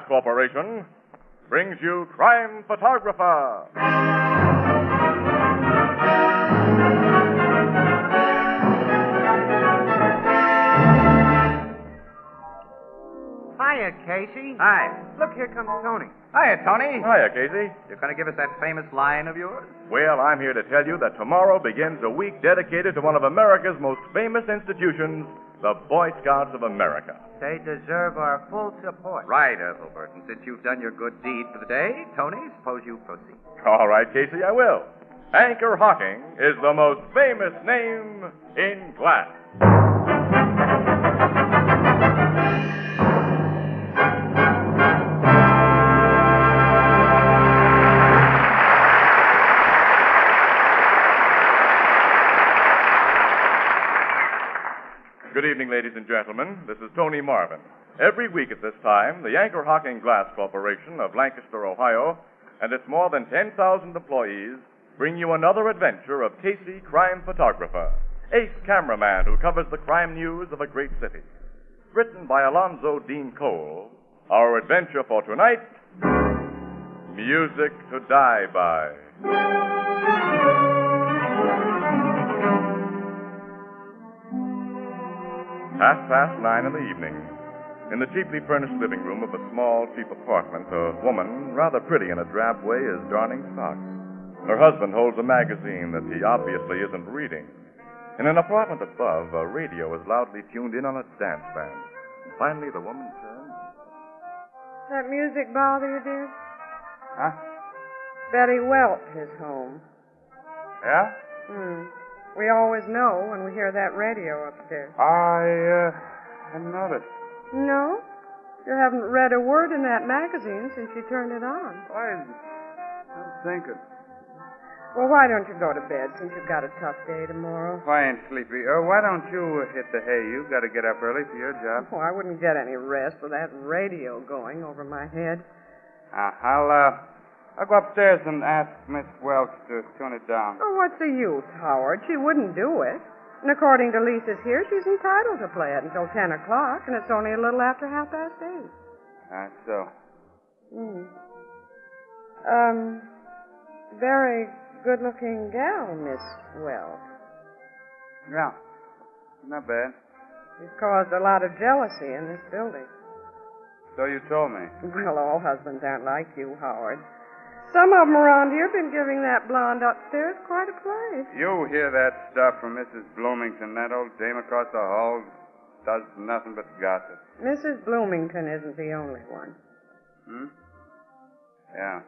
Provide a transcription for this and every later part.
Corporation brings you Crime Photographer. Hiya, Casey. Hi. Look, here comes Tony. Hiya, Tony. Hiya, Casey. You're going to give us that famous line of yours? Well, I'm here to tell you that tomorrow begins a week dedicated to one of America's most famous institutions, the Boy Scouts of America. They deserve our full support. Right, Ethelbert. And since you've done your good deed for the day, Tony, suppose you proceed. All right, Casey, I will. Anchor Hocking is the most famous name in glass. Good evening, ladies and gentlemen. This is Tony Marvin. Every week at this time, the Anchor Hocking Glass Corporation of Lancaster, Ohio, and its more than 10,000 employees bring you another adventure of Casey, crime photographer, ace cameraman who covers the crime news of a great city. Written by Alonzo Dean Cole, our adventure for tonight, Music to Die By. 9:30 in the evening. In the cheaply furnished living room of a small, cheap apartment, a woman, rather pretty in a drab way, is darning socks. Her husband holds a magazine that he obviously isn't reading. In an apartment above, a radio is loudly tuned in on its dance band. And finally, the woman turns. That music bother you, dear? Huh? Betty Welch is home. Yeah? We always know when we hear that radio upstairs. I hadn't noticed. No? You haven't read a word in that magazine since you turned it on. I'm thinking. Well, why don't you go to bed since you've got a tough day tomorrow? I ain't sleepy. Why don't you hit the hay? You've got to get up early for your job. Oh, I wouldn't get any rest with that radio going over my head. I'll go upstairs and ask Miss Welch to tune it down. Oh, what's the use, Howard? She wouldn't do it. And according to Lisa's here, she's entitled to play it until 10 o'clock, and it's only a little after 8:30. So. Very good-looking gal, Miss Welch. Yeah. Not bad. She's caused a lot of jealousy in this building. So you told me. Well, all husbands aren't like you, Howard. Some of them around here have been giving that blonde upstairs quite a play. You hear that stuff from Mrs. Bloomington. That old dame across the hall does nothing but gossip. Mrs. Bloomington isn't the only one. Yeah.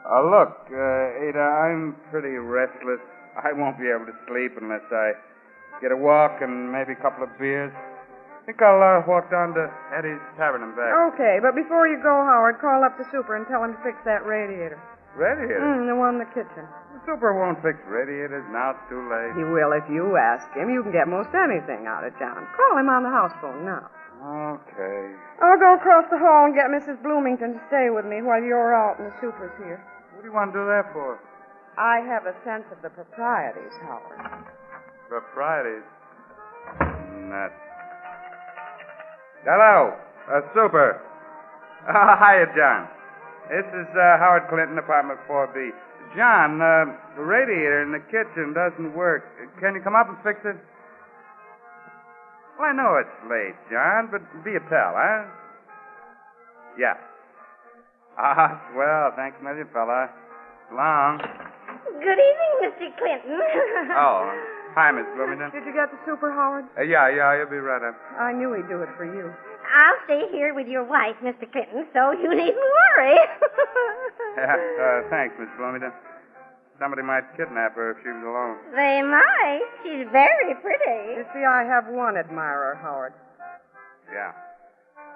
Look, Ada, I'm pretty restless. I won't be able to sleep unless I get a walk and maybe a couple of beers. I think I'll walk down to Eddie's Tavern and back. Okay, but before you go, Howard, call up the super and tell him to fix that radiator. Radiator? The one in the kitchen. The super won't fix radiators. Now it's too late. He will if you ask him. You can get most anything out of John. Call him on the house phone now. Okay. I'll go across the hall and get Mrs. Bloomington to stay with me while you're out and the super's here. What do you want to do that for? I have a sense of the proprieties, Howard. Proprieties? Nuts. Hello, super. Hiya, John. This is Howard Clinton, apartment 4B. John, the radiator in the kitchen doesn't work. Can you come up and fix it? Well, I know it's late, John, but be a pal, huh? Yeah. Well, thanks a million, fella. Long. Good evening, Mr. Clinton. Oh, hi, Miss Bloomington. Did you get the super, Howard? Yeah, you'll be right up. I knew he'd do it for you. I'll stay here with your wife, Mr. Clinton, so you needn't worry. Thanks, Miss Bloomington. Somebody might kidnap her if she was alone. They might. She's very pretty. You see, I have one admirer, Howard. Yeah.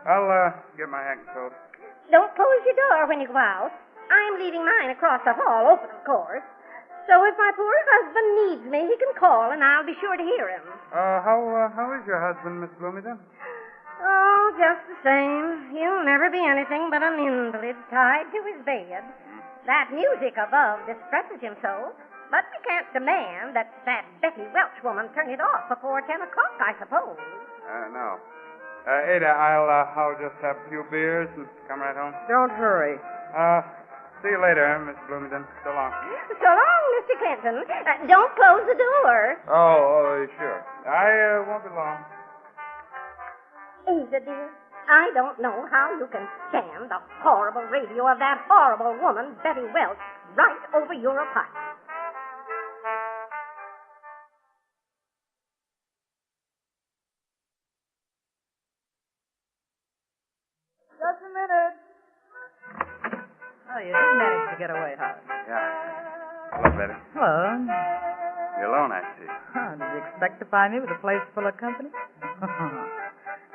I'll get my hat and coat. Don't close your door when you go out. I'm leaving mine across the hall open, of course. So if my poor husband needs me, he can call, and I'll be sure to hear him. How is your husband, Miss Bloomington? Oh, just the same. He'll never be anything but an invalid tied to his bed. That music above distresses him so, but we can't demand that Betty Welch woman turn it off before 10 o'clock, I suppose. No. Ada, I'll just have a few beers and come right home. Don't hurry. See you later, Miss Bloomington. So long. So long, Mr. Clinton. Don't close the door. Oh, sure. I won't be long. Ada, dear, I don't know how you can stand the horrible radio of that horrible woman, Betty Welch, right over your apartment. Just a minute. Oh, you did manage to get away, Howard. Yeah. Hello, Betty. Hello. You're alone, I see. Oh, did you expect to find me with a place full of company?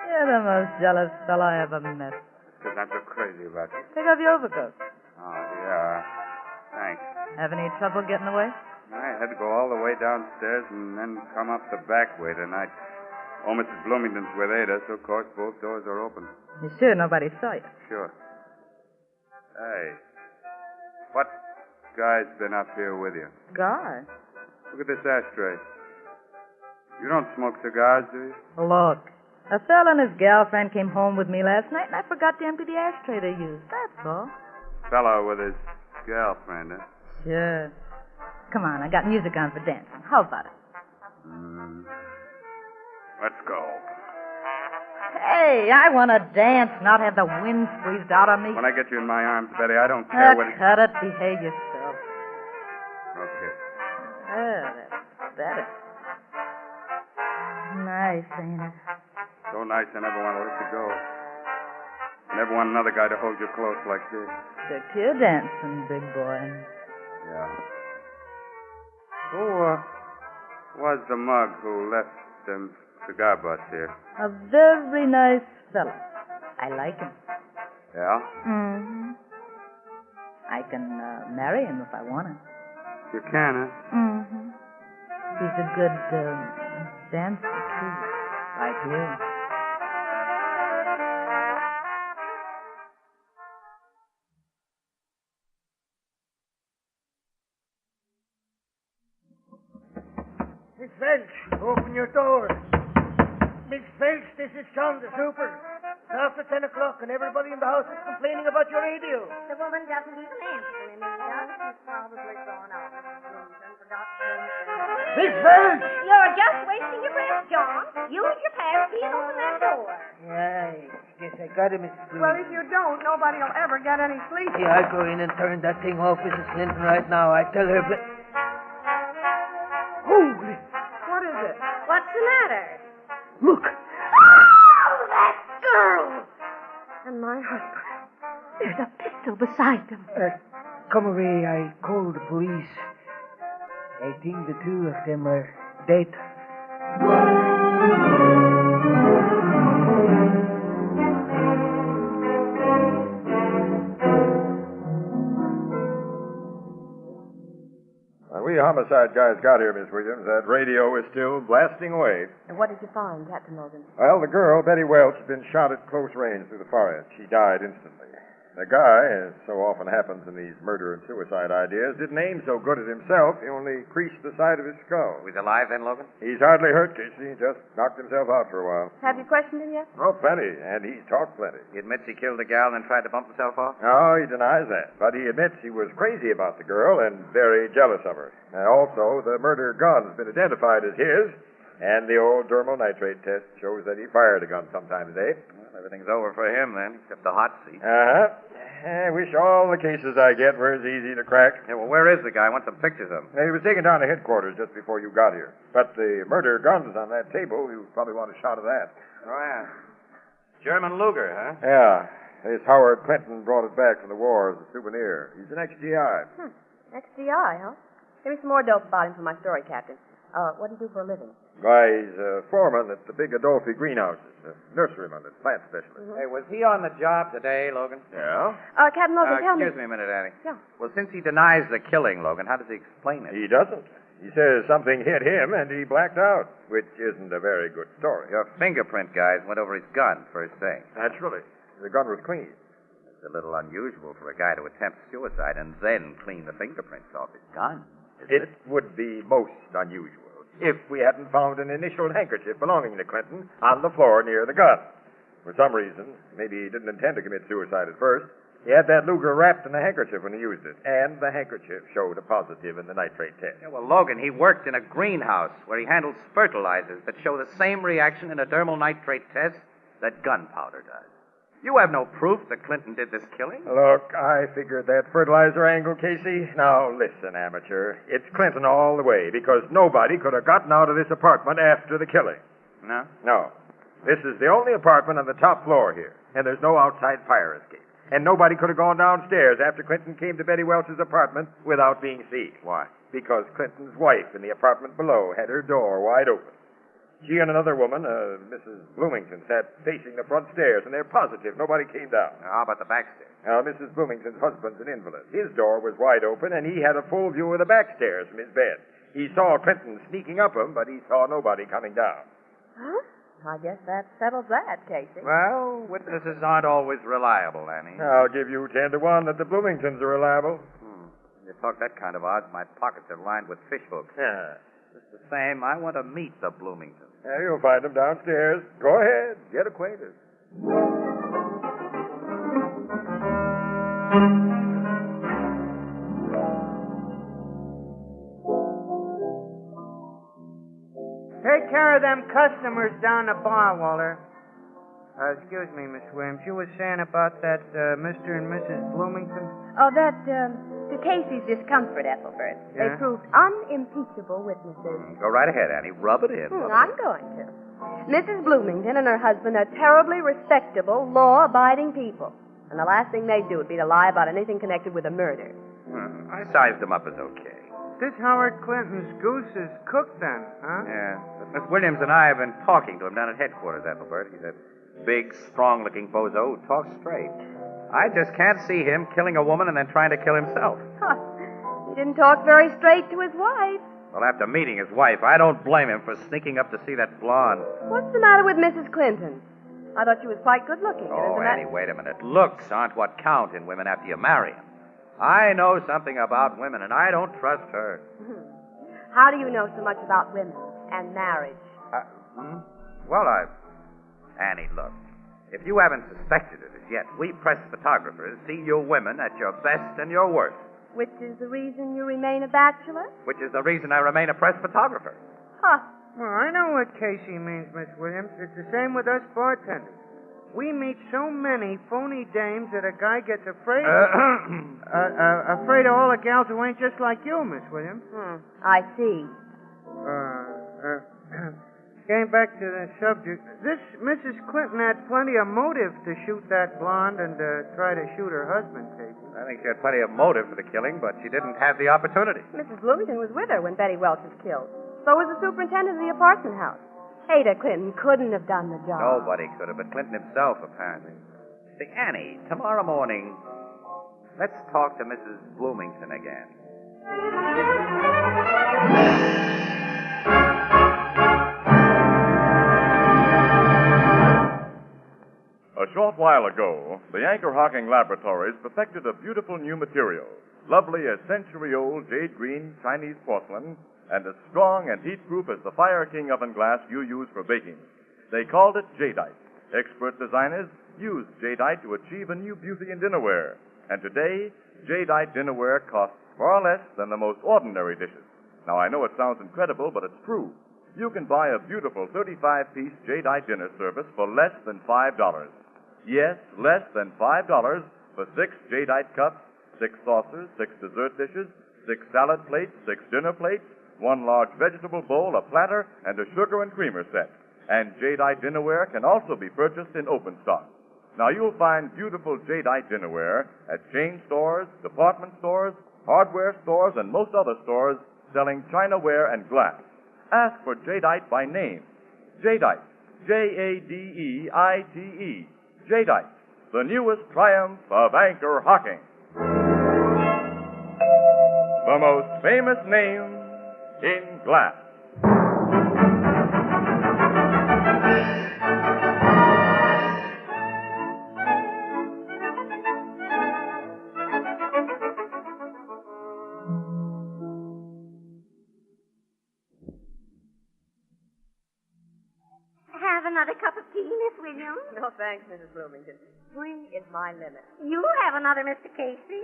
You're the most jealous fellow I ever met. Because I'm so crazy about you. Take off your overcoat. Oh, yeah. Thanks. Have any trouble getting away? I had to go all the way downstairs and then come up the back way tonight. Oh, Mrs. Bloomington's with Ada, so of course both doors are open. You sure nobody saw you? Sure. Hey, what guy's been up here with you? God. Look at this ashtray. You don't smoke cigars, do you? Look, a fella and his girlfriend came home with me last night, and I forgot to empty the ashtray they used. That's all. Fellow with his girlfriend, huh? Sure. Come on, I got music on for dancing. How about it? Let's go. Hey, I want to dance, not have the wind squeezed out of me. When I get you in my arms, Betty, I don't care what... Cut it. Behave yourself. Okay. That's better. Nice, ain't it? So nice, I never want to let you go. I never want another guy to hold you close like this. Stick to your dancing, big boy. Yeah. Who was the mug who left them cigar butts here? A very nice fellow. I like him. Yeah? Mm-hmm. I can marry him if I want to. You can, huh? Mm-hmm. He's a good dancer, too. Like you. Miss Welch, open your door. Miss Welch, this is John the Super. It's after 10 o'clock and everybody in the house is complaining about your radio. The woman doesn't even answer him, Ada. She's probably gone out of his room and forgot to answer. Miss Welch! You're just wasting your breath, John. Use your pass key and open that door. Yeah, I guess I got him, Mrs. Well, Bloomington. if you don't, nobody will ever get any sleep. Yeah, I'll go in and turn that thing off, Mrs. Clinton, right now. I tell her... Holy... What is it? What's the matter? Look! Oh, that girl! And my husband. There's a pistol beside them. Come away. I called the police. I think the two of them are dead. We homicide guys got here, Miss Williams. That radio is still blasting away. And what did you find, Captain Logan? Well, the girl, Betty Welch, had been shot at close range through the forehead. She died instantly. The guy, as so often happens in these murder and suicide ideas, didn't aim so good at himself. He only creased the side of his skull. He's alive then, Logan? He's hardly hurt, Casey. He just knocked himself out for a while. Have you questioned him yet? Oh, plenty. And he's talked plenty. He admits he killed the gal and then tried to bump himself off? No, he denies that. But he admits he was crazy about the girl and very jealous of her. And also, the murder gun's been identified as his, and the old dermal nitrate test shows that he fired a gun sometime today. Well, everything's over for him then, except the hot seat. Uh-huh. I wish all the cases I get were as easy to crack. Yeah, well, where is the guy? I want some pictures of him. He was taken down to headquarters just before you got here. But the murder gun's on that table. You probably want a shot of that. Oh, yeah. German Luger, huh? Yeah. This Howard Clinton brought it back from the war as a souvenir. He's an ex-GI. XGI, huh? Give me some more dope about him for my story, Captain. What do you do for a living? Why, he's a foreman at the big Adolphi greenhouses, a nurseryman and plant specialist. Hey, was he on the job today, Logan? Yeah? Captain Logan, tell me. Excuse me a minute, Annie. Yeah. Well, since he denies the killing, Logan, how does he explain it? He doesn't. He says something hit him and he blacked out, which isn't a very good story. Your fingerprint guys went over his gun, first thing. Naturally. The gun was clean. It's a little unusual for a guy to attempt suicide and then clean the fingerprints off his gun, isn't It would be most unusual if we hadn't found an initial handkerchief belonging to Clinton on the floor near the gun. For some reason, maybe he didn't intend to commit suicide at first, he had that Luger wrapped in a handkerchief when he used it, and the handkerchief showed a positive in the nitrate test. Yeah, well, Logan, he worked in a greenhouse where he handles fertilizers that show the same reaction in a dermal nitrate test that gunpowder does. You have no proof that Clinton did this killing. Look, I figured that fertilizer angle, Casey. Now, listen, amateur. It's Clinton all the way, because nobody could have gotten out of this apartment after the killing. No? No. This is the only apartment on the top floor here, and there's no outside fire escape. And nobody could have gone downstairs after Clinton came to Betty Welch's apartment without being seen. Why? Because Clinton's wife in the apartment below had her door wide open. She and another woman, Mrs. Bloomington, sat facing the front stairs, and they're positive nobody came down. How about the back stairs? Now, Mrs. Bloomington's husband's an invalid. His door was wide open, and he had a full view of the back stairs from his bed. He saw Clinton sneaking up them, but he saw nobody coming down. Huh? I guess that settles that, Casey. Well, witnesses aren't always reliable, Annie. I'll give you 10 to 1 that the Bloomingtons are reliable. When you talk that kind of odds, my pockets are lined with fish hooks. Yeah. Just the same, I want to meet the Bloomingtons. Yeah, you'll find them downstairs. Go ahead. Get acquainted. Take care of them customers down the bar, Walter. Excuse me, Miss Williams. You were saying about that Mr. and Mrs. Bloomington? Oh, to Casey's discomfort, Ethelbert. They Yeah? proved unimpeachable witnesses. Go right ahead, Annie. Rub it in. I'm going to. Mrs. Bloomington and her husband are terribly respectable, law-abiding people. And the last thing they'd do would be to lie about anything connected with a murder. I sized them up as okay. This Howard Clinton's goose is cooked then, huh? Yeah. But Miss Williams and I have been talking to him down at headquarters, Ethelbert. He's a big, strong-looking bozo who talks straight. I just can't see him killing a woman and then trying to kill himself. Huh. He didn't talk very straight to his wife. Well, after meeting his wife, I don't blame him for sneaking up to see that blonde. What's the matter with Mrs. Clinton? I thought she was quite good-looking. Oh, Annie, wait a minute. Looks aren't what count in women after you marry them. I know something about women, and I don't trust her. How do you know so much about women and marriage? Well, Annie, look. If you haven't suspected it as yet, we press photographers see you women at your best and your worst. Which is the reason you remain a bachelor? Which is the reason I remain a press photographer. Huh. Well, I know what Casey means, Miss Williams. It's the same with us bartenders. We meet so many phony dames that a guy gets afraid afraid of all the gals who ain't just like you, Miss Williams. I see. Getting back to the subject, this Mrs. Clinton had plenty of motive to shoot that blonde and try to shoot her husband, Casey. I think she had plenty of motive for the killing, but she didn't have the opportunity. Mrs. Bloomington was with her when Betty Welch was killed. So was the superintendent of the apartment house. Ada Clinton couldn't have done the job. Nobody could have, but Clinton himself, apparently. Say, Annie, tomorrow morning, let's talk to Mrs. Bloomington again. A short while ago, the Anchor Hocking Laboratories perfected a beautiful new material, lovely as century-old jade green Chinese porcelain, and as strong and heat-proof as the Fire King oven glass you use for baking. They called it jadeite. Expert designers used jadeite to achieve a new beauty in dinnerware. And today, jadeite dinnerware costs far less than the most ordinary dishes. Now, I know it sounds incredible, but it's true. You can buy a beautiful 35-piece jadeite dinner service for less than $5. Yes, less than $5 for 6 jadeite cups, 6 saucers, 6 dessert dishes, 6 salad plates, 6 dinner plates, 1 large vegetable bowl, a platter, and a sugar and creamer set. And jadeite dinnerware can also be purchased in open stock. Now, you'll find beautiful jadeite dinnerware at chain stores, department stores, hardware stores, and most other stores selling chinaware and glass. Ask for jadeite by name. Jadeite. Jadeite. Jadeite. The newest triumph of Anchor Hocking. The most famous name in glass. Have another cup of tea, Miss Williams? No, thanks, Mrs. Bloomington. 3 is my limit. You have another Mr. Casey.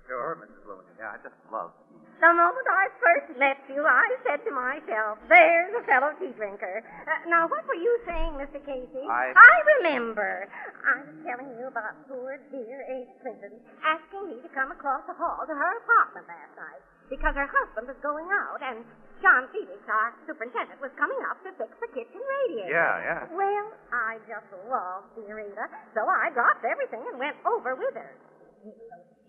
Sure, Mrs. Bloomington. Yeah, I just love tea. The moment I first met you, I said to myself, there's a fellow tea drinker. Now, what were you saying, Mr. Casey? I remember. I was telling you about poor, dear Ada Clinton asking me to come across the hall to her apartment last night because her husband was going out and John Felix, our superintendent, was coming up to fix the kitchen radiator. Yeah. Well, I just love dear Ada, so I dropped everything and went over with her.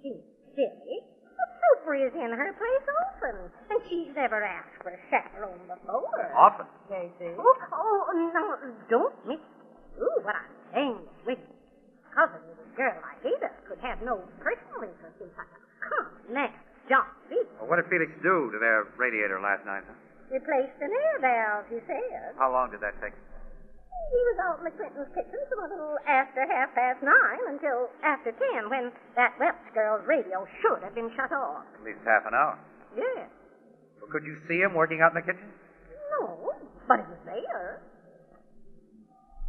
She's silly. The super is in her place often, and she's never asked for a chaperone before. Often? Casey. Oh, no, don't mix what I'm saying with it. Because a little girl like Ada could have no personal interest in such a next John Felix. Well, what did Felix do to their radiator last night, huh? Replaced an air valve, he said. How long did that take? He was out in the Clinton's kitchen from a little after 9:30 until after 10, when that Welch girl's radio should have been shut off. At least half an hour. Yes. Well, could you see him working out in the kitchen? No, but it was there.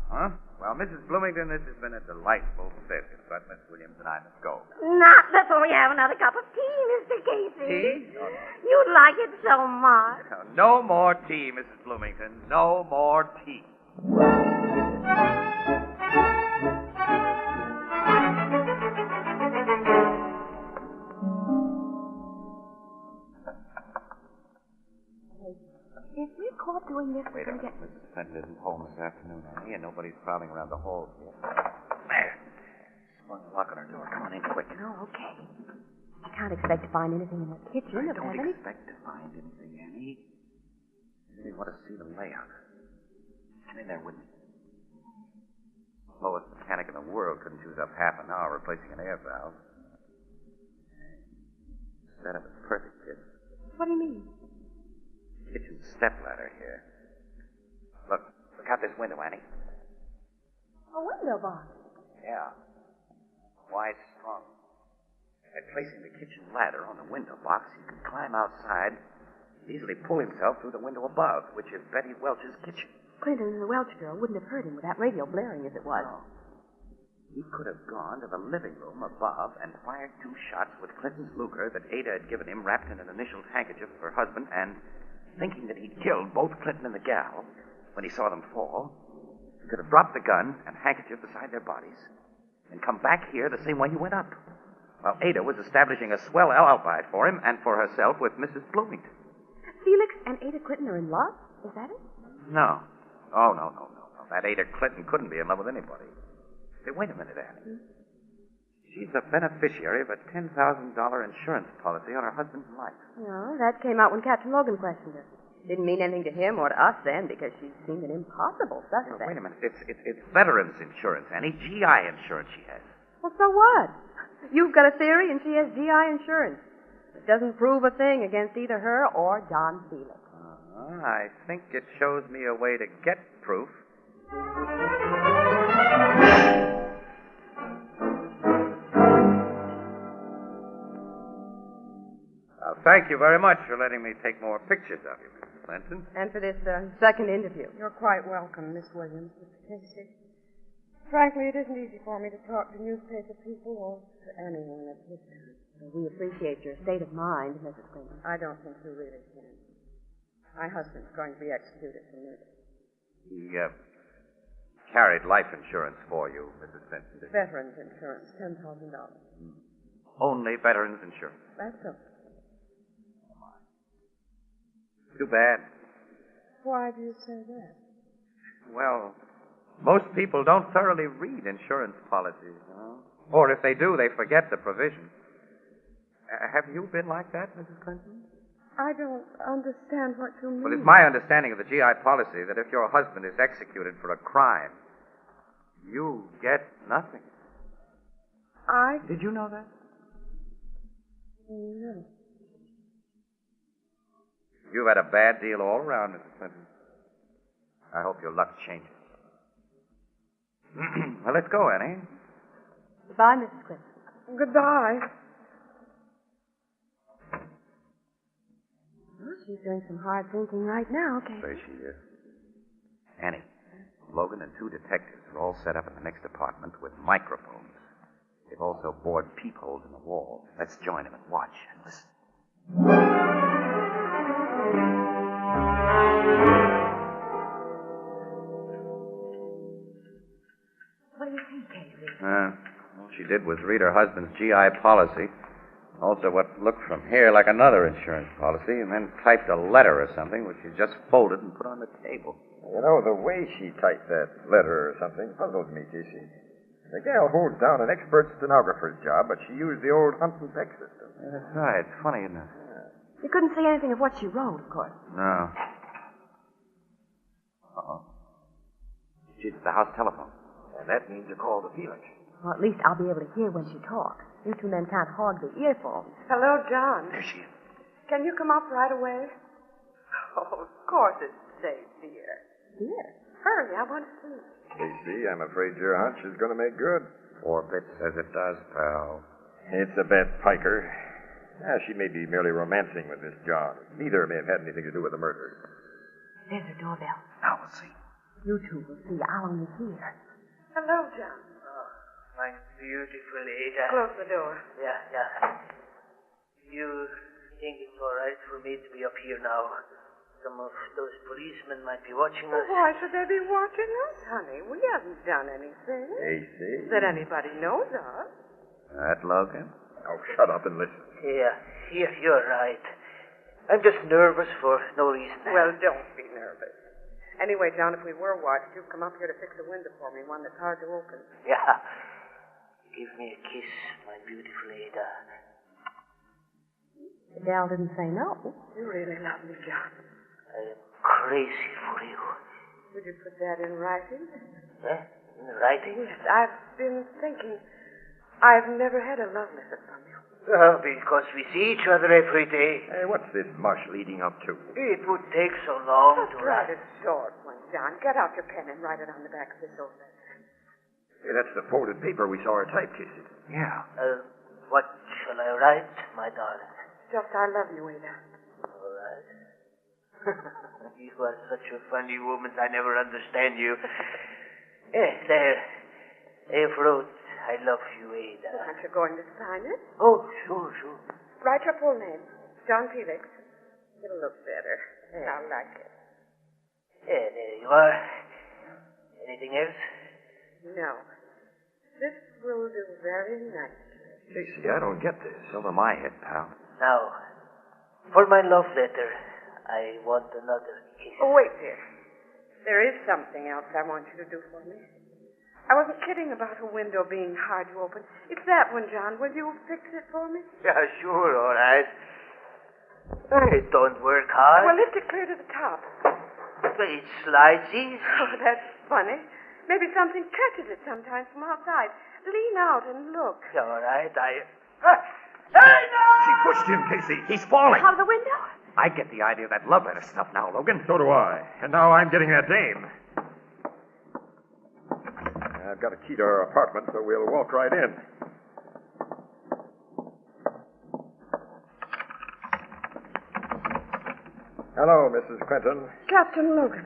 Huh? Well, Mrs. Bloomington, this has been a delightful visit, but Miss Williams and I must go. Not before you have another cup of tea, Mr. Casey. Tea? You'd like it so much. No more tea, Mrs. Bloomington. No more tea. If we're caught doing this, Wait a minute. Mrs. Fenton isn't home this afternoon, honey, and nobody's prowling around the halls yet. There. Sprung the lock on her door. Come on in quick. No, okay. I can't expect to find anything in the kitchen. I don't expect to find anything, Annie. I really want to see the layout. Come in there with me. Slowest mechanic in the world couldn't use up half an hour replacing an air valve. Setup is perfect, kid. What do you mean? Kitchen stepladder here. Look out this window, Annie. A window box. Yeah. Wide strong. By placing the kitchen ladder on the window box, he can climb outside and easily pull himself through the window above, which is Betty Welch's kitchen. Clinton and the Welch girl wouldn't have heard him with that radio blaring as it was. No. He could have gone to the living room above and fired 2 shots with Clinton's Luger that Ada had given him wrapped in an initialed handkerchief of her husband, and thinking that he'd killed both Clinton and the gal when he saw them fall, he could have dropped the gun and handkerchief beside their bodies and come back here the same way he went up, while Ada was establishing a swell alibi for him and for herself with Mrs. Bloomington. Felix and Ada Clinton are in love? Is that it? No. Oh, no. That Ada Clinton couldn't be in love with anybody. Hey, wait a minute, Annie. She's the beneficiary of a $10,000 insurance policy on her husband's life. No, that came out when Captain Logan questioned her. Didn't mean anything to him or to us then, because she seemed an impossible suspect. Wait a minute. It's veterans insurance, Annie. GI insurance she has. Well, so what? You've got a theory and she has GI insurance. It doesn't prove a thing against either her or John Felix. I think it shows me a way to get proof. Thank you very much for letting me take more pictures of you, Mrs. Clinton. And for this second interview. You're quite welcome, Miss Williams, Mr. Casey. Frankly, it isn't easy for me to talk to newspaper people or to anyone at this time. We appreciate your state of mind, Mrs. Clinton. I don't think you really can. My husband's going to be executed for murder. He carried life insurance for you, Mrs. Clinton. Veterans insurance, $10,000. Only veterans insurance. That's all. Too bad. Why do you say that? Well, most people don't thoroughly read insurance policies, you know. Or if they do, they forget the provisions. Have you been like that, Mrs. Clinton? I don't understand what you mean. Well, it's my understanding of the GI policy that if your husband is executed for a crime, you get nothing. Did you know that? No. You've had a bad deal all around, Mrs. Clinton. I hope your luck changes. Well, let's go, Annie. Goodbye, Mrs. Clinton. Goodbye. Well, she's doing some hard thinking right now, okay? There she is. Annie, Logan and 2 detectives are all set up in the next apartment with microphones. They've also bored peepholes in the wall. Let's join them and watch and listen. What do you think, Casey? All she did was read her husband's GI policy, also what looked from here like another insurance policy, and then typed a letter or something, which she just folded and put on the table. You know, the way she typed that letter or something puzzles me, Casey. The gal holds down an expert stenographer's job, but she used the old Hunt and Peck system. Yeah, that's right. It's funny, isn't it? You couldn't see anything of what she wrote, of course. No. Uh-oh. She's at the house telephone. And that means a call to Felix. Well, at least I'll be able to hear when she talks. You 2 men can't hog the earphones. Hello, John. There she is. Can you come up right away? Oh, of course it's safe, dear. Dear? Hurry, I want to see. Casey, I'm afraid your hunch is going to make good. 4 bits as it does, pal. It's a Beth Piker. She may be merely romancing with this John. Neither may have had anything to do with the murder. There's her doorbell. Now we'll see. You 2 will see. I'll only hear. Hello, John. My beautiful Ada. Close the door. Yeah. You think it's all right for me to be up here now? Some of those policemen might be watching us. Why should they be watching us, honey? We haven't done anything. Casey? That anybody knows of. That Logan? Oh, shut up and listen. Yeah, you're right. I'm just nervous for no reason. Well, don't be nervous. Anyway, John, if we were watched, you'd come up here to fix a window for me, one that's hard to open. Yeah. Give me a kiss, my beautiful Ada. The gal didn't say no. You really love me, John. I am crazy for you. Would you put that in writing? Eh? In writing? Yes, I've been thinking. I've never had a love letter from you. Because we see each other every day. Hey, what's this mush leading up to? It would take so long Just to write write. a short one, John. Get out your pen and write it on the back of this old letter. Hey, that's the folded paper we saw her type, Casey. Yeah. What shall I write, my darling? Just, I love you, Ada. All right. You are such a funny woman. I never understand you. There. I've wrote, I love you, Ada. Aren't you going to sign it? Oh, sure. Write your full name. John Felix. It'll look better. I like it. There you are. Anything else? No. This will do very nicely. Casey, I don't get this. Over my head, pal. Now, for my love letter, I want another kiss. Oh, wait, dear. There is something else I want you to do for me. I wasn't kidding about a window being hard to open. It's that one, John. Will you fix it for me? Yeah, sure, all right. It don't work hard. Well, lift it clear to the top. It slides easy. Oh, that's funny. Maybe something catches it sometimes from outside. Lean out and look. All right, Hey, no! She pushed him, Casey. He's falling. Out of the window? I get the idea of that love letter stuff now, Logan. So do I. And now I'm getting that dame. I've got a key to her apartment, so we'll walk right in. Hello, Mrs. Quentin. Captain Logan.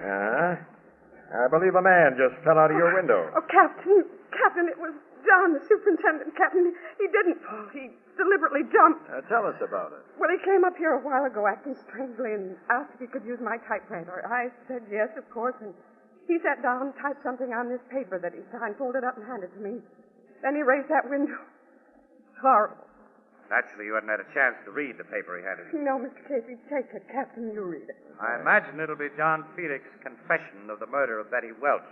I believe a man just fell out of your window. Oh, Captain, it was John, the superintendent. Captain, he didn't fall. He deliberately jumped. Tell us about it. Well, he came up here a while ago acting strangely and asked if he could use my typewriter. I said yes, of course, and he sat down and typed something on this paper that he signed, folded up and handed to me. Then he raised that window. Horrible. Naturally, you hadn't had a chance to read the paper he handed you. No, Mr. Casey, take it. Captain, you read it. I imagine it'll be John Felix's confession of the murder of Betty Welch.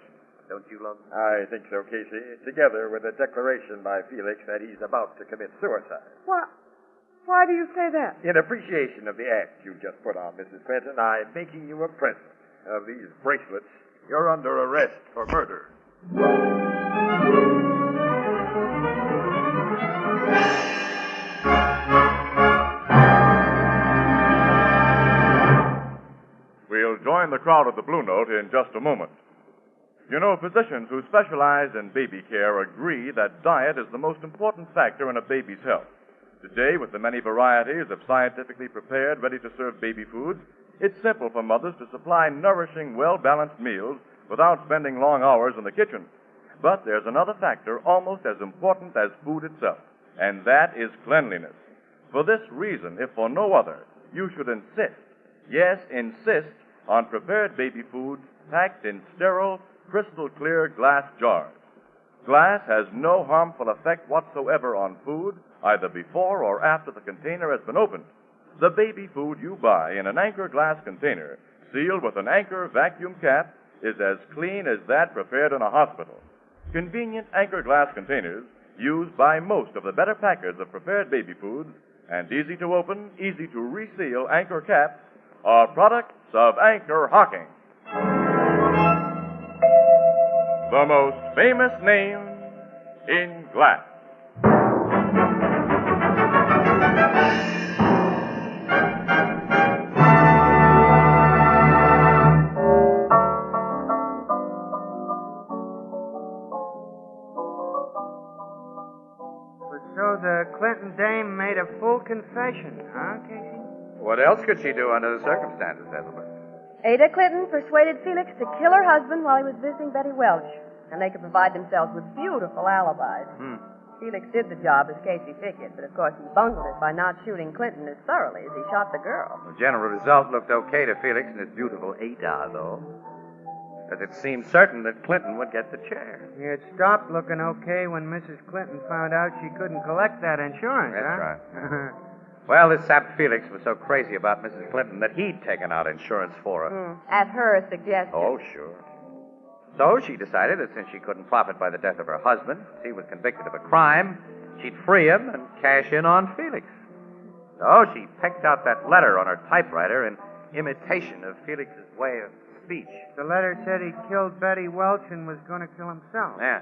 Don't you, Logan? I think so, Casey. Together with a declaration by Felix that he's about to commit suicide. Why do you say that? In appreciation of the act you just put on, Mrs. Quentin, I'm making you a present of these bracelets. You're under arrest for murder. We'll join the crowd at the Blue Note in just a moment. You know, physicians who specialize in baby care agree that diet is the most important factor in a baby's health. Today, with the many varieties of scientifically prepared, ready-to-serve baby foods, it's simple for mothers to supply nourishing, well-balanced meals without spending long hours in the kitchen. But there's another factor almost as important as food itself, and that is cleanliness. For this reason, if for no other, you should insist, yes, insist, on prepared baby food packed in sterile, crystal-clear glass jars. Glass has no harmful effect whatsoever on food, either before or after the container has been opened. The baby food you buy in an Anchor glass container, sealed with an Anchor vacuum cap, is as clean as that prepared in a hospital. Convenient Anchor glass containers, used by most of the better packers of prepared baby foods, and easy to open, easy to reseal Anchor caps, are products of Anchor Hocking. The most famous name in glass. So the Clinton dame made a full confession, huh, Casey? What else could she do under the circumstances, Ethelbert? Ada Clinton persuaded Felix to kill her husband while he was visiting Betty Welch, and they could provide themselves with beautiful alibis. Felix did the job as Casey figured, but of course he bungled it by not shooting Clinton as thoroughly as he shot the girl. The general result looked okay to Felix and his beautiful Ada, though, as it seemed certain that Clinton would get the chair. It stopped looking okay when Mrs. Clinton found out she couldn't collect that insurance, That's huh? right. Well, this sap Felix was so crazy about Mrs. Clinton that he'd taken out insurance for her. At her suggestion. Oh, sure. So she decided that since she couldn't profit by the death of her husband, he was convicted of a crime, she'd free him and cash in on Felix. So she pecked out that letter on her typewriter in imitation of Felix's way of speech. The letter said he killed Betty Welch and was going to kill himself. Yeah.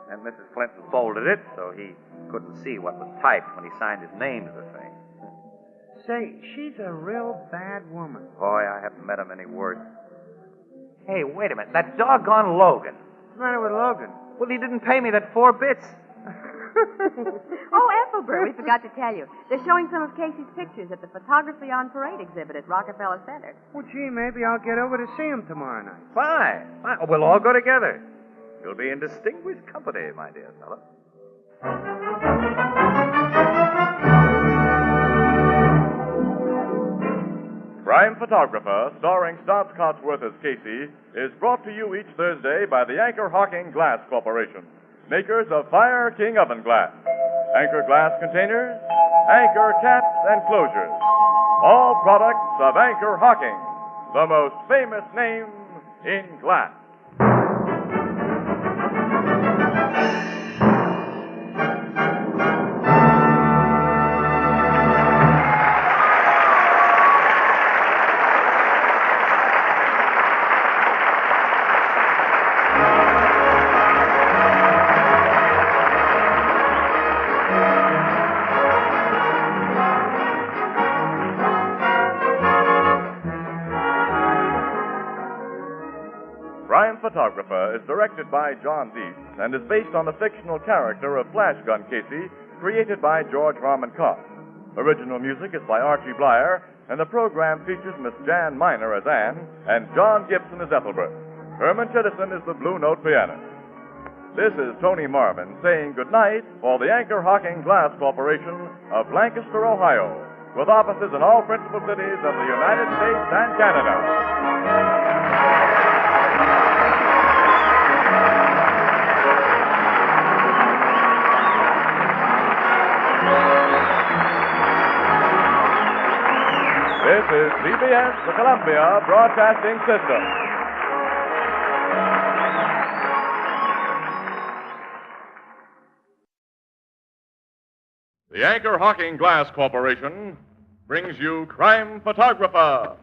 And Mrs. Clinton folded it so he couldn't see what was typed when he signed his name to the thing. Say, she's a real bad woman. Boy, I haven't met him any worse. Hey, wait a minute. That doggone Logan. What's the matter with Logan? Well, he didn't pay me that 4 bits. Oh, Ethelbert, we forgot to tell you. They're showing some of Casey's pictures at the Photography on Parade exhibit at Rockefeller Center. Well, gee, maybe I'll get over to see him tomorrow night. Fine. Oh, we'll all go together. You'll be in distinguished company, my dear fellow. Crime Photographer, starring Stotts Cotsworth as Casey, is brought to you each Thursday by the Anchor Hocking Glass Corporation, makers of Fire King oven glass, Anchor glass containers, Anchor caps and closures. All products of Anchor Hocking, the most famous name in glass. Crime Photographer is directed by John Deese and is based on the fictional character of Flash Gun Casey, created by George Harmon Coxe. Original music is by Archie Blyer, and the program features Miss Jan Miner as Anne and John Gibson as Ethelbert. Herman Chittison is the Blue Note pianist. This is Tony Marvin saying goodnight for the Anchor Hocking Glass Corporation of Lancaster, Ohio, with offices in all principal cities of the United States and Canada. This is CBS, the Columbia Broadcasting System. The Anchor Hocking Glass Corporation brings you Crime Photographer.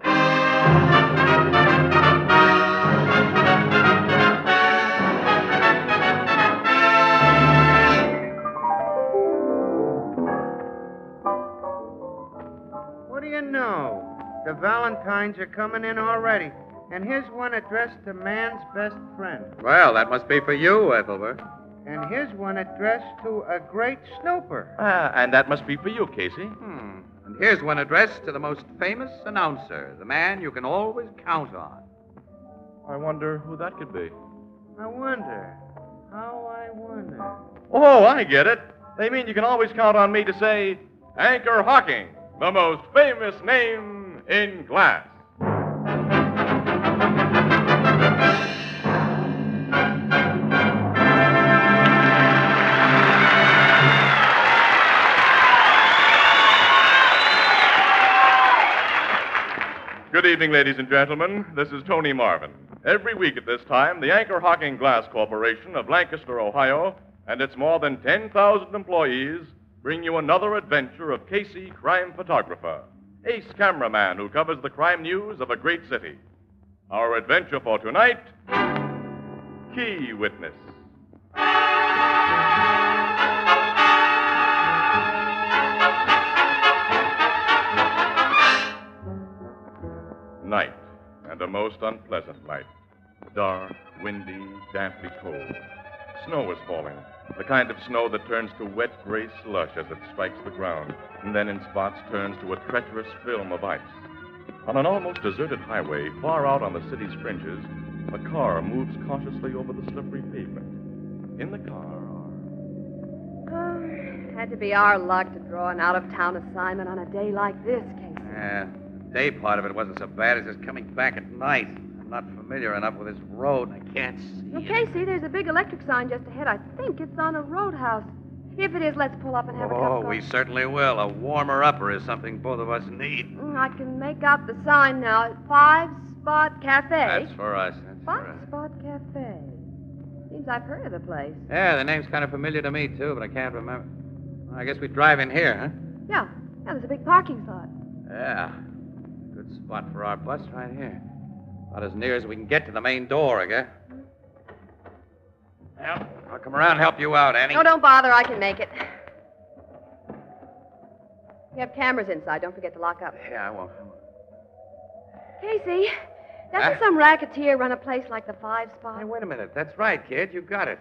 What do you know? The Valentines are coming in already. And here's one addressed to man's best friend. Well, that must be for you, Ethelbert. And here's one addressed to a great snooper. And that must be for you, Casey. And here's one addressed to the most famous announcer, the man you can always count on. I wonder who that could be. I wonder. Oh, I get it. They mean you can always count on me to say, Anchor Hocking, the most famous name in glass. Good evening, ladies and gentlemen. This is Tony Marvin. Every week at this time, the Anchor Hocking Glass Corporation of Lancaster, Ohio, and its more than 10,000 employees bring you another adventure of Casey, crime photographer, ace cameraman who covers the crime news of a great city. Our adventure for tonight, Key Witness. Night, and a most unpleasant night. Dark, windy, damply cold. Snow is falling, the kind of snow that turns to wet gray slush as it strikes the ground, and then in spots turns to a treacherous film of ice. On an almost deserted highway, far out on the city's fringes, a car moves cautiously over the slippery pavement. In the car are... Had to be our luck to draw an out-of-town assignment on a day like this, Casey. Yeah, the day part of it wasn't so bad as just coming back at night. I'm not familiar enough with this road, and I can't see Well, it. Casey, there's a big electric sign just ahead. I think it's on a roadhouse. If it is, let's pull up and have a cup of Oh, coffee. we certainly will. A warmer-upper is something both of us need. I can make out the sign now. 5-Spot Cafe. That's for us. That's for us. 5-Spot Cafe. Seems I've heard of the place. Yeah, the name's kind of familiar to me, too, but I can't remember. Well, I guess we drive in here, huh? Yeah, there's a big parking spot. Yeah. Good spot for our bus right here. About as near as we can get to the main door, I guess. Well, I'll come around and help you out, Annie. No, don't bother. I can make it. You have cameras inside. Don't forget to lock up. Yeah, I won't. Casey, doesn't some racketeer run a place like the 5-Spot? Hey, wait a minute. That's right, kid. You got it.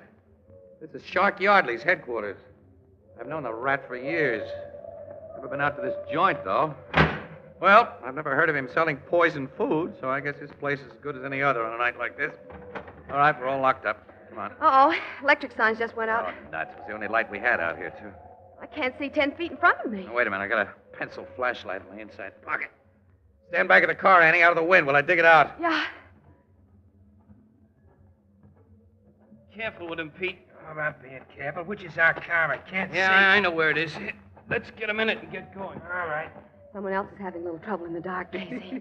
This is Shark Yardley's headquarters. I've known the rat for years. Never been out to this joint, though. Well, I've never heard of him selling poisoned food, so I guess his place is as good as any other on a night like this. All right, we're all locked up. Come on. Uh-oh. Electric signs just went out. Oh, nuts. It was the only light we had out here, too. I can't see 10 feet in front of me. Now, wait a minute. I got a pencil flashlight in my inside pocket. Stand back of the car, Annie, out of the wind while I dig it out. Yeah. Careful with him, Pete. Oh, I'm being careful. Which is our car? I can't see. I know where it is. Let's get a minute and get going. All right. Someone else is having a little trouble in the dark, Casey.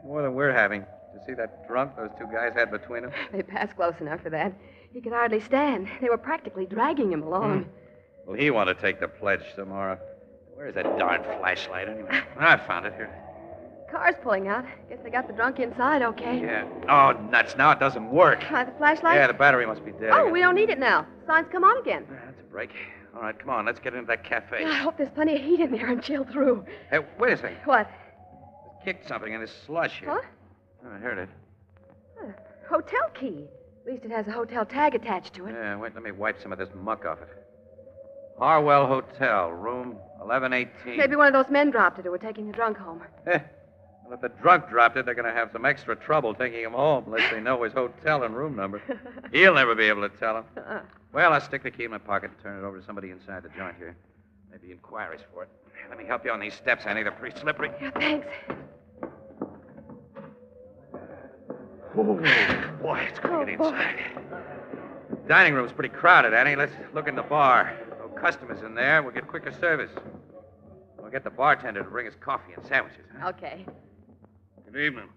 More than we're having. You see that drunk those two guys had between them? They passed close enough for that. He could hardly stand. They were practically dragging him along. Well, he wanted to take the pledge tomorrow. Where's that darn flashlight, anyway? I found it here. Car's pulling out. Guess they got the drunk inside, okay. Yeah. Oh, nuts. Now it doesn't work. Try the flashlight? Yeah, the battery must be dead. Oh, we don't need it now. Signs come on again. That's a break. All right, come on. Let's get into that cafe. I hope there's plenty of heat in there and chill through. Hey, wait a second. What? Just kicked something in this slush here. Huh? Oh, I heard it. Hotel key. At least it has a hotel tag attached to it. Yeah, wait, let me wipe some of this muck off it. Harwell Hotel, room 1118. Maybe one of those men dropped it who were taking the drunk home. Well, if the drunk dropped it, they're going to have some extra trouble taking him home unless they know his hotel and room number. He'll never be able to tell him. Well, I'll stick the key in my pocket and turn it over to somebody inside the joint here. Maybe inquiries for it. Let me help you on these steps, Annie. They're pretty slippery. Yeah, thanks. Oh, boy, it's going to get inside. The dining room's pretty crowded, Annie. Let's look in the bar. No customers in there. We'll get quicker service. We'll get the bartender to bring us coffee and sandwiches, huh? Okay. Good evening.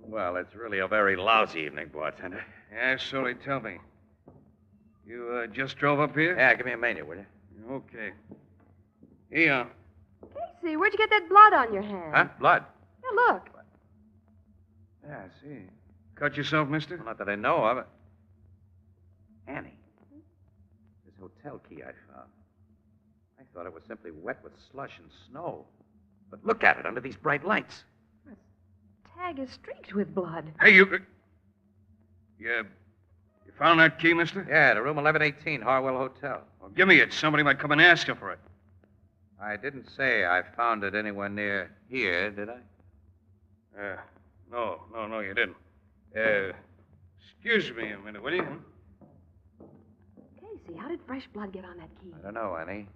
Well, it's really a very lousy evening, bartender. Yeah, so they tell me. You just drove up here? Yeah, give me a menu, will you? Okay. Here. Casey, where'd you get that blood on your hand? Huh? Blood? Yeah, look. Yeah, I see. Cut yourself, mister? Well, not that I know of it. Annie, this hotel key I found. I thought it was simply wet with slush and snow. But look at it under these bright lights. Tag is streaked with blood. Hey, you found that key, mister? Yeah, to room 1118, Harwell Hotel. Well, give me it. Somebody might come and ask you for it. I didn't say I found it anywhere near here, did I? No, you didn't. Excuse me a minute, will you? Casey, how did fresh blood get on that key? I don't know, Annie.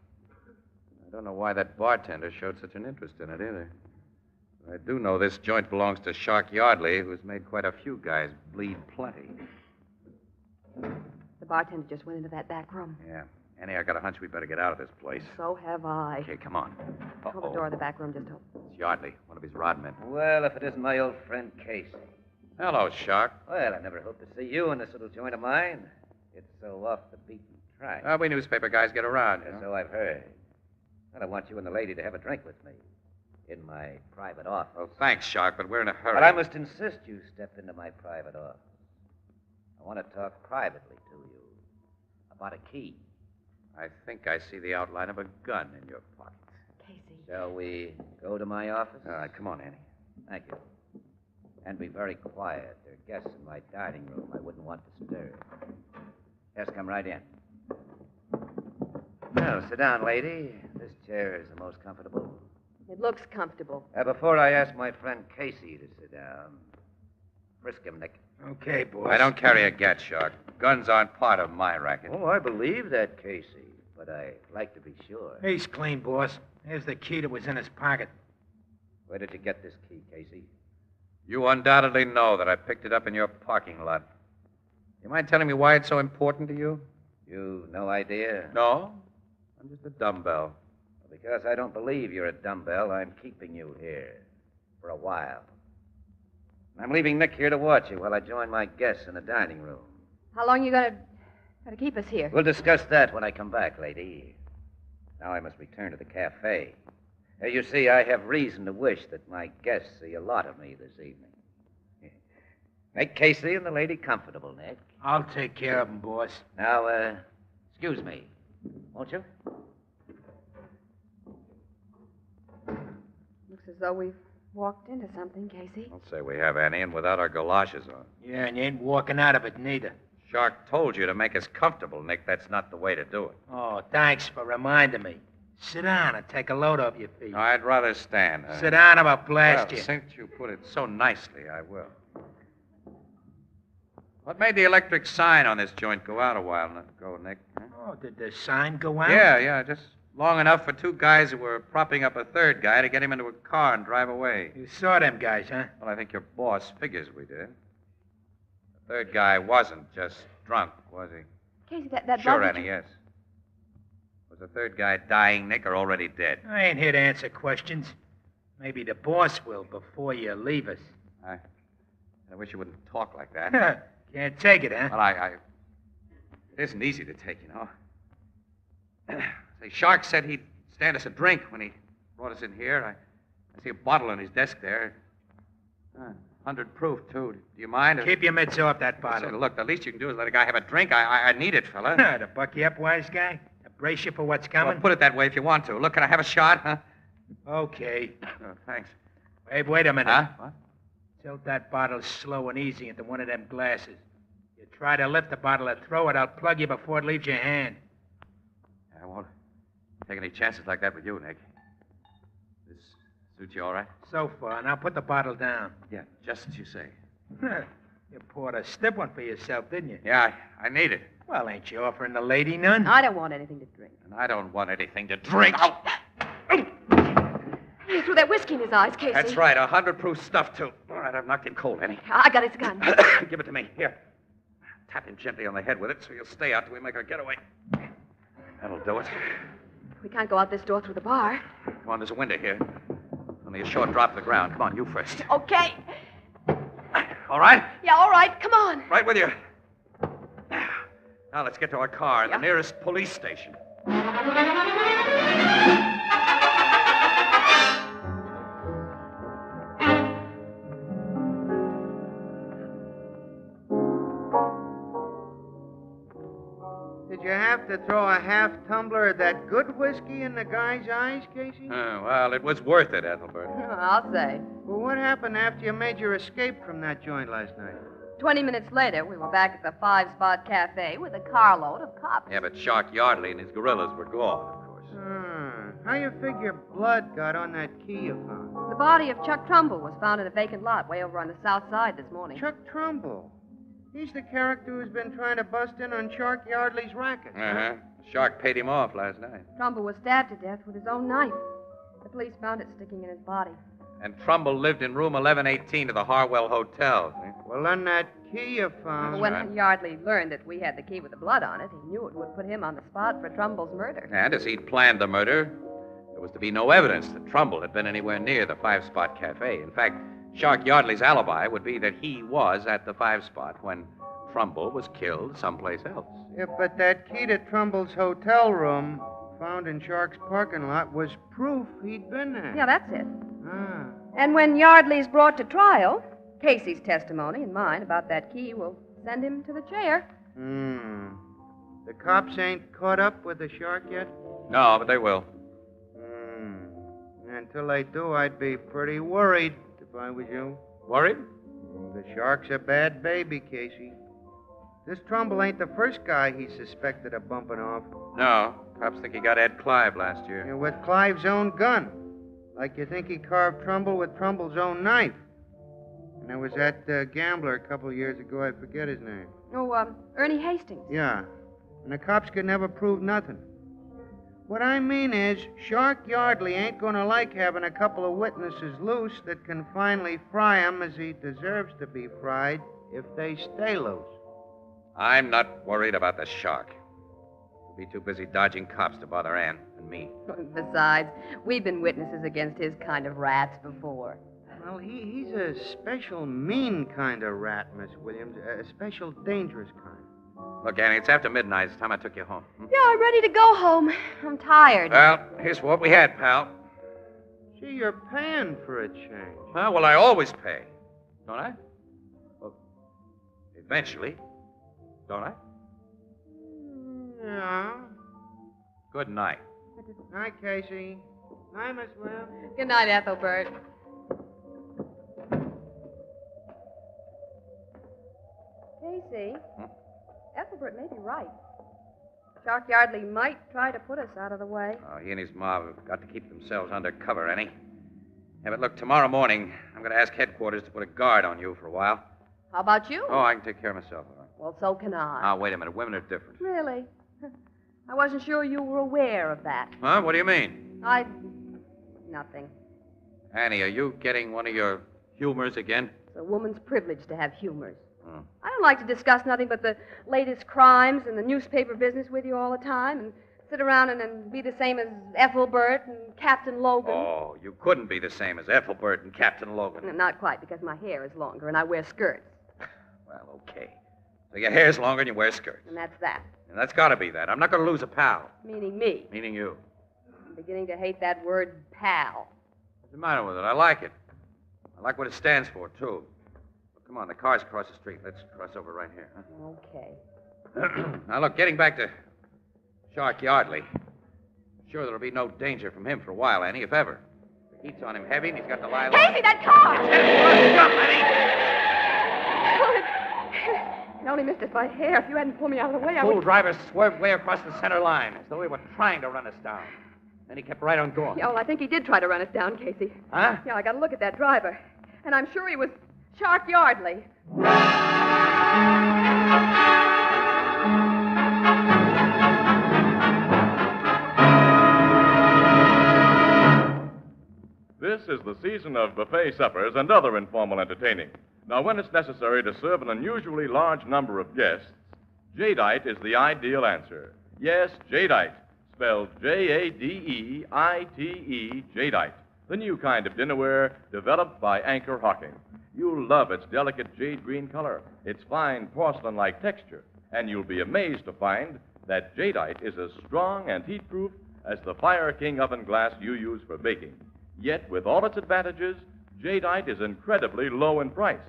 I don't know why that bartender showed such an interest in it either. I do know this joint belongs to Shark Yardley, who's made quite a few guys bleed plenty. The bartender just went into that back room. Yeah. Annie, I got a hunch we better get out of this place. So have I. Okay, come on. Oh, the door of the back room just opened. It's Yardley, one of his rodmen. Well, if it isn't my old friend Casey. Hello, Shark. Well, I never hoped to see you in this little joint of mine. It's so off the beaten track. We newspaper guys get around, So I've heard. Well, I want you and the lady to have a drink with me. In my private office. Oh, thanks, Shark, but we're in a hurry. But I must insist you step into my private office. I want to talk privately to you about a key. I think I see the outline of a gun in your pocket. Casey. Shall we go to my office? All right, come on, Annie. Thank you. And be very quiet. There are guests in my dining room I wouldn't want disturbed. Yes, come right in. Well, sit down, lady. This chair is the most comfortable. It looks comfortable. Before I ask my friend Casey to sit down, frisk him, Nick. Okay, boss. I don't carry a gat, Shark. Guns aren't part of my racket. Oh, I believe that, Casey, but I'd like to be sure. He's clean, boss. Here's the key that was in his pocket. Where did you get this key, Casey? You undoubtedly know that I picked it up in your parking lot. You mind telling me why it's so important to you? You no idea? No. I'm just a dumbbell. Because I don't believe you're a dumbbell, I'm keeping you here for a while. I'm leaving Nick here to watch you while I join my guests in the dining room. How long are you going to keep us here? We'll discuss that when I come back, lady. Now I must return to the cafe. You see, I have reason to wish that my guests see a lot of me this evening. Make Casey and the lady comfortable, Nick. I'll take care of him, boss. Now, excuse me, won't you? Looks as though we've walked into something, Casey. I'll say we have, Annie, and without our galoshes on. Yeah, and you ain't walking out of it neither. Shark told you to make us comfortable, Nick. That's not the way to do it. Oh, thanks for reminding me. Sit down and take a load off your feet. I'd rather stand. Sit down or I'll blast well, you. Since you put it so nicely, I will. What made the electric sign on this joint go out a while ago, Nick? Huh? Oh, did the sign go out? Yeah, just long enough for two guys who were propping up a third guy to get him into a car and drive away. You saw them guys, huh? Well, I think your boss figures we did. The third guy wasn't just drunk, was he? Casey, that Sure, blood Annie, yes. Was the third guy dying, Nick, or already dead? I ain't here to answer questions. Maybe the boss will before you leave us. I wish you wouldn't talk like that. Can't take it, huh? Well, it isn't easy to take, you know. Say, Shark said he'd stand us a drink when he brought us in here. I see a bottle on his desk there. 100 proof, too. Do you mind? Keep your mitts off that bottle. Say, look, the least you can do is let a guy have a drink. I need it, fella. To buck you up, wise guy? To brace you for what's coming? Well, put it that way if you want to. Look, can I have a shot, huh? Okay. Thanks. Hey, wait a minute. Huh? What? Tilt that bottle slow and easy into one of them glasses. You try to lift the bottle or throw it, I'll plug you before it leaves your hand. I won't take any chances like that with you, Nick. This suits you all right? So far. Now put the bottle down. Yeah, just as you say. You poured a stiff one for yourself, didn't you? Yeah, I need it. Well, ain't you offering the lady none? I don't want anything to drink. And I don't want anything to drink. He threw that whiskey in his eyes, Casey. That's right, 100 proof stuff, too. All right, I've knocked him cold, Annie. I got his gun. Give it to me. Here. Tap him gently on the head with it so he'll stay out till we make our getaway. That'll do it. We can't go out this door through the bar. Come on, there's a window here. Only a short drop to the ground. Come on, you first. Okay. All right? Yeah, all right. Come on. Right with you. Now let's get to our car and the nearest police station. Did you have to throw a half tumbler of that good whiskey in the guy's eyes, Casey? Well, it was worth it, Ethelbert. I'll say. Well, what happened after you made your escape from that joint last night? 20 minutes later, we were back at the Five Spot Cafe with a carload of cops. Yeah, but Shark Yardley and his gorillas were gone, of course. How you figure blood got on that key you found? The body of Chuck Trumbull was found in a vacant lot way over on the south side this morning. Chuck Trumbull? He's the character who's been trying to bust in on Shark Yardley's racket. Uh-huh. Shark paid him off last night. Trumbull was stabbed to death with his own knife. The police found it sticking in his body. And Trumbull lived in room 1118 of the Harwell Hotel. See? Well, then that key you found... When Yardley learned that we had the key with the blood on it, he knew it would put him on the spot for Trumbull's murder. And as he'd planned the murder, there was to be no evidence that Trumbull had been anywhere near the Five Spot Cafe. In fact, Shark Yardley's alibi would be that he was at the Five Spot when Trumbull was killed someplace else. Yeah, but that key to Trumbull's hotel room, found in Shark's parking lot, was proof he'd been there. Yeah, that's it. Ah. And when Yardley's brought to trial, Casey's testimony and mine about that key will send him to the chair. The cops ain't caught up with the shark yet? No, but they will. Until they do, I'd be pretty worried if I was you. Worried? The shark's a bad baby, Casey. This Trumbull ain't the first guy he suspected of bumping off. No. Cops think he got Ed Clive last year. Yeah, with Clive's own gun. Like you think he carved Trumbull with Trumbull's own knife. And there was that gambler a couple of years ago, I forget his name. Oh, Ernie Hastings. Yeah. And the cops could never prove nothing. What I mean is, Shark Yardley ain't gonna like having a couple of witnesses loose that can finally fry him as he deserves to be fried if they stay loose. I'm not worried about the shark. He'll be too busy dodging cops to bother Ann and me. Besides, we've been witnesses against his kind of rats before. Well, he's a special mean kind of rat, Miss Williams. A special dangerous kind. Look, Annie, it's after midnight. It's time I took you home. Yeah, I'm ready to go home. I'm tired. Well, here's what we had, pal. Gee, you're paying for a change. Well, I always pay. Don't I? Well, eventually. Don't I? Yeah. Good night. Night, Casey. Night, Miss Williams. Good night, Ethelbert. Casey, Ethelbert may be right. Shark Yardley might try to put us out of the way. Oh, he and his mob have got to keep themselves under cover, Annie. Yeah, but look, tomorrow morning, I'm going to ask headquarters to put a guard on you for a while. How about you? Oh, I can take care of myself. All right. Well, so can I. Now, wait a minute. Women are different. Really? I wasn't sure you were aware of that. Huh? What do you mean? Nothing. Annie, are you getting one of your humors again? It's a woman's privilege to have humors. I don't like to discuss nothing but the latest crimes and the newspaper business with you all the time and sit around and be the same as Ethelbert and Captain Logan. Oh, you couldn't be the same as Ethelbert and Captain Logan. Not quite, because my hair is longer and I wear skirts. Well, okay. So your hair's longer and you wear skirts. And that's that. And that's got to be that. I'm not going to lose a pal. Meaning me. Meaning you. I'm beginning to hate that word pal. What's the matter with it? I like it. I like what it stands for, too. Come on, the car's across the street. Let's cross over right here. Huh? Okay. Now, look, getting back to Shark Yardley. Sure, there'll be no danger from him for a while, Annie, if ever. The heat's on him heavy, and he's got the lie low. Casey, that car! It only missed us by hair. If you hadn't pulled me out of the way, I would... Fool driver swerved way across the center line, as though he were trying to run us down. Then he kept right on going. Yeah, well, I think he did try to run us down, Casey. Huh? Yeah, I got to look at that driver. And I'm sure he was Shark Yardley. This is the season of buffet suppers and other informal entertaining. Now, when it's necessary to serve an unusually large number of guests, jadeite is the ideal answer. Yes, jadeite, spelled Jadeite, jadeite, the new kind of dinnerware developed by Anchor Hocking. You'll love its delicate jade green color, its fine porcelain-like texture, and you'll be amazed to find that jadeite is as strong and heat-proof as the Fire King oven glass you use for baking. Yet, with all its advantages, jadeite is incredibly low in price.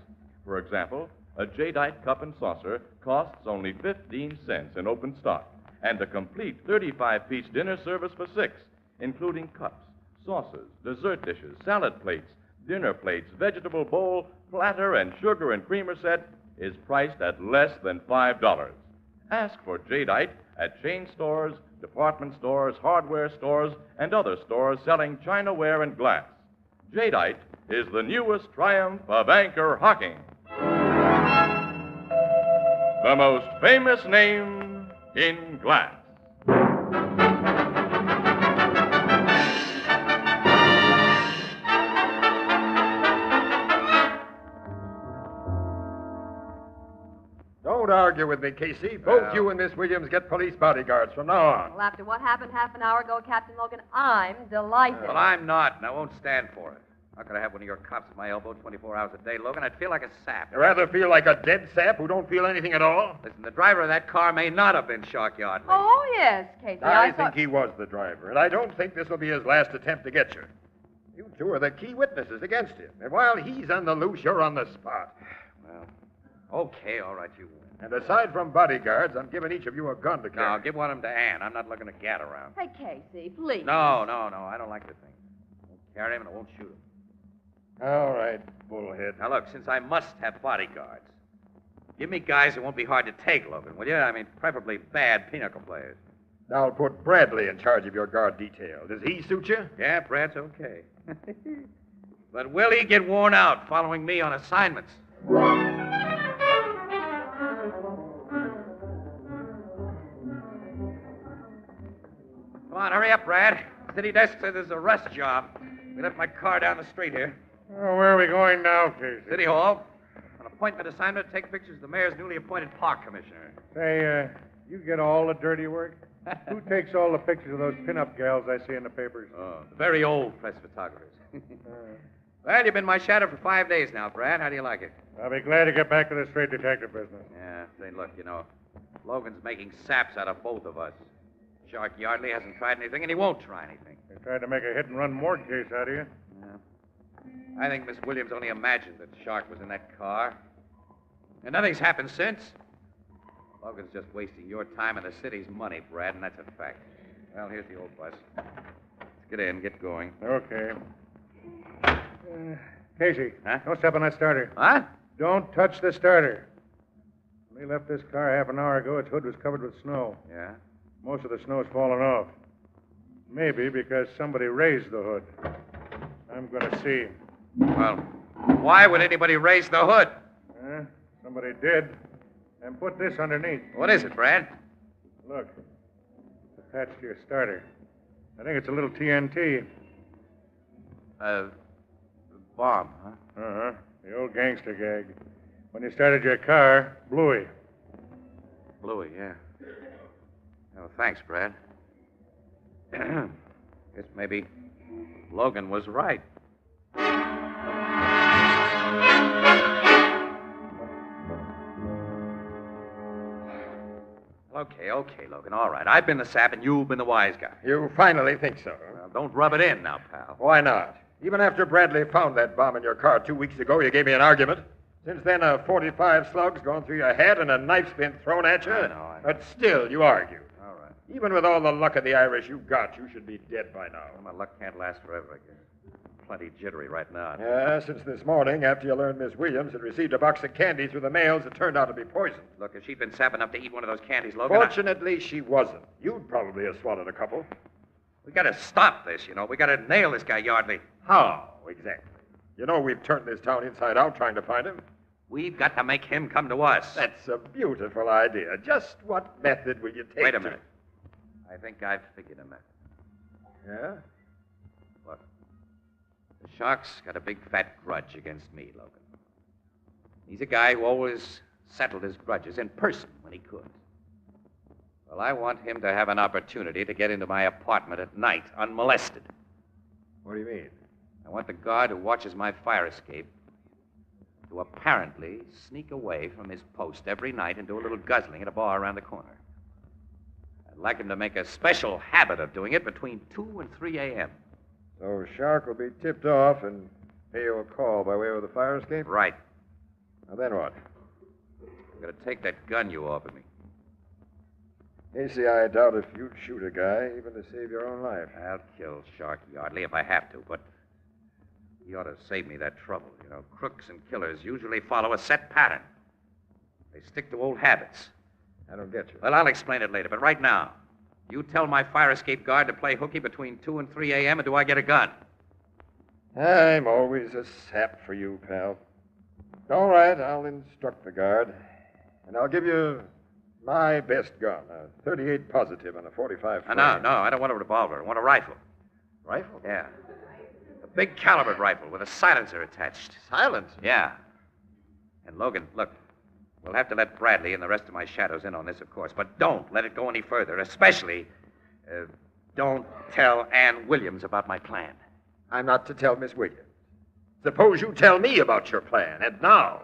For example, a jadeite cup and saucer costs only 15 cents in open stock, and a complete 35-piece dinner service for $6, including cups, saucers, dessert dishes, salad plates, dinner plates, vegetable bowl, platter, and sugar and creamer set, is priced at less than $5. Ask for jadeite at chain stores, department stores, hardware stores, and other stores selling chinaware and glass. Jadeite is the newest triumph of anchor hocking. The most famous name in glass. Don't argue with me, Casey. Both you and Miss Williams get police bodyguards from now on. Well, after what happened half an hour ago, Captain Logan, I'm delighted. Well, I'm not, and I won't stand for it. How could I have one of your cops at my elbow 24 hours a day, Logan? I'd feel like a sap. You rather feel like a dead sap who don't feel anything at all? Listen, the driver of that car may not have been Shark Yardley. Oh, yes, Casey. I think he was the driver, and I don't think this will be his last attempt to get you. You two are the key witnesses against him, and while he's on the loose, you're on the spot. Well, okay, all right, you win. And aside from bodyguards, I'm giving each of you a gun to carry. Now, give one of them to Ann. I'm not looking to gat around. Hey, Casey, please. No, I don't like the thing. I won't carry him, and I won't shoot him. All right, bullhead. Now, look, since I must have bodyguards, give me guys who won't be hard to take, Logan, will you? I mean, preferably bad pinochle players. I'll put Bradley in charge of your guard detail. Does he suit you? Yeah, Brad's okay. But will he get worn out following me on assignments? Come on, hurry up, Brad. City desk says there's a rust job. We left my car down the street here. Oh, where are we going now, Casey? City Hall. An appointment assignment to take pictures of the mayor's newly appointed park commissioner. Say, you get all the dirty work? Who takes all the pictures of those pin-up gals I see in the papers? Oh, the very old press photographers. Well, you've been my shadow for 5 days now, Brad. How do you like it? I'll be glad to get back to the straight detective business. Yeah, say, look, Logan's making saps out of both of us. Shark Yardley hasn't tried anything, and he won't try anything. They tried to make a hit-and-run morgue case out of you. Yeah. I think Miss Williams only imagined that Shark was in that car. And nothing's happened since. Logan's just wasting your time and the city's money, Brad, and that's a fact. Well, here's the old bus. Let's get in, get going. Okay. Casey, Huh? don't step on that starter. What? Don't touch the starter. When we left this car half an hour ago, its hood was covered with snow. Yeah? Most of the snow's fallen off. Maybe because somebody raised the hood. I'm going to see. Well, why would anybody raise the hood? Somebody did. And put this underneath. What is it, Brad? Look. It's attached to your starter. I think it's a little TNT. Bomb, huh? Uh-huh. The old gangster gag. When you started your car, Bluey. Bluey, yeah. Oh, thanks, Brad. Guess maybe Logan was right. Okay, Logan, all right. I've been the sap and you've been the wise guy. You finally think so? Well, don't rub it in now, pal. Why not? Even after Bradley found that bomb in your car 2 weeks ago, you gave me an argument. Since then, 45 slugs gone through your head and a knife's been thrown at you. I know. But still, you argue. All right. Even with all the luck of the Irish you've got, you should be dead by now. Well, my luck can't last forever, I guess. Plenty jittery right now. Yeah, since this morning, after you learned Miss Williams had received a box of candy through the mails that turned out to be poisoned. Look, if she'd been sap enough to eat one of those candies, Logan... Fortunately, she wasn't. You'd probably have swallowed a couple. We gotta stop this, We gotta nail this guy, Yardley. How, exactly? You know we've turned this town inside out trying to find him. We've got to make him come to us. That's a beautiful idea. Just what method will you take? Wait a minute. I think I've figured a method. Yeah? Look, the Shark's got a big fat grudge against me, Logan. He's a guy who always settled his grudges in person when he could. Well, I want him to have an opportunity to get into my apartment at night unmolested. What do you mean? I want the guard who watches my fire escape to apparently sneak away from his post every night and do a little guzzling at a bar around the corner. I'd like him to make a special habit of doing it between 2 and 3 a.m. So Shark will be tipped off and pay you a call by way of the fire escape? Right. Now then what? I'm going to take that gun you offered me. Casey, I doubt if you'd shoot a guy even to save your own life. I'll kill Shark Yardley if I have to, but he ought to save me that trouble. Crooks and killers usually follow a set pattern. They stick to old habits. I don't get you. Well, I'll explain it later, but right now, You tell my fire escape guard to play hooky between 2 and 3 a.m., and do I get a gun? I'm always a sap for you, pal. All right, I'll instruct the guard. And I'll give you my best gun, a 38 positive and a 45 flame. No, I don't want a revolver. I want a rifle. Rifle? Yeah. A big calibered rifle with a silencer attached. Silencer? Yeah. And Logan, look, we'll have to let Bradley and the rest of my shadows in on this, of course, but don't let it go any further, especially don't tell Ann Williams about my plan. I'm not to tell Miss Williams. Suppose you tell me about your plan, and now.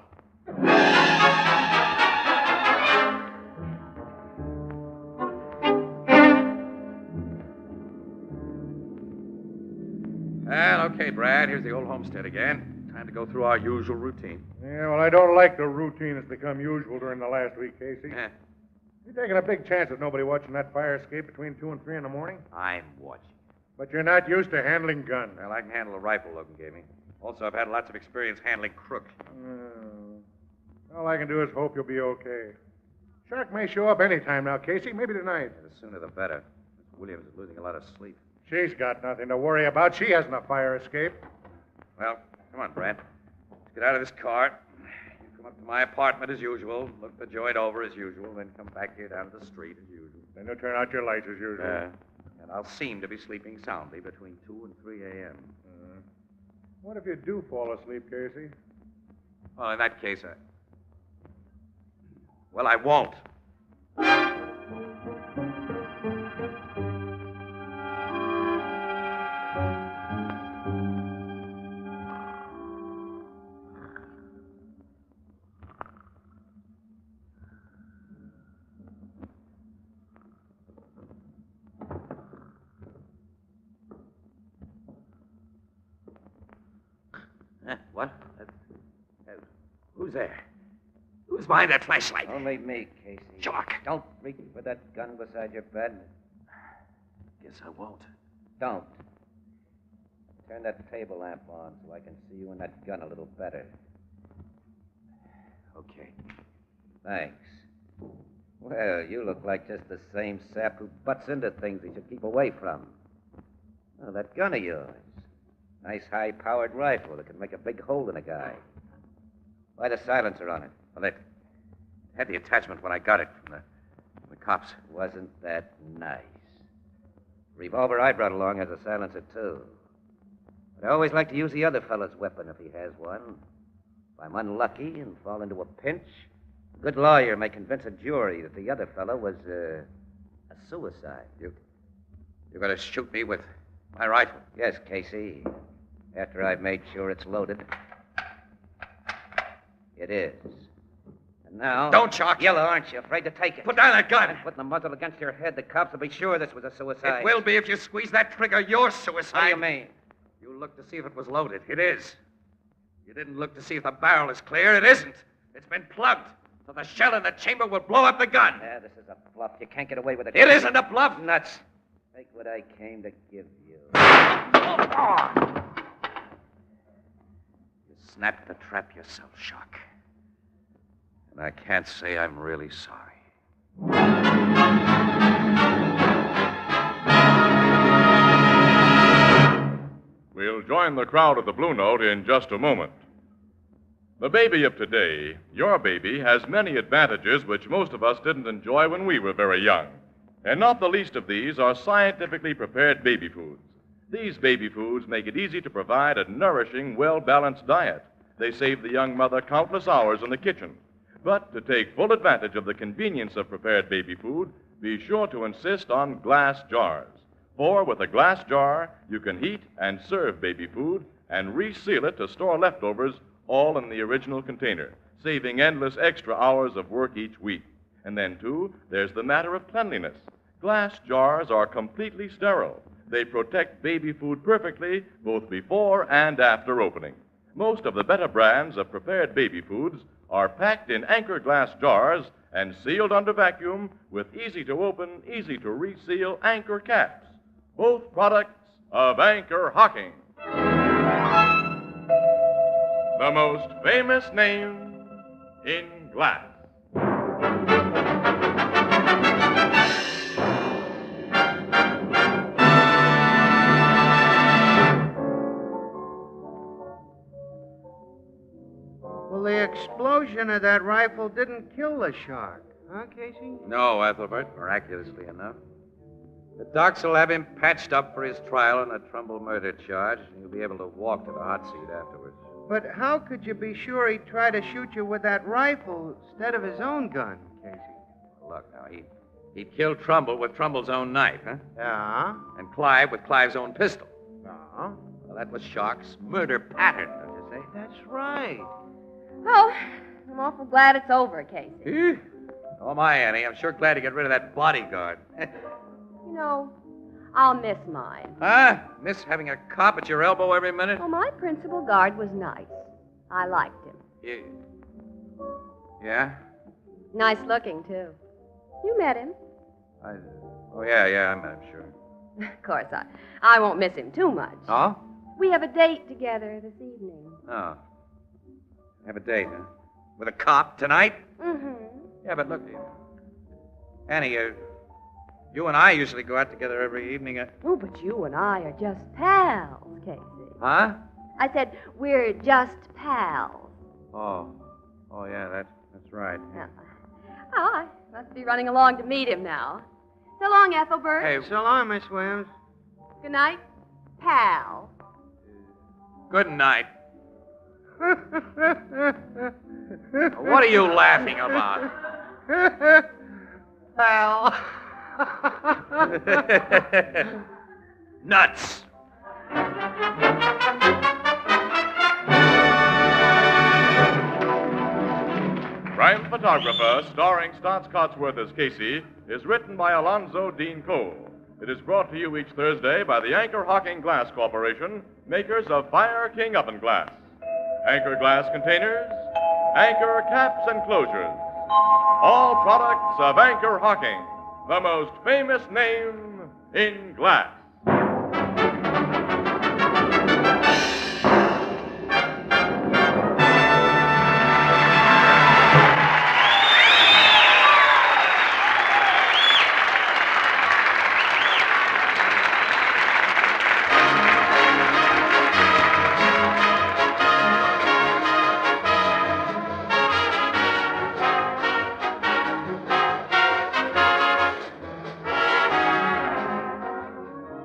Well, okay, Brad, here's the old homestead again. Time to go through our usual routine. Yeah, well, I don't like the routine that's become usual during the last week, Casey. You taking a big chance of nobody watching that fire escape between 2 and 3 in the morning? I'm watching. But you're not used to handling guns. Well, I can handle a rifle Logan gave me. Also, I've had lots of experience handling crooks. All I can do is hope you'll be okay. Shark may show up any time now, Casey. Maybe tonight. Yeah, the sooner the better. Miss Williams is losing a lot of sleep. She's got nothing to worry about. She hasn't a fire escape. Well, come on, Brad. Let's get out of this car. You come up to my apartment as usual, look the joint over as usual, then come back here down to the street as usual. Then you'll turn out your lights as usual. And I'll seem to be sleeping soundly between 2 and 3 a.m. What if you do fall asleep, Casey? Well, in that case, I won't. What? Who's there? Who's behind that flashlight? Only me, Casey. Jock. Don't reach for that gun beside your bed. Guess I won't. Don't. Turn that table lamp on so I can see you and that gun a little better. Okay. Thanks. Well, you look like just the same sap who butts into things he should keep away from. Oh, that gun of yours. Nice high-powered rifle that can make a big hole in a guy. Why the silencer on it? Well, it had the attachment when I got it from the cops. Wasn't that nice? The revolver I brought along has a silencer, too. But I always like to use the other fellow's weapon if he has one. If I'm unlucky and fall into a pinch, a good lawyer may convince a jury that the other fellow was a suicide. You're going to shoot me with my rifle? Yes, Casey. After I've made sure it's loaded. It is. And now... Don't, Jock. Yellow, aren't you? Afraid to take it? Put down that gun. And putting the muzzle against your head, the cops will be sure this was a suicide. It will be if you squeeze that trigger. You're suicide. What do you mean? You looked to see if it was loaded. It is. You didn't look to see if the barrel is clear. It isn't. It's been plugged. So the shell in the chamber will blow up the gun. Yeah, this is a bluff. You can't get away with it. It isn't a bluff. Nuts. Take what I came to give you. You snapped the trap yourself, Shock. And I can't say I'm really sorry. We'll join the crowd at the Blue Note in just a moment. The baby of today, your baby, has many advantages which most of us didn't enjoy when we were very young. And not the least of these are scientifically prepared baby foods. These baby foods make it easy to provide a nourishing, well-balanced diet. They save the young mother countless hours in the kitchen. But to take full advantage of the convenience of prepared baby food, be sure to insist on glass jars. For with a glass jar, you can heat and serve baby food and reseal it to store leftovers all in the original container, saving endless extra hours of work each week. And then, too, there's the matter of cleanliness. Glass jars are completely sterile. They protect baby food perfectly both before and after opening. Most of the better brands of prepared baby foods are packed in Anchor glass jars and sealed under vacuum with easy-to-open, easy-to-reseal Anchor caps. Both products of Anchor Hocking. The most famous name in glass. explosion of that rifle didn't kill the shark. Huh, Casey? No, Ethelbert, miraculously enough. The docs will have him patched up for his trial on a Trumbull murder charge, and he'll be able to walk to the hot seat afterwards. But how could you be sure he'd try to shoot you with that rifle instead of his own gun, Casey? Look, now, he killed Trumbull with Trumbull's own knife, huh? Yeah. And Clive with Clive's own pistol. Yeah. Well, that was Shark's murder pattern, don't you say? That's right. Well, I'm awful glad it's over, Casey. Oh, my Annie, I'm sure glad to get rid of that bodyguard. You know, I'll miss mine. Huh? Miss having a cop at your elbow every minute? Well, my principal guard was nice. I liked him. Yeah? Nice looking, too. You met him. Oh, yeah, I met him, sure. Of course, I won't miss him too much. Oh? We have a date together this evening. Oh. Have a date, huh? With a cop tonight? Mm-hmm. Yeah, but look, Annie, you and I usually go out together every evening. Oh, but you and I are just pals, Casey. Huh? I said we're just pals. Oh, yeah, that's right. Yeah. Oh, I must be running along to meet him now. So long, Ethelbert. Hey, So long, Miss Williams. Good night, pal. Good night. What are you laughing about? Pal. Nuts. Crime Photographer, starring Stotts Cotsworth as Casey, is written by Alonzo Dean Cole. It is brought to you each Thursday by the Anchor Hocking Glass Corporation, makers of Fire King Oven Glass. Anchor glass containers, Anchor caps and closures. All products of Anchor Hocking, the most famous name in glass.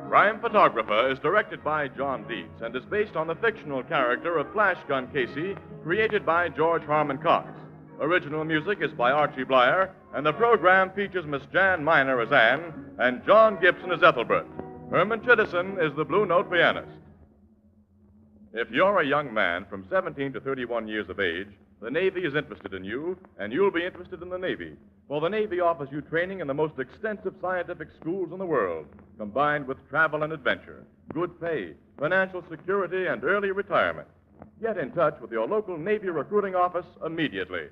Crime Photographer is directed by John Dietz and is based on the fictional character of Flash Gun Casey, created by George Harmon Coxe. Original music is by Archie Blyer, and the program features Miss Jan Miner as Anne and John Gibson as Ethelbert. Herman Chittison is the Blue Note pianist. If you're a young man from 17 to 31 years of age, the Navy is interested in you, and you'll be interested in the Navy. For the Navy offers you training in the most extensive scientific schools in the world, combined with travel and adventure, good pay, financial security, and early retirement. Get in touch with your local Navy recruiting office immediately.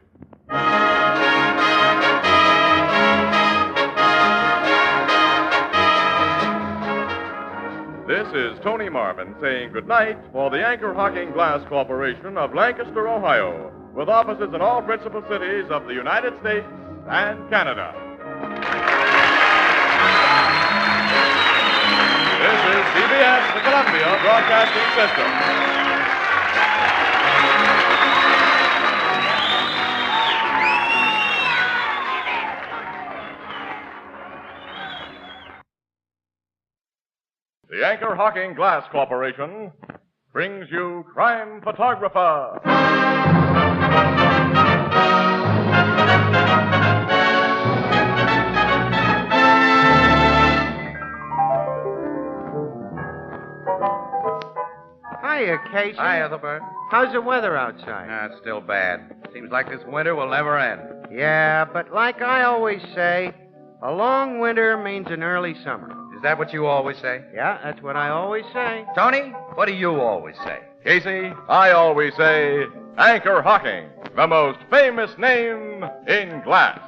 This is Tony Marvin saying goodnight for the Anchor Hocking Glass Corporation of Lancaster, Ohio, with offices in all principal cities of the United States and Canada. This is CBS, the Columbia Broadcasting System. The Anchor Hocking Glass Corporation brings you Crime Photographer. Hiya, Casey. Hi, Ethelbert. How's the weather outside? It's still bad. Seems like this winter will never end. Yeah, but like I always say, a long winter means an early summer. Is that what you always say? Yeah, that's what I always say. Tony, what do you always say? Casey, I always say Anchor Hocking, the most famous name in glass.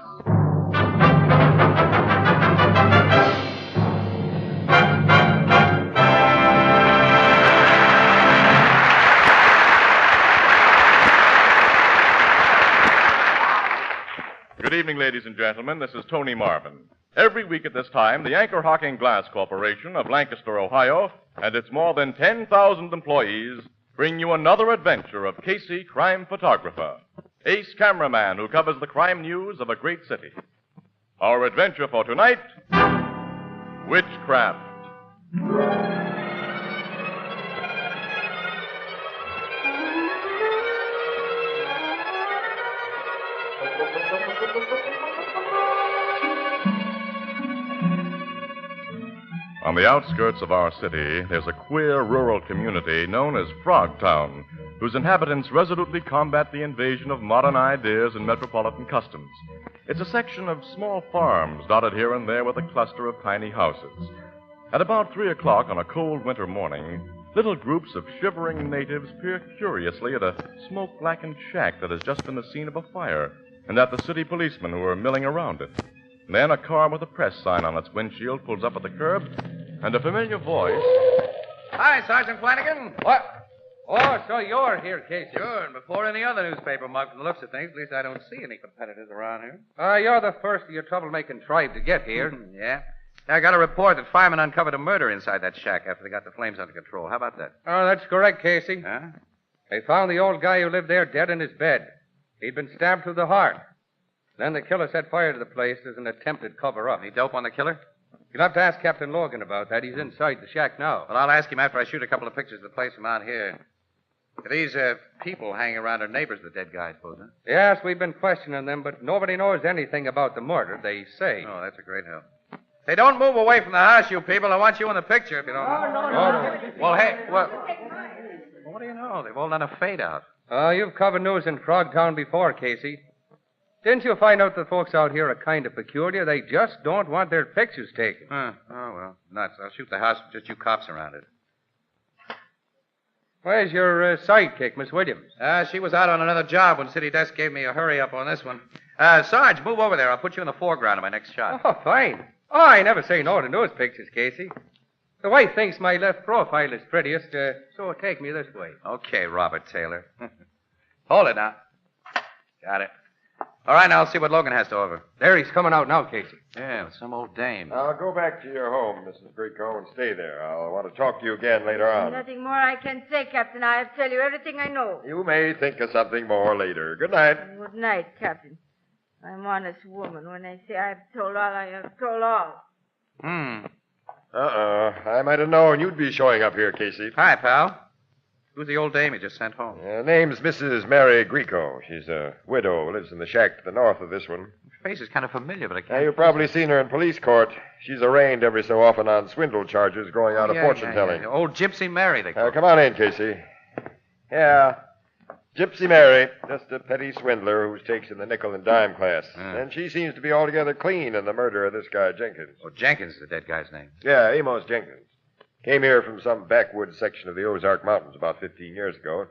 Good evening, ladies and gentlemen. This is Tony Marvin. Every week at this time, the Anchor Hocking Glass Corporation of Lancaster, Ohio, and its more than 10,000 employees bring you another adventure of Casey, Crime Photographer. ace cameraman who covers the crime news of a great city. Our adventure for tonight, Witchcraft. On the outskirts of our city, there's a queer rural community known as Frogtown, whose inhabitants resolutely combat the invasion of modern ideas and metropolitan customs. It's a section of small farms dotted here and there with a cluster of tiny houses. At about 3 o'clock on a cold winter morning, little groups of shivering natives peer curiously at a smoke-blackened shack that has just been the scene of a fire, and at the city policemen who are milling around it. Then a car with a press sign on its windshield pulls up at the curb, and a familiar voice... Hi, Sergeant Flanagan. What? Oh, so you're here, Casey. Sure, and before any other newspaper mug from the looks of things, at least I don't see any competitors around here. You're the first of your troublemaking tribe to get here. Yeah? I got a report that firemen uncovered a murder inside that shack after they got the flames under control. How about that? Oh, that's correct, Casey. Huh? They found the old guy who lived there dead in his bed. He'd been stabbed through the heart. Then the killer set fire to the place as an attempted cover-up. Any dope on the killer? You'll have to ask Captain Logan about that. He's inside the shack now. Well, I'll ask him after I shoot a couple of pictures of the place from out here. These people hanging around are neighbors of the dead guy, I suppose, huh? Yes, we've been questioning them, but nobody knows anything about the murder, they say. Oh, that's a great help. Hey, don't move away from the house, you people. I want you in the picture, if you don't mind. No. Well, hey, what do you know? They've all done a fade-out. You've covered news in Frogtown before, Casey. Didn't you find out the folks out here are kind of peculiar? They just don't want their pictures taken. Huh. Oh, well, nuts. I'll shoot the house with just you cops around it. Where's your sidekick, Miss Williams? She was out on another job when City Desk gave me a hurry-up on this one. Sarge, move over there. I'll put you in the foreground of my next shot. Oh, fine. Oh, I never say no to news pictures, Casey. The wife thinks my left profile is prettiest, so take me this way. Okay, Robert Taylor. Hold it now. Got it. All right, now I'll see what Logan has to offer. There, he's coming out now, Casey. Yeah, with some old dame. I'll go back to your home, Mrs. Greco, and stay there. I'll want to talk to you again later on. Nothing more I can say, Captain. I have tell you everything I know. You may think of something more later. Good night. Good night, Captain. I'm honest woman when I say I've told all I have told all. I might have known you'd be showing up here, Casey. Hi, pal. Who's the old dame you just sent home? Name's Mrs. Mary Greco. She's a widow, lives in the shack to the north of this one. Her face is kind of familiar, but I can't... You've probably seen her in police court. She's arraigned every so often on swindle charges growing out of fortune-telling. Yeah. Old Gypsy Mary, they call her. Come on in, Casey. Yeah, Gypsy Mary, just a petty swindler who's takes in the nickel and dime class. And she seems to be altogether clean in the murder of this guy, Jenkins. Oh, Jenkins is the dead guy's name. Yeah, Amos Jenkins. Came here from some backwoods section of the Ozark Mountains about 15 years ago.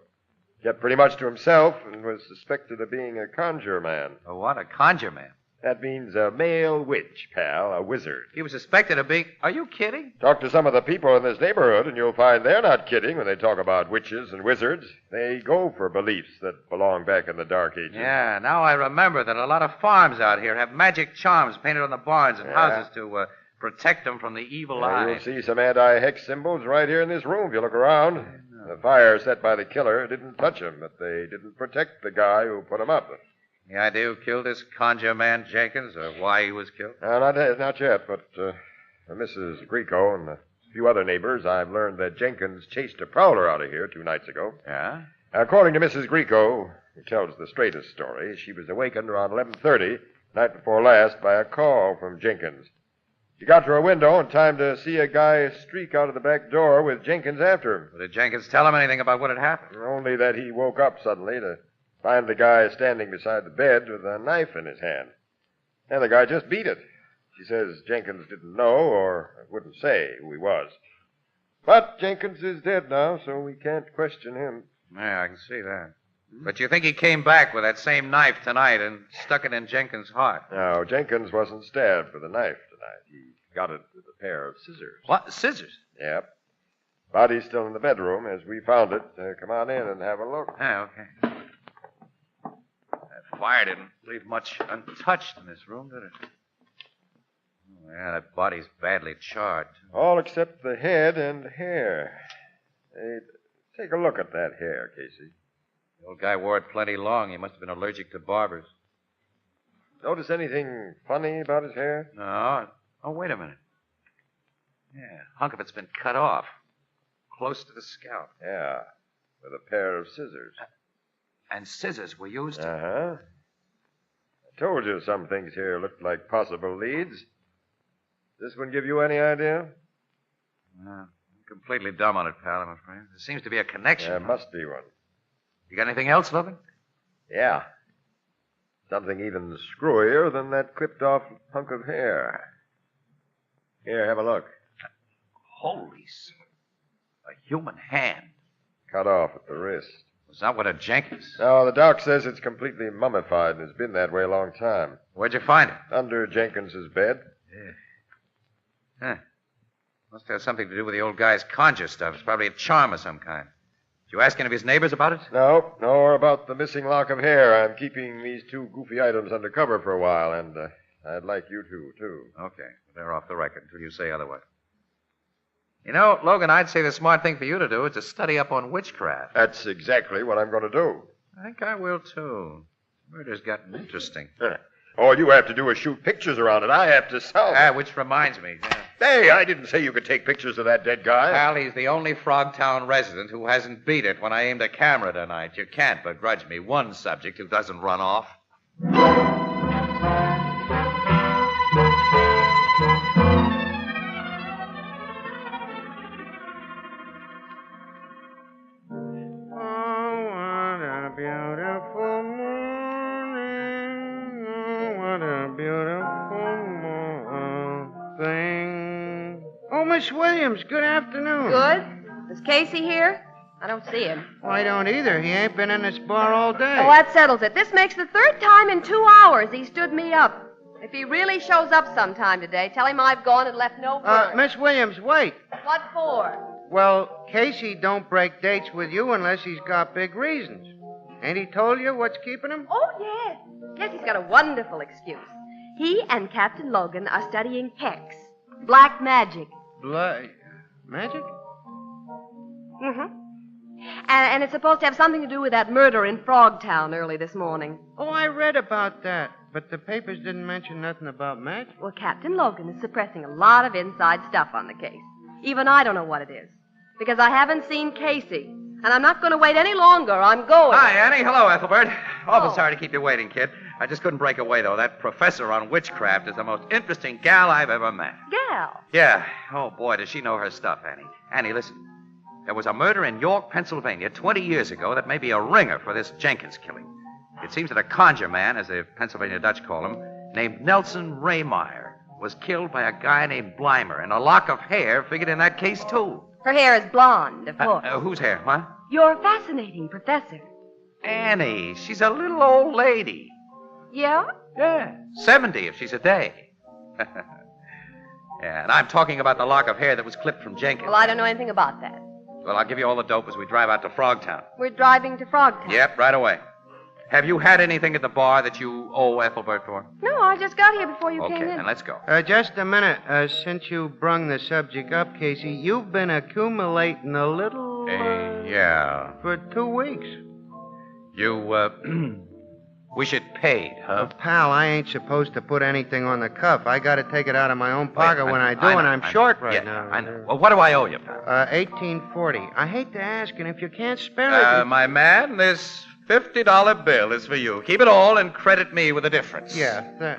Kept pretty much to himself and was suspected of being a conjure man. A what? A conjure man? That means a male witch, pal, a wizard. He was suspected of being... Are you kidding? Talk to some of the people in this neighborhood, and you'll find they're not kidding when they talk about witches and wizards. They go for beliefs that belong back in the Dark Ages. Yeah, now I remember that a lot of farms out here have magic charms painted on the barns and houses to protect them from the evil eye. You'll see some anti-hex symbols right here in this room if you look around. The fire set by the killer didn't touch him, but they didn't protect the guy who put him up. Any idea who killed this conjure man, Jenkins, or why he was killed? Not yet, but Mrs. Greco and a few other neighbors, I've learned that Jenkins chased a prowler out of here 2 nights ago. Yeah? According to Mrs. Greco, who tells the straightest story, she was awakened around 11:30, night before last, by a call from Jenkins. She got to her window in time to see a guy streak out of the back door with Jenkins after him. Did Jenkins tell him anything about what had happened? Only that he woke up suddenly to find the guy standing beside the bed with a knife in his hand. And the guy just beat it. She says Jenkins didn't know or wouldn't say who he was. But Jenkins is dead now, so we can't question him. Yeah, I can see that. But you think he came back with that same knife tonight and stuck it in Jenkins' heart? No, Jenkins wasn't stabbed with a knife tonight. He got it with a pair of scissors. What? Scissors? Yep. Body's still in the bedroom as we found it. Come on in and have a look. Yeah, okay. That fire didn't leave much untouched in this room, did it? Oh, yeah, that body's badly charred. All except the head and hair. Hey, take a look at that hair, Casey. The old guy wore it plenty long. He must have been allergic to barbers. Notice anything funny about his hair? No. Oh, wait a minute. Yeah, a hunk of it's been cut off. Close to the scalp. Yeah, with a pair of scissors. And scissors were used to... Uh-huh. I told you some things here looked like possible leads. This one give you any idea? I'm completely dumb on it, pal, I'm afraid. There seems to be a connection. There must be one. You got anything else, Logan? Yeah. Something even screwier than that clipped-off hunk of hair. Here, have a look. Holy smokes. A human hand. Cut off at the wrist. Was that one of Jenkins? No, the doc says it's completely mummified and has been that way a long time. Where'd you find it? Under Jenkins's bed. Yeah. Huh. Must have something to do with the old guy's conjure stuff. It's probably a charm of some kind. Did you ask any of his neighbors about it? No, nor about the missing lock of hair. I'm keeping these two goofy items under cover for a while, and I'd like you to, too. Okay. They're off the record until you say otherwise. You know, Logan, I'd say the smart thing for you to do is to study up on witchcraft. That's exactly what I'm going to do. I think I will, too. Murder's gotten interesting. All you have to do is shoot pictures around it. I have to solve it. Which reminds me. Hey, I didn't say you could take pictures of that dead guy. Pal, he's the only Frogtown resident who hasn't beat it when I aimed a camera tonight. You can't begrudge me one subject who doesn't run off. Miss Williams, good afternoon. Good. Is Casey here? I don't see him. Well, I don't either. He ain't been in this bar all day. Oh, that settles it. This makes the third time in 2 hours he stood me up. If he really shows up sometime today, tell him I've gone and left no word. Miss Williams, wait. What for? Well, Casey don't break dates with you unless he's got big reasons. Ain't he told you what's keeping him? Oh, yes. Yes, he's got a wonderful excuse. He and Captain Logan are studying hex, black magic. Magic? Mm-hmm. And it's supposed to have something to do with that murder in Frogtown early this morning. Oh, I read about that. But the papers didn't mention nothing about magic. Well, Captain Logan is suppressing a lot of inside stuff on the case. Even I don't know what it is. Because I haven't seen Casey. And I'm not going to wait any longer. I'm going. Hi, Annie. Hello, Ethelbert. Awful sorry to keep you waiting, kid. I just couldn't break away, though. That professor on witchcraft is the most interesting gal I've ever met. Gal? Yeah. Oh, boy, does she know her stuff, Annie. Annie, listen. There was a murder in York, Pennsylvania, 20 years ago that may be a ringer for this Jenkins killing. It seems that a conjure man, as the Pennsylvania Dutch call him, named Nelson Raymeyer, was killed by a guy named Blymer, and a lock of hair figured in that case, too. Her hair is blonde, of course. Whose hair, huh? You're fascinating, Professor. Annie, she's a little old lady. Yeah? Yeah, 70 if she's a day. Yeah, and I'm talking about the lock of hair that was clipped from Jenkins. Well, I don't know anything about that. Well, I'll give you all the dope as we drive out to Frogtown. We're driving to Frogtown? Yep, right away. Have you had anything at the bar that you owe Ethelbert for? No, I just got here before you came in. Okay, then let's go. Just a minute. Since you brung the subject up, Casey, you've been accumulating a little... Yeah. For 2 weeks. You, wish it paid, huh? Well, pal, I ain't supposed to put anything on the cuff. I got to take it out of my own pocket when I do, and I'm short right now. I know. Well, what do I owe you, pal? 1840. I hate to ask, and if you can't spare it... My man, this $50 bill is for you. Keep it all and credit me with the difference. Yeah,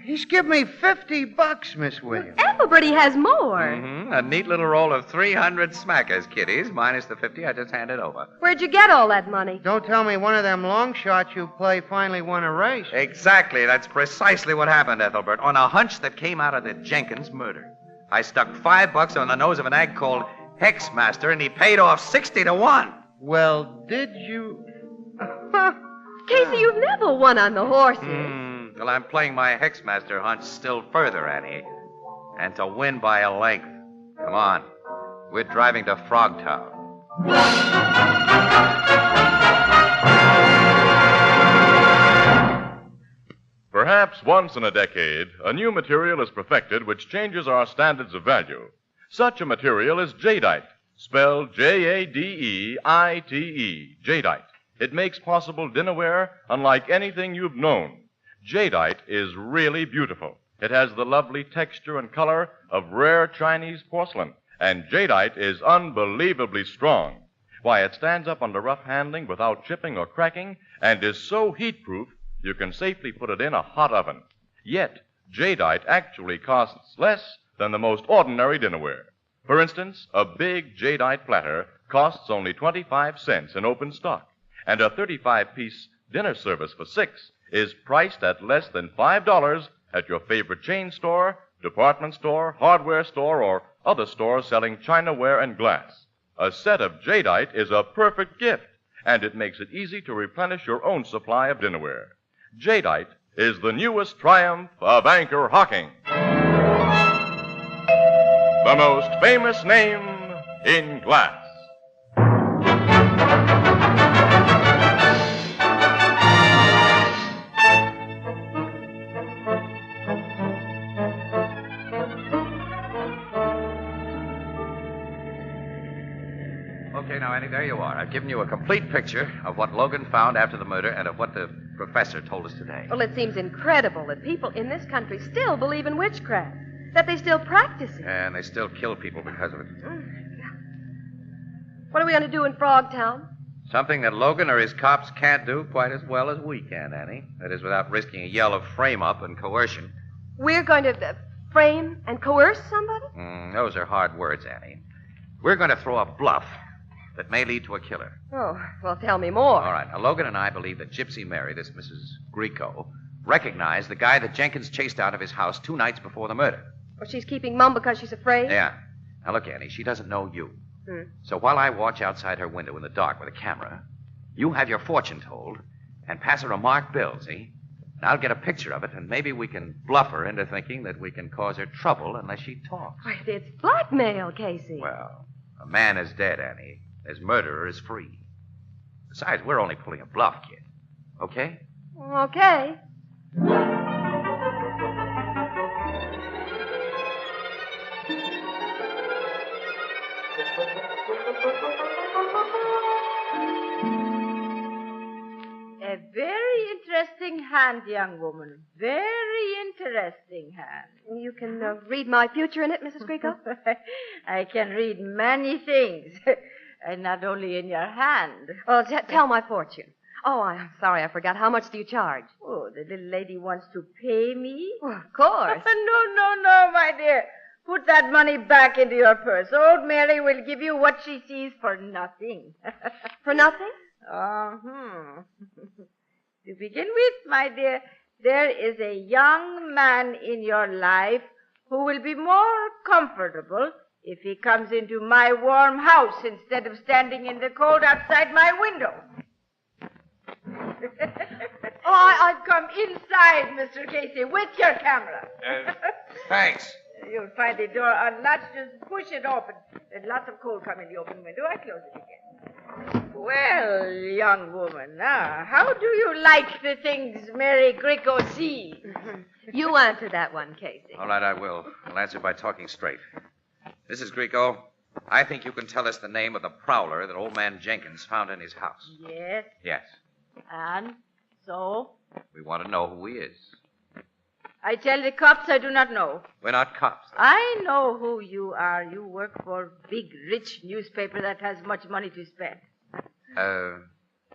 he's given me $50, Miss Williams. Ethelbert, he has more. Mm-hmm. A neat little roll of 300 smackers, kiddies, minus the 50 I just handed over. Where'd you get all that money? Don't tell me one of them long shots you play finally won a race. Exactly. That's precisely what happened, Ethelbert, on a hunch that came out of the Jenkins murder. I stuck $5 on the nose of an egg called Hexmaster, and he paid off 60 to 1. Well, did you... Casey, you've never won on the horses. Well, I'm playing my Hexmaster hunch still further, Annie. And to win by a length. Come on. We're driving to Frogtown. Perhaps once in a decade, a new material is perfected which changes our standards of value. Such a material is jadeite, spelled Jadeite, jadeite. It makes possible dinnerware unlike anything you've known. Jadeite is really beautiful. It has the lovely texture and color of rare Chinese porcelain, and jadeite is unbelievably strong. Why, it stands up under rough handling without chipping or cracking and is so heat-proof you can safely put it in a hot oven. Yet, jadeite actually costs less than the most ordinary dinnerware. For instance, a big jadeite platter costs only 25 cents in open stock, and a 35-piece dinner service for 6 is priced at less than $5 at your favorite chain store, department store, hardware store, or other stores selling chinaware and glass. A set of jadeite is a perfect gift, and it makes it easy to replenish your own supply of dinnerware. Jadeite is the newest triumph of anchor hocking. The most famous name in glass. Okay, now, Annie, there you are. I've given you a complete picture of what Logan found after the murder and of what the professor told us today. Well, it seems incredible that people in this country still believe in witchcraft, that they still practice it. And they still kill people because of it. What are we going to do in Frogtown? Something that Logan or his cops can't do quite as well as we can, Annie. That is, without risking a yell of frame-up and coercion. We're going to frame and coerce somebody? Those are hard words, Annie. We're going to throw a bluff that may lead to a killer. Oh, well, tell me more. All right. Now, Logan and I believe that Gypsy Mary, this Mrs. Greco, recognized the guy that Jenkins chased out of his house 2 nights before the murder. Well, she's keeping mum because she's afraid? Yeah. Now, look, Annie, she doesn't know you. Hmm. So while I watch outside her window in the dark with a camera, you have your fortune told and pass her a marked bill, see? And I'll get a picture of it, and maybe we can bluff her into thinking that we can cause her trouble unless she talks. Why, it's blackmail, Casey. Well, a man is dead, Annie. His murderer is free. Besides, we're only pulling a bluff, kid. Okay? Okay. A very interesting hand, young woman. Very interesting hand. You can read my future in it, Mrs. Greco? I can read many things. And not only in your hand. Well, tell my fortune. Oh, I'm sorry, I forgot. How much do you charge? Oh, the little lady wants to pay me? Well, of course. No, my dear. Put that money back into your purse. Old Mary will give you what she sees for nothing. For nothing? To begin with, my dear, there is a young man in your life who will be more comfortable if he comes into my warm house instead of standing in the cold outside my window. I've come inside, Mr. Casey, with your camera. Thanks. You'll find the door unlatched. Just push it open. There's lots of cold come in the open window. I close it again. Well, young woman, now, how do you like the things Mary Greco sees? You answer that one, Casey. All right, I will. I'll answer by talking straight. Mrs. Greco, I think you can tell us the name of the prowler that old man Jenkins found in his house. Yes. Yes. And so? We want to know who he is. I tell the cops I do not know. We're not cops. I know who you are. You work for a big, rich newspaper that has much money to spend. Well,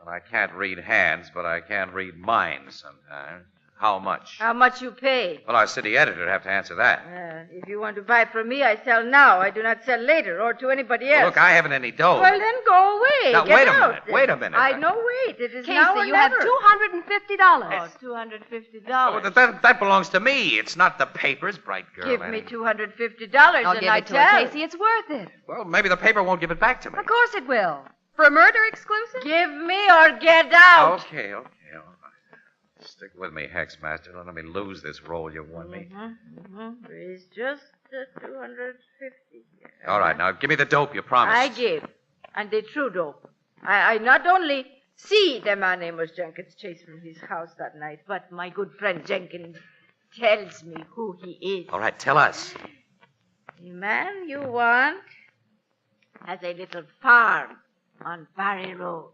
I can't read hands, but I can read minds sometimes. How much? How much you pay? Well, our city editor would have to answer that. If you want to buy from me, I sell now. I do not sell later or to anybody else. Well, look, I haven't any dough. Well, then go away. Now, Get wait a out. minute. Wait a minute. I know, wait. It is Casey, now or you never. have $250. Oh, $250. Oh, that belongs to me. It's not the paper's, bright girl. Give Annie. me $250 I'll and give I it to tell. her, Casey. It's worth it. Well, maybe the paper won't give it back to me. Of course it will. For a murder exclusive? Give me or get out. Okay. All right. Stick with me, Hexmaster. Don't let me lose this role you won me. It's just $250. All right, now give me the dope you promised. I give. And the true dope. I not only see the man Amos Jenkins chased from his house that night, but my good friend Jenkins tells me who he is. All right, tell us. The man you want has a little farm on Barry Road.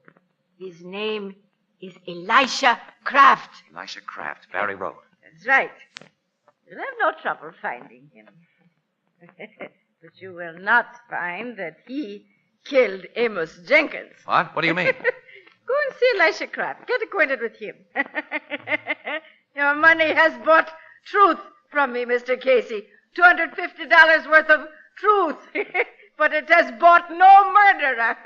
His name is Elisha Kraft. Elisha Kraft, Barry Road. That's right. You'll have no trouble finding him. But you will not find that he killed Amos Jenkins. What? What do you mean? Go and see Elisha Kraft. Get acquainted with him. Your money has bought truth from me, Mr. Casey. $250 worth of truth. But it has bought no murderer.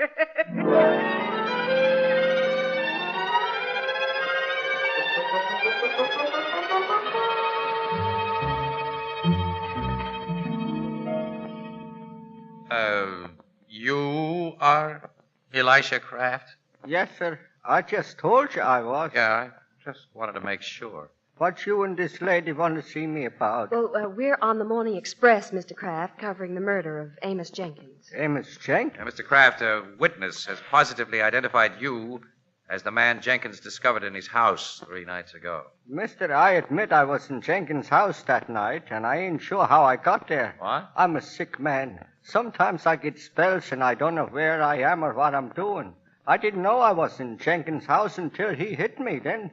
You are Elisha Kraft? Yes, sir. I just told you I was. Yeah, I just wanted to make sure. What you and this lady want to see me about? Well, we're on the Morning Express, Mr. Kraft, covering the murder of Amos Jenkins. Amos Jenkins? Mr. Kraft, a witness has positively identified you as the man Jenkins discovered in his house 3 nights ago. Mister, I admit I was in Jenkins' house that night, and I ain't sure how I got there. What? I'm a sick man. Sometimes I get spells and I don't know where I am or what I'm doing. I didn't know I was in Jenkins' house until he hit me. Then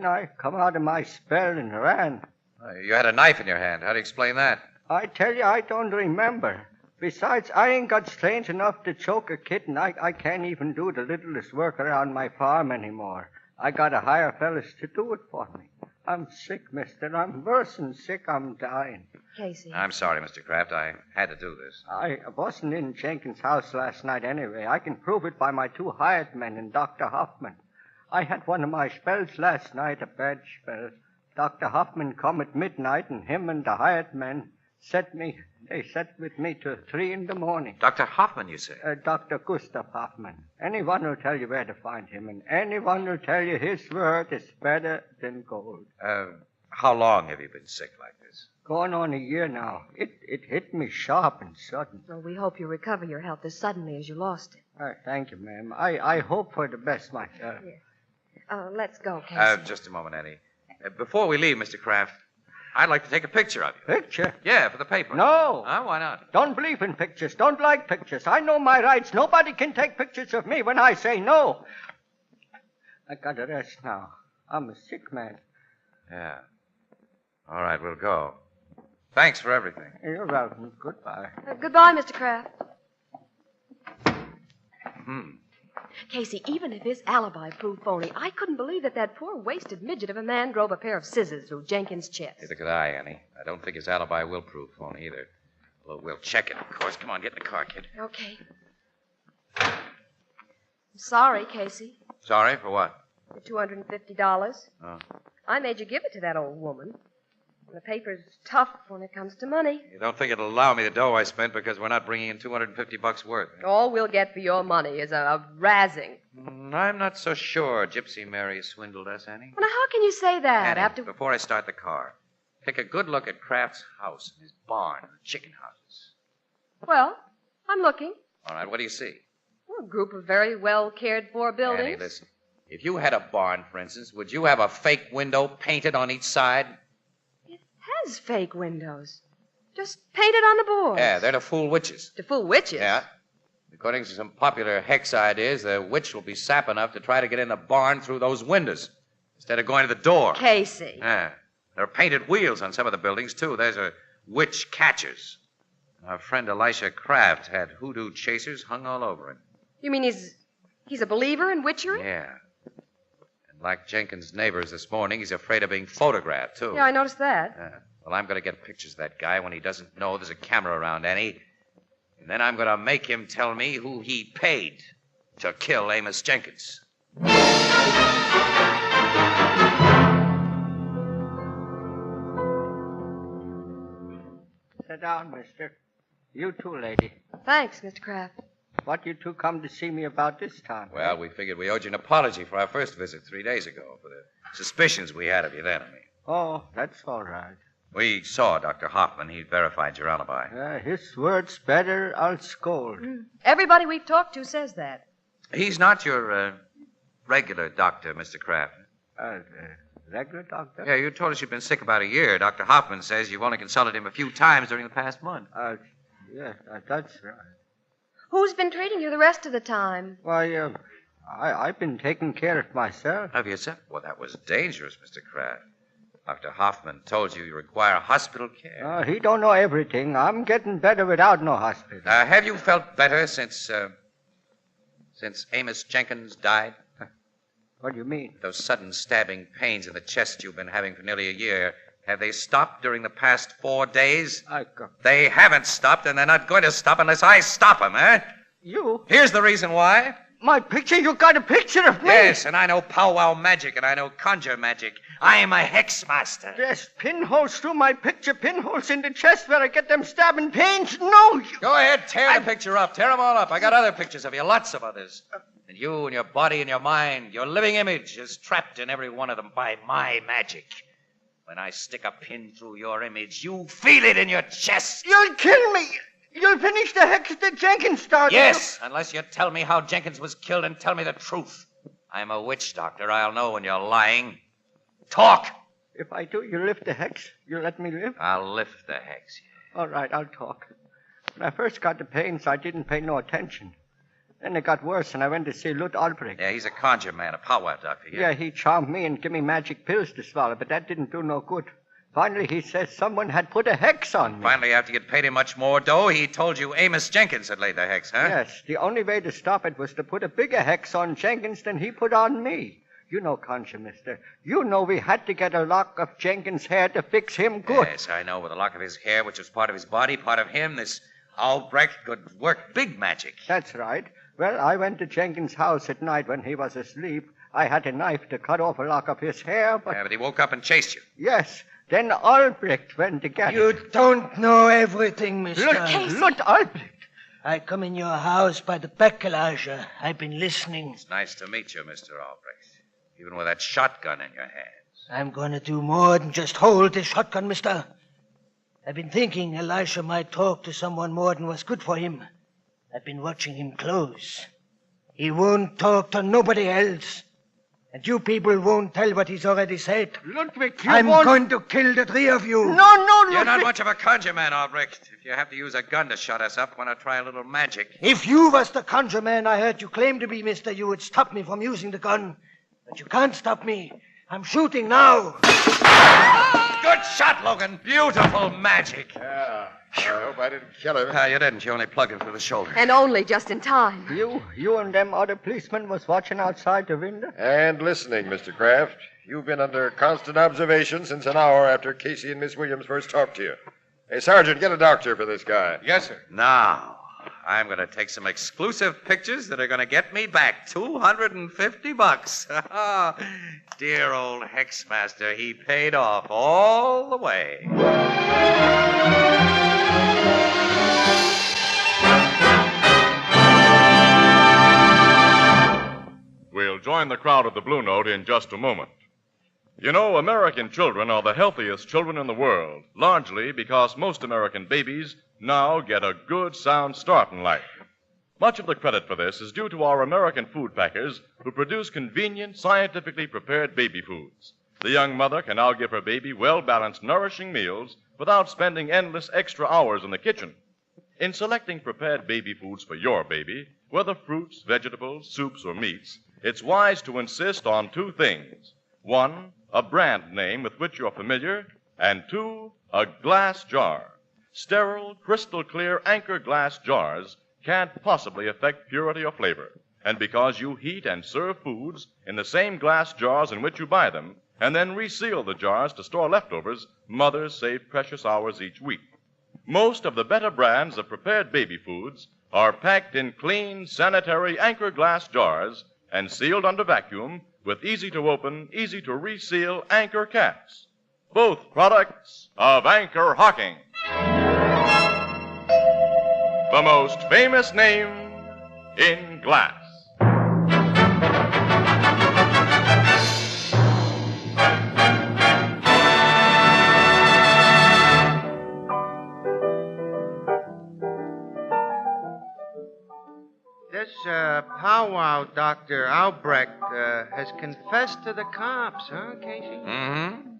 I come out of my spell and ran. You had a knife in your hand. How do you explain that? I tell you, I don't remember. Besides, I ain't got strength enough to choke a kitten. I can't even do the littlest work around my farm anymore. I gotta hire fellas to do it for me. I'm sick, mister. I'm worse than sick. I'm dying. Casey. I'm sorry, Mr. Kraft. I had to do this. I wasn't in Jenkins' house last night anyway. I can prove it by my 2 hired men and Dr. Hoffman. I had one of my spells last night, a bad spell. Dr. Hoffman come at midnight, and him and the hired men sat with me till 3 in the morning. Dr. Hoffman, you say? Dr. Gustav Hoffman. Anyone will tell you where to find him, and anyone will tell you his word is better than gold. How long have you been sick like this? Going on a year now. It hit me sharp and sudden. Well, we hope you recover your health as suddenly as you lost it. Thank you, ma'am. I hope for the best myself. Yes. Let's go, Casey. Just a moment, Eddie. Before we leave, Mr. Kraft, I'd like to take a picture of you. Picture? Yeah, for the paper. No. Why not? Don't believe in pictures. Don't like pictures. I know my rights. Nobody can take pictures of me when I say no. I gotta rest now. I'm a sick man. Yeah. All right, we'll go. Thanks for everything. You're welcome. Goodbye. Goodbye, Mr. Kraft. Casey, even if his alibi proved phony, I couldn't believe that poor wasted midget of a man drove a pair of scissors through Jenkins' chest. Neither could I, Annie. I don't think his alibi will prove phony either. Although we'll check it, of course. Come on, get in the car, kid. Okay. I'm sorry, Casey. Sorry for what? The $250. Oh. I made you give it to that old woman. The paper's tough when it comes to money. You don't think it'll allow me the dough I spent because we're not bringing in $250 worth? All we'll get for your money is a razzing. I'm not so sure Gypsy Mary swindled us, Annie. Well, now, how can you say that Annie, before I start the car, take a good look at Kraft's house and his barn and chicken houses. Well, I'm looking. All right, what do you see? Well, a group of very well cared-for buildings. Annie, listen. If you had a barn, for instance, would you have a fake window painted on each side? Has fake windows. Just painted on the board. Yeah, they're to fool witches. To fool witches? Yeah. According to some popular hex ideas, the witch will be sap enough to try to get in the barn through those windows instead of going to the door. Casey. Yeah. There are painted wheels on some of the buildings, too. There's a witch catchers. Our friend Elisha Kraft had hoodoo chasers hung all over him. You mean he's a believer in witchery? Yeah. And like Jenkins' neighbors this morning, he's afraid of being photographed, too. Yeah, I noticed that. Well, I'm going to get pictures of that guy when he doesn't know there's a camera around, Annie. And then I'm going to make him tell me who he paid to kill Amos Jenkins. Sit down, mister. You too, lady. Thanks, Mr. Kraft. What you two come to see me about this time? Well, we figured we owed you an apology for our first visit 3 days ago, for the suspicions we had of you then, I mean. Oh, that's all right. We saw Dr. Hoffman. He verified your alibi. His word's better, I'll scold. Everybody we've talked to says that. He's not your regular doctor, Mr. Kraft. Regular doctor? Yeah, you told us you've been sick about a year. Dr. Hoffman says you've only consulted him a few times during the past month. Yeah, that's right. Who's been treating you the rest of the time? Why, I've been taking care of myself. Of yourself? Well, that was dangerous, Mr. Kraft. Dr. Hoffman told you require hospital care. He don't know everything. I'm getting better without no hospital. Have you felt better since Amos Jenkins died? What do you mean? Those sudden stabbing pains in the chest you've been having for nearly a year, have they stopped during the past 4 days? They haven't stopped, and they're not going to stop unless I stop them, eh? You? Here's the reason why. My picture? You got a picture of me? Yes, and I know powwow magic, and I know conjure magic. I am a hex master. There's pinholes through my picture, pinholes in the chest where I get them stabbing pains. No, Go ahead, tear the picture up. Tear them all up. I got other pictures of you, lots of others. And you and your body and your mind, your living image is trapped in every one of them by my magic. When I stick a pin through your image, you feel it in your chest. You'll kill me. You'll finish the hex that Jenkins started. Yes, unless you tell me how Jenkins was killed and tell me the truth. I'm a witch doctor. I'll know when you're lying. Talk. If I do, you lift the hex. You let me live? I'll lift the hex. All right, I'll talk. When I first got the pains, I didn't pay no attention. Then it got worse, and I went to see Lud Albrecht. Yeah, he's a conjure man, a powwow doctor. Yeah, he charmed me and gave me magic pills to swallow, but that didn't do no good. Finally, he says someone had put a hex on me. Finally, after you'd paid him much more dough, he told you Amos Jenkins had laid the hex, huh? Yes, the only way to stop it was to put a bigger hex on Jenkins than he put on me. You know, conjure, mister. You know we had to get a lock of Jenkins' hair to fix him good. Yes, I know. With a lock of his hair, which was part of his body, part of him, this Albrecht could work big magic. That's right. Well, I went to Jenkins' house at night when he was asleep. I had a knife to cut off a lock of his hair, but... Yeah, but he woke up and chased you. Yes. Then Albrecht went to get You it. don't know everything, mister. Look, Albrecht. I come in your house by the back, Elijah. I've been listening. It's nice to meet you, Mr. Albrecht. Even with that shotgun in your hands. I'm going to do more than just hold this shotgun, mister. I've been thinking Elisha might talk to someone more than was good for him. I've been watching him close. He won't talk to nobody else. And you people won't tell what he's already said. Ludwig, I'm going to kill the three of you. No, Ludwig. You're not much of a conjure man, Albrecht. If you have to use a gun to shut us up, why not try a little magic? If you was the conjure man I heard you claim to be, mister, you would stop me from using the gun. But you can't stop me. I'm shooting now. Good shot, Logan. Beautiful magic. Yeah. I hope I didn't kill him. You didn't. You only plugged him through the shoulder. And only just in time. You and them other policemen was watching outside the window? And listening, Mr. Kraft. You've been under constant observation since an hour after Casey and Miss Williams first talked to you. Hey, Sergeant, get a doctor for this guy. Yes, sir. Now, I'm going to take some exclusive pictures that are going to get me back $250. Dear old Hexmaster, he paid off all the way. We'll join the crowd at the Blue Note in just a moment. You know, American children are the healthiest children in the world, largely because most American babies now get a good, sound start in life. Much of the credit for this is due to our American food packers who produce convenient, scientifically prepared baby foods. The young mother can now give her baby well-balanced, nourishing meals without spending endless extra hours in the kitchen. In selecting prepared baby foods for your baby, whether fruits, vegetables, soups, or meats, it's wise to insist on two things. One, a brand name with which you're familiar, and two, a glass jar. Sterile, crystal clear Anchor glass jars can't possibly affect purity or flavor. And because you heat and serve foods in the same glass jars in which you buy them, and then reseal the jars to store leftovers, mothers save precious hours each week. Most of the better brands of prepared baby foods are packed in clean, sanitary Anchor glass jars and sealed under vacuum with easy-to-open, easy-to-reseal Anchor caps. Both products of Anchor Hocking. The most famous name in glass. This powwow Dr. Albrecht has confessed to the cops, huh, Casey? Mm-hmm.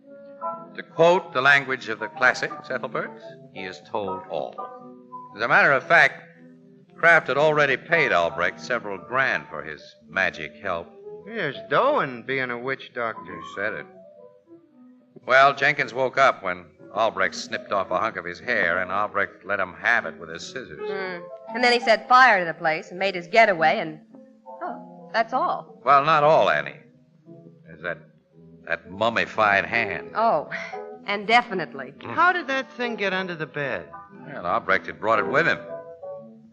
To quote the language of the classics, Ethelbert, he has told all. As a matter of fact, Witchcraft had already paid Albrecht several grand for his magic help. There's dough in being a witch doctor. You said it. Well, Jenkins woke up when Albrecht snipped off a hunk of his hair, and Albrecht let him have it with his scissors. And then he set fire to the place and made his getaway, and... Oh, that's all. Well, not all, Annie. There's that mummified hand. Oh, and definitely. How did that thing get under the bed? Well, Albrecht had brought it with him.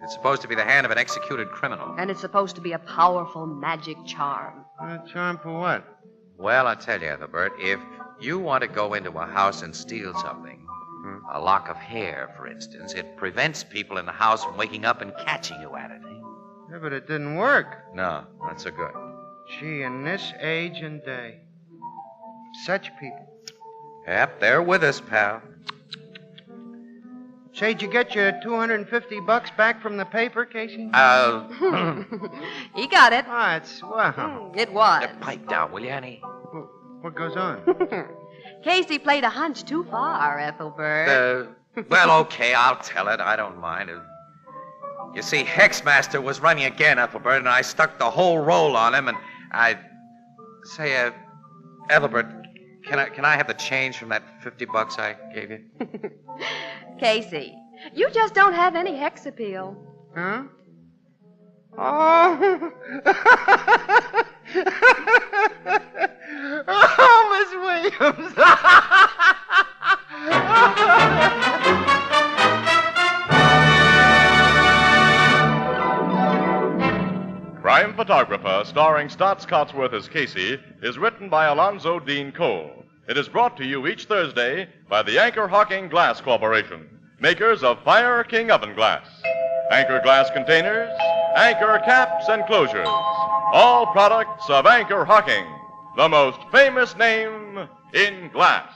It's supposed to be the hand of an executed criminal. And it's supposed to be a powerful magic charm. A charm for what? Well, I tell you, Ethelbert, if you want to go into a house and steal something, a lock of hair, for instance, it prevents people in the house from waking up and catching you at it. Yeah, but it didn't work. No, not so good. Gee, in this age and day, such people. Yep, they're with us, pal. Say, did you get your $250 back from the paper, Casey? He got it. Oh, it's swell. It was. Pipe down, will you, Annie? What goes on? Casey played a hunch too far, Ethelbert. Well, okay, I'll tell it. I don't mind. You see, Hexmaster was running again, Ethelbert, and I stuck the whole roll on him, and I... Say, Ethelbert, can I have the change from that $50 I gave you? Casey, you just don't have any hex appeal. Huh? Oh. Oh, Miss Williams. Crime Photographer, starring Stotts Cotsworth as Casey, is written by Alonzo Dean Cole. It is brought to you each Thursday by the Anchor Hocking Glass Corporation, makers of Fire King Oven Glass, Anchor Glass Containers, Anchor Caps and Closures, all products of Anchor Hocking, the most famous name in glass.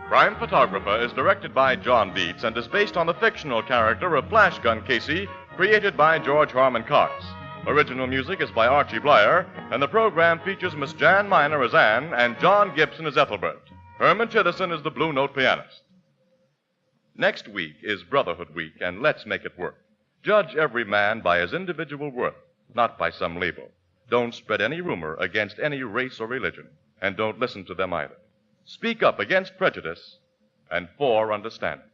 Crime Photographer is directed by John Dietz and is based on the fictional character of Flash Gun Casey, created by George Harmon Coxe. Original music is by Archie Blyer, and the program features Miss Jan Miner as Anne and John Gibson as Ethelbert. Herman Chittison is the Blue Note pianist. Next week is Brotherhood Week, and let's make it work. Judge every man by his individual worth, not by some label. Don't spread any rumor against any race or religion, and don't listen to them either. Speak up against prejudice and for understanding.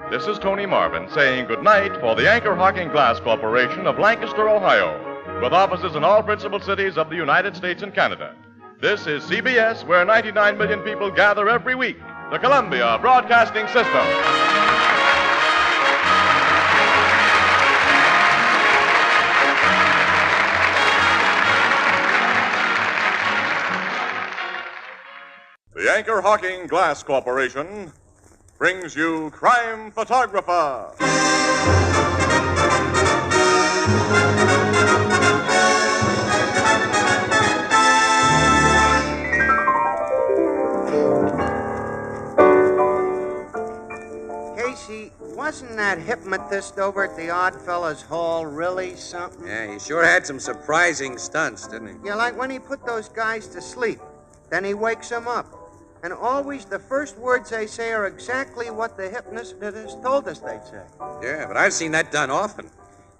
This is Tony Marvin saying good night for the Anchor Hocking Glass Corporation of Lancaster, Ohio, with offices in all principal cities of the United States and Canada. This is CBS, where 99 million people gather every week, the Columbia Broadcasting System. The Anchor Hocking Glass Corporation brings you Crime Photographer. Casey, wasn't that hypnotist over at the Oddfellows Hall really something? Yeah, he sure had some surprising stunts, didn't he? Yeah, like when he put those guys to sleep. Then he wakes them up. And always the first words they say are exactly what the hypnotist told us they'd say. Yeah, but I've seen that done often.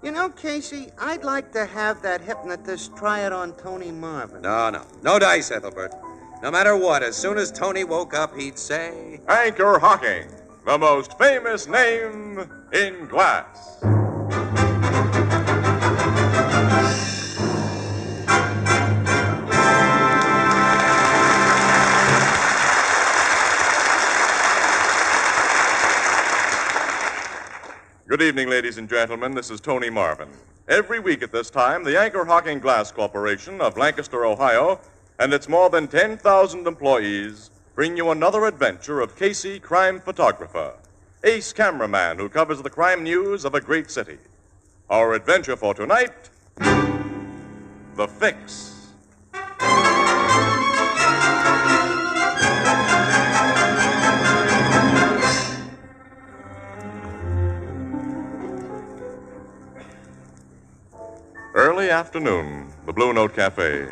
You know, Casey, I'd like to have that hypnotist try it on Tony Marvin. No. No dice, Ethelbert. No matter what, as soon as Tony woke up, he'd say... Anchor Hocking, the most famous name in glass. Good evening, ladies and gentlemen. This is Tony Marvin. Every week at this time, the Anchor Hocking Glass Corporation of Lancaster, Ohio, and its more than 10,000 employees bring you another adventure of Casey, crime photographer, ace cameraman who covers the crime news of a great city. Our adventure for tonight, The Fix. Sunday afternoon, the Blue Note Cafe.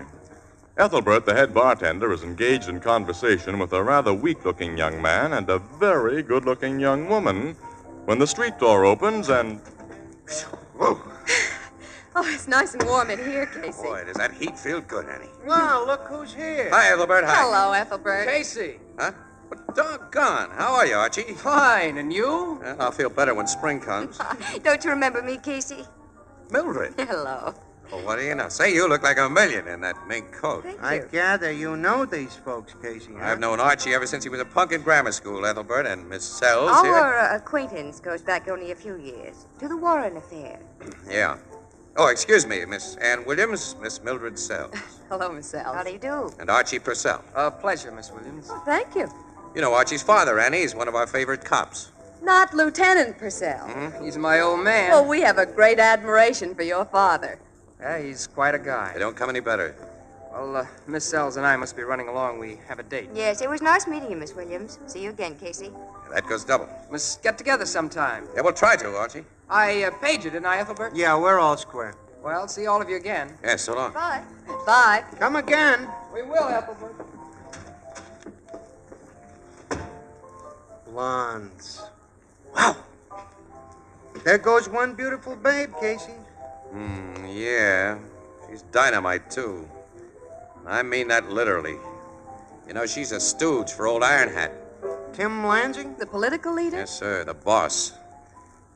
Ethelbert, the head bartender, is engaged in conversation with a rather weak-looking young man and a very good-looking young woman when the street door opens and... Whoa. Oh, it's nice and warm in here, Casey. Boy, does that heat feel good, Annie. Well, look who's here. Hi, Ethelbert. Hi. Hello, Ethelbert. Casey. Huh? But doggone. How are you, Archie? Fine, and you? Well, I'll feel better when spring comes. Don't you remember me, Casey? Mildred. Hello. Well, what do you know? Say, you look like a million in that mink coat. I gather you know these folks, Casey, huh? I've known Archie ever since he was a punk in grammar school, Ethelbert, and Miss Sells Our here. acquaintance goes back only a few years to the Warren affair. Yeah. Oh, excuse me, Miss Ann Williams, Miss Mildred Sells, Hello, Miss Sells. How do you do? and Archie Purcell. Pleasure, Miss Williams. Thank you. You know Archie's father, Annie. He's one of our favorite cops. Not Lieutenant Purcell. Mm-hmm. He's my old man. Well, we have a great admiration for your father. Yeah, he's quite a guy. They don't come any better. Well, Miss Sells and I must be running along. We have a date. Yes, it was nice meeting you, Miss Williams. See you again, Casey. That goes double. Must get together sometime. Yeah, we'll try to, Archie. I paid you, didn't I, Ethelbert? Yeah, we're all square. Well, see all of you again. Yeah, so long. Bye. Bye. Come again. We will, Ethelbert. Blondes. Wow. There goes one beautiful babe, Casey. Yeah. She's dynamite, too. I mean that literally. You know, she's a stooge for old Iron Hat. Tim Lansing? The political leader? Yes, sir, the boss.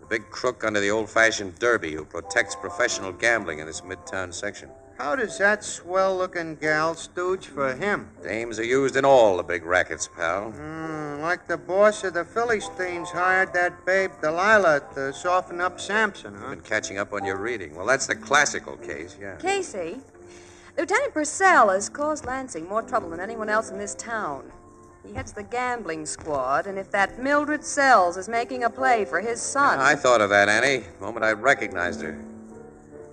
The big crook under the old-fashioned derby who protects professional gambling in this midtown section. How does that swell-looking gal stooge for him? Dames are used in all the big rackets, pal. Like the boss of the Philistines hired that babe Delilah to soften up Samson, huh? Been catching up on your reading. Well, that's the classical case, yeah. Casey, Lieutenant Purcell has caused Lansing more trouble than anyone else in this town. He heads the gambling squad, and if that Mildred Sells is making a play for his son... I thought of that, Annie, the moment I recognized her.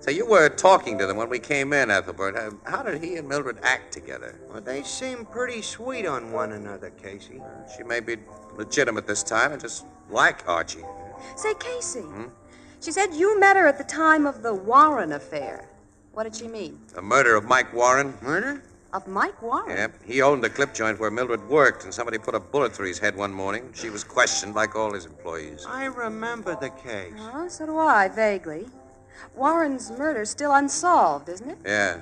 So you were talking to them when we came in, Ethelbert. How did he and Mildred act together? Well, they seem pretty sweet on one another, Casey. She may be legitimate this time and just like Archie. Say, Casey, she said you met her at the time of the Warren affair. What did she mean? The murder of Mike Warren. Murder? Of Mike Warren? Yep. He owned a clip joint where Mildred worked, and somebody put a bullet through his head one morning. She was questioned like all his employees. I remember the case. Oh, so do I, vaguely. Warren's murder's still unsolved, isn't it? Yeah.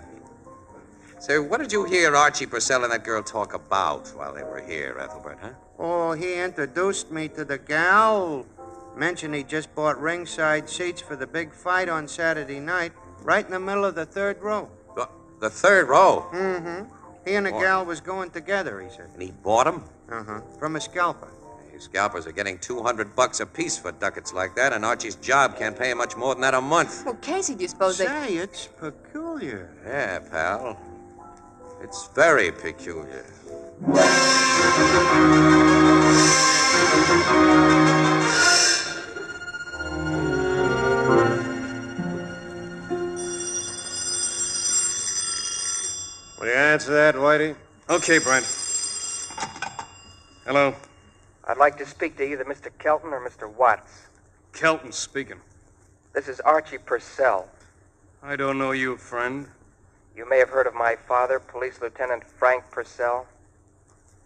So what did you hear Archie Purcell and that girl talk about while they were here, Ethelbert, huh? Oh, he introduced me to the gal. Mentioned he just bought ringside seats for the big fight on Saturday night, right in the middle of the third row. The third row? Mm-hmm. He and the gal was going together, he said. And he bought them? Uh-huh. From a scalper. These scalpers are getting $200 apiece for ducats like that, and Archie's job can't pay him much more than that a month. Well, Casey, do you suppose they... Say, it's peculiar. Yeah, pal. It's very peculiar. Will you answer that, Whitey? Okay, Brent. Hello. I'd like to speak to either Mr. Kelton or Mr. Watts. Kelton speaking. This is Archie Purcell. I don't know you, friend. You may have heard of my father, Police Lieutenant Frank Purcell.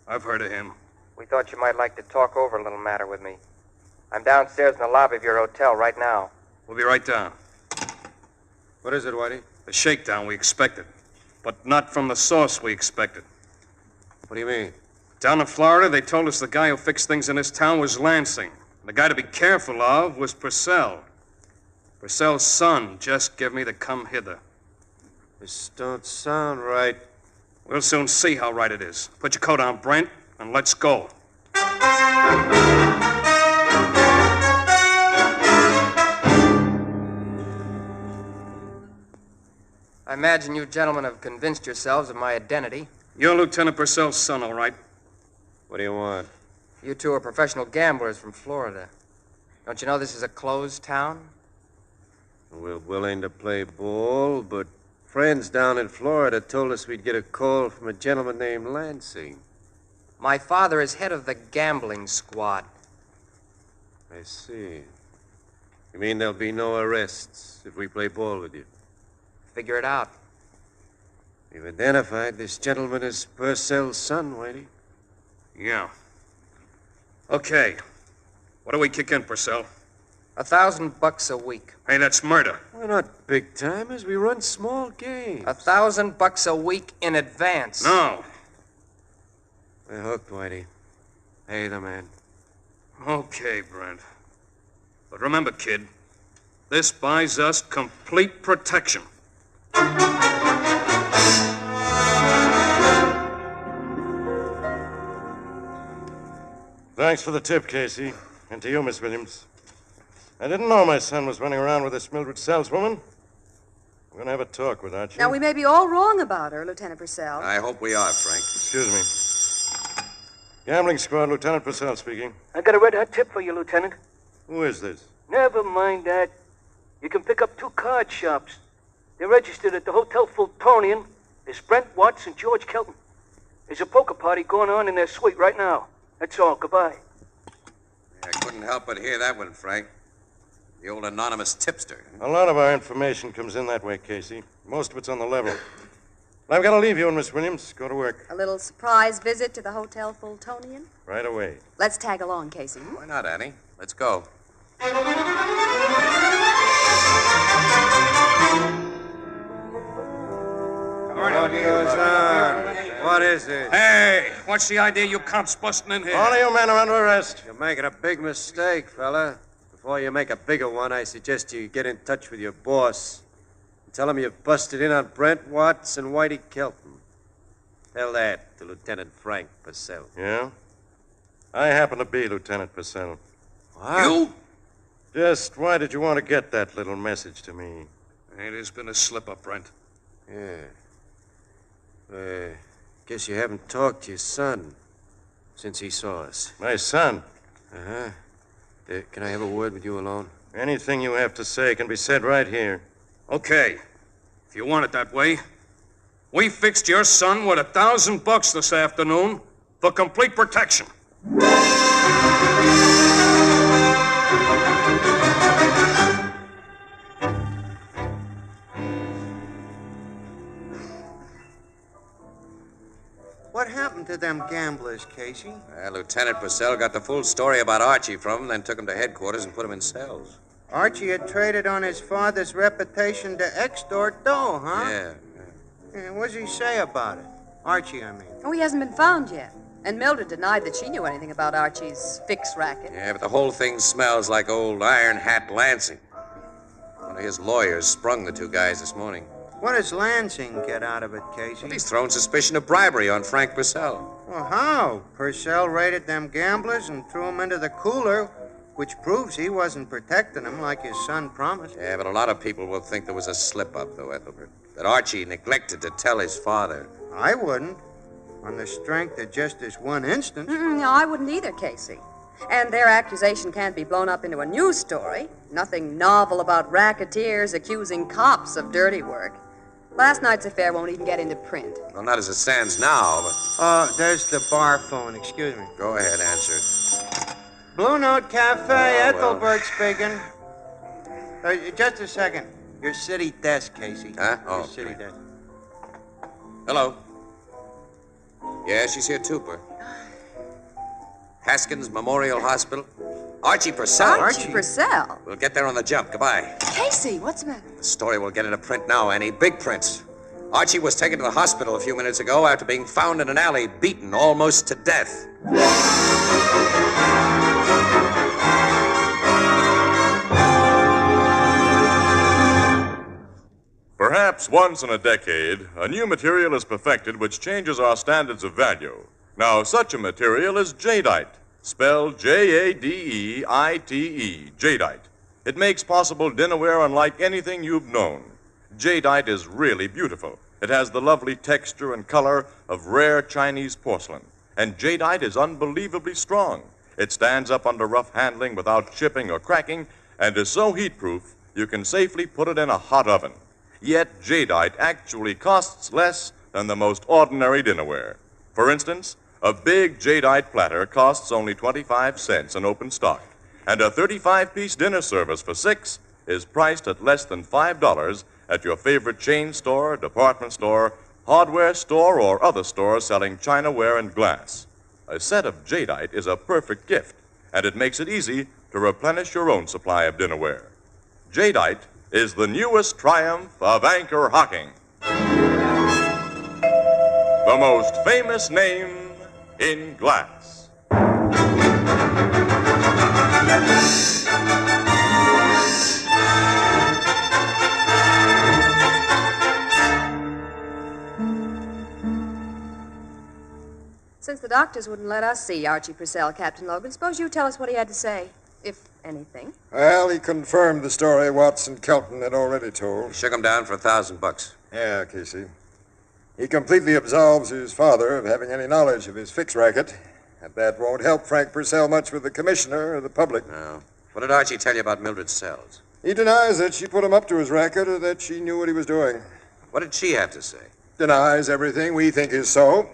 I've heard of him. We thought you might like to talk over a little matter with me. I'm downstairs in the lobby of your hotel right now. We'll be right down. What is it, Whitey? The shakedown we expected, but not from the source we expected. What do you mean? Down in Florida, they told us the guy who fixed things in this town was Lansing. The guy to be careful of was Purcell. Purcell's son just gave me the come hither. This don't sound right. We'll soon see how right it is. Put your coat on, Brent, and let's go. I imagine you gentlemen have convinced yourselves of my identity. You're Lieutenant Purcell's son, all right. What do you want? You two are professional gamblers from Florida. Don't you know this is a closed town? We're willing to play ball, but friends down in Florida told us we'd get a call from a gentleman named Lansing. My father is head of the gambling squad. I see. You mean there'll be no arrests if we play ball with you? figure it out. You've identified this gentleman as Purcell's son, Whitey. Yeah. Okay. What do we kick in, Purcell? $1,000 a week. Hey, that's murder. We're not big timers. We run small games. $1,000 a week in advance. No. We're hooked, Whitey. Pay the man. Okay, Brent. But remember, kid, this buys us complete protection. Thanks for the tip, Casey. And to you, Miss Williams. I didn't know my son was running around with this Mildred saleswoman. I'm going to have a talk with Archie. Now, we may be all wrong about her, Lieutenant Purcell. I hope we are, Frank. Excuse me. Gambling squad, Lieutenant Purcell speaking. I got a red-hot tip for you, Lieutenant. Who is this? Never mind that. You can pick up 2 card shops. They're registered at the Hotel Fultonian. There's Brent Watts and George Kelton. There's a poker party going on in their suite right now. That's all. Goodbye. I couldn't help but hear that one, Frank. The old anonymous tipster. A lot of our information comes in that way, Casey. Most of it's on the level. I've got to leave you and Miss Williams. Go to work. A little surprise visit to the Hotel Fultonian? Right away. Let's tag along, Casey. Why not, Annie? Let's go. What goes on? What is it? Hey, what's the idea you cops busting in here? All of you men are under arrest. You're making a big mistake, fella. Before you make a bigger one, I suggest you get in touch with your boss. And tell him you've busted in on Brent Watts and Whitey Kelton. Tell that to Lieutenant Frank Purcell. Yeah? I happen to be Lieutenant Purcell. What? You? Just why did you want to get that little message to me? Hey, there's been a slip-up, Brent. Yeah. Guess you haven't talked to your son since he saw us. My son? Uh-huh. Can I have a word with you alone? Anything you have to say can be said right here. Okay. If you want it that way. We fixed your son with $1,000 this afternoon for complete protection. What happened to them gamblers, Casey? Lieutenant Purcell got the full story about Archie from him, then took him to headquarters and put him in cells. Archie had traded on his father's reputation to extort dough, huh? Yeah. What does he say about it? Archie, I mean. Oh, he hasn't been found yet. And Mildred denied that she knew anything about Archie's fix racket. Yeah, but the whole thing smells like old Iron Hat Lansing. One of his lawyers sprung the 2 guys this morning. What does Lansing get out of it, Casey? Well, he's thrown suspicion of bribery on Frank Purcell. Well, how? Purcell raided them gamblers and threw them into the cooler, which proves he wasn't protecting them like his son promised. Yeah, but a lot of people will think there was a slip-up, though, Ethelbert. That Archie neglected to tell his father. I wouldn't. On the strength of just this one instance. No, I wouldn't either, Casey. And their accusation can't be blown up into a news story. Nothing novel about racketeers accusing cops of dirty work. Last night's affair won't even get into print. Well, not as it stands now, but... Oh, there's the bar phone. Excuse me. Go ahead, answer it. Blue Note Cafe, Oh, Ethelbert speaking. Just a second. Your city desk, Casey. Huh? Your Oh, city desk. Hello. Yeah, she's here too, Bert. Haskins Memorial Hospital. Archie Purcell. Archie Purcell? We'll get there on the jump. Goodbye. Casey, what's the matter? The story will get into print now, Annie. Big prints. Archie was taken to the hospital a few minutes ago after being found in an alley, beaten almost to death. Perhaps once in a decade, a new material is perfected which changes our standards of value. Now, such a material is jadeite, spelled Jadeite, jadeite. It makes possible dinnerware unlike anything you've known. Jadeite is really beautiful. It has the lovely texture and color of rare Chinese porcelain. And jadeite is unbelievably strong. It stands up under rough handling without chipping or cracking, and is so heat-proof you can safely put it in a hot oven. Yet jadeite actually costs less than the most ordinary dinnerware. For instance, a big jadeite platter costs only 25 cents in open stock, and a 35-piece dinner service for 6 is priced at less than $5 at your favorite chain store, department store, hardware store, or other store selling chinaware and glass. A set of jadeite is a perfect gift, and it makes it easy to replenish your own supply of dinnerware. Jadeite is the newest triumph of anchor hocking. The most famous name in glass. Since the doctors wouldn't let us see Archie Purcell, Captain Logan, suppose you tell us what he had to say, if anything. Well, he confirmed the story Watson Kelton had already told. Shook him down for $1,000. Yeah, Casey. He completely absolves his father of having any knowledge of his fix racket. And that won't help Frank Purcell much with the commissioner or the public. No. What did Archie tell you about Mildred Sells? He denies that she put him up to his racket or that she knew what he was doing. What did she have to say? Denies everything we think is so.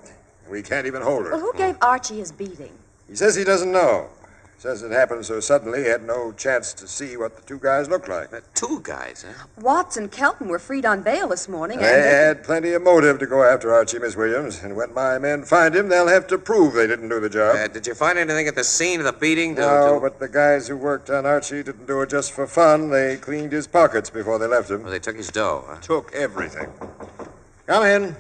We can't even hold her. Well, who gave Archie his beating? He says he doesn't know. Says it happened so suddenly he had no chance to see what the two guys looked like. The two guys, huh? Watts and Kelton were freed on bail this morning. They had plenty of motive to go after Archie, Miss Williams. And when my men find him, they'll have to prove they didn't do the job. Did you find anything at the scene of the beating? No, but the guys who worked on Archie didn't do it just for fun. They cleaned his pockets before they left him. Well, they took his dough, huh? Took everything. Come in.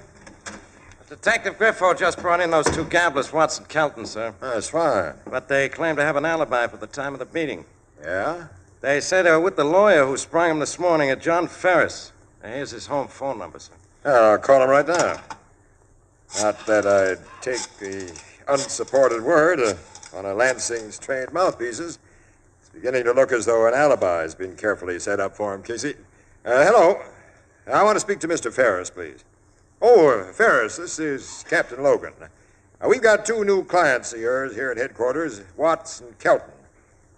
Detective Griffo just brought in those two gamblers, Watson Kelton, sir. That's fine. But they claim to have an alibi for the time of the beating. Yeah? They say they were with the lawyer who sprung him this morning at John Ferris. Here's his home phone number, sir. I'll call him right now. Not that I'd take the unsupported word of one of Lansing's trained mouthpieces. It's beginning to look as though an alibi's been carefully set up for him, Casey. Hello. I want to speak to Mr. Ferris, please. Oh, Ferris, this is Captain Logan. We've got two new clients of yours here at headquarters, Watts and Kelton.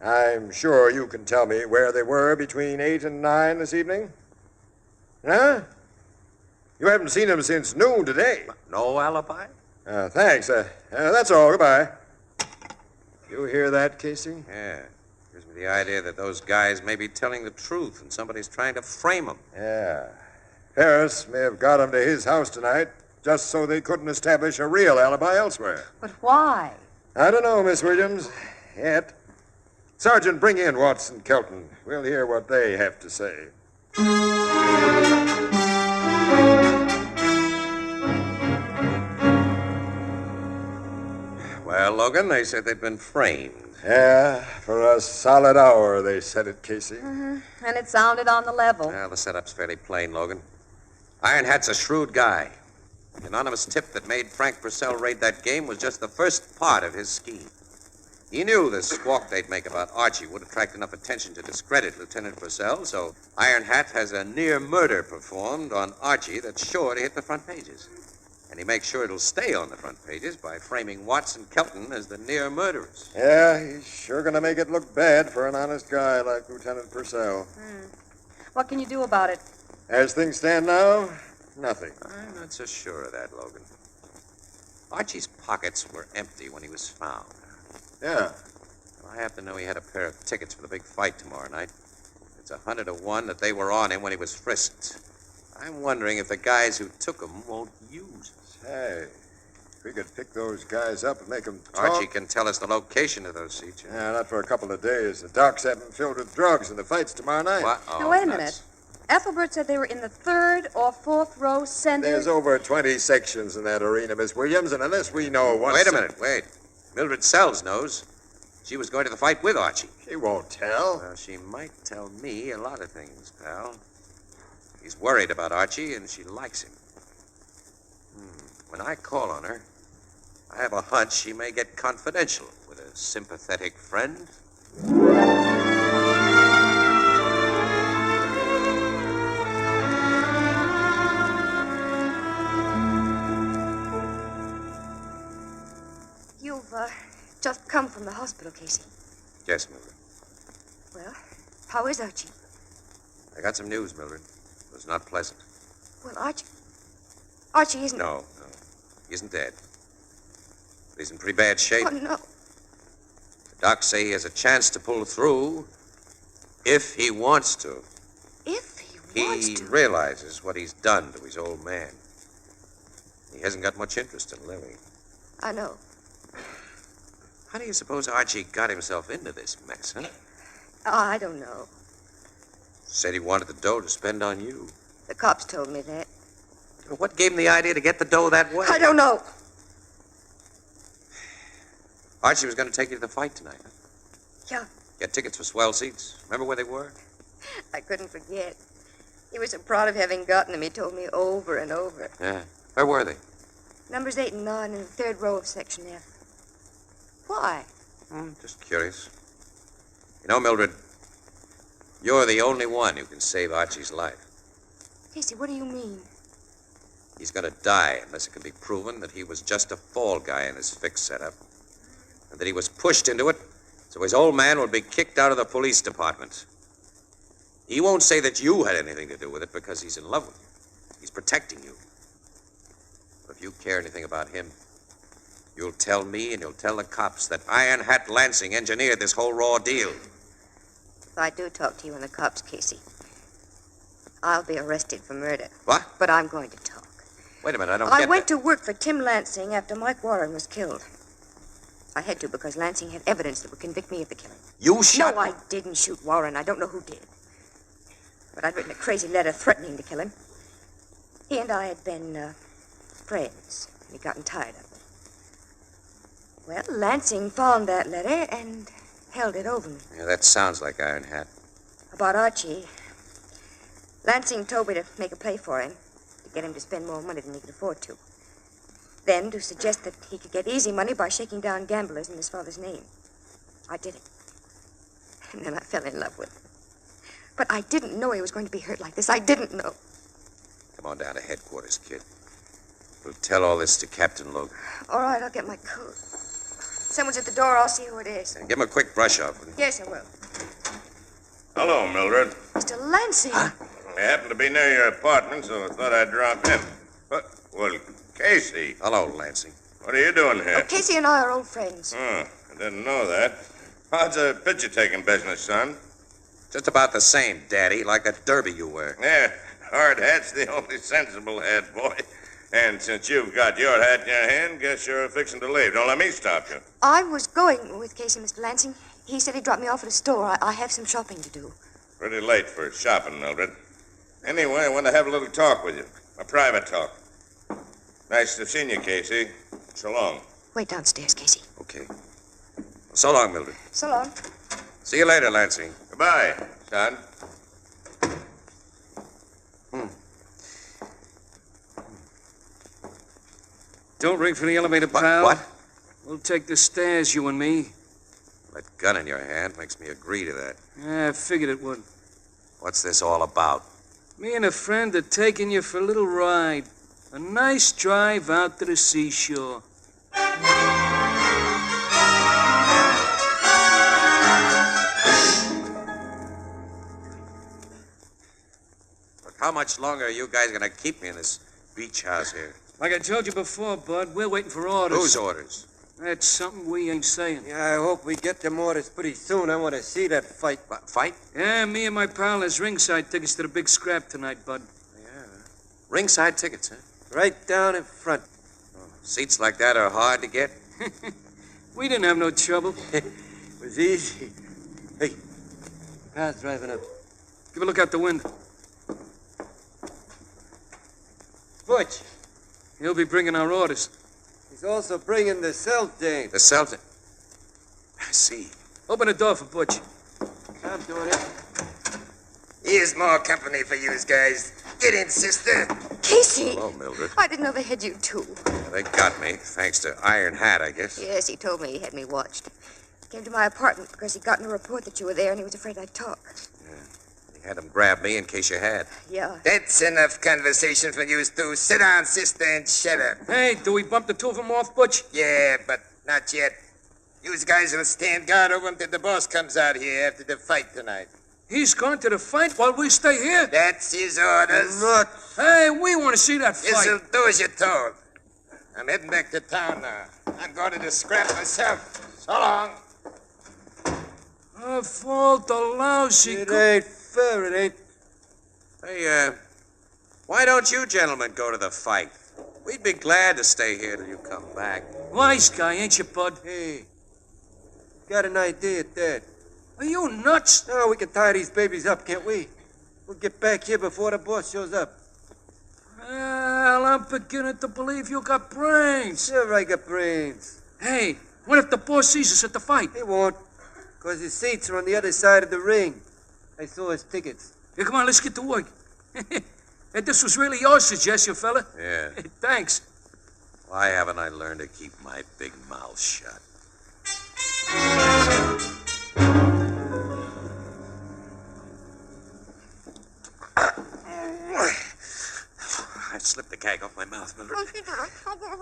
I'm sure you can tell me where they were between 8 and 9 this evening. Huh? You haven't seen them since noon today. No alibi? Thanks. That's all. Goodbye. You hear that, Casey? Yeah. Gives me the idea that those guys may be telling the truth and somebody's trying to frame them. Yeah. Ferris may have got him to his house tonight just so they couldn't establish a real alibi elsewhere. But why? I don't know, Miss Williams. Yet. Sergeant, bring in Watson Kelton. We'll hear what they have to say. Well, Logan, they said they'd been framed. Yeah, for a solid hour, they said it, Casey. Mm-hmm. And it sounded on the level. Well, the setup's fairly plain, Logan. Iron Hat's a shrewd guy. The anonymous tip that made Frank Purcell raid that game was just the first part of his scheme. He knew the squawk they'd make about Archie would attract enough attention to discredit Lieutenant Purcell, so Iron Hat has a near murder performed on Archie that's sure to hit the front pages. And he makes sure it'll stay on the front pages by framing Watts and Kelton as the near murderers. Yeah, he's sure going to make it look bad for an honest guy like Lieutenant Purcell. What can you do about it? As things stand now, nothing. I'm not so sure of that, Logan. Archie's pockets were empty when he was found. Yeah. Well, I happen to know he had a pair of tickets for the big fight tomorrow night. It's 100 to 1 that they were on him when he was frisked. I'm wondering if the guys who took him won't use us. Hey, if we could pick those guys up and make them talk. Archie can tell us the location of those seats. Yeah, not for a couple of days. The docks have them filled with drugs and the fight's tomorrow night. What? Oh, now, wait a minute. Ethelbert said they were in the 3rd or 4th row center. There's over 20 sections in that arena, Miss Williams, and unless we know what's... Wait a minute, wait. Mildred Sells knows. She was going to the fight with Archie. She won't tell. Well, she might tell me a lot of things, pal. She's worried about Archie, and she likes him. When I call on her, I have a hunch she may get confidential with a sympathetic friend. You've just come from the hospital, Casey. Yes, Mildred. Well, how is Archie? I got some news, Mildred. It was not pleasant. Well, Archie isn't... No. He isn't dead. But he's in pretty bad shape. Oh, no. The docs say he has a chance to pull through if he wants to. If he He realizes what he's done to his old man. He hasn't got much interest in living. I know. How do you suppose Archie got himself into this mess, huh? Oh, I don't know. Said he wanted the dough to spend on you. The cops told me that. What gave him the idea to get the dough that way? I don't know. Archie was going to take you to the fight tonight, huh? Yeah. Get tickets for swell seats. Remember where they were? I couldn't forget. He was so proud of having gotten them, he told me over and over. Yeah. Where were they? Numbers 8 and 9 in the third row of Section F. Why? Just curious. You know, Mildred, you're the only one who can save Archie's life. Casey, what do you mean? He's going to die unless it can be proven that he was just a fall guy in his fix setup, and that he was pushed into it so his old man will be kicked out of the police department. He won't say that you had anything to do with it because he's in love with you. He's protecting you. But if you care anything about him, you'll tell me and you'll tell the cops that Iron Hat Lansing engineered this whole raw deal. If I do talk to you and the cops, Casey, I'll be arrested for murder. What? But I'm going to talk. Wait a minute, I don't I get went that. to work for Tim Lansing after Mike Warren was killed. I had to because Lansing had evidence that would convict me of the killing. You shot... No, I didn't shoot Warren. I don't know who did. But I'd written a crazy letter threatening to kill him. He and I had been friends. He'd gotten tired of it. Well, Lansing found that letter and held it over me. Yeah, that sounds like Iron Hat. About Archie, Lansing told me to make a play for him, to get him to spend more money than he could afford to. Then to suggest that he could get easy money by shaking down gamblers in his father's name. I did it. And then I fell in love with him. But I didn't know he was going to be hurt like this. I didn't know. Come on down to headquarters, kid. We'll tell all this to Captain Logan. All right, I'll get my coat. Someone's at the door. I'll see who it is. And give him a quick brush off. Will you? Yes, I will. Hello, Mildred. Mr. Lansing. I happened to be near your apartment, so I thought I'd drop in. But, well, Casey. Hello, Lansing. What are you doing here? Casey and I are old friends. Oh, I didn't know that. How's the picture-taking business, son? Just about the same, Daddy, like that derby you wear. Yeah, hard hat's the only sensible hat, boy. And since you've got your hat in your hand, guess you're fixing to leave. Don't let me stop you. I was going with Casey, Mr. Lansing. He said he'd drop me off at a store. I have some shopping to do. Pretty late for shopping, Mildred. Anyway, I want to have a little talk with you. A private talk. Nice to have seen you, Casey. So long. Wait downstairs, Casey. Okay. So long, Mildred. So long. See you later, Lansing. Goodbye, son. Don't ring for the elevator, pal. What? We'll take the stairs, you and me. That gun in your hand makes me agree to that. Yeah, I figured it would. What's this all about? Me and a friend are taking you for a little ride. A nice drive out to the seashore. Look, how much longer are you guys going to keep me in this beach house here? Like I told you before, Bud, we're waiting for orders. Whose orders? That's something we ain't saying. Yeah, I hope we get them orders pretty soon. I want to see that fight. Fight? Yeah, me and my pal has ringside tickets to the big scrap tonight, Bud. Yeah. Ringside tickets, huh? Right down in front. Seats like that are hard to get. We didn't have no trouble. It was easy. Hey, car's driving up. Give a look out the window. Butch. He'll be bringing our orders. He's also bringing the Celtic. The Celtic? I see. Open the door for Butch. I'm doing it. Here's more company for you guys. Get in, sister. Casey! Hello, Mildred. I didn't know they had you, too. Yeah, they got me, thanks to Iron Hat, I guess. Yes, he told me he had me watched. Came to my apartment because he'd gotten a report that you were there and he was afraid I'd talk. Yeah. He had him grab me in case you had. Yeah. That's enough conversation for you two. Sit down, sister, and shut up. Hey, do we bump the two of them off, Butch? Yeah, but not yet. You guys will stand guard over until the boss comes out here after the fight tonight. He's going to the fight while we stay here? That's his orders. Look. Hey, we want to see that fight. This'll do as you're told. I'm heading back to town now. I'm going to the scrap myself. So long. Fault the lousy... It ain't fair, it ain't. Hey, why don't you gentlemen go to the fight? We'd be glad to stay here till you come back. Wise guy, ain't you, Bud? Hey, got an idea at that. Are you nuts? No, we can tie these babies up, can't we? We'll get back here before the boss shows up. Well, I'm beginning to believe you got brains. Sure, I got brains. Hey, what if the boss sees us at the fight? He won't, because his seats are on the other side of the ring. I saw his tickets. Yeah, come on, let's get to work. And this was really your suggestion, fella. Yeah. Thanks. Why haven't I learned to keep my big mouth shut? I slipped the gag off my mouth, Mildred.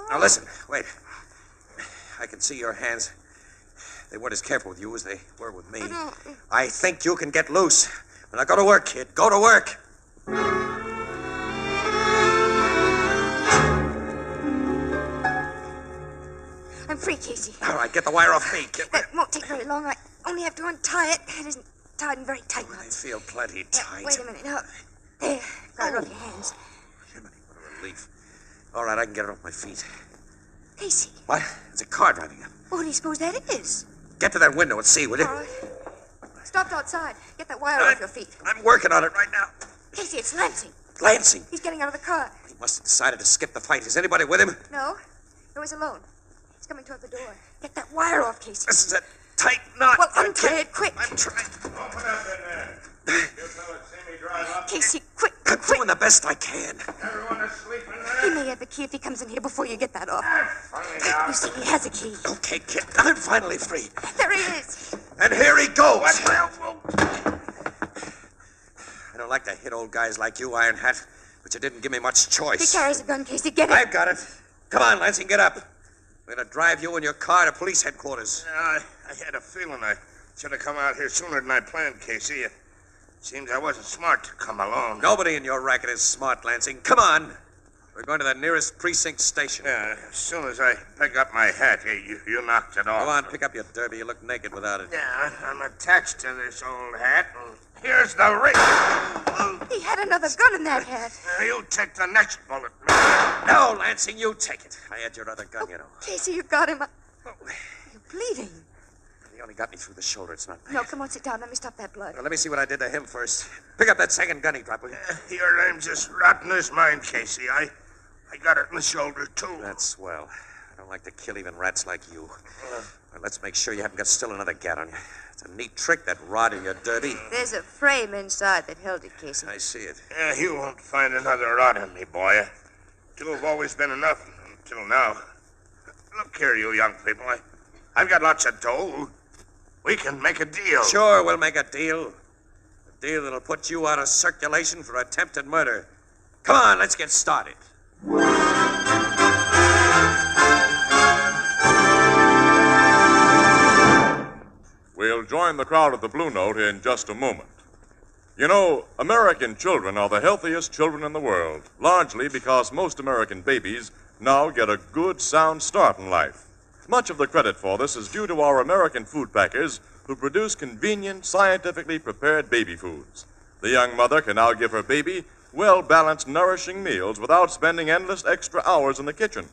Now listen, wait. I can see your hands. They weren't as careful with you as they were with me. I think you can get loose. Now go to work, kid. Go to work. I'm free, Casey. All right, get the wire off me. That won't take very long. I only have to untie it. It isn't tied in very tight knots. I feel plenty tight. Wait a minute. Now, there. Got it off your hands. What a relief. All right, I can get it off my feet. Casey. What? There's a car driving up. Well, who do you suppose that is? Get to that window and see, will you? All right. Stopped outside. Get that wire off your feet. I'm working on it right now. Casey, it's Lansing. Lansing? He's getting out of the car. He must have decided to skip the fight. Is anybody with him? No. No, he's alone. He's coming toward the door. Get that wire off, Casey. This is a tight knot. Well, untie it quick. I'm trying. Open up in there. You fellas see me drive up? Casey, quick. I'm doing the best I can. Everyone asleep in He there? may have the key if he comes in here before you get that off. Find out. You see, he has a key. Okay, kid. I'm finally free. There he is. And here he goes. What? I don't like to hit old guys like you, Iron Hat, but you didn't give me much He choice. carries a gun, Casey. Get it. I've got it. Come on, Lansing, get up. We're going to drive you in your car to police headquarters. I had a feeling I should have come out here sooner than I planned, Casey. It seems I wasn't smart to come alone. Nobody in your racket is smart, Lansing. Come on. We're going to the nearest precinct station. Yeah, as soon as I pick up my hat, you knocked it off. Go on, pick up your derby. You look naked without it. Yeah, I'm attached to this old hat, and here's the ring. He had another gun in that hat. You take the next bullet, man. No, Lansing, you take it. I had your other gun, you know. Casey, you got him. You're bleeding. He only got me through the shoulder. It's not bad. No, come on, sit down. Let me stop that blood. Now, let me see what I did to him first. Pick up that second gun he dropped, will you? Your name's as rotten as mine, Casey. I got it in the shoulder, too. That's swell. I don't like to kill even rats like you. Well, let's make sure you haven't got still another gat on you. It's a neat trick, that rod in your derby. There's a frame inside that held it, Casey. I see it. Yeah, you won't find another rod in me, boy. Two have always been enough until now. Look here, you young people. I've got lots of dough. We can make a deal. Sure, we'll make a deal. A deal that'll put you out of circulation for attempted murder. Come on, let's get started. We'll join the crowd at the Blue Note in just a moment. You know, American children are the healthiest children in the world, largely because most American babies now get a good, sound start in life. Much of the credit for this is due to our American food packers who produce convenient, scientifically prepared baby foods. The young mother can now give her baby well-balanced, nourishing meals without spending endless extra hours in the kitchen.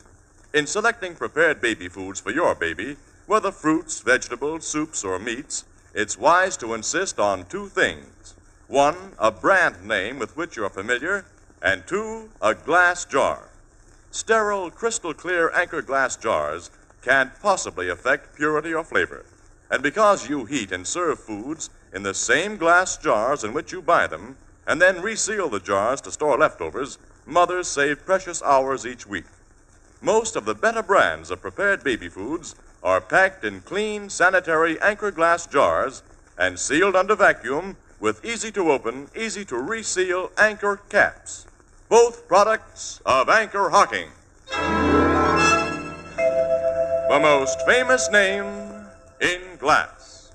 In selecting prepared baby foods for your baby, whether fruits, vegetables, soups, or meats, it's wise to insist on two things. One, a brand name with which you're familiar, and two, a glass jar. Sterile, crystal-clear Anchor glass jars can't possibly affect purity or flavor. And because you heat and serve foods in the same glass jars in which you buy them, and then reseal the jars to store leftovers, mothers save precious hours each week. Most of the better brands of prepared baby foods are packed in clean, sanitary Anchor glass jars and sealed under vacuum with easy-to-open, easy-to-reseal Anchor caps. Both products of Anchor Hocking. The most famous name in glass.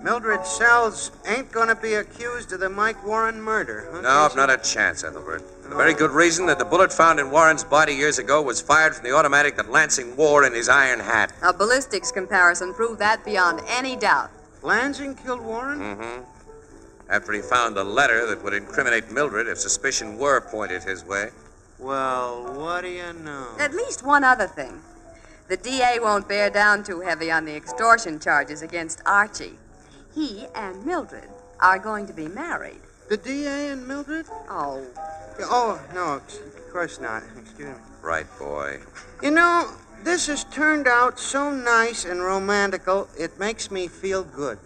Mildred Sells ain't gonna be accused of the Mike Warren murder, huh? No, Casey? not a chance, Ethelbert. A very good reason that the bullet found in Warren's body years ago was fired from the automatic that Lansing wore in his iron hat. A ballistics comparison proved that beyond any doubt. Lansing killed Warren? Mm-hmm. After he found the letter that would incriminate Mildred if suspicion were pointed his way. Well, what do you know? At least one other thing. The DA won't bear down too heavy on the extortion charges against Archie. He and Mildred are going to be married. The DA and Mildred? Oh. Oh, no, of course not. Excuse me. Right, boy. You know, this has turned out so nice and romantical, it makes me feel good.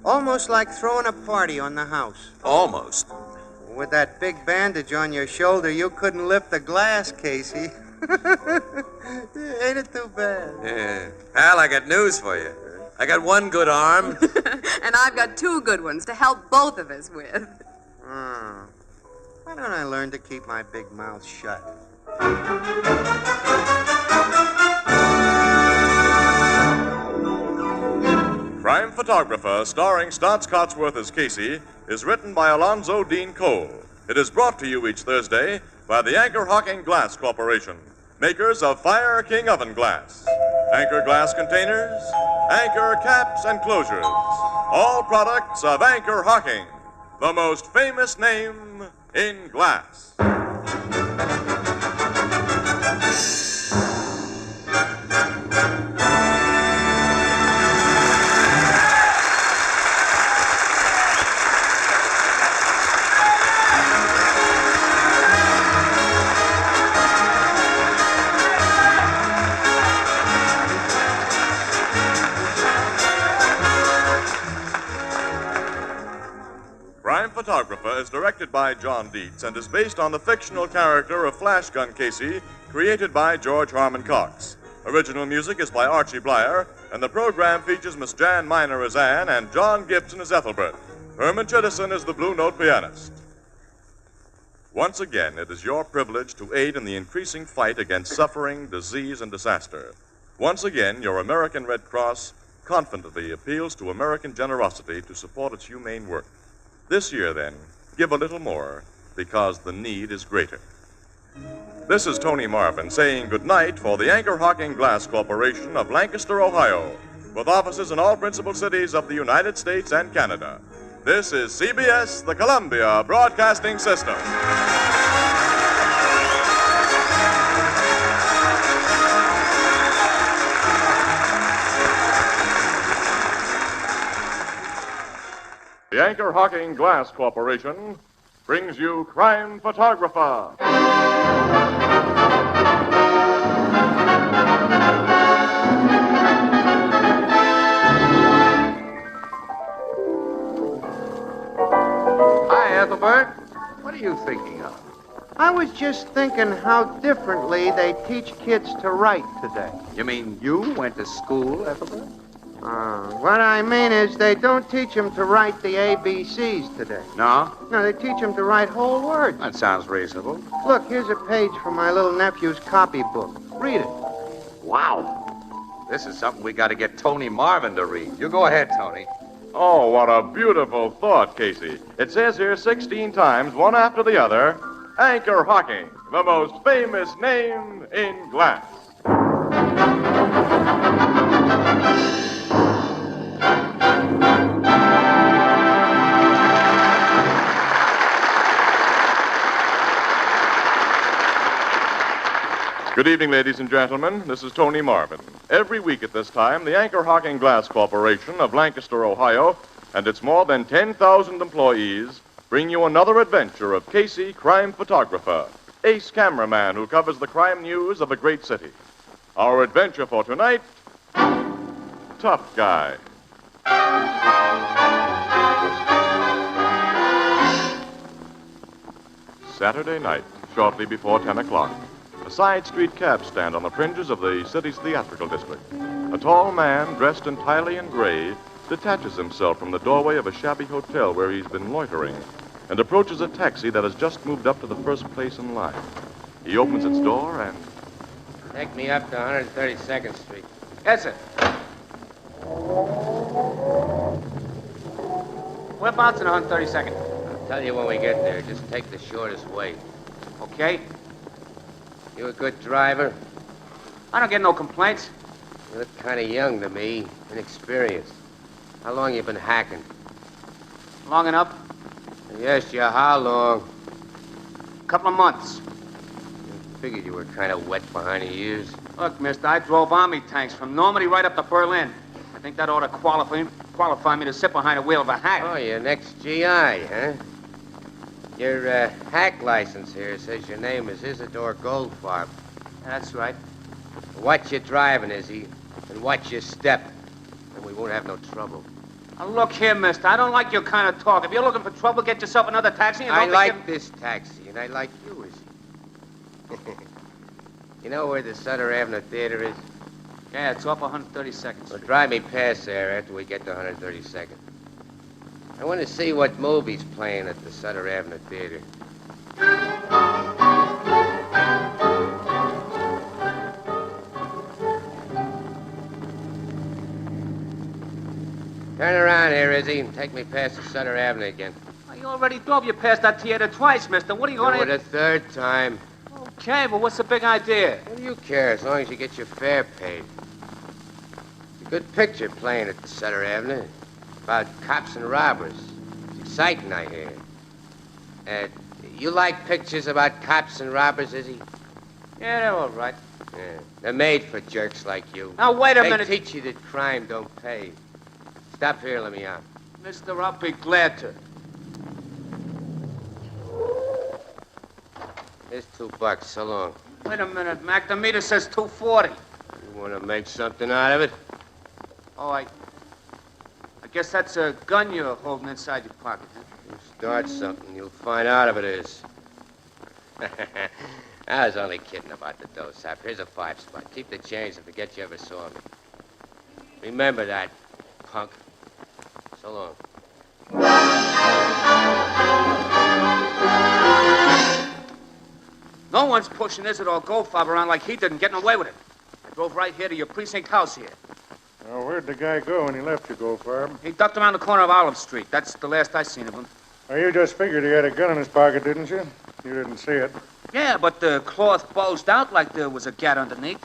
Almost like throwing a party on the house. Almost. With that big bandage on your shoulder, you couldn't lift the glass, Casey. Ain't it too bad? Yeah. Al, I got news for you. I got one good arm. And I've got two good ones to help both of us with. Why don't I learn to keep my big mouth shut? Crime Photographer, starring Stotts Cotsworth as Casey, is written by Alonzo Dean Cole. It is brought to you each Thursday by the Anchor Hocking Glass Corporation, makers of Fire King Oven Glass, Anchor Glass Containers, Anchor Caps and Closures, all products of Anchor Hocking, the most famous name in glass. Crime Photographer is directed by John Dietz and is based on the fictional character of Flash Gun Casey, created by George Harmon Coxe. Original music is by Archie Blyer, and the program features Miss Jan Miner as Anne and John Gibson as Ethelbert. Herman Chittison is the Blue Note pianist. Once again, it is your privilege to aid in the increasing fight against suffering, disease, and disaster. Once again, your American Red Cross confidently appeals to American generosity to support its humane work. This year, then, give a little more, because the need is greater. This is Tony Marvin saying good night for the Anchor Hocking Glass Corporation of Lancaster, Ohio, with offices in all principal cities of the United States and Canada. This is CBS, the Columbia Broadcasting System. The Anchor Hocking Glass Corporation brings you Crime Photographer. Hi, Ethelbert. What are you thinking of? I was just thinking how differently they teach kids to write today. You mean you went to school, Ethelbert? What I mean is they don't teach them to write the ABCs today. No? No, they teach them to write whole words. That sounds reasonable. Look, here's a page from my little nephew's copybook. Read it. Wow. This is something we got to get Tony Marvin to read. You go ahead, Tony. Oh, what a beautiful thought, Casey. It says here 16 times, one after the other, Anchor Hocking, the most famous name in glass. Good evening, ladies and gentlemen. This is Tony Marvin. Every week at this time, the Anchor Hocking Glass Corporation of Lancaster, Ohio, and its more than 10,000 employees bring you another adventure of Casey, crime photographer, ace cameraman who covers the crime news of a great city. Our adventure for tonight, Tough Guy. Saturday night, shortly before 10 o'clock. A side street cab stand on the fringes of the city's theatrical district. A tall man, dressed entirely in gray, detaches himself from the doorway of a shabby hotel where he's been loitering and approaches a taxi that has just moved up to the first place in line. He opens its door and... Take me up to 132nd Street. Yes, sir. Whereabouts in 132nd? I'll tell you when we get there. Just take the shortest way. Okay? You a good driver? I don't get no complaints. You look kind of young to me, inexperienced. How long you been hacking? Long enough? Yes, you how long? A couple of months. Figured you were kind of wet behind the ears. Look, mister, I drove army tanks from Normandy right up to Berlin. I think that ought to qualify me to sit behind the wheel of a hack. Oh, you're an ex-GI, huh? Your hack license here says your name is Isidore Goldfarb. That's right. Watch your driving, Izzy, and watch your step, and we won't have no trouble. Now, look here, mister, I don't like your kind of talk. If you're looking for trouble, get yourself another taxi and I don't like this taxi, and I like you, Izzy. You know where the Sutter Avenue Theater is? Yeah, it's off 132nd Street. Well, drive me past there after we get to 132nd. I want to see what movie's playing at the Sutter Avenue Theater. Turn around here, Izzy, and take me past the Sutter Avenue again. You already drove you past that theater twice, mister. What are you going Do it a third time. Okay, but what's the big idea? What do you care, as long as you get your fare paid? It's a good picture playing at the Sutter Avenue. About cops and robbers. It's exciting, I hear. You like pictures about cops and robbers, Izzy? Yeah, they're all right. Yeah, they're made for jerks like you. Now, wait a minute. They teach you that crime don't pay. Stop here, let me out. Mister, I'll be glad to. Here's $2. So long. Wait a minute, Mac. The meter says 240. You want to make something out of it? Oh, I guess that's a gun you're holding inside your pocket, huh? You start something, you'll find out if it is. I was only kidding about the dough, Sap. Here's a 5 spot. Keep the change and forget you ever saw me. Remember that, punk. So long. No one's pushing Isidore Goldfarb around like he did and getting away with it. I drove right here to your precinct house here. Well, where'd the guy go when he left you, Goldfarb? He ducked around the corner of Olive Street. That's the last I seen of him. Well, you just figured he had a gun in his pocket, didn't you? You didn't see it. Yeah, but the cloth bulged out like there was a gat underneath.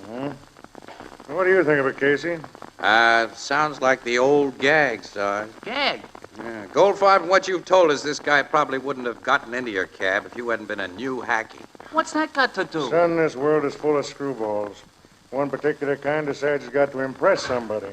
Mm-hmm. What do you think of it, Casey? Sounds like the old gag, Sarge. Gag? Yeah. Goldfarb, what you've told us, this guy probably wouldn't have gotten into your cab if you hadn't been a new hacky. What's that got to do? Son, this world is full of screwballs. One particular kind decides he's got to impress somebody.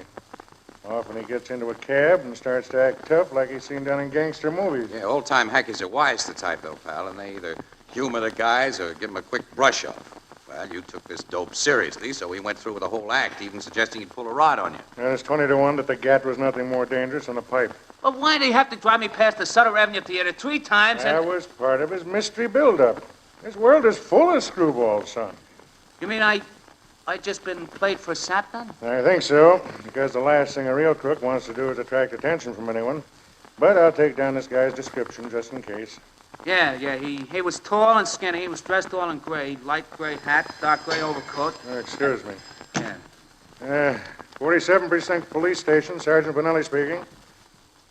Often he gets into a cab and starts to act tough like he's seen down in gangster movies. Yeah, old-time hackies are wise to type, though, pal, and they either humor the guys or give them a quick brush-off. Well, you took this dope seriously, so we went through with the whole act, even suggesting he'd pull a rod on you. And it's 20 to 1 that the gat was nothing more dangerous than a pipe. But why'd he have to drive me past the Sutter Avenue Theater 3 times and... That was part of his mystery build-up. This world is full of screwballs, son. You mean I just been played for sap, then? I think so, because the last thing a real crook wants to do is attract attention from anyone. But I'll take down this guy's description just in case. Yeah, he was tall and skinny. He was dressed all in gray, light gray hat, dark gray overcoat. Excuse me. Yeah. 47 Precinct Police Station, Sergeant Bonelli speaking.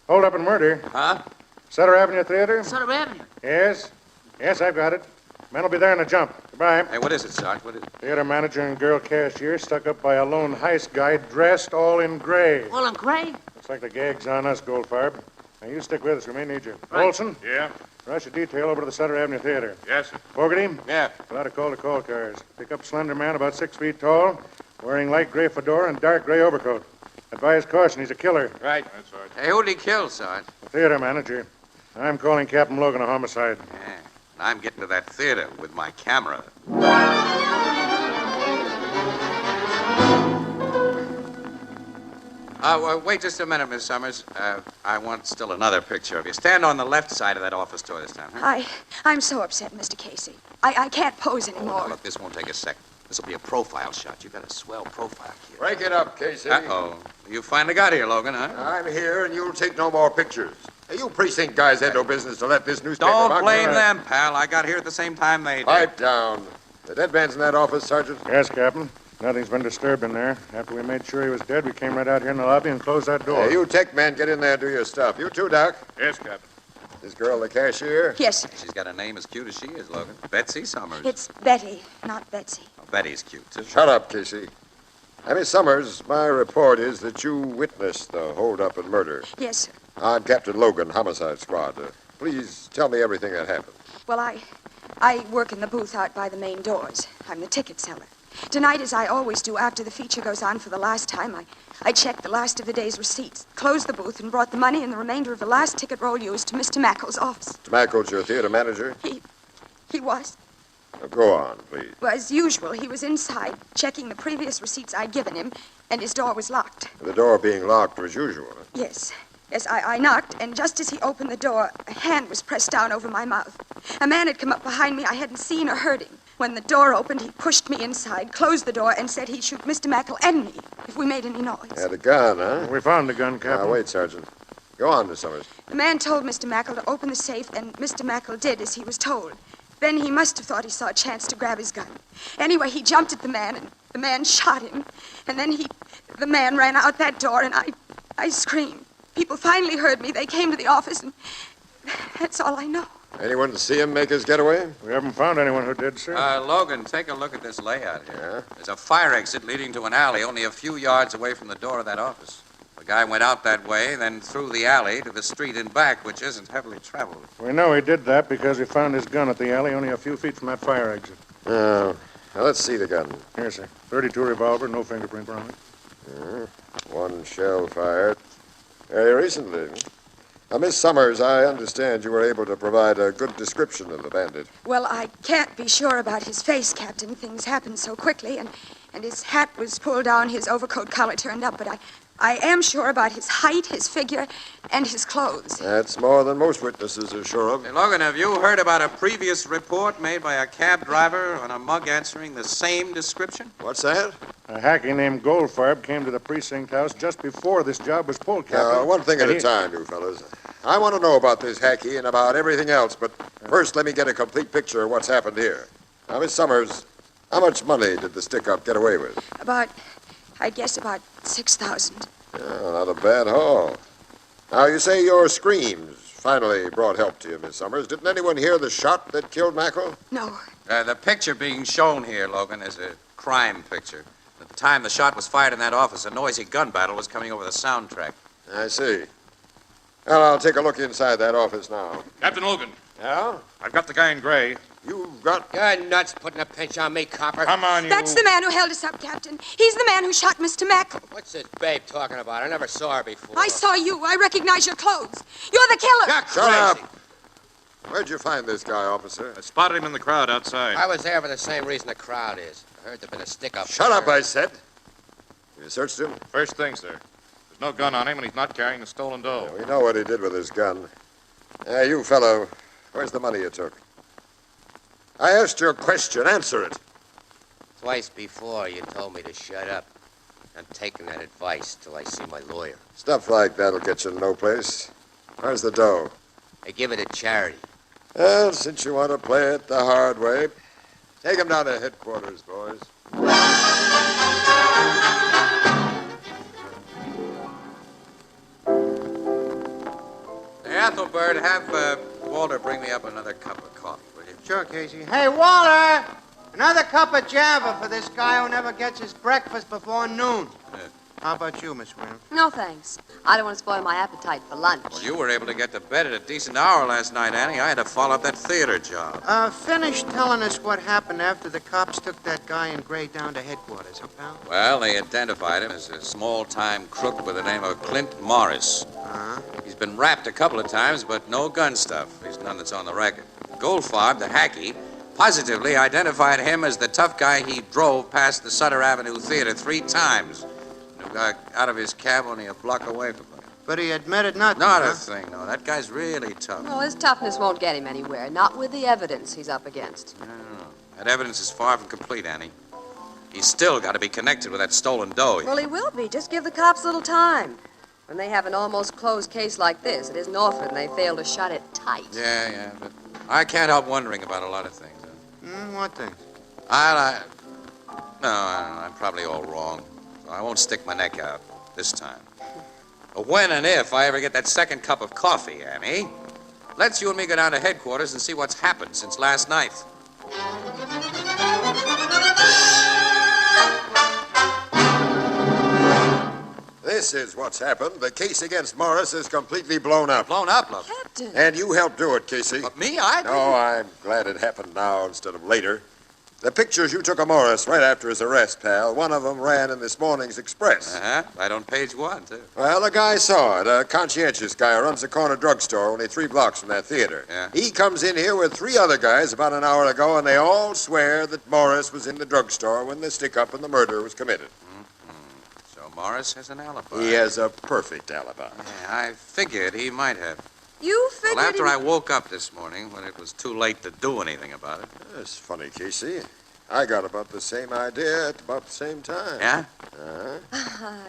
Hold up and murder. Huh? Sutter Avenue Theater? Sutter Avenue? Yes. Yes, I've got it. Men will be there in a jump. Goodbye. Hey, what is it, Sarge? What is it? Theater manager and girl cashier stuck up by a lone heist guy dressed all in gray. All in gray? Looks like the gag's on us, Goldfarb. Now, you stick with us. We may need you. Right. Olson? Yeah? Rush a detail over to the Sutter Avenue Theater. Yes, sir. Fogarty? Yeah. Fill out a call to call cars. Pick up slender man about 6 feet tall, wearing light gray fedora and dark gray overcoat. Advise caution, he's a killer. Right. That's right. Hey, who'd he kill, Sarge? The theater manager. I'm calling Captain Logan a homicide. Yeah. And I'm getting to that theater with my camera. Wait just a minute, Miss Summers. I want still another picture of you. Stand on the left side of that office door this time, huh? I'm so upset, Mr. Casey. I can't pose anymore. Now, look, this won't take a second. This will be a profile shot. You've got a swell profile, kid. Break it up, Casey. Uh-oh. You finally got here, Logan, huh? I'm here, and you'll take no more pictures. Hey, you precinct guys had no business to let this newspaper... Don't blame them, pal. I got here at the same time they did. Pipe down. The dead man's in that office, Sergeant? Yes, Captain. Nothing's been disturbed in there. After we made sure he was dead, we came right out here in the lobby and closed that door. Hey, you tech men, get in there and do your stuff. You too, Doc. Yes, Captain. This girl the cashier? Yes, sir. She's got a name as cute as she is, Logan. Betsy Summers. It's Betty, not Betsy. Oh, Betty's cute, too. Shut up, Casey. Miss Summers, my report is that you witnessed the holdup and murder. Yes, sir. I'm Captain Logan, Homicide Squad. Please tell me everything that happened. Well, I work in the booth out by the main doors. I'm the ticket seller. Tonight, as I always do after the feature goes on for the last time, I checked the last of the day's receipts, closed the booth, and brought the money and the remainder of the last ticket roll used to Mr. Mackle's office. Mr. Mackle's your theater manager? He was. Now, go on, please. Well, as usual, he was inside, checking the previous receipts I'd given him, and his door was locked. The door being locked was usual. Huh? Yes. Yes, I knocked, and just as he opened the door, a hand was pressed down over my mouth. A man had come up behind me I hadn't seen or heard him. When the door opened, he pushed me inside, closed the door, and said he'd shoot Mr. Mackle and me if we made any noise. Had a gun, huh? We found the gun, Captain. Now, wait, Sergeant. Go on, Miss Summers. The man told Mr. Mackle to open the safe, and Mr. Mackle did as he was told. Then he must have thought he saw a chance to grab his gun. Anyway, he jumped at the man, and the man shot him. And then the man ran out that door, and I screamed. People finally heard me. They came to the office, and that's all I know. Anyone see him make his getaway? We haven't found anyone who did, sir. Logan, take a look at this layout here. There's a fire exit leading to an alley only a few yards away from the door of that office. The guy went out that way, then through the alley to the street in back, which isn't heavily traveled. We know he did that because he found his gun at the alley only a few feet from that fire exit. Now, let's see the gun. Here, sir. .32 revolver, no fingerprint on it. One shell fired. Very recently. Now, Miss Summers, I understand you were able to provide a good description of the bandit. Well, I can't be sure about his face, Captain. Things happened so quickly, and his hat was pulled down, his overcoat collar turned up, but I am sure about his height, his figure, and his clothes. That's more than most witnesses are sure of. Hey, Logan, have you heard about a previous report made by a cab driver on a mug answering the same description? What's that? A hacky named Goldfarb came to the precinct house just before this job was pulled, Captain. Now, one thing at a time, you fellas. I want to know about this hacky and about everything else, but first let me get a complete picture of what's happened here. Now, Miss Summers, how much money did the stick-up get away with? I guess about 6,000. Oh, not a bad haul. Now, you say your screams finally brought help to you, Miss Summers. Didn't anyone hear the shot that killed Mackle? No. The picture being shown here, Logan, is a crime picture. At the time the shot was fired in that office, a noisy gun battle was coming over the soundtrack. I see. Well, I'll take a look inside that office now. Captain Logan. Yeah? I've got the guy in gray. You've got... You're nuts putting a pinch on me, copper. Come on, you... That's the man who held us up, Captain. He's the man who shot Mr. Mackle. What's this babe talking about? I never saw her before. I saw you. I recognize your clothes. You're the killer. You're Shut crazy. up! Where'd you find this guy, officer? I spotted him in the crowd outside. I was there for the same reason the crowd is. I heard there'd been a stick-up. Shut up, I said. You searched him? First thing, sir. There's no gun on him, and he's not carrying the stolen dough. Yeah, we know what he did with his gun. You fellow, where's the money you took? I asked you a question. Answer it. Twice before, you told me to shut up. I'm taking that advice till I see my lawyer. Stuff like that'll get you no place. Where's the dough? I give it to charity. Well, since you want to play it the hard way, take him down to headquarters, boys. Hey, Ethelbert, have Walter bring me up another cup of coffee, will you? Sure, Casey. Hey, Walter! Another cup of Java for this guy who never gets his breakfast before noon. How about you, Miss Williams? No, thanks. I don't want to spoil my appetite for lunch. Well, you were able to get to bed at a decent hour last night, Annie. I had to follow up that theater job. Finish telling us what happened after the cops took that guy in gray down to headquarters, huh, pal? Well, they identified him as a small-time crook with the name of Clint Morris. Uh-huh. He's been rapped a couple of times, but no gun stuff. There's none that's on the record. Goldfarb, the hacky, positively identified him as the tough guy he drove past the Sutter Avenue Theater 3 times. Who got out of his cab only a block away from him. But he admitted nothing, Not huh? a thing, no. That guy's really tough. Well, his toughness won't get him anywhere, not with the evidence he's up against. No. That evidence is far from complete, Annie. He's still got to be connected with that stolen dough. Well, he will be. Just give the cops a little time. When they have an almost closed case like this, it isn't often they fail to shut it tight. Yeah, but I can't help wondering about a lot of things. What things? No, I don't know. I'm probably all wrong. So I won't stick my neck out this time. But when and if I ever get that second cup of coffee, Annie, Let's you and me go down to headquarters and see what's happened since last night. This is what's happened. The case against Morris is completely blown up. Blown up, look. Captain. And you helped do it, Casey. But me? I didn't. No, I'm glad it happened now instead of later. The pictures you took of Morris right after his arrest, pal, one of them ran in this morning's Express. Uh-huh. Right on page 1, too. Well, a guy saw it, a conscientious guy who runs a corner drugstore only 3 blocks from that theater. Yeah. He comes in here with 3 other guys about an hour ago, and they all swear that Morris was in the drugstore when the stick-up and the murder was committed. So Morris has an alibi. He has a perfect alibi. Yeah, I figured he might have. You figured Well, after I woke up this morning, when it was too late to do anything about it. That's funny, Casey. I got about the same idea at about the same time. Yeah?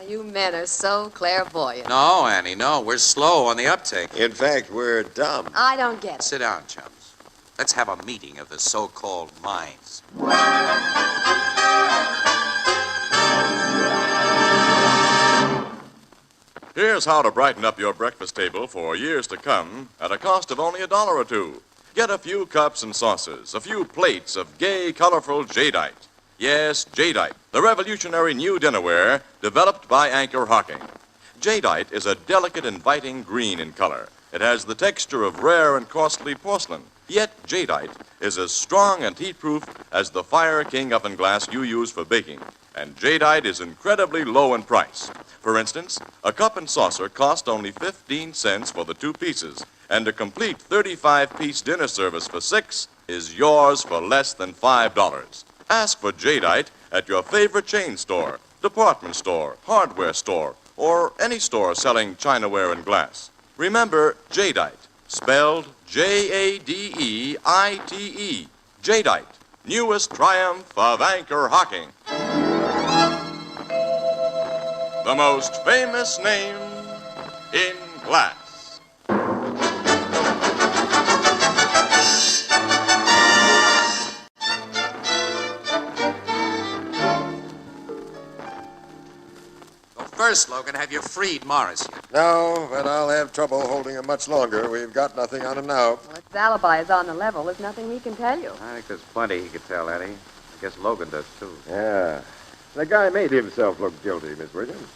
You men are so clairvoyant. No, Annie, no. We're slow on the uptake. In fact, we're dumb. I don't get it. Sit down, chums. Let's have a meeting of the so-called minds. Here's how to brighten up your breakfast table for years to come at a cost of only $1 or $2. Get a few cups and saucers, a few plates of gay, colorful jadeite. Yes, jadeite, the revolutionary new dinnerware developed by Anchor Hocking. Jadeite is a delicate, inviting green in color. It has the texture of rare and costly porcelain. Yet jadeite is as strong and heat-proof as the Fire King oven glass you use for baking. And jadeite is incredibly low in price. For instance, a cup and saucer cost only 15 cents for the 2 pieces, and a complete 35-piece dinner service for 6 is yours for less than $5. Ask for jadeite at your favorite chain store, department store, hardware store, or any store selling chinaware and glass. Remember jadeite, spelled Jadeite. Jadeite, newest triumph of Anchor Hocking. The most famous name in glass. Well, first, Logan, have you freed Morris yet? No, but I'll have trouble holding him much longer. We've got nothing on him now. Well, if his alibi is on the level, there's nothing we can tell you. I think there's plenty he could tell, Annie. I guess Logan does, too. Yeah. The guy made himself look guilty, Miss Williams.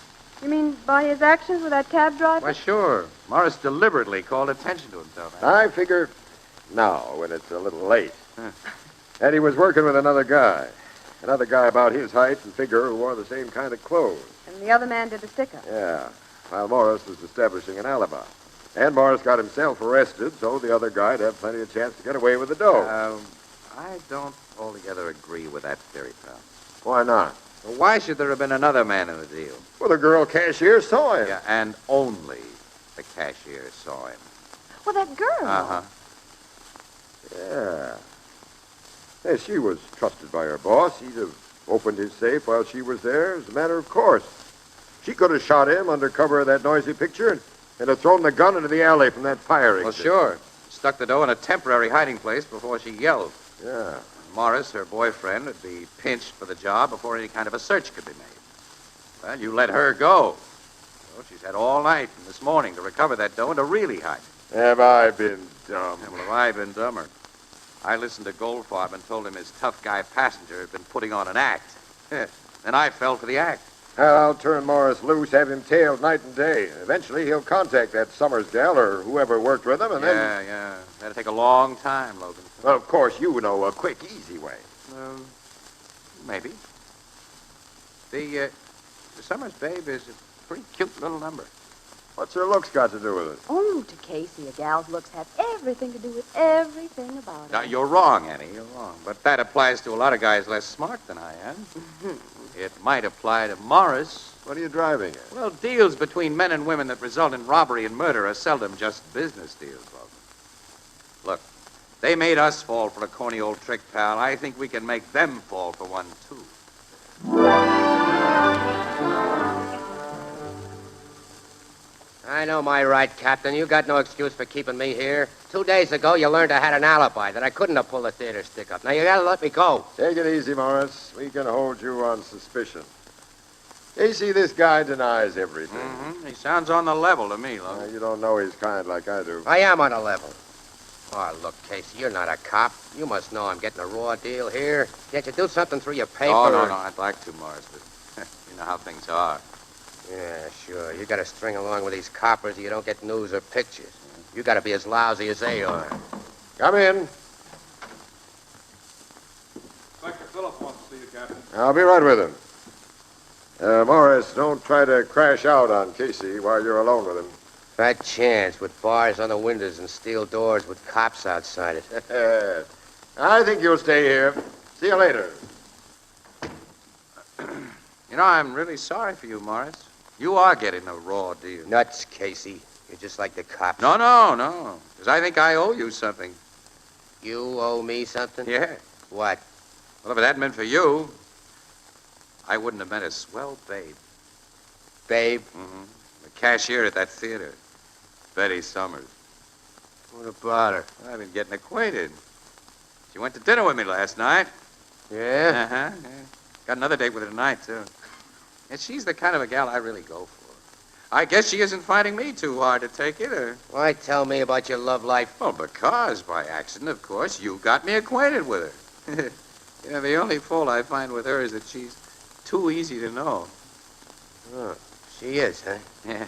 You mean by his actions with that cab driver? Why, sure. Morris deliberately called attention to himself. I figure now, when it's a little late. And he was working with another guy. Another guy about his height and figure who wore the same kind of clothes. And the other man did the stick-up. Yeah, while Morris was establishing an alibi. And Morris got himself arrested, so the other guy'd have plenty of chance to get away with the dough. I don't altogether agree with that theory, pal. Why not? Well, why should there have been another man in the deal? Well, the girl cashier saw him. Yeah, and only the cashier saw him. Well, that girl. Uh-huh. Yeah. Hey, she was trusted by her boss. He'd have opened his safe while she was there as a matter of course. She could have shot him under cover of that noisy picture and have thrown the gun into the alley from that fire exit. Well, sure. Stuck the dough in a temporary hiding place before she yelled. Yeah. Morris, her boyfriend, would be pinched for the job before any kind of a search could be made. Well, you let her go. So she's had all night and this morning to recover that dough and to really hide it. Have I been dumb? Well, have I been dumber? I listened to Goldfarb and told him his tough guy passenger had been putting on an act. And I fell for the act. I'll turn Morris loose, have him tailed night and day. Eventually, he'll contact that Summers gal or whoever worked with him, and then... Yeah. That'll take a long time, Logan. Well, of course, you know a quick, easy way. Maybe. The Summers babe is a pretty cute little number. What's her looks got to do with it? Oh, to Casey, a gal's looks have everything to do with everything about it. Now, you're wrong, Annie. You're wrong. But that applies to a lot of guys less smart than I am. It might apply to Morris. What are you driving at? Well, deals between men and women that result in robbery and murder are seldom just business deals, Logan. Look, they made us fall for a corny old trick, pal. I think we can make them fall for one, too. I know my right, Captain. You got no excuse for keeping me here. 2 days ago, you learned I had an alibi, that I couldn't have pulled the theater stick up. Now, you gotta let me go. Take it easy, Morris. We can hold you on suspicion. Casey, this guy denies everything. Mm-hmm. He sounds on the level to me, Logan. You don't know his kind like I do. I am on a level. Oh, look, Casey, you're not a cop. You must know I'm getting a raw deal here. Can't you do something through your paper? Oh, no, I'd like to, Morris, but you know how things are. Yeah, sure. You got to string along with these coppers or you don't get news or pictures. You got to be as lousy as they are. Come in. Inspector Phillips wants to see you, Captain. I'll be right with him. Morris, don't try to crash out on Casey while you're alone with him. Fat chance with bars on the windows and steel doors with cops outside it. I think you'll stay here. See you later. You know, I'm really sorry for you, Morris. You are getting a raw deal. Nuts, Casey. You're just like the cops. No. Because I think I owe you something. You owe me something? Yeah. What? Well, if it hadn't been for you, I wouldn't have met a swell babe. Babe? Mm-hmm. The cashier at that theater. Betty Summers. What about her? I've been getting acquainted. She went to dinner with me last night. Yeah? Uh-huh. Yeah. Got another date with her tonight, too. And she's the kind of a gal I really go for. I guess she isn't finding me too hard to take it, or... Why tell me about your love life? Well, because, by accident, of course, you got me acquainted with her. You know, the only fault I find with her is that she's too easy to know. Oh, she is, huh? Yeah.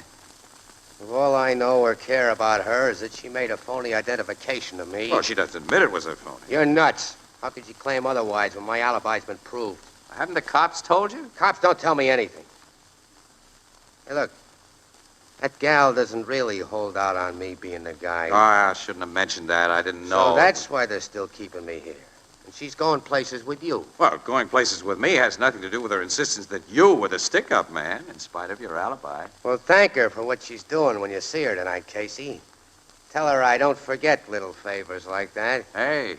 Well, all I know or care about her is that she made a phony identification of me. Well, she doesn't admit it was a phony. You're nuts. How could you claim otherwise when my alibi's been proved? Haven't the cops told you? Cops don't tell me anything. Hey, look. That gal doesn't really hold out on me being the guy. Oh, I shouldn't have mentioned that. I didn't know. So that's why they're still keeping me here. And she's going places with you. Well, going places with me has nothing to do with her insistence that you were the stick-up man, in spite of your alibi. Well, thank her for what she's doing when you see her tonight, Casey. Tell her I don't forget little favors like that. Hey,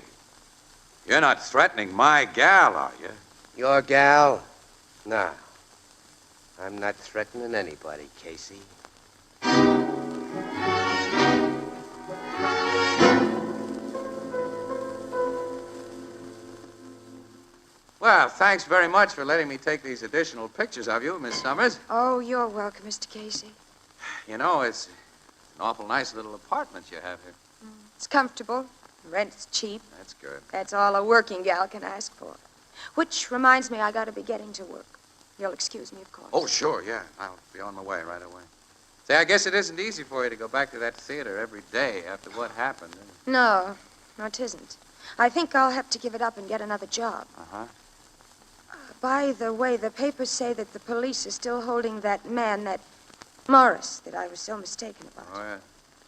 you're not threatening my gal, are you? Your gal? No. I'm not threatening anybody, Casey. Well, thanks very much for letting me take these additional pictures of you, Miss Summers. Oh, you're welcome, Mr. Casey. You know, it's an awful nice little apartment you have here. It's comfortable. Rent's cheap. That's good. That's all a working gal can ask for. Which reminds me, I gotta be getting to work. You'll excuse me, of course. Oh, sure, yeah. I'll be on my way right away. Say, I guess it isn't easy for you to go back to that theater every day after what happened. No, it isn't. I think I'll have to give it up and get another job. Uh-huh. By the way, the papers say that the police are still holding that man, that Morris, that I was so mistaken about. Oh, yeah.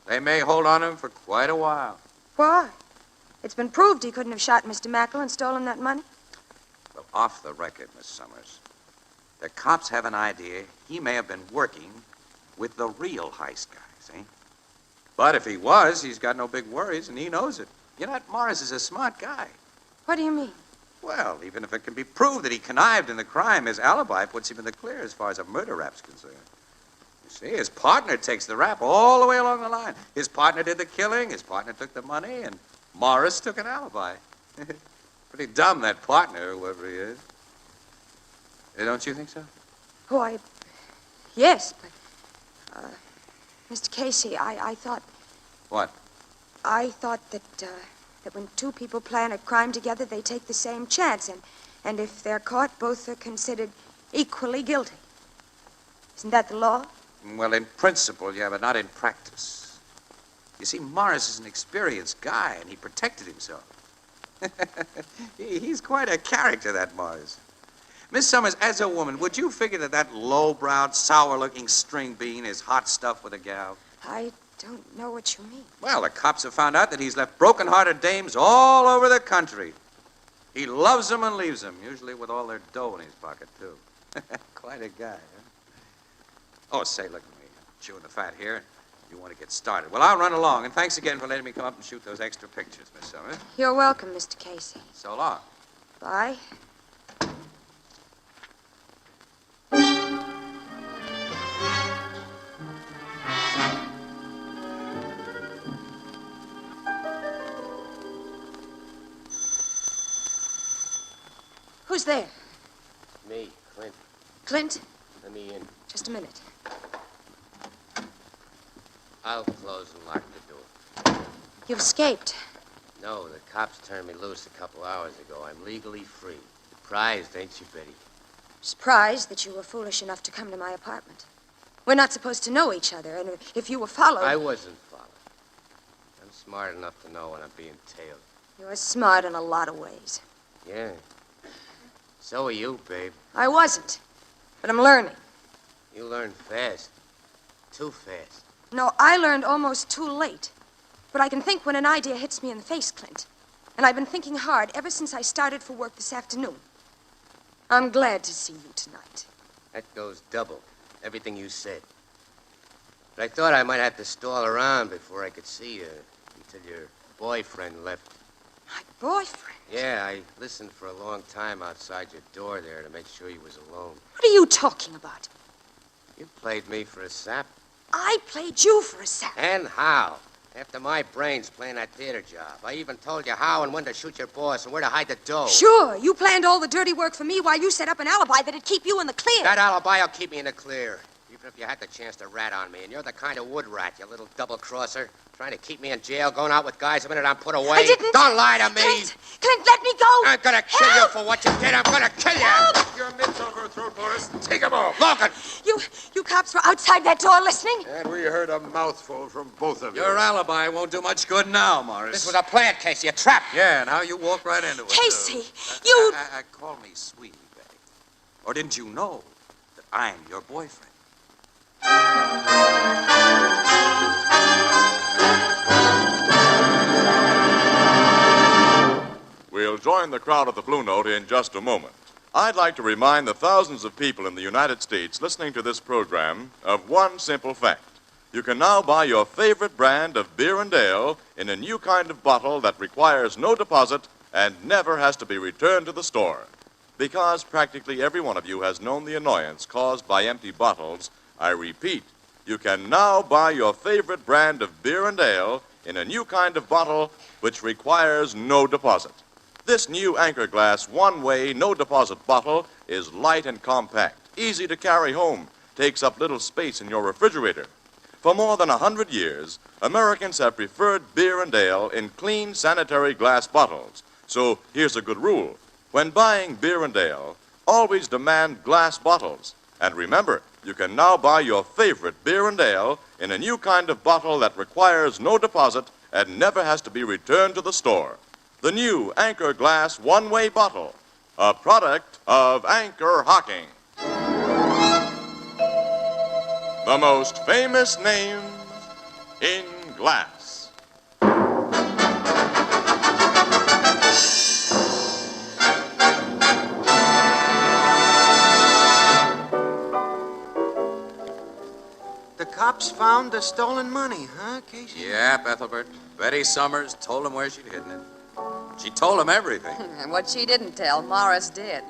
They may hold on to him for quite a while. Why? It's been proved he couldn't have shot Mr. Mackle and stolen that money. Well, off the record, Miss Summers. The cops have an idea he may have been working with the real heist guys, eh? But if he was, he's got no big worries, and he knows it. You know, Morris is a smart guy. What do you mean? Well, even if it can be proved that he connived in the crime, his alibi puts him in the clear as far as a murder rap's concerned. You see, his partner takes the rap all the way along the line. His partner did the killing, his partner took the money, and Morris took an alibi. Pretty dumb, that partner, whoever he is. Don't you think so? Why, yes, but, Mr. Casey, I thought... What? I thought that when two people plan a crime together, they take the same chance, and if they're caught, both are considered equally guilty. Isn't that the law? Well, in principle, yeah, but not in practice. You see, Morris is an experienced guy, and he protected himself. He's quite a character, that Morris. Miss Summers, as a woman, would you figure that low-browed, sour-looking string bean is hot stuff with a gal? I don't know what you mean. Well, the cops have found out that he's left broken-hearted dames all over the country. He loves them and leaves them, usually with all their dough in his pocket, too. Quite a guy, huh? Oh, say, look at me. I'm chewing the fat here. You want to get started. Well, I'll run along, and thanks again for letting me come up and shoot those extra pictures, Miss Summers. You're welcome, Mr. Casey. So long. Bye. Who's there? Me, Clint. Clint? Let me in. Just a minute. I'll close and lock the door. You've escaped. No, the cops turned me loose a couple hours ago. I'm legally free. Surprised, ain't you, Betty? Surprised that you were foolish enough to come to my apartment. We're not supposed to know each other, and if you were followed... I wasn't followed. I'm smart enough to know when I'm being tailed. You're smart in a lot of ways. Yeah. So are you, babe. I wasn't, but I'm learning. You learn fast. Too fast. No, I learned almost too late. But I can think when an idea hits me in the face, Clint. And I've been thinking hard ever since I started for work this afternoon. I'm glad to see you tonight. That goes double. Everything you said. But I thought I might have to stall around before I could see you until your boyfriend left. My boyfriend? Yeah, I listened for a long time outside your door there to make sure you was alone. What are you talking about? You played me for a sap. I played you for a sap. And how? After my brains playing that theater job. I even told you how and when to shoot your boss and where to hide the dough. Sure, you planned all the dirty work for me while you set up an alibi that'd keep you in the clear. That alibi will keep me in the clear. Even if you had the chance to rat on me. And you're the kind of wood rat, you little double-crosser. Trying to keep me in jail, going out with guys the minute I'm put away. I didn't... Don't lie to me. Clint, let me go. I'm gonna kill you for what you did. I'm gonna kill you. Help! Your mitts over her throat, Morris. Take him off. Logan! You cops were outside that door listening? And we heard a mouthful from both of you. Your alibi won't do much good now, Morris. This was a plant, Casey, a trap. Yeah, and how you walked right into it. Casey, you... Call me sweetie, Betty. Or didn't you know that I'm your boyfriend? We'll join the crowd at the Blue Note in just a moment. I'd like to remind the thousands of people in the United States listening to this program of one simple fact. You can now buy your favorite brand of beer and ale in a new kind of bottle that requires no deposit and never has to be returned to the store. Because practically every one of you has known the annoyance caused by empty bottles, I repeat, you can now buy your favorite brand of beer and ale in a new kind of bottle which requires no deposit. This new Anchor Glass one-way, no-deposit bottle is light and compact, easy to carry home, takes up little space in your refrigerator. For more than 100 years, Americans have preferred beer and ale in clean, sanitary glass bottles. So here's a good rule. When buying beer and ale, always demand glass bottles. And remember, you can now buy your favorite beer and ale in a new kind of bottle that requires no deposit and never has to be returned to the store. The new Anchor Glass one-way bottle, a product of Anchor Hocking. The most famous names in glass. The cops found the stolen money, huh, Casey? Yep, Ethelbert. Betty Summers told him where she'd hidden it. She told him everything. And what she didn't tell, Morris did.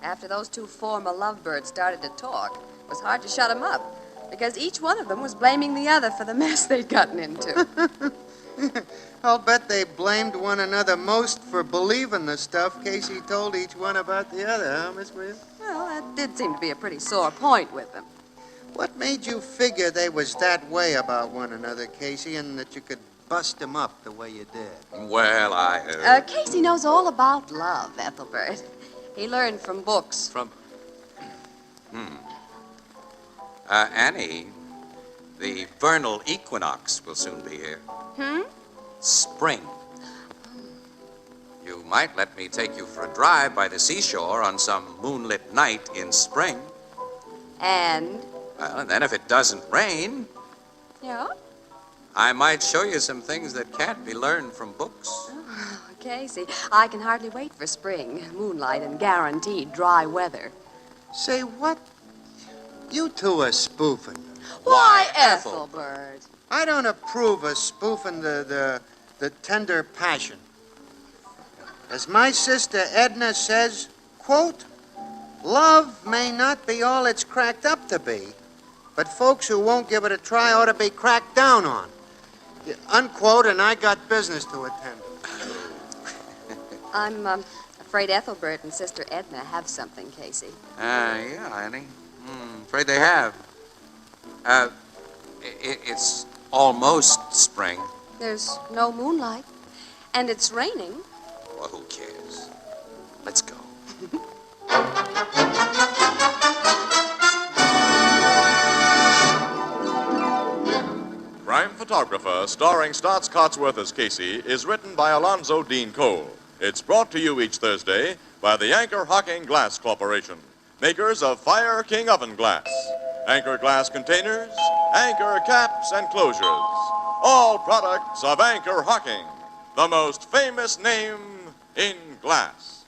After those two former lovebirds started to talk, it was hard to shut them up, because each one of them was blaming the other for the mess they'd gotten into. I'll bet they blamed one another most for believing the stuff Casey told each one about the other, huh, Miss Williams? Well, that did seem to be a pretty sore point with them. What made you figure they was that way about one another, Casey, and that you could bust them up the way you did? Well, Casey knows all about love, Ethelbert. He learned from books. Annie, the vernal equinox will soon be here. Spring. You might let me take you for a drive by the seashore on some moonlit night in spring. And? Well, and then if it doesn't rain, Yeah? I might show you some things that can't be learned from books. Oh, Casey, I can hardly wait for spring, moonlight, and guaranteed dry weather. Say, what? You two are spoofing. Why, Ethelbert? I don't approve of spoofing the tender passion. As my sister Edna says, quote, love may not be all it's cracked up to be, but folks who won't give it a try ought to be cracked down on. Unquote, and I got business to attend. I'm afraid Ethelbert and Sister Edna have something, Casey. Yeah, Annie. Afraid they have. It's almost spring. There's no moonlight. And it's raining. Well, who cares? Let's go. Crime Photographer, starring Stotts Cotsworth as Casey, is written by Alonzo Dean Cole. It's brought to you each Thursday by the Anchor Hocking Glass Corporation, makers of Fire King Oven Glass, Anchor Glass Containers, Anchor Caps and Closures. All products of Anchor Hocking, the most famous name in glass.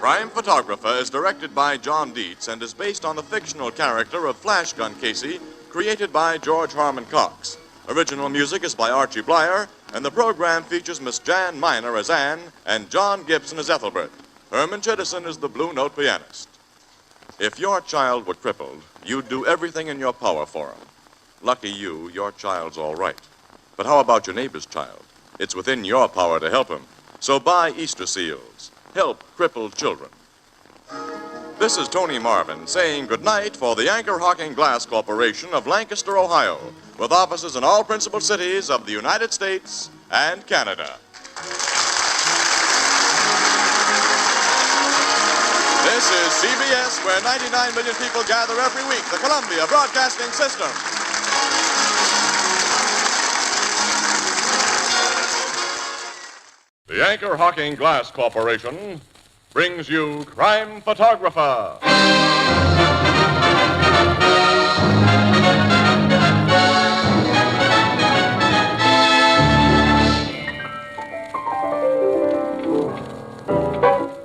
Crime Photographer is directed by John Dietz and is based on the fictional character of Flash Gun Casey, created by George Harmon Coxe. Original music is by Archie Blyer, and the program features Miss Jan Miner as Anne and John Gibson as Ethelbert. Herman Chittison is the Blue Note pianist. If your child were crippled, you'd do everything in your power for him. Lucky you, your child's all right. But how about your neighbor's child? It's within your power to help him. So buy Easter seals. Help crippled children. This is Tony Marvin saying goodnight for the Anchor Hocking Glass Corporation of Lancaster, Ohio, with offices in all principal cities of the United States and Canada. This is CBS, where 99 million people gather every week, the Columbia Broadcasting System. The Anchor Hocking Glass Corporation brings you Crime Photographer.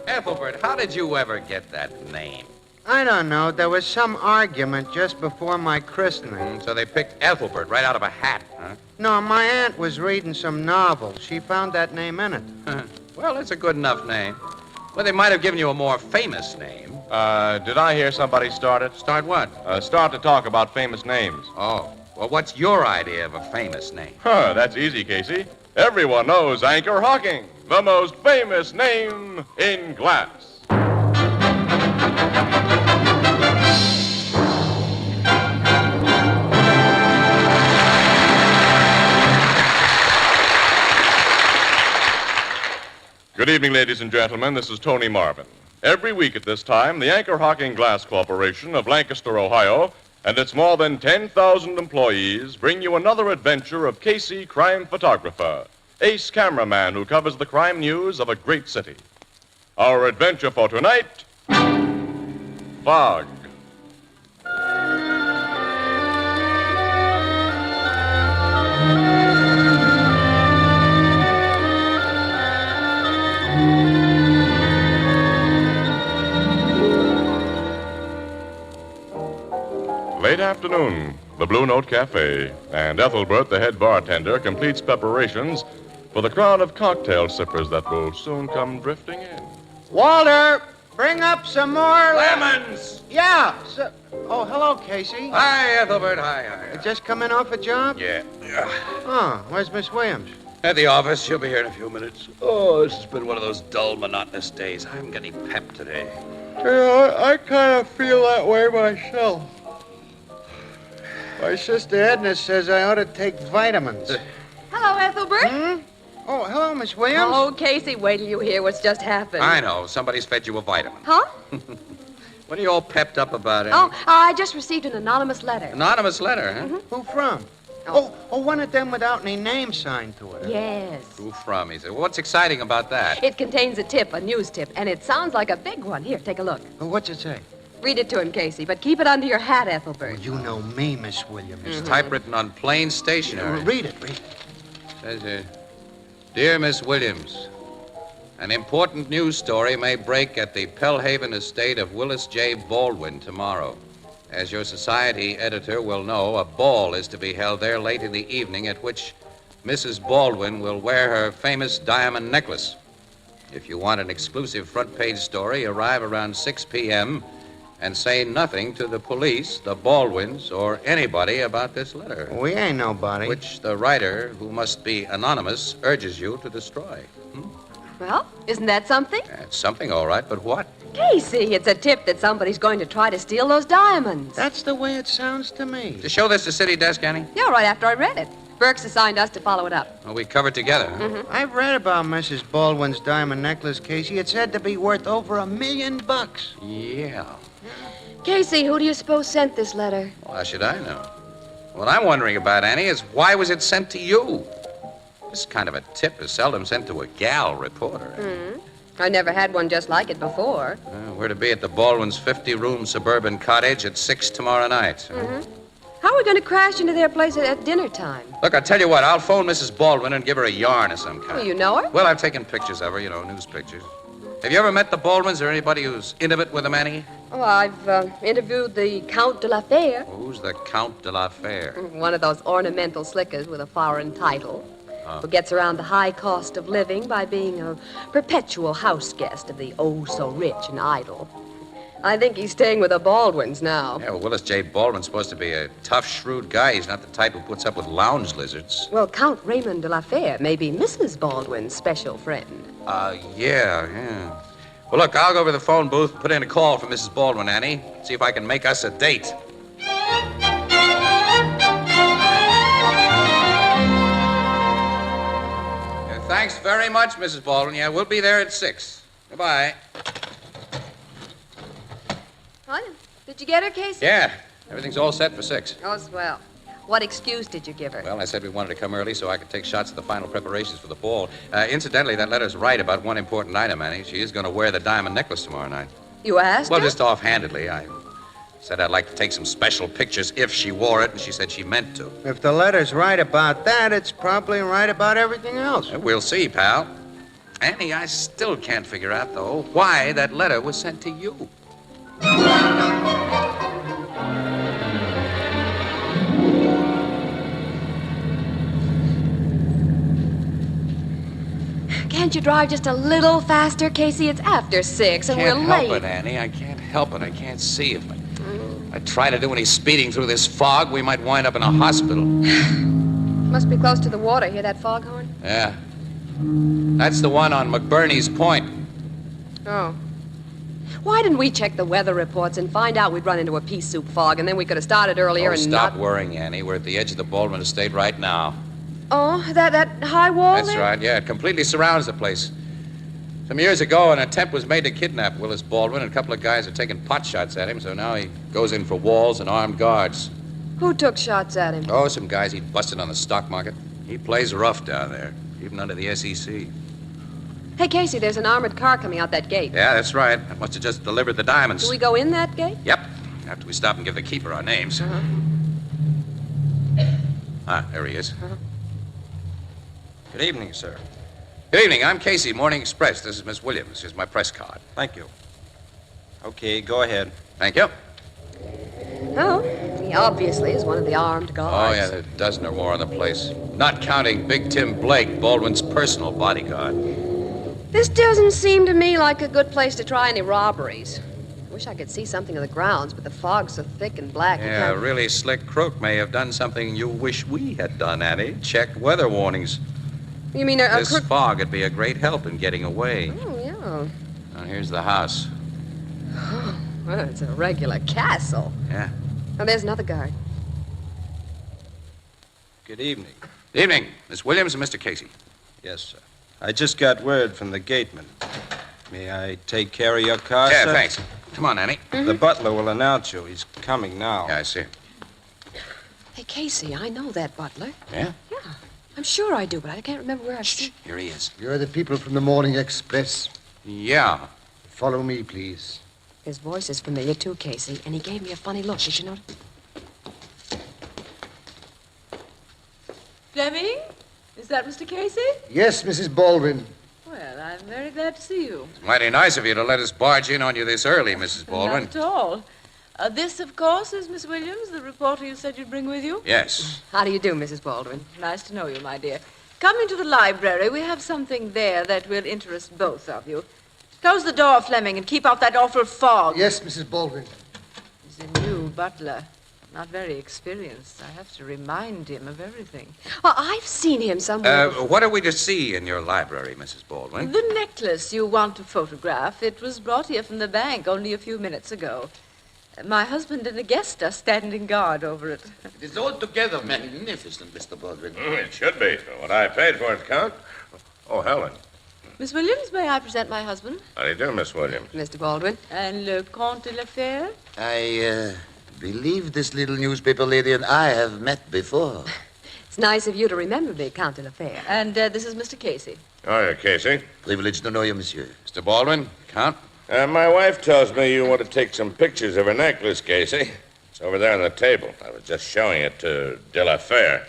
Ethelbert, how did you ever get that name? I don't know. There was some argument just before my christening. So they picked Ethelbert right out of a hat, huh? No, my aunt was reading some novel. She found that name in it. Well, it's a good enough name. Well, they might have given you a more famous name. Did I hear somebody start it? Start what? Start to talk about famous names. Oh, well, what's your idea of a famous name? That's easy, Casey. Everyone knows Anchor Hocking, the most famous name in glass. Good evening, ladies and gentlemen. This is Tony Marvin. Every week at this time, the Anchor Hocking Glass Corporation of Lancaster, Ohio, and its more than 10,000 employees bring you another adventure of Casey, crime photographer, ace cameraman who covers the crime news of a great city. Our adventure for tonight, Fog. Late afternoon, the Blue Note Cafe, and Ethelbert, the head bartender, completes preparations for the crowd of cocktail sippers that will soon come drifting in. Walter, bring up some more lemons. Yeah. Oh, hello, Casey. Hi, Ethelbert. Hi. You just come in off a job? Yeah. Oh, where's Miss Williams? At the office. She'll be here in a few minutes. Oh, this has been one of those dull, monotonous days. I haven't got any pep today. I kind of feel that way myself. My sister Edna says I ought to take vitamins. Hello, Ethelbert. Oh, hello, Miss Williams. Oh, Casey, wait till you hear what's just happened. I know. Somebody's fed you a vitamin. Huh? What are you all pepped up about, Oh, I just received an anonymous letter. Anonymous letter, huh? Who from? Oh, one of them without any name signed to it. Yes. Who from? He said. Well, what's exciting about that? It contains a tip, a news tip, and it sounds like a big one. Here, take a look. Well, what's it say? Read it to him, Casey, but keep it under your hat, Ethelbert. You know me, Miss Williams. It's typewritten on plain stationery. Read it. Says here, Dear Miss Williams, an important news story may break at the Pellhaven estate of Willis J. Baldwin tomorrow. As your society editor will know, a ball is to be held there late in the evening at which Mrs. Baldwin will wear her famous diamond necklace. If you want an exclusive front page story, arrive around 6 p.m. And say nothing to the police, the Baldwins, or anybody about this letter. We ain't nobody. Which the writer, who must be anonymous, urges you to destroy. Well, isn't that something? It's something, all right, but what? Casey, it's a tip that somebody's going to try to steal those diamonds. That's the way it sounds to me. To show this to City Desk, Annie? Yeah, right after I read it. Burke's assigned us to follow it up. Well, we covered together. Huh? Mm-hmm. I've read about Mrs. Baldwin's diamond necklace, Casey. It's said to be worth over $1 million. Yeah. Casey, who do you suppose sent this letter? Well, how should I know? What I'm wondering about, Annie, is why was it sent to you? This kind of a tip is seldom sent to a gal reporter. Hmm. I never had one just like it before. We're to be at the Baldwin's 50-room suburban cottage at 6 tomorrow night. Mm-hmm. How are we going to crash into their place at dinner time? Look, I'll tell you what. I'll phone Mrs. Baldwin and give her a yarn of some kind. Oh, you know her? Well, I've taken pictures of her, news pictures. Have you ever met the Baldwins or anybody who's intimate with them, Annie? Oh, I've interviewed the Count de la Fere. Who's the Count de la Fere? One of those ornamental slickers with a foreign title. Who gets around the high cost of living by being a perpetual house guest of the oh-so-rich and idle. I think he's staying with the Baldwins now. Yeah, well, Willis J. Baldwin's supposed to be a tough, shrewd guy. He's not the type who puts up with lounge lizards. Well, Count Raymond de la Fere may be Mrs. Baldwin's special friend. Yeah. Well, look, I'll go over to the phone booth and put in a call for Mrs. Baldwin, Annie. See if I can make us a date. Thanks very much, Mrs. Baldwin. Yeah, we'll be there at 6. Goodbye. What? Did you get her, Casey? Yeah, everything's all set for 6. Oh, swell. What excuse did you give her? Well, I said we wanted to come early so I could take shots of the final preparations for the ball. Incidentally, that letter's right about one important item, Annie. She is going to wear the diamond necklace tomorrow night. You asked Well, her? just offhandedly. I said I'd like to take some special pictures if she wore it, and she said she meant to. If the letter's right about that, it's probably right about everything else. We'll see, pal. Annie, I still can't figure out, though, why that letter was sent to you. Can't you drive just a little faster, Casey? It's after 6, and we're Can't late. help it, Annie. I can't help it. I can't see if I try to do any speeding through this fog, we might wind up in a hospital. Must be close to the water. Hear that foghorn? Yeah. That's the one on McBurney's Point. Oh. Why didn't we check the weather reports and find out we'd run into a pea soup fog, and then we could have started earlier and Stop not... worrying, Annie. We're at the edge of the Baldwin estate right now. Oh, that high wall That's there? right, yeah. It completely surrounds the place. Some years ago, an attempt was made to kidnap Willis Baldwin, and a couple of guys are taking pot shots at him, so now he goes in for walls and armed guards. Who took shots at him? Oh, some guys he'd busted on the stock market. He plays rough down there, even under the SEC. Hey, Casey, there's an armored car coming out that gate. Yeah, that's right. I must have just delivered the diamonds. Do we go in that gate? Yep. After we stop and give the keeper our names. There he is. Good evening, sir. Good evening. I'm Casey, Morning Express. This is Miss Williams. Here's my press card. Thank you. Okay, go ahead. Thank you. Oh, he obviously is one of the armed Oh, guards. yeah, there are a dozen or more on the place. Not counting Big Tim Blake, Baldwin's personal bodyguard. This doesn't seem to me like a good place to try any robberies. Wish I could see something of the grounds, but the fog's so thick and black. Yeah, a really slick crook may have done something you wish we had done, Annie. Checked weather warnings. You mean a This crook... fog would be a great help in getting away. Oh, yeah. Now, here's the house. Well, it's a regular castle. Yeah. Oh, there's another guard. Good evening. Good evening, Miss Williams and Mr. Casey. Yes, sir. I just got word from the gateman. May I take care of your car, Yeah, sir? thanks. Come on, Annie. The butler will announce you. He's coming now. Yeah, I see. Hey, Casey, I know that butler. Yeah? Yeah, I'm sure I do, but I can't remember where I've seen... Here he is. You're the people from the Morning Express. Yeah. Follow me, please. His voice is familiar, too, Casey, and he gave me a funny look. Did you notice? Fleming? Is that Mr. Casey? Yes, Mrs. Baldwin. Well, I'm very glad to see you. Mighty nice of you to let us barge in on you this early, Mrs. Baldwin. Not at all. This, of course, is Miss Williams, the reporter you said you'd bring with you. Yes. How do you do, Mrs. Baldwin? Nice to know you, my dear. Come into the library. We have something there that will interest both of you. Close the door, Fleming, and keep out that awful fog. Yes, Mrs. Baldwin. He's a new butler. Not very experienced. I have to remind him of everything. Well, I've seen him somewhere. What are we to see in your library, Mrs. Baldwin? The necklace you want to photograph. It was brought here from the bank only a few minutes ago. My husband and a guest are standing guard over it. It is altogether magnificent, Mr. Baldwin. It should be, for what I paid for it, Count. Oh, Helen. Miss Williams, may I present my husband? How do you do, Miss Williams? Mr. Baldwin. And le Comte de la Fère? I believe this little newspaper lady and I have met before. It's nice of you to remember me, Count de la Fère. And this is Mr. Casey. Oh, yeah, Casey. Privileged to know you, monsieur. Mr. Baldwin, Count. My wife tells me you want to take some pictures of her necklace, Casey. It's over there on the table. I was just showing it to De La Fère.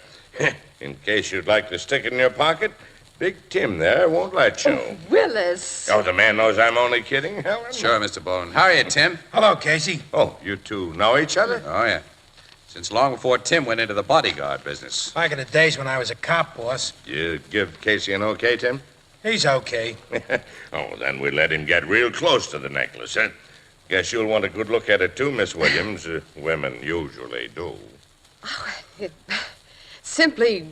In case you'd like to stick it in your pocket, Big Tim there won't let you. Oh, Willis. Oh, the man knows I'm only kidding, Helen? Sure, Mr. Baldwin. How are you, Tim? Hello, Casey. Oh, you two know each other? Oh, yeah. Since long before Tim went into the bodyguard business. Back in the days when I was a cop, boss. You give Casey an okay, Tim? He's okay. Oh, then we let him get real close to the necklace, huh? Guess you'll want a good look at it, too, Miss Williams. Women usually do. Simply...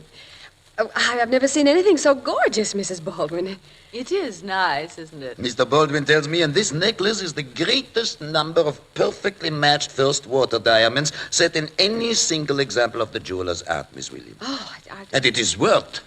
Oh, I have never seen anything so gorgeous, Mrs. Baldwin. It is nice, isn't it? Mr. Baldwin tells me, and this necklace is the greatest number of perfectly matched first water diamonds set in any single example of the jeweler's art, Miss Williams. Oh, And it is worth.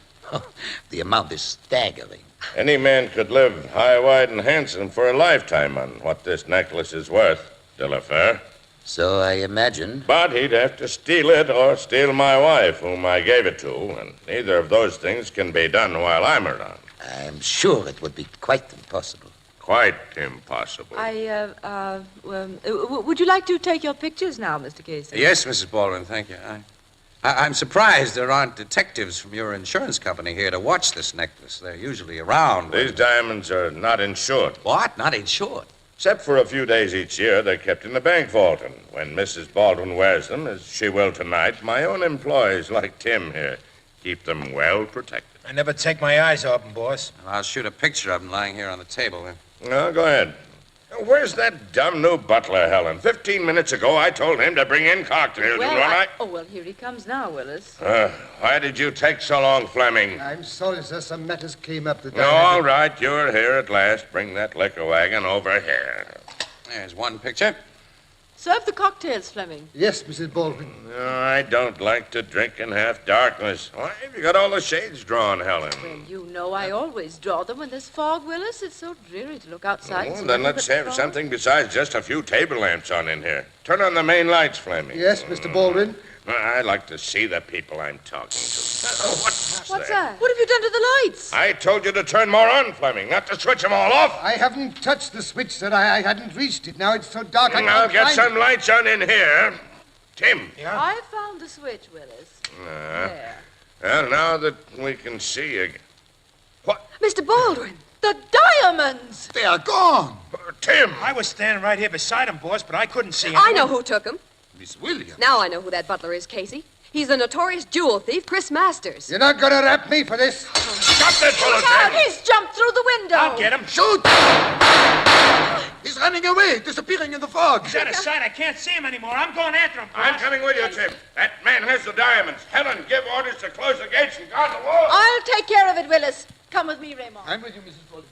The amount is staggering. Any man could live high, wide, and handsome for a lifetime on what this necklace is worth, De La Fère. So I imagine. But he'd have to steal it or steal my wife, whom I gave it to, and neither of those things can be done while I'm around. I'm sure it would be quite impossible. Quite impossible. Would you like to take your pictures now, Mr. Casey? Yes, Mrs. Baldwin, thank you. I'm surprised there aren't detectives from your insurance company here to watch this necklace. They're usually around. These diamonds are not insured. What? Not insured? Except for a few days each year, they're kept in the bank vault. And when Mrs. Baldwin wears them, as she will tonight, my own employees, like Tim here, keep them well protected. I never take my eyes off them, boss. I'll shoot a picture of them lying here on the table. No, go ahead. Where's that dumb new butler, Helen? 15 minutes ago, I told him to bring in cocktails. Well, here he comes now, Willis. Why did you take so long, Fleming? I'm sorry, sir. Some matters came up that No, all right. You're here at last. Bring that liquor wagon over here. There's one picture. Serve the cocktails, Fleming. Yes, Mrs. Baldwin. No, I don't like to drink in half darkness. Why have you got all the shades drawn, Helen? Well, you know I always draw them when there's fog, Willis. It's so dreary to look outside. Well, then let's have something besides just a few table lamps on in here. Turn on the main lights, Fleming. Yes, Mr. Baldwin. I like to see the people I'm talking to. What's that? What have you done to the lights? I told you to turn more on, Fleming, not to switch them all off. I haven't touched the switch, sir. I hadn't reached it. Now it's so dark I I'll can't get find some it. lights on in here. Tim. I found the switch, Willis. There. Well, now that we can see again. Mr. Baldwin. The diamonds! They are gone. Tim! I was standing right here beside him, boss, but I couldn't see him. I know who took them. Miss Williams. Now I know who that butler is, Casey. He's the notorious jewel thief, Chris Masters. You're not going to rap me for this. Stop that bullet, Tim! He's jumped through the window. I'll get him. Shoot! He's running away, disappearing in the fog. He's out of sight. I can't see him anymore. I'm going after him, boss. I'm coming with you, Tim. That man has the diamonds. Helen, give orders to close the gates and guard the wall. I'll take care of it, Willis. Come with me, Raymond. I'm with you, Mrs. Baldwin.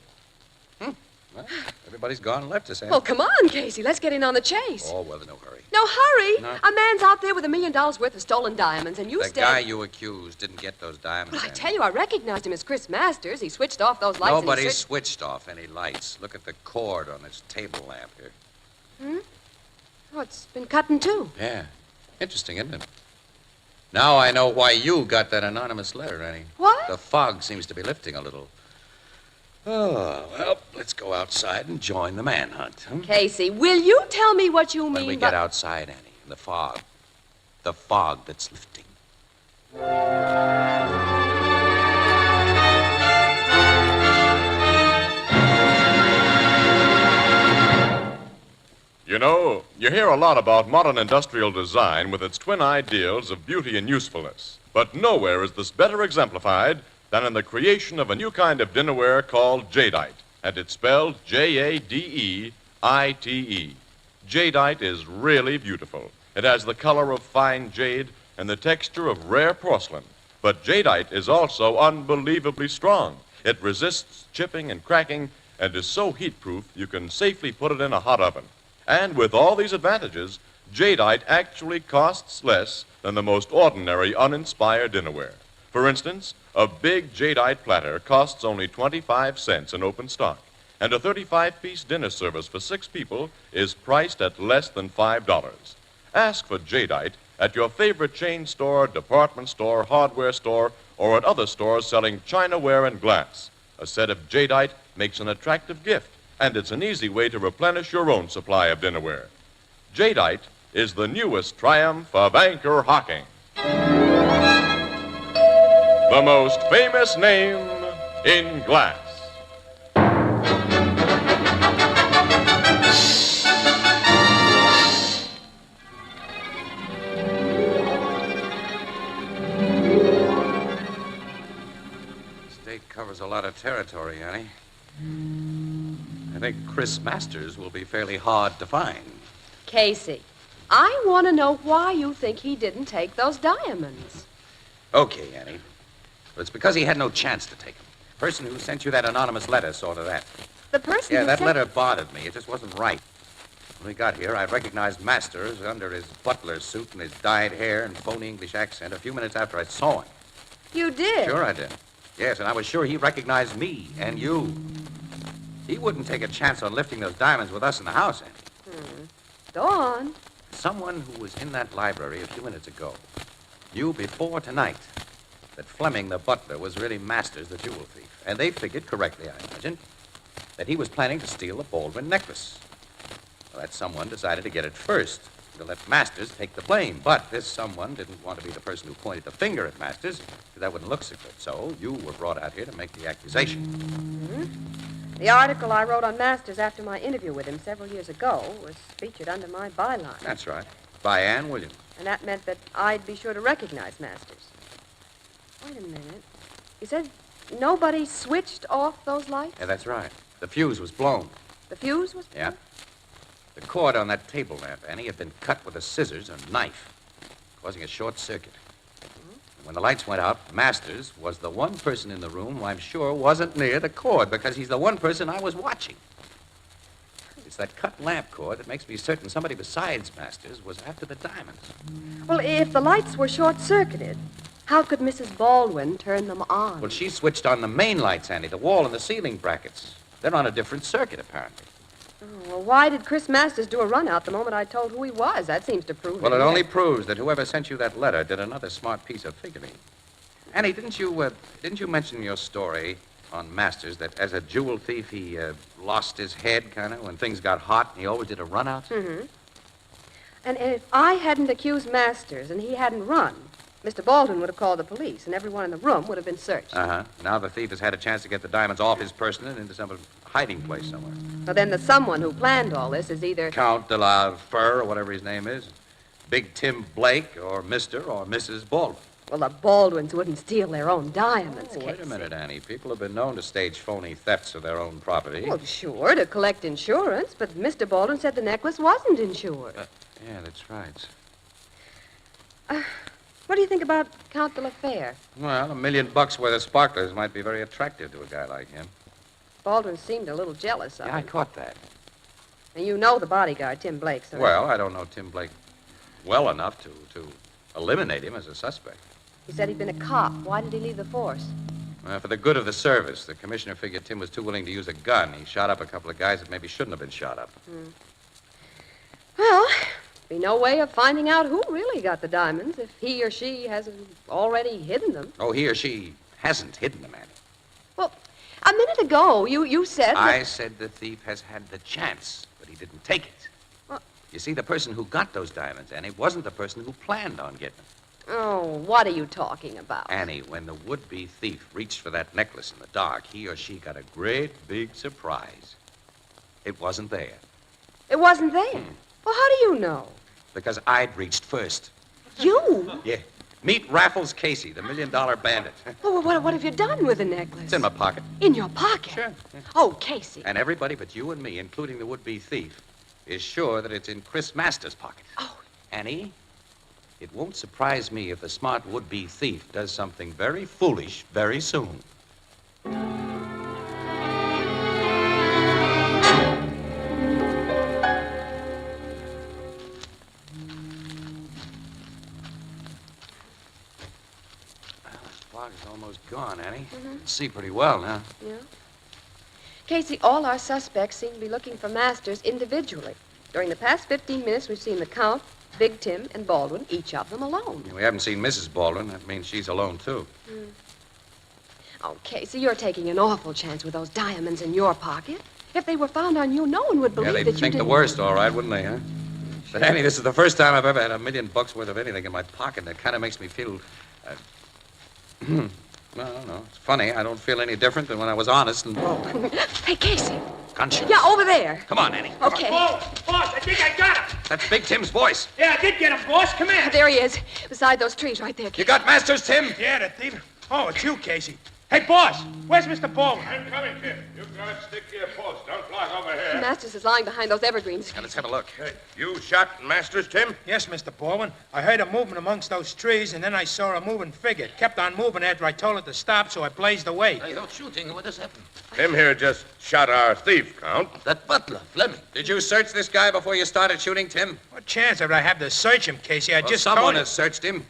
Well, everybody's gone and left us, eh? Well, come on, Casey. Let's get in on the chase. Oh, well, no hurry. No hurry. No. A man's out there with $1 million worth of stolen diamonds, and you The guy you accused didn't get those diamonds. Well, I in. tell you, I recognized him as Chris Masters. He switched off those lights. Nobody and switched off any lights. Look at the cord on this table lamp here. Oh, it's been cut in two. Yeah. Interesting, isn't it? Now I know why you got that anonymous letter, Annie. What? The fog seems to be lifting a little. Oh, well, let's go outside and join the manhunt. Huh? Casey, will you tell me what you mean When we by... get outside, Annie, the fog that's lifting. You know, you hear a lot about modern industrial design with its twin ideals of beauty and usefulness. But nowhere is this better exemplified than in the creation of a new kind of dinnerware called jadeite. And it's spelled Jadeite. Jadeite is really beautiful. It has the color of fine jade and the texture of rare porcelain. But jadeite is also unbelievably strong. It resists chipping and cracking and is so heat-proof you can safely put it in a hot oven. And with all these advantages, jadeite actually costs less than the most ordinary uninspired dinnerware. For instance, a big jadeite platter costs only 25 cents in open stock, and a 35-piece dinner service for 6 people is priced at less than $5. Ask for jadeite at your favorite chain store, department store, hardware store, or at other stores selling chinaware and glass. A set of jadeite makes an attractive gift, and it's an easy way to replenish your own supply of dinnerware. Jadeite is the newest triumph of anchor hocking. The most famous name in glass. Covers a lot of territory, Annie. I think Chris Masters will be fairly hard to find. Casey, I want to know why you think he didn't take those diamonds. Okay, Annie. But it's because he had no chance to take them. The person who sent you that anonymous letter saw to that. The person Yeah, who that sent... letter bothered me. It just wasn't right. When we got here, I recognized Masters under his butler suit and his dyed hair and phony English accent a few minutes after I saw him. You did? Sure I did. Yes, and I was sure he recognized me and you. He wouldn't take a chance on lifting those diamonds with us in the house, Annie. Go on. Someone who was in that library a few minutes ago knew before tonight that Fleming, the butler, was really Masters, the jewel thief. And they figured correctly, I imagine, that he was planning to steal the Baldwin necklace. Well, that someone decided to get it first, to let Masters take the blame. But this someone didn't want to be the person who pointed the finger at Masters, because that wouldn't look so good. So you were brought out here to make the accusation. The article I wrote on Masters after my interview with him several years ago was featured under my byline. That's right. By Ann Williams. And that meant that I'd be sure to recognize Masters. Wait a minute. You said nobody switched off those lights? Yeah, that's right. The fuse was blown. The fuse was... Yeah. The cord on that table lamp, Annie, had been cut with a scissors and knife, causing a short circuit. And when the lights went out, Masters was the one person in the room who I'm sure wasn't near the cord, because he's the one person I was watching. It's that cut lamp cord that makes me certain somebody besides Masters was after the diamonds. Well, if the lights were short-circuited, how could Mrs. Baldwin turn them on? Well, she switched on the main lights, Annie, the wall and the ceiling brackets. They're on a different circuit, apparently. Oh, well, why did Chris Masters do a run-out the moment I told who he was? That seems to prove Well, it only proves that whoever sent you that letter did another smart piece of figuring. Annie, didn't you mention in your story on Masters that as a jewel thief he lost his head, kind of, when things got hot, and he always did a run-out? Mm-hmm. And if I hadn't accused Masters and he hadn't run, Mr. Baldwin would have called the police, and everyone in the room would have been searched. Uh-huh. Now the thief has had a chance to get the diamonds off his person and into some hiding place somewhere. Well, then the someone who planned all this is either... Count de la Fur, or whatever his name is, Big Tim Blake, or Mr. or Mrs. Baldwin. Well, the Baldwins wouldn't steal their own diamonds, Oh, wait a Casey. minute, Annie. People have been known to stage phony thefts of their own property. Well, sure, to collect insurance, but Mr. Baldwin said the necklace wasn't insured. Yeah, that's right. What do you think about Count de la Fere? Well, $1 million worth of sparklers might be very attractive to a guy like him. Baldwin seemed a little jealous of Yeah, I him. caught that. And you know the bodyguard, Tim Blake, so... Well, I don't know Tim Blake well enough to eliminate him as a suspect. He said he'd been a cop. Why did he leave the force? For the good of the service, the commissioner figured Tim was too willing to use a gun. He shot up a couple of guys that maybe shouldn't have been shot up. Well, be no way of finding out who really got the diamonds if he or she hasn't already hidden them. Oh, he or she hasn't hidden them, Annie. Well, a minute ago, you said... I said the thief has had the chance, but he didn't take it. What? You see, the person who got those diamonds, Annie, wasn't the person who planned on getting them. Oh, what are you talking about? Annie, when the would-be thief reached for that necklace in the dark, he or she got a great big surprise. It wasn't there. It wasn't there? Well, how do you know? Because I'd reached first. You? Yeah. Meet Raffles Casey, the $1 million bandit. Oh, well, what have you done with the necklace? It's in my pocket. In your pocket? Sure. Oh, Casey. And everybody but you and me, including the would-be thief, is sure that it's in Chris Masters' pocket. Oh. Annie, it won't surprise me if the smart would-be thief does something very foolish very soon. Fog is almost gone, Annie. See pretty well now. Yeah. Casey, all our suspects seem to be looking for Masters individually. During the past 15 minutes, we've seen the Count, Big Tim, and Baldwin, each of them alone. We haven't seen Mrs. Baldwin. That means she's alone, too. Oh, Casey, you're taking an awful chance with those diamonds in your pocket. If they were found on you, no one would believe Yeah, that they'd you think didn't. the worst, all right, wouldn't they, huh? But, Annie, this is the first time I've ever had $1 million worth of anything in my pocket, and it kind of makes me feel... No, it's funny. I don't feel any different than when I was honest and broke. Hey, Casey. Conscious. Yeah, over there. Come on, Annie. Okay. Boss, I think I got him. That's Big Tim's voice. Yeah, I did get him, boss. Come here. There he is, beside those trees right there. You got Masters, Tim? Yeah, the thief. Oh, it's you, Casey. Hey, boss, where's Mr. Baldwin? I'm coming, Tim. You guys stick to your post. Don't block over here. Masters is lying behind those evergreens. Now, let's have a look. Hey, you shot Masters, Tim? Yes, Mr. Baldwin. I heard a movement amongst those trees, and then I saw a moving figure. It kept on moving after I told it to stop, so I blazed away. Hey, don't shooting. What has happened? Tim here just shot our thief, Count. That butler, Fleming. Did you search this guy before you started shooting, Tim? What chance would I have to search him, Casey? I Well, just someone told him. has searched him.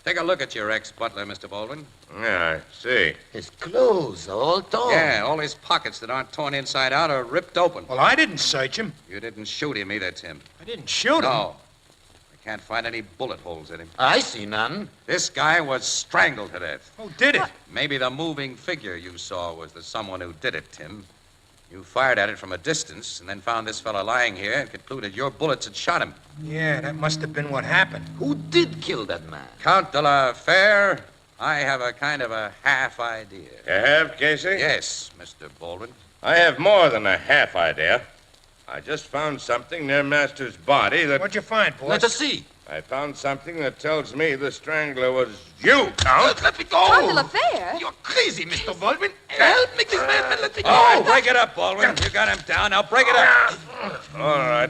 Take a look at your ex-butler, Mr. Baldwin. Yeah, I see. His clothes are all torn. Yeah, all his pockets that aren't torn inside out are ripped open. Well, I didn't search him. You didn't shoot him either, Tim. I didn't shoot him. No. I can't find any bullet holes in him. I see none. This guy was strangled to death. Who did it? Maybe the moving figure you saw was the someone who did it, Tim. You fired at it from a distance and then found this fella lying here and concluded your bullets had shot him. Yeah, that must have been what happened. Who did kill that man? Count de la Fere, I have a kind of a half idea. You have, Casey? Yes, Mr. Baldwin. I have more than a half idea. I just found something near Master's body that... What'd you find, boss? Let us see. I found something that tells me the strangler was you, Count. Let me go. Count de la Fere? You're crazy, Mr. Baldwin. Help me, this man. Let me go. Oh, break it up, Baldwin. You got him down. Now break it up. All right.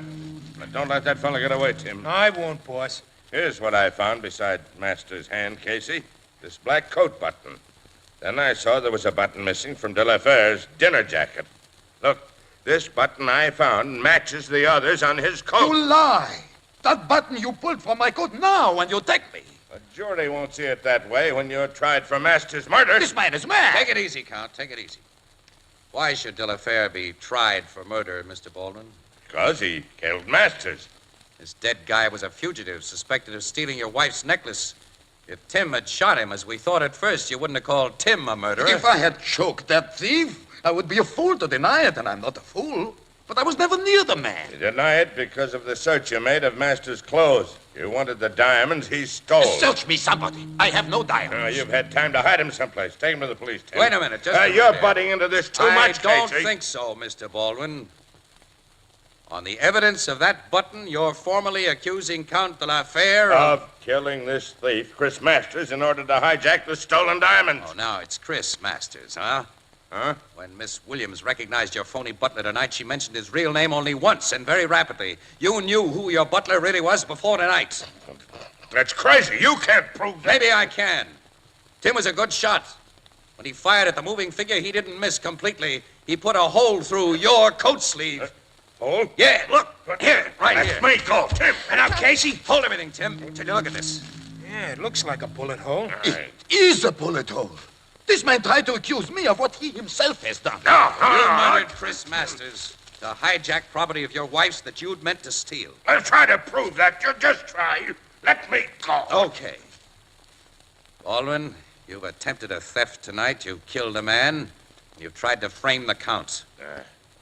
But don't let that fella get away, Tim. I won't, boss. Here's what I found beside Master's hand, Casey. This black coat button. Then I saw there was a button missing from De La Fere's dinner jacket. Look, this button I found matches the others on his coat. You lie. That button you pulled from my coat now when you take me. The jury won't see it that way when you're tried for Master's murder. This man is mad. Take it easy, Count. Take it easy. Why should De La Fere be tried for murder, Mr. Baldwin? Because he killed Masters. This dead guy was a fugitive suspected of stealing your wife's necklace. If Tim had shot him, as we thought at first, you wouldn't have called Tim a murderer. If I had choked that thief, I would be a fool to deny it, and I'm not a fool. But I was never near the man. You deny it because of the search you made of Master's clothes. You wanted the diamonds he stole. Search me, somebody. I have no diamonds. You've had time to hide him someplace. Take him to the police, Tim. Wait a minute. Just a you're minute. butting into this too much, I don't Casey. think so, Mr. Baldwin. On the evidence of that button, you're formally accusing Count de la Fere of killing this thief, Chris Masters, in order to hijack the stolen diamonds. Oh, now it's Chris Masters, huh? Huh? When Miss Williams recognized your phony butler tonight, she mentioned his real name only once and very rapidly. You knew who your butler really was before tonight. That's crazy. You can't prove that. Maybe I can. Tim was a good shot. When he fired at the moving figure, he didn't miss completely. He put a hole through your coat sleeve. Hole? Yeah, look. Here, right here. That's me. Go, Tim. And now, Casey. Hold everything, Tim. Take a look at this. Yeah, it looks like a bullet hole. It is a bullet hole. This man tried to accuse me of what he himself has done. You murdered Chris Masters to hijack property of your wife's that you'd meant to steal. I'll try to prove that. You just try. Let me go. Okay. Baldwin, you've attempted a theft tonight. You've killed a man. You've tried to frame the Count.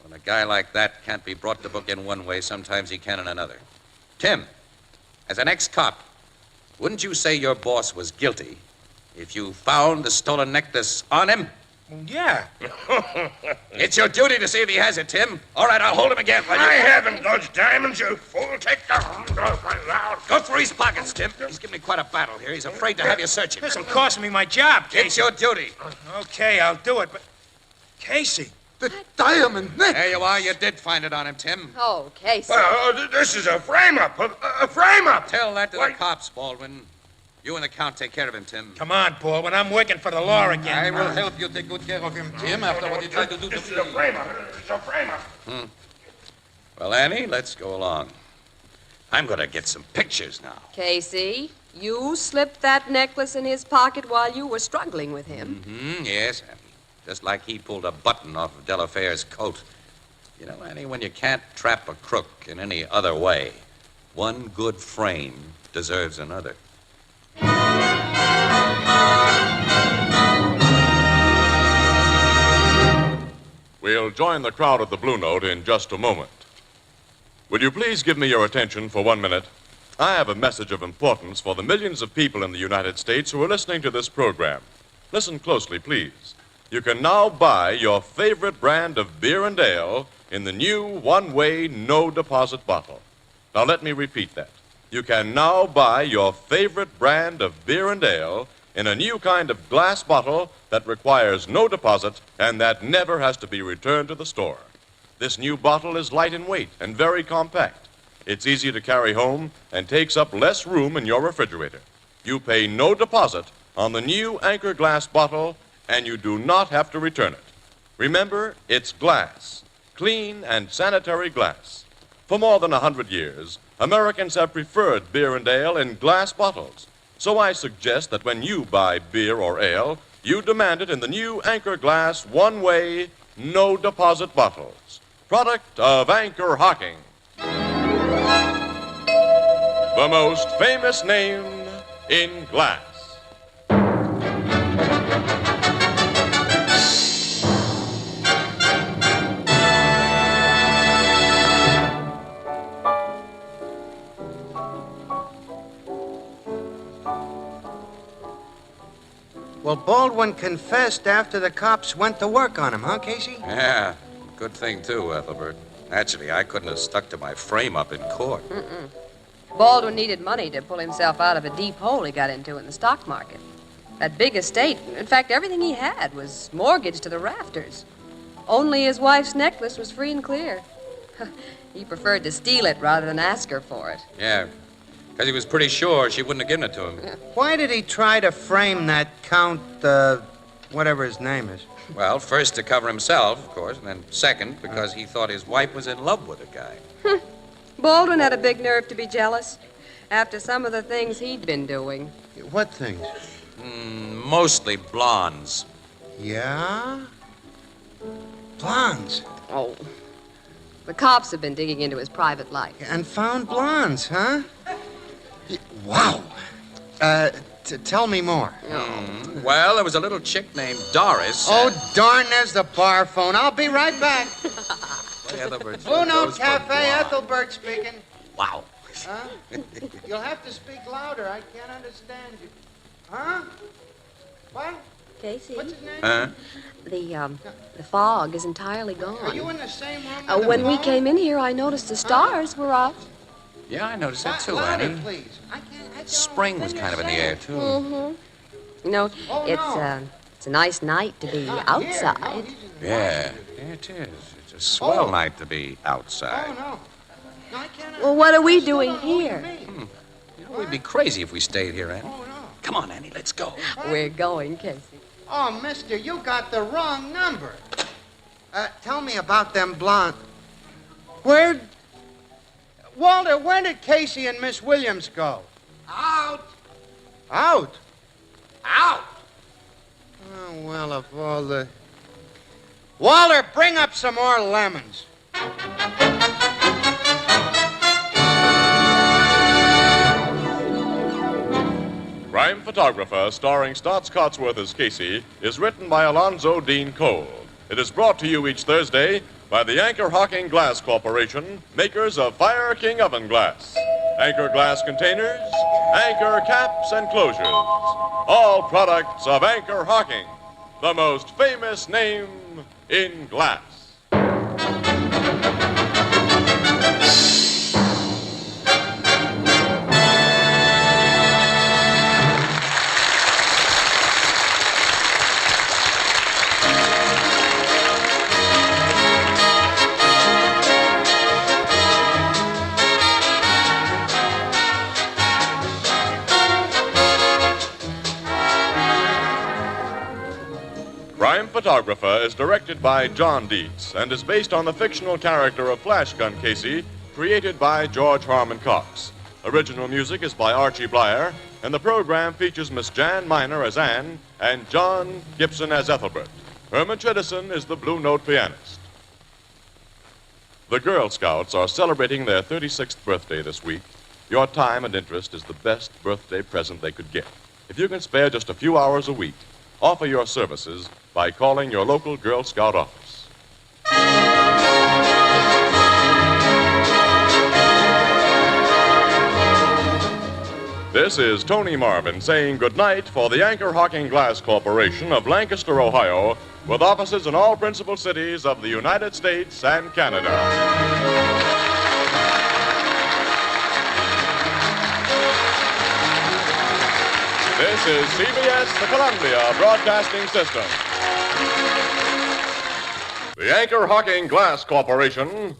When a guy like that can't be brought to book in one way, sometimes he can in another. Tim, as an ex-cop, wouldn't you say your boss was guilty if you found the stolen necklace on him? Well, yeah. It's your duty to see if he has it, Tim. All right, I'll hold him again. I haven't those diamonds, you fool. Take them. Go through his pockets, Tim. He's giving me quite a battle here. He's afraid to have you search him. This'll cost me my job, Casey. It's your duty. Okay, I'll do it, but... Casey, The diamond necklace. There you are. You did find it on him, Tim. Oh, Casey. This is a frame-up. A frame-up. Tell that to the cops, Baldwin. You and the Count take care of him, Tim. Come on, Baldwin. I'm working for the law again. I will help you take good care of him, Tim, after what he tried to do to me. This is a frame-up. It's a frame-up. Well, Annie, let's go along. I'm going to get some pictures now. Casey, you slipped that necklace in his pocket while you were struggling with him. Yes, Annie. Just like he pulled a button off of Delafaire's coat. You know, Annie, when you can't trap a crook in any other way, one good frame deserves another. We'll join the crowd at the Blue Note in just a moment. Will you please give me your attention for 1 minute? I have a message of importance for the millions of people in the United States who are listening to this program. Listen closely, please. You can now buy your favorite brand of beer and ale in the new one-way, no-deposit bottle. Now, let me repeat that. You can now buy your favorite brand of beer and ale in a new kind of glass bottle that requires no deposit and that never has to be returned to the store. This new bottle is light in weight and very compact. It's easy to carry home and takes up less room in your refrigerator. You pay no deposit on the new Anchor glass bottle, and you do not have to return it. Remember, it's glass, clean and sanitary glass. For more than 100 years, Americans have preferred beer and ale in glass bottles. So I suggest that when you buy beer or ale, you demand it in the new Anchor glass one-way, no-deposit bottles. Product of Anchor Hocking. The most famous name in glass. Well, Baldwin confessed after the cops went to work on him, huh, Casey? Yeah, good thing, too, Ethelbert. Actually, I couldn't have stuck to my frame-up in court. Baldwin needed money to pull himself out of a deep hole he got into in the stock market. That big estate, in fact, everything he had was mortgaged to the rafters. Only his wife's necklace was free and clear. He preferred to steal it rather than ask her for it. Yeah, because he was pretty sure she wouldn't have given it to him. Why did he try to frame that Count, whatever his name is? Well, first to cover himself, of course, and then second because he thought his wife was in love with the guy. Baldwin had a big nerve to be jealous after some of the things he'd been doing. What things? Mostly blondes. Yeah? Blondes? Oh. The cops have been digging into his private life. And found blondes, huh? Wow. Tell me more. Well, there was a little chick named Doris. Oh, darn, there's the bar phone. I'll be right back. Ethelbert, Blue Note Cafe, Ethelbert speaking. Wow. Huh? You'll have to speak louder. I can't understand you. Huh? What? Casey? What's his name? Huh? The fog is entirely gone. Are you in the same room with the When we phone? came in here, I noticed the stars were up. Yeah, I noticed that too, Louder, Annie. please. I can't Spring was kind of in the air, too. You know, Oh, it's a nice night to be outside. Yeah, it is. It's a swell night to be outside. no. No, I can't. Well, what are we doing here? You know, we'd be crazy if we stayed here, Annie. Come on, Annie, let's go. We're going, Casey. Oh, mister, you got the wrong number. Tell me about them blonde. Walter, where did Casey and Miss Williams go? Out! Out? Out! Oh, well, of all the... Walter, bring up some more lemons. Crime Photographer, starring Stotts Cotsworth as Casey, is written by Alonzo Dean Cole. It is brought to you each Thursday by the Anchor Hocking Glass Corporation, makers of Fire King oven glass, Anchor glass containers, Anchor caps and closures. All products of Anchor Hocking, the most famous name in glass. Crime Photographer is directed by John Dietz and is based on the fictional character of Flash Gun Casey, created by George Harmon Coxe. Original music is by Archie Blyer, and the program features Miss Jan Miner as Anne and John Gibson as Ethelbert. Herman Chittison is the Blue Note pianist. The Girl Scouts are celebrating their 36th birthday this week. Your time and interest is the best birthday present they could get. If you can spare just a few hours a week, offer your services by calling your local Girl Scout office. This is Tony Marvin saying goodnight for the Anchor Hocking Glass Corporation of Lancaster, Ohio, with offices in all principal cities of the United States and Canada. This is CBS, the Columbia Broadcasting System. The Anchor Hocking Glass Corporation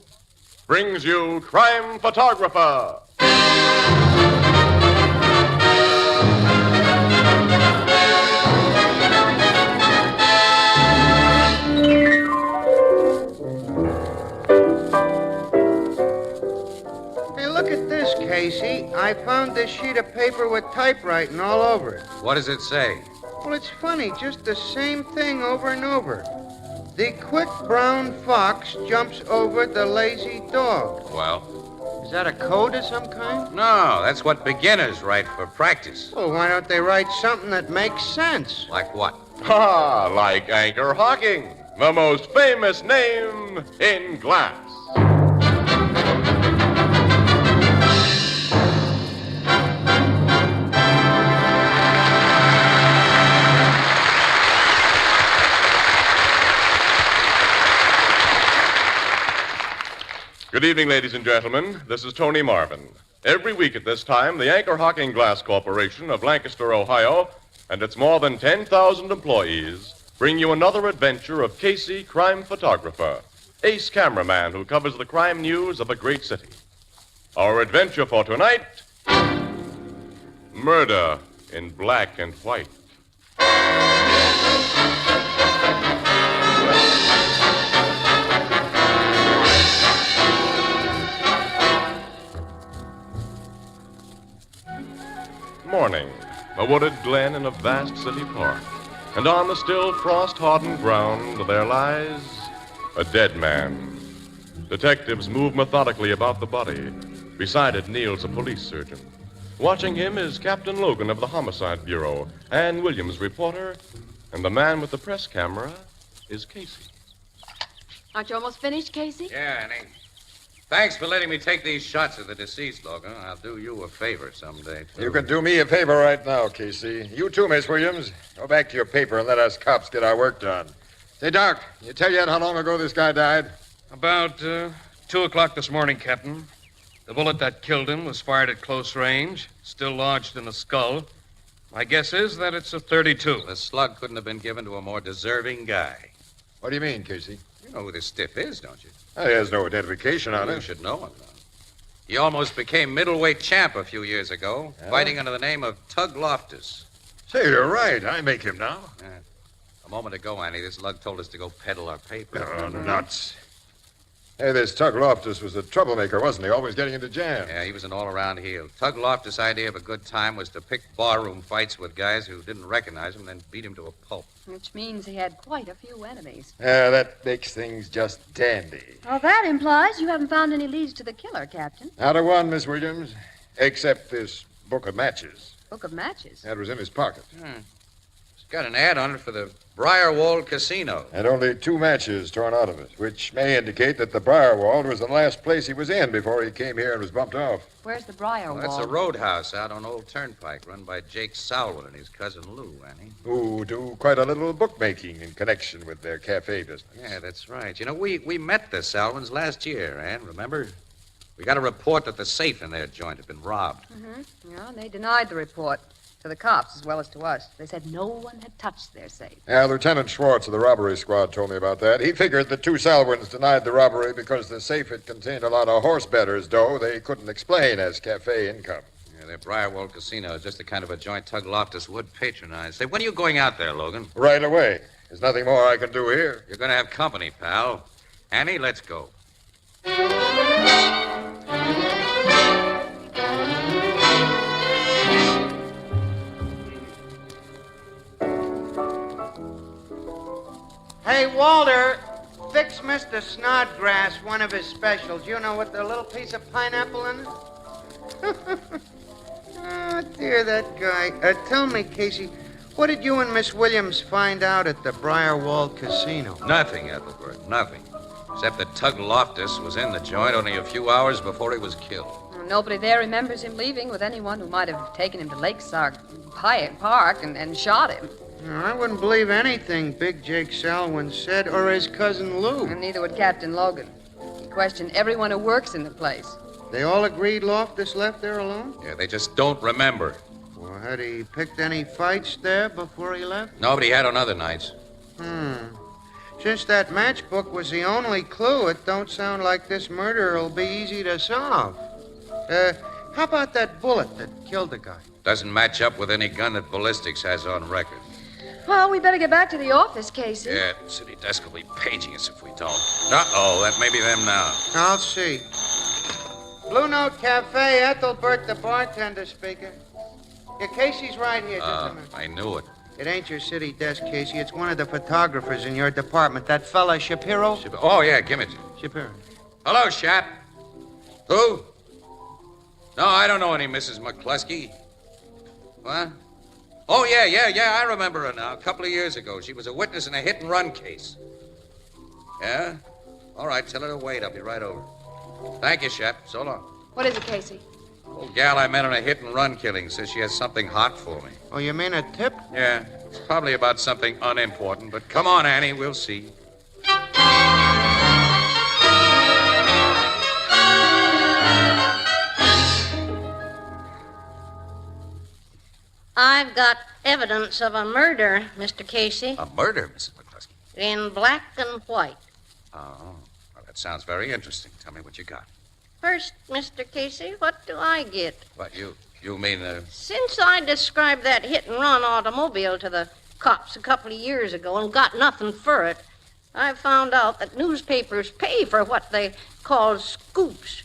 brings you Crime Photographer. Casey, I found this sheet of paper with typewriting all over it. What does it say? Well, it's funny, just the same thing over and over. The quick brown fox jumps over the lazy dog. Well? Is that a code of some kind? No, that's what beginners write for practice. Well, why don't they write something that makes sense? Like what? Ah, like Anchor Hocking, the most famous name in glass. Good evening, ladies and gentlemen. This is Tony Marvin. Every week at this time, the Anchor Hocking Glass Corporation of Lancaster, Ohio, and its more than 10,000 employees bring you another adventure of Casey, crime photographer, ace cameraman who covers the crime news of a great city. Our adventure for tonight, murder in black and white. Morning, a wooded glen in a vast city park, and on the still frost-hardened ground there lies a dead man. Detectives move methodically about the body. Beside it kneels a police surgeon. Watching him is Captain Logan of the Homicide Bureau, Ann Williams, reporter, and the man with the press camera is Casey. Aren't you almost finished, Casey? Yeah, Annie. Thanks for letting me take these shots of the deceased, Logan. I'll do you a favor someday, too. You can do me a favor right now, Casey. You too, Miss Williams. Go back to your paper and let us cops get our work done. Say, Doc, can you tell yet how long ago this guy died? About 2 o'clock this morning, Captain. The bullet that killed him was fired at close range, still lodged in the skull. My guess is that it's a .32. The slug couldn't have been given to a more deserving guy. What do you mean, Casey? You know who this stiff is, don't you? He has no identification on You it. should know him, though. He almost became middleweight champ a few years ago, fighting under the name of Tug Loftus. Say, you're right. I make him now. A moment ago, Annie, this lug told us to go peddle our paper. Oh, nuts. Hey, this Tug Loftus was a troublemaker, wasn't he? Always getting into jams. Yeah, he was an all-around heel. Tug Loftus' idea of a good time was to pick barroom fights with guys who didn't recognize him and then beat him to a pulp. Which means he had quite a few enemies. Yeah, that makes things just dandy. Well, that implies you haven't found any leads to the killer, Captain. Not a one, Miss Williams, except this book of matches. Book of matches? That was in his pocket. It's got an ad on it for the Briarwold Casino. And only 2 matches torn out of it, which may indicate that the Briarwold was the last place he was in before he came here and was bumped off. Where's the Briarwold? Well, that's a roadhouse out on Old Turnpike run by Jake Salwood and his cousin Lou, Annie. Who do quite a little bookmaking in connection with their cafe business. Yeah, that's right. You know, we met the Salwins last year, Ann, remember? We got a report that the safe in their joint had been robbed. Mm-hmm. Yeah, and they denied the report. To the cops as well as to us. They said no one had touched their safe. Yeah, Lieutenant Schwartz of the robbery squad told me about that. He figured the 2 Salwins denied the robbery because the safe had contained a lot of horse betters' dough they couldn't explain as cafe income. Yeah, Yeah, the Briarwold Casino is just the kind of a joint Tug Loftus would patronize. Say, when are you going out there, Logan? Right away. There's nothing more I can do here. You're going to have company, pal. Annie, let's go. Hey, Walter, fix Mr. Snodgrass one of his specials. You know, with the little piece of pineapple in it? Oh, dear, that guy. Tell me, Casey, what did you and Miss Williams find out at the Briarwold Casino? Nothing, Ethelbert, nothing. Except that Tug Loftus was in the joint only a few hours before he was killed. Nobody there remembers him leaving with anyone who might have taken him to Lakeside Park and shot him. I wouldn't believe anything Big Jake Selwyn said, or his cousin Lou. And neither would Captain Logan. He questioned everyone who works in the place. They all agreed Loftus left there alone? Yeah, they just don't remember. Well, had he picked any fights there before he left? Nobody had on other nights. Since that matchbook was the only clue, it don't sound like this murder will be easy to solve. How about that bullet that killed the guy? Doesn't match up with any gun that ballistics has on record. Well, we better get back to the office, Casey. Yeah, the city desk will be paging us if we don't. Uh-oh, that may be them now. I'll see. Blue Note Cafe, Ethelbert, the bartender speaking. Yeah, Casey's right here. Just a minute. I knew it. It ain't your city desk, Casey. It's one of the photographers in your department. That fella, Shapiro? Oh, yeah, give it. Shapiro. Hello, Shap. Who? No, I don't know any Mrs. McCluskey. What? Oh, yeah, I remember her now. A couple of years ago. She was a witness in a hit-and-run case. Yeah? All right, tell her to wait. I'll be right over. Thank you, Shep. So long. What is it, Casey? Old gal I met on a hit-and-run killing says she has something hot for me. Oh, you mean a tip? Yeah, it's probably about something unimportant, but come on, Annie, we'll see. I've got evidence of a murder, Mr. Casey. A murder, Mrs. McCluskey? In black and white. Oh, well, that sounds very interesting. Tell me what you got. First, Mr. Casey, what do I get? What, you mean, Since I described that hit-and-run automobile to the cops a couple of years ago and got nothing for it, I found out that newspapers pay for what they call scoops.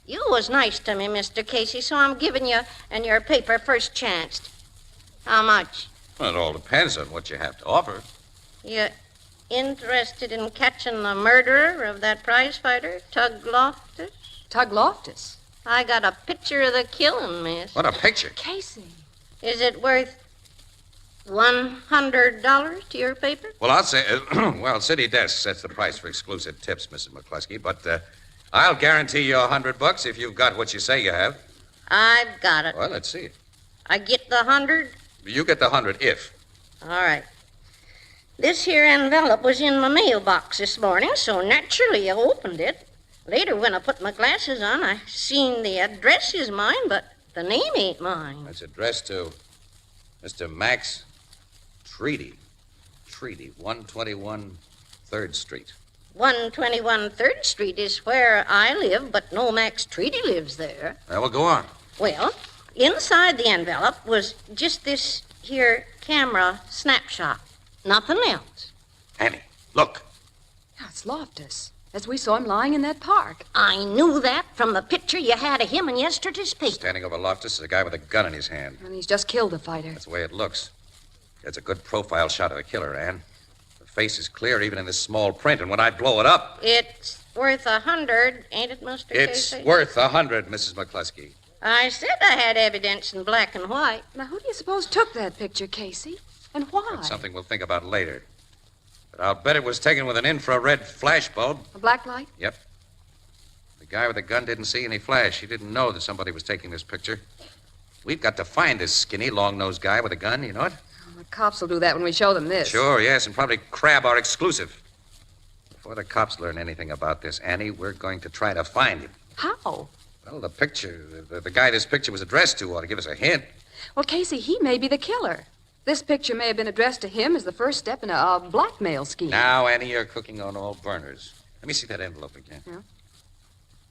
You was nice to me, Mr. Casey, so I'm giving you and your paper first chance. How much? Well, it all depends on what you have to offer. You interested in catching the murderer of that prize fighter, Tug Loftus? Tug Loftus? I got a picture of the killing, miss. What a picture. Casey. Is it worth $100 to your paper? Well, I'll say, well, city desk sets the price for exclusive tips, Mrs. McCluskey, but I'll guarantee you $100 if you've got what you say you have. I've got it. Well, let's see it. I get the 100? You get the 100 if. All right. This here envelope was in my mailbox this morning, so naturally I opened it. Later, when I put my glasses on, I seen the address is mine, but the name ain't mine. It's addressed to Mr. Max Treaty. 121 3rd Street. 121 3rd Street is where I live, but no Max Treaty lives there. Well, go on. Well, inside the envelope was just this here camera snapshot. Nothing else. Annie, look. Yeah, it's Loftus, as we saw him lying in that park. I knew that from the picture you had of him in yesterday's paper. Standing over Loftus is a guy with a gun in his hand. And he's just killed the fighter. That's the way it looks. It's a good profile shot of the killer, Ann. The face is clear even in this small print, and when I blow it up... It's worth 100, ain't it, Mr. It's Casey? worth 100, Mrs. McCluskey. I said I had evidence in black and white. Now, who do you suppose took that picture, Casey? And why? That's something we'll think about later. But I'll bet it was taken with an infrared flash bulb. A black light? Yep. The guy with the gun didn't see any flash. He didn't know that somebody was taking this picture. We've got to find this skinny, long-nosed guy with a gun, you know it? The cops will do that when we show them this. Sure, yes, and probably crab our exclusive. Before the cops learn anything about this, Annie, we're going to try to find him. How? Well, the picture, the guy this picture was addressed to ought to give us a hint. Well, Casey, he may be the killer. This picture may have been addressed to him as the first step in a blackmail scheme. Now, Annie, you're cooking on all burners. Let me see that envelope again. Yeah.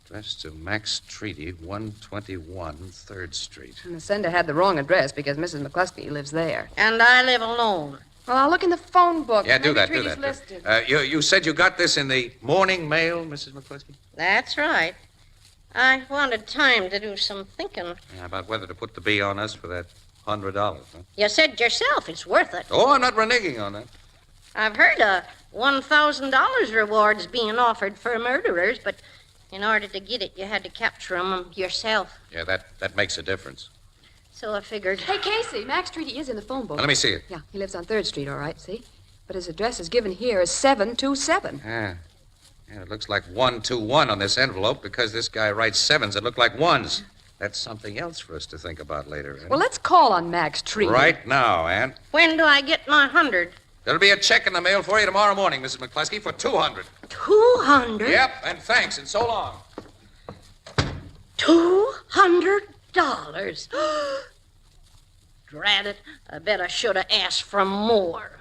Address to Max Treaty, 121 3rd Street. And the sender had the wrong address because Mrs. McCluskey lives there. And I live alone. Well, I'll look in the phone book. Yeah, do Maybe that, do Treaty's that. listed. You said you got this in the morning mail, Mrs. McCluskey? That's right. I wanted time to do some thinking. Yeah, about whether to put the bee on us for that $100, huh? You said yourself it's worth it. Oh, I'm not reneging on that. I've heard of $1,000 rewards being offered for murderers, but in order to get it, you had to capture 'em yourself. Yeah, that makes a difference. So I figured... Hey, Casey, Max Treaty is in the phone book. Now, let me see it. Yeah, he lives on 3rd Street, all right, see? But his address is given here as 727. Yeah, it looks like 121 on this envelope because this guy writes 7s that look like 1s. That's something else for us to think about later. Ann. Well, let's call on Max Treaty. Right now, Ann. When do I get my 100? There'll be a check in the mail for you tomorrow morning, Mrs. McCluskey, for $200. 200? Yep, and thanks, and so long. $200? Drat it, I bet I should have asked for more.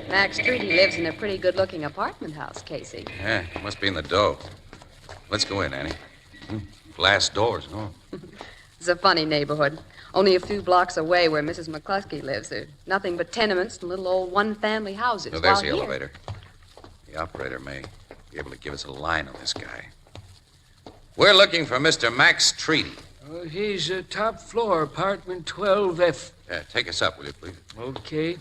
Max Treaty lives in a pretty good-looking apartment house, Casey. Yeah, must be in the dough. Let's go in, Annie. Glass doors, no? It's a funny neighborhood. Only a few blocks away where Mrs. McCluskey lives. There are nothing but tenements and little old one-family houses. No, there's While the here- elevator. The operator may be able to give us a line on this guy. We're looking for Mr. Max Treaty. He's top floor, apartment 12F. Take us up, will you, please? Okay.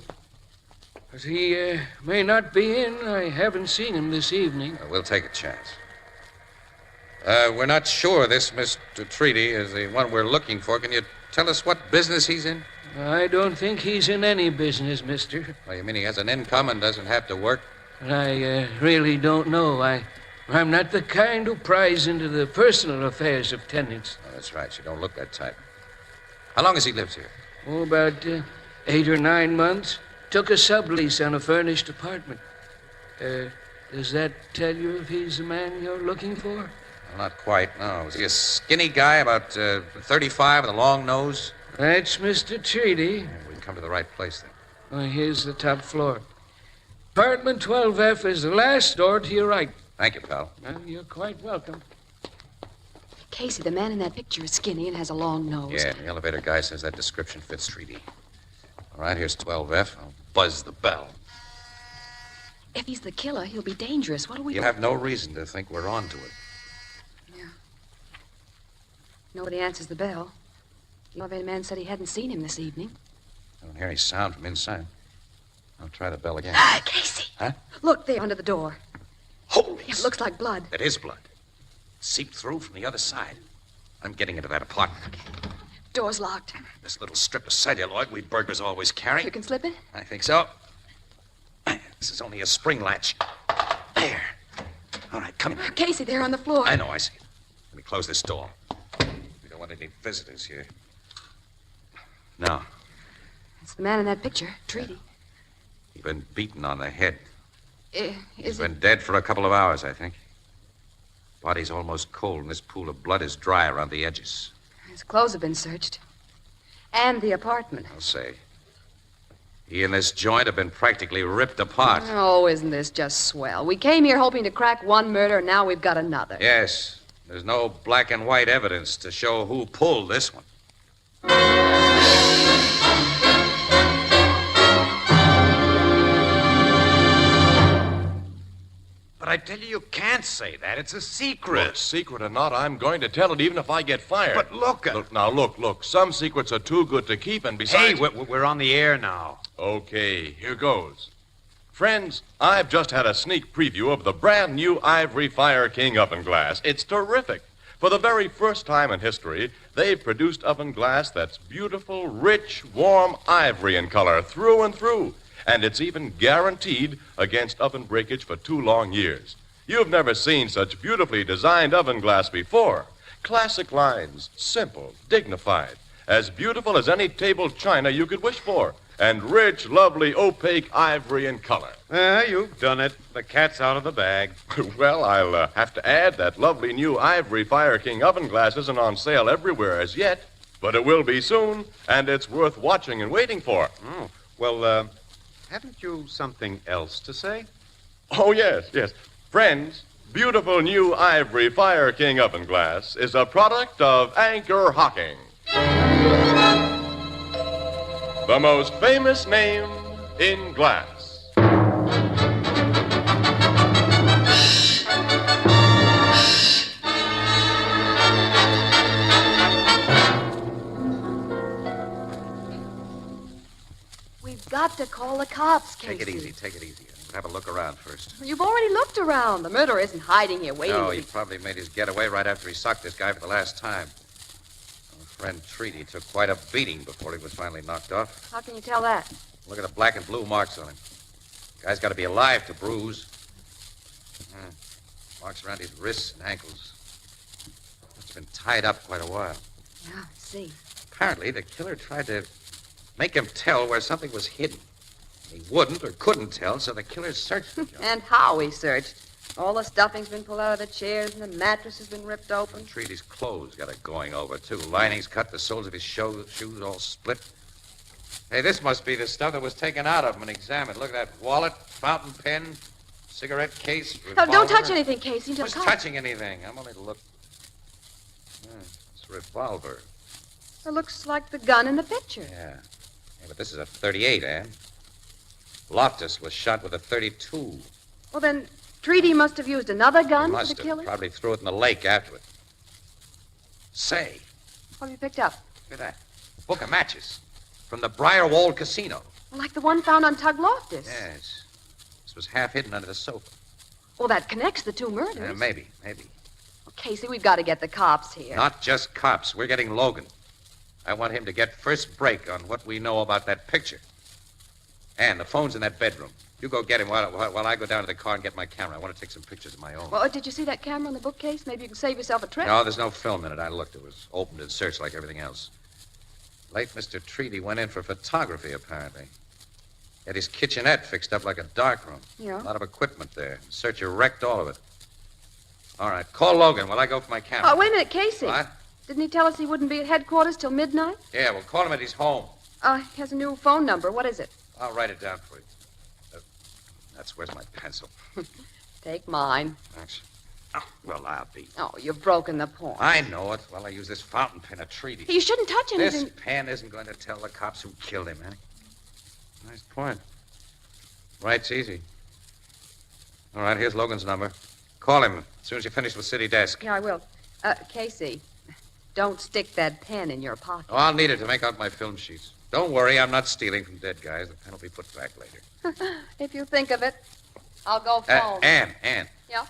But he may not be in. I haven't seen him this evening. We'll take a chance. We're not sure this Mr. Treaty is the one we're looking for. Can you tell us what business he's in? I don't think he's in any business, mister. Oh, you mean he has an income and doesn't have to work? I really don't know. I'm not the kind who pries into the personal affairs of tenants. Oh, that's right. You don't look that type. How long has he lived here? Oh, about 8 or 9 months. Took a sublease on a furnished apartment. Does that tell you if he's the man you're looking for? Well, not quite, no. Is he a skinny guy, about 35 with a long nose? That's Mr. Treaty. We've come to the right place, then. Well, here's the top floor. Apartment 12F is the last door to your right. Thank you, pal. Well, you're quite welcome. Casey, the man in that picture is skinny and has a long nose. Yeah, the elevator guy says that description fits Treaty. All right, here's 12F. I'll buzz the bell. If he's the killer, he'll be dangerous. What do we You do? have no reason to think we're on to it. Yeah. Nobody answers the bell. The elevator man said he hadn't seen him this evening. I don't hear any sound from inside. I'll try the bell again. Casey! Huh? Look there under the door. Holy! It looks like blood. That is blood. Seeped through from the other side. I'm getting into that apartment. Door's locked. This little strip of celluloid we burglars always carry. You can slip it? I think so. This is only a spring latch. There. All right, come in. Casey, there on the floor. I know, I see it. Let me close this door. We don't want any visitors here. Now, It's the man in that picture, Treaty. he's been beaten on the head. He's Is been dead for a couple of hours, I think. Body's almost cold, and this pool of blood is dry around the edges. His clothes have been searched. And the apartment. I'll say. He and this joint have been practically ripped apart. Oh, isn't this just swell? We came here hoping to crack one murder, and now we've got another. Yes. There's no black and white evidence to show who pulled this one. But I tell you can't say that. It's a secret. Look, secret or not, I'm going to tell it even if I get fired. But look... Look. Some secrets are too good to keep, and besides... Hey, we're on the air now. Okay, here goes. Friends, I've just had a sneak preview of the brand new Ivory Fire King oven glass. It's terrific. For the very first time in history, they've produced oven glass that's beautiful, rich, warm ivory in color through and through. And it's even guaranteed against oven breakage for 2 long years. You've never seen such beautifully designed oven glass before. Classic lines, simple, dignified, as beautiful as any table china you could wish for. and rich, lovely, opaque ivory in color. You've done it. The cat's out of the bag. Well, I'll have to add that lovely new ivory Fire King oven glass isn't on sale everywhere as yet, but it will be soon, and it's worth watching and waiting for. Oh, well, haven't you something else to say? Oh, yes. Friends, beautiful new ivory Fire King oven glass is a product of Anchor Hocking, the most famous name in glass. We've got to call the cops, Casey. Take it easy. Have a look around first. You've already looked around. The murderer isn't hiding here waiting. No, he probably made his getaway right after he socked this guy for the last time. Our friend Treaty took quite a beating before he was finally knocked off. How can you tell that? Look at the black and blue marks on him. Guy's got to be alive to bruise. Marks around his wrists and ankles. Must have been tied up quite a while. Yeah, I see. Apparently, the killer tried to make him tell where something was hidden. He wouldn't or couldn't tell, so the killer searched the job. And how he searched. All the stuffing's been pulled out of the chairs, and the mattress has been ripped open. Treaty's clothes got it going over, too. Linings cut, the soles of his shoes all split. Hey, this must be the stuff that was taken out of him and examined. Look at that wallet, fountain pen, cigarette case, revolver. No, don't touch anything, Casey. Until Who's touching anything? I'm only to look. It's a revolver. It looks like the gun in the picture. Yeah, but this is a .38, Ann. Loftus was shot with a .32. Well, then, Treaty must have used another gun for Must the have. killing. Probably threw it in the lake after it. Say, What have you picked up? look at that. Book of matches from the Briarwold Casino. Well, like the one found on Tug Loftus. Yes. This was half hidden under the sofa. Well, that connects the two murders. Maybe. Well, Casey, we've got to get the cops here. Not just cops. We're getting Logan. I want him to get first break on what we know about that picture. And the phone's in that bedroom. You go get him while I go down to the car and get my camera. I want to take some pictures of my own. Well, did you see that camera in the bookcase? Maybe you can save yourself a trip. No, there's no film in it. I looked. It was opened and searched like everything else. Late Mr. Treaty went in for photography, apparently. Had his kitchenette fixed up like a darkroom. Yeah. A lot of equipment there. Searcher wrecked all of it. All right, call Logan while I go for my camera. Oh, wait a minute, Casey. What? Didn't he tell us he wouldn't be at headquarters till midnight? Yeah, we'll call him at his home. He has a new phone number. What is it? I'll write it down for you. Where's my pencil? Take mine. Thanks. Oh, well, I'll be. Oh, you've broken the point. I know it. Well, I use this fountain pen of Treaty. You shouldn't touch anything. This pen isn't going to tell the cops who killed him, Annie. Nice point. Write's easy. All right, here's Logan's number. Call him as soon as you finish with City Desk. Yeah, I will. Casey, don't stick that pen in your pocket. Oh, I'll need it to make out my film sheets. Don't worry, I'm not stealing from dead guys. The pen will be put back later. If you think of it, I'll go phone. Ann. Yeah?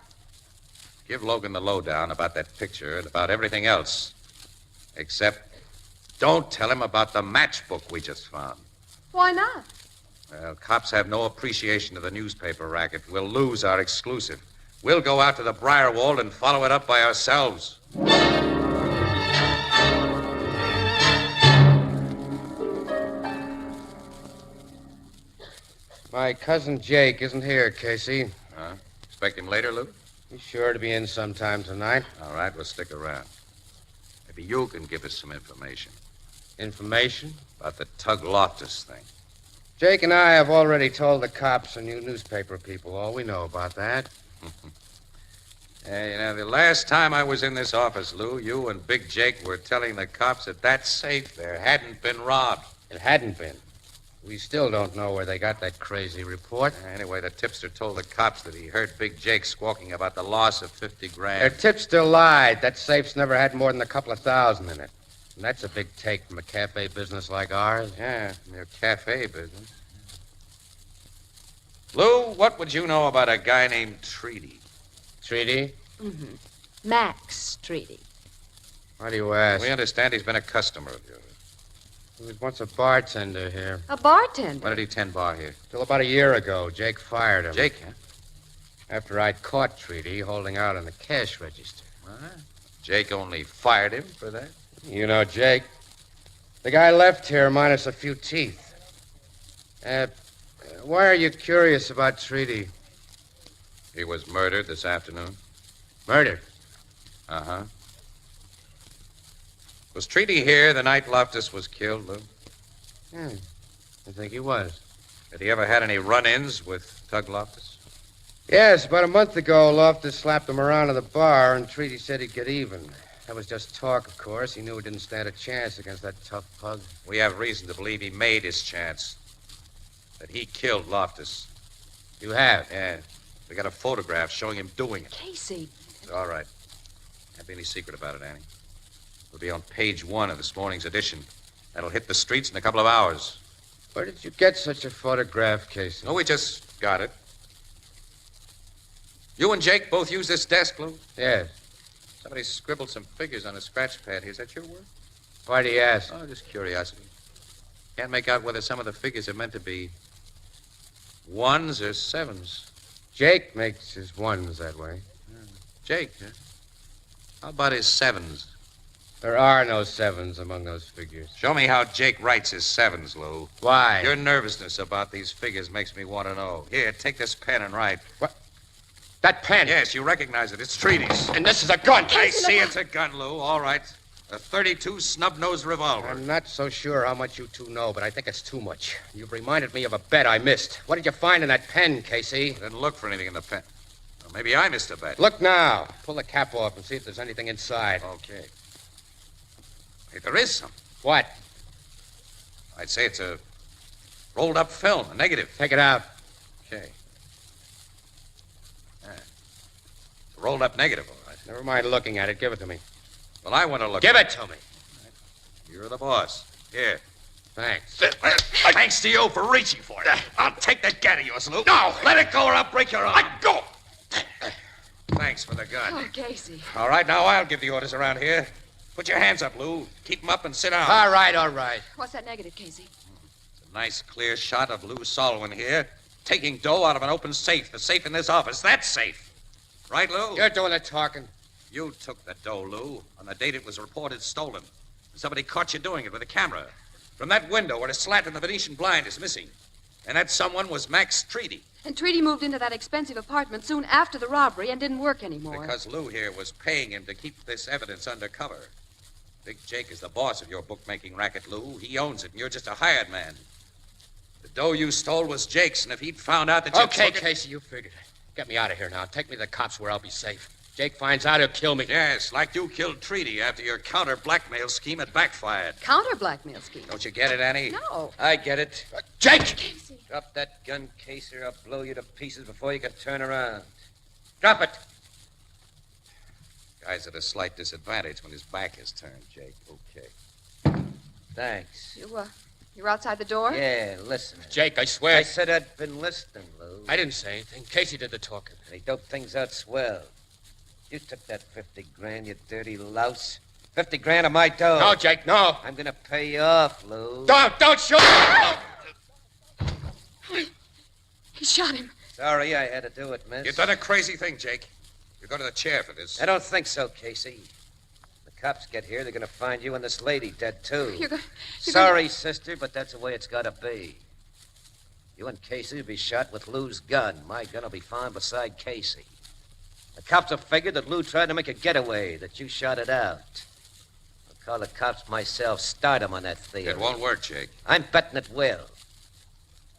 Give Logan the lowdown about that picture and about everything else. Except, don't tell him about the matchbook we just found. Why not? Well, cops have no appreciation of the newspaper racket. We'll lose our exclusive. We'll go out to the Briarwold and follow it up by ourselves. My cousin Jake isn't here, Casey. Expect him later, Lou? He's sure to be in sometime tonight. All right, we'll stick around. Maybe you can give us some information. Information? About the Tug Loftus thing. Jake and I have already told the cops and you newspaper people all we know about that. The last time I was in this office, Lou, you and Big Jake were telling the cops that safe there hadn't been robbed. It hadn't been. We still don't know where they got that crazy report. Anyway, the tipster told the cops that he heard Big Jake squawking about the loss of $50,000. Their tipster lied. That safe's never had more than a couple of thousand in it. And that's a big take from a cafe business like ours. Yeah, their cafe business. Lou, what would you know about a guy named Treaty? Treaty? Mm-hmm. Max Treaty. Why do you ask? We understand he's been a customer of yours. He was once a bartender here. A bartender? When did he tend bar here? Till about a year ago. Jake fired him. Jake, huh? After I'd caught Treaty holding out on the cash register. Jake only fired him for that? You know Jake. The guy left here minus a few teeth. Why are you curious about Treaty? He was murdered this afternoon. Murdered? Uh-huh. Was Treaty here the night Loftus was killed, Lou? I think he was. Had he ever had any run-ins with Tug Loftus? Yes, about a month ago, Loftus slapped him around in the bar, and Treaty said he'd get even. That was just talk, of course. He knew he didn't stand a chance against that tough pug. We have reason to believe he made his chance. That he killed Loftus. You have? Yeah. We got a photograph showing him doing it. Casey. All right. Can't be any secret about it, Annie. It'll be on page 1 of this morning's edition. That'll hit the streets in a couple of hours. Where did you get such a photograph, Casey? No, we just got it. You and Jake both use this desk, Lou? Yes. Somebody scribbled some figures on a scratch pad here. Is that your work? Why do you ask? Oh, just curiosity. Can't make out whether some of the figures are meant to be 1s or 7s. Jake makes his 1s that way. Jake, huh? How about his 7s? There are no 7s among those figures. Show me how Jake writes his 7s, Lou. Why? Your nervousness about these figures makes me want to know. Here, take this pen and write. What? That pen? Yes, you recognize it. It's Treaty's. And this is a gun. I see it's a gun, Lou. All right. A .32 snub-nosed revolver. I'm not so sure how much you two know, but I think it's too much. You've reminded me of a bet I missed. What did you find in that pen, Casey? Didn't look for anything in the pen. Well, maybe I missed a bet. Look now. Pull the cap off and see if there's anything inside. Okay. Hey, there is some. What? I'd say it's a rolled-up film, a negative. Take it out. Okay. It's a rolled-up negative, all right. Never mind looking at it. Give it to me. Well, I want to look Give at it to me. You're the boss. Here. Thanks. Thanks to you for reaching for it. I'll take that gat of yours, Lou. No! Let it go or I'll break your arm. Let go! Thanks for the gun. Oh, Casey. All right, now I'll give the orders around here. Put your hands up, Lou. Keep them up and sit down. All right, all right. What's that negative, Casey? It's a nice, clear shot of Lou Solwyn here, taking dough out of an open safe. The safe in this office. That's safe. Right, Lou? You're doing the talking. You took the dough, Lou, on the date it was reported stolen. Somebody caught you doing it with a camera. From that window where the slat in the Venetian blind is missing. And that someone was Max Treaty. And Treaty moved into that expensive apartment soon after the robbery and didn't work anymore. Because Lou here was paying him to keep this evidence undercover. Big Jake is the boss of your bookmaking racket, Lou. He owns it, and you're just a hired man. The dough you stole was Jake's, and if he'd found out that you Okay, took it... Casey, you figured it. Get me out of here now. Take me to the cops where I'll be safe. Jake finds out, he'll kill me. Yes, like you killed Treaty after your counter-blackmail scheme had backfired. Counter-blackmail scheme? Don't you get it, Annie? No. I get it. Jake! Casey. Drop that gun, Casey, or I'll blow you to pieces before you can turn around. Drop it! Guy's at a slight disadvantage when his back is turned, Jake. Okay. Thanks. You're outside the door? Yeah, listen. Jake, I swear. I said I'd been listening, Lou. I didn't say anything. Casey did the talking. They dope things out swell. You took that 50 grand, you dirty louse. 50 grand of my dough. No, Jake, no. I'm gonna pay you off, Lou. Don't shoot! He shot him. Sorry I had to do it, miss. You've done a crazy thing, Jake. You go to the chair for this. I don't think so, Casey. The cops get here, they're gonna find you and this lady dead, too. You're Sorry, sister, but that's the way it's gotta be. You and Casey will be shot with Lou's gun. My gun will be found beside Casey. The cops have figured that Lou tried to make a getaway, that you shot it out. I'll call the cops myself, start 'em on that theory. It won't work, Jake. I'm betting it will.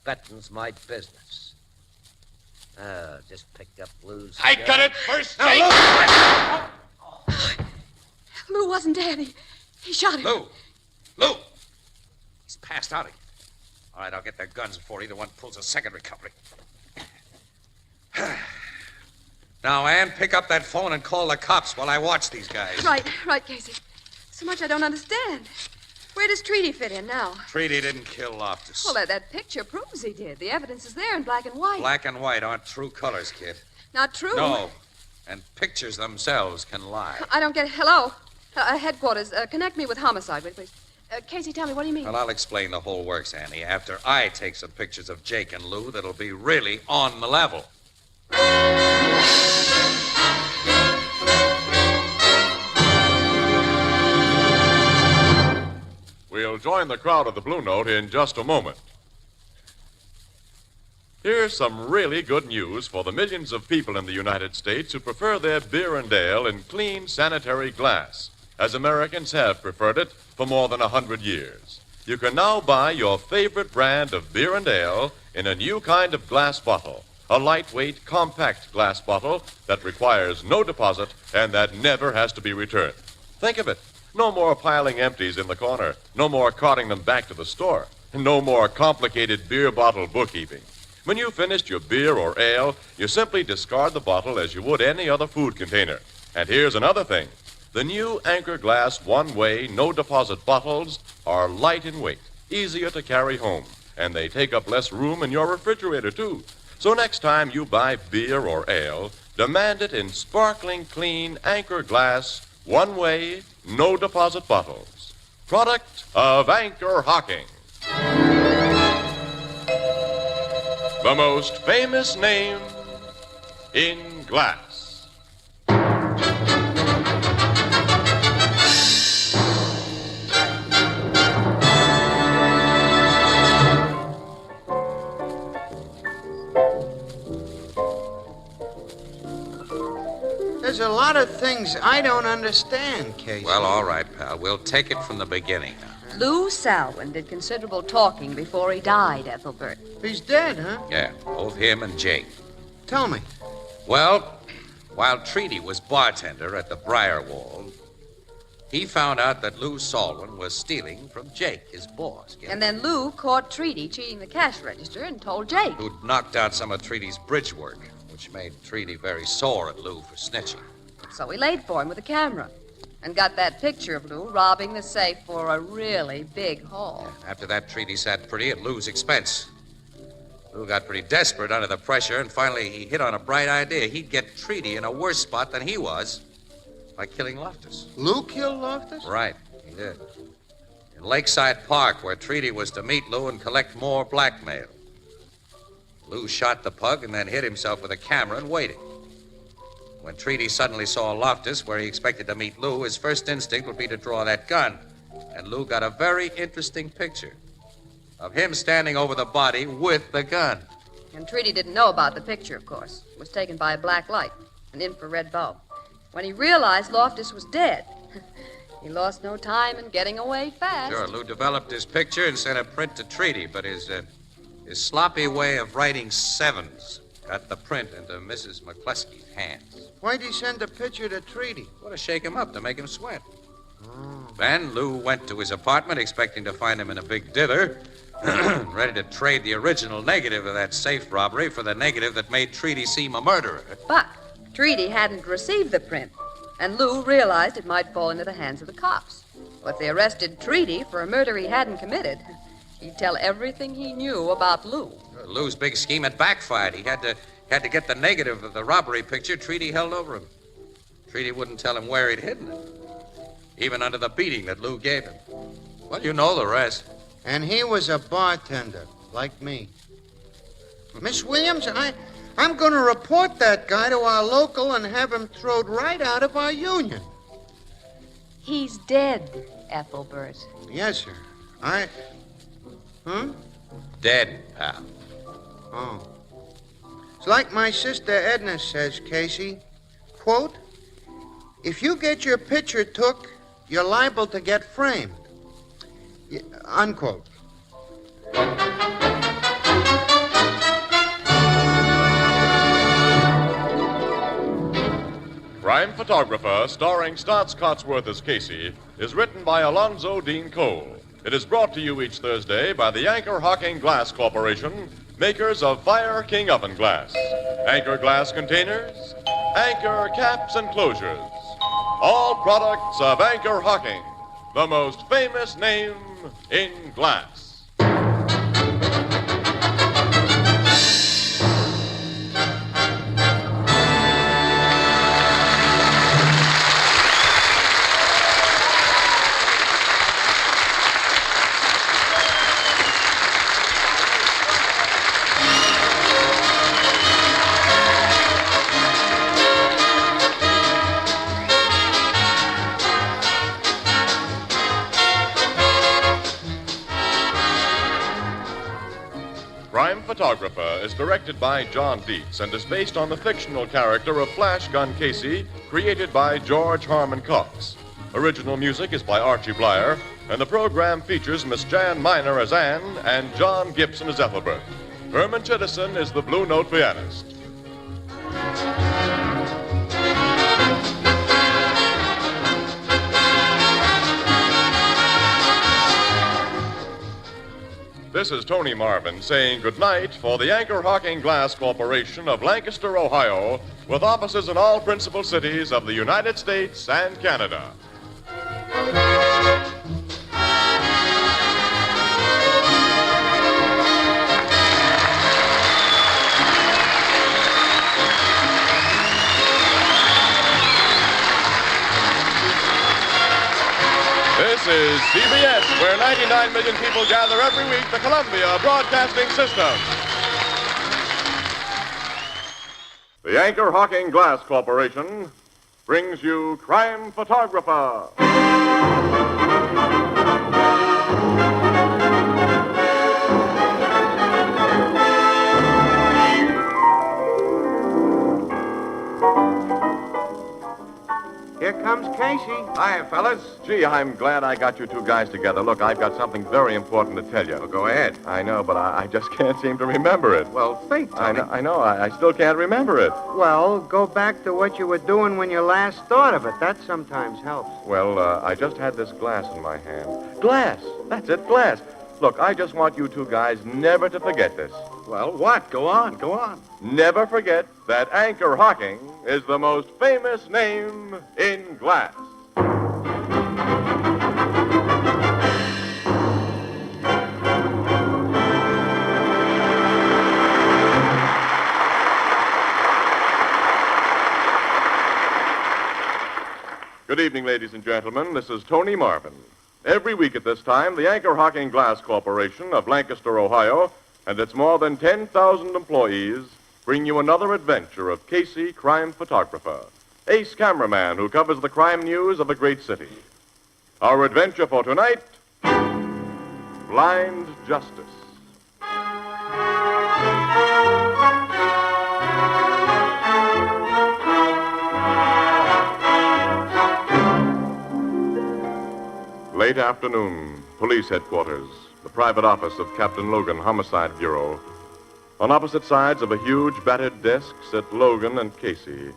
Betting's my business. Oh, just picked up Lou's I gun. got it first, Now, Jake! Lou wasn't dead. He shot him. Lou! He's passed out again. All right, I'll get their guns before either one pulls a second recovery. Now, Ann, pick up that phone and call the cops while I watch these guys. Right, Casey. So much I don't understand. Where does Treaty fit in now? Treaty didn't kill Loftus. Well, that picture proves he did. The evidence is there in black and white. Black and white aren't true colors, kid. Not true. No. And pictures themselves can lie. I don't get it. Hello? Headquarters. Connect me with homicide, please. Casey, tell me, what do you mean? Well, I'll explain the whole works, Annie, after I take some pictures of Jake and Lou that'll be really on the level. We'll join the crowd at the Blue Note in just a moment. Here's some really good news for the millions of people in the United States who prefer their beer and ale in clean, sanitary glass, as Americans have preferred it for more than 100 years. You can now buy your favorite brand of beer and ale in a new kind of glass bottle, a lightweight, compact glass bottle that requires no deposit and that never has to be returned. Think of it. No more piling empties in the corner. No more carting them back to the store. No more complicated beer bottle bookkeeping. When you've finished your beer or ale, you simply discard the bottle as you would any other food container. And here's another thing. The new Anchor Glass one-way, no-deposit bottles are light in weight, easier to carry home, and they take up less room in your refrigerator, too. So next time you buy beer or ale, demand it in sparkling clean Anchor Glass one-way, no-deposit bottles. Product of Anchor Hocking. The most famous name in glass. There's a lot of things I don't understand, Casey. Well, all right, pal. We'll take it from the beginning now. Lou Salwin did considerable talking before he died, Ethelbert. He's dead, huh? Yeah, both him and Jake. Tell me. Well, while Treaty was bartender at the Briarwald, he found out that Lou Salwin was stealing from Jake, his boss. And then Lou caught Treaty cheating the cash register and told Jake. Who'd knocked out some of Treaty's bridge work, which made Treaty very sore at Lou for snitching. So he laid for him with a camera and got that picture of Lou robbing the safe for a really big haul. After that, Treaty sat pretty at Lou's expense. Lou got pretty desperate under the pressure, and finally he hit on a bright idea. He'd get Treaty in a worse spot than he was by killing Loftus. Lou killed Loftus? Right, he did. In Lakeside Park, where Treaty was to meet Lou and collect more blackmail. Lou shot the pug and then hit himself with a camera and waited. When Treaty suddenly saw Loftus where he expected to meet Lou, his first instinct would be to draw that gun. And Lou got a very interesting picture of him standing over the body with the gun. And Treaty didn't know about the picture, of course. It was taken by a black light, an infrared bulb. When he realized Loftus was dead, he lost no time in getting away fast. Sure, Lou developed his picture and sent a print to Treaty, but his sloppy way of writing sevens got the print into Mrs. McCluskey's hands. Why'd he send a picture to Treaty? Well, to shake him up, to make him sweat. Then Lou went to his apartment expecting to find him in a big dither, ready to trade the original negative of that safe robbery for the negative that made Treaty seem a murderer. But Treaty hadn't received the print, and Lou realized it might fall into the hands of the cops. Well, if they arrested Treaty for a murder he hadn't committed, he'd tell everything he knew about Lou. Lou's big scheme had backfired. He had to get the negative of the robbery picture Treaty held over him. Treaty wouldn't tell him where he'd hidden it, even under the beating that Lou gave him. Well, you know the rest. And he was a bartender, like me. Miss Williams, I'm going to report that guy to our local and have him thrown right out of our union. He's dead, Ethelbert. Yes, sir. Dead, pal. Oh. It's like my sister Edna says, Casey. Quote, if you get your picture took, you're liable to get framed. Unquote. Crime Photographer, starring Stotts Cotsworth as Casey, is written by Alonzo Dean Cole. It is brought to you each Thursday by the Anchor Hocking Glass Corporation, makers of Fire King Oven Glass. Anchor glass containers, Anchor caps and closures. All products of Anchor Hocking, the most famous name in glass. Photographer is directed by John Dietz and is based on the fictional character of Flash Gun Casey, created by George Harmon Coxe. Original music is by Archie Blyer, and the program features Miss Jan Miner as Anne and John Gibson as Ethelbert. Herman Chittison is the Blue Note pianist. This is Tony Marvin saying goodnight for the Anchor Hocking Glass Corporation of Lancaster, Ohio, with offices in all principal cities of the United States and Canada. This is CBS, where 99 million people gather every week, the Columbia Broadcasting System. The Anchor Hocking Glass Corporation brings you Crime Photographer. Here comes Casey. Hi, fellas. Gee, I'm glad I got you two guys together. Look, I've got something very important to tell you. Well, go ahead. I know, but I just can't seem to remember it. Well, think, Tony. I know. I still can't remember it. Well, go back to what you were doing when you last thought of it. That sometimes helps. Well, I just had this glass in my hand. Glass! That's it, glass. Look, I just want you two guys never to forget this. Well, what? Go on. Never forget that Anchor Hocking is the most famous name in glass. Good evening, ladies and gentlemen. This is Tony Marvin. Every week at this time, the Anchor Hocking Glass Corporation of Lancaster, Ohio, and its more than 10,000 employees bring you another adventure of Casey, crime photographer, ace cameraman who covers the crime news of a great city. Our adventure for tonight, Blind Justice. Late afternoon, police headquarters, the private office of Captain Logan, Homicide Bureau. On opposite sides of a huge battered desk sit Logan and Casey.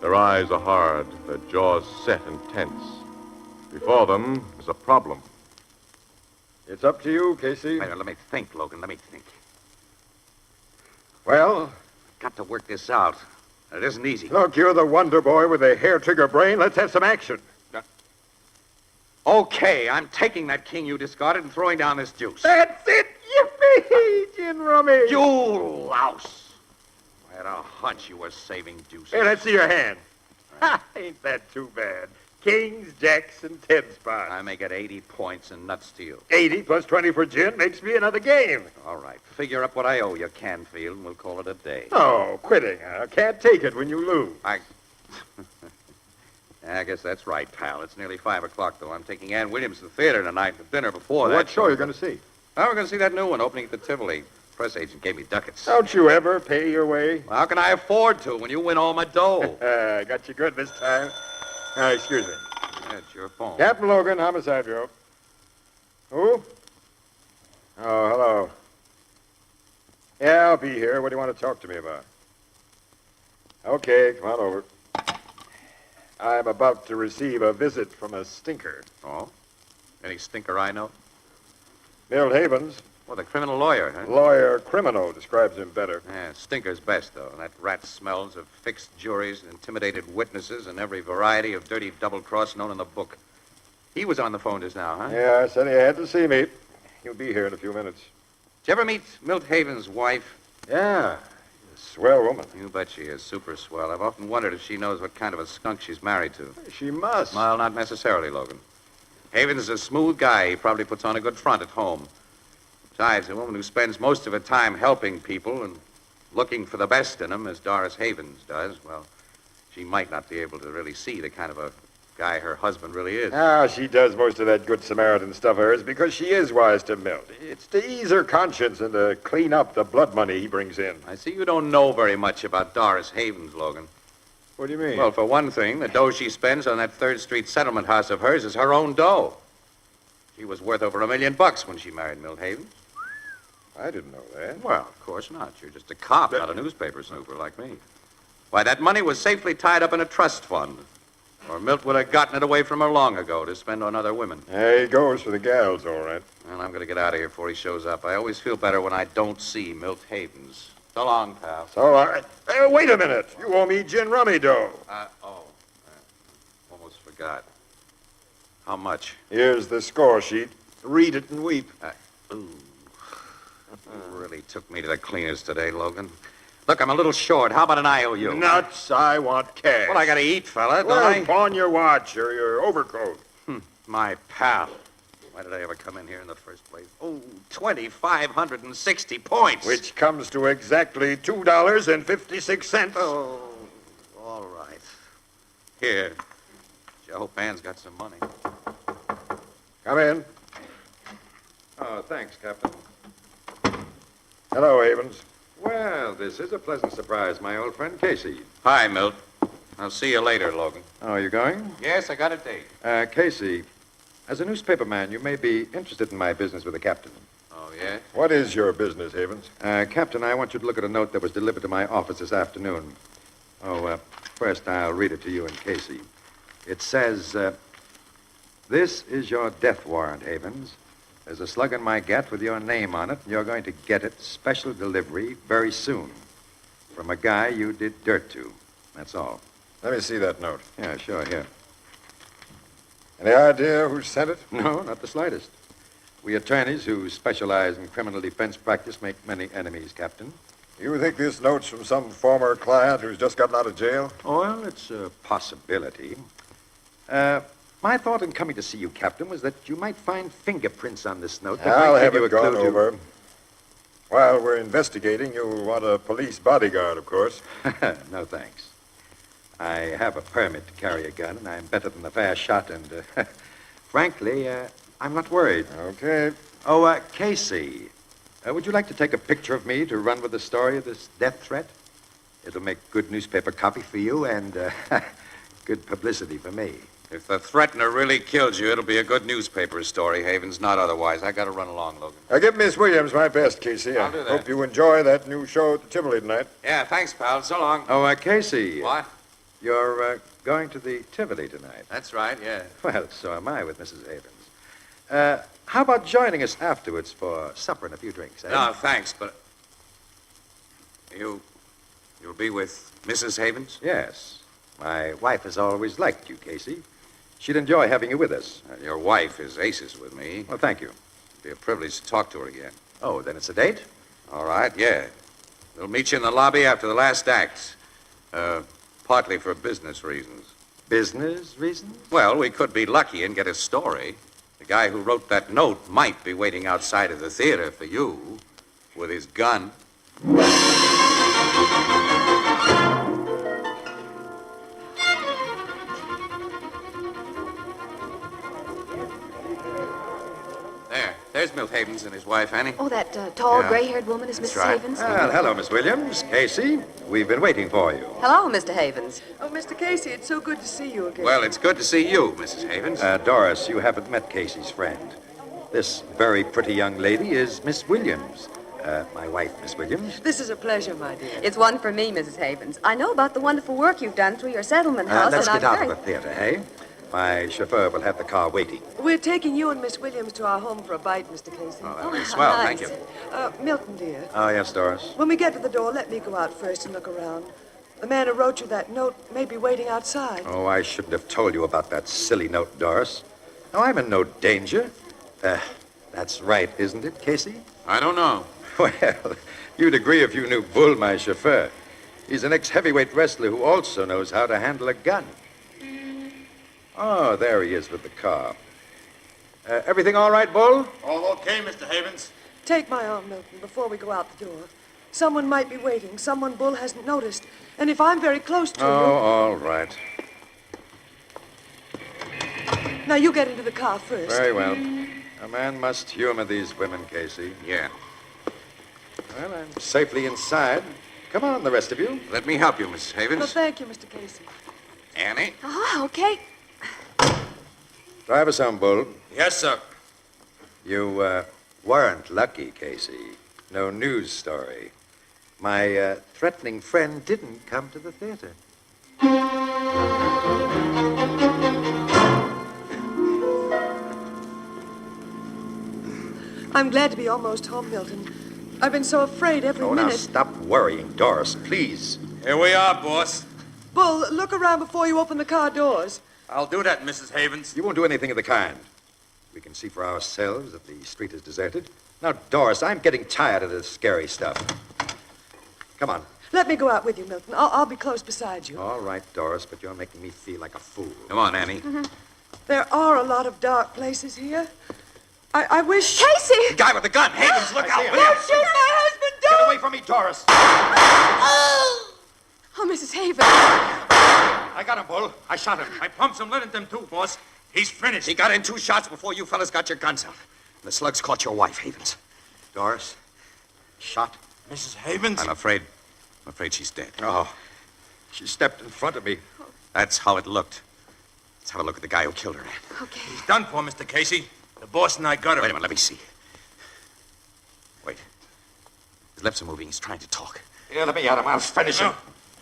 Their eyes are hard, their jaws set and tense. Before them is a problem. It's up to you, Casey. Wait, let me think, Logan. Let me think. Well? Got to work this out. It isn't easy. Look, you're the wonder boy with a hair-trigger brain. Let's have some action. Okay, I'm taking that king you discarded and throwing down this juice. That's it! Yippee! Gin rummy! You louse! I had a hunch you were saving juice. Hey, let's see your hand. Ha! Ain't that too bad? Kings, jacks, and 10 spots. I make it 80 points and nuts to you. 80 plus 20 for gin makes me another game. All right, figure up what I owe you, Canfield, and we'll call it a day. Oh, quitting, huh? Can't take it when you lose. I guess that's right, pal. It's nearly 5 o'clock, though. I'm taking Ann Williams to the theater tonight for dinner before that. What show are you going to see? Oh, we're going to see that new one opening at the Tivoli. Press agent gave me ducats. Don't you ever pay your way? Well, how can I afford to when you win all my dough? I got you good this time. Excuse me. That's your phone. Captain Logan, Homicide Bureau. Who? Oh, hello. Yeah, I'll be here. What do you want to talk to me about? Okay, come on over. I'm about to receive a visit from a stinker. Oh? Any stinker I know? Milt Havens. Well, the criminal lawyer, huh? Lawyer criminal describes him better. Yeah, stinker's best, though. That rat smells of fixed juries, intimidated witnesses, and every variety of dirty double-cross known in the book. He was on the phone just now, huh? Yeah, I said he had to see me. He'll be here in a few minutes. Did you ever meet Milt Havens' wife? Yeah. Swell woman. You bet she is. Super swell. I've often wondered if she knows what kind of a skunk she's married to. She must. Well, not necessarily, Logan. Havens is a smooth guy. He probably puts on a good front at home. Besides, a woman who spends most of her time helping people and looking for the best in them, as Doris Havens does, well, she might not be able to really see the kind of a guy her husband really is. Ah, she does most of that good Samaritan stuff of hers because she is wise to Milt. It's to ease her conscience and to clean up the blood money he brings in. I see you don't know very much about Doris Havens, Logan. What do you mean? Well, for one thing, the dough she spends on that 3rd Street settlement house of hers is her own dough. She was worth over $1 million when she married Milt Havens. I didn't know that. Well, of course not. You're just a cop, not a newspaper snooper like me. Why, that money was safely tied up in a trust fund. Or Milt would have gotten it away from her long ago to spend on other women. There he goes for the gals, all right. Well, I'm going to get out of here before he shows up. I always feel better when I don't see Milt Havens. So long, pal. So long. Hey, wait a minute. You owe me gin rummy dough. Almost forgot. How much? Here's the score sheet. Read it and weep. Really took me to the cleaners today, Logan. Look, I'm a little short. How about an IOU? Nuts. I want cash. Well, I got to eat, fella, don't Well, I? pawn your watch or your overcoat. My pal. Why did I ever come in here in the first place? Oh, 2,560 points. Which comes to exactly $2.56. Oh, all right. Here. Joe Pan's got some money. Come in. Oh, thanks, Captain. Hello, Havens. Well, this is a pleasant surprise, my old friend Casey. Hi, Milt. I'll see you later, Logan. Oh, you going? Yes, I got a date. Casey, as a newspaper man, you may be interested in my business with the captain. Oh, yeah? What is your business, Havens? Captain, I want you to look at a note that was delivered to my office this afternoon. First I'll read it to you and Casey. It says, this is your death warrant, Havens. There's a slug in my gat with your name on it, and you're going to get it, special delivery, very soon. From a guy you did dirt to. That's all. Let me see that note. Yeah, sure, here. Any idea who sent it? No, not the slightest. We attorneys who specialize in criminal defense practice make many enemies, Captain. You think this note's from some former client who's just gotten out of jail? Oh, well, it's a possibility. My thought in coming to see you, Captain, was that you might find fingerprints on this note that I'll might have give you it a clue gone over. While we're investigating, you'll want a police bodyguard, of course. No, thanks. I have a permit to carry a gun, and I'm better than a fast shot, and frankly, I'm not worried. Okay. Oh, Casey, would you like to take a picture of me to run with the story of this death threat? It'll make good newspaper copy for you and good publicity for me. If the threatener really killed you, it'll be a good newspaper story, Havens, not otherwise. I got to run along, Logan. Give Miss Williams my best, Casey. I'll do that. Hope you enjoy that new show at the Tivoli tonight. Yeah, thanks, pal. So long. Oh, Casey. What? You're going to the Tivoli tonight. That's right, yeah. Well, so am I with Mrs. Havens. How about joining us afterwards for supper and a few drinks, eh? No, thanks, but... You'll be with Mrs. Havens? Yes. My wife has always liked you, Casey. She'd enjoy having you with us. Your wife is aces with me. Well, thank you. It'll be a privilege to talk to her again. Oh, then it's a date? All right, yeah. We'll meet you in the lobby after the last act. Partly for business reasons. Business reasons? Well, we could be lucky and get a story. The guy who wrote that note might be waiting outside of the theater for you with his gun. There's Milt Havens and his wife, Annie. Oh, that tall, Yeah. gray-haired woman is Mrs. That's right. Havens? Well, hello, Miss Williams. Casey, we've been waiting for you. Hello, Mr. Havens. Oh, Mr. Casey, it's so good to see you again. Well, it's good to see you, Mrs. Havens. Doris, you haven't met Casey's friend. This very pretty young lady is Miss Williams. My wife, Miss Williams. This is a pleasure, my dear. It's one for me, Mrs. Havens. I know about the wonderful work you've done through your settlement house, Let's and get I'm out of the theater, eh? My chauffeur will have the car waiting. We're taking you and Miss Williams to our home for a bite, Mr. Casey. Oh, that'll be swell. Thank you. Milton, dear, Oh, yes, Doris. when we get to the door, let me go out first and look around. The man who wrote you that note may be waiting outside. Oh, I shouldn't have told you about that silly note, Doris. Oh, I'm in no danger. That's right, isn't it, Casey? I don't know. Well, you'd agree if you knew Bull, my chauffeur. He's an ex-heavyweight wrestler who also knows how to handle a gun. Oh, there he is with the car. Everything all right, Bull? All okay, Mr. Havens. Take my arm, Milton, before we go out the door. Someone might be waiting, someone Bull hasn't noticed. And if I'm very close to Oh, all right. Now, you get into the car first. Very well. A man must humor these women, Casey. Yeah. Well, I'm safely inside. Come on, the rest of you. Let me help you, Mrs. Havens. Well, thank you, Mr. Casey. Annie? Okay. Drive us home, Bull. Yes, sir. You weren't lucky, Casey. No news story. My threatening friend didn't come to the theater. I'm glad to be almost home, Milton. I've been so afraid every Now minute. stop worrying, Doris, please. Here we are, boss. Bull, look around before you open the car doors. I'll do that, Mrs. Havens. You won't do anything of the kind. We can see for ourselves that the street is deserted. Now, Doris, I'm getting tired of this scary stuff. Come on. Let me go out with you, Milton. I'll be close beside you. All right, Doris, but you're making me feel like a fool. Come on, Annie. There are a lot of dark places here. I wish... Casey! The guy with the gun. Havens, look out. Don't shoot my husband! Don't! Get away from me, Doris. Oh, Mrs. Havens. I got him, Bull. I shot him. I pumped some lead in them, too, boss. He's finished. He got in 2 shots before you fellas got your guns out. The slugs caught your wife, Havens. Doris, shot. Mrs. Havens? I'm afraid she's dead. Oh, she stepped in front of me. That's how it looked. Let's have a look at the guy who killed her. Okay. He's done for, Mr. Casey. The boss and I got her. Wait a minute, let me see. Wait. His lips are moving. He's trying to talk. Yeah, let me at him. I'll finish him.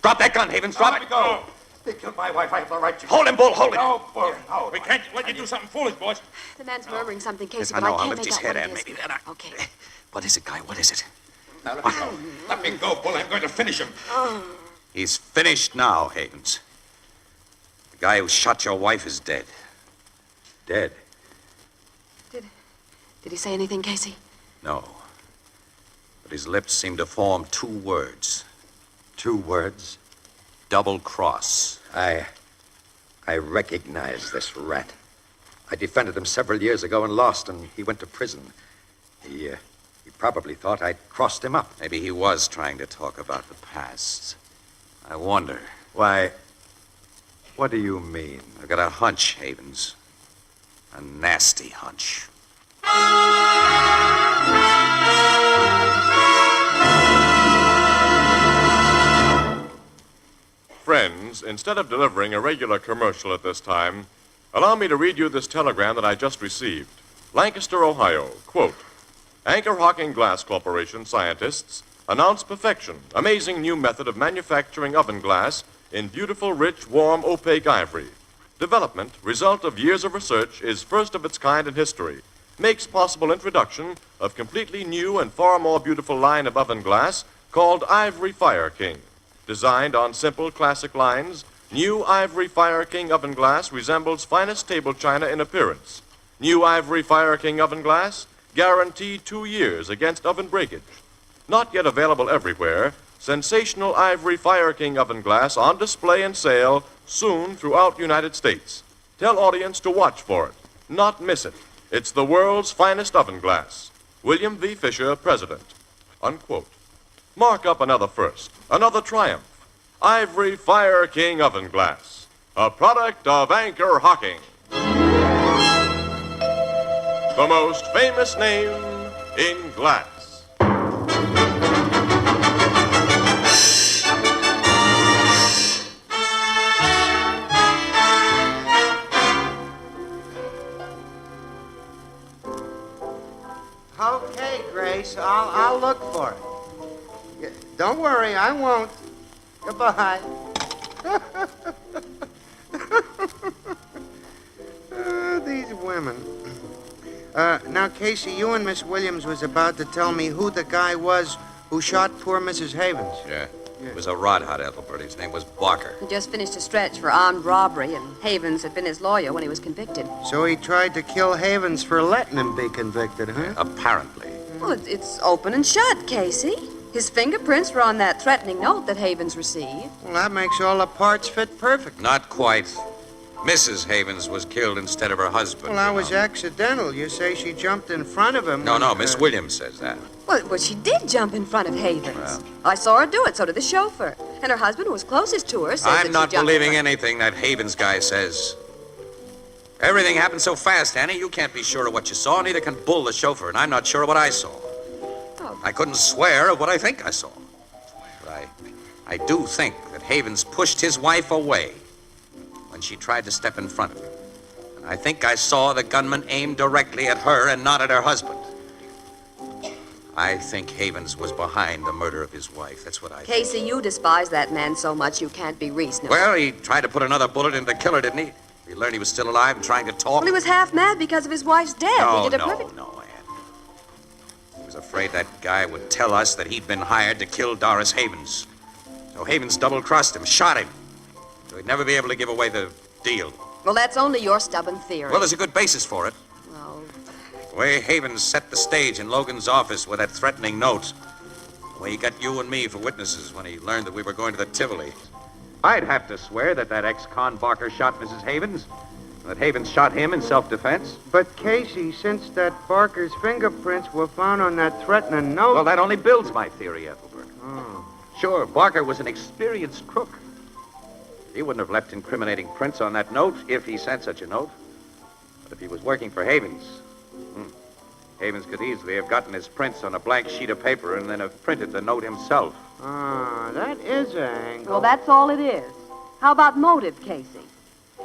Drop that gun, Havens. Drop it. Go. They killed my wife. I have the right to... Hold him, Bull. Hold him. No, Bull. No. We can't let you do something foolish, boss. The man's murmuring something, Casey, Yes, I but know. I I'll can't lift make his out head what and it is. maybe then Okay. What is it, guy? What is it? Now, let me go, Bull. I'm going to finish him. He's finished now, Havens. The guy who shot your wife is dead. Dead? Did he say anything, Casey? No. But his lips seem to form 2 words. 2 words? Double cross. I recognize this rat. I defended him several years ago and lost, and he went to prison. He probably thought I'd crossed him up. Maybe he was trying to talk about the past. I wonder. Why, what do you mean? I've got a hunch, Havens. A nasty hunch. Friends, instead of delivering a regular commercial at this time, allow me to read you this telegram that I just received. Lancaster, Ohio. Quote, Anchor Hocking Glass Corporation scientists announce perfection, amazing new method of manufacturing oven glass in beautiful, rich, warm, opaque ivory. Development, result of years of research, is first of its kind in history. Makes possible introduction of completely new and far more beautiful line of oven glass called Ivory Fire King. Designed on simple classic lines, new Ivory Fire King oven glass resembles finest table china in appearance. New Ivory Fire King oven glass, guaranteed 2 years against oven breakage. Not yet available everywhere, sensational Ivory Fire King oven glass on display and sale soon throughout the United States. Tell audience to watch for it, not miss it. It's the world's finest oven glass. William V. Fisher, President. Unquote. Mark up another first, another triumph. Ivory Fire King oven glass, a product of Anchor Hocking. The most famous name in glass. Okay, Grace, I'll look for it. Don't worry, I won't. Goodbye. These women. Now, Casey, you and Miss Williams was about to tell me who the guy was who shot poor Mrs. Havens. Yeah. It was a rodhot, Ethelbert. His name was Barker. He just finished a stretch for armed robbery, and Havens had been his lawyer when he was convicted. So he tried to kill Havens for letting him be convicted, huh? Apparently. Well, it's open and shut, Casey. His fingerprints were on that threatening note that Havens received. Well, that makes all the parts fit perfect. Not quite. Mrs. Havens was killed instead of her husband. Well, that was accidental. You say she jumped in front of him. No, Miss Williams says that. Well, she did jump in front of Havens. Well. I saw her do it, so did the chauffeur. And her husband, who was closest to her, says that I'm she not jumped believing in front. anything that Havens guy says. Everything happened so fast, Annie, you can't be sure of what you saw, neither can Bull, the chauffeur, and I'm not sure of what I saw. Oh. I couldn't swear of what I think I saw. But I do think that Havens pushed his wife away when she tried to step in front of him. And I think I saw the gunman aim directly at her and not at her husband. I think Havens was behind the murder of his wife. That's what I think. Casey, you despise that man so much you can't be reasonable. Well, he tried to put another bullet into the killer, didn't he? He learned he was still alive and trying to talk. Well, he was half mad because of his wife's death. No, he did a perfect... no, Ann. He was afraid that guy would tell us that he'd been hired to kill Doris Havens. So Havens double-crossed him, shot him. So he'd never be able to give away the deal. Well, that's only your stubborn theory. Well, there's a good basis for it. Well... The way Havens set the stage in Logan's office with that threatening note. The way he got you and me for witnesses when he learned that we were going to the Tivoli. I'd have to swear that ex-con Barker shot Mrs. Havens. And that Havens shot him in self-defense. But, Casey, since that Barker's fingerprints were found on that threatening note... Well, that only builds my theory, Ethelbert. Oh. Sure, Barker was an experienced crook. He wouldn't have left incriminating prints on that note if he sent such a note. But if he was working for Havens... Havens could easily have gotten his prints on a blank sheet of paper and then have printed the note himself. Ah, that is an angle. Well, that's all it is. How about motive, Casey?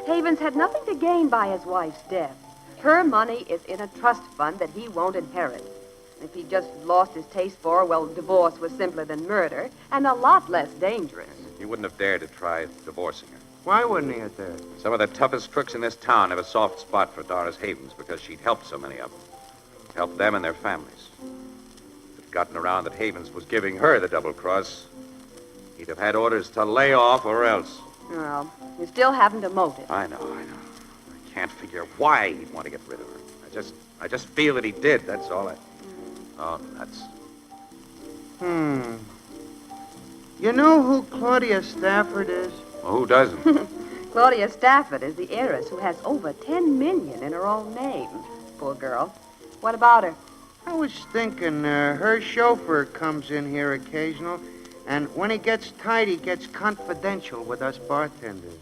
Havens had nothing to gain by his wife's death. Her money is in a trust fund that he won't inherit. If he just lost his taste for her, well, divorce was simpler than murder and a lot less dangerous. He wouldn't have dared to try divorcing her. Why wouldn't he have dared? Some of the toughest crooks in this town have a soft spot for Doris Havens because she'd helped so many of them. Helped them and their families. If it'd gotten around that Havens was giving her the double cross, he'd have had orders to lay off or else. Well, you still haven't a motive. I know. I can't figure why he'd want to get rid of her. I just feel that he did, that's all. Oh, nuts. You know who Claudia Stafford is? Well, who doesn't? Claudia Stafford is the heiress who has over $10 million in her own name. Poor girl. What about her? I was thinking her chauffeur comes in here occasional, and when he gets tight, he gets confidential with us bartenders.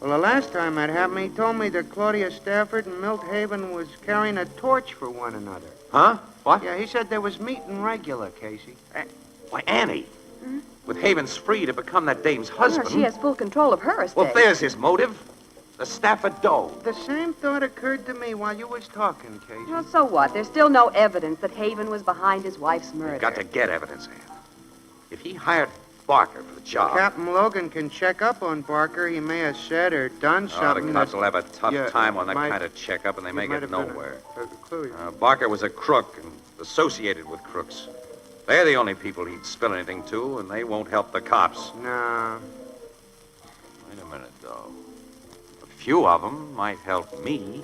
Well, the last time that happened, he told me that Claudia Stafford and Milt Haven was carrying a torch for one another. Huh? What? Yeah, he said they was meeting regular, Casey. Why, Annie. With Havens free to become that dame's husband. Well, she has full control of her estate. Well, there's his motive. The Stafford dough. The same thought occurred to me while you was talking, Casey. Well, so what? There's still no evidence that Haven was behind his wife's murder. We've got to get evidence, Ann. If he hired Barker for the job... Captain Logan can check up on Barker. He may have said or done something. The cops will have a tough time on that kind of checkup, and they may get nowhere. A clue. Barker was a crook and associated with crooks. They're the only people he'd spill anything to, and they won't help the cops. No. Wait a minute, though. A few of them might help me.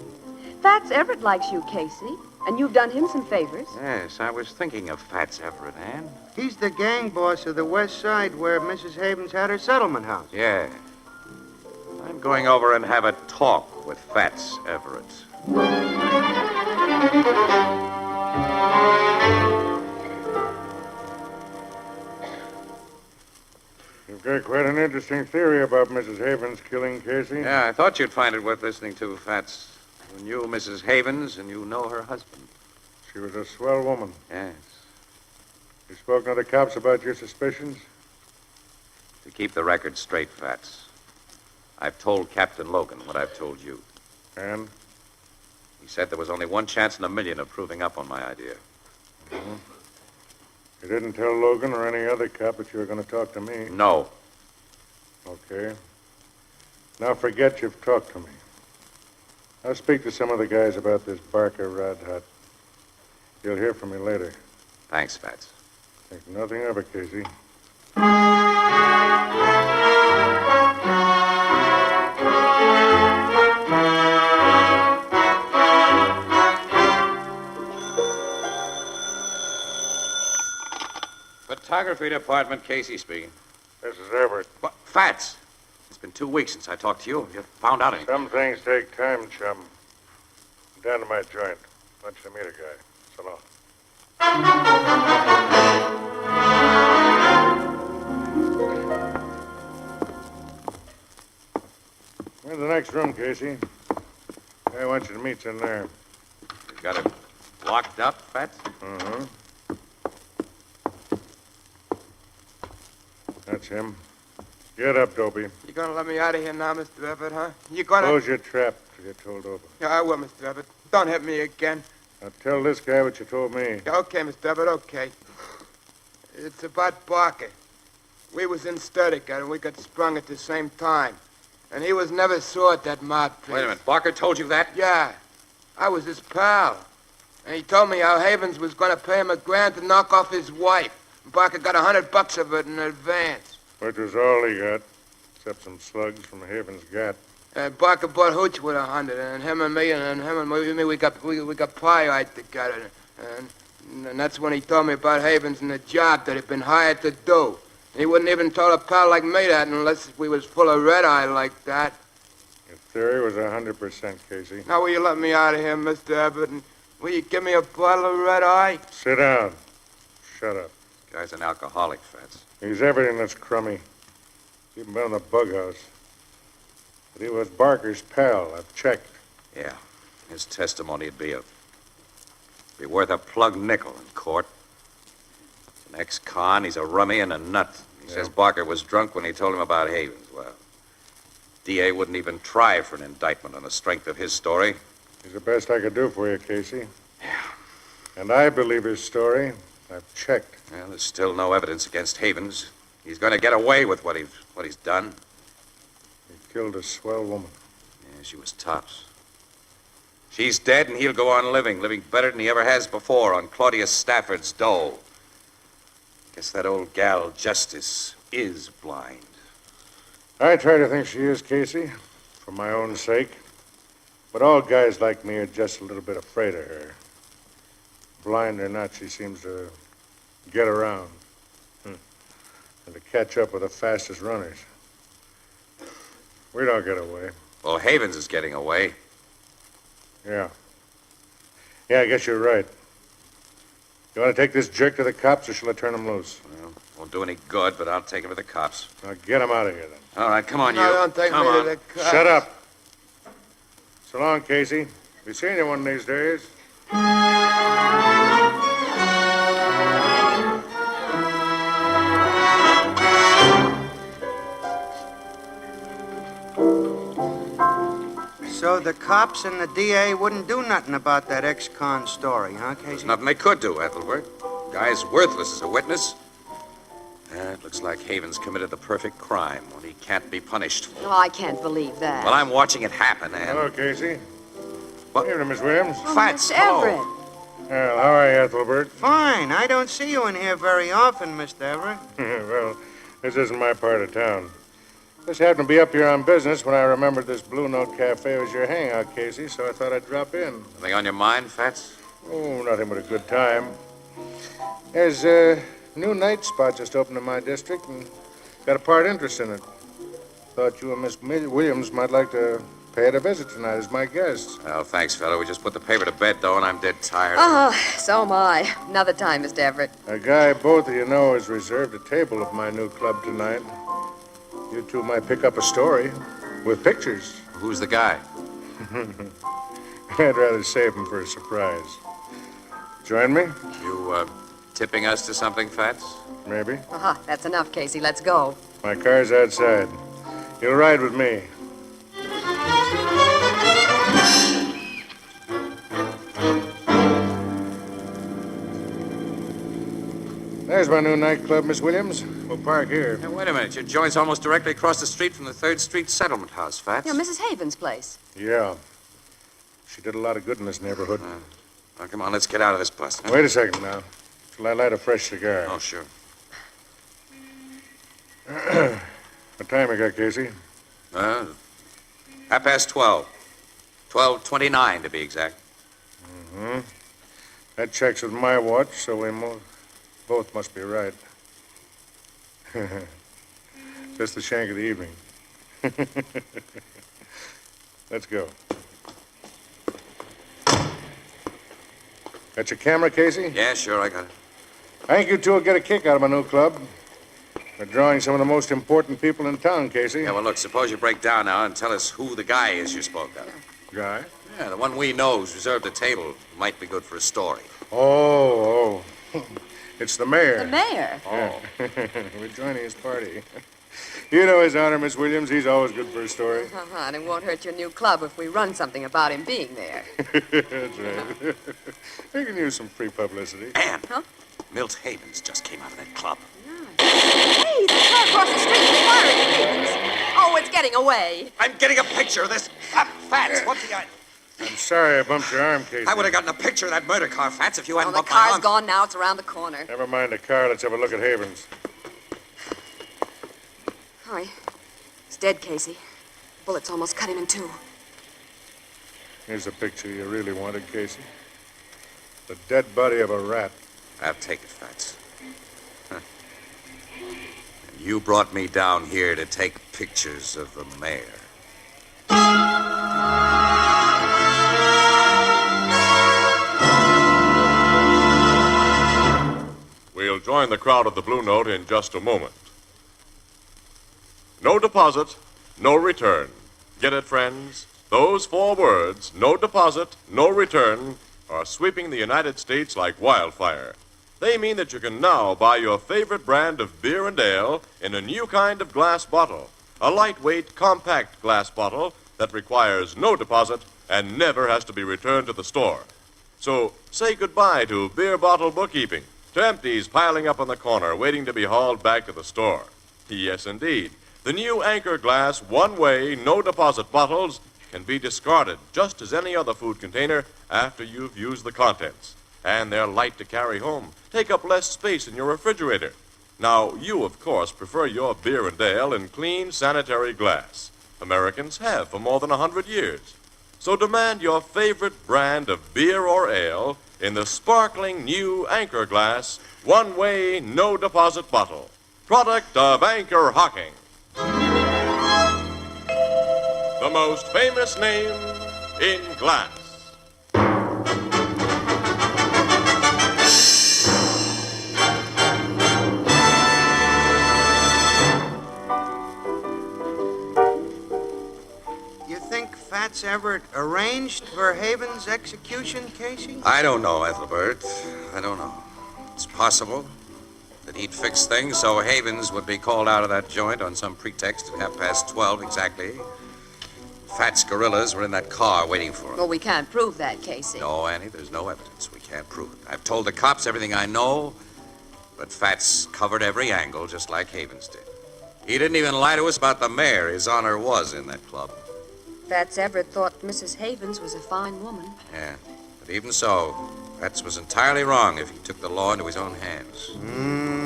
Fats Everett likes you, Casey, and you've done him some favors. Yes, I was thinking of Fats Everett, Ann. He's the gang boss of the West Side where Mrs. Havens had her settlement house. Yeah. I'm going over and have a talk with Fats Everett. You've got quite an interesting theory about Mrs. Havens killing Casey. Yeah, I thought you'd find it worth listening to, Fats. You knew Mrs. Havens, and you know her husband. She was a swell woman. Yes. You spoken to the cops about your suspicions? To keep the record straight, Fats, I've told Captain Logan what I've told you. And? He said there was only one chance in a million of proving up on my idea. Mm-hmm. You didn't tell Logan or any other cop that you were going to talk to me? No. Okay. Now forget you've talked to me. I'll speak to some of the guys about this Barker Rod Hut. You'll hear from me later. Thanks, Fats. Think nothing of it, Casey. Photography department, Casey speaking. This is Everett. What? Fats! It's been 2 weeks since I talked to you. Have you found out anything? Some things take time, chum. Down to my joint. Want you to meet a guy. So long. Where's the next room, Casey? I want you to meet you in there. You got him locked up, Fats? Uh-huh. That's him. Get up, Dopey. You gonna let me out of here now, Mr. Everett, huh? You gonna... Close your trap till you're told over. Yeah, I will, Mr. Everett. Don't hit me again. Now tell this guy what you told me. Yeah, okay, Mr. Everett, okay. It's about Barker. We was in Sturdica, and we got sprung at the same time. And he was never saw at that mob place. Wait a minute. Barker told you that? Yeah. I was his pal. And he told me how Havens was going to pay him $1,000 to knock off his wife. Barker got $100 of it in advance. Which was all he got, except some slugs from Haven's gat. Barker bought Hooch with 100, and him and me, and him and me, we got pie-eyed together. And that's when he told me about Havens and the job that he'd been hired to do. He wouldn't even tell a pal like me that unless we was full of red-eye like that. Your theory was 100%, Casey. Now, will you let me out of here, Mr. Abbott, and will you give me a bottle of red-eye? Sit down. Shut up. Guy's an alcoholic, Fats. He's everything that's crummy. He's even been in the bug house. But he was Barker's pal. I've checked. Yeah. His testimony'd be worth a plug nickel in court. He's an ex-con. He's a rummy and a nut. He says Barker was drunk when he told him about Havens. Well, DA wouldn't even try for an indictment on the strength of his story. He's the best I could do for you, Casey. Yeah. And I believe his story. I've checked. Well, there's still no evidence against Havens. He's going to get away with what he's done. He killed a swell woman. Yeah, she was tops. She's dead, and he'll go on living better than he ever has before on Claudius Stafford's dole. Guess that old gal, Justice, is blind. I try to think she is, Casey, for my own sake. But all guys like me are just a little bit afraid of her. Blind or not, she seems to get around. And to catch up with the fastest runners. We don't get away. Well, Havens is getting away. Yeah. Yeah, I guess you're right. You want to take this jerk to the cops, or shall I turn him loose? Well, won't do any good, but I'll take him to the cops. Now, get him out of here, then. All right, come on, No, you. don't take come me on. to the cops. Shut up. So long, Casey. Be seeing you one of these days. So the cops and the DA wouldn't do nothing about that ex-con story, huh, Casey? There's nothing they could do, Ethelbert. Guy's worthless as a witness. It looks like Havens committed the perfect crime, one he can't be punished for. Oh, I can't believe that. Well, I'm watching it happen, and... Hello, Casey. What? Evening, Miss Williams. Oh, Fats, Mr. hello. Everett. Well, how are you, Ethelbert? Fine. I don't see you in here very often, Mr. Everett. Well, this isn't my part of town. Just happened to be up here on business when I remembered this Blue Note Cafe was your hangout, Casey, so I thought I'd drop in. Anything on your mind, Fats? Oh, nothing but a good time. There's a new night spot just opened in my district, and got a part interest in it. Thought you and Miss Williams might like to pay it a visit tonight as my guests. Well, thanks, fella. We just put the paper to bed, though, and I'm dead tired. Oh, so am I. Another time, Mr. Everett. A guy both of you know has reserved a table at my new club tonight. You two might pick up a story with pictures. Who's the guy? I'd rather save him for a surprise. Join me? You, tipping us to something, Fats? Maybe. Aha, that's enough, Casey. Let's go. My car's outside. You'll ride with me. There's my new nightclub, Miss Williams. We'll park here. Hey, wait a minute. Your joint's almost directly across the street from the 3rd Street Settlement House, Fats. Yeah, Mrs. Havens' place. Yeah. She did a lot of good in this neighborhood. Now, come on, let's get out of this bust. Huh? Wait a second now. Till I light a fresh cigar. Oh, sure. What time you got, Casey? 12:30. 12:29, to be exact. Mm-hmm. That checks with my watch, so we both must be right. Just the shank of the evening. Let's go. Got your camera, Casey? Yeah, sure, I got it. I think you two will get a kick out of my new club. We're drawing some of the most important people in town, Casey. Yeah, well, look, suppose you break down now and tell us who the guy is you spoke of. Guy? Yeah, the one we know is reserved a table. Might be good for a story. Oh. It's the mayor. The mayor? Oh. We're joining his party. You know his honor, Miss Williams. He's always good for a story. And it won't hurt your new club if we run something about him being there. That's right. We can use some free publicity. Ann! Huh? Milt Havens just came out of that club. Hey, the car across the street is firing at Havens. Oh, it's getting away. I'm getting a picture of this. Fats, what's the... I'm sorry I bumped your arm, Casey. I would have gotten a picture of that murder car, Fats, if you hadn't The bumped my car's arm. gone now. It's around the corner. Never mind the car. Let's have a look at Havens. Hurry. He's dead, Casey. The bullet's almost cut him in two. Here's the picture you really wanted, Casey. The dead body of a rat. I'll take it, Fats. Huh. And you brought me down here to take pictures of the mayor. We'll join the crowd at the Blue Note in just a moment. No deposit, no return. Get it, friends? Those 4 words, no deposit, no return, are sweeping the United States like wildfire. They mean that you can now buy your favorite brand of beer and ale in a new kind of glass bottle. A lightweight, compact glass bottle that requires no deposit and never has to be returned to the store. So say goodbye to beer bottle bookkeeping, to empties piling up on the corner waiting to be hauled back to the store. Yes, indeed. The new Anchor Glass one-way, no-deposit bottles can be discarded just as any other food container after you've used the contents. And they're light to carry home, take up less space in your refrigerator. Now, you, of course, prefer your beer and ale in clean, sanitary glass. Americans have for more than 100 years. So demand your favorite brand of beer or ale in the sparkling new Anchor Glass one-way, no-deposit bottle. Product of Anchor Hocking. The most famous name in glass. You think Fats Everett arranged for Haven's execution, Casey? I don't know, Ethelbert. I don't know. It's possible that he'd fix things so Havens would be called out of that joint on some pretext at 12:30 exactly. Fats gorillas were in that car waiting for him. Well, we can't prove that, Casey. No, Annie, there's no evidence. We can't prove it. I've told the cops everything I know, but Fats covered every angle just like Havens did. He didn't even lie to us about the mayor. His honor was in that club. Fats Everett thought Mrs. Havens was a fine woman. Yeah, but even so, Fats was entirely wrong if he took the law into his own hands.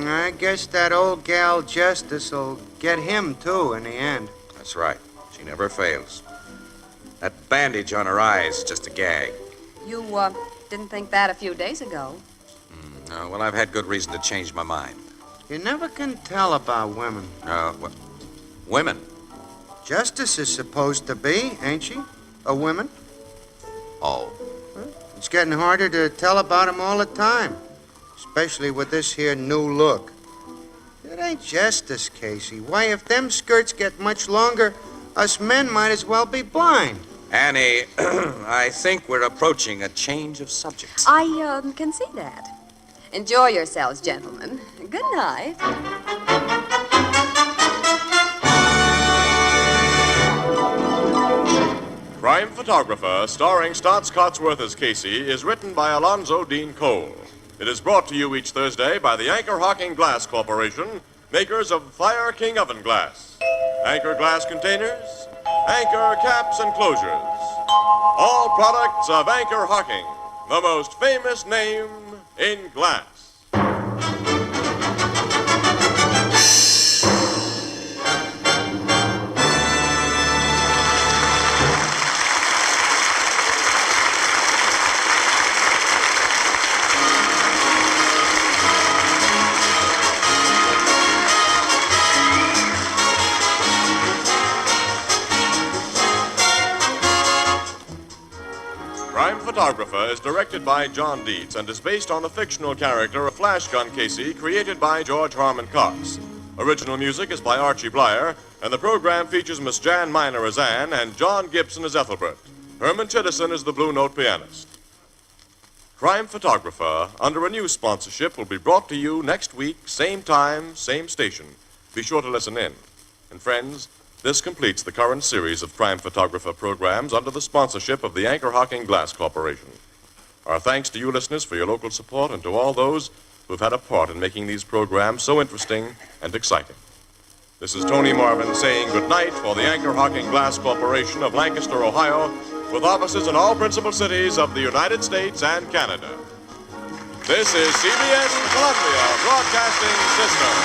I guess that old gal Justice will get him, too, in the end. That's right. She never fails. That bandage on her eye is just a gag. You, didn't think that a few days ago. Well, I've had good reason to change my mind. You never can tell about women. What? Women? Justice is supposed to be, ain't she? A woman. Oh. It's getting harder to tell about 'em all the time, especially with this here new look. It ain't justice, Casey. Why, if them skirts get much longer, us men might as well be blind. Annie, I think we're approaching a change of subject. I, can see that. Enjoy yourselves, gentlemen. Good night. Crime Photographer, starring Stotts Cotsworth as Casey, is written by Alonzo Dean Cole. It is brought to you each Thursday by the Anchor Hocking Glass Corporation, makers of Fire King Oven Glass. Anchor glass containers, Anchor caps and closures. All products of Anchor Hocking, the most famous name in glass. Crime Photographer is directed by John Dietz and is based on the fictional character of Flash Gun Casey created by George Harmon Coxe. Original music is by Archie Blyer, and the program features Miss Jan Miner as Anne and John Gibson as Ethelbert. Herman Chittison is the Blue Note pianist. Crime Photographer, under a new sponsorship, will be brought to you next week, same time, same station. Be sure to listen in. And friends, this completes the current series of Crime Photographer programs under the sponsorship of the Anchor Hocking Glass Corporation. Our thanks to you listeners for your local support and to all those who've had a part in making these programs so interesting and exciting. This is Tony Marvin saying good night for the Anchor Hocking Glass Corporation of Lancaster, Ohio, with offices in all principal cities of the United States and Canada. This is CBS Columbia Broadcasting System.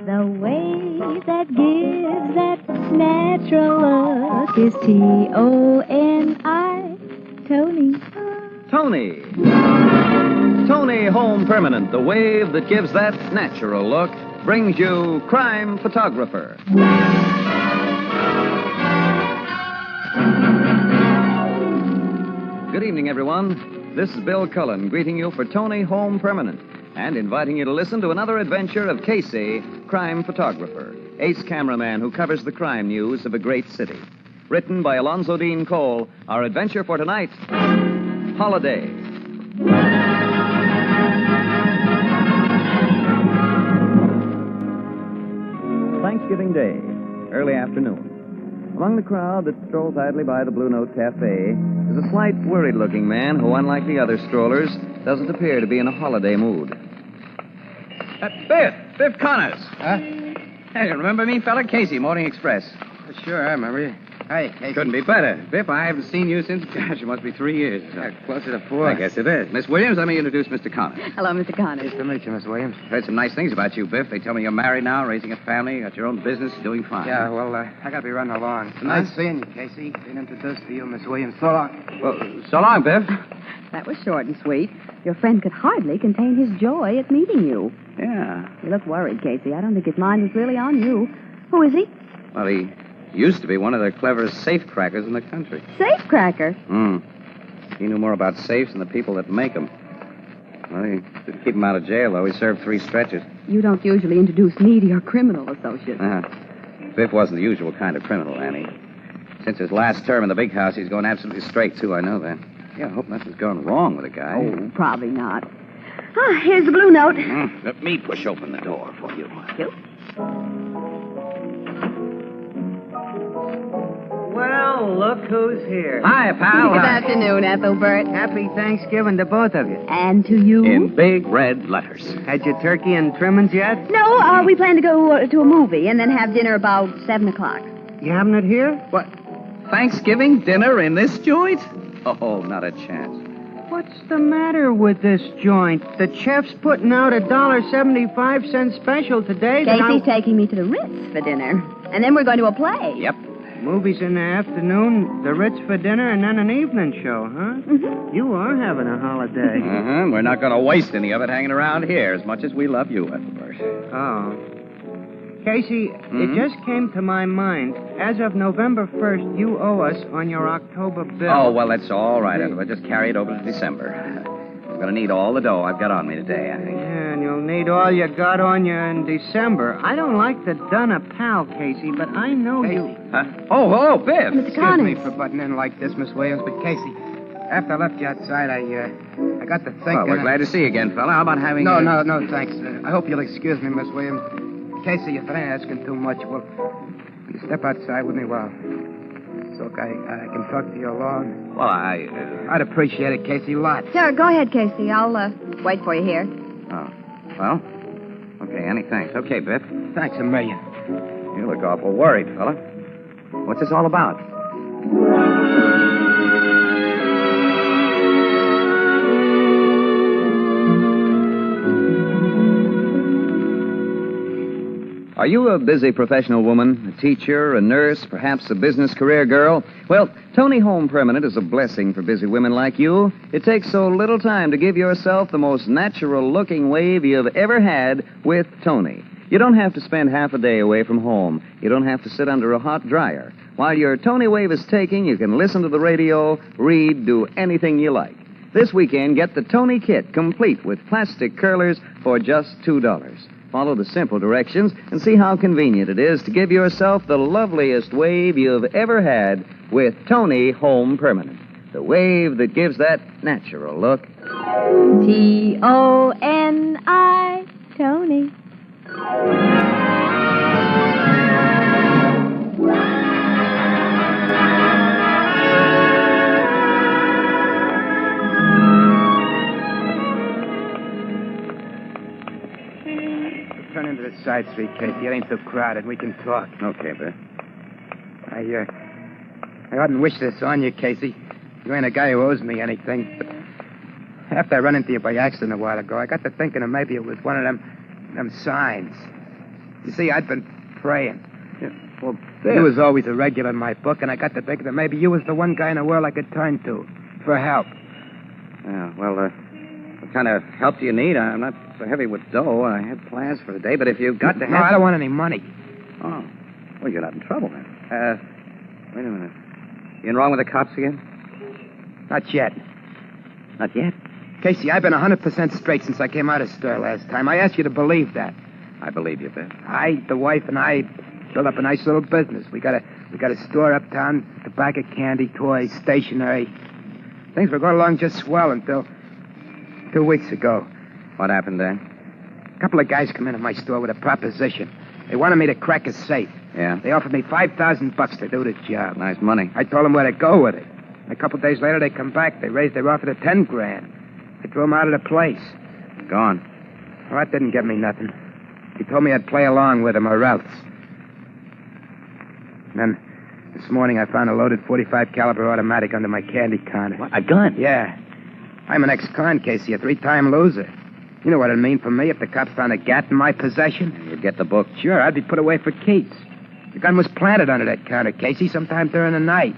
The way that gives that natural look is T-O-N-I, Tony. Tony. Tony Home Permanent, the wave that gives that natural look, brings you Crime Photographer. Good evening, everyone. This is Bill Cullen greeting you for Tony Home Permanent and inviting you to listen to another adventure of Casey, Crime Photographer, ace cameraman who covers the crime news of a great city. Written by Alonzo Dean Cole, our adventure for tonight, Holiday. Thanksgiving Day, early afternoon. Among the crowd that strolls idly by the Blue Note Cafe is a slight, worried-looking man who, unlike the other strollers, doesn't appear to be in a holiday mood. Biff Connors. Huh? Hey, you remember me, fella? Casey, Morning Express. Sure, I remember you. Hey, Casey. Couldn't be better. Biff, I haven't seen you since, gosh, it must be 3 years. Closer to 4. I guess it is. Miss Williams, let me introduce Mr. Connors. Hello, Mr. Connors. Nice to meet you, Miss Williams. Heard some nice things about you, Biff. They tell me you're married now, raising a family, got your own business, doing fine. Yeah, well, I gotta be running along. It's nice seeing you, Casey. Being introduced to you, Miss Williams. So long. Well, so long, Biff. That was short and sweet. Your friend could hardly contain his joy at meeting you. Yeah. You look worried, Casey. I don't think his mind was really on you. Who is he? Well, he used to be one of the cleverest safecrackers in the country. Safecracker? He knew more about safes than the people that make them. Well, he didn't keep him out of jail, though. He served 3 stretches. You don't usually introduce me to your criminal associates. Biff wasn't the usual kind of criminal, Annie. Since his last term in the big house, he's going absolutely straight, too. I know that. Yeah, I hope nothing's gone wrong with the guy. Oh, probably not. Ah, here's the Blue Note. Let me push open the door for you. You? Well, look who's here. Hi, pal. Good afternoon, Ethelbert. Happy Thanksgiving to both of you. And to you. In big red letters. Had your turkey and trimmings yet? No, we plan to go to a movie and then have dinner about 7 o'clock. You having it here? What? Thanksgiving dinner in this joint? Oh, not a chance. What's the matter with this joint? The chef's putting out a $1.75 special today. Casey's taking me to the Ritz for dinner. And then we're going to a play. Yep. Movies in the afternoon, the Ritz for dinner, and then an evening show, huh? Mm-hmm. You are having a holiday. We're not going to waste any of it hanging around here as much as we love you, Ethelbert. Oh. Casey, it just came to my mind. As of November 1st, you owe us on your October bill. Oh, well, that's all right, Ethelbert. Just carry it over to December. I'm going to need all the dough I've got on me today, I think. Yeah, and you'll need all you got on you in December. I don't like to dun a pal, Casey, but I know you... Huh? Oh, hello, Biff. Mr. Excuse Connors. me for butting in like this, Miss Williams, but Casey, after I left you outside, I got to thinking... Well, we're glad to see you again, fella. How about having... No, thanks. I hope you'll excuse me, Miss Williams. Casey, if I ain't asking too much, well, will you step outside with me while... So I can talk to you alone? Well, I'd appreciate it, Casey, lots. Sure, go ahead, Casey. I'll wait for you here. Oh, well, okay, Annie, thanks. Okay, Biff. Thanks a million. You look awful worried, fella. What's this all about? Are you a busy professional woman, a teacher, a nurse, perhaps a business career girl? Well, Tony Home Permanent is a blessing for busy women like you. It takes so little time to give yourself the most natural-looking wave you've ever had with Tony. You don't have to spend half a day away from home. You don't have to sit under a hot dryer. While your Tony wave is taking, you can listen to the radio, read, do anything you like. This weekend, get the Tony Kit, complete with plastic curlers for just $2. Follow the simple directions and see how convenient it is to give yourself the loveliest wave you've ever had with Tony Home Permanent. The wave that gives that natural look. Toni, Tony. Turn into the side street, Casey. It ain't so crowded. We can talk. Okay, Biff. I oughtn't wish this on you, Casey. You ain't a guy who owes me anything. But after I run into you by accident a while ago, I got to thinking that maybe it was one of them signs. You see, I'd been praying. Yeah, well, you was always a regular in my book, and I got to thinking that maybe you was the one guy in the world I could turn to for help. Yeah, well, what kind of help do you need? I'm not so heavy with dough. I had plans for today, but if you've got to have... No, I don't want any money. Oh. Well, you're not in trouble, then. Wait a minute. You in wrong with the cops again? Not yet. Not yet? Casey, I've been 100% straight since I came out of stir last time. I asked you to believe that. I believe you, Biff. The wife, and I built up a nice little business. We got a store uptown, tobacco, candy, toys, stationery. Things were going along just swell until 2 weeks ago. What happened then? A couple of guys come into my store with a proposition. They wanted me to crack a safe. Yeah? They offered me $5,000 to do the job. Nice money. I told them where to go with it. A couple of days later, they come back. They raised their offer to $10,000. I threw them out of the place. Gone. Well, that didn't get me nothing. He told me I'd play along with him or else. Then, this morning, I found a loaded .45 caliber automatic under my candy counter. What, a gun? Yeah. I'm an ex-con, Casey, a 3-time loser. You know what it'd mean for me if the cops found a gat in my possession? You'd get the book. Sure, I'd be put away for keeps. The gun was planted under that counter, Casey, sometime during the night.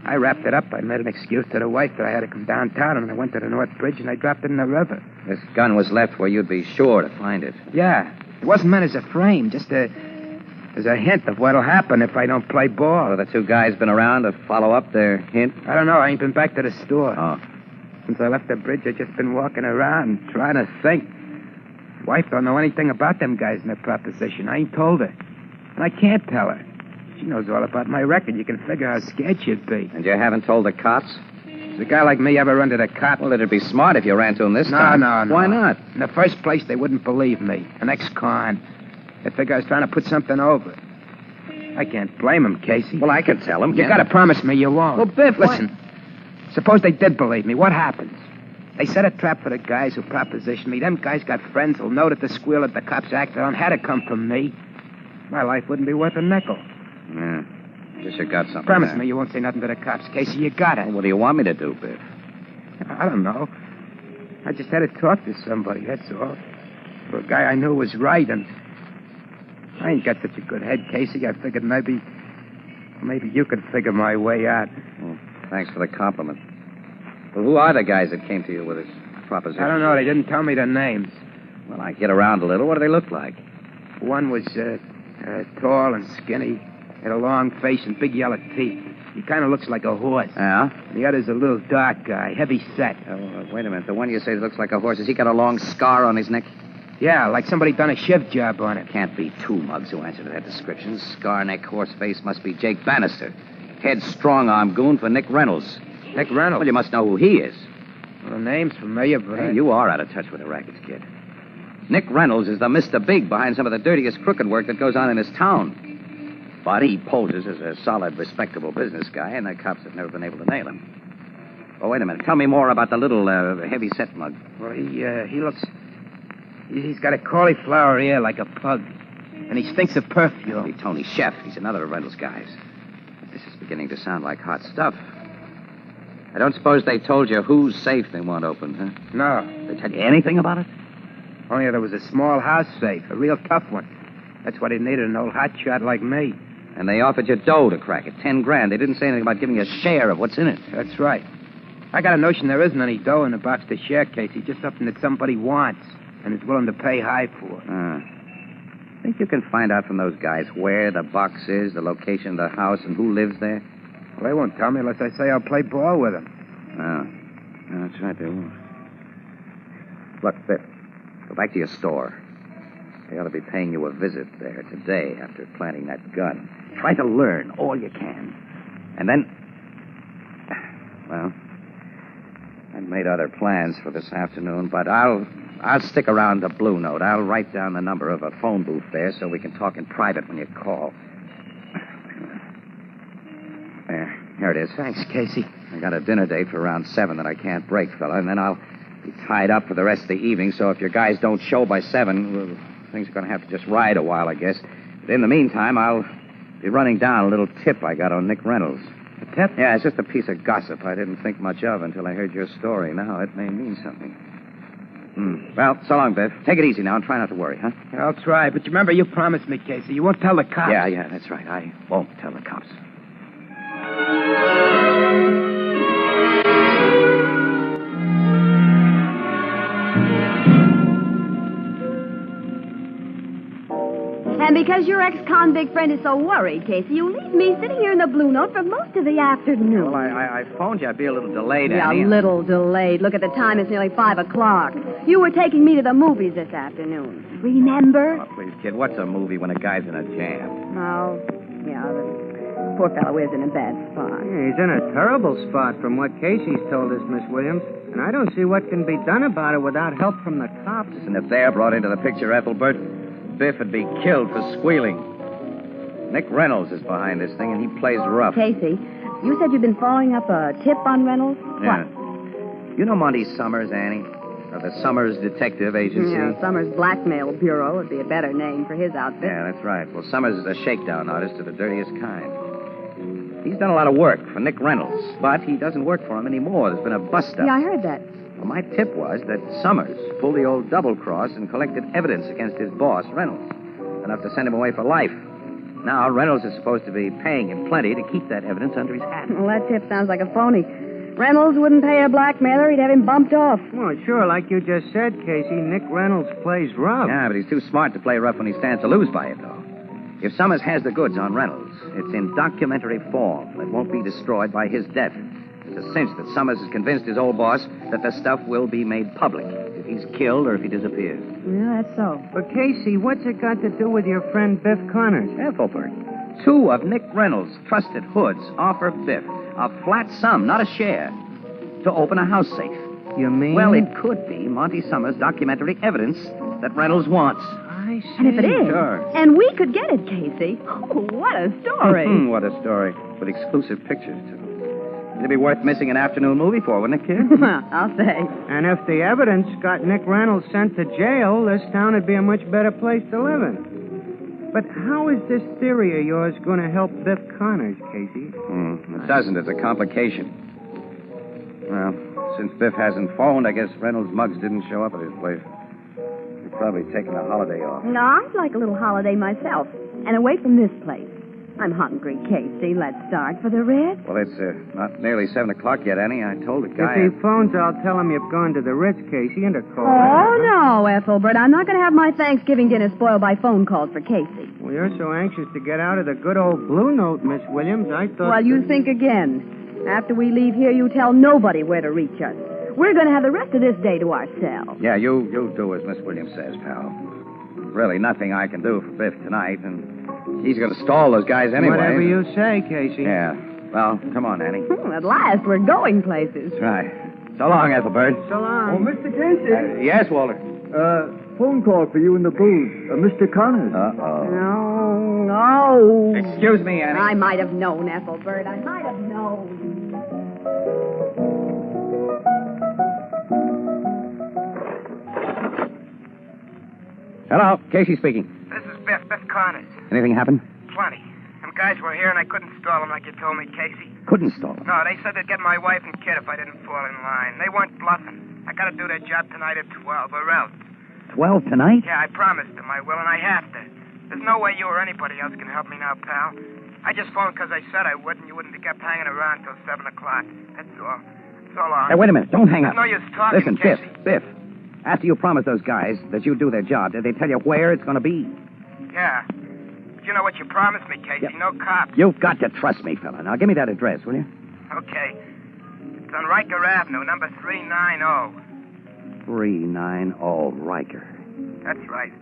I wrapped it up. I made an excuse to the wife that I had to come downtown, and I went to the North Bridge, and I dropped it in the river. This gun was left where you'd be sure to find it. Yeah. It wasn't meant as a frame, just as a hint of what'll happen if I don't play ball. So the two guys been around to follow up their hint? I don't know. I ain't been back to the store. Oh. Since I left the bridge, I've just been walking around trying to think. Wife don't know anything about them guys in their proposition. I ain't told her. And I can't tell her. She knows all about my record. You can figure how scared she'd be. And you haven't told the cops? Does a guy like me ever run to the cop? Well, it'd be smart if you ran to him this time. No. Why not? In the first place, they wouldn't believe me. An ex-con. They figure I was trying to put something over. I can't blame him, Casey. Well, I can tell him. You gotta promise me you won't. Well, Biff, listen. Suppose they did believe me. What happens? They set a trap for the guys who propositioned me. Them guys got friends who'll know that the squeal that the cops acted on had to come from me. My life wouldn't be worth a nickel. Yeah. Guess you got something. Promise there. me you won't say nothing to the cops, Casey. You got it. Well, what do you want me to do, Biff? I don't know. I just had to talk to somebody, that's all. For a guy I knew was right, and I ain't got such a good head, Casey. I figured maybe you could figure my way out. Well, thanks for the compliment. Well, who are the guys that came to you with this proposition? I don't know. They didn't tell me their names. Well, I get around a little. What do they look like? One was tall and skinny, had a long face and big yellow teeth. He kind of looks like a horse. Yeah? The other's a little dark guy, heavy set. Wait a minute. The one you say looks like a horse, has he got a long scar on his neck? Yeah, like somebody done a shiv job on it. Can't be two mugs who answer to that description. Scar neck, horse face must be Jake Bannister. Head strong-arm goon for Nick Reynolds. Nick Reynolds? Well, you must know who he is. Well, the name's familiar, but... Hey, you are out of touch with the rackets, kid. Nick Reynolds is the Mr. Big behind some of the dirtiest crooked work that goes on in this town. But he poses as a solid, respectable business guy, and the cops have never been able to nail him. Oh, wait a minute. Tell me more about the little heavy-set mug. Well, he looks... He's got a cauliflower ear like a pug. And he stinks of perfume. Be Tony Chef. He's another of Reynolds' guys. This is beginning to sound like hot stuff. I don't suppose they told you whose safe they want opened, huh? No. They tell you anything about it? Only there was a small house safe, a real tough one. That's what he needed, an old hotshot like me. And they offered you dough to crack it, $10,000. They didn't say anything about giving you a share of what's in it. That's right. I got a notion there isn't any dough in the box to share, Casey. Just something that somebody wants and is willing to pay high for. Think you can find out from those guys where the box is, the location of the house, and who lives there? Well, they won't tell me unless I say I'll play ball with them. Oh. No, that's right, they won't. Look, Biff, go back to your store. They ought to be paying you a visit there today after planting that gun. Try to learn all you can. And then... Well, I've made other plans for this afternoon, but I'll stick around the Blue Note. I'll write down the number of a phone booth there so we can talk in private when you call. There, here it is. Thanks, Casey. I got a dinner date for around 7 that I can't break, fella, and then I'll be tied up for the rest of the evening, so if your guys don't show by 7, well, things are going to have to just ride a while, I guess. But in the meantime, I'll be running down a little tip I got on Nick Reynolds. A tip? Yeah, it's just a piece of gossip I didn't think much of until I heard your story. Now it may mean something. Well, so long, Biff. Take it easy now and try not to worry, huh? I'll try, but remember you promised me, Casey. You won't tell the cops. Yeah, that's right. I won't tell the cops. And because your ex-convict friend is so worried, Casey, you leave me sitting here in the Blue Note for most of the afternoon. Well, I phoned you. I'd be a little delayed, Yeah, Annie. a little delayed. Look at the time. It's nearly 5 o'clock. You were taking me to the movies this afternoon. Remember? Oh, please, kid, what's a movie when a guy's in a jam? Oh, yeah, the poor fellow is in a bad spot. Yeah, he's in a terrible spot from what Casey's told us, Miss Williams. And I don't see what can be done about it without help from the cops. And if they're brought into the picture, Ethelbert, Biff would be killed for squealing. Nick Reynolds is behind this thing, and he plays rough. Casey, you said you'd been following up a tip on Reynolds? Yeah. You know Monty Summers, Annie? Or the Summers Detective Agency? Yeah, Summers Blackmail Bureau would be a better name for his outfit. Yeah, that's right. Well, Summers is a shakedown artist of the dirtiest kind. He's done a lot of work for Nick Reynolds, but he doesn't work for him anymore. There's been a bust-up. Yeah, I heard that. Well, my tip was that Summers pulled the old double-cross and collected evidence against his boss, Reynolds, enough to send him away for life. Now, Reynolds is supposed to be paying him plenty to keep that evidence under his hat. Well, that tip sounds like a phony. Reynolds wouldn't pay a blackmailer. He'd have him bumped off. Well, sure, like you just said, Casey, Nick Reynolds plays rough. Yeah, but he's too smart to play rough when he stands to lose by it, though. If Summers has the goods on Reynolds, it's in documentary form. It won't be destroyed by his death. It's a cinch that Summers has convinced his old boss that the stuff will be made public if he's killed or if he disappears. Yeah, that's so. But, Casey, what's it got to do with your friend Biff Connors? Ethelbert, 2 of Nick Reynolds' trusted hoods offer Biff a flat sum, not a share, to open a house safe. You mean? Well, it could be Monty Summers' documentary evidence that Reynolds wants. I see. And if it is, Sure. and we could get it, Casey. Oh, what a story. What a story. With exclusive pictures, too. It'd be worth missing an afternoon movie for, wouldn't it, kid? Well, I'll say. And if the evidence got Nick Reynolds sent to jail, this town would be a much better place to live in. But how is this theory of yours going to help Biff Connors, Casey? It doesn't. It's a complication. Well, since Biff hasn't phoned, I guess Reynolds' mugs didn't show up at his place. He's probably taking a holiday off. No, I'd like a little holiday myself. And away from this place. I'm hungry, Casey. Let's start for the Ritz. Well, it's not nearly 7 o'clock yet, Annie. I told the guy... If he phones, I'll tell him you've gone to the Ritz, Casey, and a call. Oh, no, Ethelbert. I'm not going to have my Thanksgiving dinner spoiled by phone calls for Casey. Well, you're so anxious to get out of the good old Blue Note, Miss Williams. I thought... Well, you think again. After we leave here, you tell nobody where to reach us. We're going to have the rest of this day to ourselves. Yeah, you do as Miss Williams says, pal. Really nothing I can do for Biff tonight, and he's going to stall those guys anyway. Whatever you say, Casey. Yeah. Well, come on, Annie. At last, we're going places. That's right. So long, Ethelbert. So long. Oh, Mr. Casey. Yes, Walter. Phone call for you in the booth. Mr. Connors. No. Excuse me, Annie. I might have known, Ethelbert. I might have known. Hello, Casey speaking. This is Biff Connors. Anything happen? Plenty. Them guys were here, and I couldn't stall them like you told me, Casey. Couldn't stall them. No, they said they'd get my wife and kid if I didn't fall in line. They weren't bluffing. I gotta do their job tonight at 12, or else. 12 tonight? Yeah, I promised them I will, and I have to. There's no way you or anybody else can help me now, pal. I just phoned because I said I would, and you wouldn't have kept hanging around till 7 o'clock. That's all. So long. Hey, wait a minute. Don't hang up. There's no use talking, Listen, Casey. Biff. After you promise those guys that you do their job, did they tell you where it's going to be? Yeah. But you know what you promised me, Casey? No cops. You've got to trust me, fella. Now, give me that address, will you? Okay. It's on Riker Avenue, number 390. 390 Riker. That's right.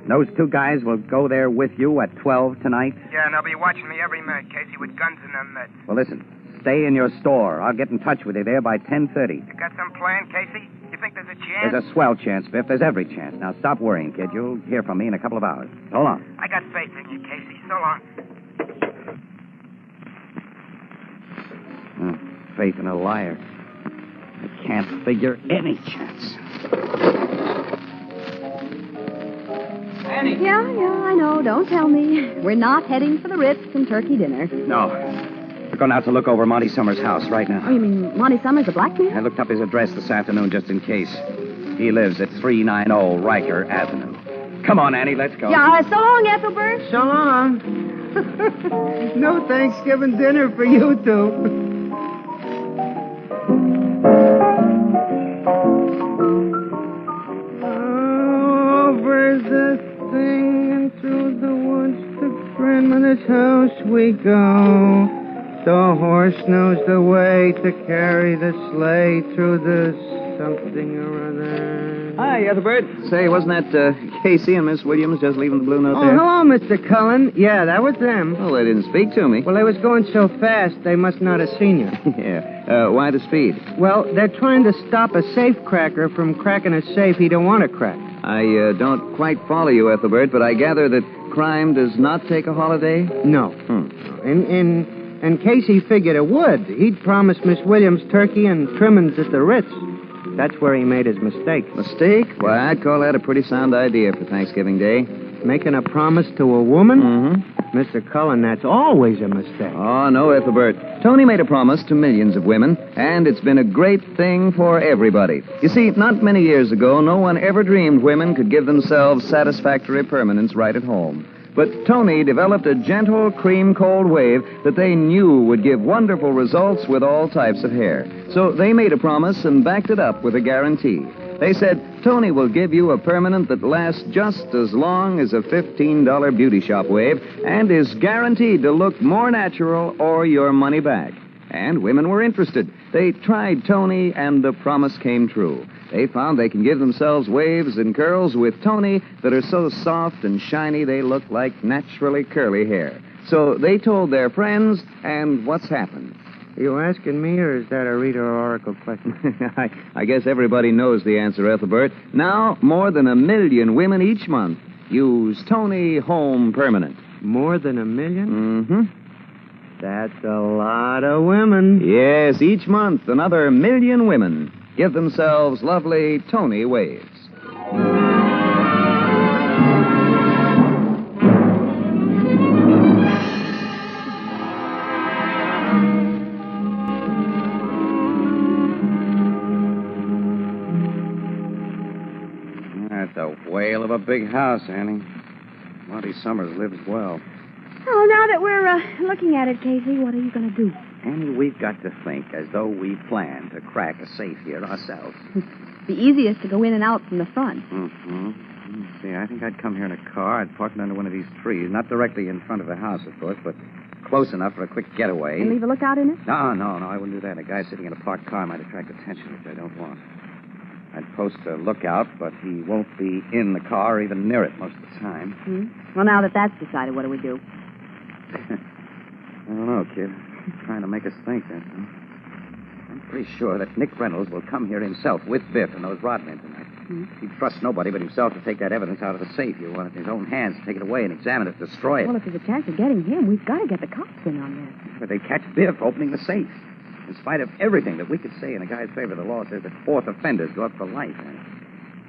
Those two guys will go there with you at 12 tonight? Yeah, and they'll be watching me every minute, Casey, with guns in their mitts. Well, listen. Stay in your store. I'll get in touch with you there by 10:30. You got some plan, Casey? You think there's a chance? There's a swell chance, Biff. There's every chance. Now, stop worrying, kid. You'll hear from me in a couple of hours. Hold on. I got faith in you, Casey. So long. Faith in a liar. I can't figure any chance. Annie. Yeah, I know. Don't tell me. We're not heading for the Ritz and turkey dinner. No. We're going out to look over Monty Summers' house right now. Oh, you mean Monty Summers, the blacksmith? I looked up his address this afternoon just in case. He lives at 390 Riker Avenue. Come on, Annie, let's go. Yeah, so long, Ethelbert. So long. No Thanksgiving dinner for you two. Over the thing and through the woods to Grandmother's house we go. The horse knows the way to carry the sleigh through the something or other. Hi, Ethelbert. Say, wasn't that Casey and Miss Williams just leaving the blue note Oh, there? hello, Mr. Cullen. Yeah, that was them. Oh, they didn't speak to me. Well, they was going so fast, they must not have seen you. Yeah. Why the speed? Well, they're trying to stop a safe cracker from cracking a safe he don't want to crack. I don't quite follow you, Ethelbert, but I gather that crime does not take a holiday? No. And Casey figured it would. He'd promised Miss Williams turkey and trimmings at the Ritz. That's where he made his mistake. Mistake? Well, I'd call that a pretty sound idea for Thanksgiving Day. Making a promise to a woman? Mm-hmm. Mr. Cullen, that's always a mistake. Oh, no, Ethelbert. Tony made a promise to millions of women, and it's been a great thing for everybody. You see, not many years ago, no one ever dreamed women could give themselves satisfactory permanence right at home. But Tony developed a gentle, cream-cold wave that they knew would give wonderful results with all types of hair. So they made a promise and backed it up with a guarantee. They said, Tony will give you a permanent that lasts just as long as a $15 beauty shop wave and is guaranteed to look more natural or your money back. And women were interested. They tried Tony, and the promise came true. They found they can give themselves waves and curls with Tony that are so soft and shiny they look like naturally curly hair. So they told their friends, and what's happened? Are you asking me, or is that a Rita Oracle question? I guess everybody knows the answer, Ethelbert. Now, more than 1 million women each month use Tony Home Permanent. More than 1 million? Mm-hmm. That's a lot of women. Yes, each month another 1 million women give themselves lovely Tony waves. That's a whale of a big house, Annie. Monty Summers lives well. Oh, now that we're looking at it, Casey, what are you going to do? Annie, we've got to think as though we plan to crack a safe here ourselves. The easiest to go in and out from the front. Mm-hmm. See, I think I'd come here in a car. I'd park it under one of these trees. Not directly in front of the house, of course, but close enough for a quick getaway. And leave a lookout in it? No, I wouldn't do that. A guy sitting in a parked car might attract attention, which I don't want. I'd post a lookout, but he won't be in the car or even near it most of the time. Well, now that that's decided, what do we do? I don't know, kid. Trying to make us think, that's all. I'm pretty sure that Nick Reynolds will come here himself with Biff and those rodmen tonight. He'd trust nobody but himself to take that evidence out of the safe. He'll want it in his own hands to take it away and examine it, destroy it. Well, if there's a chance of getting him, we've got to get the cops in on this. But they catch Biff opening the safe. In spite of everything that we could say in a guy's favor, the law says that fourth offenders go up for life.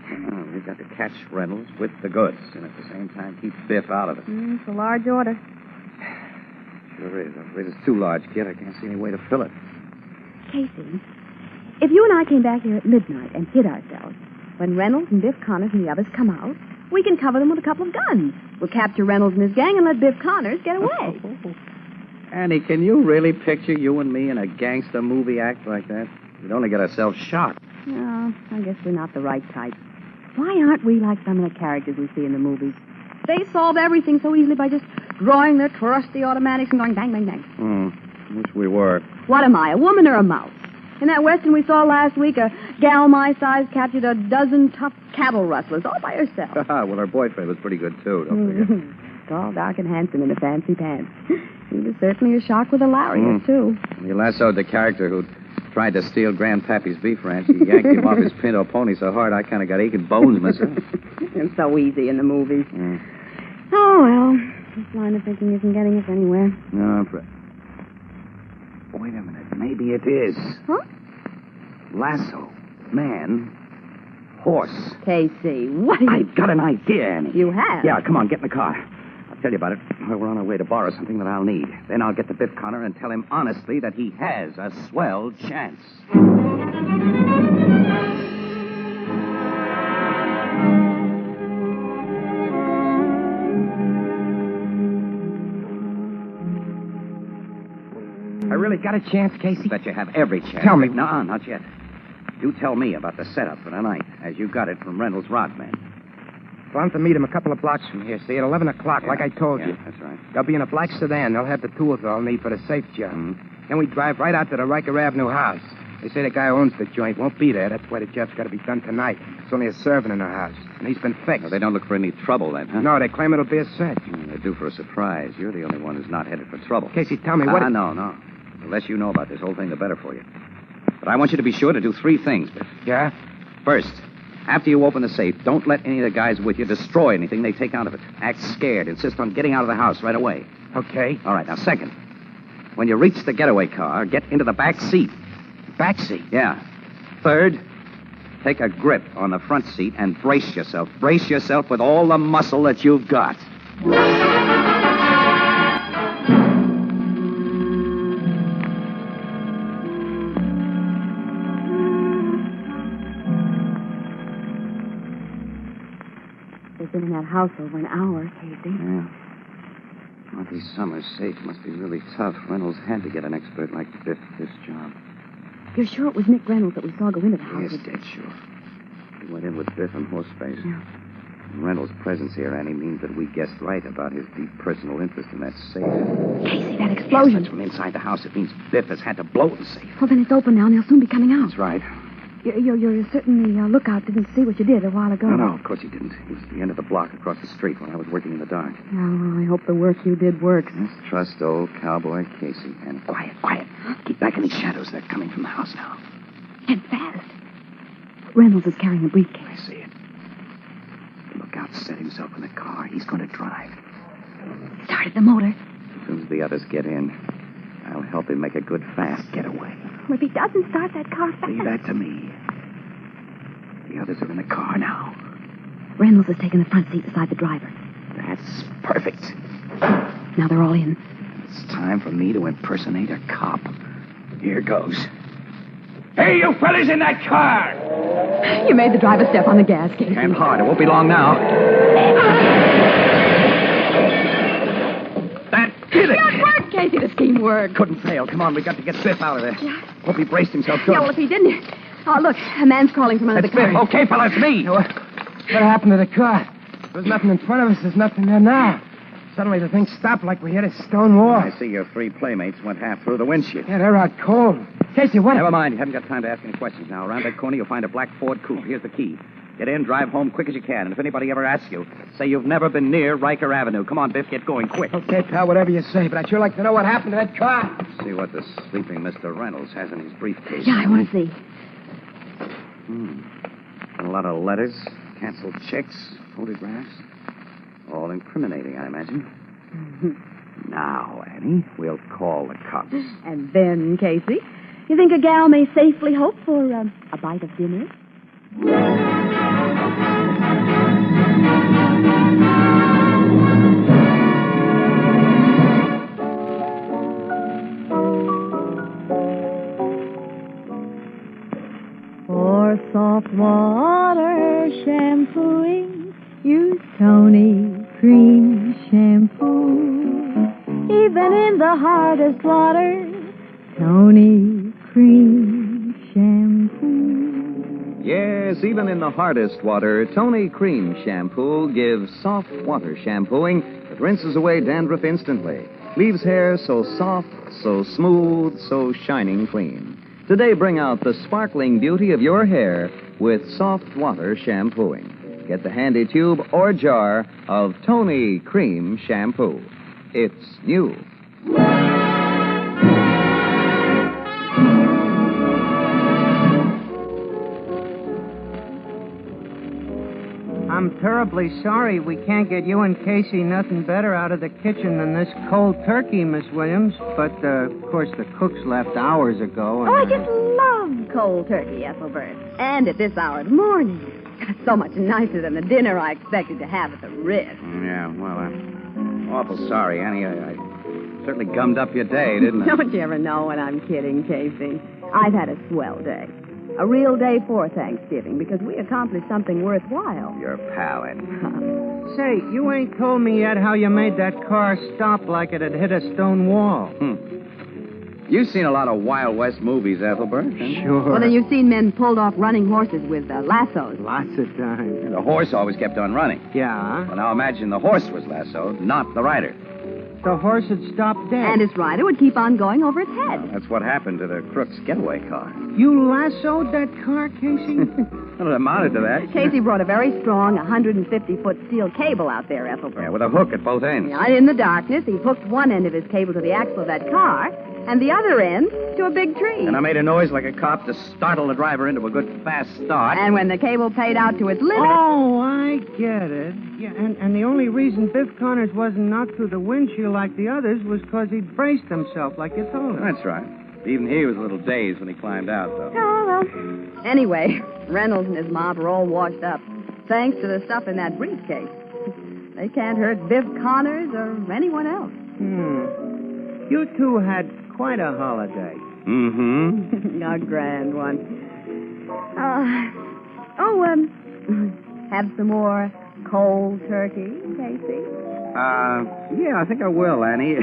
And we've got to catch Reynolds with the goods and at the same time keep Biff out of it. It's a large order. Sure is. It's too large, kid. I can't see any way to fill it. Casey, if you and I came back here at midnight and hid ourselves, when Reynolds and Biff Connors and the others come out, we can cover them with a couple of guns. We'll capture Reynolds and his gang and let Biff Connors get away. Annie, can you really picture you and me in a gangster movie act like that? We'd only get ourselves shot. No, I guess we're not the right type. Why aren't we like some of the characters we see in the movies? They solve everything so easily by just drawing their trusty automatics and going bang, bang, bang. Wish we were. What am I, a woman or a mouse? In that western we saw last week, a gal my size captured a dozen tough cattle rustlers all by herself. Well, her boyfriend was pretty good, too. Don't forget. Tall, dark, and handsome in the fancy pants. He was certainly a shark with a lariat, too. He lassoed the character who tried to steal Grandpappy's beef ranch. He yanked him off his pinto pony so hard I kind of got aching bones myself. It's so easy in the movies. Oh, well. This line of thinking isn't getting us anywhere. No, wait a minute. Maybe it is. Huh? Lasso. Man. Horse. Casey, what are you... I've got an idea, Annie. You have? Yeah, come on, get in the car. I'll tell you about it. We're on our way to borrow something that I'll need. Then I'll get to Biff Connor and tell him honestly that he has a swell chance. I really got a chance, Casey? Bet you have every chance. Tell me. No, not yet. You tell me about the setup for tonight, as you got it from Reynolds' Rodman. Well, I'm to meet him a couple of blocks from here, see, at 11 o'clock, like I told you. That's right. They'll be in a black sedan. They'll have the tools I'll need for the safe job. Then we drive right out to the Riker Avenue house. They say the guy who owns the joint won't be there. That's why the job's got to be done tonight. There's only a servant in the house, and he's been fixed. Well, they don't look for any trouble then, huh? No, they claim it'll be a search. They're due for a surprise. You're the only one who's not headed for trouble. Casey, tell me what... No. The less you know about this whole thing, the better for you. But I want you to be sure to do 3 things, Biff. Yeah? First, after you open the safe, don't let any of the guys with you destroy anything they take out of it. Act scared. Insist on getting out of the house right away. Okay. All right, now, second, when you reach the getaway car, get into the back seat. Back seat? Yeah. Third, take a grip on the front seat and brace yourself. Brace yourself with all the muscle that you've got. They've been in that house over an hour, Casey. Yeah. Monty Summers' safe must be really tough. Reynolds had to get an expert like Biff for this job. You're sure it was Nick Reynolds that we saw go into the house? Yes, dead sure. He went in with Biff and Horseface. Yeah. And Reynolds' presence here, Annie, means that we guessed right about his deep personal interest in that safe. Casey, that explosion. Yes, that's from inside the house. It means Biff has had to blow the safe. Well, then it's open now, and they'll soon be coming out. That's right. You're certain the lookout didn't see what you did a while ago. No, of course he didn't. He was at the end of the block across the street when I was working in the dark. Oh, well, I hope the work you did works. Let's trust old cowboy Casey. And quiet. Keep back any shadows. They're coming from the house now. And fast. Reynolds is carrying a briefcase. I see it. The lookout set himself in the car. He's going to drive. Started the motor. As soon as the others get in, I'll help him make a good, fast getaway. Well, if he doesn't start that car fast... Leave that to me. The others are in the car now. Reynolds is taking the front seat beside the driver. That's perfect. Now they're all in. It's time for me to impersonate a cop. Here goes. Hey, you fellas in that car! You made the driver step on the gas, Casey. And hard. It won't be long now. That did it! It worked, Casey. The scheme worked. Couldn't fail. Come on, we got to get Biff out of there. Yeah. Hope he braced himself good. Yeah, well, if he didn't... Oh, look, a man's crawling from under the car. Biff. Okay, fella, it's me. What happened to the car? There's nothing in front of us. There's nothing there now. Suddenly the thing stopped like we hit a stone wall. I see your 3 playmates went half through the windshield. Yeah, they're out cold. Casey, what? Never mind. You haven't got time to ask any questions now. Around that corner, you'll find a black Ford coupe. Here's the key. Get in, drive home quick as you can. And if anybody ever asks you, say you've never been near Riker Avenue. Come on, Biff, get going quick. Okay, pal, whatever you say. But I'd sure like to know what happened to that car. See what the sleeping Mr. Reynolds has in his briefcase. Yeah, I want to see. A lot of letters, canceled checks, photographs. All incriminating, I imagine. Now, Annie, we'll call the cops. And then, Casey, you think a gal may safely hope for a bite of dinner? For soft water shampooing, use Tony Cream Shampoo. Even in the hardest water, Tony Cream Shampoo. Yes, Yes, even in the hardest water, Tony Cream Shampoo gives soft water shampooing that rinses away dandruff instantly. Leaves hair so soft, so smooth, so shining clean. Today, bring out the sparkling beauty of your hair with soft water shampooing. Get the handy tube or jar of Tony Cream Shampoo. It's new. I'm terribly sorry we can't get you and Casey nothing better out of the kitchen than this cold turkey, Miss Williams. But, of course, the cook's left hours ago. And, Oh, I just love cold turkey, Ethelbert. And at this hour of the morning. It's so much nicer than the dinner I expected to have at the Ritz. Yeah, well, I'm awful sorry, Annie. I certainly gummed up your day, didn't I? Don't you ever know when I'm kidding, Casey? I've had a swell day. A real day for Thanksgiving, because we accomplished something worthwhile. Your pal, Eddie. Say, you ain't told me yet how you made that car stop like it had hit a stone wall. You've seen a lot of Wild West movies, Ethelbert. Sure. Well, then you've seen men pulled off running horses with lassos. Lots of times. The horse always kept on running. Yeah? Well, now imagine the horse was lassoed, not the rider. The horse had stopped dead. And its rider would keep on going over its head. That's what happened to the crook's getaway car. You lassoed that car, Casey? Well, it amounted to that. Casey brought a very strong 150-foot steel cable out there, Ethelbert. Yeah, with a hook at both ends. Yeah, in the darkness, he hooked one end of his cable to the axle of that car, and the other end to a big tree. And I made a noise like a cop to startle the driver into a good fast start. And when the cable paid out to its limit... Oh, I get it. Yeah, and the only reason Biff Connors wasn't knocked through the windshield like the others was because he braced himself like you told him. That's right. Even he was a little dazed when he climbed out, though. Oh, well. Anyway, Reynolds and his mob are all washed up, thanks to the stuff in that briefcase. They can't hurt Biff Connors or anyone else. You two had quite a holiday. Mm-hmm. A grand one. Have some more cold turkey, Casey? Yeah, I think I will, Annie.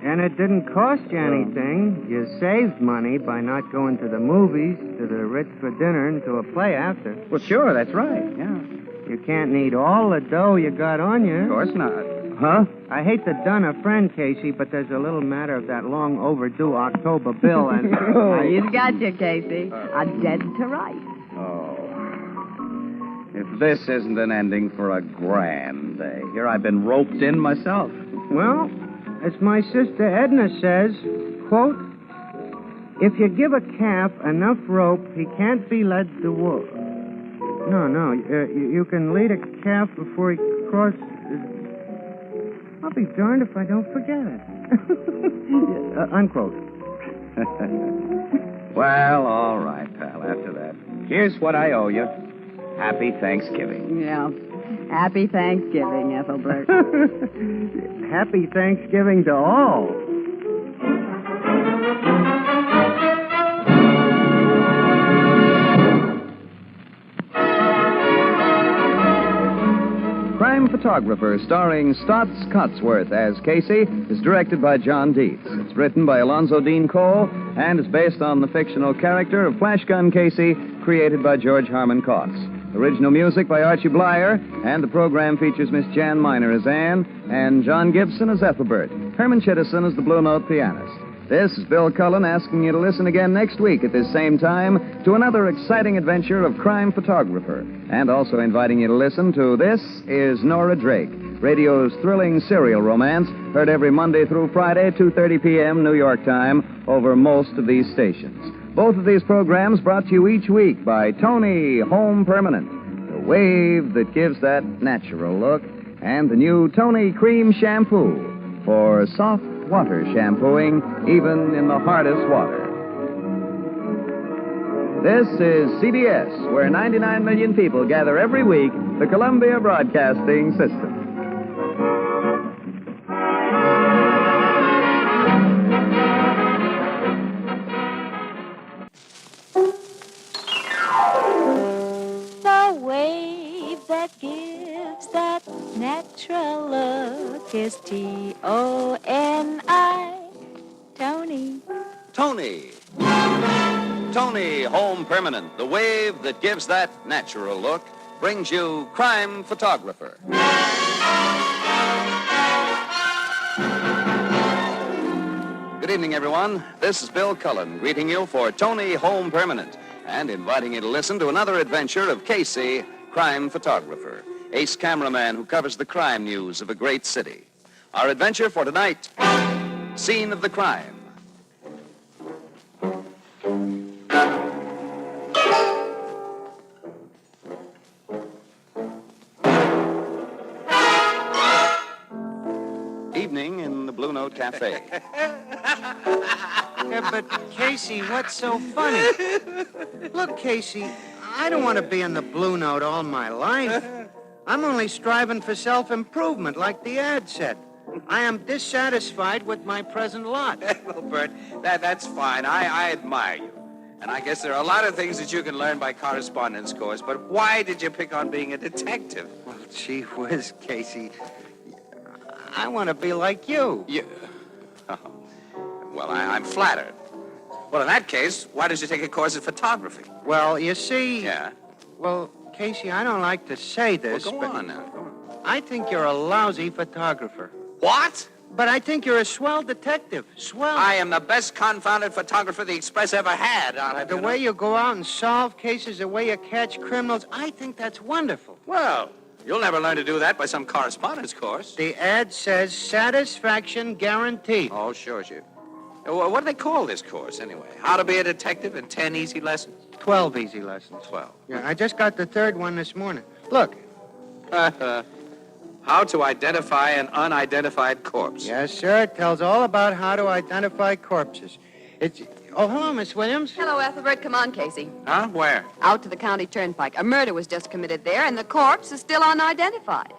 And it didn't cost you anything. You saved money by not going to the movies, to the Ritz for dinner, and to a play after. Well, sure, that's right, yeah. You can't need all the dough you got on you. Of course not. Huh? I hate to dun a friend, Casey, but there's a little matter of that long overdue October bill, and... He's got you, Casey. A dead to rights. Oh. If this isn't an ending for a grand day. Here I've been roped in myself. Well, as my sister Edna says, quote, if you give a calf enough rope, he can't be led to wool. No, you can lead a calf before he crosses... I'll be darned if I don't forget it. Unquote. Well, all right, pal, after that. Here's what I owe you. Happy Thanksgiving. Yeah. Happy Thanksgiving, Ethelbert. Happy Thanksgiving to all. Crime Photographer, starring Stotts Cotsworth as Casey, is directed by John Dietz. It's written by Alonzo Dean Cole and is based on the fictional character of Flash Gun Casey, created by George Harmon Coxe. Original music by Archie Blyer, and the program features Miss Jan Miner as Anne and John Gibson as Ethelbert. Herman Chittison as the Blue Note pianist. This is Bill Cullen asking you to listen again next week at this same time to another exciting adventure of Crime Photographer, and also inviting you to listen to This is Nora Drake, radio's thrilling serial romance, heard every Monday through Friday, 2:30 p.m. New York time, over most of these stations. Both of these programs brought to you each week by Tony Home Permanent, the wave that gives that natural look, and the new Tony Cream Shampoo for soft water shampooing, even in the hardest water. This is CBS, where 99 million people gather every week, the Columbia Broadcasting System. The wave that gives that natural look is Toni. Tony. Tony. Tony Home Permanent, the wave that gives that natural look, brings you Crime Photographer. Good evening, everyone. This is Bill Cullen greeting you for Tony Home Permanent and inviting you to listen to another adventure of Casey, Crime Photographer, ace cameraman who covers the crime news of a great city. Our adventure for tonight, Scene of the Crime. Evening in the Blue Note Cafe. Yeah, but Casey, what's so funny? Look, Casey, I don't want to be in the Blue Note all my life. I'm only striving for self-improvement, like the ad said. I am dissatisfied with my present lot. Well, Bert, that's fine. I admire you. And I guess there are a lot of things that you can learn by correspondence course, but why did you pick on being a detective? Well, gee whiz, Casey. I want to be like you. You? Oh. Well, I'm flattered. Well, in that case, why don't you take a course in photography? Well, you see... Yeah? Well, Casey, I don't like to say this, Well, go but on now. Go on. I think you're a lousy photographer. What? But I think you're a swell detective. Swell. I am the best confounded photographer the Express ever had. The way you go out and solve cases, the way you catch criminals, I think that's wonderful. Well, you'll never learn to do that by some correspondence course. The ad says satisfaction guaranteed. Oh, sure. What do they call this course, anyway? How to be a detective in 10 easy lessons? 12 easy lessons. 12. Yeah, I just got the third one this morning. Look. How to identify an unidentified corpse. Yes, sir. It tells all about how to identify corpses. It's... Oh, hello, Miss Williams. Hello, Ethelbert. Come on, Casey. Huh? Where? Out to the county turnpike. A murder was just committed there, and the corpse is still unidentified.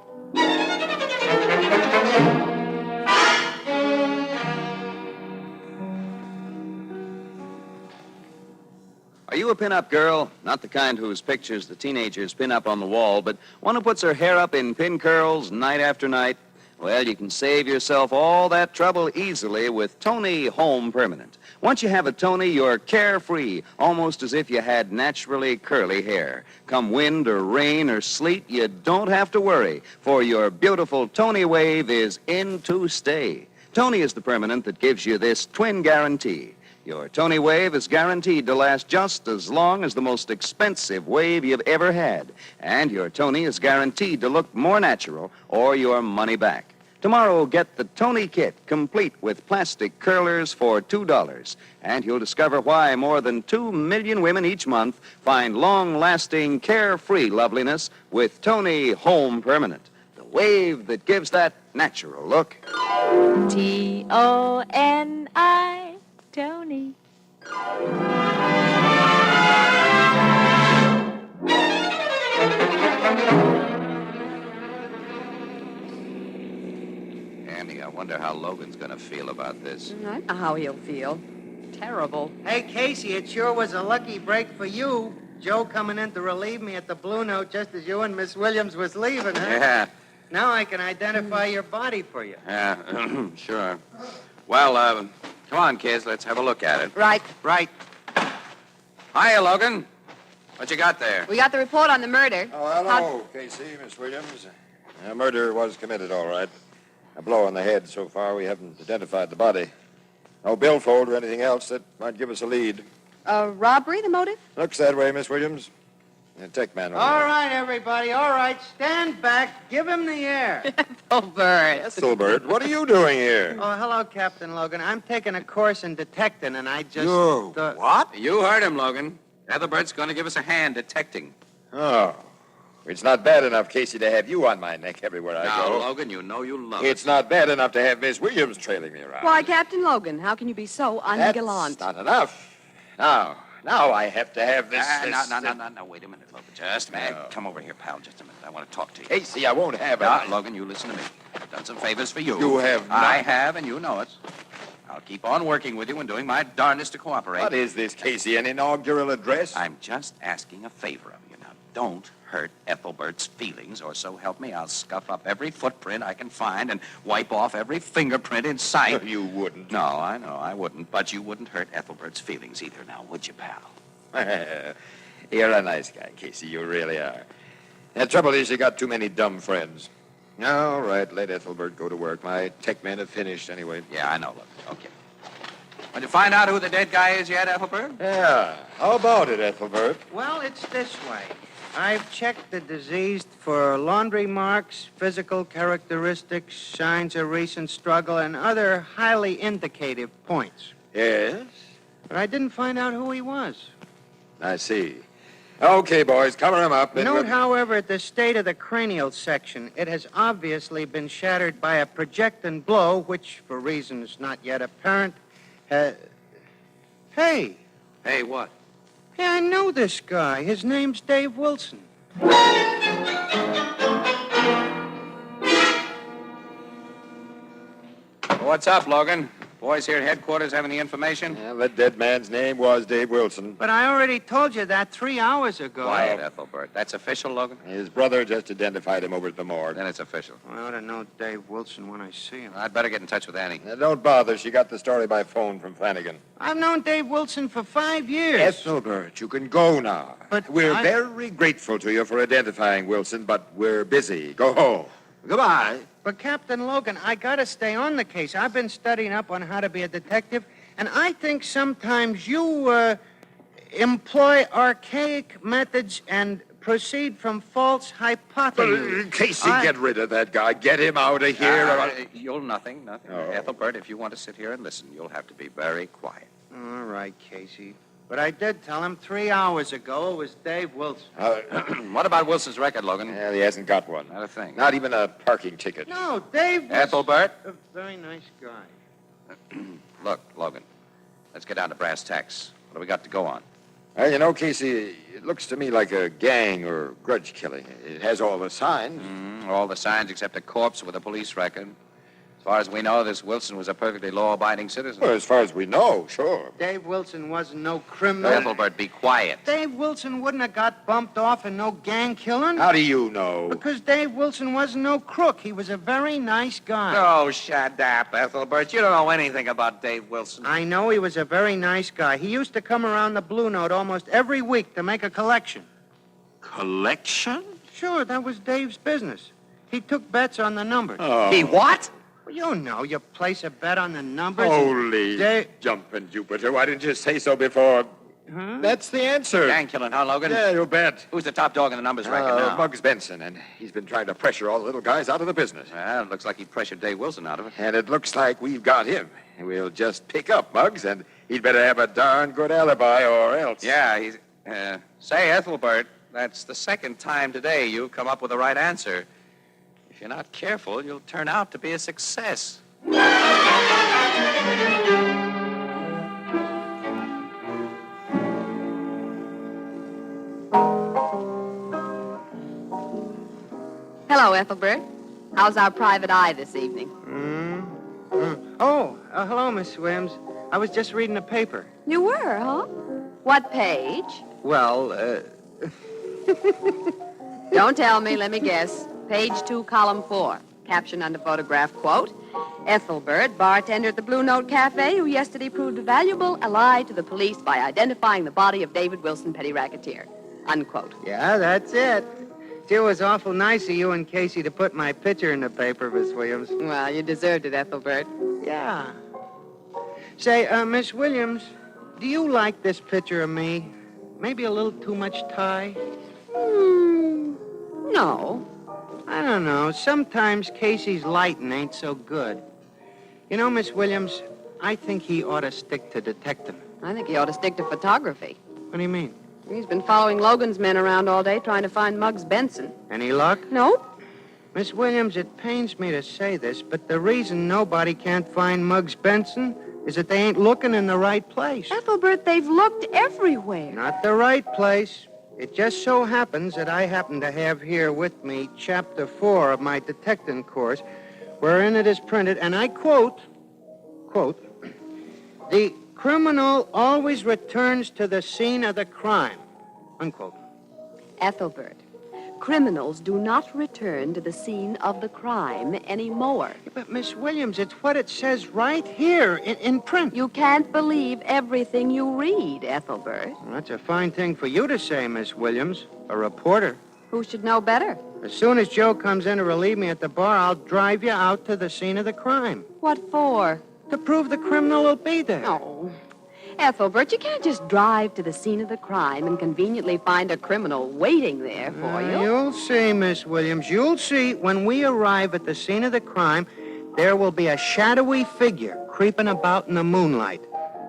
Are you a pin-up girl? Not the kind whose pictures the teenagers pin up on the wall, but one who puts her hair up in pin curls night after night? Well, you can save yourself all that trouble easily with Tony Home Permanent. Once you have a Tony, you're carefree, almost as if you had naturally curly hair. Come wind or rain or sleet, you don't have to worry, for your beautiful Tony wave is in to stay. Tony is the permanent that gives you this twin guarantee. Your Tony wave is guaranteed to last just as long as the most expensive wave you've ever had. And your Tony is guaranteed to look more natural or your money back. Tomorrow, get the Tony Kit, complete with plastic curlers for $2. And you'll discover why more than 2 million women each month find long-lasting, carefree loveliness with Tony Home Permanent. The wave that gives that natural look. Toni, Tony. Andy, I wonder how Logan's going to feel about this. I know how he'll feel. Terrible. Hey, Casey, it sure was a lucky break for you. Joe coming in to relieve me at the Blue Note just as you and Miss Williams was leaving, huh? Yeah. Now I can identify your body for you. Yeah, sure. Well, come on, kids. Let's have a look at it. Right. Hiya, Logan. What you got there? We got the report on the murder. Oh, hello, Casey, Miss Williams. A murder was committed, all right. A blow on the head. So far, we haven't identified the body. No billfold or anything else that might give us a lead. Robbery, the motive? Looks that way, Miss Williams. Tech man. All right, everybody. All right. Stand back. Give him the air. Ethelbert. Ethelbert, what are you doing here? Oh, hello, Captain Logan. I'm taking a course in detecting, and I just... What? You heard him, Logan. Ethelbert's going to give us a hand detecting. Oh. It's not bad enough, Casey, to have you on my neck everywhere I Now, go. Logan, you know you love It's us. not bad enough to have Miss Williams trailing me around. Why, Captain Logan, how can you be so ungallant? That's not enough. Now I have to have this... No, wait a minute, Logan. Just a minute. Come over here, pal, just a minute. I want to talk to you. Casey, I won't have it. Now, Logan, you listen to me. I've done some favors for you. You have not. I have, and you know it. I'll keep on working with you and doing my darndest to cooperate. What is this, Casey, an inaugural address? I'm just asking a favor of you. Now, don't hurt Ethelbert's feelings, or so help me, I'll scuff up every footprint I can find and wipe off every fingerprint in sight. You wouldn't. No, I know I wouldn't, but you wouldn't hurt Ethelbert's feelings either now, would you, pal? You're a nice guy, Casey. You really are. The trouble is you got too many dumb friends. All right, let Ethelbert go to work. My tech men have finished anyway. Yeah, I know. Look, okay. Did you find out who the dead guy is yet, Ethelbert? Yeah. How about it, Ethelbert? Well, it's this way. I've checked the deceased for laundry marks, physical characteristics, signs of recent struggle, and other highly indicative points. Yes? But I didn't find out who he was. I see. Okay, boys, cover him up. Note, however, the state of the cranial section. It has obviously been shattered by a projectile blow, which, for reasons not yet apparent, Hey. Hey, what? Hey, I know this guy. His name's Dave Wilson. What's up, Logan? Boys here at headquarters have any information? Yeah, the dead man's name was Dave Wilson. But I already told you that 3 hours ago. Quiet, Ethelbert. That's official, Logan? His brother just identified him over at the morgue. Then it's official. I ought to know Dave Wilson when I see him. I'd better get in touch with Annie. Now, don't bother. She got the story by phone from Flanagan. I've known Dave Wilson for 5 years. Ethelbert, you can go now. But we're very grateful to you for identifying Wilson, but we're busy. Go home. Goodbye. But, Captain Logan, I gotta stay on the case. I've been studying up on how to be a detective, and I think sometimes you, employ archaic methods and proceed from false hypotheses. Casey, get rid of that guy. Get him out of here. You'll nothing. Oh. Ethelbert, if you want to sit here and listen, you'll have to be very quiet. All right, Casey. But I did tell him 3 hours ago it was Dave Wilson. What about Wilson's record, Logan? Yeah, he hasn't got one. Not a thing. Not even a parking ticket. No, Dave was Ethelbert? a very nice guy. Look, Logan, let's get down to brass tacks. What do we got to go on? You know, Casey, it looks to me like a gang or grudge killing. It has all the signs. All the signs except a corpse with a police record. As far as we know, this Wilson was a perfectly law-abiding citizen. Well, as far as we know, sure. Dave Wilson wasn't no criminal. Ethelbert, be quiet. Dave Wilson wouldn't have got bumped off in no gang killing. How do you know? Because Dave Wilson wasn't no crook. He was a very nice guy. Oh, shut up, Ethelbert. You don't know anything about Dave Wilson. I know he was a very nice guy. He used to come around the Blue Note almost every week to make a collection. Collection? Sure, that was Dave's business. He took bets on the numbers. Oh. He what? Well, you know, you place a bet on the numbers. Holy jumping Jupiter. Why didn't you say so before? Huh? That's the answer. Gang killing, huh, Logan? Yeah, you bet. Who's the top dog in the numbers record now? Muggs Benson, and he's been trying to pressure all the little guys out of the business. Well, it looks like he pressured Dave Wilson out of it. And it looks like we've got him. We'll just pick up Muggs, and he'd better have a darn good alibi or else. Yeah, he's... say, Ethelbert, that's the second time today you've come up with the right answer. If you're not careful, you'll turn out to be a success. Hello, Ethelbert. How's our private eye this evening? Oh, hello, Miss Williams. I was just reading the paper. You were, huh? What page? Well, Don't tell me, let me guess. Page 2, column 4. Caption under photograph, quote, Ethelbert, bartender at the Blue Note Cafe, who yesterday proved a valuable ally to the police by identifying the body of David Wilson, petty racketeer. Unquote. Yeah, that's it. It was awful nice of you and Casey to put my picture in the paper, Miss Williams. Well, you deserved it, Ethelbert. Yeah. Say, Miss Williams, do you like this picture of me? Maybe a little too much tie? No. I don't know. Sometimes Casey's lighting ain't so good. You know, Miss Williams, I think he ought to stick to detective. I think he ought to stick to photography. What do you mean? He's been following Logan's men around all day trying to find Muggs Benson. Any luck? Nope. Miss Williams, it pains me to say this, but the reason nobody can't find Muggs Benson is that they ain't looking in the right place. Ethelbert, they've looked everywhere. Not the right place. It just so happens that I happen to have here with me Chapter 4 of my detecting course, wherein it is printed, and I quote, the criminal always returns to the scene of the crime, unquote. Ethelbert, criminals do not return to the scene of the crime anymore. But, Miss Williams, it's what it says right here in print. You can't believe everything you read, Ethelbert. Well, that's a fine thing for you to say, Miss Williams, a reporter. Who should know better? As soon as Joe comes in to relieve me at the bar, I'll drive you out to the scene of the crime. What for? To prove the criminal will be there. Oh, Ethelbert, you can't just drive to the scene of the crime and conveniently find a criminal waiting there for you. You'll see, Miss Williams. You'll see. When we arrive at the scene of the crime, there will be a shadowy figure creeping about in the moonlight,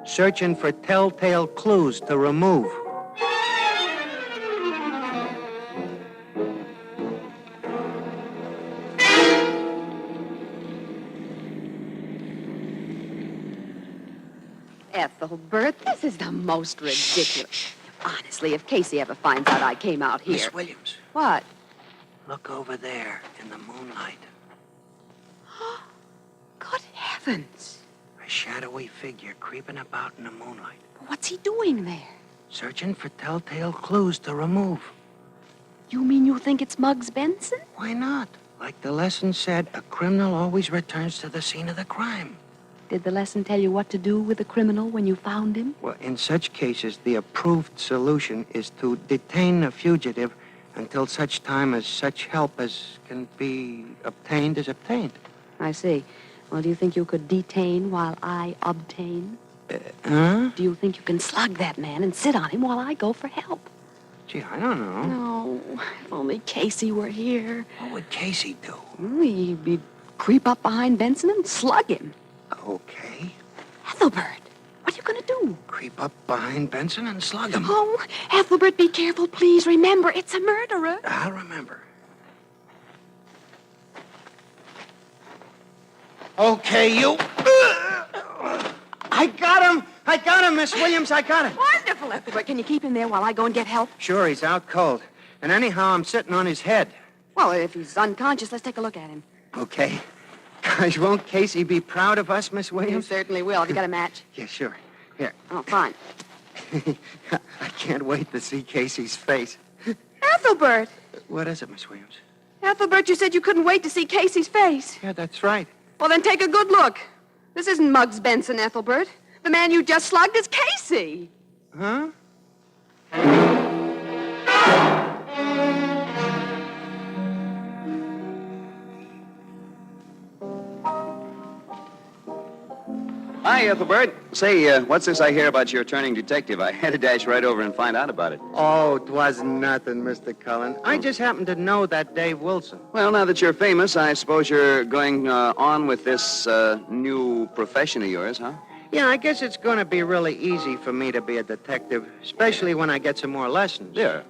searching for telltale clues to remove. Ethelbert, this is the most ridiculous. Honestly, if Casey ever finds out I came out here... Miss Williams. What? Look over there in the moonlight. Good heavens. A shadowy figure creeping about in the moonlight. What's he doing there? Searching for telltale clues to remove. You mean you think it's Muggs Benson? Why not? Like the lesson said, a criminal always returns to the scene of the crime. Did the lesson tell you what to do with the criminal when you found him? Well, in such cases, the approved solution is to detain the fugitive until such time as such help as can be obtained is obtained. I see. Well, do you think you could detain while I obtain? Huh? Do you think you can slug that man and sit on him while I go for help? Gee, I don't know. No, if only Casey were here. What would Casey do? He'd creep up behind Benson and slug him. Okay. Ethelbert, what are you going to do? Creep up behind Benson and slug him. Oh, Ethelbert, be careful, please. Remember, it's a murderer. I'll remember. Okay, you. I got him! I got him, Miss Williams, I got him. Wonderful, Ethelbert. Can you keep him there while I go and get help? Sure, he's out cold. And anyhow, I'm sitting on his head. Well, if he's unconscious, let's take a look at him. Okay. Gosh, won't Casey be proud of us, Miss Williams? You certainly will. Have you got a match? Yeah, sure. Here. Oh, fine. I can't wait to see Casey's face. Ethelbert! What is it, Miss Williams? Ethelbert, you said you couldn't wait to see Casey's face. Yeah, that's right. Well, then take a good look. This isn't Muggs Benson, Ethelbert. The man you just slugged is Casey. Huh? Hi, Ethelbert. Say, what's this I hear about your turning detective? I had to dash right over and find out about it. Oh, 'twas nothing, Mr. Cullen. I just happened to know that Dave Wilson. Well, now that you're famous, I suppose you're going on with this new profession of yours, huh? Yeah, I guess it's going to be really easy for me to be a detective, especially when I get some more lessons. Yeah.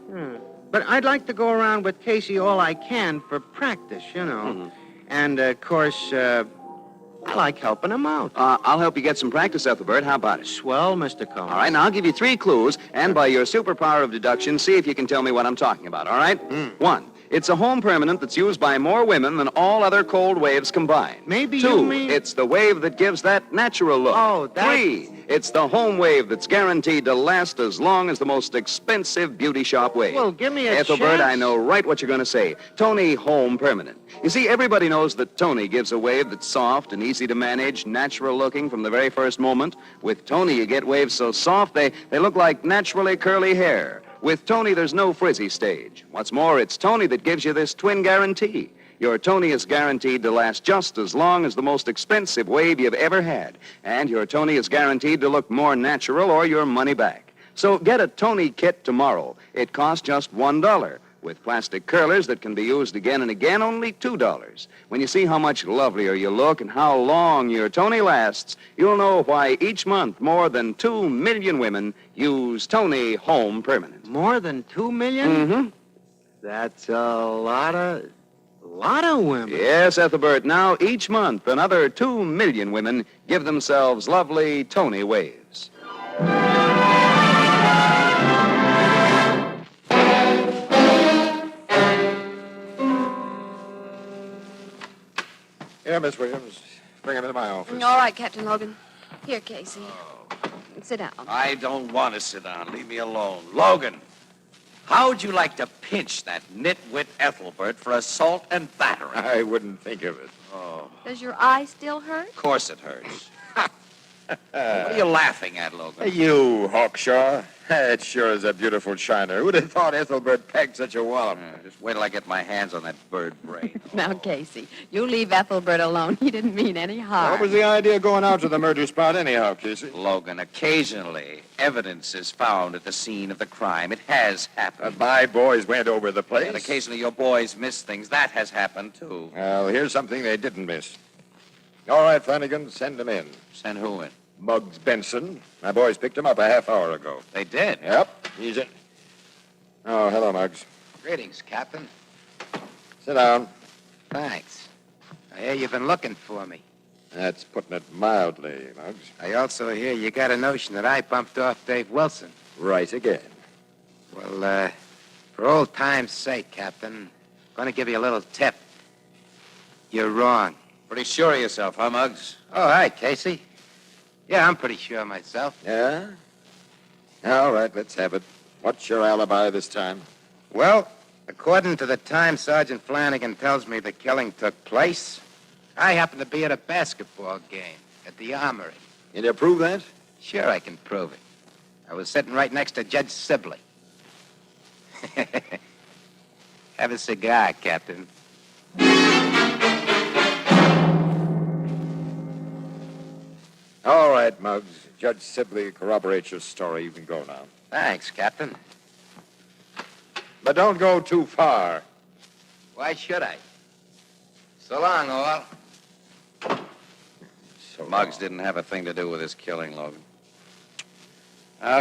But I'd like to go around with Casey all I can for practice, you know. Mm-hmm. And, of course, I like helping him out. I'll help you get some practice, Ethelbert. How about it? Swell, Mr. Cullen. All right, now I'll give you 3 clues, and by your superpower of deduction, see if you can tell me what I'm talking about, all right? 1, it's a home permanent that's used by more women than all other cold waves combined. Maybe 2, you mean... it's the wave that gives that natural look. Oh, that... 3, it's the home wave that's guaranteed to last as long as the most expensive beauty shop wave. Well, give me a Ethelbert, chance. I know right what you're going to say. Tony Home Permanent. You see, everybody knows that Tony gives a wave that's soft and easy to manage, natural looking from the very first moment. With Tony, you get waves so soft they look like naturally curly hair. With Tony, there's no frizzy stage. What's more, it's Tony that gives you this twin guarantee. Your Tony is guaranteed to last just as long as the most expensive wave you've ever had. And your Tony is guaranteed to look more natural or your money back. So get a Tony kit tomorrow. It costs just $1. With plastic curlers that can be used again and again, only $2. When you see how much lovelier you look and how long your Tony lasts, you'll know why each month more than 2 million women use Tony Home Permanent. More than 2 million? Mm-hmm. That's a lot of women. Yes, Ethelbert. Now, each month, another 2 million women give themselves lovely Tony waves. Yeah, Miss Williams. Bring him into my office. All right, Captain Logan. Here, Casey. Sit down. I don't want to sit down. Leave me alone. Logan, How'd you like to pinch that nitwit Ethelbert for assault and battery? I wouldn't think of it. Oh, Does your eye still hurt? of course it hurts. What are you laughing at, Logan? You, Hawkshaw. That sure is a beautiful shiner. Who'd have thought Ethelbert pegged such a wallop? Just wait till I get my hands on that bird brain. Now, Casey, you leave Ethelbert alone. He didn't mean any harm. What was the idea of going out to the murder spot anyhow, Casey? Logan, occasionally evidence is found at the scene of the crime. It has happened. My boys went over the place. And occasionally your boys miss things. That has happened, too. Well, here's something they didn't miss. All right, Flanagan, send them in. Send who in? Muggs Benson. My boys picked him up a half hour ago. They did? Yep, he's in. Oh, hello, Muggs. Greetings, Captain. Sit down. Thanks. I hear you've been looking for me. That's putting it mildly, Muggs. I also hear you got a notion that I bumped off Dave Wilson. Right again. Well, for old time's sake, Captain, I'm going to give you a little tip. You're wrong. Pretty sure of yourself, huh, Muggs? Oh, hi, Casey. Yeah, I'm pretty sure of myself. Yeah? All right, let's have it. What's your alibi this time? Well, according to the time Sergeant Flanagan tells me the killing took place, I happened to be at a basketball game at the Armory. Can you prove that? Sure, I can prove it. I was sitting right next to Judge Sibley. Have a cigar, Captain. All right, Muggs. Judge Sibley corroborates your story. You can go now. Thanks, Captain. But don't go too far. Why should I? So long, all. Muggs didn't have a thing to do with this killing, Logan.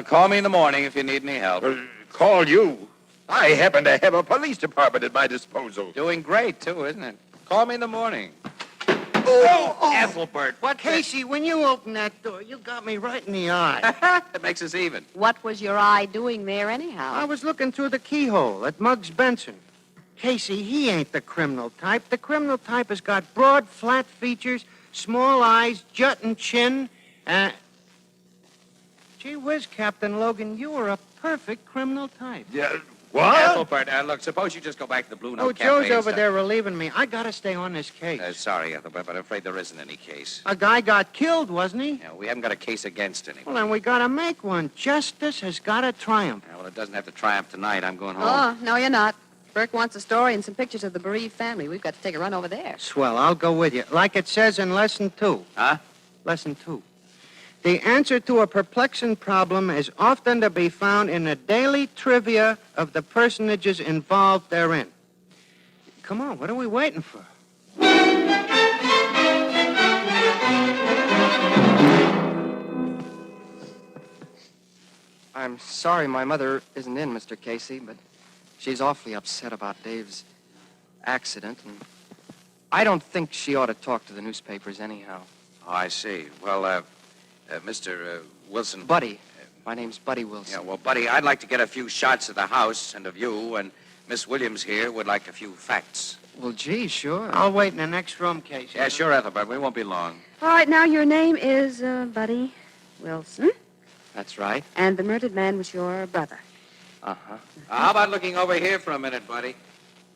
Call me in the morning if you need any help. Call you? I happen to have a police department at my disposal. Doing great, too, isn't it? Call me in the morning. Oh, Ethelbert, what? Casey, when you opened that door, you got me right in the eye. That makes us even. What was your eye doing there, anyhow? I was looking through the keyhole at Muggs Benson. Casey, he ain't the criminal type. The criminal type has got broad, flat features, small eyes, jutting chin, Gee whiz, Captain Logan, you were a perfect criminal type. Yeah, what? Ethelbert, look, suppose you just go back to the Blue Note Cafe. Joe's and over stuff. there relieving me. I gotta stay on this case. Sorry, Ethelbert, but I'm afraid there isn't any case. A guy got killed, wasn't he? Yeah, we haven't got a case against anyone. Well, then we gotta make one. Justice has gotta triumph. Yeah, well, it doesn't have to triumph tonight. I'm going home. Oh, no, you're not. Burke wants a story and some pictures of the bereaved family. We've got to take a run over there. Swell, I'll go with you. Like it says in Lesson 2. Huh? Lesson 2. The answer to a perplexing problem is often to be found in the daily trivia of the personages involved therein. Come on, what are we waiting for? I'm sorry my mother isn't in, Mr. Casey, but she's awfully upset about Dave's accident, and I don't think she ought to talk to the newspapers anyhow. Oh, I see. Well, Mr. Wilson. Buddy. My name's Buddy Wilson. Yeah, well, Buddy, I'd like to get a few shots of the house and of you, and Miss Williams here would like a few facts. Well, gee, sure. I'll wait in the next room, Casey. Yeah, sure, Ethelbert. We won't be long. All right, now your name is Buddy Wilson, That's right. and the murdered man was your brother. Uh-huh. How about looking over here for a minute, Buddy?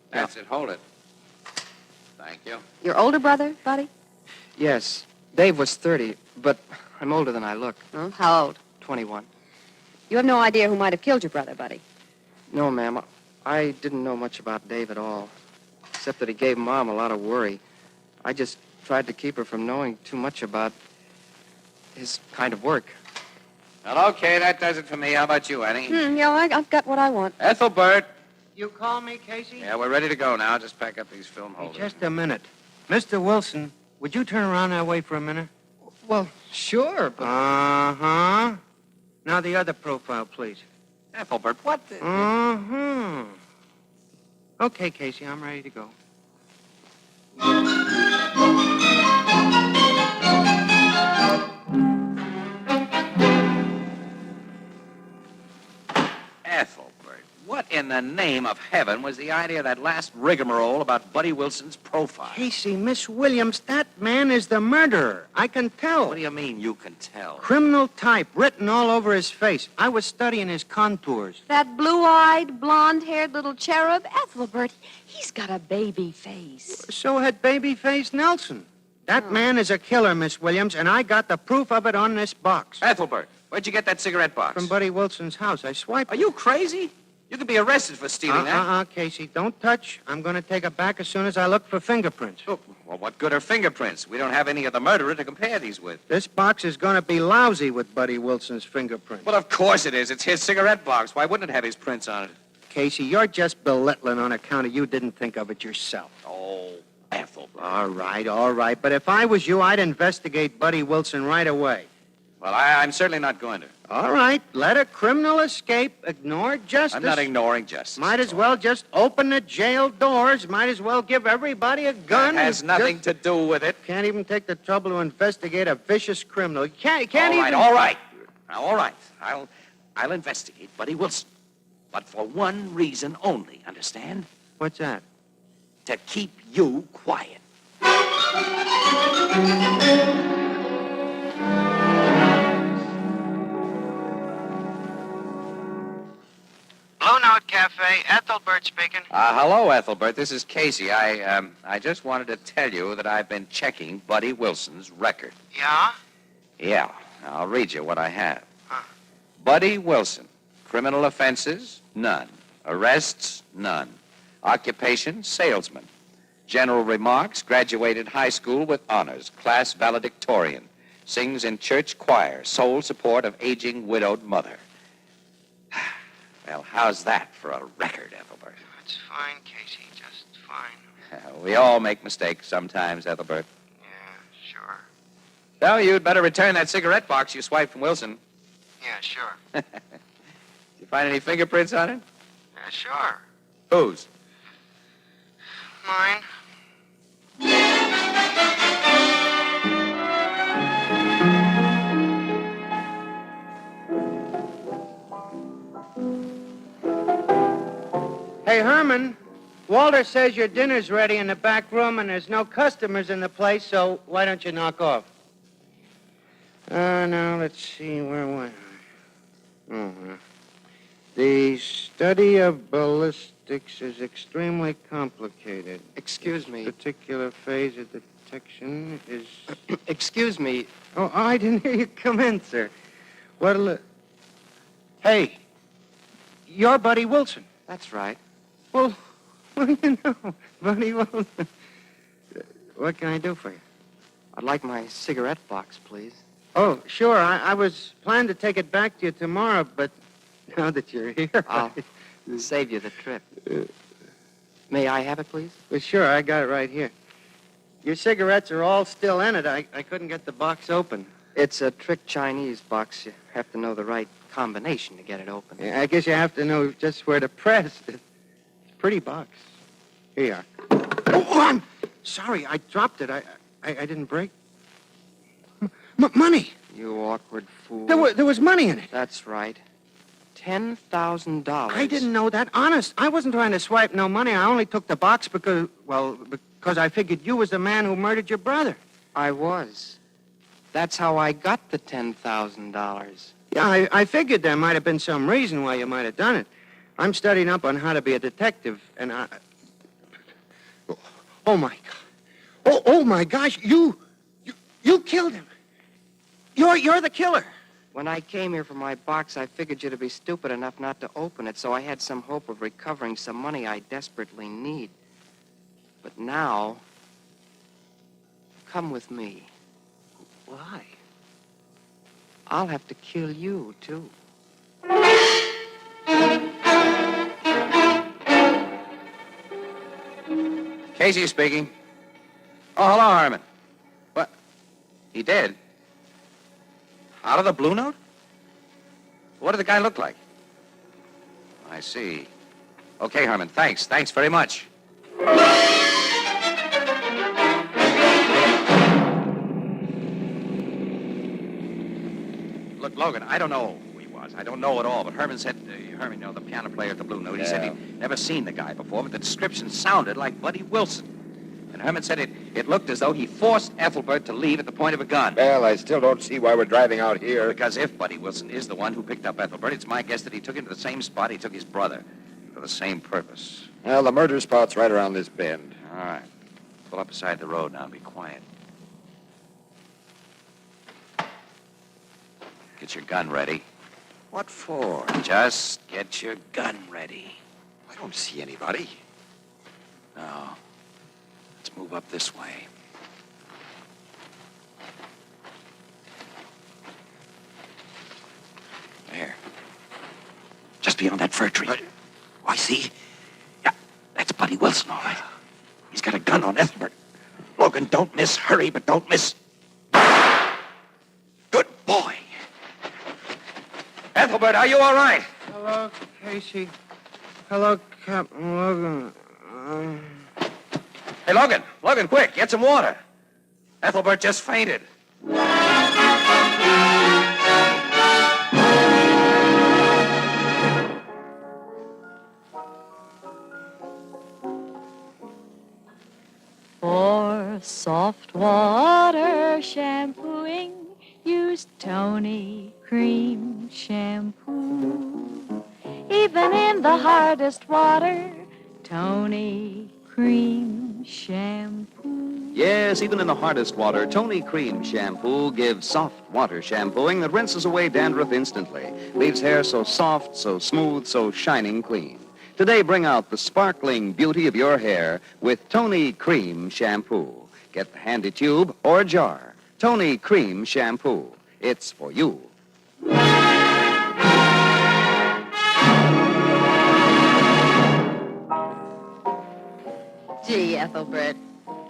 That's it. Hold it. Thank you. Your older brother, Buddy? Yes. Dave was 30, but I'm older than I look. Oh, how old? 21. You have no idea who might have killed your brother, Buddy. No, ma'am. I didn't know much about Dave at all, except that he gave Mom a lot of worry. I just tried to keep her from knowing too much about his kind of work. Well, okay, that does it for me. How about you, Annie? Yeah, I've got what I want. Ethelbert. You call me, Casey? Yeah, we're ready to go now. Just pack up these film holders. Just a minute. Mr. Wilson, would you turn around that way for a minute? Well, sure, but... Uh-huh. Now the other profile, please. Ethelbert, what the... Uh-huh. Okay, Casey, I'm ready to go. Ethelbert, what in in the name of heaven was the idea of that last rigmarole about Buddy Wilson's profile? Casey, Miss Williams, that man is the murderer. I can tell. What do you mean you can tell? Criminal type written all over his face. I was studying his contours. That blue-eyed, blonde-haired little cherub, Ethelbert, he's got a baby face. So had Babyface Nelson. That man is a killer, Miss Williams, and I got the proof of it on this box. Ethelbert, where'd you get that cigarette box? From Buddy Wilson's house. I swiped Are you crazy? You could be arrested for stealing that. Casey, don't touch. I'm going to take it back as soon as I look for fingerprints. Oh, well, what good are fingerprints? We don't have any of the murderer to compare these with. This box is going to be lousy with Buddy Wilson's fingerprints. Well, of course it is. It's his cigarette box. Why wouldn't it have his prints on it? Casey, you're just belittling on account of you didn't think of it yourself. Oh, Ethelbert. All right. But if I was you, I'd investigate Buddy Wilson right away. Well, I'm certainly not going to. All right. Let a criminal escape. Ignore justice. I'm not ignoring justice. Might as well just open the jail doors. Might as well give everybody a gun. That has nothing to do with it. Can't even take the trouble to investigate a vicious criminal. You can't even... All right. Now, all right. I'll investigate Buddy Wilson. But for one reason only, understand? What's that? To keep you quiet. Blue Note Cafe, Ethelbert speaking. Hello, Ethelbert. This is Casey. I just wanted to tell you that I've been checking Buddy Wilson's record. Yeah? Yeah. I'll read you what I have. Buddy Wilson. Criminal offenses? None. Arrests? None. Occupation? Salesman. General remarks? Graduated high school with honors. Class valedictorian. Sings in church choir. Sole support of aging widowed mother. Well, how's that for a record, Ethelbert? It's fine, Casey, just fine. We all make mistakes sometimes, Ethelbert. Yeah, sure. So you'd better return that cigarette box you swiped from Wilson. Yeah, sure. Did you find any fingerprints on it? Yeah, sure. Whose? Mine. Hey, Herman, Walter says your dinner's ready in the back room and there's no customers in the place, so why don't you knock off? Now, let's see, where was I? The study of ballistics is extremely complicated. Excuse me. This particular phase of detection is... Excuse me. Oh, I didn't hear you come in, sir. Hey, you're Buddy Wilson. That's right. Well, what do you know, Buddy Wilson? What can I do for you? I'd like my cigarette box, please. Oh, sure. I was planning to take it back to you tomorrow, but now that you're here... I'll save you the trip. May I have it, please? Well, sure. I got it right here. Your cigarettes are all still in it. I couldn't get the box open. It's a trick Chinese box. You have to know the right combination to get it open. Yeah, I guess you have to know just where to press. It's a pretty box. Here you are. Oh, I'm sorry. I dropped it. I didn't break. Money. You awkward fool. There was money in it. That's right. $10,000. I didn't know that. Honest, I wasn't trying to swipe no money. I only took the box because I figured you was the man who murdered your brother. I was. That's how I got the $10,000. Yeah, I figured there might have been some reason why you might have done it. I'm studying up on how to be a detective, and Oh, my God. Oh, my gosh, you killed him. You're the killer. When I came here for my box, I figured you to be stupid enough not to open it, so I had some hope of recovering some money I desperately need. But now, come with me. Why? I'll have to kill you, too. Casey speaking. Oh, hello, Harmon. What? He did? Out of the Blue Note? What did the guy look like? I see. Okay, Harmon, thanks. Thanks very much. Look, Logan, I don't know who he was. I don't know at all, but Herman said Herman, the piano player at the Blue Note, he said he'd never seen the guy before, but the description sounded like Buddy Wilson. And Herman said it looked as though he forced Ethelbert to leave at the point of a gun. Well, I still don't see why we're driving out here. Because if Buddy Wilson is the one who picked up Ethelbert, it's my guess that he took him to the same spot he took his brother for the same purpose. Well, the murder spot's right around this bend. All right. Pull up beside the road now and be quiet. Get your gun ready. What for? Just get your gun ready. I don't see anybody. No. Let's move up this way. There. Just beyond that fir tree. Why, see? Yeah, that's Buddy Wilson, all right. He's got a gun on Ethelbert. Logan, don't miss. Hurry, but don't miss. Good boy. Ethelbert, are you all right? Hello, Casey. Hello, Captain Logan. Hey, Logan. Logan, quick. Get some water. Ethelbert just fainted. For soft water shampooing, use Tony Cream Shampoo. Even in the hardest water, Tony Cream Shampoo. Yes, even in the hardest water, Tony Cream Shampoo gives soft water shampooing that rinses away dandruff instantly. Leaves hair so soft, so smooth, so shining clean. Today, bring out the sparkling beauty of your hair with Tony Cream Shampoo. Get the handy tube or jar. Tony Cream Shampoo. It's for you. Gee, Ethelbert,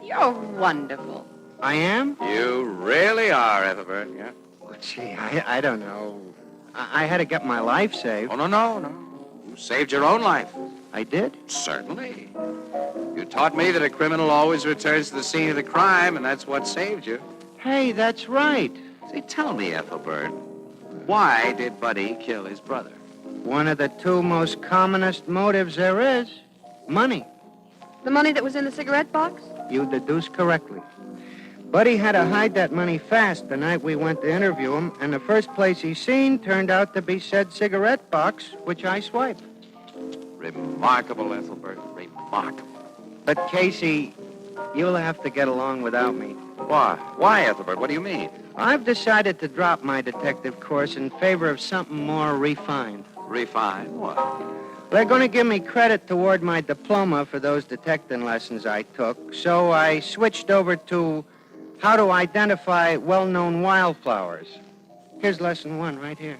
you're wonderful. I am? You really are, Ethelbert, yeah. Well, gee, I don't know. I had to get my life saved. Oh, no. You saved your own life. I did? Certainly. You taught me that a criminal always returns to the scene of the crime, and that's what saved you. Hey, that's right. Say, tell me, Ethelbert, why did Buddy kill his brother? One of the two most commonest motives there is. Money. The money that was in the cigarette box? You deduced correctly. Buddy had to hide that money fast the night we went to interview him, and the first place he seen turned out to be said cigarette box, which I swiped. Remarkable, Ethelbert, remarkable. But, Casey, you'll have to get along without me. Why? Why, Ethelbert? What do you mean? I've decided to drop my detective course in favor of something more refined. Refined? What? They're going to give me credit toward my diploma for those detecting lessons I took, so I switched over to how to identify well-known wildflowers. Here's lesson 1 right here.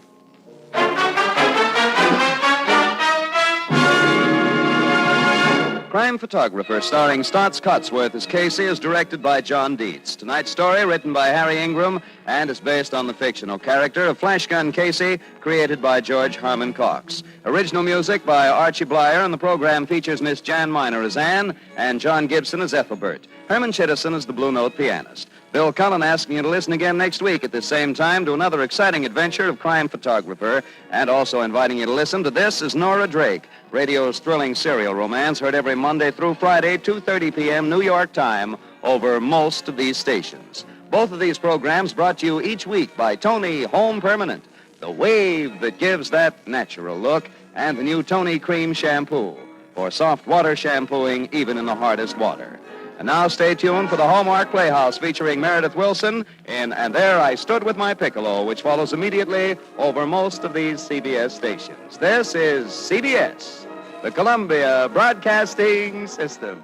Crime Photographer, starring Stotts Cotsworth as Casey, is directed by John Dietz. Tonight's story, written by Harry Ingram, and is based on the fictional character of Flash Gun Casey, created by George Harmon Coxe. Original music by Archie Blyer, and the program features Miss Jan Miner as Anne and John Gibson as Ethelbert. Herman Chittison is the Blue Note pianist. Bill Cullen asking you to listen again next week at the same time to another exciting adventure of Crime Photographer, and also inviting you to listen to This is Nora Drake, radio's thrilling serial romance, heard every Monday through Friday, 2:30 p.m. New York time, over most of these stations. Both of these programs brought to you each week by Tony Home Permanent, the wave that gives that natural look, and the new Tony Cream Shampoo for soft water shampooing even in the hardest water. And now stay tuned for the Hallmark Playhouse featuring Meredith Wilson in And There I Stood With My Piccolo, which follows immediately over most of these CBS stations. This is CBS, the Columbia Broadcasting System.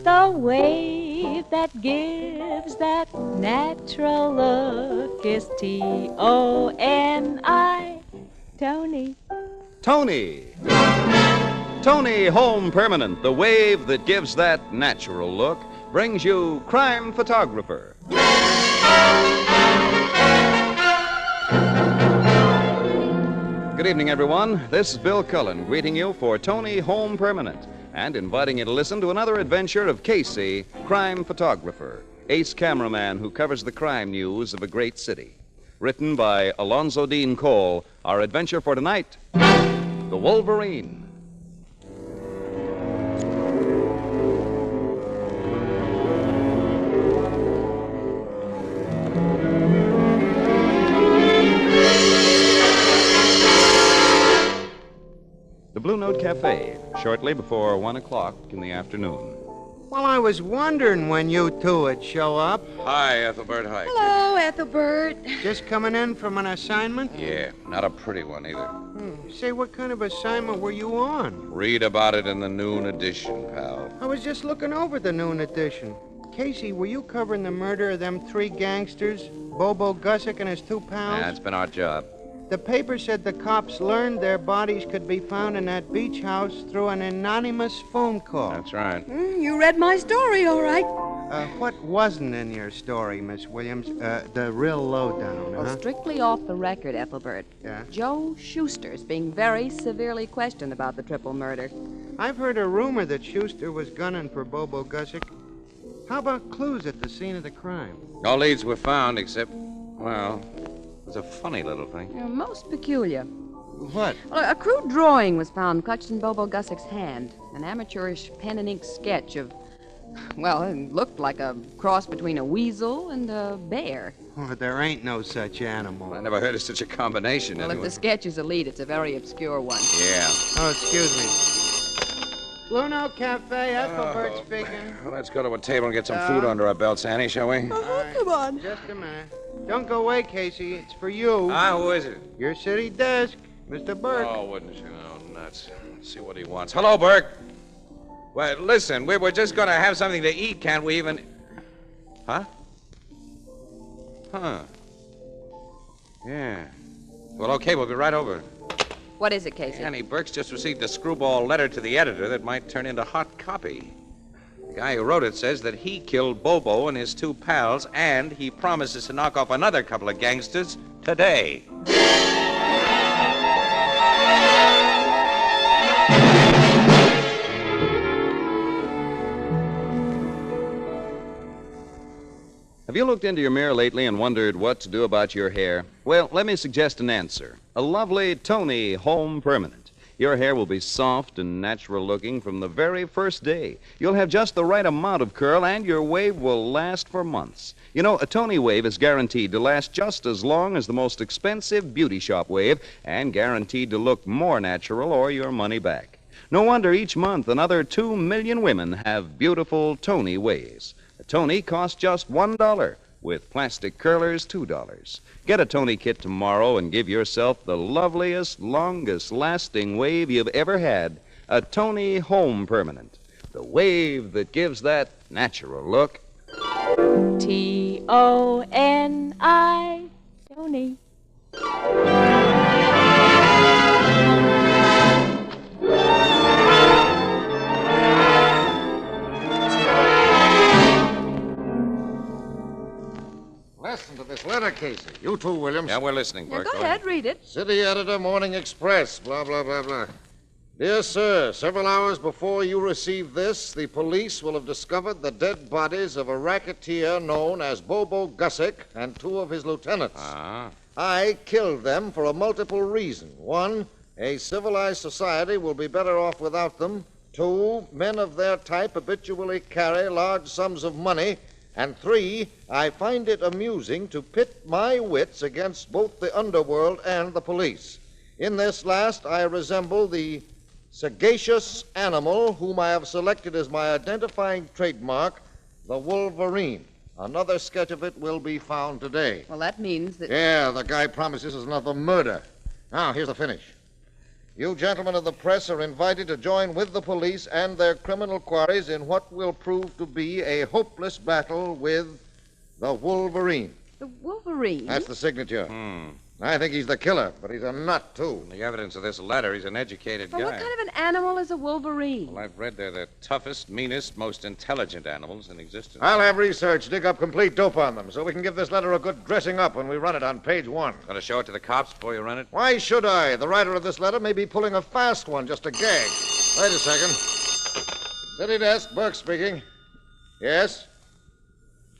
The wave that gives that natural look is Toni. Tony. Tony. Tony Home Permanent, the wave that gives that natural look, brings you Crime Photographer. Good evening, everyone. This is Bill Cullen greeting you for Tony Home Permanent. and inviting you to listen to another adventure of Casey, crime photographer, ace cameraman who covers the crime news of a great city. Written by Alonzo Dean Cole, our adventure for tonight, The Wolverine. The Blue Note Cafe, shortly before 1 o'clock in the afternoon. Well, I was wondering when you two would show up. Hi, Ethelbert. Hi. Hello, Ethelbert. Just coming in from an assignment? Yeah, not a pretty one either. Say, what kind of assignment were you on? Read about it in the noon edition, pal. I was just looking over the noon edition. Casey, were you covering the murder of them 3 gangsters, Bobo Gussick and his 2 pals? That's been our job. The paper said the cops learned their bodies could be found in that beach house through an anonymous phone call. That's right. You read my story, all right. What wasn't in your story, Miss Williams? The real lowdown, Well, strictly off the record, Ethelbert. Yeah? Joe Schuster's being very severely questioned about the triple murder. I've heard a rumor that Schuster was gunning for Bobo Gussick. How about clues at the scene of the crime? No leads were found except, well, it was a funny little thing. Most peculiar. What? Well, a crude drawing was found clutched in Bobo Gussick's hand. An amateurish pen and ink sketch of, well, it looked like a cross between a weasel and a bear. Oh, there ain't no such animal. I never heard of such a combination. Well, anyway. if the sketch is a lead, it's a very obscure one. Yeah. Oh, excuse me. Blue Note Cafe, Ethelbert speaking. Well, let's go to a table and get some food under our belts, Annie, shall we? Come on. Just a minute. Don't go away, Casey. It's for you. Who is it? Your city desk, Mr. Burke. Oh, wouldn't you know, nuts. Let's see what he wants. Hello, Burke. Well, listen, we were just going to have something to eat. Can't we even... Huh? Huh. Yeah. Well, okay, we'll be right over. What is it, Casey? Annie, Burke's just received a screwball letter to the editor that might turn into hot copy. The guy who wrote it says that he killed Bobo and his 2 pals, and he promises to knock off another couple of gangsters today. Have you looked into your mirror lately and wondered what to do about your hair? Well, let me suggest an answer. A lovely Tony Home Permanent. Your hair will be soft and natural looking from the very first day. You'll have just the right amount of curl, and your wave will last for months. You know, a Tony wave is guaranteed to last just as long as the most expensive beauty shop wave, and guaranteed to look more natural or your money back. No wonder each month another 2 million women have beautiful Tony waves. A Tony costs just $1, with plastic curlers $2. Get a Tony kit tomorrow and give yourself the loveliest, longest-lasting wave you've ever had. A Tony Home Permanent. The wave that gives that natural look. Tony. Tony. Listen to this letter, Casey. You too, Williams. Yeah, we're listening, Burke. Go ahead, read it. City Editor, Morning Express, blah, blah, blah, blah. Dear sir, several hours before you receive this, the police will have discovered the dead bodies of a racketeer known as Bobo Gussick and 2 of his lieutenants. I killed them for a multiple reason. 1, a civilized society will be better off without them. 2, men of their type habitually carry large sums of money. And 3, I find it amusing to pit my wits against both the underworld and the police. In this last, I resemble the sagacious animal whom I have selected as my identifying trademark, the Wolverine. Another sketch of it will be found today. Well, that means that... Yeah, the guy promises this is another murder. Now, here's the finish. You gentlemen of the press are invited to join with the police and their criminal quarries in what will prove to be a hopeless battle with the Wolverine. The Wolverine? That's the signature. I think he's the killer, but he's a nut, too. The evidence of this letter, he's an educated Well, guy. what kind of an animal is a wolverine? Well, I've read they're the toughest, meanest, most intelligent animals in existence. I'll have research dig up complete dope on them so we can give this letter a good dressing up when we run it on page 1. Going to show it to the cops before you run it? Why should I? The writer of this letter may be pulling a fast one just to gag. Wait a second. City desk, Burke speaking. Yes?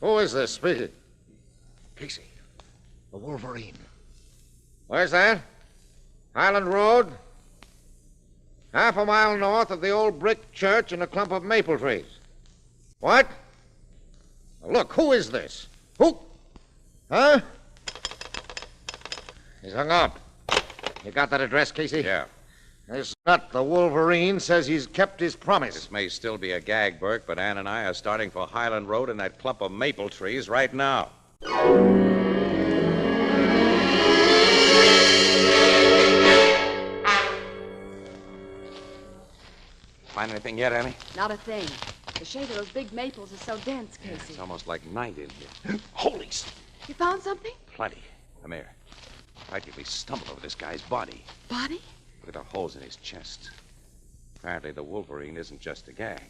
Who is this speaking? Casey, the Wolverine. Where's that? Highland Road? Half a mile north of the old brick church and a clump of maple trees. What? Look, who is this? Who? Huh? He's hung up. You got that address, Casey? Yeah. This nut, the Wolverine, says he's kept his promise. This may still be a gag, Burke, but Ann and I are starting for Highland Road and that clump of maple trees right now. Find anything yet, Annie? Not a thing. The shade of those big maples is so dense, Casey. It's almost like night in here. Holy... You found something? Plenty. Come here. Practically stumbled over this guy's body. Body? Look at the holes in his chest. Apparently the Wolverine isn't just a gag.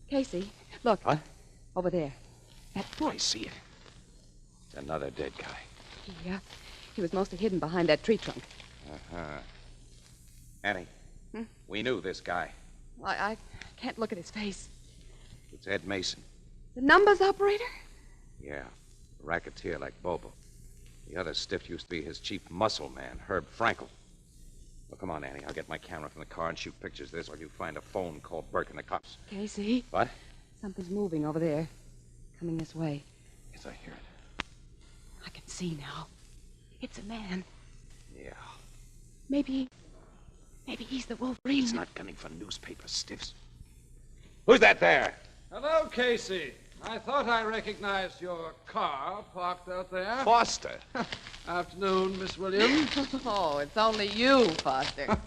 Casey, look. What? Over there. That foot. I see it. It's another dead guy. He was mostly hidden behind that tree trunk. Uh-huh. Annie, we knew this guy. I can't look at his face. It's Ed Mason. The numbers operator? Yeah, a racketeer like Bobo. The other stiff used to be his chief muscle man, Herb Frankel. Well, come on, Annie. I'll get my camera from the car and shoot pictures of this while you find a phone, call Burke and the cops. Casey? What? Something's moving over there. Coming this way. Yes, I hear it. I can see now. It's a man. Yeah. Maybe he's the Wolverine. He's not gunning for newspaper stiffs. Who's that there? Hello, Casey. I thought I recognized your car parked out there. Foster. Afternoon, Miss Williams. Oh, it's only you, Foster.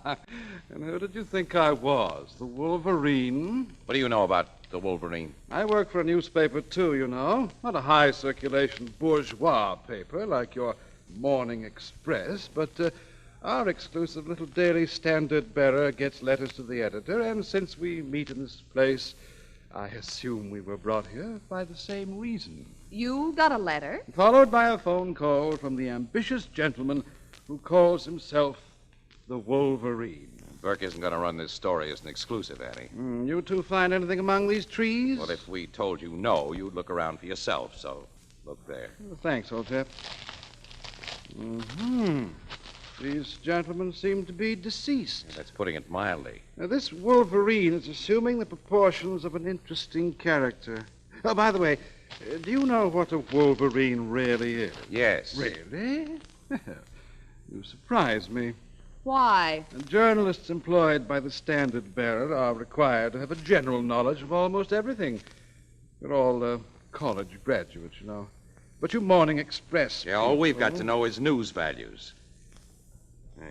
And who did you think I was? The Wolverine? What do you know about the Wolverine? I work for a newspaper, too, you know. Not a high-circulation bourgeois paper like your Morning Express, but our exclusive little daily Standard-Bearer gets letters to the editor, and since we meet in this place, I assume we were brought here by the same reason. You got a letter? Followed by a phone call from the ambitious gentleman who calls himself the Wolverine. Burke isn't going to run this story as an exclusive, Annie. You two find anything among these trees? Well, if we told you no, you'd look around for yourself, so look there. Thanks, old chap. These gentlemen seem to be deceased. Yeah, that's putting it mildly. Now, this Wolverine is assuming the proportions of an interesting character. Oh, by the way, do you know what a Wolverine really is? Yes. Really? You surprise me. Why? And journalists employed by the Standard-Bearer are required to have a general knowledge of almost everything. They're all college graduates, you know. But you Morning Express Yeah, all we've got to know is news values.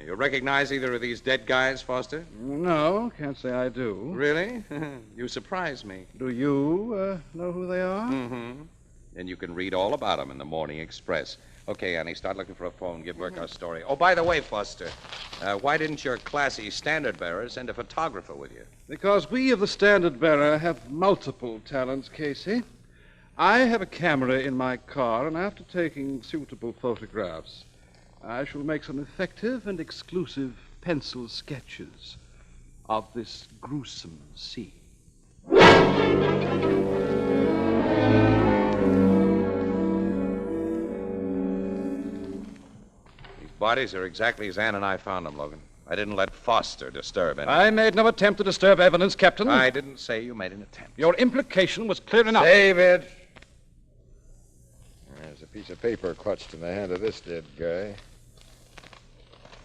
You recognize either of these dead guys, Foster? No, can't say I do. Really? You surprise me. Do you know who they are? Mm-hmm. And you can read all about them in the Morning Express. Okay, Annie, start looking for a phone. Give Burke our story. Oh, by the way, Foster, why didn't your classy Standard-Bearer send a photographer with you? Because we of the Standard-Bearer have multiple talents, Casey. I have a camera in my car, and after taking suitable photographs, I shall make some effective and exclusive pencil sketches of this gruesome scene. These bodies are exactly as Ann and I found them, Logan. I didn't let Foster disturb anything. I made no attempt to disturb evidence, Captain. I didn't say you made an attempt. Your implication was clear enough. David! There's a piece of paper clutched in the hand of this dead guy.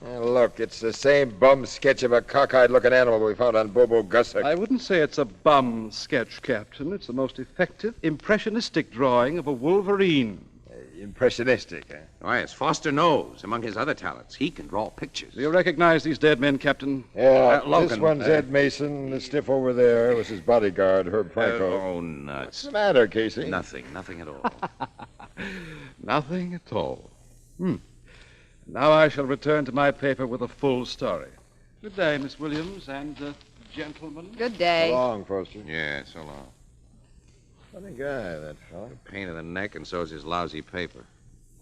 Look, it's the same bum sketch of a cockeyed-looking animal we found on Bobo Gussock. I wouldn't say it's a bum sketch, Captain. It's the most effective, impressionistic drawing of a Wolverine. Impressionistic, eh? Why, as Foster knows, among his other talents, he can draw pictures. Do you recognize these dead men, Captain? Yeah, Logan, this one's Ed Mason. The stiff over there was his bodyguard, Herb Frankel. Oh, nuts. What's the matter, Casey? Nothing at all. Nothing at all. Now I shall return to my paper with a full story. Good day, Miss Williams and gentlemen. Good day. So long, Foster. Yeah, so long. Funny guy, that fella. Pain in the neck, and so's his lousy paper.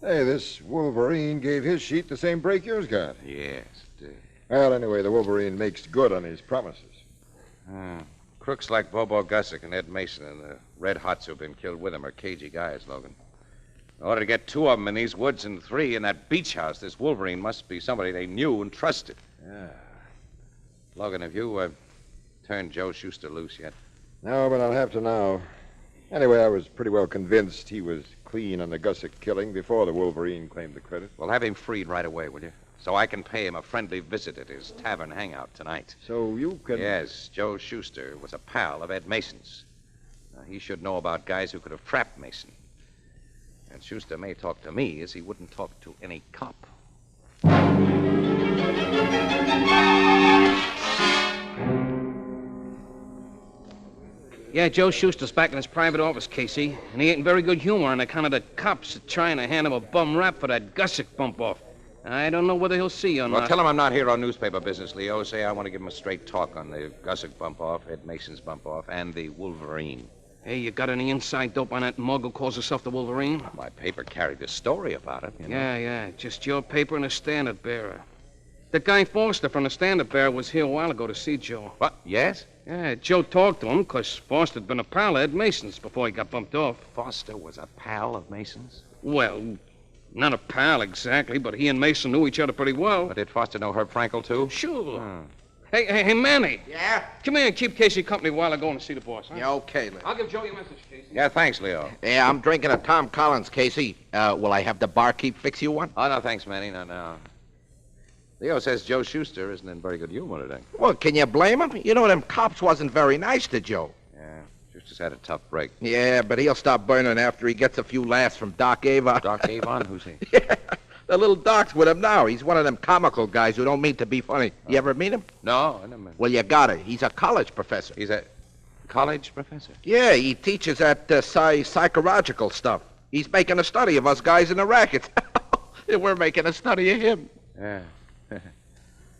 Hey, this Wolverine gave his sheet the same break yours got. Yes, it did. Well, anyway, the Wolverine makes good on his promises. Crooks like Bobo Gussick and Ed Mason and the Red Hots who've been killed with him are cagey guys, Logan. In order to get 2 of them in these woods and 3 in that beach house, this Wolverine must be somebody they knew and trusted. Yeah. Logan, have you turned Joe Schuster loose yet? No, but I'll have to now. Anyway, I was pretty well convinced he was clean on the Gussick killing before the Wolverine claimed the credit. Well, have him freed right away, will you? So I can pay him a friendly visit at his tavern hangout tonight. So you can... Yes, Joe Schuster was a pal of Ed Mason's. Now, he should know about guys who could have trapped Mason. And Schuster may talk to me as he wouldn't talk to any cop. Yeah, Joe Schuster's back in his private office, Casey, and he ain't in very good humor on account of the cops trying to hand him a bum rap for that Gussick bump-off. I don't know whether he'll see you or Well, not. tell him I'm not here on newspaper business, Leo. Say I want to give him a straight talk on the Gussick bump-off, Ed Mason's bump-off, and the Wolverine. Hey, you got any inside dope on that mug who calls herself the Wolverine? My paper carried the story about it. You know. Yeah, just your paper and a standard bearer. The guy Foster from the standard bearer was here a while ago to see Joe. What? Yes? Yeah, Joe talked to him because Foster'd been a pal of Ed Mason's before he got bumped off. Foster was a pal of Mason's? Well, not a pal exactly, but he and Mason knew each other pretty well. But did Foster know Herb Frankel, too? Sure. Oh. Hey, Manny. Yeah? Come here and keep Casey company while I go and see the boss, huh? Yeah, okay, Leo. I'll give Joe your message, Casey. Yeah, thanks, Leo. Yeah, I'm drinking a Tom Collins, Casey. Will I have the barkeep fix you one? Oh, no, thanks, Manny. No. Leo says Joe Schuster isn't in very good humor today. Well, can you blame him? You know, them cops wasn't very nice to Joe. Yeah, Schuster's had a tough break. Yeah, but he'll stop burning after he gets a few laughs from Doc Avon. Doc Avon? Who's he? Yeah, the little Doc's with him now. He's one of them comical guys who don't mean to be funny. You ever meet him? No, I never met him. Well, you got it. He's a college professor. He's a college professor? Yeah, he teaches that psychological stuff. He's making a study of us guys in the racket. And we're making a study of him. Yeah.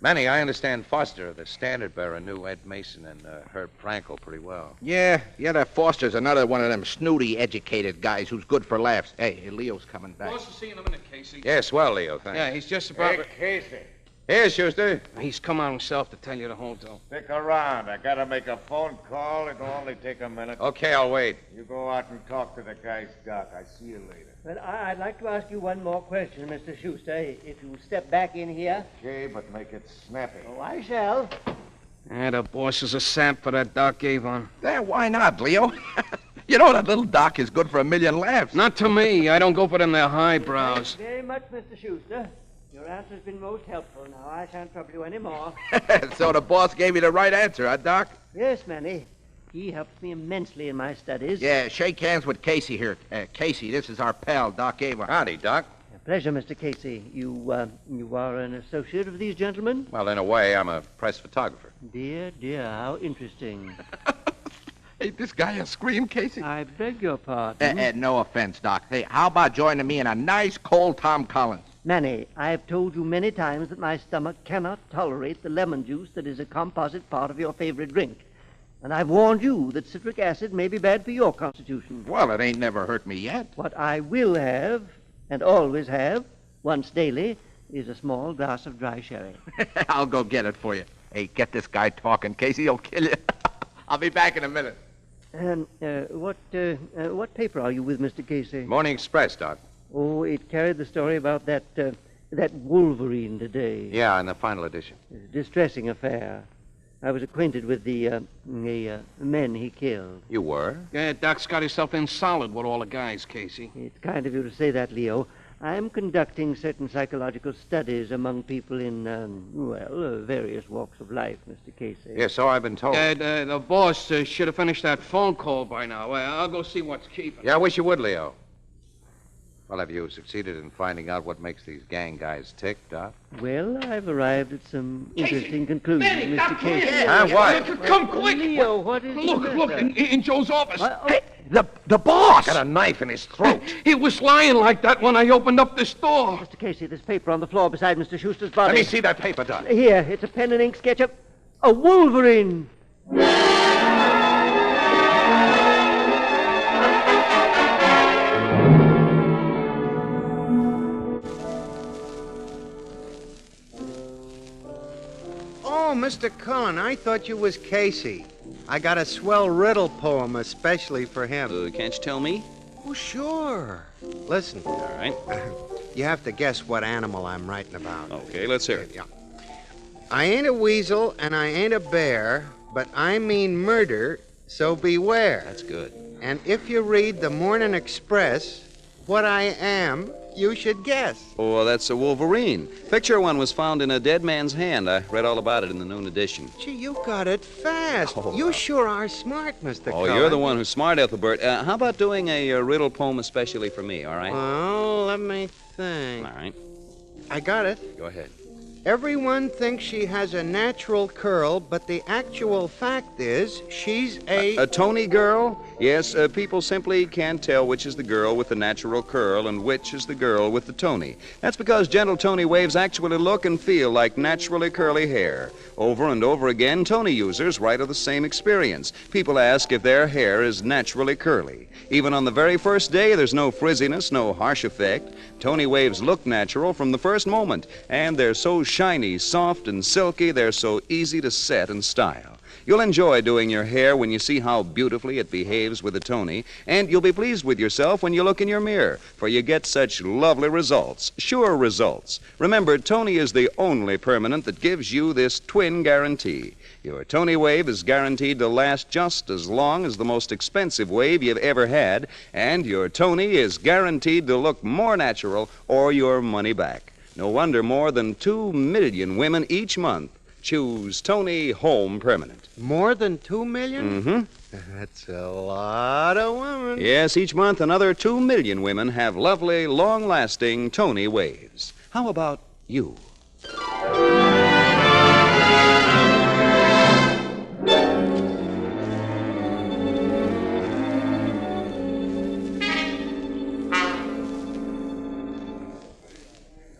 Manny, I understand Foster, the standard bearer, knew Ed Mason and Herb Frankel pretty well. Yeah, that Foster's another one of them snooty, educated guys who's good for laughs. Hey, Leo's coming back. Boss will see you in a minute, Casey. Yes, well, Leo, thanks. Yeah, he's just about... Casey. Here, Schuster. He's come out himself to tell you the whole deal. Stick around. I gotta make a phone call. It'll only take a minute. Okay, I'll wait. You go out and talk to the guy's doc. I see you later. Well, I'd like to ask you one more question, Mr. Schuster. If you step back in here. Okay, but make it snappy. Oh, I shall. Yeah, the boss is a sap for that Doc Avon. Yeah, why not, Leo? You know that little Doc is good for a million laughs. Not to me. I don't go for them their highbrows. Thanks very much, Mr. Schuster. Your answer's been most helpful. Now, I shan't trouble you any more. So the boss gave you the right answer, huh, Doc? Yes, Manny. He helps me immensely in my studies. Yeah, shake hands with Casey here. Casey, this is our pal, Doc Avon. Howdy, Doc. A pleasure, Mr. Casey. You are an associate of these gentlemen? Well, in a way, I'm a press photographer. Dear, how interesting. Hey, this guy a scream, Casey? I beg your pardon. No offense, Doc. Hey, how about joining me in a nice cold Tom Collins? Manny, I have told you many times that my stomach cannot tolerate the lemon juice that is a composite part of your favorite drink. And I've warned you that citric acid may be bad for your constitution. Well, it ain't never hurt me yet. What I will have, and always have, once daily, is a small glass of dry sherry. I'll go get it for you. Hey, get this guy talking, Casey. He'll kill you. I'll be back in a minute. What paper are you with, Mr. Casey? Morning Express, Doc. Oh, it carried the story about that Wolverine today. Yeah, in the final edition. It's a distressing affair. I was acquainted with the men he killed. You were? Yeah, Doc's got himself in solid with all the guys, Casey. It's kind of you to say that, Leo. I'm conducting certain psychological studies among people in, various walks of life, Mr. Casey. Yes, so I've been told. The boss should have finished that phone call by now. I'll go see what's keeping. Yeah, I wish you would, Leo. Well, have you succeeded in finding out what makes these gang guys tick, Doc? Well, I've arrived at some interesting conclusions, Manny, Mr. Doc, Casey. What? Come quick! Leo, what is Look, in Joe's office. Hey, the boss! Got a knife in his throat. He was lying like that when I opened up this door. Mr. Casey, there's paper on the floor beside Mr. Schuster's body. Let me see that paper, Doc. Here, it's a pen and ink sketch of a Wolverine. Oh, Mr. Cullen, I thought you was Casey. I got a swell riddle poem especially for him. Can't you tell me? Oh, sure. Listen. All right. You have to guess what animal I'm writing about. Okay, let's hear it. Yeah. I ain't a weasel and I ain't a bear, but I mean murder, so beware. That's good. And if you read the Morning Express, what I am, you should guess. Oh, that's a wolverine. Picture one was found in a dead man's hand. I read all about it in the noon edition. Gee, you got it fast. You sure are smart, Mr. Oh, Cullen. you're the one who's smart, Ethelbert. How about doing a riddle poem especially for me, all right? Well, let me think. All right. I got it. Go ahead. Everyone thinks she has a natural curl, but the actual fact is she's A Tony girl? Yes, people simply can't tell which is the girl with the natural curl and which is the girl with the Tony. That's because gentle Tony waves actually look and feel like naturally curly hair. Over and over again, Tony users write of the same experience. People ask if their hair is naturally curly. Even on the very first day, there's no frizziness, no harsh effect. Tony waves look natural from the first moment, and they're so shiny, soft, and silky, they're so easy to set and style. You'll enjoy doing your hair when you see how beautifully it behaves with a Tony, and you'll be pleased with yourself when you look in your mirror, for you get such lovely results, sure results. Remember, Tony is the only permanent that gives you this twin guarantee. Your Tony wave is guaranteed to last just as long as the most expensive wave you've ever had, and your Tony is guaranteed to look more natural or your money back. No wonder more than 2 million women each month choose Tony Home Permanent. More than 2 million? Mm-hmm. That's a lot of women. Yes, each month another 2 million women have lovely, long-lasting Tony waves. How about you?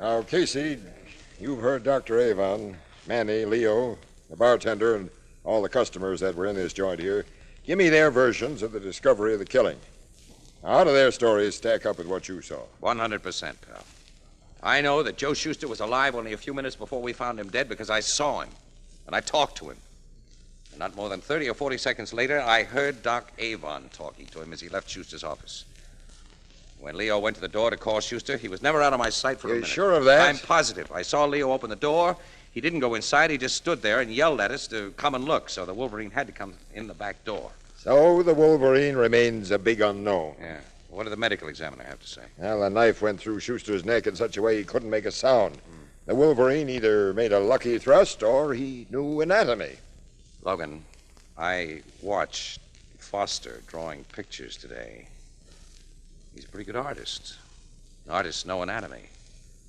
Now, Casey, you've heard Dr. Avon, Manny, Leo, the bartender, and all the customers that were in this joint here. Give me their versions of the discovery of the killing. How do their stories stack up with what you saw? 100%, pal. I know that Joe Schuster was alive only a few minutes before we found him dead because I saw him, and I talked to him. And not more than 30 or 40 seconds later, I heard Doc Avon talking to him as he left Schuster's office. When Leo went to the door to call Schuster, he was never out of my sight for a minute. You sure of that? I'm positive. I saw Leo open the door. He didn't go inside. He just stood there and yelled at us to come and look, so the Wolverine had to come in the back door. So the Wolverine remains a big unknown. Yeah. What did the medical examiner have to say? Well, the knife went through Schuster's neck in such a way he couldn't make a sound. The Wolverine either made a lucky thrust or he knew anatomy. Logan, I watched Foster drawing pictures today. He's a pretty good artist. Artists know anatomy.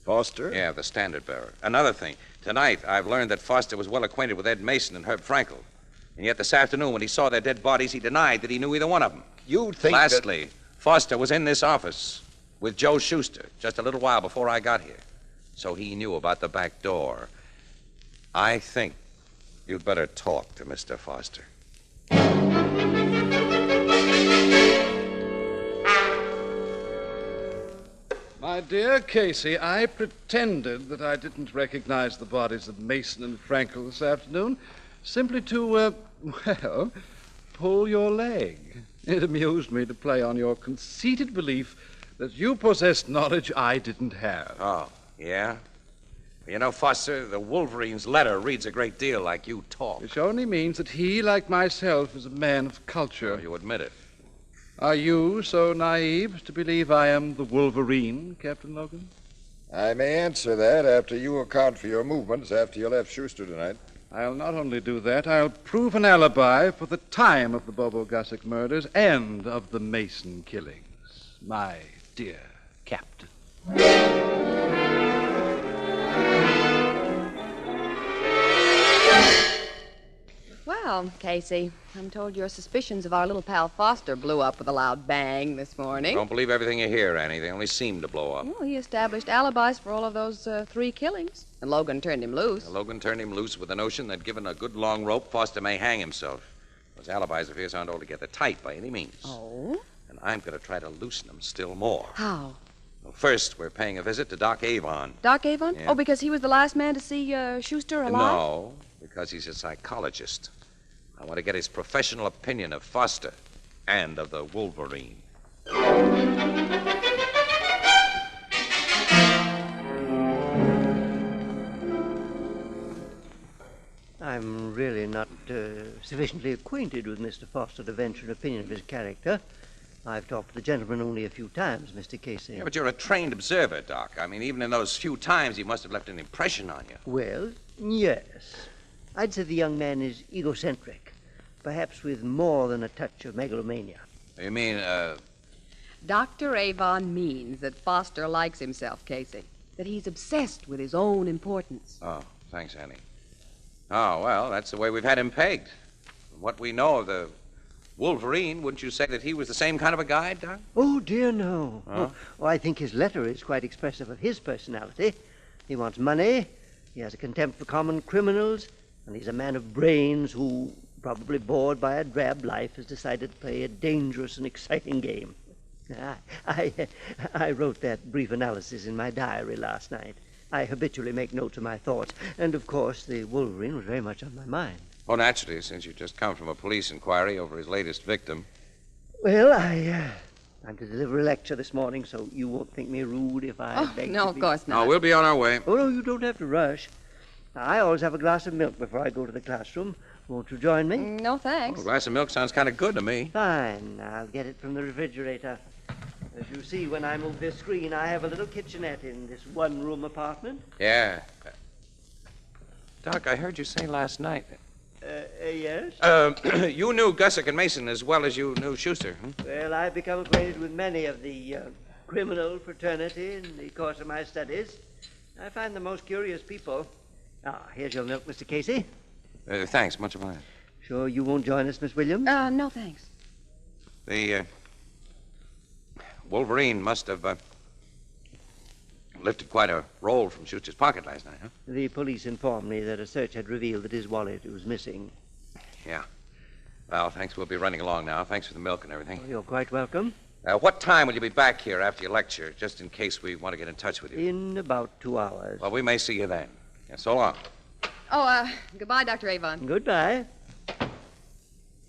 Foster? Yeah, the standard bearer. Another thing. Tonight, I've learned that Foster was well acquainted with Ed Mason and Herb Frankel. And yet this afternoon, when he saw their dead bodies, he denied that he knew either one of them. You'd think Lastly, Foster was in this office with Joe Schuster just a little while before I got here. So he knew about the back door. I think you'd better talk to Mr. Foster. My dear Casey, I pretended that I didn't recognize the bodies of Mason and Frankel this afternoon simply to, pull your leg. It amused me to play on your conceited belief that you possessed knowledge I didn't have. Oh, yeah? You know, Foster, the Wolverine's letter reads a great deal like you talk. Which only means that he, like myself, is a man of culture. Oh, you admit it. Are you so naive to believe I am the Wolverine, Captain Logan? I may answer that after you account for your movements after you left Schuster tonight. I'll not only do that, I'll prove an alibi for the time of the Bobo Gussick murders and of the Mason killings, my dear Captain. Well, Casey, I'm told your suspicions of our little pal Foster blew up with a loud bang this morning. Don't believe everything you hear, Annie. They only seem to blow up. Well, he established alibis for all of those 3 killings, and Logan turned him loose. Logan turned him loose with the notion that given a good long rope, Foster may hang himself. Those alibis of his aren't altogether tight by any means. Oh? And I'm going to try to loosen them still more. How? Well, first, we're paying a visit to Doc Avon. Doc Avon? Yeah. Oh, because he was the last man to see Schuster alive? No, because he's a psychologist. I want to get his professional opinion of Foster and of the Wolverine. I'm really not sufficiently acquainted with Mr. Foster to venture an opinion of his character. I've talked to the gentleman only a few times, Mr. Casey. Yeah, but you're a trained observer, Doc. I mean, even in those few times, he must have left an impression on you. Well, yes. I'd say the young man is egocentric, perhaps with more than a touch of megalomania. You mean, Dr. Avon means that Foster likes himself, Casey. That he's obsessed with his own importance. Oh, thanks, Annie. Oh, well, that's the way we've had him pegged. From what we know of the Wolverine, wouldn't you say that he was the same kind of a guy, Doc? Oh, dear, no. Huh? Oh, I think his letter is quite expressive of his personality. He wants money, he has a contempt for common criminals, and he's a man of brains who, probably bored by a drab life, has decided to play a dangerous and exciting game. I wrote that brief analysis in my diary last night. I habitually make notes of my thoughts, and of course the Wolverine was very much on my mind. Oh, naturally, since you've just come from a police inquiry over his latest victim. Well, I'm to deliver a lecture this morning, so you won't think me rude if I beg no, to of be... course not. No, we'll be on our way. Oh, no, you don't have to rush. I always have a glass of milk before I go to the classroom. Won't you join me? No, thanks. Oh, a glass of milk sounds kind of good to me. Fine. I'll get it from the refrigerator. As you see, when I move this screen, I have a little kitchenette in this one-room apartment. Yeah. Doc, I heard you say last night. Yes? You knew Gussick and Mason as well as you knew Schuster. Well, I've become acquainted with many of the criminal fraternity in the course of my studies. I find them most curious people. Here's your milk, Mr. Casey. Thanks, much obliged. Sure you won't join us, Miss Williams? No, thanks. The Wolverine must have lifted quite a roll from Schuster's pocket last night, huh? The police informed me that a search had revealed that his wallet was missing. Yeah. Well, thanks. We'll be running along now. Thanks for the milk and everything. Oh, you're quite welcome. What time will you be back here after your lecture, just in case we want to get in touch with you? In about 2 hours. Well, we may see you then. Yeah, so long. Oh, goodbye, Dr. Avon. Goodbye.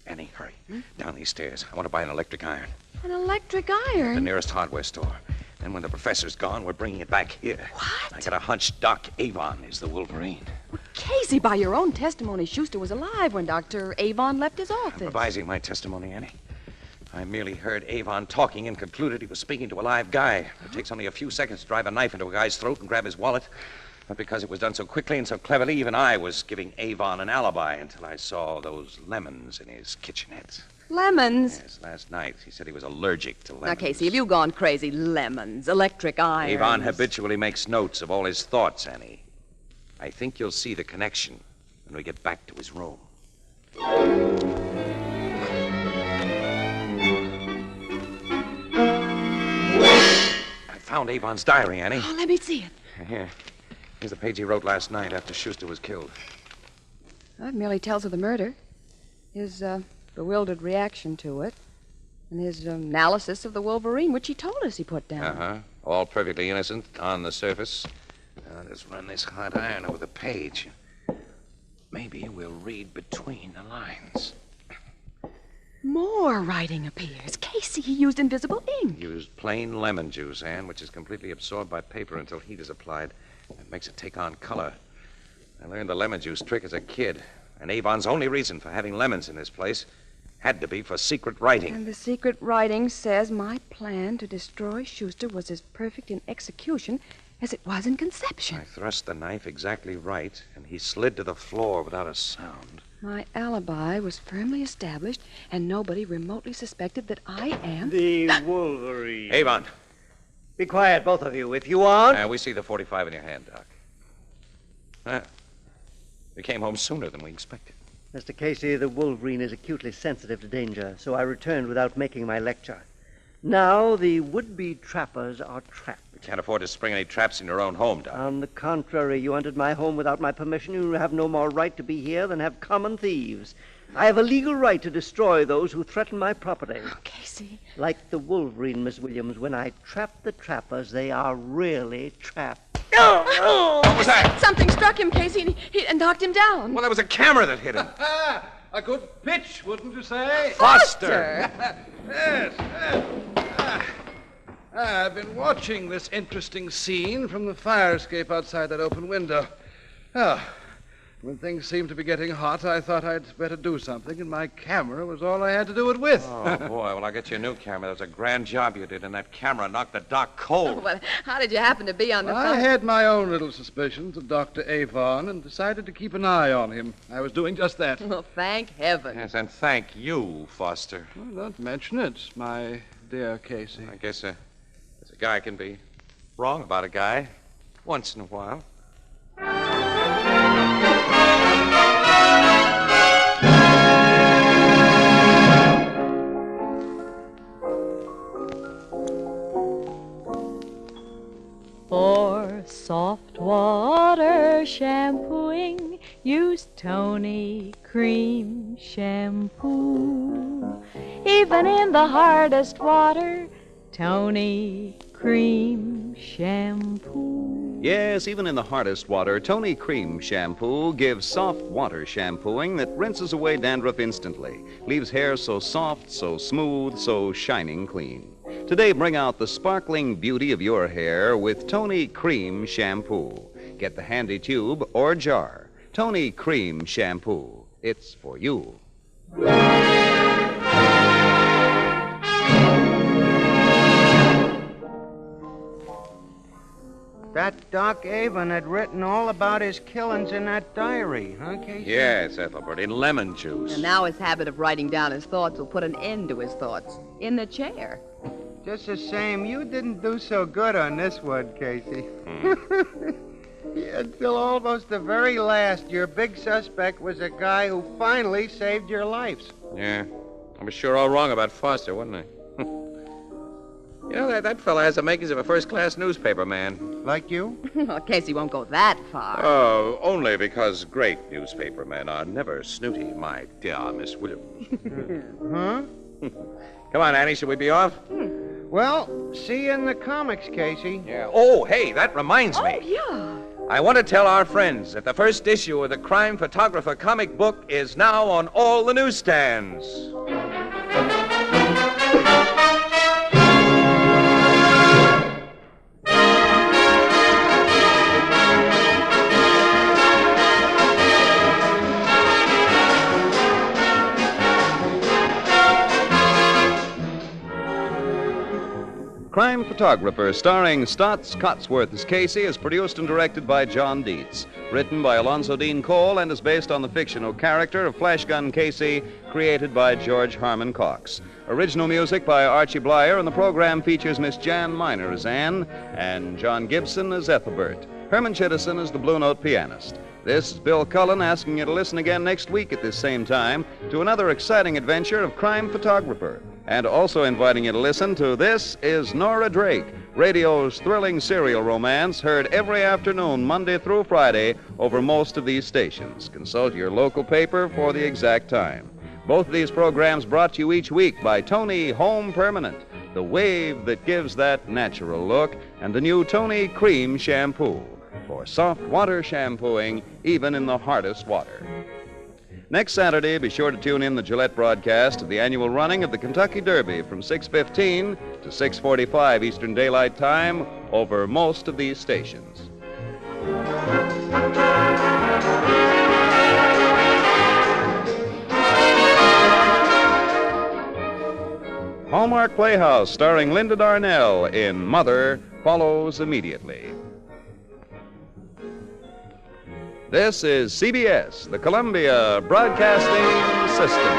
Annie, hurry. Down these stairs. I want to buy an electric iron. An electric The iron? nearest hardware store. Then when the professor's gone, we're bringing it back here. What? I got a hunch Doc Avon is the Wolverine. Casey, by your own testimony, Schuster was alive when Dr. Avon left his office. I'm revising my testimony, Annie. I merely heard Avon talking and concluded he was speaking to a live guy. It takes only a few seconds to drive a knife into a guy's throat and grab his wallet. But because it was done so quickly and so cleverly, even I was giving Avon an alibi until I saw those lemons in his kitchenette. Lemons? Yes, last night. He said he was allergic to lemons. Now, Casey, have you gone crazy? Lemons, electric irons. Avon habitually makes notes of all his thoughts, Annie. I think you'll see the connection when we get back to his room. I found Avon's diary, Annie. Oh, let me see it. Here. Here's the page he wrote last night after Schuster was killed. Well, it merely tells of the murder, his bewildered reaction to it, and his analysis of the Wolverine, which he told us he put down. Uh-huh. All perfectly innocent on the surface. Now, let's run this hot iron over the page. Maybe we'll read between the lines. More writing appears. Casey, he used invisible ink. Used plain lemon juice, Anne, which is completely absorbed by paper until heat is applied. It makes it take on color. I learned the lemon juice trick as a kid, and Avon's only reason for having lemons in this place had to be for secret writing. And the secret writing says my plan to destroy Schuster was as perfect in execution as it was in conception. I thrust the knife exactly right, and he slid to the floor without a sound. My alibi was firmly established, and nobody remotely suspected that I am... The Wolverine. Avon. Be quiet, both of you, if you want. We see the 45 in your hand, Doc. You came home sooner than we expected. Mr. Casey, the Wolverine is acutely sensitive to danger, so I returned without making my lecture. Now the would-be trappers are trapped. You can't afford to spring any traps in your own home, Doc. On the contrary, you entered my home without my permission. You have no more right to be here than have common thieves. I have a legal right to destroy those who threaten my property. Oh, Casey. Like the Wolverine, Miss Williams, when I trap the trappers, they are really trapped. What was that? Something struck him, Casey, and knocked him down. Well, that was a camera that hit him. A good pitch, wouldn't you say? Foster! Yes. I've been watching this interesting scene from the fire escape outside that open window. When things seemed to be getting hot, I thought I'd better do something, and my camera was all I had to do it with. Oh, boy, well, I'll get you a new camera. That was a grand job you did, and that camera knocked the doc cold. Well, how did you happen to be on the I phone? had my own little suspicions of Dr. Avon and decided to keep an eye on him. I was doing just that. Well, thank heaven. Yes, and thank you, Foster. Well, don't mention it, my dear Casey. I guess a guy can be wrong about a guy once in a while. For soft water shampooing, use Tony Cream Shampoo. Even in the hardest water, Tony Cream Shampoo. Yes, even in the hardest water, Tony Cream Shampoo gives soft water shampooing that rinses away dandruff instantly, leaves hair so soft, so smooth, so shining clean. Today, bring out the sparkling beauty of your hair with Tony Cream Shampoo. Get the handy tube or jar. Tony Cream Shampoo. It's for you. That Doc Avon had written all about his killings in that diary, huh, Casey? Yes, Ethelbert, in lemon juice. And now his habit of writing down his thoughts will put an end to his thoughts. In the chair. Just the same, you didn't do so good on this one, Casey. Until almost the very last, your big suspect was a guy who finally saved your lives. Yeah, I was sure all wrong about Foster, wasn't I? You know, that fella has the makings of a first-class newspaper man. Like you? Well, Casey won't go that far. Oh, only because great newspaper men are never snooty, my dear Miss Williams. Huh? Come on, Annie, should we be off? Well, see you in the comics, Casey. Yeah. Oh, hey, that reminds me. Yeah. I want to tell our friends that the first issue of the Crime Photographer comic book is now on all the newsstands. Crime Photographer, starring Stotts Cotsworth as Casey, is produced and directed by John Dietz. Written by Alonzo Dean Cole and is based on the fictional character of Flash Gun Casey, created by George Harmon Coxe. Original music by Archie Blyer, and the program features Miss Jan Miner as Anne and John Gibson as Ethelbert. Herman Chittison is the Blue Note pianist. This is Bill Cullen asking you to listen again next week at this same time to another exciting adventure of Crime Photographer. And also inviting you to listen to This Is Nora Drake, radio's thrilling serial romance heard every afternoon, Monday through Friday, over most of these stations. Consult your local paper for the exact time. Both of these programs brought to you each week by Tony Home Permanent, the wave that gives that natural look, and the new Tony Cream Shampoo for soft water shampooing, even in the hardest water. Next Saturday, be sure to tune in the Gillette broadcast of the annual running of the Kentucky Derby from 6:15 to 6:45 Eastern Daylight Time over most of these stations. Hallmark Playhouse, starring Linda Darnell in Mother, follows immediately. This is CBS, the Columbia Broadcasting System.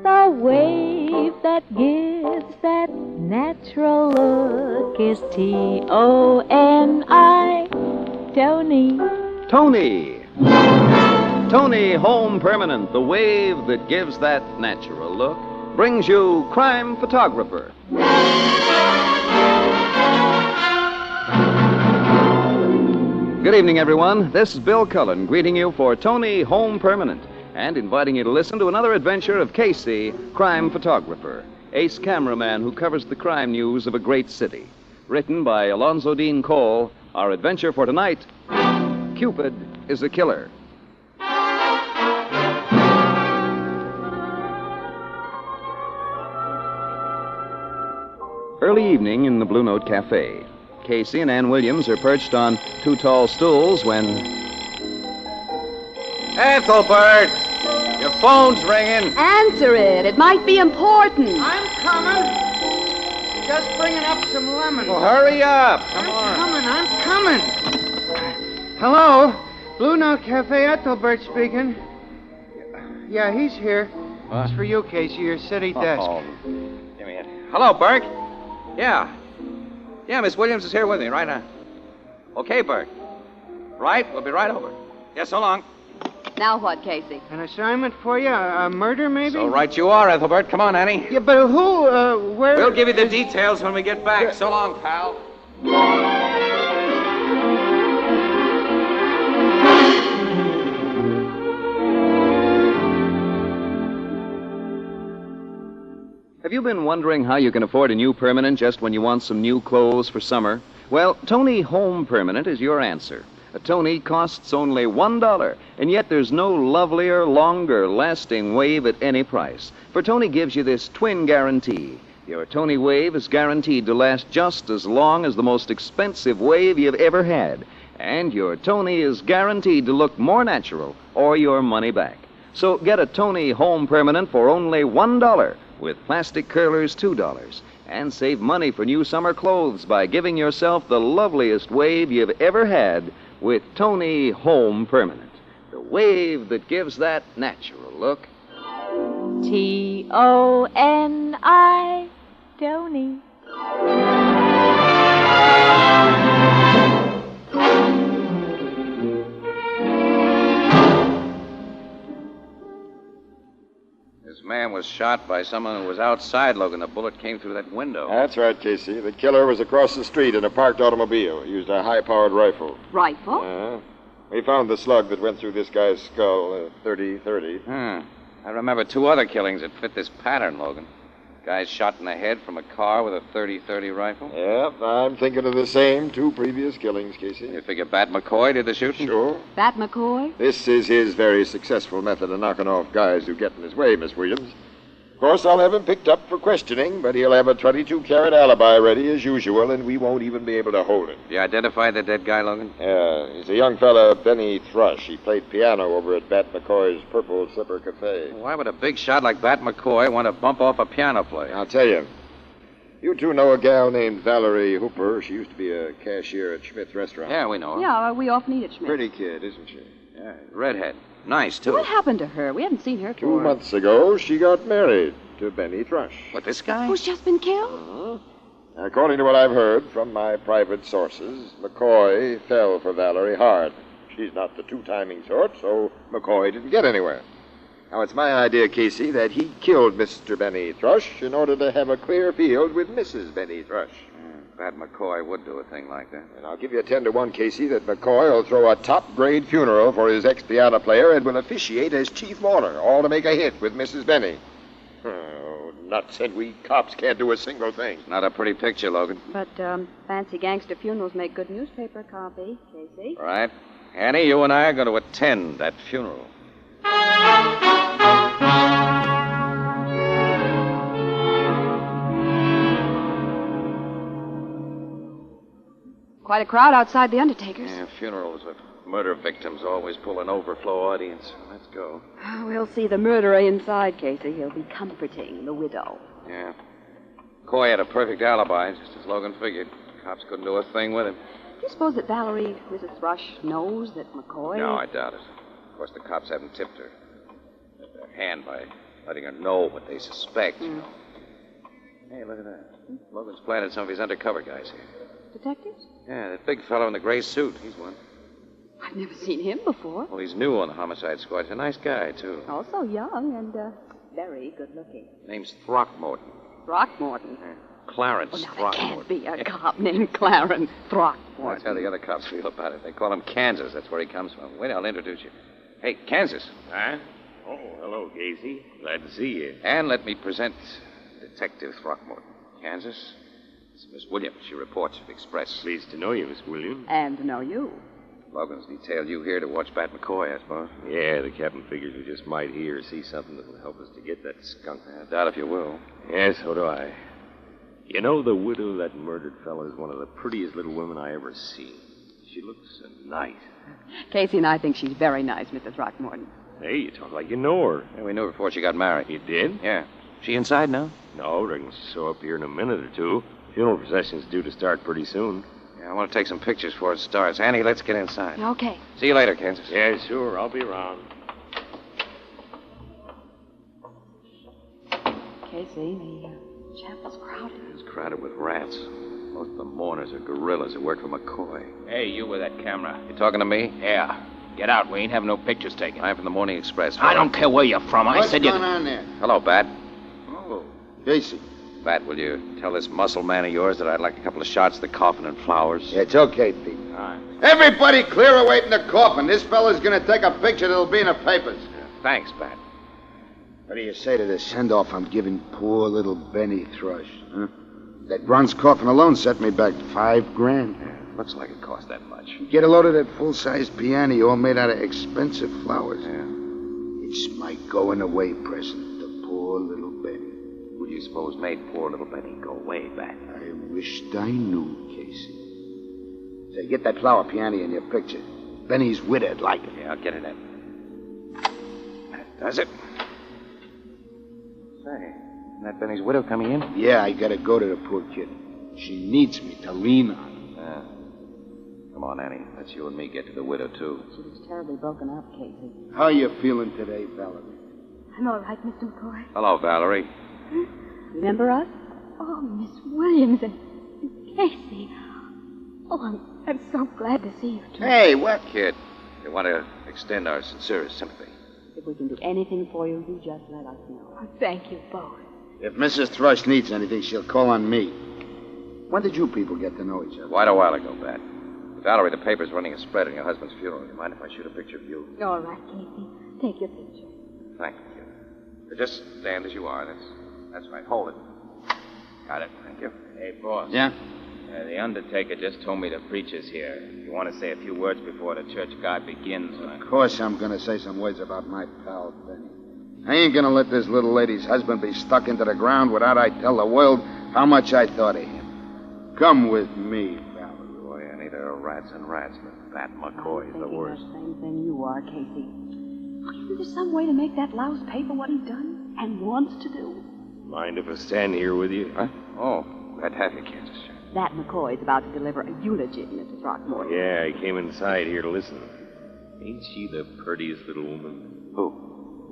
The wave that gives that natural look is Toni, Tony. Tony. Tony Home Permanent, the wave that gives that natural look, brings you Crime Photographer. Good evening, everyone. This is Bill Cullen greeting you for Tony Home Permanent. and inviting you to listen to another adventure of Casey, crime photographer, ace cameraman who covers the crime news of a great city. Written by Alonzo Dean Cole, our adventure for tonight, Cupid is a Killer. Early evening in the Blue Note Cafe. Casey and Ann Williams are perched on two tall stools when... Ethelbert! Your phone's ringing. Answer it. It might be important. I'm coming. Just bringing up some lemons. Well, hurry up. Come I'm coming. Hello? Blue Note Cafe, Ethelbert speaking. Yeah, he's here. What? It's for you, Casey, your city desk. Oh. Give me it. Hello, Burke. Yeah. Yeah, Miss Williams is here with me right now. Okay, Burke. Right, we'll be right over. Yeah, so long. Now what, Casey? An assignment for you? A murder, maybe? So right you are, Ethelbert. Come on, Annie. Yeah, but who, where... We'll give you the details when we get back. So long, pal. Have you been wondering how you can afford a new permanent just when you want some new clothes for summer? Well, Tony Home Permanent is your answer. A Tony costs only $1, and yet there's no lovelier, longer lasting wave at any price. For Tony gives you this twin guarantee. Your Tony wave is guaranteed to last just as long as the most expensive wave you've ever had. And your Tony is guaranteed to look more natural or your money back. So get a Tony Home Permanent for only $1, with plastic curlers $2. And save money for new summer clothes by giving yourself the loveliest wave you've ever had with Tony Home Permanent. The wave that gives that natural look. T-O-N-I, Tony. This man was shot by someone who was outside, Logan. The bullet came through that window. That's right, Casey. The killer was across the street in a parked automobile. He used a high-powered rifle. Rifle? We found the slug that went through this guy's skull, 30-30. I remember two other killings that fit this pattern, Logan. Guy shot in the head from a car with a 30-30 rifle. Yep, I'm thinking of the same two previous killings, Casey. You figure Bat McCoy did the shooting? Sure. Bat McCoy? This is his very successful method of knocking off guys who get in his way, Miss Williams. Of course, I'll have him picked up for questioning, but he'll have a 22-carat alibi ready as usual, and we won't even be able to hold him. You identified the dead guy, Logan? Yeah, he's a young fella, Benny Thrush. He played piano over at Bat McCoy's Purple Slipper Cafe. Why would a big shot like Bat McCoy want to bump off a piano player? I'll tell you. You two know a gal named Valerie Hooper. She used to be a cashier at Schmidt's restaurant. Yeah, we know her. Yeah, we often eat at Schmidt. Pretty kid, isn't she? Yeah, redhead. Nice, too. What happened to her? We haven't seen her for... 2 months ago, she got married to Benny Thrush. What, this guy? Who's just been killed? Uh-huh. According to what I've heard from my private sources, McCoy fell for Valerie hard. She's not the two-timing sort, so McCoy didn't get anywhere. Now, it's my idea, Casey, that he killed Mr. Benny Thrush in order to have a clear field with Mrs. Benny Thrush. Bat McCoy would do a thing like that. And I'll give you a 10-to-1, Casey, that McCoy will throw a top-grade funeral for his ex-piano player and will officiate as chief mourner, all to make a hit with Mrs. Benny. Oh, nuts, and we cops can't do a single thing. Not a pretty picture, Logan. But, fancy gangster funerals make good newspaper copy, Casey. Right. Annie, you and I are going to attend that funeral. Quite a crowd outside the undertaker's. Yeah, funerals with murder victims always pull an overflow audience. Let's go. We'll see the murderer inside, Casey. He'll be comforting the widow. Yeah. Coy had a perfect alibi, just as Logan figured. Cops couldn't do a thing with him. Do you suppose that Valerie, Mrs. Thrush, knows that McCoy... No, I doubt it. Of course, the cops haven't tipped her hand by letting her know what they suspect, you know. Hey, look at that. Logan's planted some of his undercover guys here. Detectives? Yeah, that big fellow in the gray suit. He's one. I've never seen him before. Well, he's new on the homicide squad. He's a nice guy, too. Also young and very good looking. Name's Throckmorton. Throckmorton? Clarence Well, now, Throckmorton. there can't be a cop named Clarence Throckmorton. That's how the other cops feel about it. They call him Kansas. That's where he comes from. Wait, I'll introduce you. Hey, Kansas. Huh? Oh, hello, Casey. Glad to see you. And let me present Detective Throckmorton. Kansas. It's Miss Williams. She reports for the Express. Pleased to know you, Miss Williams. And to know you. Logan's detailed you here to watch Bat McCoy, I suppose. Yeah, the captain figures we just might hear or see something that will help us to get that skunk. I doubt if you will. Yeah, so do I. You know, the widow of that murdered fellow is one of the prettiest little women I ever seen. She looks so nice. Casey and I think she's very nice, Mr. Throckmorton. Hey, you talk like you know her. Yeah, we knew her before she got married. You did? Yeah. She inside now? No, reckon she'll show up here in a minute or two. Funeral procession's due to start pretty soon. Yeah, I want to take some pictures before it starts. Annie, let's get inside. Okay. See you later, Kansas. Yeah, sure. I'll be around. Casey, the chapel's crowded. It's crowded with rats. Most of the mourners are gorillas who work for McCoy. Hey, you with that camera. You talking to me? Yeah. Get out. We ain't having no pictures taken. I'm from the Morning Express. I don't care where you're from. I said you... What's going on there? Hello, Bat. Oh, Casey. Bat, will you tell this muscle man of yours that I'd like a couple of shots of the coffin and flowers? Yeah, it's okay, Pete. All right. Everybody clear away from the coffin. This fella's going to take a picture that'll be in the papers. Yeah, thanks, Bat. What do you say to the send-off I'm giving poor little Benny Thrush, huh? That bronze coffin alone set me back $5,000. Yeah, looks like it cost that much. Get a load of that full-size piano all made out of expensive flowers. Yeah. It's my going-away present to poor little Benny. Who do you suppose made poor little Benny go way back? I wished I knew, Casey. Say, get that flower piano in your picture. Benny's widow'd like it. Yeah, I'll get it in. That does it. Say, isn't that Benny's widow coming in? Yeah, I gotta go to the poor kid. She needs me to lean on. Yeah. Come on, Annie. Let's you and me get to the widow, too. She was terribly broken up, Casey. How you feeling today, Valerie? I'm all right, Mr. McCoy. Hello, Valerie. Remember us? Oh, Miss Williams and Casey. Oh, I'm so glad to see you, too. Hey, what? Kid, we want to extend our sincerest sympathy. If we can do anything for you, you just let us know. Oh, thank you both. If Mrs. Thrush needs anything, she'll call on me. When did you people get to know each other? Quite a while ago, Bat. Valerie, the paper's running a spread on your husband's funeral. You mind if I shoot a picture of you? All right, Casey. Take your picture. Thank you, kid. Just stand as you are. That's right. Hold it. Got it. Thank you. Hey, boss. Yeah? The undertaker just told me the preacher's here. You want to say a few words before the church guard begins? Of course I'm going to say some words about my pal, Benny. I ain't going to let this little lady's husband be stuck into the ground without I tell the world how much I thought of him. Come with me, Valerie. Boy, Annie, there are rats and rats, but Bat McCoy's the worst. The same thing you are, Casey. Isn't there some way to make that louse pay for what he's done and wants to do? Mind if I stand here with you? Huh? Oh, glad to have you, Kansas. That McCoy's about to deliver a eulogy, Mrs. Throckmorton. Yeah, I came inside here to listen. Ain't she the prettiest little woman? Who?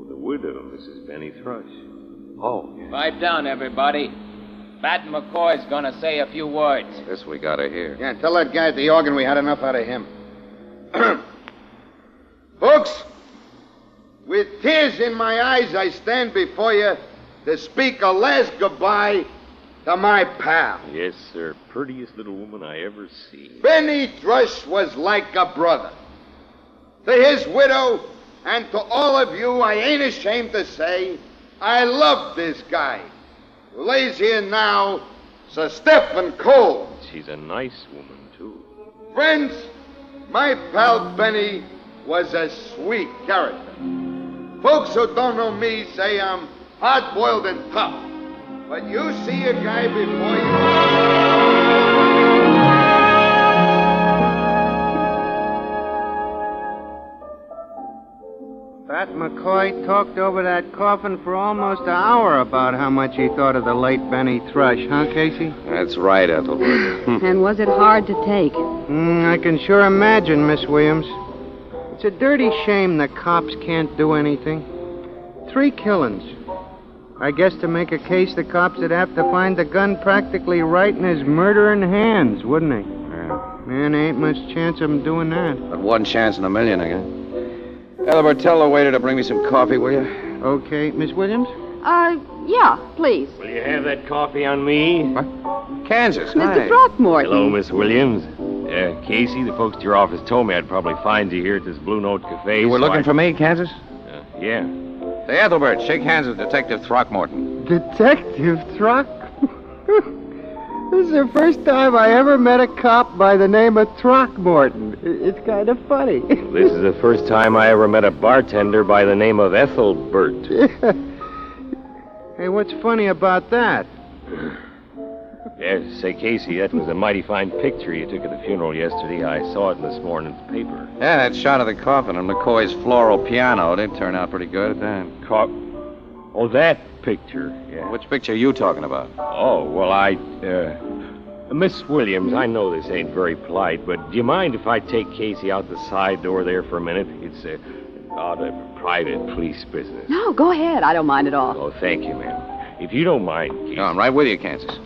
The widow, Mrs. Benny Thrush. Oh, yeah. Pipe down, everybody. Bat McCoy's gonna say a few words. This we gotta hear. Yeah, tell that guy at the organ we had enough out of him. Folks, with tears in my eyes, I stand before you to speak a last goodbye to my pal. Yes, sir. Prettiest little woman I ever seen. Benny Thrush was like a brother. To his widow and to all of you, I ain't ashamed to say, I love this guy who lays here now, Sir Stephen Cole. She's a nice woman, too. Friends, my pal Benny was a sweet character. Folks who don't know me say I'm hard-boiled and tough. But you see a guy before you... Bat McCoy talked over that coffin for almost an hour about how much he thought of the late Benny Thrush, huh, Casey? That's right, Ethelbert. And was it hard to take? I can sure imagine, Miss Williams. It's a dirty shame the cops can't do anything. 3 killings. I guess to make a case, the cops would have to find the gun practically right in his murdering hands, wouldn't they? Yeah. Man, ain't much chance of him doing that. But one chance in a million, I guess. Ethelbert, tell the waiter to bring me some coffee, will you? Okay, Miss Williams? Yeah, please. Will you have that coffee on me? What? Kansas, Mr. hi. Throckmorton. Hello, Miss Williams. Casey, the folks at your office told me I'd probably find you here at this Blue Note Cafe. You were so looking for me, Kansas? Yeah. Say, Ethelbert, shake hands with Detective Throckmorton. Detective Throck? This is the first time I ever met a cop by the name of Throckmorton. It's kind of funny. This is the first time I ever met a bartender by the name of Ethelbert. Hey, what's funny about that? Yeah, say, Casey, that was a mighty fine picture you took at the funeral yesterday. I saw it in this morning's paper. Yeah, that shot of the coffin and McCoy's floral piano did turn out pretty good. Oh, that picture, yeah. Which picture are you talking about? Oh, well, Miss Williams, I know this ain't very polite, but do you mind if I take Casey out the side door there for a minute? It's about a private police business. No, go ahead. I don't mind at all. Oh, thank you, ma'am. If you don't mind, Casey. No, I'm right with you, Kansas.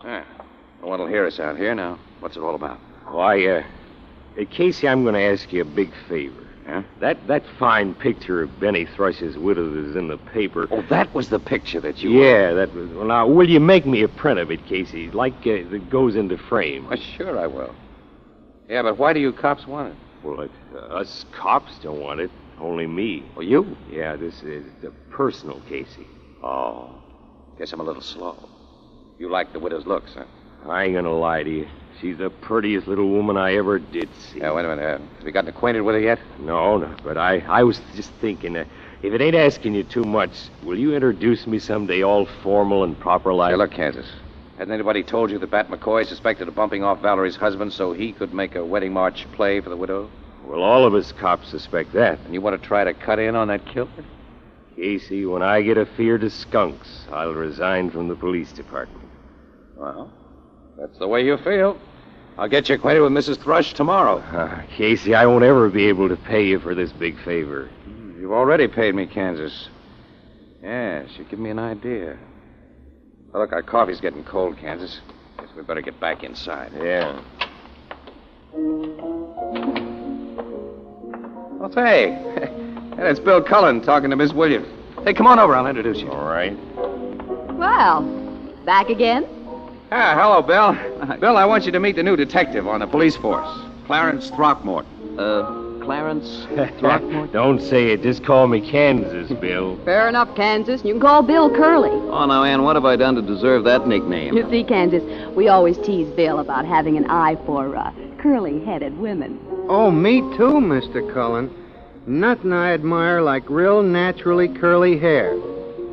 Yeah. Well, what'll hear us out here now? What's it all about? Why, Casey, I'm going to ask you a big favor. Huh? That fine picture of Benny Thrush's widow that's in the paper. Oh, that was the picture that you... Yeah, that was... Well, now, will you make me a print of it, Casey? Like, that goes into frame. Well, sure I will. Yeah, but why do you cops want it? Well, us cops don't want it. Only me. Well, you? Yeah, this is the personal, Casey. Oh. Guess I'm a little slow. You like the widow's looks, huh? I ain't gonna lie to you. She's the prettiest little woman I ever did see. Yeah, wait a minute. Have you gotten acquainted with her yet? No, but I was just thinking, if it ain't asking you too much, will you introduce me someday all formal and proper like? Hey, look, Kansas. Hasn't anybody told you that Bat McCoy suspected of bumping off Valerie's husband so he could make a wedding march play for the widow? Well, all of us cops suspect that. And you want to try to cut in on that killer? Casey, when I get afeard of skunks, I'll resign from the police department. Well, that's the way you feel. I'll get you acquainted with Mrs. Thrush tomorrow. Casey, I won't ever be able to pay you for this big favor. You've already paid me, Kansas. Yeah, should give me an idea. Well, look, our coffee's getting cold, Kansas. Guess we better get back inside. Yeah. Well, say, that's Bill Cullen talking to Miss Williams. Hey, come on over. I'll introduce you. All right. Well, back again? Ah, hello, Bill. Bill, I want you to meet the new detective on the police force, Clarence Throckmorton. Clarence Throckmorton? Don't say it. Just call me Kansas, Bill. Fair enough, Kansas. You can call Bill Curly. Oh, now, Ann, what have I done to deserve that nickname? You see, Kansas, we always tease Bill about having an eye for curly-headed women. Oh, me too, Mr. Cullen. Nothing I admire like real naturally curly hair.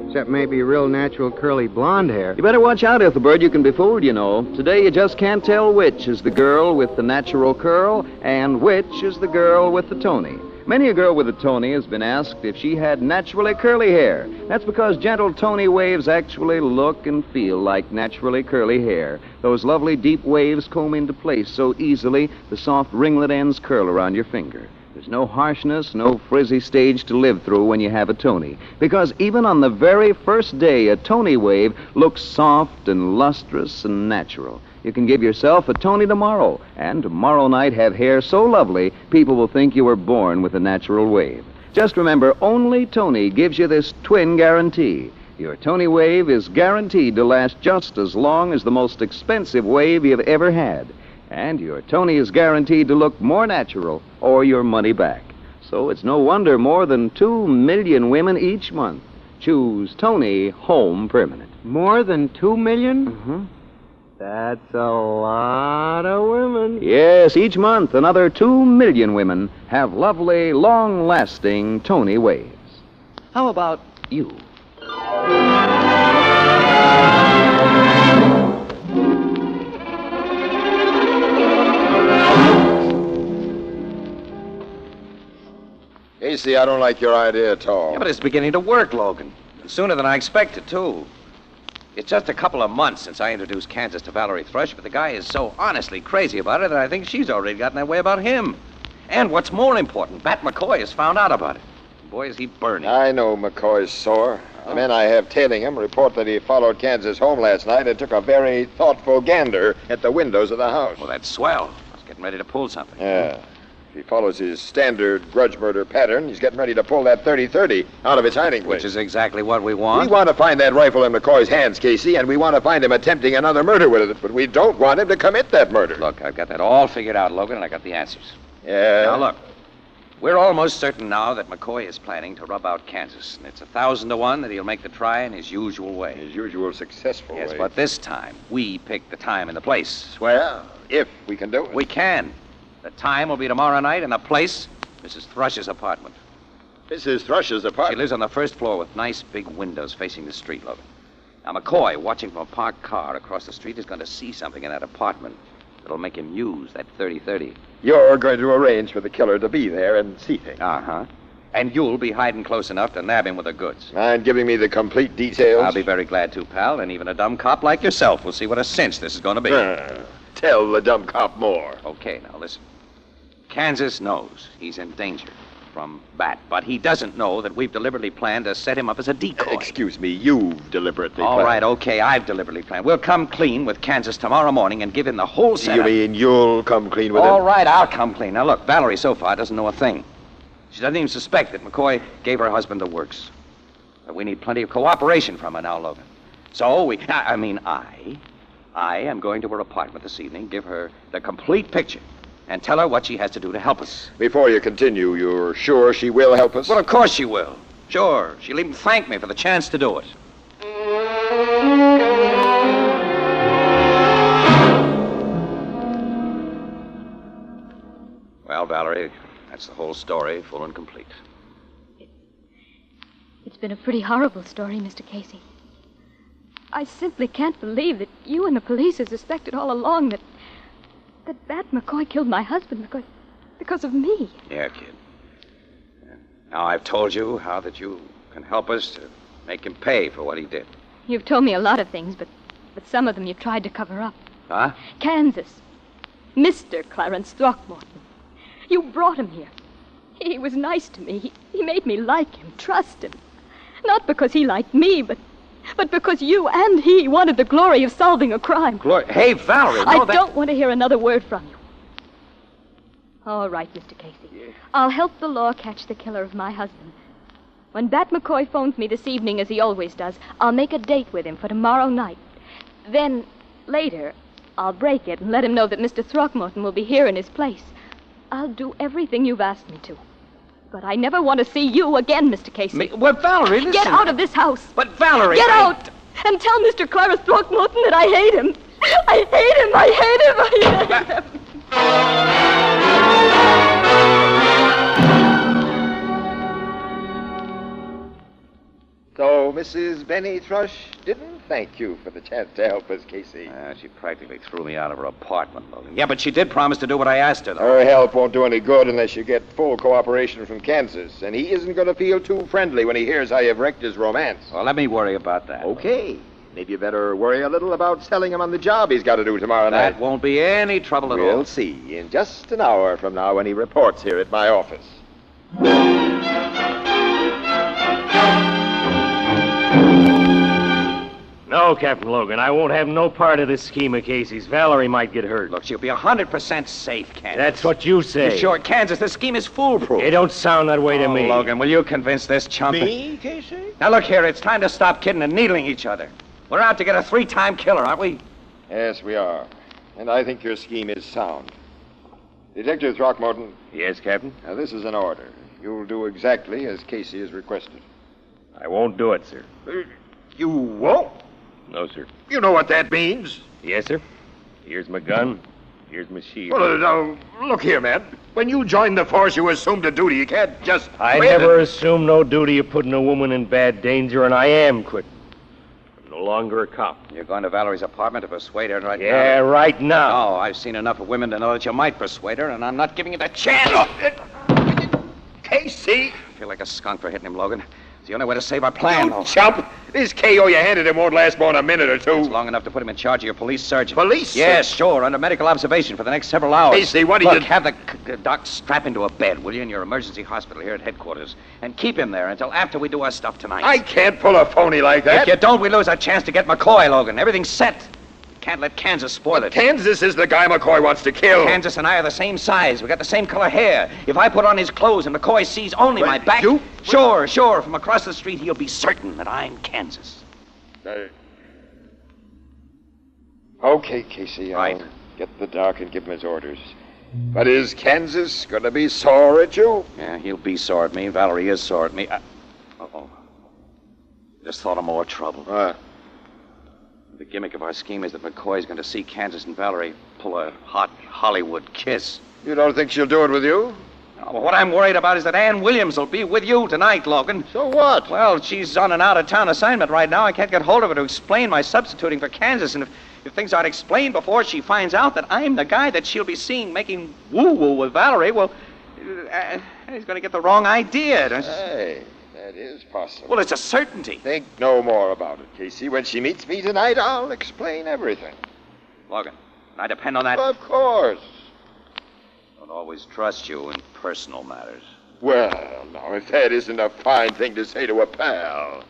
Except maybe real natural curly blonde hair. You better watch out, Ethelbert. You can be fooled, you know. Today you just can't tell which is the girl with the natural curl and which is the girl with the Tony. Many a girl with a Tony has been asked if she had naturally curly hair. That's because gentle Tony waves actually look and feel like naturally curly hair. Those lovely deep waves comb into place so easily the soft ringlet ends curl around your finger. There's no harshness, no frizzy stage to live through when you have a Tony. Because even on the very first day, a Tony wave looks soft and lustrous and natural. You can give yourself a Tony tomorrow, and tomorrow night have hair so lovely, people will think you were born with a natural wave. Just remember, only Tony gives you this twin guarantee. Your Tony wave is guaranteed to last just as long as the most expensive wave you've ever had. And your Tony is guaranteed to look more natural or your money back. So it's no wonder more than 2 million women each month choose Tony Home Permanent. More than 2 million? Mm-hmm. That's a lot of women. Yes, each month another 2 million women have lovely, long-lasting Tony waves. How about you? Casey, I don't like your idea at all. Yeah, but it's beginning to work, Logan. Sooner than I expected, too. It's just a couple of months since I introduced Kansas to Valerie Thrush, but the guy is so honestly crazy about it that I think she's already gotten that way about him. And what's more important, Bat McCoy has found out about it. Boy, is he burning. I know McCoy's sore. The men I have tailing him report that he followed Kansas home last night and took a very thoughtful gander at the windows of the house. Well, that's swell. He's getting ready to pull something. Yeah. If he follows his standard grudge murder pattern, he's getting ready to pull that 30-30 out of its hiding place. Which is exactly what we want. We want to find that rifle in McCoy's hands, Casey, and we want to find him attempting another murder with it, but we don't want him to commit that murder. Look, I've got that all figured out, Logan, and I got the answers. Yeah? Now, look. We're almost certain now that McCoy is planning to rub out Kansas. And it's 1,000 to 1 that he'll make the try in his usual way. His usual successful way. Yes, but this time, we pick the time and the place. Well, if we can do it. We can. The time will be tomorrow night, and the place, Mrs. Thrush's apartment. Mrs. Thrush's apartment? She lives on the first floor with nice big windows facing the street, Logan. Now, McCoy, watching from a parked car across the street, is going to see something in that apartment that'll make him use that 30-30. You're going to arrange for the killer to be there and see things. Uh-huh. And you'll be hiding close enough to nab him with the goods. Mind giving me the complete details? I'll be very glad to, pal, and even a dumb cop like yourself will see what a cinch this is going to be. Tell the dumb cop more. Okay, now listen. Kansas knows he's in danger from Bat, but he doesn't know that we've deliberately planned to set him up as a decoy. Excuse me, you've deliberately All planned. right, okay, I've deliberately planned. We'll come clean with Kansas tomorrow morning and give him the whole setup. You mean you'll come clean with him? All right, I'll come clean. Now, look, Valerie so far doesn't know a thing. She doesn't even suspect that McCoy gave her husband the works. But we need plenty of cooperation from her now, Logan. So I am going to her apartment this evening, give her the complete picture, and tell her what she has to do to help us. Before you continue, you're sure she will help us? Well, of course she will. Sure. She'll even thank me for the chance to do it. Well, Valerie, that's the whole story, full and complete. It's been a pretty horrible story, Mr. Casey. I simply can't believe that you and the police have suspected all along that Bat McCoy killed my husband because of me. Yeah, kid. Now I've told you how that you can help us to make him pay for what he did. You've told me a lot of things, but some of them you tried to cover up. Huh? Kansas. Mr. Clarence Throckmorton. You brought him here. He was nice to me. He made me like him, trust him. Not because he liked me, but because you and he wanted the glory of solving a crime. Glory? Hey, Valerie, I don't want to hear another word from you. All right, Mr. Casey. Yeah. I'll help the law catch the killer of my husband. When Bat McCoy phones me this evening, as he always does, I'll make a date with him for tomorrow night. Then, later, I'll break it and let him know that Mr. Throckmorton will be here in his place. I'll do everything you've asked me to. But I never want to see you again, Mr. Casey. Well, Valerie, listen. Get out of this house. But, Valerie... Get out! And tell Mr. Clarence Throckmorton that I hate him. I hate him. I hate him. I hate him. So, Mrs. Benny Thrush didn't thank you for the chance to help us, Casey. She practically threw me out of her apartment, Logan. Yeah, but she did promise to do what I asked her, though. Her help won't do any good unless you get full cooperation from Kansas, and he isn't going to feel too friendly when he hears how you've wrecked his romance. Well, let me worry about that. Okay. Maybe you better worry a little about selling him on the job he's got to do tomorrow night. That won't be any trouble at all. We'll see in just an hour from now when he reports here at my office. No, Captain Logan, I won't have no part of this scheme of Casey's. Valerie might get hurt. Look, she'll be 100% safe, Kansas. That's what you say. You sure, Kansas, this scheme is foolproof. It don't sound that way to me. Logan, will you convince this chump? Me, Casey? Now, look here, it's time to stop kidding and needling each other. We're out to get a 3-time killer, aren't we? Yes, we are. And I think your scheme is sound. Detective Throckmorton. Yes, Captain? Now, this is an order. You'll do exactly as Casey has requested. I won't do it, sir. You won't? No, sir. You know what that means. Yes, sir. Here's my gun. Here's my shield. Well, now, look here, man. When you joined the force, you assumed a duty. You can't just I quit never and... assumed no duty of putting a woman in bad danger, and I am quitting. I'm no longer a cop. You're going to Valerie's apartment to persuade her right now? Yeah, right now. Oh, I've seen enough of women to know that you might persuade her, and I'm not giving you the chance. Casey! I feel like a skunk for hitting him, Logan. It's the only way to save our plan. You chump! This KO you handed him won't last more than a minute or two. It's long enough to put him in charge of your police surgeon. Police? Yes, sure, under medical observation for the next several hours. Casey, what do Look, you... have the doc strap into a bed, will you, in your emergency hospital here at headquarters, and keep him there until after we do our stuff tonight. I can't pull a phony like that. If you don't, we lose our chance to get McCoy, Logan. Everything's set. Can't let Kansas spoil it. Kansas is the guy McCoy wants to kill. Kansas and I are the same size. We got the same color hair. If I put on his clothes and McCoy sees only my back... You? Sure. From across the street, he'll be certain that I'm Kansas. Okay, Casey. Right. I'll get the doc and give him his orders. But is Kansas going to be sore at you? Yeah, he'll be sore at me. Valerie is sore at me. Uh-oh. Just thought of more trouble. What? The gimmick of our scheme is that McCoy's going to see Kansas and Valerie pull a hot Hollywood kiss. You don't think she'll do it with you? No, but what I'm worried about is that Ann Williams will be with you tonight, Logan. So what? Well, she's on an out-of-town assignment right now. I can't get hold of her to explain my substituting for Kansas, and if things aren't explained before she finds out that I'm the guy that she'll be seeing making woo-woo with Valerie, well, he's going to get the wrong idea. Hey, that is possible. Well, it's a certainty. Think no more about it, Casey. When she meets me tonight, I'll explain everything. Logan, can I depend on that? Of course. Don't always trust you in personal matters. Well, now, if that isn't a fine thing to say to a pal.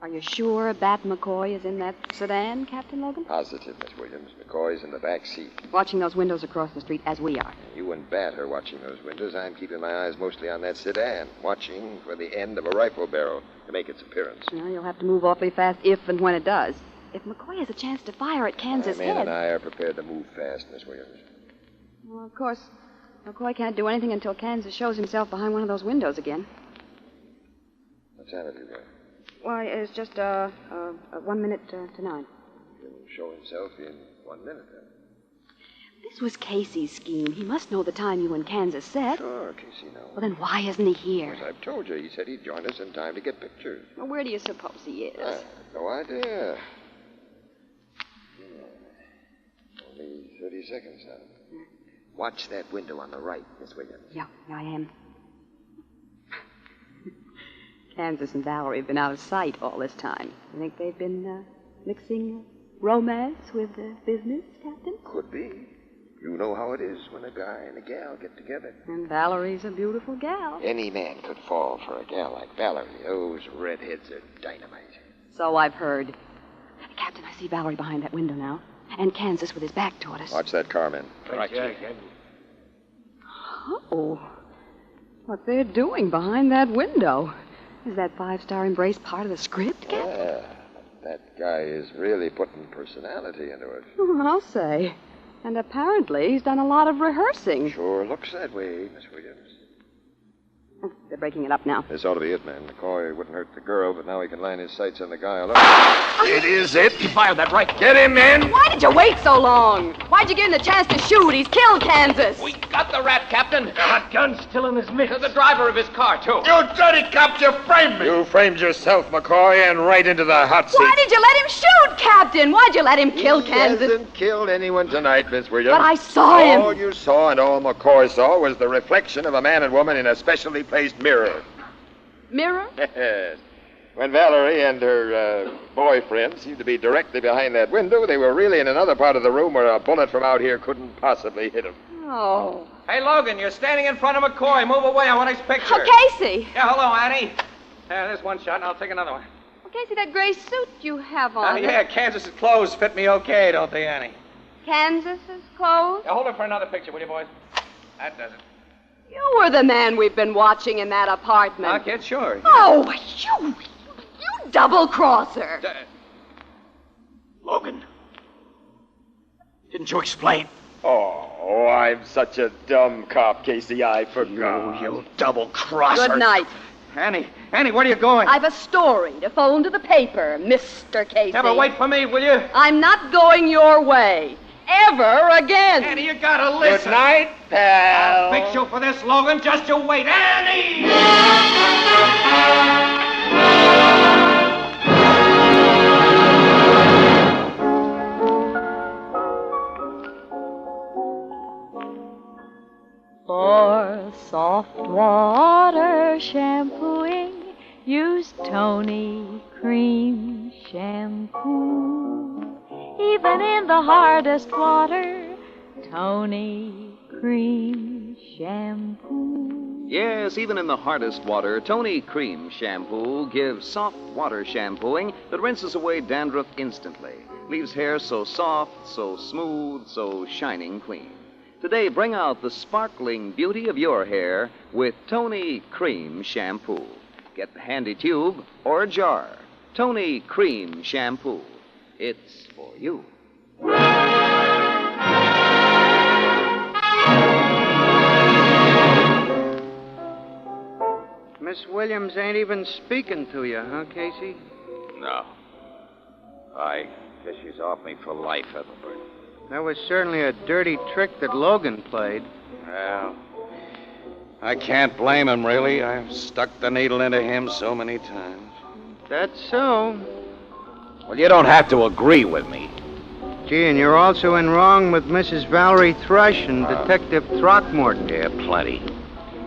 Are you sure Bat McCoy is in that sedan, Captain Logan? Positive, Miss Williams. McCoy's in the back seat. Watching those windows across the street as we are. You and Bat are watching those windows. I'm keeping my eyes mostly on that sedan, watching for the end of a rifle barrel to make its appearance. Well, you'll have to move awfully fast if and when it does. If McCoy has a chance to fire at Kansas' My man head... and I are prepared to move fast, Miss Williams. Well, of course, McCoy can't do anything until Kansas shows himself behind one of those windows again. What time have you got? Why, it's just 1 minute to 9. He'll show himself in 1 minute, then. This was Casey's scheme. He must know the time you and Kansas said. Sure, Casey knows. Well, then why isn't he here? As I've told you, he said he'd join us in time to get pictures. Well, where do you suppose he is? I have no idea. Only 30 seconds now. Watch that window on the right, Miss Williams. Yeah, I am. Kansas and Valerie have been out of sight all this time. You think they've been mixing romance with business, Captain? Could be. You know how it is when a guy and a gal get together. And Valerie's a beautiful gal. Any man could fall for a gal like Valerie. Those redheads are dynamite. So I've heard. Captain, I see Valerie behind that window now. And Kansas with his back toward us. Watch that car, man. Right, Jack. Oh. What they're doing behind that window. Is that 5-star embrace part of the script, Captain? Yeah. That guy is really putting personality into it. I'll say. And apparently he's done a lot of rehearsing. Sure looks that way, Miss Williams. They're breaking it up now. This ought to be it, man. McCoy wouldn't hurt the girl, but now he can line his sights on the guy. It is it. He fired that right. Get him, man. Why did you wait so long? Why'd you give him the chance to shoot? He's killed Kansas. We got the rat, Captain. The hot gun's still in his mix. The driver of his car, too. You dirty cops, you framed me. You framed yourself, McCoy, and right into the hot seat. Why did you let him shoot, Captain? Why'd you let him kill Kansas? He hasn't killed anyone tonight, Miss Williams. But I saw him. All you saw and all McCoy saw was the reflection of a man and woman in a specially placed mirror. Mirror? Yes. When Valerie and her boyfriend seemed to be directly behind that window, they were really in another part of the room where a bullet from out here couldn't possibly hit them. Oh. Hey, Logan, you're standing in front of McCoy. Move away. I want his picture. Oh, Casey. Yeah, hello, Annie. There's one shot, and I'll take another one. Oh, Casey, that gray suit you have on. Yeah, Kansas's clothes fit me okay, don't they, Annie? Kansas's clothes? Yeah, hold it for another picture, will you, boys? That does it. You were the man we've been watching in that apartment. I'll get sure. Oh, you double-crosser. Logan. Didn't you explain? Oh, I'm such a dumb cop, Casey. I forgot. You double-crosser. Good night. Annie, where are you going? I've a story to phone to the paper, Mr. Casey. Yeah, but wait for me, will you? I'm not going your way. Ever again. Annie, you gotta listen. Good night, pal. I'll fix you for this, Logan. Just you wait. Annie! For soft water shampooing, use Tony Cream Shampoo. Even in the hardest water, Tony Cream Shampoo. Yes, even in the hardest water, Tony Cream Shampoo gives soft water shampooing that rinses away dandruff instantly. Leaves hair so soft, so smooth, so shining clean. Today, bring out the sparkling beauty of your hair with Tony Cream Shampoo. Get the handy tube or a jar. Tony Cream Shampoo. It's for you. Miss Williams ain't even speaking to you, huh, Casey? No. I guess she's off me for life, Ethelbert. That was certainly a dirty trick that Logan played. Well, I can't blame him, really. I've stuck the needle into him so many times. That's so. Well, you don't have to agree with me. Gee, and you're also in wrong with Mrs. Valerie Thrush and Detective Throckmorton. Yeah, plenty.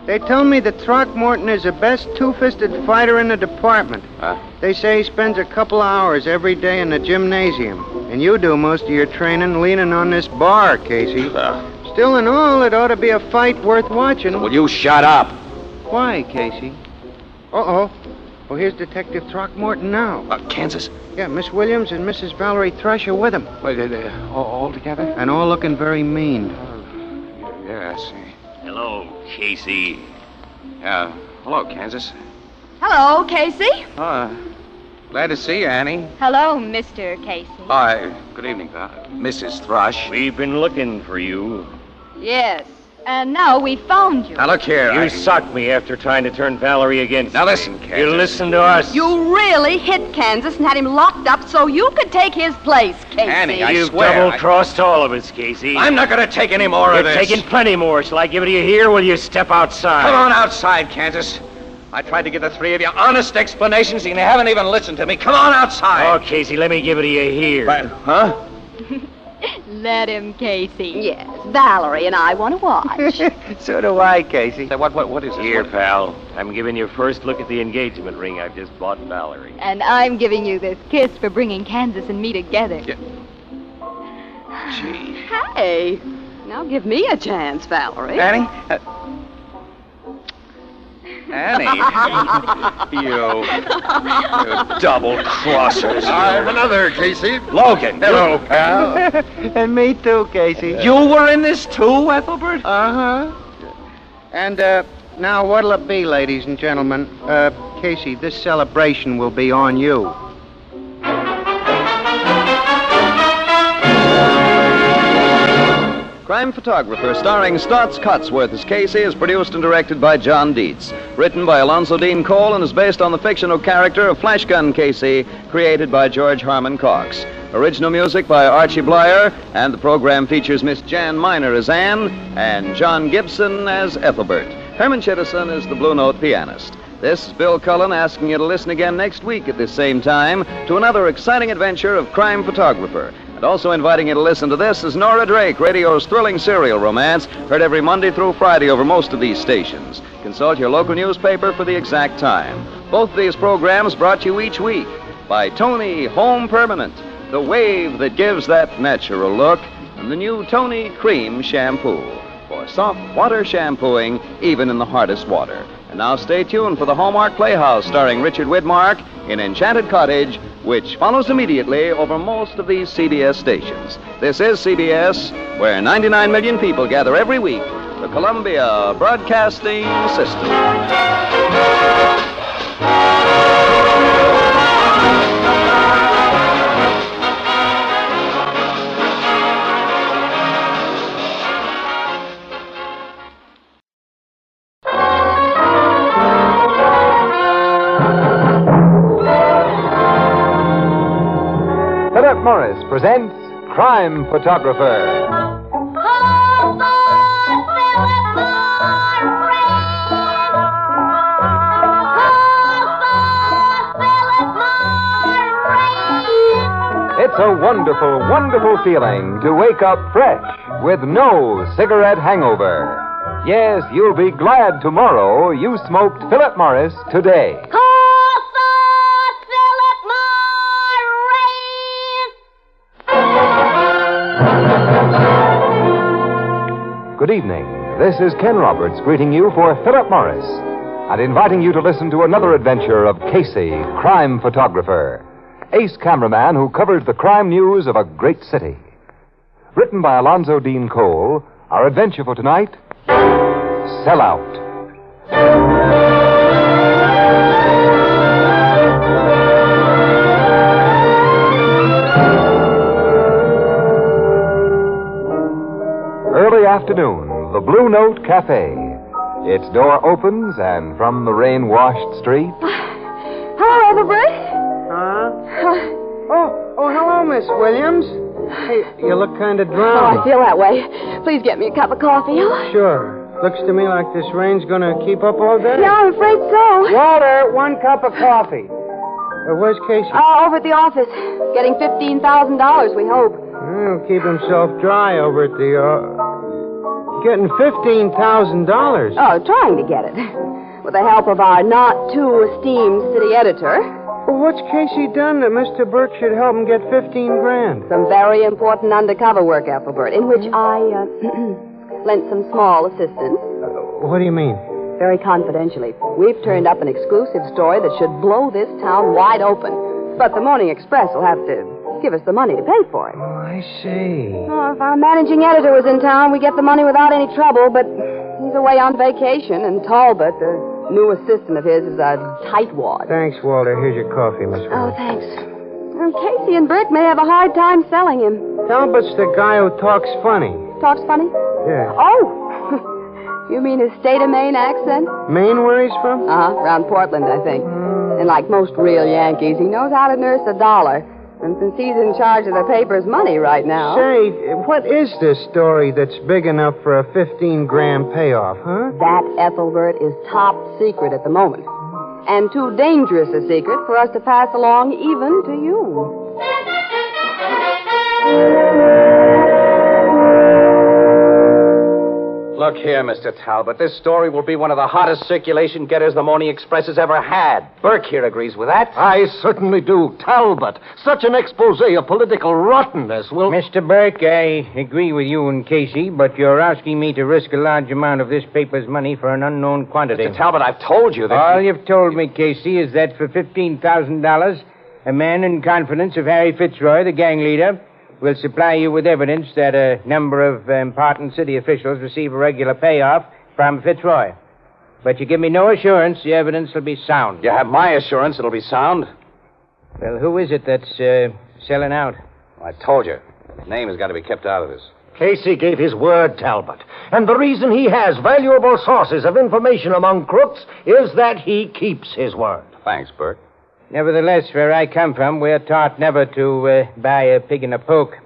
They tell me that Throckmorton is the best two-fisted fighter in the department. They say he spends a couple hours every day in the gymnasium. And you do most of your training leaning on this bar, Casey. Still in all, it ought to be a fight worth watching. So will you shut up? Why, Casey? Uh-oh. Well, here's Detective Throckmorton now. Kansas? Yeah, Miss Williams and Mrs. Valerie Thrush are with him. Wait, all together? And all looking very mean. Yeah, I see. Hello, Casey. Hello, Kansas. Hello, Casey. Glad to see you, Annie. Hello, Mr. Casey. Hi. Good evening, Mrs. Thrush. We've been looking for you. Yes. And now we found you. Now, look here. You socked me after trying to turn Valerie against me. Now, listen, Kansas. You listen to us. You really hit Kansas and had him locked up so you could take his place, Casey. Annie, I You've swear. double-crossed all of us, Casey. I'm not going to take any more of You're this. taking plenty more. Shall I give it to you here or will you step outside? Come on outside, Kansas. I tried to give the three of you honest explanations, and you haven't even listened to me. Come on outside. Oh, Casey, let me give it to you here. Huh? Let him, Casey. Yes, Valerie and I want to watch. So do I, Casey. What is this? Here, pal. I'm giving you first look at the engagement ring I've just bought Valerie. And I'm giving you this kiss for bringing Kansas and me together. Yeah. Gee. Hey, now give me a chance, Valerie. Annie? Annie? you double-crossers. I'm another, Casey. Logan. Hello, pal. And me too, Casey. You were in this too, Ethelbert? Uh-huh. And, now what'll it be, ladies and gentlemen? Casey, this celebration will be on you. Crime Photographer, starring Stotts Cotsworth as Casey, is produced and directed by John Dietz. Written by Alonzo Dean Cole and is based on the fictional character of Flash Gun Casey, created by George Harmon Coxe. Original music by Archie Blyer, and the program features Miss Jan Miner as Anne and John Gibson as Ethelbert. Herman Chittison is the Blue Note pianist. This is Bill Cullen asking you to listen again next week at this same time to another exciting adventure of Crime Photographer. And also inviting you to listen to this is Nora Drake, radio's thrilling serial romance, heard every Monday through Friday over most of these stations. Consult your local newspaper for the exact time. Both of these programs brought to you each week by Tony Home Permanent, the wave that gives that natural look, and the new Tony Cream Shampoo for soft water shampooing even in the hardest water. And now stay tuned for the Hallmark Playhouse starring Richard Widmark in Enchanted Cottage, which follows immediately over most of these CBS stations. This is CBS, where 99 million people gather every week, the Columbia Broadcasting System. Philip Morris presents Crime Photographer. It's a wonderful, wonderful feeling to wake up fresh with no cigarette hangover. Yes, you'll be glad tomorrow you smoked Philip Morris today. Good evening. This is Ken Roberts greeting you for Philip Morris and inviting you to listen to another adventure of Casey, crime photographer, ace cameraman who covers the crime news of a great city. Written by Alonzo Dean Cole, our adventure for tonight, Sellout. afternoon, the Blue Note Cafe. Its door opens, and from the rain-washed street... Hello, Ethelbert. Oh, hello, Miss Williams. Hey, you look kind of Oh, drowsy. I feel that way. Please get me a cup of coffee. Sure. Looks to me like this rain's gonna keep up all day. Yeah, I'm afraid so. Water, 1 cup of coffee. Where's Casey? Over at the office. Getting $15,000, we hope. He'll keep himself dry over at the, getting $15,000. Oh, trying to get it. With the help of our not-too-esteemed city editor. Well, what's Casey done that Mr. Burke should help him get 15 grand? Some very important undercover work, Ethelbert, in which I, lent some small assistance. What do you mean? Very confidentially. We've turned up an exclusive story that should blow this town wide open. But the Morning Express will have to give us the money to pay for it. Oh, I see. Oh, if our managing editor was in town, we'd get the money without any trouble, but he's away on vacation, and Talbot, the new assistant of his, is a tightwad. Thanks, Walter. Here's your coffee, Miss Oh, Williams. thanks. Casey and Burke may have a hard time selling him. Talbot's the guy who talks funny. Talks funny? Yeah. Oh! You mean his state of Maine accent? Maine, where he's from? Around Portland, I think. And like most real Yankees, he knows how to nurse a dollar. And since he's in charge of the paper's money right now... Say, what is this story that's big enough for a 15 grand payoff, huh? That, Ethelbert, is top secret at the moment. And too dangerous a secret for us to pass along even to you. Look here, Mr. Talbot. This story will be one of the hottest circulation getters the Morning Express has ever had. Burke here agrees with that. I certainly do. Talbot, such an expose of political rottenness will... Mr. Burke, I agree with you and Casey, but you're asking me to risk a large amount of this paper's money for an unknown quantity. Mr. Talbot, I've told you that... All you've told me, Casey, is that for $15,000, a man in confidence of Harry Fitzroy, the gang leader, will supply you with evidence that a number of important city officials receive a regular payoff from Fitzroy. But you give me no assurance the evidence will be sound. You have my assurance it'll be sound. Well, who is it that's selling out? I told you. His name has got to be kept out of this. Casey gave his word, Talbot. And the reason he has valuable sources of information among crooks is that he keeps his word. Thanks, Burke. Nevertheless, where I come from, we're taught never to buy a pig in a poke.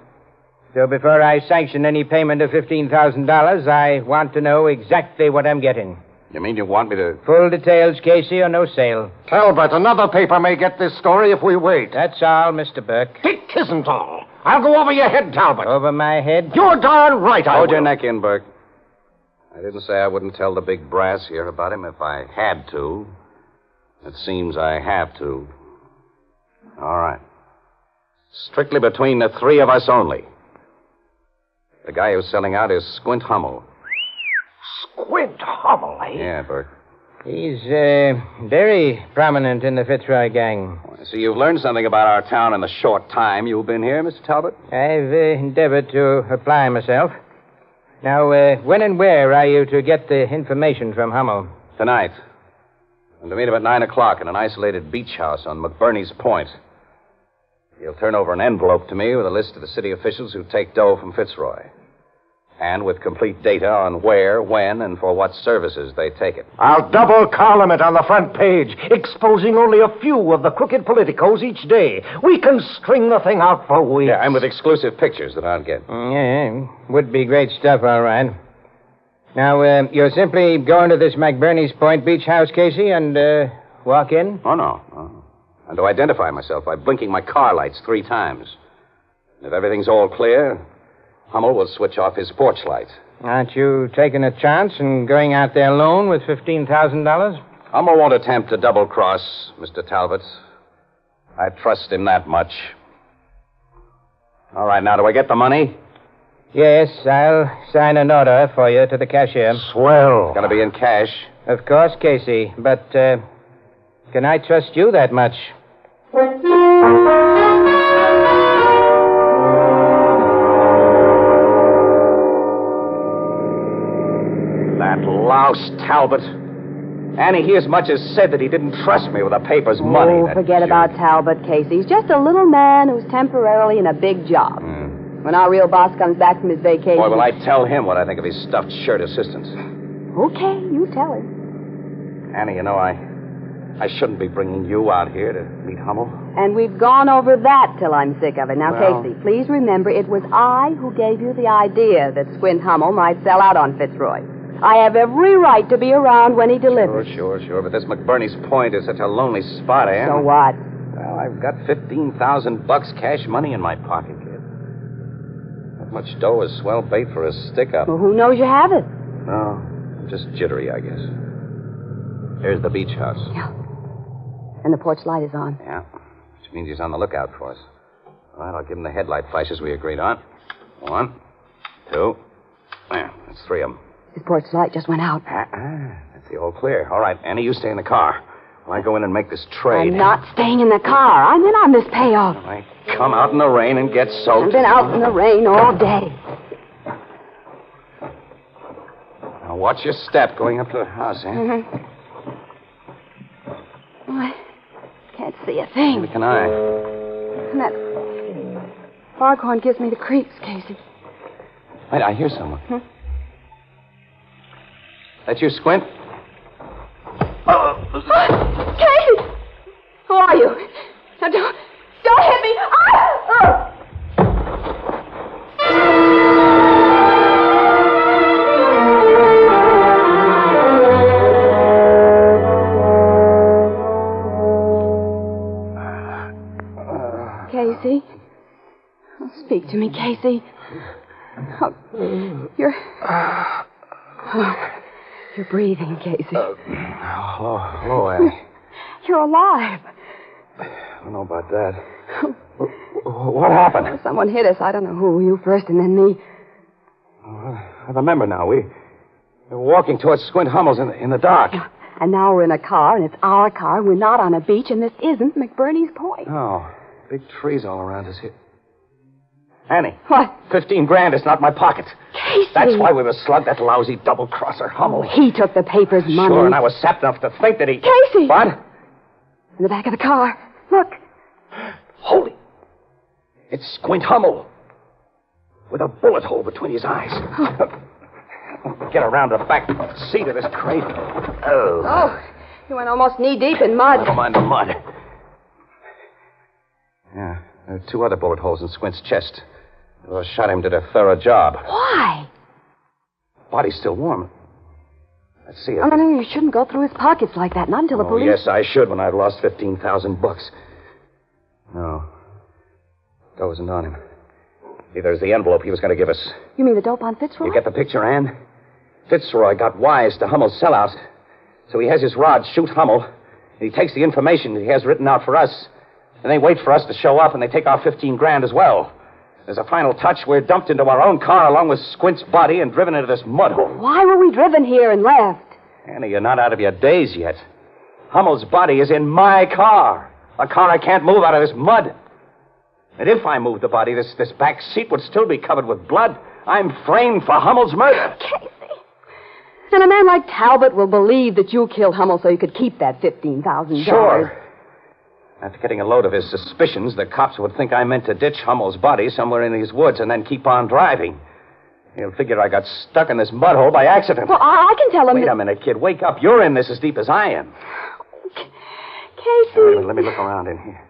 So before I sanction any payment of $15,000, I want to know exactly what I'm getting. You mean you want me to... Full details, Casey, or no sale. Talbot, another paper may get this story if we wait. That's all, Mr. Burke. It isn't all. I'll go over your head, Talbot. Over my head? You're darn right I Hold will. your neck in, Burke. I didn't say I wouldn't tell the big brass here about him if I had to. It seems I have to. All right. Strictly between the three of us only. The guy who's selling out is Squint Hummel. Squint Hummel, eh? Yeah, Burke. He's very prominent in the Fitzroy gang. I see you've learned something about our town in the short time you've been here, Mr. Talbot. I've endeavored to apply myself. Now, when and where are you to get the information from Hummel? Tonight. And to meet him at 9 o'clock in an isolated beach house on McBurney's Point. He'll turn over an envelope to me with a list of the city officials who take dough from Fitzroy. And with complete data on where, when, and for what services they take it. I'll double column it on the front page, exposing only a few of the crooked politicos each day. We can string the thing out for weeks. Yeah, and with exclusive pictures that I'll get. Yeah, would be great stuff, all right. Now, you're simply going to this McBurney's Point beach house, Casey, and walk in? Oh, no. And to identify myself by blinking my car lights 3 times. And if everything's all clear, Hummel will switch off his porch light. Aren't you taking a chance and going out there alone with $15,000? Hummel won't attempt to double-cross, Mr. Talbot. I trust him that much. All right, now, do I get the money? Yes, I'll sign an order for you to the cashier. Swell. It's going to be in cash. Of course, Casey, but can I trust you that much? That louse, Talbot. Annie, he as much as said that he didn't trust me with the paper's money. Oh, forget about Talbot, Casey. He's just a little man who's temporarily in a big job. When our real boss comes back from his vacation. Boy, will I tell him what I think of his stuffed shirt assistants. Okay, you tell him. Annie, you know, I shouldn't be bringing you out here to meet Hummel. And we've gone over that till I'm sick of it. Now, Well- Casey, please remember it was I who gave you the idea that Squint Hummel might sell out on Fitzroy. I have every right to be around when he delivers. Sure. But this McBurney's Point is such a lonely spot, eh? So what? Well, I've got $15,000 cash money in my pocket, kid. That much dough is swell bait for a stick-up. Well, who knows you have it? No, I'm just jittery, I guess. Here's the beach house. Yeah. And the porch light is on. Yeah, which means he's on the lookout for us. All right, I'll give him the headlight flashes we agreed on. 1, 2. There, that's 3 of them. His porch light just went out. That's the all clear. All right, Annie, you stay in the car. While I go in and make this trade. I'm not staying in the car. I'm in on this payoff. I come out in the rain and get soaked. I've been out in the rain all day. Now watch your step going up to the house, eh? Mm-hmm. Oh, I can't see a thing. Neither can I. And that foghorn gives me the creeps, Casey. Wait, I hear someone. That you, Squint? Casey! Who are you? Now, don't hit me! Casey? Oh, speak to me, Casey. Oh, you're breathing, Casey. Hello, Annie. You're alive. I don't know about that. What happened? Someone hit us. I don't know who. You first and then me. I remember now. We were walking towards Squint Hummel's in the dark. And now we're in a car, and it's our car. We're not on a beach, and this isn't McBurney's Point. Oh, big trees all around us here. Annie. What? 15 grand is not in my pocket. Casey. That's why we were slugged, that lousy double-crosser Hummel. He took the paper's money. Sure, and I was sapped enough to think that he... Casey! What? In the back of the car. Look. Holy. It's Squint Hummel. With a bullet hole between his eyes. Get around the back seat of this crate. Oh, you went almost knee-deep in mud. Never mind the mud. Yeah, there are 2 other bullet holes in Squint's chest. Whoever shot him did a thorough job. Why? Body's still warm. Let's see it. Oh, no, you shouldn't go through his pockets like that. Not until the police... Yes, I should when I've lost $15,000. No. Dough isn't on him. Neither is the envelope he was going to give us. You mean the dope on Fitzroy? You get the picture, Ann? Fitzroy got wise to Hummel's sellout. So he has his rod shoot Hummel. And he takes the information he has written out for us. And they wait for us to show up, and they take our 15 grand as well. As a final touch, we're dumped into our own car along with Squint's body and driven into this mud hole. Why were we driven here and left? Annie, you're not out of your daze yet. Hummel's body is in my car. A car I can't move out of this mud. And if I move the body, this back seat would still be covered with blood. I'm framed for Hummel's murder. Casey. And a man like Talbot will believe that you killed Hummel so you could keep that $15,000. Sure. After getting a load of his suspicions, the cops would think I meant to ditch Hummel's body somewhere in these woods and then keep on driving. He'll figure I got stuck in this mud hole by accident. Well, I can tell him Wait a minute, kid. Wake up. You're in this as deep as I am. Casey. Wait a minute. Let me look around in here.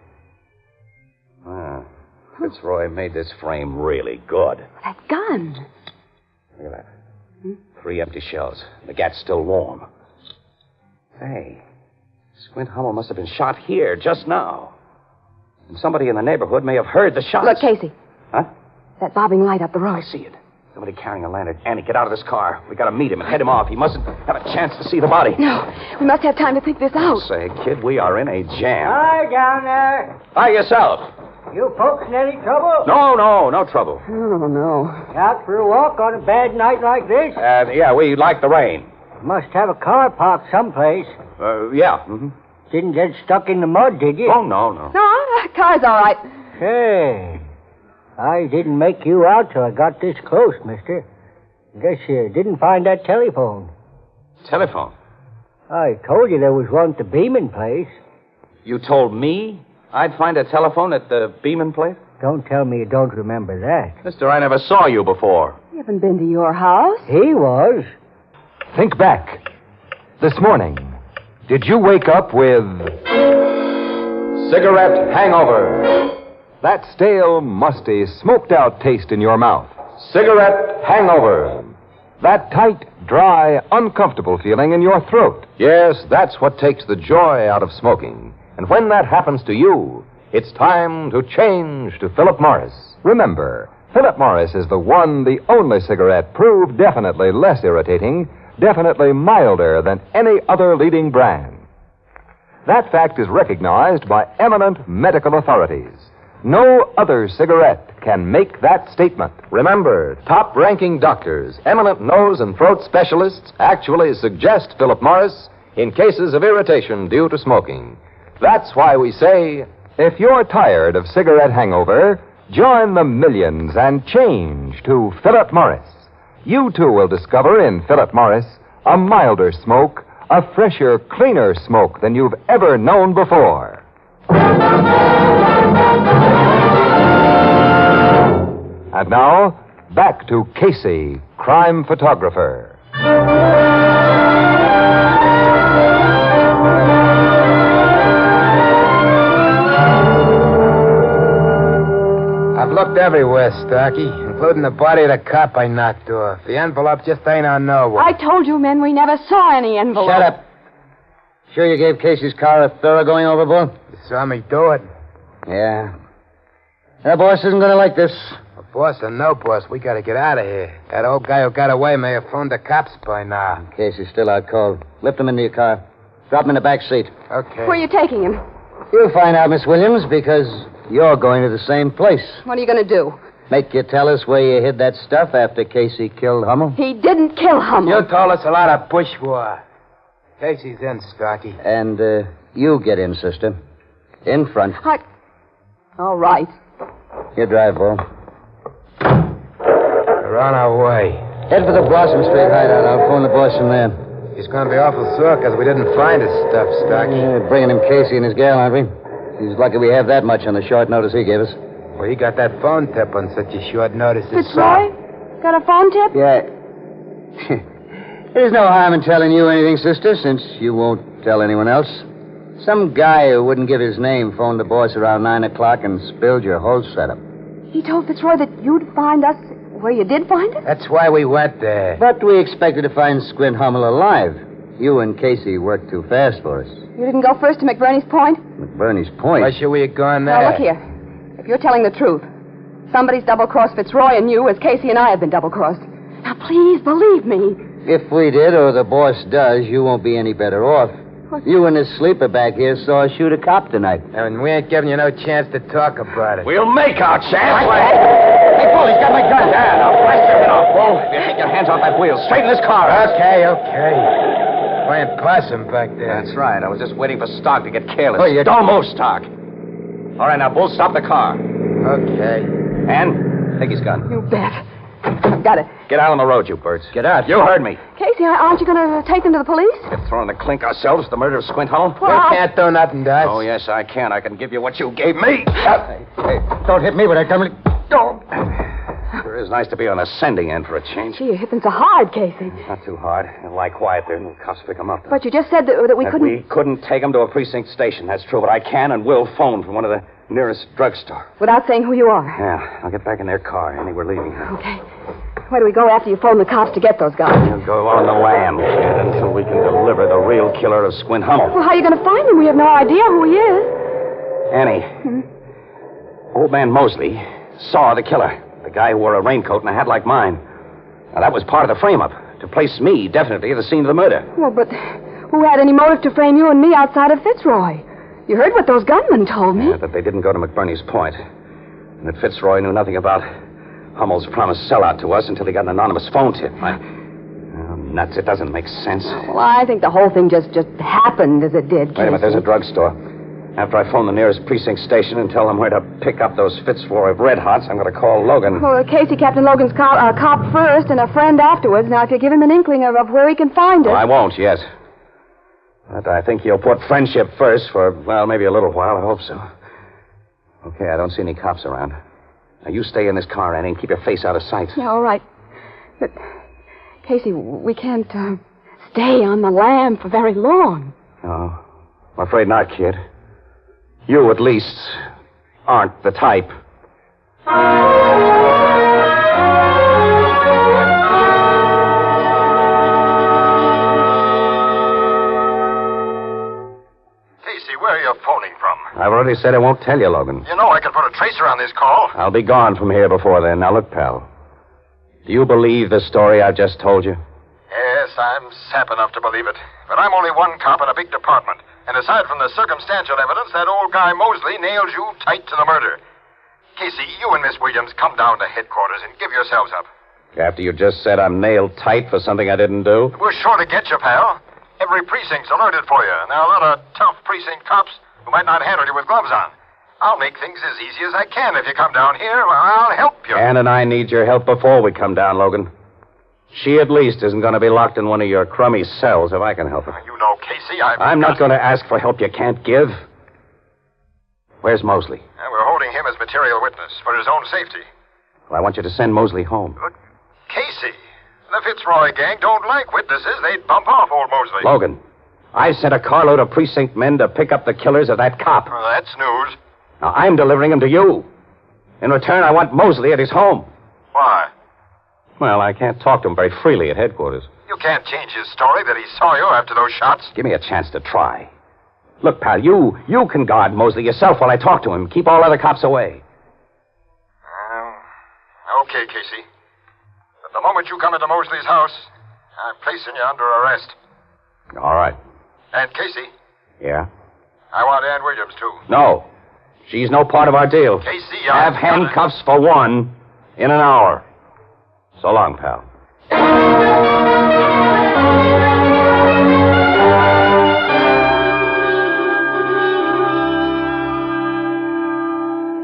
Fitzroy made this frame really good. That gun. Look at that. 3 empty shells. The gat's still warm. Hey, Squint Hummel must have been shot here just now. And somebody in the neighborhood may have heard the shots. Look, Casey. Huh? That bobbing light up the road. I see it. Somebody carrying a lantern. Annie, get out of this car. We gotta meet him and head him off. He mustn't have a chance to see the body. No, we must have time to think this out. Say, kid, we are in a jam. Hi, down there. Hi, yourself. You folks in any trouble? No trouble. Oh, no. Out for a walk on a bad night like this? Yeah, we like the rain. Must have a car parked someplace. Yeah. Mm-hmm. Didn't get stuck in the mud, did you? Oh, no. No, the car's all right. Say, I didn't make you out till I got this close, mister. Guess you didn't find that telephone. Telephone? I told you there was one at the Beeman place. You told me I'd find a telephone at the Beeman place? Don't tell me you don't remember that. Mister, I never saw you before. You haven't been to your house. He was. Think back. This morning, did you wake up with cigarette hangover? That stale, musty, smoked-out taste in your mouth. Cigarette hangover. That tight, dry, uncomfortable feeling in your throat. Yes, that's what takes the joy out of smoking. And when that happens to you, it's time to change to Philip Morris. Remember, Philip Morris is the one, the only cigarette proved definitely less irritating, definitely milder than any other leading brand. That fact is recognized by eminent medical authorities. No other cigarette can make that statement. Remember, top-ranking doctors, eminent nose and throat specialists actually suggest Philip Morris in cases of irritation due to smoking. That's why we say, if you're tired of cigarette hangover, join the millions and change to Philip Morris. You, too, will discover in Philip Morris a milder smoke, a fresher, cleaner smoke than you've ever known before. And now, back to Casey, crime photographer. I've looked everywhere, Starkey, including the body of the cop I knocked off. The envelope just ain't on nowhere. I told you men we never saw any envelope. Shut up. Sure you gave Casey's car a thorough going over, Bull? You saw me do it. Yeah. That boss isn't going to like this. Boss or no boss, we gotta get out of here. That old guy who got away may have phoned the cops by now. Casey's still out cold. Lift him into your car. Drop him in the back seat. Okay. Where are you taking him? You'll find out, Miss Williams, because you're going to the same place. What are you going to do? Make you tell us where you hid that stuff after Casey killed Hummel? He didn't kill Hummel. You told us a lot of bushwa. Casey's in, Starkey. And you get in, sister. In front. All right. You drive, Bull. We're on our way. Head for the Blossom Street hideout. I'll phone the boss from there. He's going to be awful sore because we didn't find his stuff, Starkey. Yeah, bringing him Casey and his gal, aren't we? He's lucky we have that much on the short notice he gave us. Well, he got that phone tip on such a short notice. Fitzroy? Got a phone tip? Yeah. There's no harm in telling you anything, sister, since you won't tell anyone else. Some guy who wouldn't give his name phoned the boss around 9 o'clock and spilled your whole setup. He told Fitzroy that you'd find us where you did find it? That's why we went there. But we expected to find Squint Hummel alive. You and Casey worked too fast for us. You didn't go first to McBurney's Point? McBurney's Point? Why should we have gone there? Now, look here. If you're telling the truth, somebody's double-crossed Fitzroy and you as Casey and I have been double-crossed. Now, please, believe me. If we did, or the boss does, you won't be any better off. What? You and this sleeper back here saw us shoot a cop tonight. And we ain't giving you no chance to talk about it. We'll make our chance. Hey, Bull, he's got my gun. Yeah, now blast your head off, Bull. If you take your hands off that wheel, straighten this car out. Okay. Playing possum back there. That's right. I was just waiting for Stark to get careless. Oh, you don't move, Stark. All right, now, Bull, stop the car. Okay. And take his gun. You bet. I've got it. Get out on the road, you birds. Get out. You heard me. Casey, aren't you going to take them to the police? We're throwing the clink ourselves, the murder of Squint Hummel. We can't do nothing to us. Oh, yes, I can. I can give you what you gave me. Hey, don't hit me with that gun. Don't. Sure is nice to be on the sending end for a change. Gee, you're hitting so hard, Casey. Not too hard. They'll lie quiet there, and the cops pick them up. But you just said that we couldn't... We couldn't take them to a precinct station. That's true, but I can and will phone from one of the nearest drugstore. Without saying who you are? Yeah, I'll get back in their car. Annie, we're leaving. Okay. Where do we go after you phone the cops to get those guys? We'll go on the lam, kid, until we can deliver the real killer of Squint Hummel. Well, how are you going to find him? We have no idea who he is. Annie, old man Mosley saw the killer. The guy who wore a raincoat and a hat like mine. Now, that was part of the frame-up, to place me definitely at the scene of the murder. Well, but who had any motive to frame you and me outside of Fitzroy? You heard what those gunmen told me. Yeah, that they didn't go to McBurney's Point. And that Fitzroy knew nothing about Hummel's promised sellout to us until he got an anonymous phone tip. Nuts, it doesn't make sense. Well, I think the whole thing just happened as it did, Casey. Wait a minute, there's a drugstore. After I phone the nearest precinct station and tell them where to pick up those Fitzroy Red Hots, I'm going to call Logan. Well, Casey, Captain Logan's cop first and a friend afterwards. Now, if you give him an inkling of where he can find it... Well, I won't yet. But I think he'll put friendship first for, well, maybe a little while. I hope so. Okay, I don't see any cops around. Now, you stay in this car, Annie, and keep your face out of sight. Yeah, all right. But, Casey, we can't stay on the lam for very long. No, I'm afraid not, kid. You, at least, aren't the type. Casey, where are you phoning from? I've already said I won't tell you, Logan. You know I can put a tracer on this call. I'll be gone from here before then. Now, look, pal. Do you believe the story I've just told you? Yes, I'm sap enough to believe it. But I'm only one cop in a big department. And aside from the circumstantial evidence, that old guy Mosley nails you tight to the murder. Casey, you and Miss Williams come down to headquarters and give yourselves up. After you just said I'm nailed tight for something I didn't do? We're sure to get you, pal. Every precinct's alerted for you, and there are a lot of tough precinct cops who might not handle you with gloves on. I'll make things as easy as I can. If you come down here, well, I'll help you. Ann and I need your help before we come down, Logan. She at least isn't going to be locked in one of your crummy cells if I can help her. You know, Casey, I'm not going to ask for help you can't give. Where's Mosley? We're holding him as material witness for his own safety. Well, I want you to send Mosley home. But, Casey, the Fitzroy gang don't like witnesses. They'd bump off old Mosley. Logan, I sent a carload of precinct men to pick up the killers of that cop. Well, that's news. Now, I'm delivering them to you. In return, I want Mosley at his home. Why? Well, I can't talk to him very freely at headquarters. You can't change his story that he saw you after those shots. Give me a chance to try. Look, pal, you can guard Mosley yourself while I talk to him. Keep all other cops away. Okay, Casey. But the moment you come into Mosley's house, I'm placing you under arrest. All right. And, Casey, Yeah? I want Ann Williams, too. No. She's no part of our deal. Casey, Have handcuffs for one in an hour. So long, pal.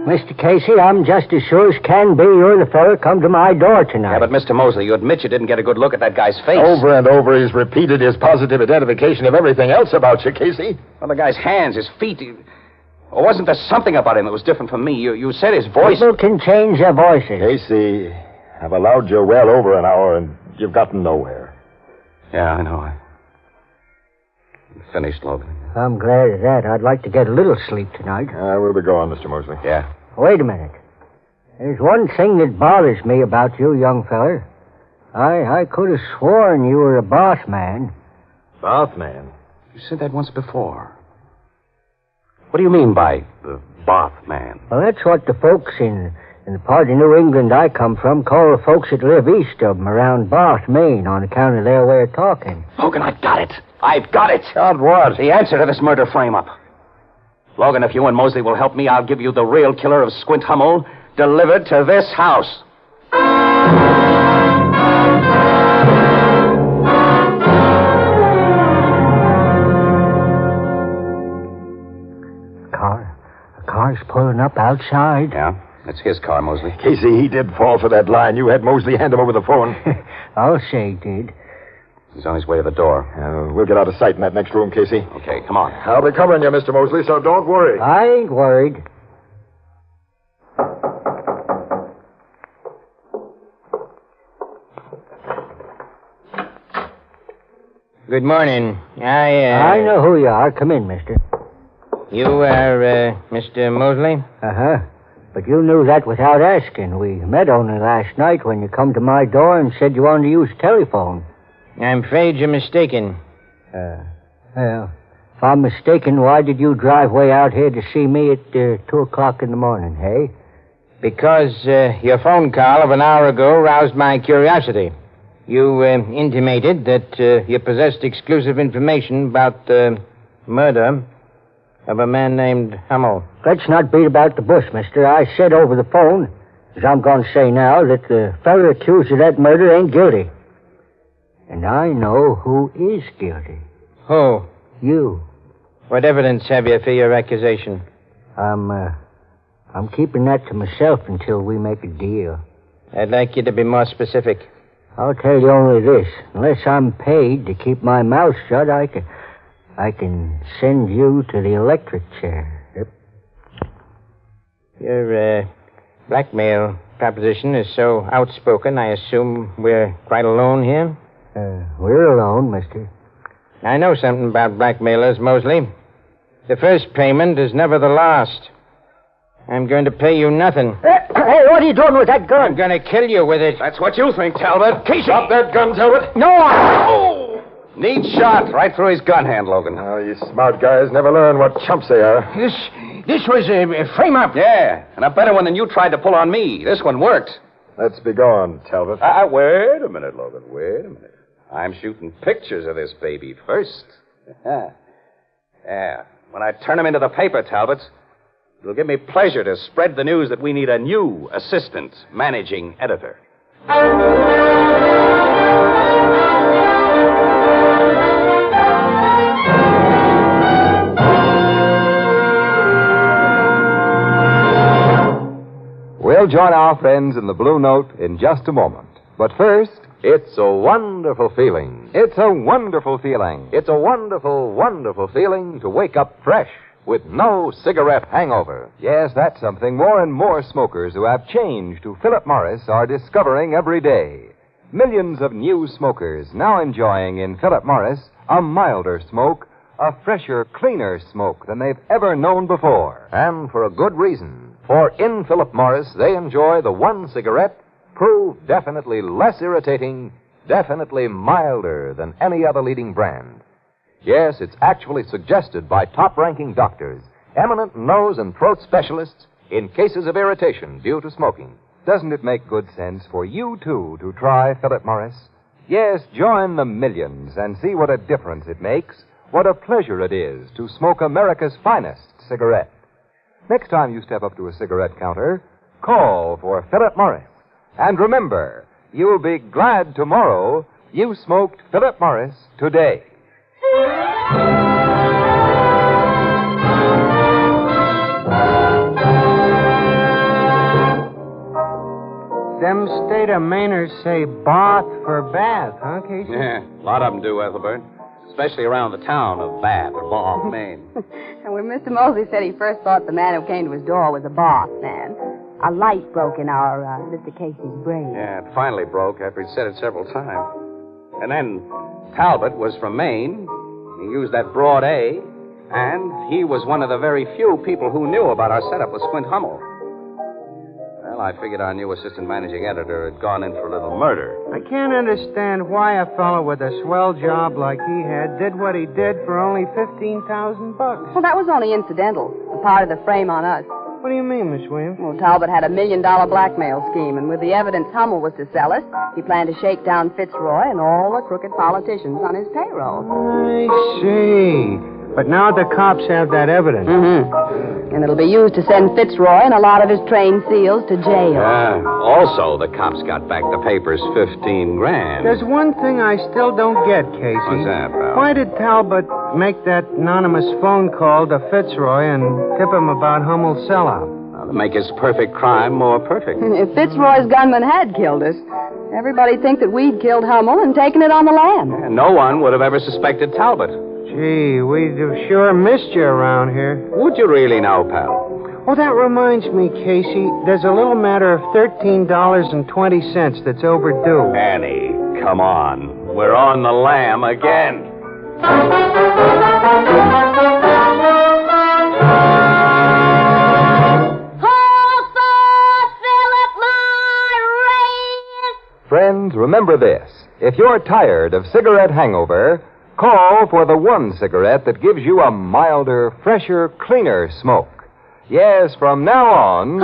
Mr. Casey, I'm just as sure as can be you're the fella come to my door tonight. Yeah, but Mr. Mosley, you admit you didn't get a good look at that guy's face. Over and over, he's repeated his positive identification of everything else about you, Casey. Well, the guy's hands, his feet. Or wasn't there something about him that was different from me? You said his voice. People can change their voices. Casey, I've allowed you well over an hour, and you've gotten nowhere. Yeah, I know. I'm finished, Logan. I'm glad of that. I'd like to get a little sleep tonight. We'll be going, Mr. Mosley. Yeah? Wait a minute. There's one thing that bothers me about you, young feller. I could have sworn you were a boss man. Boss man? You said that once before. What do you mean by the boss man? Well, that's what the folks in the part of New England I come from call the folks that live east of them around Bath, Maine, on account of their way of talking. Logan, I've got it. I've got it. Got what? The answer to this murder frame-up. Logan, if you and Mosley will help me, I'll give you the real killer of Squint Hummel delivered to this house. A car's pulling up outside. Yeah, it's his car, Mosley. Casey, he did fall for that line. You had Mosley hand him over the phone. I'll say he did. He's on his way to the door. We'll get out of sight in that next room, Casey. Okay, come on. I'll be covering you, Mr. Mosley, so don't worry. I ain't worried. Good morning. I know who you are. Come in, mister. You are, Mr. Mosley? Uh-huh. But you knew that without asking. We met only last night when you come to my door and said you wanted to use telephone. I'm afraid you're mistaken. Well, if I'm mistaken, why did you drive way out here to see me at 2 o'clock in the morning, hey? Because your phone call of an hour ago roused my curiosity. You intimated that you possessed exclusive information about the murder of a man named Hummel. Let's not beat about the bush, mister. I said over the phone, as I'm going to say now, that the fellow accused of that murder ain't guilty. And I know who is guilty. Who? You. What evidence have you for your accusation? I'm keeping that to myself until we make a deal. I'd like you to be more specific. I'll tell you only this. Unless I'm paid to keep my mouth shut, I can send you to the electric chair. Yep. You're blackmail proposition is so outspoken, I assume we're quite alone here? We're alone, mister. I know something about blackmailers, Mosley. The first payment is never the last. I'm going to pay you nothing. Hey, what are you doing with that gun? I'm going to kill you with it. That's what you think, Talbot. Casey! Drop that gun, Talbot. No, Oh! Neat shot. Right through his gun hand, Logan. Oh, you smart guys never learn what chumps they are. This was a frame-up. Yeah, and a better one than you tried to pull on me. This one worked. Let's be gone, Talbot. Wait a minute, Logan. Wait a minute. I'm shooting pictures of this baby first. Yeah. When I turn them into the paper, Talbot, it'll give me pleasure to spread the news that we need a new assistant managing editor. We'll join our friends in the Blue Note in just a moment. But first, it's a wonderful feeling. It's a wonderful feeling. It's a wonderful, wonderful feeling to wake up fresh with no cigarette hangover. Yes, that's something more and more smokers who have changed to Philip Morris are discovering every day. Millions of new smokers now enjoying in Philip Morris a milder smoke, a fresher, cleaner smoke than they've ever known before. And for a good reason. For in Philip Morris, they enjoy the one cigarette proved definitely less irritating, definitely milder than any other leading brand. Yes, it's actually suggested by top-ranking doctors, eminent nose and throat specialists in cases of irritation due to smoking. Doesn't it make good sense for you, too, to try Philip Morris? Yes, join the millions and see what a difference it makes, what a pleasure it is to smoke America's finest cigarette. Next time you step up to a cigarette counter, call for Philip Morris. And remember, you'll be glad tomorrow you smoked Philip Morris today. Them state of Mainers say bath for bath, huh, Casey? Yeah, a lot of them do, Ethelbert. Especially around the town of Bath or Bath, Maine. And when Mr. Mosley said he first thought the man who came to his door was a boss man, a light broke in our Mr. Casey's brain. Yeah, it finally broke after he'd said it several times. And then Talbot was from Maine. He used that broad A. And he was one of the very few people who knew about our setup with Squint Hummel. Well, I figured our new assistant managing editor had gone in for a little murder. I can't understand why a fellow with a swell job like he had did what he did for only $15,000. Well, that was only incidental, a part of the frame on us. What do you mean, Miss Williams? Well, Talbot had $1 million blackmail scheme, and with the evidence Hummel was to sell us, he planned to shake down Fitzroy and all the crooked politicians on his payroll. I see. But now the cops have that evidence. Mm-hmm. And it'll be used to send Fitzroy and a lot of his trained SEALs to jail. Also, the cops got back the papers $15,000. There's one thing I still don't get, Casey. What's that, pal? Why did Talbot make that anonymous phone call to Fitzroy and tip him about Hummel's sellout? To make his perfect crime more perfect. If Fitzroy's gunman had killed us, everybody'd think that we'd killed Hummel and taken it on the lam. And no one would have ever suspected Talbot. Gee, we'd have sure missed you around here. Would you really now, pal? Oh, that reminds me, Casey. There's a little matter of $13.20 that's overdue. Annie, come on. We're on the lam again. Friends, remember this. If you're tired of cigarette hangover, call for the one cigarette that gives you a milder, fresher, cleaner smoke. Yes, from now on...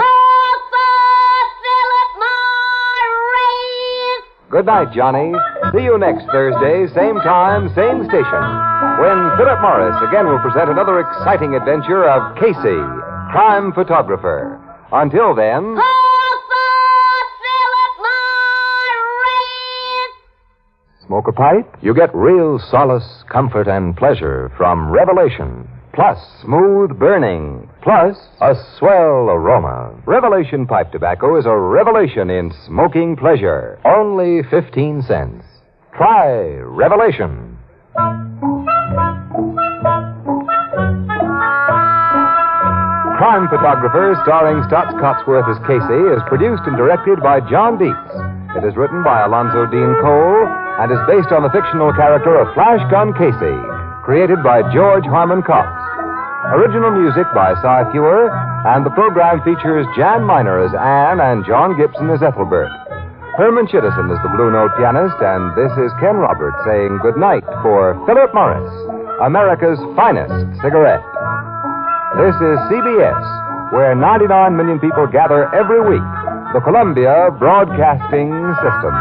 Good night, Johnny. See you next Thursday, same time, same station, when Philip Morris again will present another exciting adventure of Casey, crime photographer. Until then... Smoke a pipe? You get real solace, comfort, and pleasure from Revelation. Plus smooth burning. Plus a swell aroma. Revelation pipe tobacco is a revelation in smoking pleasure. Only 15 cents. Try Revelation. Crime Photographer, starring Stotts Cotsworth as Casey, is produced and directed by John Dietz. It is written by Alonzo Dean Cole and is based on the fictional character of Flash Gun Casey, created by George Harmon Coxe. Original music by Cy Fewer, and the program features Jan Miner as Anne and John Gibson as Ethelbert. Herman Chittison is the Blue Note pianist, and this is Ken Roberts saying goodnight for Philip Morris, America's finest cigarette. This is CBS, where 99 million people gather every week, the Columbia Broadcasting System.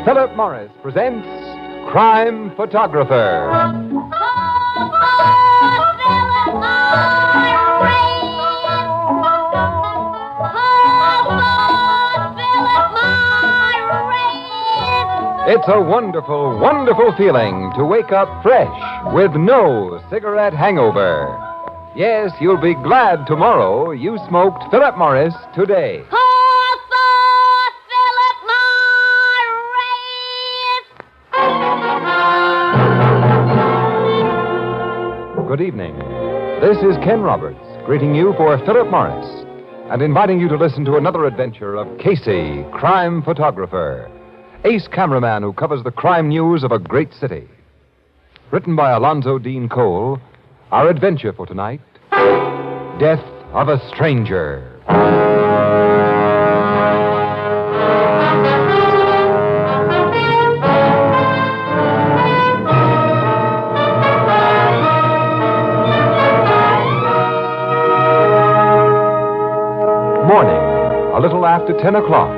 Philip Morris presents Crime Photographer. It's a wonderful, wonderful feeling to wake up fresh with no cigarette hangover. Yes, you'll be glad tomorrow you smoked Philip Morris today. Good evening. This is Ken Roberts, greeting you for Philip Morris, and inviting you to listen to another adventure of Casey, crime photographer, ace cameraman who covers the crime news of a great city. Written by Alonzo Dean Cole, our adventure for tonight, Death of a Stranger. Morning, a little after 10 o'clock.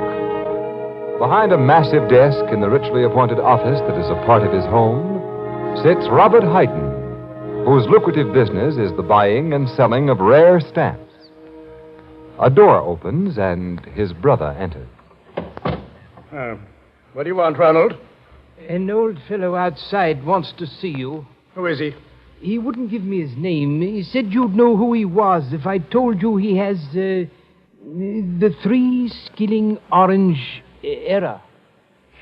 Behind a massive desk in the richly appointed office that is a part of his home sits Robert Hayden, whose lucrative business is the buying and selling of rare stamps. A door opens and his brother enters. What do you want, Ronald? An old fellow outside wants to see you. Who is he? He wouldn't give me his name. He said you'd know who he was if I told you he has, the 3 skilling orange error.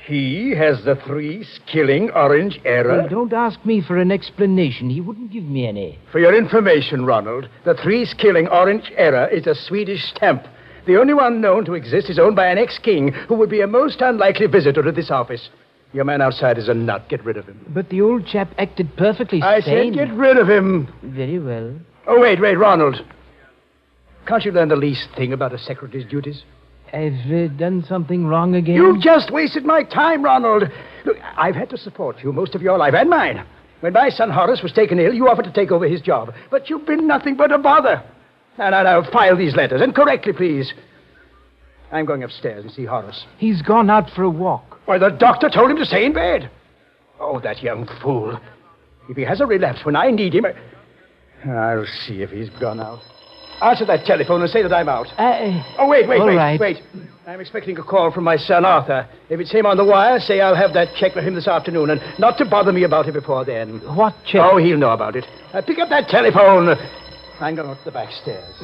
He has the 3 skilling orange error? Well, don't ask me for an explanation. He wouldn't give me any. For your information, Ronald, the 3 skilling orange error is a Swedish stamp. The only one known to exist is owned by an ex-king who would be a most unlikely visitor to this office. Your man outside is a nut. Get rid of him. But the old chap acted perfectly sane. I said get rid of him. Very well. Oh, wait, Ronald. Can't you learn the least thing about a secretary's duties? I've done something wrong again? You've just wasted my time, Ronald. Look, I've had to support you most of your life, and mine. When my son Horace was taken ill, you offered to take over his job. But you've been nothing but a bother. Now, file these letters, and correctly, please. I'm going upstairs and see Horace. He's gone out for a walk. Why, the doctor told him to stay in bed. Oh, that young fool. If he has a relapse when I need him, I'll see if he's gone out. Answer that telephone and say that I'm out. Wait. I'm expecting a call from my son, Arthur. If it's him on the wire, say I'll have that check for him this afternoon, and not to bother me about it before then. What check? Oh, he'll know about it. Pick up that telephone. I'm going up the back stairs.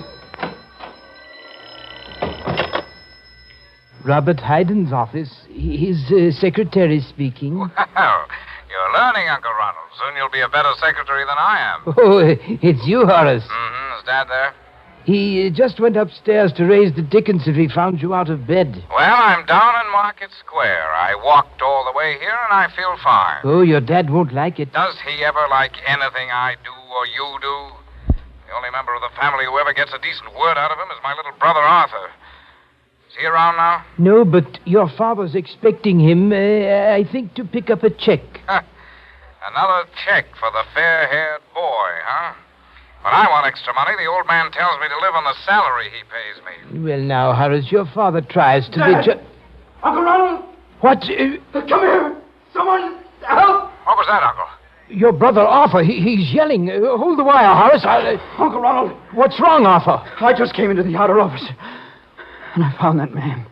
Robert Hayden's office. His secretary speaking. Well, you're learning, Uncle Ronald. Soon you'll be a better secretary than I am. Oh, it's you, Horace. Mm-hmm. Is Dad there? He just went upstairs to raise the dickens if he found you out of bed. Well, I'm down in Market Square. I walked all the way here, and I feel fine. Oh, your dad won't like it. Does he ever like anything I do or you do? The only member of the family who ever gets a decent word out of him is my little brother, Arthur. Is he around now? No, but your father's expecting him, I think, to pick up a check. Another check for the fair-haired boy, huh? When I want extra money, the old man tells me to live on the salary he pays me. Well, now, Horace, your father tries to Dad! be... Uncle Ronald! What? Come here! Someone help! What was that, Uncle? Your brother, Arthur, he's yelling. Hold the wire, Horace. Uncle Ronald! What's wrong, Arthur? I just came into the outer office, and I found that man.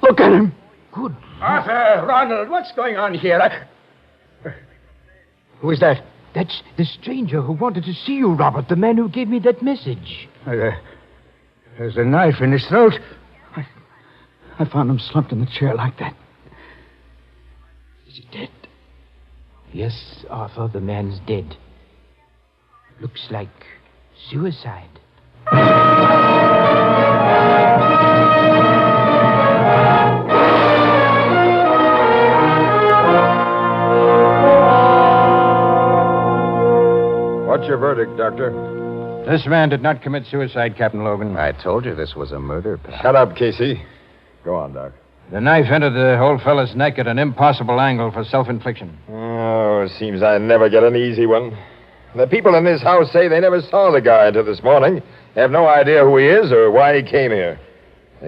Look at him. Good. Arthur, Ronald, what's going on here? Who is that? That's the stranger who wanted to see you, Robert, the man who gave me that message. There's a knife in his throat. I found him slumped in the chair like that. Is he dead? Yes, Arthur, the man's dead. Looks like suicide. What's your verdict, Doctor? This man did not commit suicide, Captain Logan. I told you this was a murder, pal. Shut up, Casey. Go on, Doc. The knife entered the old fellow's neck at an impossible angle for self-infliction. Oh, it seems I never get an easy one. The people in this house say they never saw the guy until this morning. They have no idea who he is or why he came here.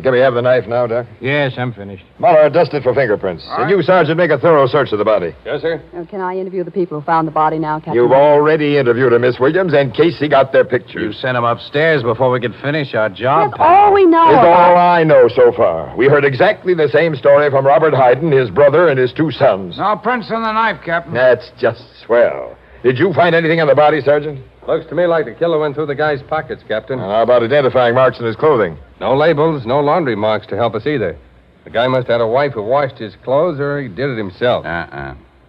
Can we have the knife now, Doc? Yes, I'm finished. Muller, dust it for fingerprints. And you, Sergeant, make a thorough search of the body. Yes, sir. Can I interview the people who found the body now, Captain? You've already interviewed him, Miss Williams, and Casey got their pictures. You sent him upstairs before we could finish our job. That's all we know. It's all I know so far. We heard exactly the same story from Robert Hayden, his brother, and his two sons. No prints on the knife, Captain. That's just swell. Did you find anything on the body, Sergeant? Looks to me like the killer went through the guy's pockets, Captain. How about identifying marks in his clothing? No labels, no laundry marks to help us either. The guy must have had a wife who washed his clothes, or he did it himself.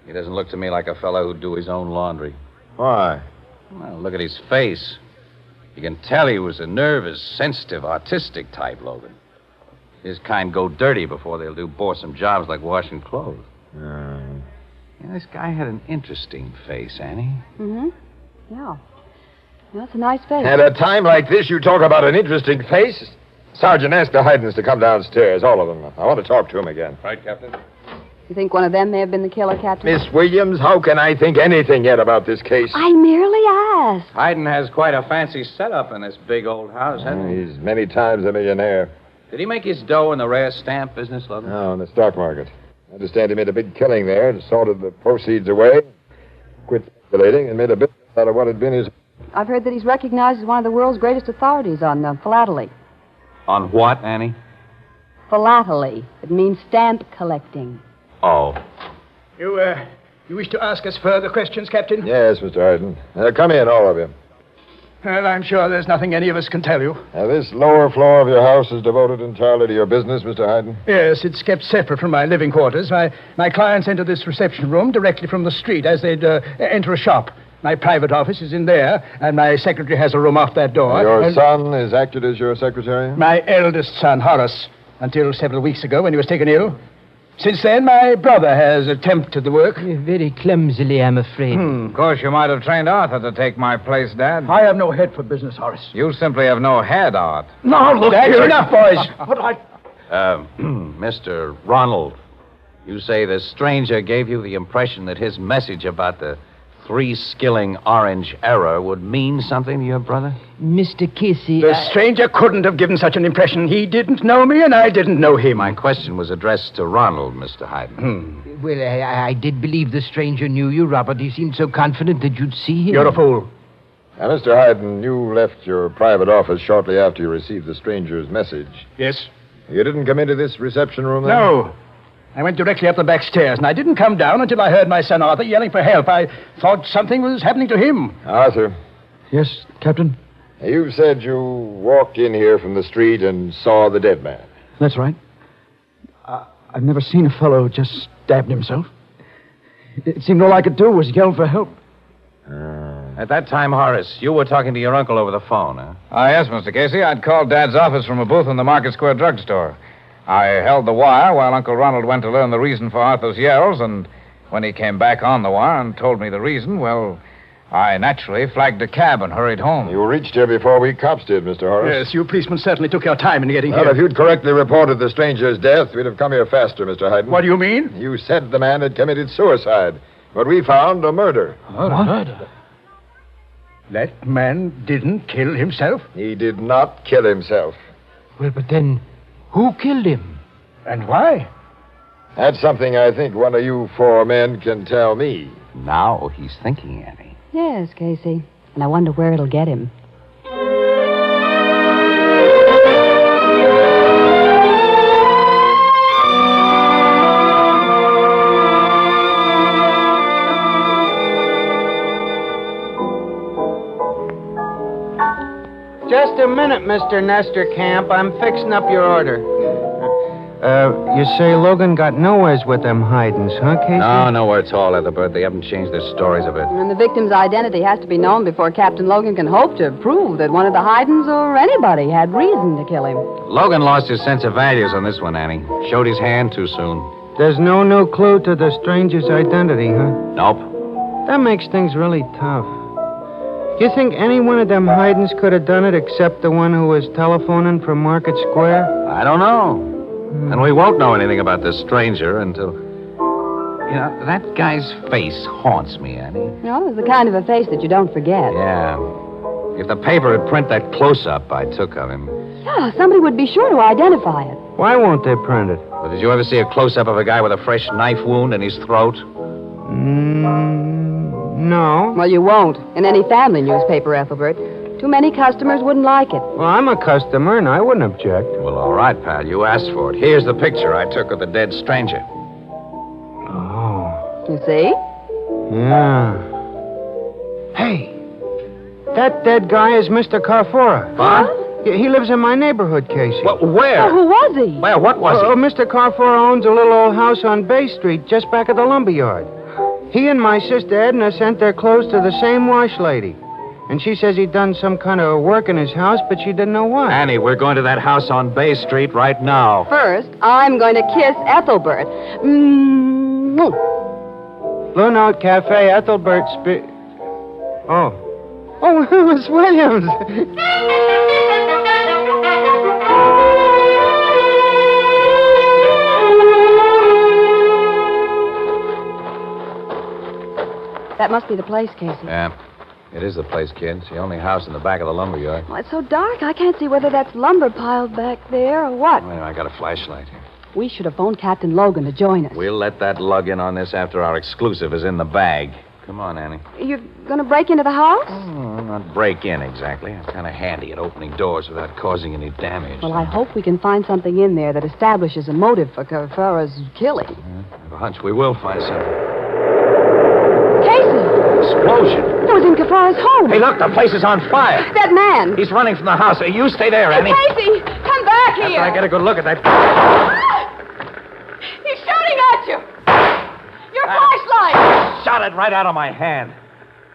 He doesn't look to me like a fellow who'd do his own laundry. Why? Well, look at his face. You can tell he was a nervous, sensitive, artistic type, Logan. His kind go dirty before they'll do boresome jobs like washing clothes. Yeah, this guy had an interesting face, Annie. Mm-hmm. Yeah. That's a nice face. At a time like this, you talk about an interesting face? Sergeant, ask the Haydens to come downstairs, all of them. I want to talk to him again. Right, Captain. You think one of them may have been the killer, Captain? Miss Williams, how can I think anything yet about this case? I merely asked. Hayden has quite a fancy setup in this big old house, hasn't he? He's many times a millionaire. Did he make his dough in the rare stamp business, Logan? No, in the stock market. I understand he made a big killing there and sorted the proceeds away, quit speculating, and made a business out of what had been his... I've heard that he's recognized as one of the world's greatest authorities on philately. On what, Annie? Philately. It means stamp collecting. Oh. You wish to ask us further questions, Captain? Yes, Mr. Hayden. Come in, all of you. Well, I'm sure there's nothing any of us can tell you. Now, this lower floor of your house is devoted entirely to your business, Mr. Hayden? Yes, it's kept separate from my living quarters. My clients enter this reception room directly from the street as they'd enter a shop. My private office is in there, and my secretary has a room off that door. Your son has acted as your secretary? My eldest son, Horace, until several weeks ago when he was taken ill. Since then, my brother has attempted the work. Very clumsily, I'm afraid. Of course, you might have trained Arthur to take my place, Dad. I have no head for business, Horace. You simply have no head, Art. No, look, that's here. enough, boys. Mr. Ronald, you say the stranger gave you the impression that his message about the three-skilling orange error would mean something to your brother? Mr. Casey... The stranger couldn't have given such an impression. He didn't know me, and I didn't know him. My question was addressed to Ronald, Mr. Hayden. Well, I did believe the stranger knew you, Robert. He seemed so confident that you'd see him. You're a fool. Now, Mr. Hayden, you left your private office shortly after you received the stranger's message. Yes. You didn't come into this reception room then? No. I went directly up the back stairs, and I didn't come down until I heard my son Arthur yelling for help. I thought something was happening to him. Arthur. Yes, Captain? You said you walked in here from the street and saw the dead man. That's right. I've never seen a fellow just stabbed himself. It seemed all I could do was yell for help. At that time, Horace, you were talking to your uncle over the phone, huh? Yes, Mr. Casey. I'd called Dad's office from a booth in the Market Square drugstore. I held the wire while Uncle Ronald went to learn the reason for Arthur's yells, and when he came back on the wire and told me the reason, well, I naturally flagged a cab and hurried home. You reached here before we cops did, Mr. Horace. Yes, you policemen certainly took your time in getting Well, here. if you'd correctly reported the stranger's death, we'd have come here faster, Mr. Hayden. What do you mean? You said the man had committed suicide, but we found a murder. Murder? That man didn't kill himself? He did not kill himself. Well, but then, who killed him? And why? That's something I think one of you four men can tell me. Now he's thinking, Annie. Yes, Casey. And I wonder where it'll get him. Just a minute, Mr. Nestor Camp. I'm fixing up your order. You say Logan got nowheres with them hidings, huh, Casey? No, nowhere at all, Ethelbert. They haven't changed their stories a bit. And the victim's identity has to be known before Captain Logan can hope to prove that one of the Haydens or anybody had reason to kill him. Logan lost his sense of values on this one, Annie. Showed his hand too soon. There's no new clue to the stranger's identity, huh? Nope. That makes things really tough. You think any one of them Haydens could have done it except the one who was telephoning from Market Square? I don't know. And we won't know anything about this stranger until... You know, that guy's face haunts me, Annie. No, it's the kind of a face that you don't forget. Yeah. If the paper had print that close-up I took of him... Yeah, somebody would be sure to identify it. Why won't they print it? Well, did you ever see a close-up of a guy with a fresh knife wound in his throat? No. Well, you won't. In any family newspaper, Ethelbert. Too many customers wouldn't like it. Well, I'm a customer, and I wouldn't object. Well, all right, pal. You asked for it. Here's the picture I took of the dead stranger. Oh. You see? Yeah. Hey, that dead guy is Mr. Carfora. What? He lives in my neighborhood, Casey. Well, where? Oh, who was he? Where? What was he? Mr. Carfora owns a little old house on Bay Street, just back of the lumberyard. He and my sister Edna sent their clothes to the same wash lady. And she says he'd done some kind of work in his house, but she didn't know what. Annie, we're going to that house on Bay Street right now. First, I'm going to kiss Ethelbert. Blue Note Cafe, Ethelbert Oh, it was Williams. That must be the place, Casey. Yeah. It is the place, kid. It's the only house in the back of the lumberyard. Well, it's so dark, I can't see whether that's lumber piled back there or what. Well, I got a flashlight here. We should have phoned Captain Logan to join us. We'll let that lug in on this after our exclusive is in the bag. Come on, Annie. You're going to break into the house? Oh, not break in exactly. I'm kind of handy at opening doors without causing any damage. Well, I hope we can find something in there that establishes a motive for Carfara's killing. I have a hunch we will find something. Casey! Explosion. It was in Carfara's home. Hey, look, the place is on fire. That man. He's running from the house. You stay there, Annie. Casey, come back here. After I get a good look at that... He's shooting at you. Your flashlight. Shot it right out of my hand.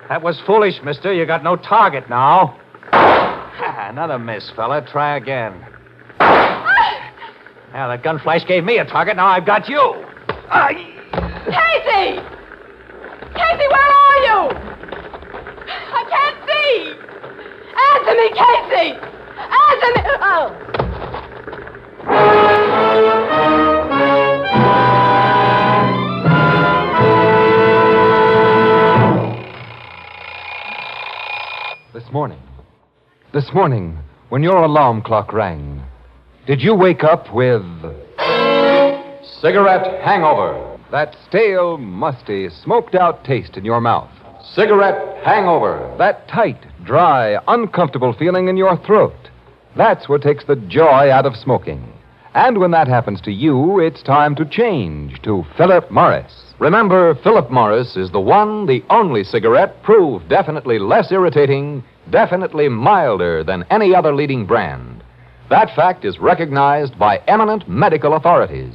That was foolish, mister. You got no target now. Another miss, fella. Try again. Now, that gun flash gave me a target. Now I've got you. Casey! Casey, where are you? I can't see. Answer me, Casey. Answer me. Oh. This morning, when your alarm clock rang, did you wake up with cigarette hangover? That stale, musty, smoked-out taste in your mouth. Cigarette hangover. That tight, dry, uncomfortable feeling in your throat. That's what takes the joy out of smoking. And when that happens to you, it's time to change to Philip Morris. Remember, Philip Morris is the one, the only cigarette proved definitely less irritating, definitely milder than any other leading brand. That fact is recognized by eminent medical authorities.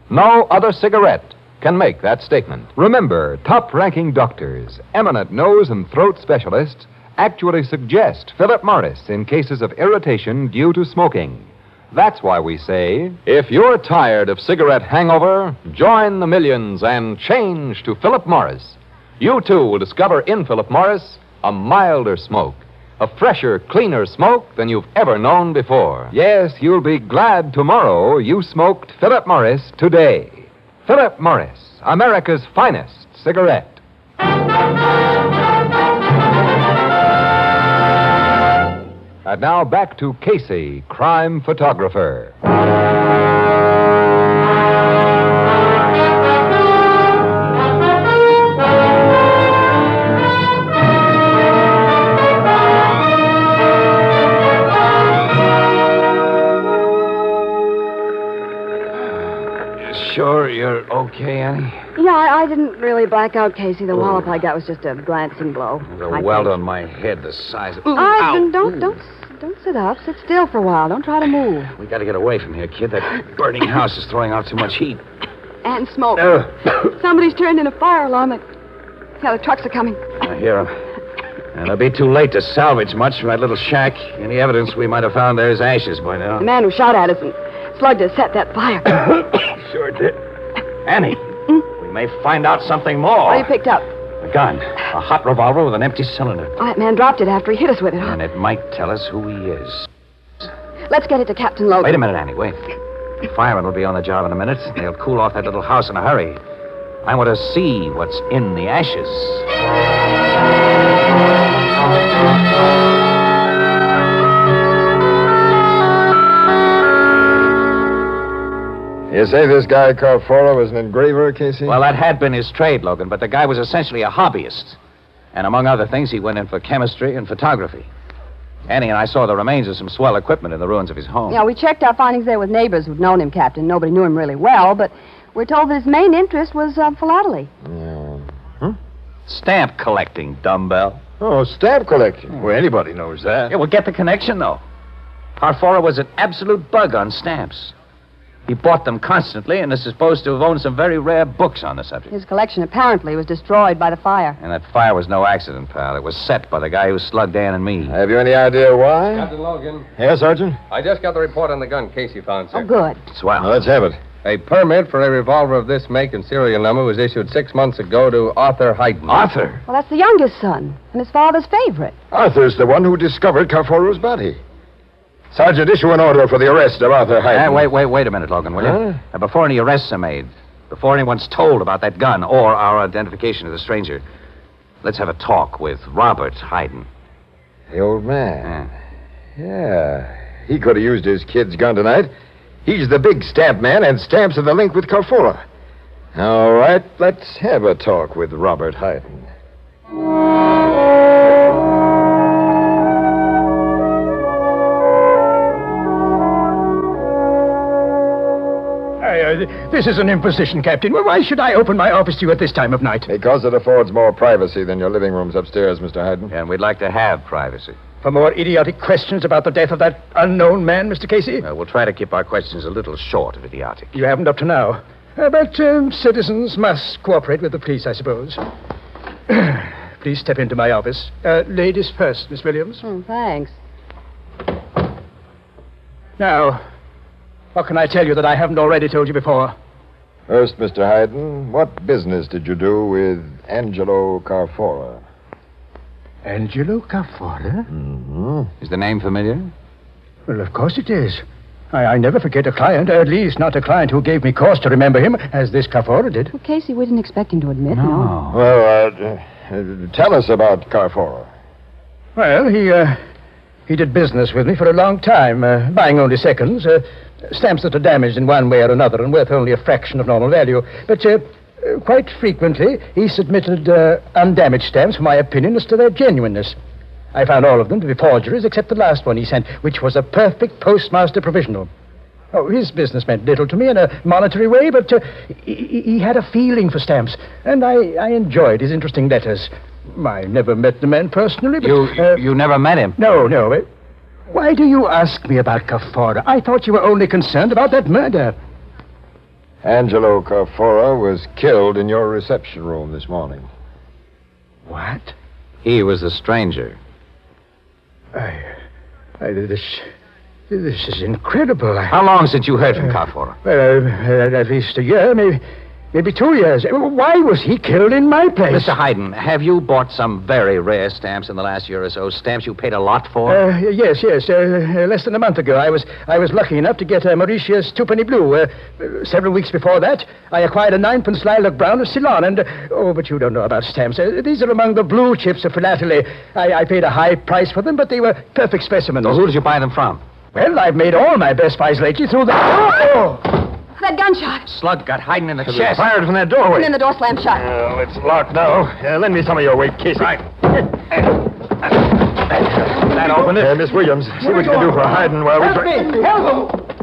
No other cigarette can make that statement. Remember, top-ranking doctors, eminent nose and throat specialists actually suggest Philip Morris in cases of irritation due to smoking. That's why we say, if you're tired of cigarette hangover, join the millions and change to Philip Morris. You, too, will discover in Philip Morris a milder smoke, a fresher, cleaner smoke than you've ever known before. Yes, you'll be glad tomorrow you smoked Philip Morris today. Philip Morris, America's finest cigarette. And now back to Casey, crime photographer. Sure you're okay, Annie? Yeah, I didn't really black out, Casey. The wallop I got was just a glancing blow. There's a weld on my head the size of... Don't Don't sit up. Sit still for a while. Don't try to move. We got to get away from here, kid. That burning house is throwing out too much heat. And smoke. Somebody's turned in a fire alarm. Yeah, the trucks are coming. I hear them. And it'll be too late to salvage much from that little shack. Any evidence we might have found there is ashes by now. The man who shot at us and slugged us set that fire. Sure did. Annie, we may find out something more. What you picked up? A gun. A hot revolver with an empty cylinder. Oh, that man dropped it after he hit us with it. And it might tell us who he is. Let's get it to Captain Logan. Wait a minute, Annie. Wait. The firemen will be on the job in a minute. They'll cool off that little house in a hurry. I want to see what's in the ashes. You say this guy Carfora was an engraver, Casey? Well, that had been his trade, Logan, but the guy was essentially a hobbyist. And among other things, he went in for chemistry and photography. Annie and I saw the remains of some swell equipment in the ruins of his home. Yeah, we checked our findings there with neighbors who'd known him, Captain. Nobody knew him really well, but we're told that his main interest was philately. Stamp collecting, dumbbell. Oh, stamp collecting. Well, anybody knows that. Yeah, well, get the connection, though. Carfora was an absolute bug on stamps. He bought them constantly and is supposed to have owned some very rare books on the subject. His collection apparently was destroyed by the fire. And that fire was no accident, pal. It was set by the guy who slugged Dan and me. Have you any idea why? Captain Logan. Yes, Sergeant? I just got the report on the gun Casey found, sir. Oh, good. Swell. Well, let's have it. A permit for a revolver of this make and serial number was issued 6 months ago to Arthur Hayden. Arthur? Well, that's the youngest son and his father's favorite. Arthur's the one who discovered Carfora's body. Sergeant, issue an order for the arrest of Arthur Hayden. Wait a minute, Logan, will you? Before any arrests are made, before anyone's told about that gun or our identification of the stranger, let's have a talk with Robert Hayden. The old man. Yeah. He could have used his kid's gun tonight. He's the big stamp man, and stamps are the link with Carfora. All right, let's have a talk with Robert Hayden. This is an imposition, Captain. Well, why should I open my office to you at this time of night? Because it affords more privacy than your living rooms upstairs, Mr. Hayden. And we'd like to have privacy. For more idiotic questions about the death of that unknown man, Mr. Casey? We'll try to keep our questions a little short of idiotic. You haven't up to now. But citizens must cooperate with the police, I suppose. Please step into my office. Ladies first, Miss Williams. Thanks. Now, what can I tell you that I haven't already told you before? First, Mr. Hayden, what business did you do with Angelo Carfora? Angelo Carfora? Mm-hmm. Is the name familiar? Well, of course it is. I never forget a client, at least not a client who gave me cause to remember him, as this Carfora did. Well, Casey, we didn't expect him to admit, no. Well, tell us about Carfora. Well, he did business with me for a long time, buying only seconds, stamps that are damaged in one way or another and worth only a fraction of normal value. But quite frequently, he submitted undamaged stamps for my opinion as to their genuineness. I found all of them to be forgeries, except the last one he sent, which was a perfect postmaster provisional. Oh, his business meant little to me in a monetary way, but he had a feeling for stamps, and I enjoyed his interesting letters. I never met the man personally, but... You never met him? No. Why do you ask me about Carfora? I thought you were only concerned about that murder. Angelo Carfora was killed in your reception room this morning. What? He was the stranger. This is incredible. How long since you heard from Carfora? At least a year, maybe 2 years. Why was he killed in my place? Mr. Hayden, have you bought some very rare stamps in the last year or so? Stamps you paid a lot for? Yes. Less than a month ago, I was lucky enough to get a Mauritius twopenny blue. Several weeks before that, I acquired a 9-pence lilac brown of Ceylon, and but you don't know about stamps. These are among the blue chips of philately. I paid a high price for them, but they were perfect specimens. Well, who did you buy them from? Well, I've made all my best buys lately through the... That gunshot. Slug got Hayden in the It chest. fired from that doorway. And then the door slammed shut. Well, it's locked now. Lend me some of your weight, Casey. Right. That opened it. Miss Williams, see what you can do for Hayden while we... Help me!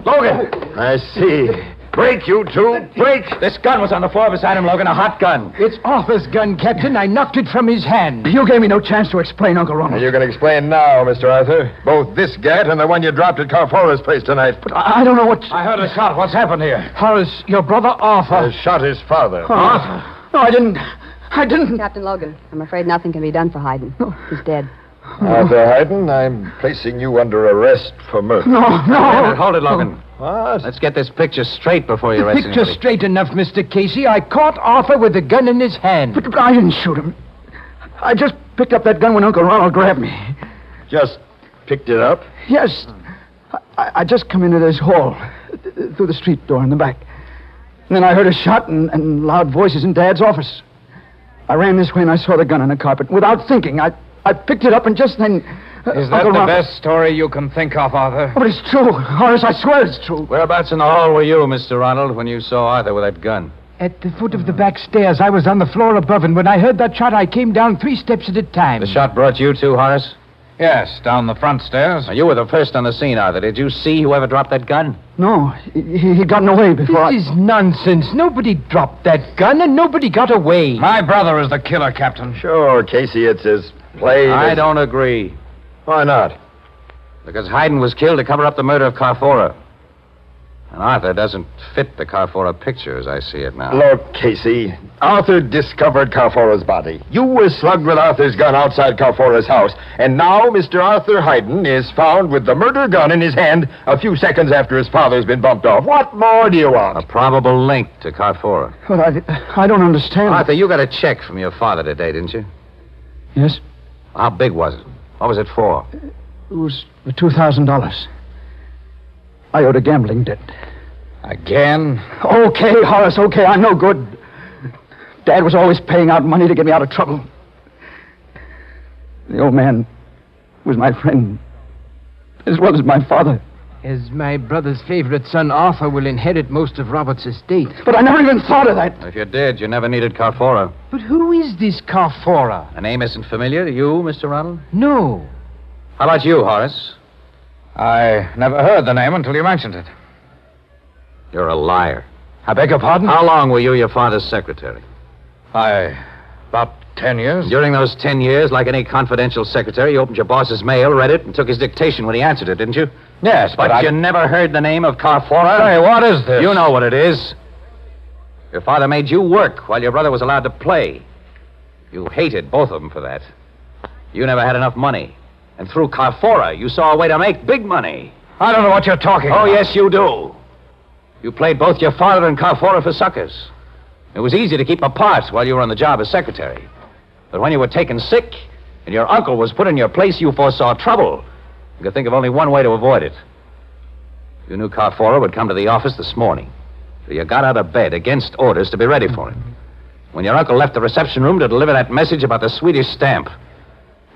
Logan! I see. Break, you two. Break. This gun was on the floor beside him, Logan. A hot gun. It's Arthur's gun, Captain. I knocked it from his hand. You gave me no chance to explain, Uncle Ronald. You can explain now, Mr. Arthur. Both this gat and the one you dropped at Carfora's place tonight. But I don't know what... I heard a shot. What's happened here? Horace, your brother Arthur. Has shot his father. Arthur? No, I didn't. Captain Logan, I'm afraid nothing can be done for Hayden. He's dead. Arthur Hayden, I'm placing you under arrest for murder. No. Hold it, Logan. What? Let's get this picture straight before you The arrest picture's anybody. straight enough, Mr. Casey. I caught Arthur with the gun in his hand. But I didn't shoot him. I just picked up that gun when Uncle Ronald grabbed me. Just picked it up? Yes. I just come into this hall through the street door in the back. And then I heard a shot and loud voices in Dad's office. I ran this way and I saw the gun on the carpet. Without thinking, I picked it up and just then... Is that the best story you can think of, Arthur? But it's true. Horace, I swear it's true. Whereabouts in the hall were you, Mr. Ronald, when you saw Arthur with that gun? At the foot of the back stairs. I was on the floor above, and when I heard that shot, I came down 3 steps at a time. The shot brought you too, Horace? Yes, down the front stairs. Now, you were the first on the scene, Arthur. Did you see whoever dropped that gun? No, he'd gotten away before This is nonsense. Nobody dropped that gun, and nobody got away. My brother is the killer, Captain. Sure, Casey, it's as plain I don't agree. Why not? Because Hayden was killed to cover up the murder of Carfora. And Arthur doesn't fit the Carfora picture as I see it now. Look, Casey, Arthur discovered Carfora's body. You were slugged with Arthur's gun outside Carfora's house. And now Mr. Arthur Hayden is found with the murder gun in his hand a few seconds after his father's been bumped off. What more do you want? A probable link to Carfora. But I don't understand. Arthur, you got a check from your father today, didn't you? Yes? How big was it? What was it for? It was for $2,000. I owed a gambling debt. Again? Okay, Horace, okay, I'm no good. Dad was always paying out money to get me out of trouble. The old man was my friend, as well as my father. As my brother's favorite son, Arthur, will inherit most of Robert's estate. But I never even thought of that. If you did, you never needed Carfora. But who is this Carfora? A name isn't familiar to you, Mr. Ronald? No. How about you, Horace? I never heard the name until you mentioned it. You're a liar. I beg your pardon? How long were you your father's secretary? About 10 years. During those 10 years, like any confidential secretary, you opened your boss's mail, read it, and took his dictation when he answered it, didn't you? Yes, But you never heard the name of Carfora? Hey, what is this? You know what it is. Your father made you work while your brother was allowed to play. You hated both of them for that. You never had enough money. And through Carfora, you saw a way to make big money. I don't know what you're talking about. Oh, yes, you do. You played both your father and Carfora for suckers. It was easy to keep apart while you were on the job as secretary. But when you were taken sick and your uncle was put in your place, you foresaw trouble. You could think of only one way to avoid it. You knew Carfora would come to the office this morning. So you got out of bed against orders to be ready for him. When your uncle left the reception room to deliver that message about the Swedish stamp,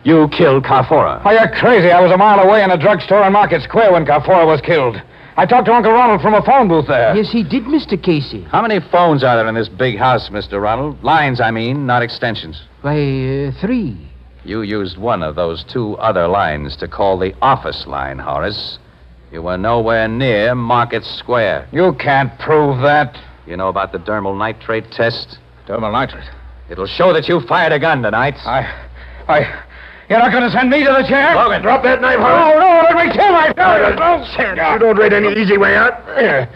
you killed Carfora. Oh, you're crazy. I was a mile away in a drugstore in Market Square when Carfora was killed. I talked to Uncle Ronald from a phone booth there. Yes, he did, Mr. Casey. How many phones are there in this big house, Mr. Ronald? Lines, I mean, not extensions. Why, 3. You used one of those 2 other lines to call the office line, Horace. You were nowhere near Market Square. You can't prove that. You know about the dermal nitrate test? Dermal nitrate? It'll show that you fired a gun tonight. You're not going to send me to the chair? Logan, drop that knife, Horace. No, let me kill myself. You don't read any easy way out. Here.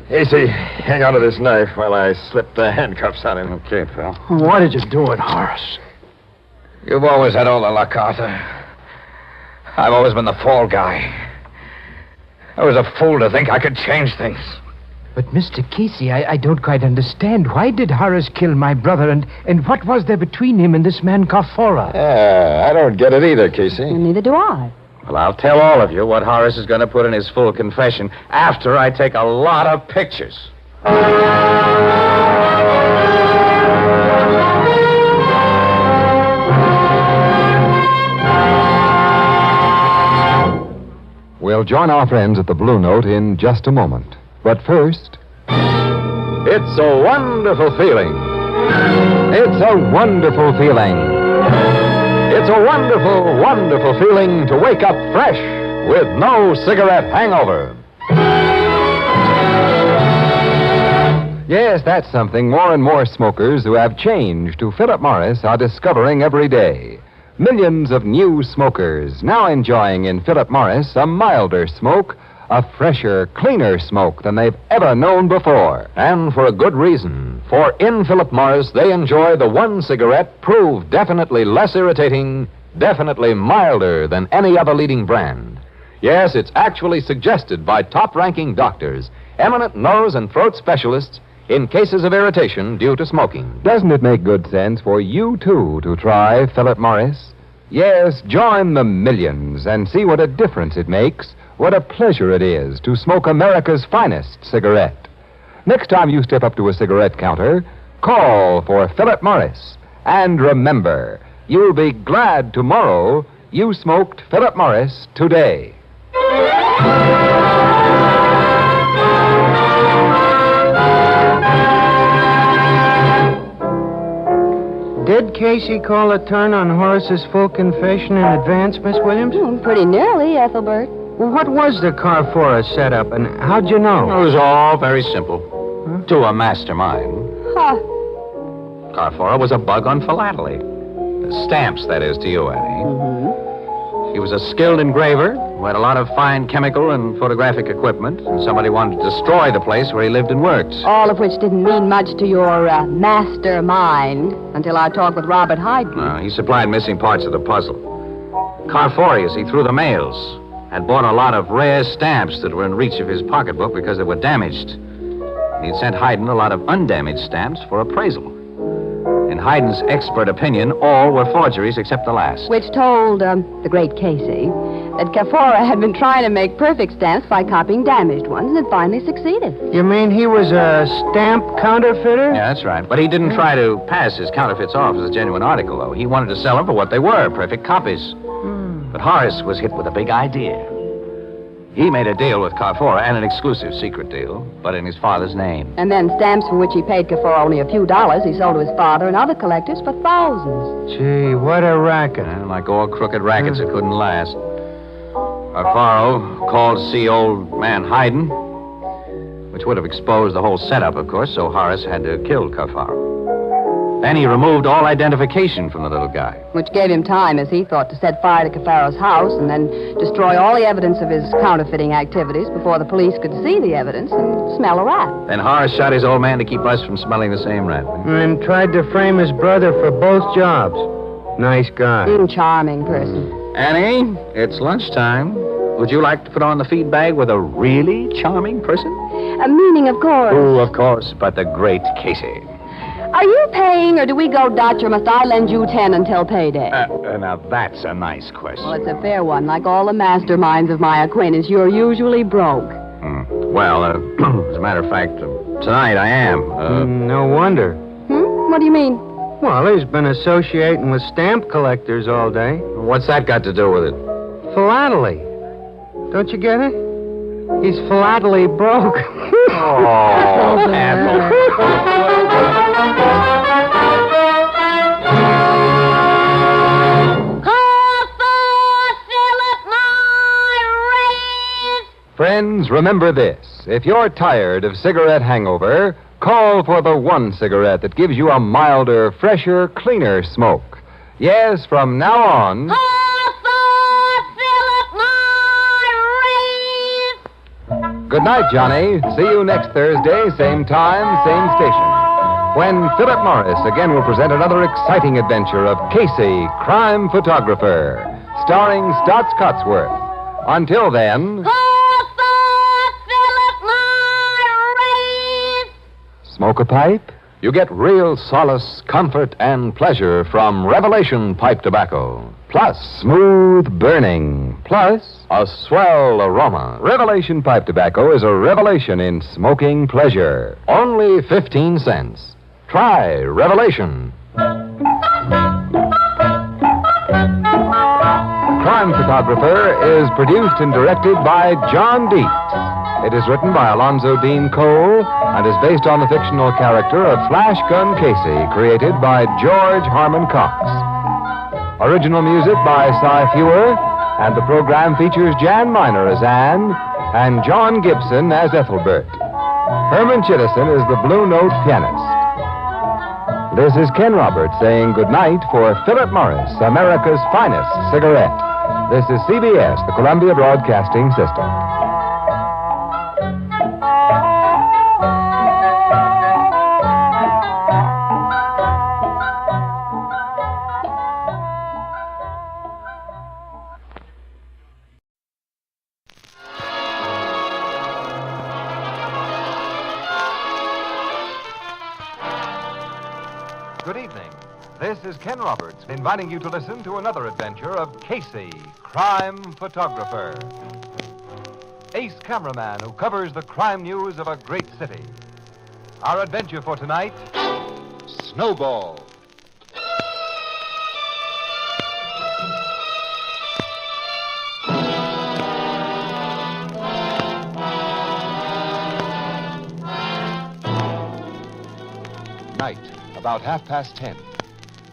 Casey, hang on to this knife while I slip the handcuffs on him. Okay, pal. Why did you do it, Horace? You've always had all the luck, Arthur. I've always been the fall guy. I was a fool to think I could change things. But, Mr. Casey, I don't quite understand. Why did Horace kill my brother, and what was there between him and this man Carfora? I don't get it either, Casey. Neither do I. Well, I'll tell all of you what Horace is going to put in his full confession after I take a lot of pictures. We'll join our friends at the Blue Note in just a moment. But first, it's a wonderful feeling. It's a wonderful feeling. It's a wonderful, wonderful feeling to wake up fresh with no cigarette hangover. Yes, that's something more and more smokers who have changed to Philip Morris are discovering every day. Millions of new smokers now enjoying in Philip Morris a milder smoke, a fresher, cleaner smoke than they've ever known before. And for a good reason. For in Philip Morris, they enjoy the one cigarette proved definitely less irritating, definitely milder than any other leading brand. Yes, it's actually suggested by top-ranking doctors, eminent nose and throat specialists, in cases of irritation due to smoking. Doesn't it make good sense for you, too, to try Philip Morris? Yes, join the millions and see what a difference it makes, what a pleasure it is to smoke America's finest cigarette. Next time you step up to a cigarette counter, call for Philip Morris. And remember, you'll be glad tomorrow you smoked Philip Morris today. Did Casey call a turn on Horace's full confession in advance, Miss Williams? Pretty nearly, Ethelbert. Well, what was the Carphora setup, and how'd you know? It was all very simple. To a mastermind. Huh. Carphora was a bug on philately. Stamps, that is, to you, Annie. He was a skilled engraver who had a lot of fine chemical and photographic equipment, and somebody wanted to destroy the place where he lived and worked. All of which didn't mean much to your mastermind until I talked with Robert Hyden. No, he supplied missing parts of the puzzle. Carphora, you see, through the mails, had bought a lot of rare stamps that were in reach of his pocketbook because they were damaged. He'd sent Hyden a lot of undamaged stamps for appraisal. In Hyden's expert opinion, all were forgeries except the last. Which told the great Casey that Carphora had been trying to make perfect stamps by copying damaged ones and had finally succeeded. You mean he was a stamp counterfeiter? Yeah, that's right. But he didn't try to pass his counterfeits off as a genuine article, though. He wanted to sell them for what they were, perfect copies. But Horace was hit with a big idea. He made a deal with Carphora, and an exclusive secret deal, but in his father's name. And then stamps for which he paid Carphora only a few dollars, he sold to his father and other collectors for thousands. Gee, what a racket. And like all crooked rackets, it couldn't last. Carphora called to see old man Hyden, which would have exposed the whole setup, of course, so Horace had to kill Carphora. Then he removed all identification from the little guy. Which gave him time, as he thought, to set fire to Carpharo's house and then destroy all the evidence of his counterfeiting activities before the police could see the evidence and smell a rat. Then Horace shot his old man to keep us from smelling the same rat. And tried to frame his brother for both jobs. Nice guy. Charming person. Annie, it's lunchtime. Would you like to put on the feed bag with a really charming person? Meaning, of course. Oh, of course, but the great Casey. Are you paying, or do we go Dutch, or must I lend you 10 until payday? Now, that's a nice question. Well, it's a fair one. Like all the masterminds of my acquaintance, you're usually broke. Well, as a matter of fact, tonight I am. No wonder. What do you mean? Well, he's been associating with stamp collectors all day. What's that got to do with it? Philately. Don't you get it? He's philately broke. Oh, Friends, remember this. If you're tired of cigarette hangover, call for the one cigarette that gives you a milder, fresher, cleaner smoke. Yes, from now on... Good night, Johnny. See you next Thursday, same time, same station, when Philip Morris again will present another exciting adventure of Casey, crime photographer, starring Stotts Cotsworth. Until then... Smoke a pipe? You get real solace, comfort, and pleasure from Revelation pipe tobacco. Plus smooth burning. Plus a swell aroma. Revelation pipe tobacco is a revelation in smoking pleasure. Only 15 cents. Try Revelation. Crime Photographer is produced and directed by John Dietz. It is written by Alonzo Dean Cole and is based on the fictional character of Flash Gun Casey, created by George Harmon Coxe. Original music by Cy Fewer, and the program features Jan Miner as Anne and John Gibson as Ethelbert. Herman Chittison is the Blue Note pianist. This is Ken Roberts saying goodnight for Philip Morris, America's finest cigarette. This is CBS, the Columbia Broadcasting System. Good evening. This is Ken Roberts inviting you to listen to another adventure of Casey, crime photographer. Ace cameraman who covers the crime news of a great city. Our adventure for tonight, Snowball. Night. About 10:30.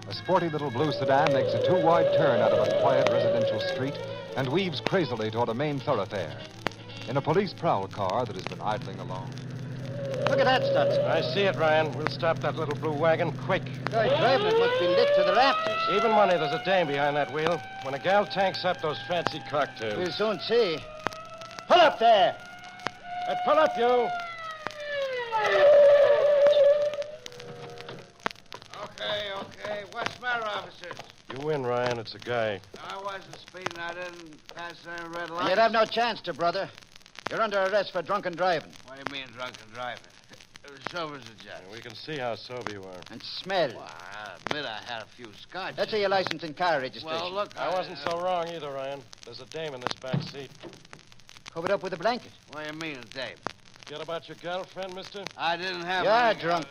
A sporty little blue sedan makes a two-wide turn out of a quiet residential street and weaves crazily toward a main thoroughfare. In a police prowl car that has been idling along. Look at that, Stutz. I see it, Ryan. We'll stop that little blue wagon quick. Guy driving it must be lit to the rafters. Even money, there's a dame behind that wheel. When a gal tanks up those fancy cocktails. We'll soon see. Pull up there. Pull up, you. Okay. What's the matter, officers? You win, Ryan. It's a guy. I wasn't speeding. I didn't pass any red lights. You'd have no chance to, brother. You're under arrest for drunken driving. What do you mean, drunken driving? Sober's a judge. We can see how sober you are. And smell. Well, I admit I had a few scotch. Let's see your license and car registration. Well, look, I wasn't so wrong either, Ryan. There's a dame in this back seat. Covered up with a blanket. What do you mean, Dave? Forget about your girlfriend, mister? I didn't have You're any... drunk.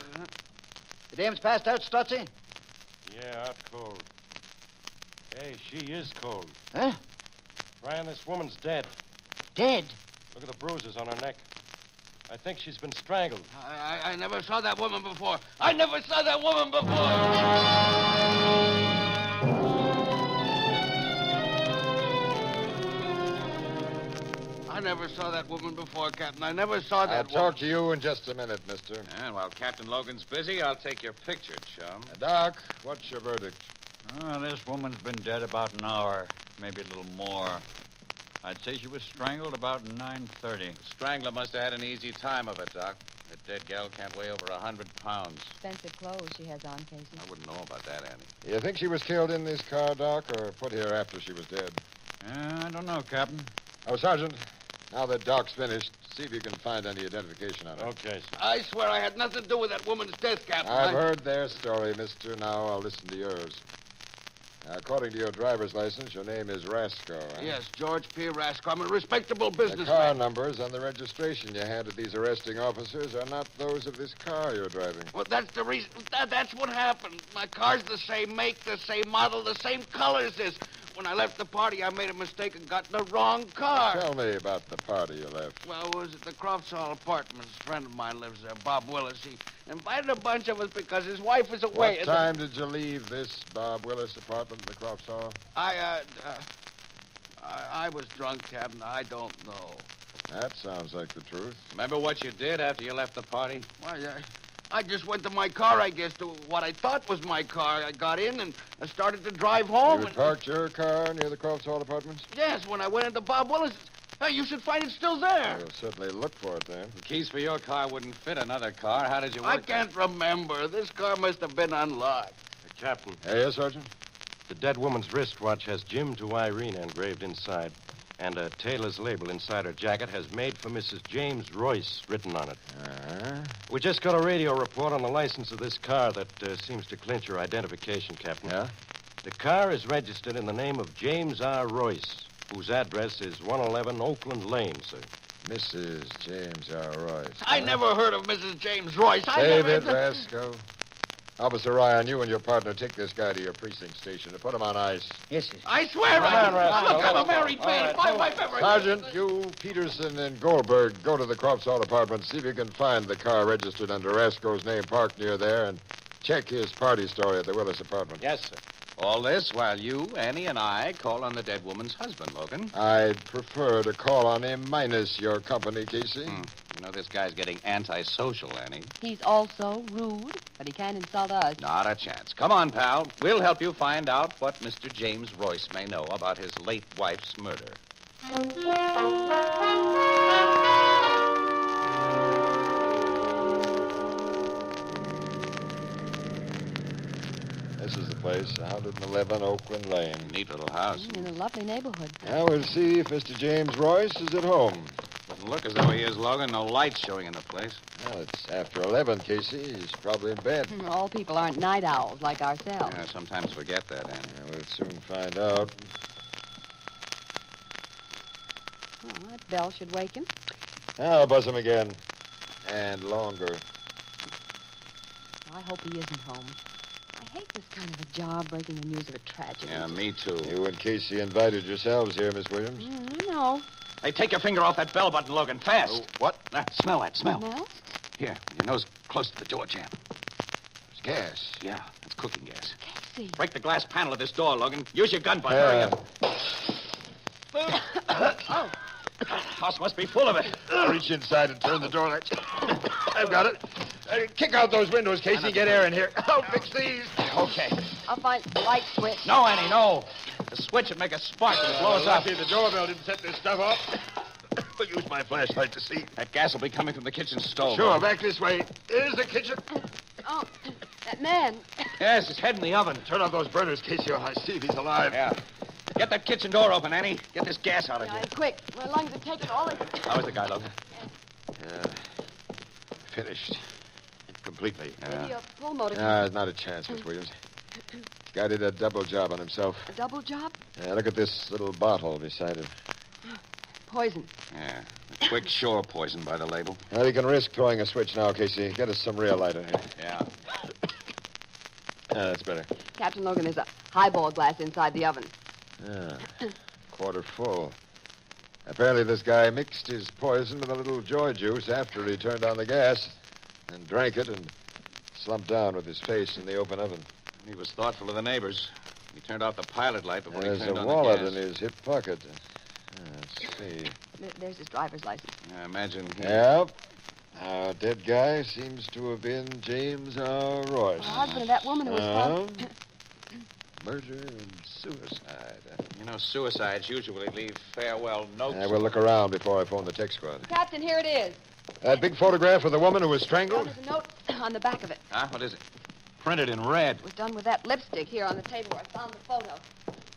The dame's passed out, Stutzy? Yeah, out cold. Hey, she is cold. Huh? Ryan, this woman's dead. Dead? Look at the bruises on her neck. I think she's been strangled. I never saw that woman before. I never saw that woman before. I never saw that woman before, Captain. I never saw that I'll talk to you in just a minute, mister. And while Captain Logan's busy, I'll take your picture, chum. Doc, what's your verdict? This woman's been dead about an hour, maybe a little more. I'd say she was strangled about 9:30. The strangler must have had an easy time of it, Doc. That dead gal can't weigh over 100 pounds. Expensive clothes she has on, Casey. I wouldn't know about that, Annie. You think she was killed in this car, Doc, or put here after she was dead? I don't know, Captain. Oh, Sergeant, now that Doc's finished, see if you can find any identification on her. Okay, sir. I swear I had nothing to do with that woman's death, Captain. I've heard their story, mister. Now I'll listen to yours. Now, according to your driver's license, your name is Rasco. Huh? Yes, George P. Rasco. I'm a respectable businessman. The car numbers on the registration you handed these arresting officers are not those of this car you're driving. Well, that's the reason. That's what happened. My car's the same make, the same model, the same color as this. When I left the party, I made a mistake and got in the wrong car. Tell me about the party you left. Well, it was at the Crofts Hall Apartments. A friend of mine lives there, Bob Willis. He invited a bunch of us because his wife is away. What time did you leave this Bob Willis apartment in the Crofts Hall? I was drunk, Captain. I don't know. That sounds like the truth. Remember what you did after you left the party? Why, I just went to my car, I guess, to what I thought was my car. I got in and I started to drive home. You parked your car near the Crofts Hall Apartments? Yes, when I went into Bob Willis. Hey, you should find it still there. We'll certainly look for it then. The keys for your car wouldn't fit another car. How did you work I can't remember. This car must have been unlocked. Captain. Yes, Sergeant? The dead woman's wristwatch has Jim to Irene engraved inside. And a tailor's label inside her jacket has made for Mrs. James Royce written on it. We just got a radio report on the license of this car that seems to clinch her identification, Captain. Yeah? The car is registered in the name of James R. Royce, whose address is 111 Oakland Lane, sir. Mrs. James R. Royce. I never heard of Mrs. James Royce. Save it, Rasco. Officer Ryan, you and your partner take this guy to your precinct station and put him on ice. Yes, sir. I swear I... Look, I'm a married man. Buy my beverage. Sergeant, you, Peterson, and Goldberg go to the Crofts Hall Apartment. See if you can find the car registered under Rasco's name parked near there and check his party story at the Willis apartment. Yes, sir. All this while you, Annie, and I call on the dead woman's husband, Logan. I'd prefer to call on him minus your company, Casey. You know, this guy's getting antisocial, Annie. He's also rude, but he can't insult us. Not a chance. Come on, pal. We'll help you find out what Mr. James Royce may know about his late wife's murder. This is the place, 111 Oakland Lane. Neat little house. In a lovely neighborhood. Now we'll see if Mr. James Royce is at home. Doesn't look as though he is, Logan. No lights showing in the place. Well, it's after 11, Casey. He's probably in bed. All people aren't night owls like ourselves. I sometimes forget that, Annie. Yeah, we'll soon find out. Oh, that bell should wake him. I'll buzz him again. And longer. I hope he isn't home. I hate this kind of a job, breaking the news of a tragedy. Yeah, me too. You and Casey invited yourselves here, Miss Williams. I know. Hey, take your finger off that bell button, Logan, fast. What? Smell that, smell. Smell? Here, your nose close to the door jamb. It's gas. Yeah, that's cooking gas. Casey. Break the glass panel of this door, Logan. Use your gun butt. Hurry up. Oh. House must be full of it. Reach inside and turn the door latch. I've got it. Kick out those windows, Casey. Get air in here. I'll fix these. Okay. I'll find the light switch. No, Annie, no. The switch would make a spark and blow us up. Lucky the doorbell didn't set this stuff off. I'll use my flashlight to see. That gas will be coming from the kitchen stove. Sure, back this way. Here's the kitchen. Oh, that man. Yes, his head in the oven. Turn off those burners, Casey, or I see if he's alive. Yeah. Get that kitchen door open, Annie. Get this gas out of here. Quick. My lungs are taking all the... How is the guy, Logan? Finished. Completely. Maybe a pull motor. There's not a chance, Miss Williams. Guy did a double job on himself. A double job? Look at this little bottle beside it. Poison. Yeah. A quick shore poison by the label. Well, you can risk throwing a switch now, Casey. Get us some real light in here. Yeah. That's better. Captain Logan, there's a highball glass inside the oven. Quarter full. Apparently this guy mixed his poison with a little joy juice after he turned on the gas and drank it and slumped down with his face in the open oven. He was thoughtful of the neighbors. He turned off the pilot light before he There's turned a on wallet the in gas. his hip pocket. Let's see. There's his driver's license. I imagine he... Yep. Our dead guy seems to have been James R. Royce. The husband of that woman who was found... Murder and suicide. You know, suicides usually leave farewell notes. We'll look around before I phone the tech squad. Captain, here it is. That big photograph of the woman who was strangled? There's a note on the back of it. Huh? What is it? Printed in red. It was done with that lipstick here on the table where I found the photo.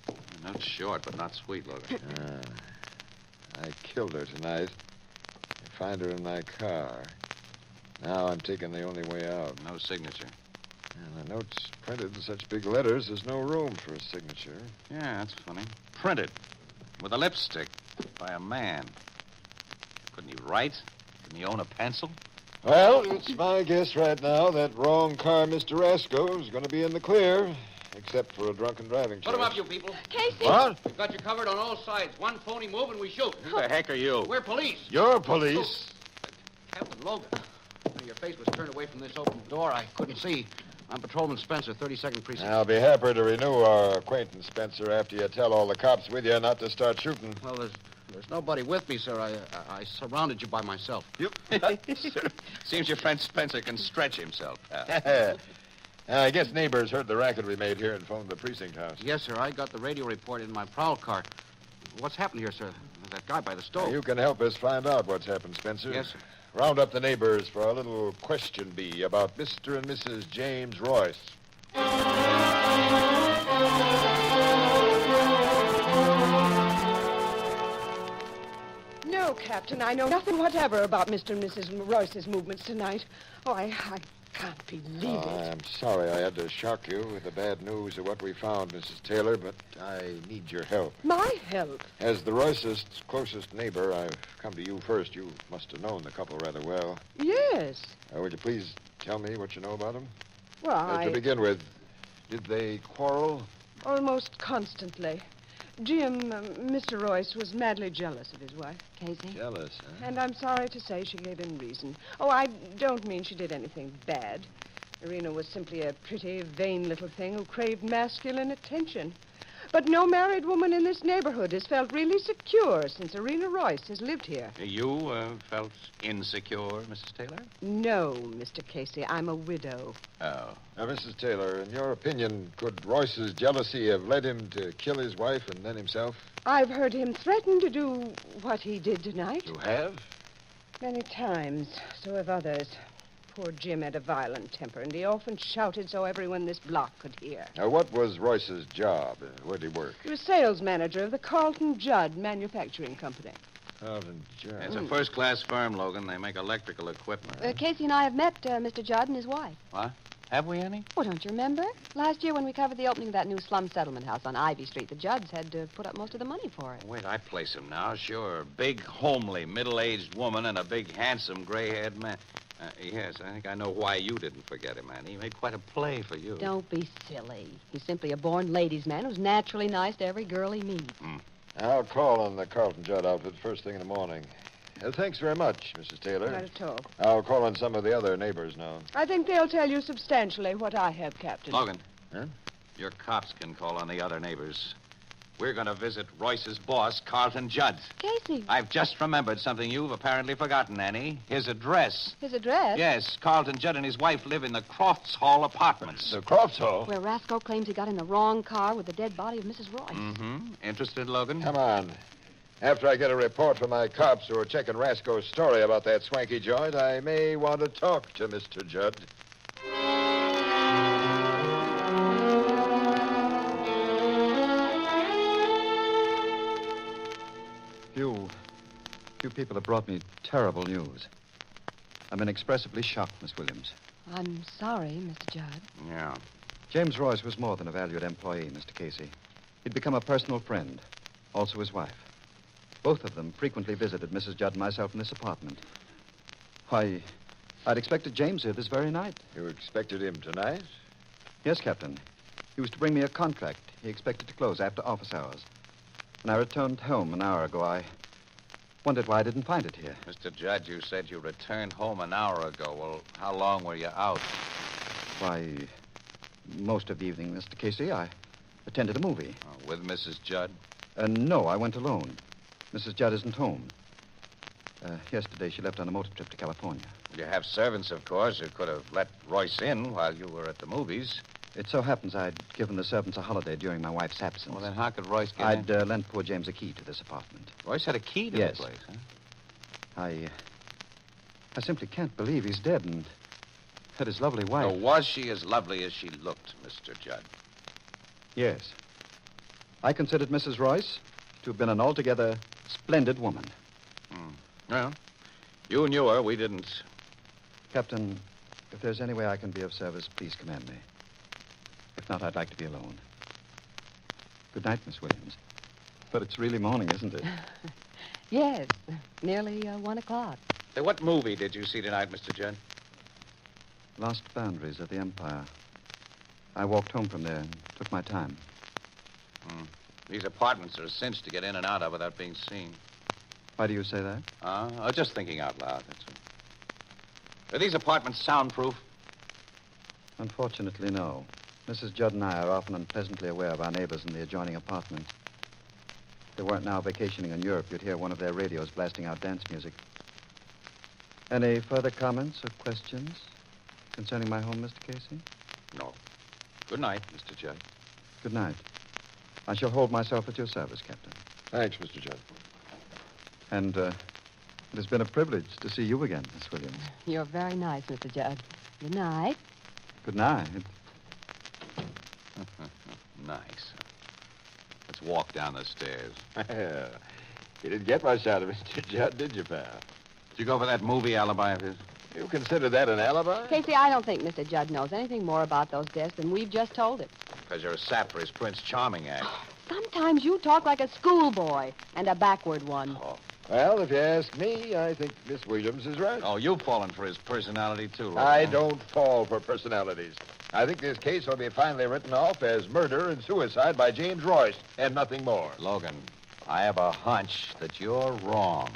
The note's short, but not sweet, Logan. I killed her tonight. I find her in my car. Now I'm taking the only way out. No signature. And the note's printed in such big letters, there's no room for a signature. Yeah, that's funny. Printed. With a lipstick. By a man. Couldn't he write? Couldn't he own a pencil? Well, it's my guess right now that wrong car Mr. Rasco is going to be in the clear, except for a drunken driving charge. Put him up, you people. Casey! What? We've got you covered on all sides. One phony move and we shoot. Who the heck are you? We're police. You're police. Captain Logan. Your face was turned away from this open door. I couldn't see. I'm Patrolman Spencer, 32nd Precinct. I'll be happy to renew our acquaintance, Spencer, after you tell all the cops with you not to start shooting. Well, there's nobody with me, sir. I surrounded you by myself. You? Seems your friend Spencer can stretch himself. I guess neighbors heard the racket we made here and phoned the precinct house. Yes, sir. I got the radio report in my prowl car. What's happened here, sir? There's that guy by the stove. You can help us find out what's happened, Spencer. Yes, sir. Round up the neighbors for a little question bee about Mr. and Mrs. James Royce. No, Captain, I know nothing whatever about Mr. and Mrs. Royce's movements tonight. Oh, I can't believe it. I'm sorry I had to shock you with the bad news of what we found, Mrs. Taylor, but I need your help. My help? As the Royces' closest neighbor, I've come to you first. You must have known the couple rather well. Yes. Would you please tell me what you know about them? Well, To begin with, did they quarrel? Almost constantly. Jim, Mr. Royce, was madly jealous of his wife. Casey? Jealous, huh? And I'm sorry to say she gave him reason. Oh, I don't mean she did anything bad. Irina was simply a pretty, vain little thing who craved masculine attention. But no married woman in this neighborhood has felt really secure since Irena Royce has lived here. You felt insecure, Mrs. Taylor? No, Mr. Casey, I'm a widow. Oh. Now, Mrs. Taylor, in your opinion, could Royce's jealousy have led him to kill his wife and then himself? I've heard him threaten to do what he did tonight. You have? Many times. So have others. Poor Jim had a violent temper, and he often shouted so everyone in this block could hear. Now, what was Royce's job? Where'd he work? He was sales manager of the Carlton Judd Manufacturing Company. Carlton Judd. It's a first-class firm, Logan. They make electrical equipment. Casey and I have met Mr. Judd and his wife. What? Have we any? Oh, don't you remember? Last year when we covered the opening of that new slum settlement house on Ivy Street, the Judds had put up most of the money for it. Wait, I place him now, sure. Big, homely, middle-aged woman and a big, handsome, gray-haired man. Yes, I think I know why you didn't forget him, man. He made quite a play for you. Don't be silly. He's simply a born ladies' man who's naturally nice to every girl he meets. I'll call on the Carlton Judd outfit first thing in the morning. Thanks very much, Mrs. Taylor. Not at all. I'll call on some of the other neighbors now. I think they'll tell you substantially what I have, Captain. Logan. Huh? Your cops can call on the other neighbors. We're going to visit Royce's boss, Carlton Judd. Casey. I've just remembered something you've apparently forgotten, Annie. His address. His address? Yes, Carlton Judd and his wife live in the Crofts Hall Apartments. The Crofts Hall? Where Rasco claims he got in the wrong car with the dead body of Mrs. Royce. Mm-hmm. Interested, Logan? Come on. After I get a report from my cops who are checking Rasco's story about that swanky joint, I may want to talk to Mr. Judd. Few people have brought me terrible news. I'm inexpressibly shocked, Miss Williams. I'm sorry, Mr. Judd. Yeah. James Royce was more than a valued employee, Mr. Casey. He'd become a personal friend, also his wife. Both of them frequently visited Mrs. Judd and myself in this apartment. Why, I'd expected James here this very night. You expected him tonight? Yes, Captain. He was to bring me a contract he expected to close after office hours. When I returned home an hour ago, I wondered why I didn't find it here. Mr. Judd, you said you returned home an hour ago. Well, how long were you out? Why, most of the evening, Mr. Casey. I attended a movie. Oh, with Mrs. Judd? No, I went alone. Mrs. Judd isn't home. Yesterday, she left on a motor trip to California. You have servants, of course, who could have let Royce in while you were at the movies. It so happens I'd given the servants a holiday during my wife's absence. Well, then how could Royce get I'd in? lent poor James a key to this apartment. Royce had a key to Yes. the place, huh? I simply can't believe he's dead and that his lovely wife... So was she as lovely as she looked, Mr. Judd? Yes. I considered Mrs. Royce to have been an altogether splendid woman. Well, you knew her. We didn't. Captain, if there's any way I can be of service, please command me. If not, I'd like to be alone. Good night, Miss Williams. But it's really morning, isn't it? Yes, nearly 1 o'clock. Say, what movie did you see tonight, Mr. Judd? Lost Boundaries of the Empire. I walked home from there and took my time. These apartments are a cinch to get in and out of without being seen. Why do you say that? Just thinking out loud, that's all. Are these apartments soundproof? Unfortunately, no. Mrs. Judd and I are often unpleasantly aware of our neighbors in the adjoining apartment. If they weren't now vacationing in Europe, you'd hear one of their radios blasting out dance music. Any further comments or questions concerning my home, Mr. Casey? No. Good night, Mr. Judd. Good night. I shall hold myself at your service, Captain. Thanks, Mr. Judd. And it has been a privilege to see you again, Miss Williams. You're very nice, Mr. Judd. Good night. Good night. Nice. Let's walk down the stairs. You didn't get much out of Mr. Judd, did you, pal? Did you go for that movie alibi of his? You consider that an alibi? Casey, I don't think Mr. Judd knows anything more about those deaths than we've just told him. Because you're a sap for his Prince Charming act. Sometimes you talk like a schoolboy, and a backward one. Well, if you ask me, I think Miss Williams is right. Oh, you've fallen for his personality, too, Logan. I don't fall for personalities. I think this case will be finally written off as murder and suicide by James Royce, and nothing more. Logan, I have a hunch that you're wrong.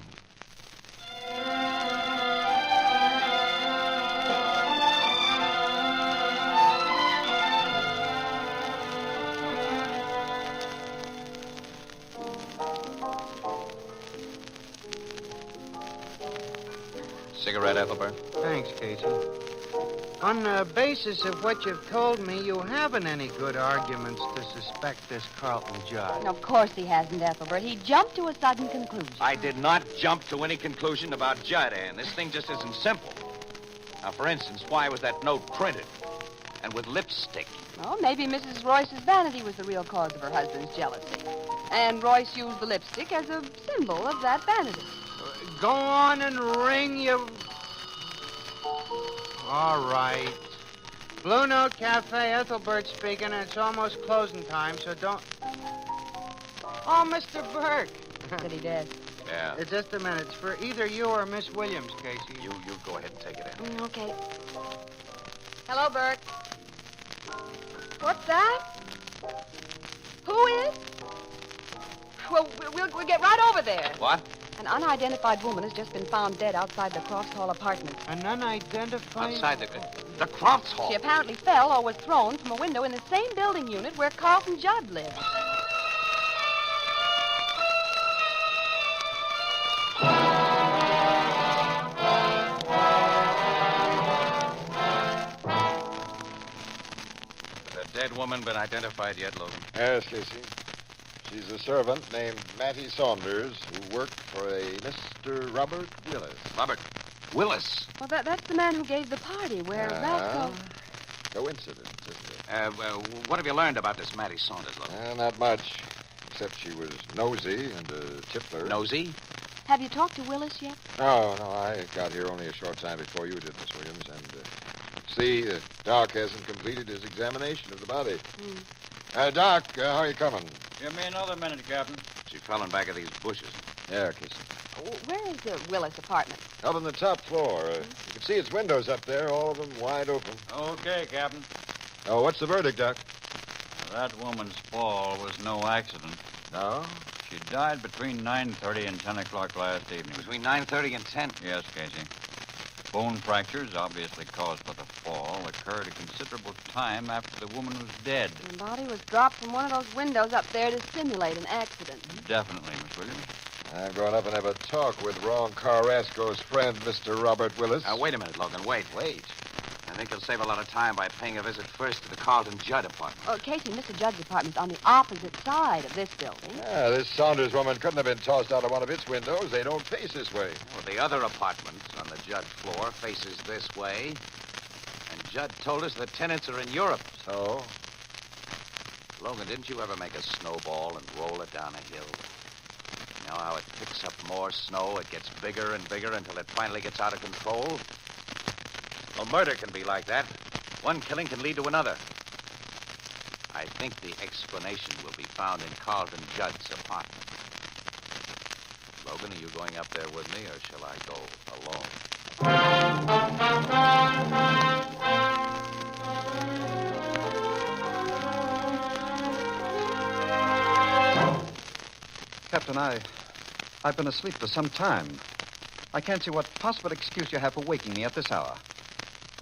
Cigarette, Ethelbert? Thanks, Casey. On the basis of what you've told me, you haven't any good arguments to suspect this Carlton Judd. Of course he hasn't, Ethelbert. He jumped to a sudden conclusion. I did not jump to any conclusion about Judd, Ann. This thing just isn't simple. Now, for instance, why was that note printed? And with lipstick? Well, maybe Mrs. Royce's vanity was the real cause of her husband's jealousy. And Royce used the lipstick as a symbol of that vanity. Go on and ring, you... All right. Blue Note Cafe, Ethelbert speaking, and it's almost closing time, so don't... Oh, Mr. Burke. Said he did. Yeah. Just a minute. It's for either you or Miss Williams, Casey. You go ahead and take it in. Okay. Hello, Burke. What's that? Who is? Well, we'll get right over there. What? An unidentified woman has just been found dead outside the Crofts Hall apartment. An unidentified... Outside the Crofts Hall? She apparently fell or was thrown from a window in the same building unit where Carlton Judd lived. Has a dead woman been identified yet, Logan? Yes, Casey. She's a servant named Mattie Saunders who worked for a Mr. Robert Willis. Robert Willis? Well, that's the man who gave the party where Ralph... Coincidence, isn't it? What have you learned about this Mattie Saunders, Logan? Not much, except she was nosy and a tippler. Nosy? Have you talked to Willis yet? No, I got here only a short time before you did, Miss Williams, and, Doc hasn't completed his examination of the body. Doc, how are you coming? Give me another minute, Captain. She fell in back of these bushes. Yeah, Casey. Where is the Willis apartment? Out on the top floor. You can see its windows up there, all of them wide open. Okay, Captain. Oh, what's the verdict, Doc? That woman's fall was no accident. No? She died between 9:30 and 10 o'clock last evening. Between 9:30 and 10? Yes, Casey. Bone fractures, obviously caused by the fall, occurred a considerable time after the woman was dead. The body was dropped from one of those windows up there to simulate an accident. Definitely, Miss Williams. I'm going up and have a talk with Ron Carrasco's friend, Mr. Robert Willis. Wait a minute, Logan. Wait. I think you'll save a lot of time by paying a visit first to the Carlton Judd apartment. Oh, Casey, Mr. Judd's apartment's on the opposite side of this building. Yeah, this Saunders woman couldn't have been tossed out of one of its windows. They don't face this way. Well, the other apartment on the Judd floor faces this way. And Judd told us the tenants are in Europe. So? Logan, didn't you ever make a snowball and roll it down a hill? You know how it picks up more snow, it gets bigger and bigger until it finally gets out of control? Well, murder can be like that. One killing can lead to another. I think the explanation will be found in Carlton Judd's apartment. Logan, are you going up there with me, or shall I go alone? Captain, I've been asleep for some time. I can't see what possible excuse you have for waking me at this hour.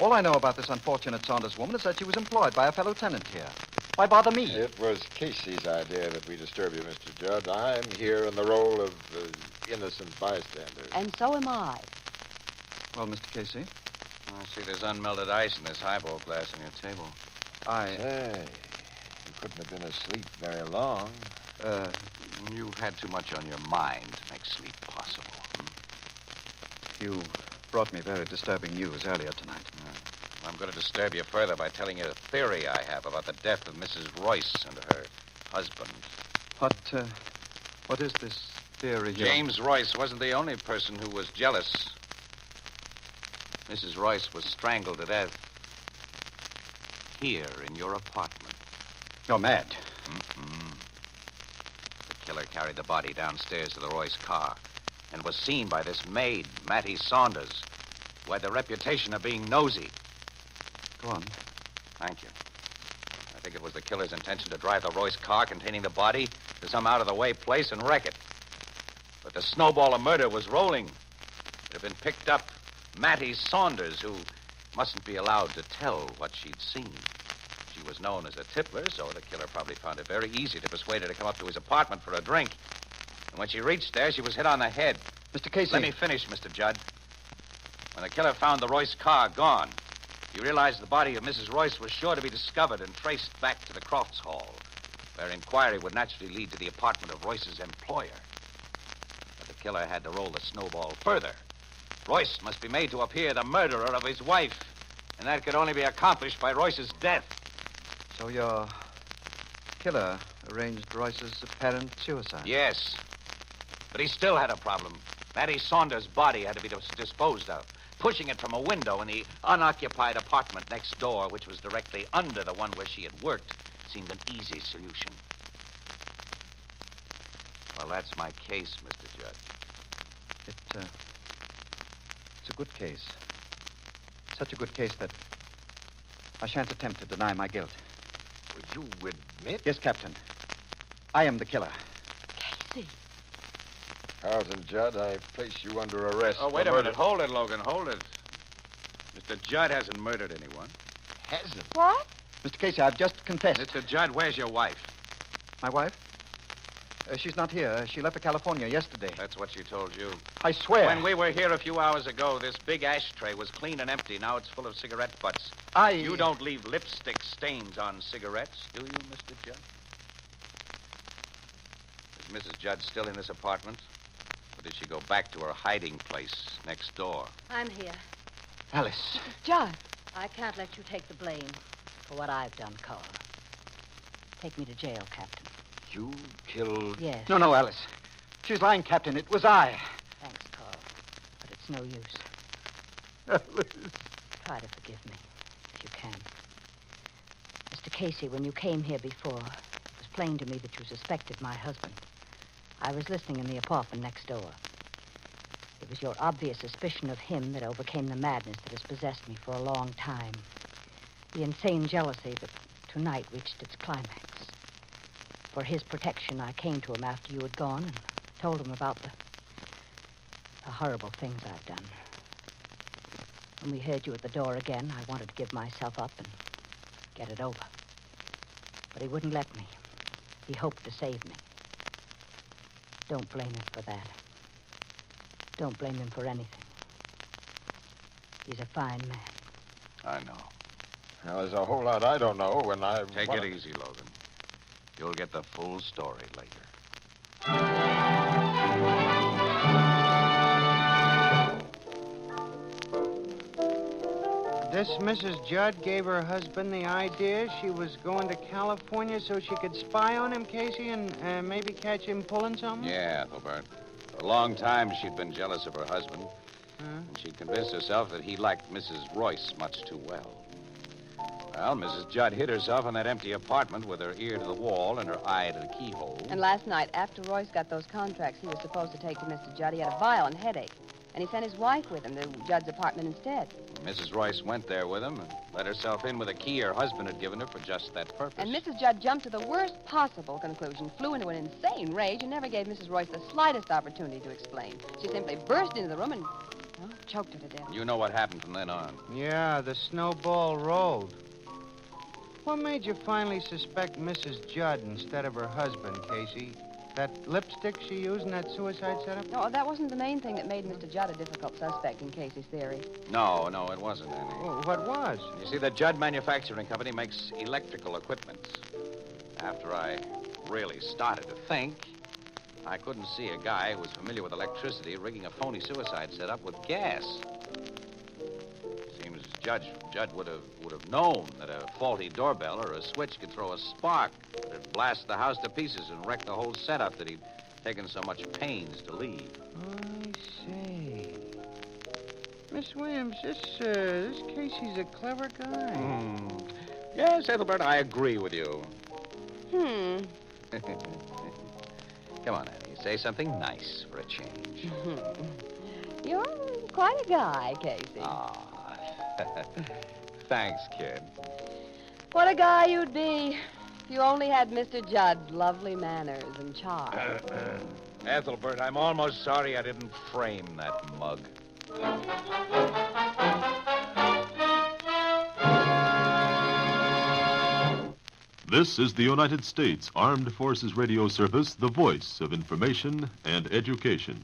All I know about this unfortunate Saunders woman is that she was employed by a fellow tenant here. Why bother me? It was Casey's idea that we disturb you, Mr. Judd. I'm here in the role of innocent bystander. And so am I. Well, Mr. Casey? I see there's unmelted ice in this highball glass on your table. Say, you couldn't have been asleep very long. You've had too much on your mind to make sleep possible. You brought me very disturbing news earlier tonight. I'm going to disturb you further by telling you a theory I have about the death of Mrs. Royce and her husband. What is this theory? James Royce wasn't the only person who was jealous. Mrs. Royce was strangled to death here in your apartment. You're mad. The killer carried the body downstairs to the Royce car and was seen by this maid, Mattie Saunders, who had the reputation of being nosy. Go on. Thank you. I think it was the killer's intention to drive the Royce car containing the body to some out-of-the-way place and wreck it. But the snowball of murder was rolling. It had been picked up. Mattie Saunders, who mustn't be allowed to tell what she'd seen. She was known as a tippler, so the killer probably found it very easy to persuade her to come up to his apartment for a drink. And when she reached there, she was hit on the head. Mr. Casey. Let me finish, Mr. Judd. When the killer found the Royce car gone, he realized the body of Mrs. Royce was sure to be discovered and traced back to the Crofts Hall, where inquiry would naturally lead to the apartment of Royce's employer. But the killer had to roll the snowball further. Royce must be made to appear the murderer of his wife, and that could only be accomplished by Royce's death. So your killer arranged Royce's apparent suicide? Yes. But he still had a problem. Mattie Saunders' body had to be disposed of. Pushing it from a window in the unoccupied apartment next door, which was directly under the one where she had worked, seemed an easy solution. Well, that's my case, Mr. Judd. It's a good case. Such a good case that I shan't attempt to deny my guilt. Would you admit? Yes, Captain. I am the killer. Casey. Carlton Judd, I place you under arrest. Oh, wait a minute. Hold it, Logan. Hold it. Mr. Judd hasn't murdered anyone. Hasn't? What? Mr. Casey, I've just confessed. Mr. Judd, where's your wife? My wife? She's not here. She left for California yesterday. That's what she told you. I swear. When we were here a few hours ago, this big ashtray was clean and empty. Now it's full of cigarette butts. You don't leave lipstick stains on cigarettes, do you, Mr. Judd? Is Mrs. Judd still in this apartment? Or did she go back to her hiding place next door? I'm here. Alice. Judd. I can't let you take the blame for what I've done, Carl. Take me to jail, Captain. You killed... Yes. No, Alice. She's lying, Captain. It was I. Thanks, Carl. But it's no use. Alice. Try to forgive me, if you can. Mr. Casey, when you came here before, it was plain to me that you suspected my husband. I was listening in the apartment next door. It was your obvious suspicion of him that overcame the madness that has possessed me for a long time. The insane jealousy that tonight reached its climax. For his protection, I came to him after you had gone and told him about the horrible things I've done. When we heard you at the door again, I wanted to give myself up and get it over. But he wouldn't let me. He hoped to save me. Don't blame him for that. Don't blame him for anything. He's a fine man. I know. Now, there's a whole lot I don't know when I... Take it easy, Logan. You'll get the full story later. This Mrs. Judd gave her husband the idea she was going to California so she could spy on him, Casey, and maybe catch him pulling something? Yeah, Ethelbert. For a long time, she'd been jealous of her husband. And she'd convinced herself that he liked Mrs. Royce much too well. Well, Mrs. Judd hid herself in that empty apartment with her ear to the wall and her eye to the keyhole. And last night, after Royce got those contracts he was supposed to take to Mr. Judd, he had a violent headache. And he sent his wife with him to Judd's apartment instead. Mrs. Royce went there with him and let herself in with a key her husband had given her for just that purpose. And Mrs. Judd jumped to the worst possible conclusion, flew into an insane rage, and never gave Mrs. Royce the slightest opportunity to explain. She simply burst into the room and, well, choked her to death. You know what happened from then on. Yeah, the snowball rolled. What made you finally suspect Mrs. Judd instead of her husband, Casey? That lipstick she used in that suicide setup? No, that wasn't the main thing that made Mr. Judd a difficult suspect in Casey's theory. No, it wasn't, Annie. Oh, what was? You see, the Judd Manufacturing Company makes electrical equipment. After I really started to think, I couldn't see a guy who was familiar with electricity rigging a phony suicide setup with gas. Seems Judd would have known that a faulty doorbell or a switch could throw a spark that'd blast the house to pieces and wreck the whole setup that he'd taken so much pains to leave. I see. Miss Williams, this Casey's a clever guy. Yes, Ethelbert, I agree with you. Hmm. Come on, Annie. Say something nice for a change. You're quite a guy, Casey. Thanks, kid. What a guy you'd be if you only had Mr. Judd's lovely manners and charm. Ethelbert, I'm almost sorry I didn't frame that mug. This is the United States Armed Forces Radio Service, the voice of information and education.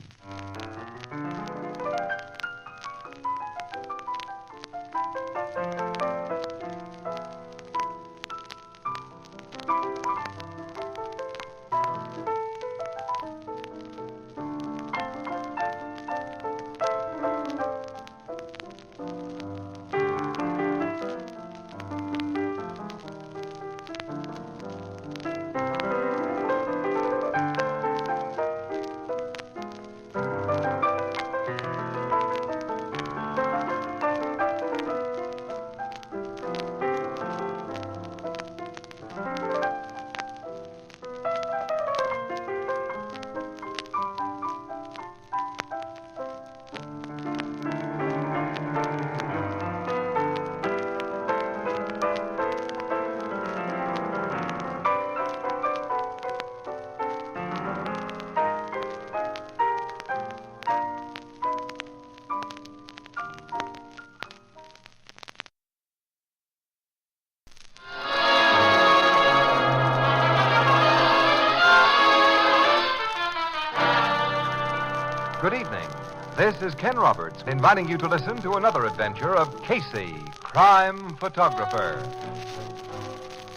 This is Ken Roberts inviting you to listen to another adventure of Casey, crime photographer.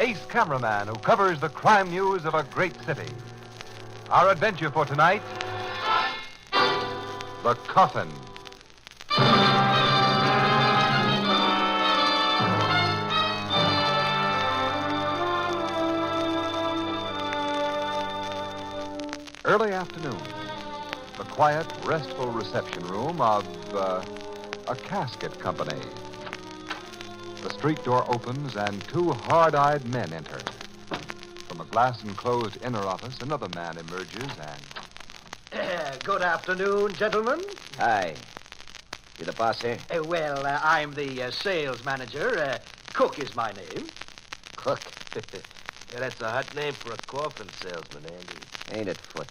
Ace cameraman who covers the crime news of a great city. Our adventure for tonight, The Coffin. Early afternoon. The quiet, restful reception room of a casket company. The street door opens and two hard-eyed men enter. From a glass-enclosed inner office, another man emerges and... Good afternoon, gentlemen. Hi. You the boss here? I'm the sales manager. Cook is my name. Cook? That's a hot name for a coffin salesman, Andy. Ain't it, Foot?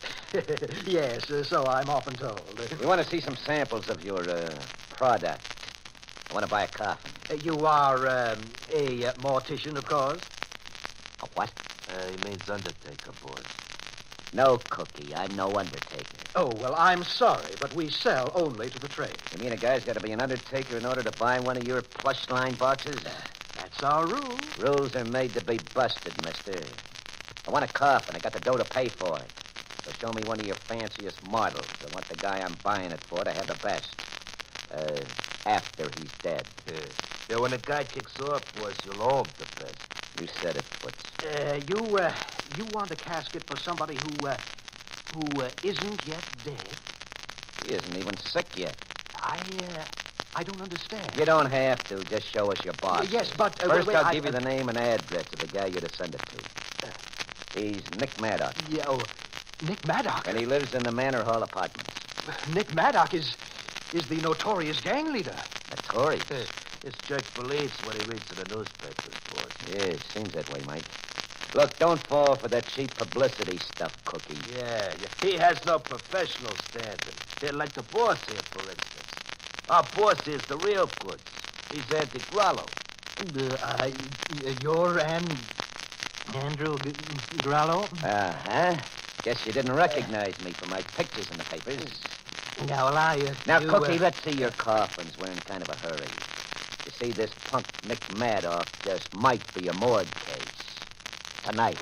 Yes, so I'm often told. We want to see some samples of your product. I want to buy a coffin. You are a mortician, of course? A what? He means undertaker, boss. No, Cookie. I'm no undertaker. Oh, well, I'm sorry, but we sell only to the trade. You mean a guy's got to be an undertaker in order to buy one of your plush line boxes? That's our rule. Rules are made to be busted, mister. I want a coffin. I got the dough to pay for it. So show me one of your fanciest models. I want the guy I'm buying it for to have the best. After he's dead. Yeah, when a guy kicks off, boss, you'll owe him the best. You said it, Foots. You want a casket for somebody who isn't yet dead? He isn't even sick yet. I don't understand. You don't have to. Just show us your boss. Yes, but... First, I'll give you the name and address of the guy you're to send it to. He's Nick Maddock. Yeah, Nick Maddock? And he lives in the Manor Hall Apartments. Nick Maddock is the notorious gang leader. Notorious? This judge believes what he reads in the newspapers, boss. Yeah, seems that way, Mike. Look, don't fall for that cheap publicity stuff, Cookie. Yeah. He has no professional standing. They're like the boss here, for instance. Our boss is the real goods. He's Andy Grallo. You're Andrew Grallo? Uh-huh. Guess you didn't recognize me from my pictures in the papers. Now, Now, Cookie, let's see your coffins. We're in kind of a hurry. You see, this punk Nick Maddock just might be a morgue case. Tonight.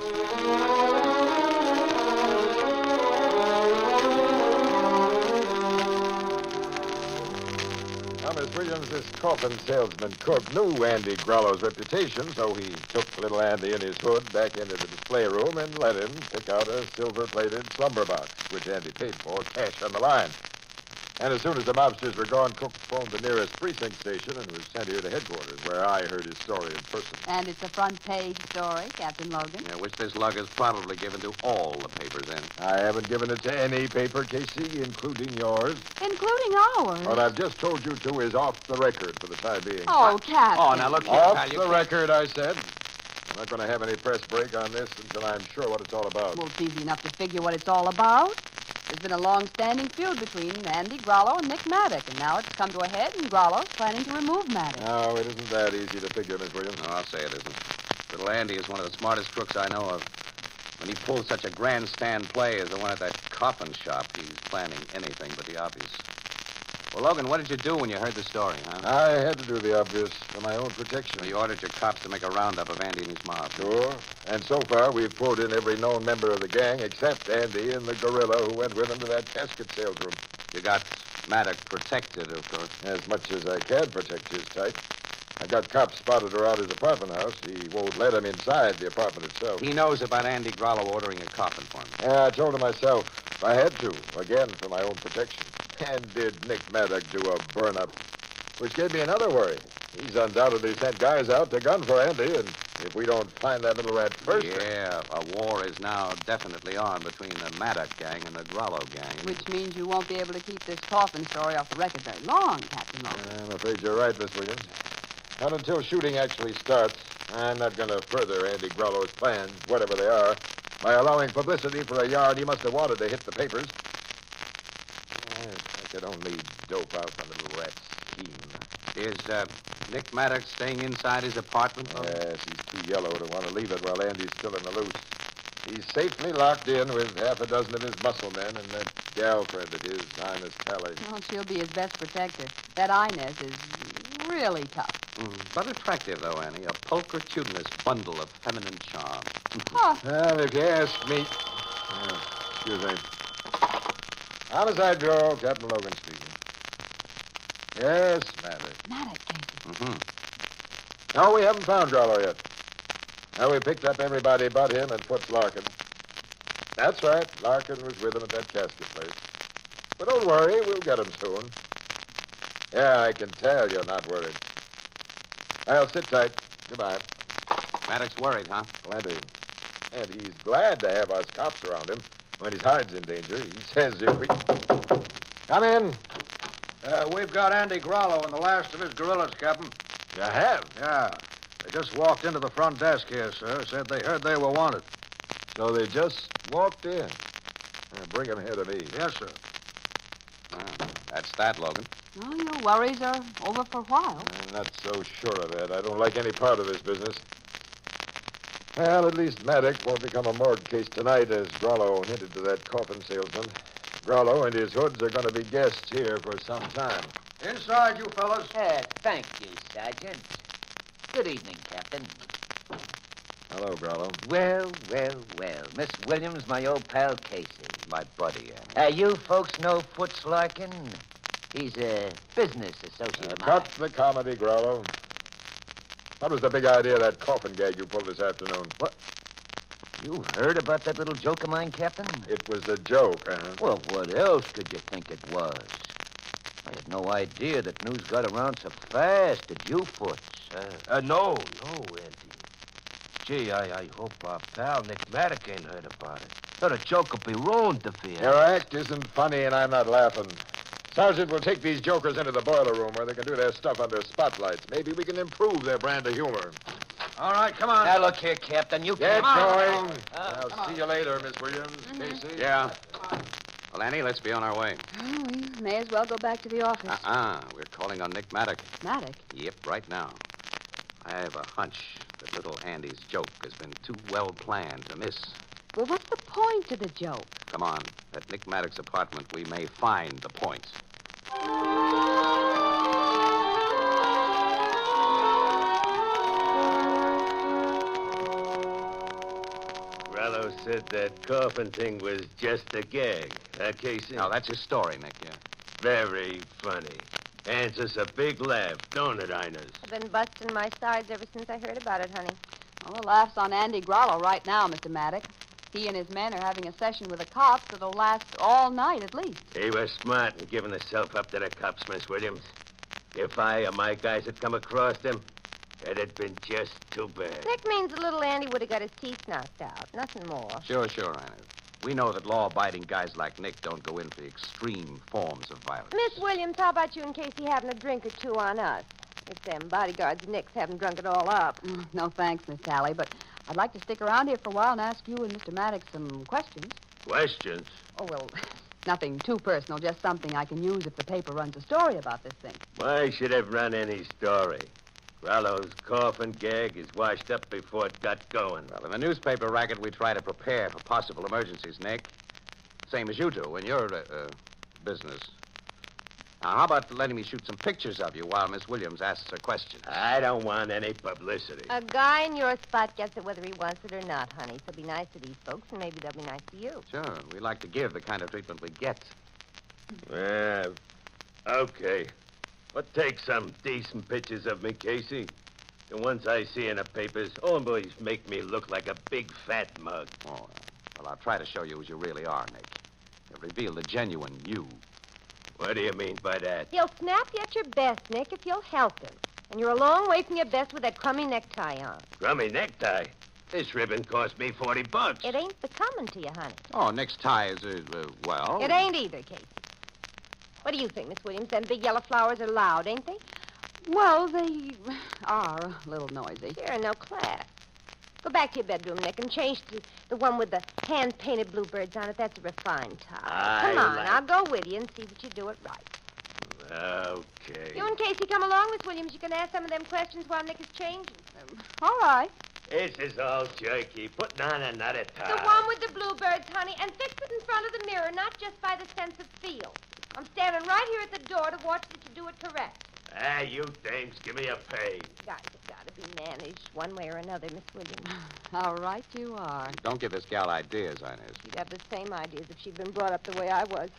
Now, Miss Williams, this coffin salesman Cook knew Andy Grallo's reputation, so he took little Andy in his hood back into the display room and let him pick out a silver-plated slumber box, which Andy paid for, cash on the line. And as soon as the mobsters were gone, Cook phoned the nearest precinct station and was sent here to headquarters, where I heard his story in person. And it's a front-page story, Captain Logan. Yeah, which this lug is probably given to all the papers in. I haven't given it to any paper, Casey, including yours. Including ours. What I've just told you to is off the record for the time being. Oh, Captain. Oh, now look here, Off pal, you the can't- record, I said. I'm not going to have any press break on this until I'm sure what it's all about. Well, it's easy enough to figure what it's all about. There's been a long-standing feud between Andy Grallo and Nick Maddock, and now it's come to a head, and Grallo's planning to remove Maddock. No, it isn't that easy to figure, Miss Williams. No, I'll say it isn't. Little Andy is one of the smartest crooks I know of. When he pulls such a grandstand play as the one at that coffin shop, he's planning anything but the obvious. Well, Logan, what did you do when you heard the story, huh? I had to do the obvious for my own protection. So you ordered your cops to make a roundup of Andy and his mob. Sure. And so far, we've pulled in every known member of the gang except Andy and the gorilla who went with him to that casket sales room. You got Maddock protected, of course. As much as I can protect his type. I got cops spotted around his apartment house. He won't let him inside the apartment itself. He knows about Andy Grallo ordering a coffin for him. Yeah, I told him myself. I had to, again, for my own protection. And did Nick Maddock do a burn-up? Which gave me another worry. He's undoubtedly sent guys out to gun for Andy, and if we don't find that little rat first... Yeah, a war is now definitely on between the Maddock gang and the Grallo gang. Which means you won't be able to keep this coffin story off the record very long, Captain Logan. I'm afraid you're right, Miss Williams. Not until shooting actually starts, I'm not going to further Andy Grallo's plans, whatever they are, by allowing publicity for a yard he must have wanted to hit the papers. I could only dope out the little rat's scheme. Is Nick Maddox staying inside his apartment? Yes, he's too yellow to want to leave it while Andy's still in the loose. He's safely locked in with half a dozen of his muscle men and that gal friend of his, Inez Talley. Well, she'll be his best protector. That Inez is really tough. But attractive, though, Annie. A pulchritudinous bundle of feminine charm. Well, if you ask me... excuse me. Homicide Bureau, Captain Logan speaking. Yes, Maddox. Maddox, Casey. No, we haven't found Grollo yet. No, we picked up everybody but him and Foots Larkin. That's right. Larkin was with him at that casket place. But don't worry, we'll get him soon. Yeah, I can tell you're not worried. Well, sit tight. Goodbye. Maddox worried, huh? Plenty. And he's glad to have us cops around him when his hide's in danger. He says if we... Come in. We've got Andy Grollo and the last of his guerrillas, Captain. You have? Yeah. They just walked into the front desk here, sir. Said they heard they were wanted. So they just walked in. Bring them here to me. Yes, sir. That's that, Logan. Well, your worries are over for a while. I'm not so sure of that. I don't like any part of this business. Well, at least Maddox won't become a morgue case tonight, as Grollo hinted to that coffin salesman. Grollo and his hoods are going to be guests here for some time. Inside, you fellas. Thank you, Sergeant. Good evening, Captain. Hello, Grollo. Well. Miss Williams, my old pal Casey. My buddy, You folks know Foots Larkin? He's a business associate of mine. Cut the comedy, Grollo. What was the big idea of that coffin gag you pulled this afternoon? What? You heard about that little joke of mine, Captain? It was a joke, huh? Well, what else could you think it was? I had no idea that news got around so fast. Did you, Foots? No, Andy. Gee, I hope our pal Nick Maddox ain't heard about it. The joke will be ruined if he Your act isn't funny, and I'm not laughing. Sergeant, we'll take these jokers into the boiler room where they can do their stuff under spotlights. Maybe we can improve their brand of humor. All right, come on. Now, look here, Captain. You Get can't... going. I'll see you later, Miss Williams. Casey? Yeah. Well, Annie, let's be on our way. Oh, we may as well go back to the office. We're calling on Nick Maddox. Maddox? Yep, right now. I have a hunch that little Andy's joke has been too well planned to miss. Well, what's the point of the joke? Come on. At Nick Maddox's apartment, we may find the points. Grollo said that coffin thing was just a gag. Casey? No, that's his story, Nick, yeah. Very funny. Answers a big laugh, don't it, Inez? I've been busting my sides ever since I heard about it, honey. Well, the laugh's on Andy Grollo right now, Mr. Maddox. He and his men are having a session with the cops that'll last all night at least. He was smart in giving himself up to the cops, Miss Williams. If I or my guys had come across him, it'd been just too bad. Nick means that little Andy would have got his teeth knocked out. Nothing more. Sure, Inez. We know that law-abiding guys like Nick don't go in for the extreme forms of violence. Miss Williams, how about you and Casey having a drink or two on us? If them bodyguards of Nick's haven't drunk it all up. No thanks, Miss Talley, but I'd like to stick around here for a while and ask you and Mr. Maddox some questions. Questions? Oh, well, nothing too personal, just something I can use if the paper runs a story about this thing. Why should have run any story? Grollo's coffin gag is washed up before it got going. Well, in the newspaper racket, we try to prepare for possible emergencies, Nick. Same as you do in your business. Now, how about letting me shoot some pictures of you while Miss Williams asks her questions? I don't want any publicity. A guy in your spot gets it whether he wants it or not, honey. So be nice to these folks, and maybe they'll be nice to you. Sure. We like to give the kind of treatment we get. Well, okay. But take some decent pictures of me, Casey. The ones I see in the papers always make me look like a big fat mug. Oh, well, I'll try to show you as you really are, Nick. You'll reveal the genuine you. What do you mean by that? He'll snap you at your best, Nick, if you'll help him. And you're a long way from your best with that crummy necktie on. Crummy necktie? This ribbon cost me $40. It ain't becoming to you, honey. Oh, Nick's tie is, well... It ain't either, Casey. What do you think, Miss Williams? Them big yellow flowers are loud, ain't they? Well, they are a little noisy. Sure, no class. Go back to your bedroom, Nick, and change to the one with the hand-painted bluebirds on it. That's a refined tie. Come on, I'll go with you and see that you do it right. Okay. You and Casey come along, Miss Williams. You can ask some of them questions while Nick is changing. All right. This is all jerky. Putting on another tie. The one with the bluebirds, honey, and fix it in front of the mirror, not just by the sense of feel. I'm standing right here at the door to watch that you do it correct. Ah, you dames, give me a pay. Guys have got to be managed one way or another, Miss Williams. How right you are. Don't give this gal ideas, Inez. She'd have the same ideas if she'd been brought up the way I was.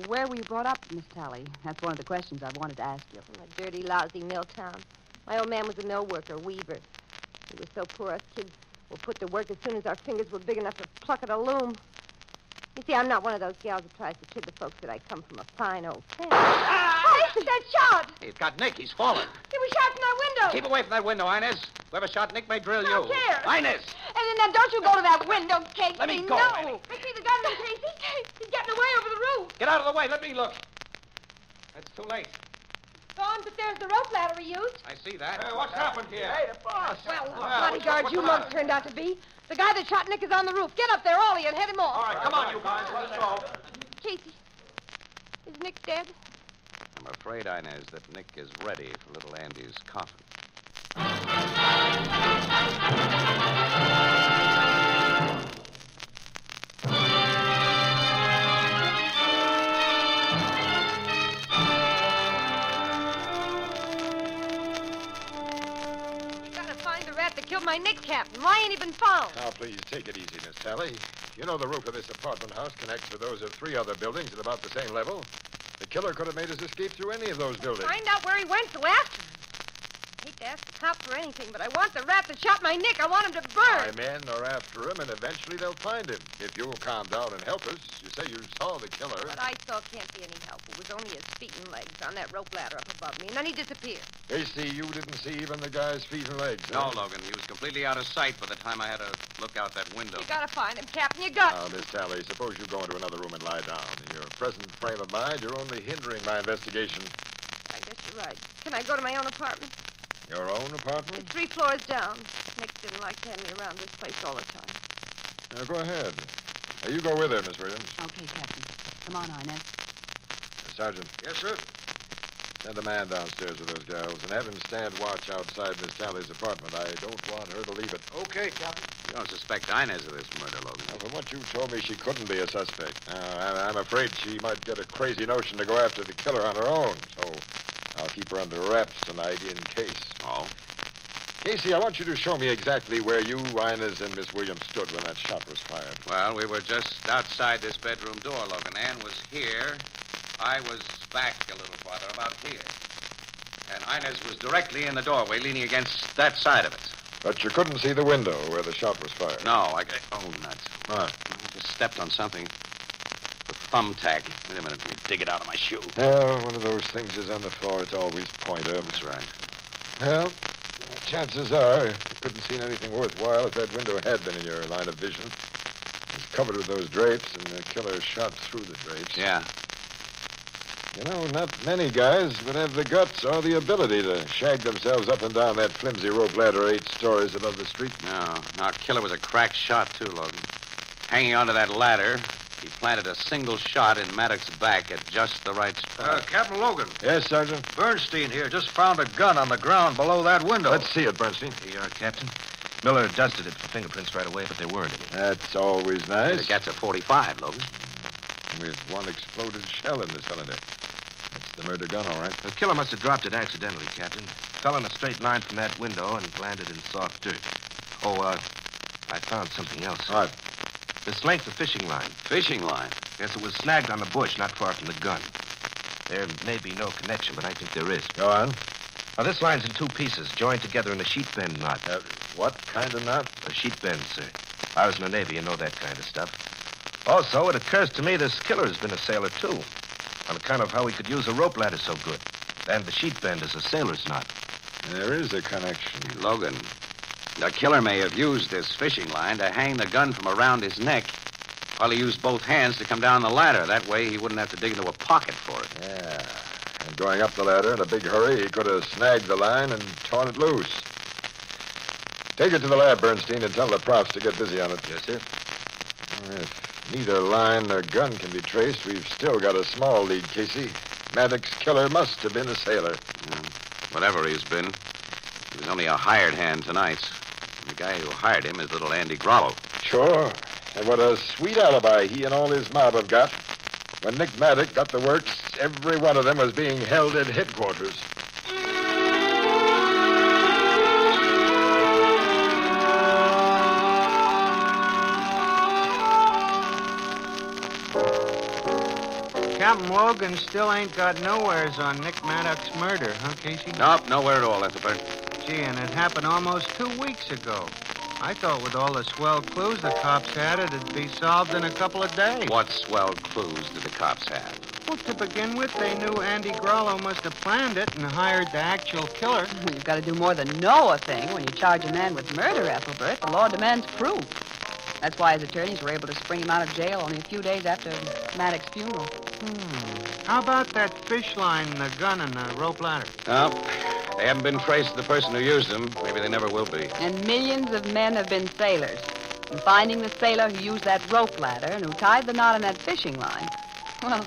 Where were you brought up, Miss Tally? That's one of the questions I wanted to ask you. From a dirty, lousy mill town. My old man was a mill worker, weaver. He was so poor us kids were put to work as soon as our fingers were big enough to pluck at a loom. You see, I'm not one of those gals who tries to kid the folks that I come from a fine old family. Hey, that shot! He's got Nick. He's fallen. He was shot from that window. Keep away from that window, Inez. Whoever shot Nick may drill you. Here. Inez! And then don't you go to that window, Casey. Let me go, No. Annie. I see the gunman, Casey. He's getting away over the roof. Get out of the way. Let me look. It's too late. Gone, but there's the rope ladder he used. I see that. What's happened here? Hey, the boss. Well, bodyguard you monks turned out to be. The guy that shot Nick is on the roof. Get up there, Ollie, and head him off. All right, come on, you guys. Let's go. Casey, is Nick dead? I'm afraid, Inez, that Nick is ready for little Andy's coffin. Killed my Nick captain. Why ain't he been found? Now, please, take it easy, Miss Tally. You know the roof of this apartment house connects to those of 3 other buildings at about the same level. The killer could have made his escape through any of those buildings. Find out where he went, so after him. I hate to ask the cops for anything, but I want the rat that shot my Nick. I want him to burn. My men are after him, and eventually they'll find him. If you'll calm down and help us. You say you saw the killer. What I saw can't be any help. It was only his feet and legs on that rope ladder up above me, and then he disappeared. Casey, you didn't see even the guy's feet and legs. No, Logan. He was completely out of sight by the time I had to look out that window. You gotta find him, Captain. You got Now, Miss Tally, suppose you go into another room and lie down. In your present frame of mind, you're only hindering my investigation. I guess you're right. Can I go to my own apartment? Your own apartment? It's 3 floors down. Nick didn't like to have me around this place all the time. Now, go ahead. Now, you go with her, Miss Williams. Okay, Captain. Come on, Inez. Sergeant. Yes, sir. Send a man downstairs with those gals and have him stand watch outside Miss Tally's apartment. I don't want her to leave it. Okay, Captain. You don't suspect Inez of this murder, Logan. Now, from what you told me, she couldn't be a suspect. I'm afraid she might get a crazy notion to go after the killer on her own, so I'll keep her under wraps tonight in case. Oh? Casey, I want you to show me exactly where you, Inez, and Miss Williams stood when that shot was fired. Well, we were just outside this bedroom door, Logan. Ann was here. I was back a little farther, about here. And Inez was directly in the doorway, leaning against that side of it. But you couldn't see the window where the shot was fired. No, oh, nuts. What? I just stepped on something. The thumbtack. Wait a minute, let me dig it out of my shoe. Well, one of those things is on the floor. It's always point up. That's right. Well, chances are you couldn't see anything worthwhile if that window had been in your line of vision. It's covered with those drapes, and the killer shot through the drapes. Yeah. You know, not many guys would have the guts or the ability to shag themselves up and down that flimsy rope ladder 8 stories above the street. No, our killer was a crack shot, too, Logan. Hanging onto that ladder, he planted a single shot in Maddox's back at just the right spot. Captain Logan. Yes, Sergeant? Bernstein here just found a gun on the ground below that window. Let's see it, Bernstein. Here you are, Captain. Miller dusted it for fingerprints right away, but there weren't any. That's always nice. It gets a .45, Logan. With one exploded shell in the cylinder. That's the murder gun, all right. The killer must have dropped it accidentally, Captain. Fell in a straight line from that window and landed in soft dirt. Oh, I found something else. What? This length of fishing line. Fishing line? Yes, it was snagged on the bush not far from the gun. There may be no connection, but I think there is. Go on. Now, this line's in 2 pieces, joined together in a sheet bend knot. What kind of knot? A sheet bend, sir. I was in the Navy, you know that kind of stuff. Also, it occurs to me this killer has been a sailor, too, on account of how he could use a rope ladder so good. And the sheet bend is a sailor's knot. There is a connection. Logan, the killer may have used this fishing line to hang the gun from around his neck while he used both hands to come down the ladder. That way he wouldn't have to dig into a pocket for it. Yeah. And going up the ladder in a big hurry, he could have snagged the line and torn it loose. Take it to the lab, Bernstein, and tell the profs to get busy on it. Yes, sir. If neither line nor gun can be traced, we've still got a small lead, Casey. Maddox's killer must have been a sailor. Whatever he's been, he was only a hired hand tonight. And the guy who hired him is little Andy Grollo. Sure. And what a sweet alibi he and all his mob have got. When Nick Maddock got the works, every one of them was being held at headquarters. Captain Logan still ain't got nowheres on Nick Maddox's murder, huh, Casey? Nope, nowhere at all, Ethelbert. Gee, and it happened almost 2 weeks ago. I thought with all the swell clues the cops had, it'd be solved in a couple of days. What swell clues did the cops have? Well, to begin with, they knew Andy Grollo must have planned it and hired the actual killer. You've got to do more than know a thing when you charge a man with murder, Ethelbert. The law demands proof. That's why his attorneys were able to spring him out of jail only a few days after Maddox's funeral. How about that fish line, the gun, and the rope ladder? No, they haven't been traced to the person who used them. Maybe they never will be. And millions of men have been sailors. And finding the sailor who used that rope ladder and who tied the knot in that fishing line, well,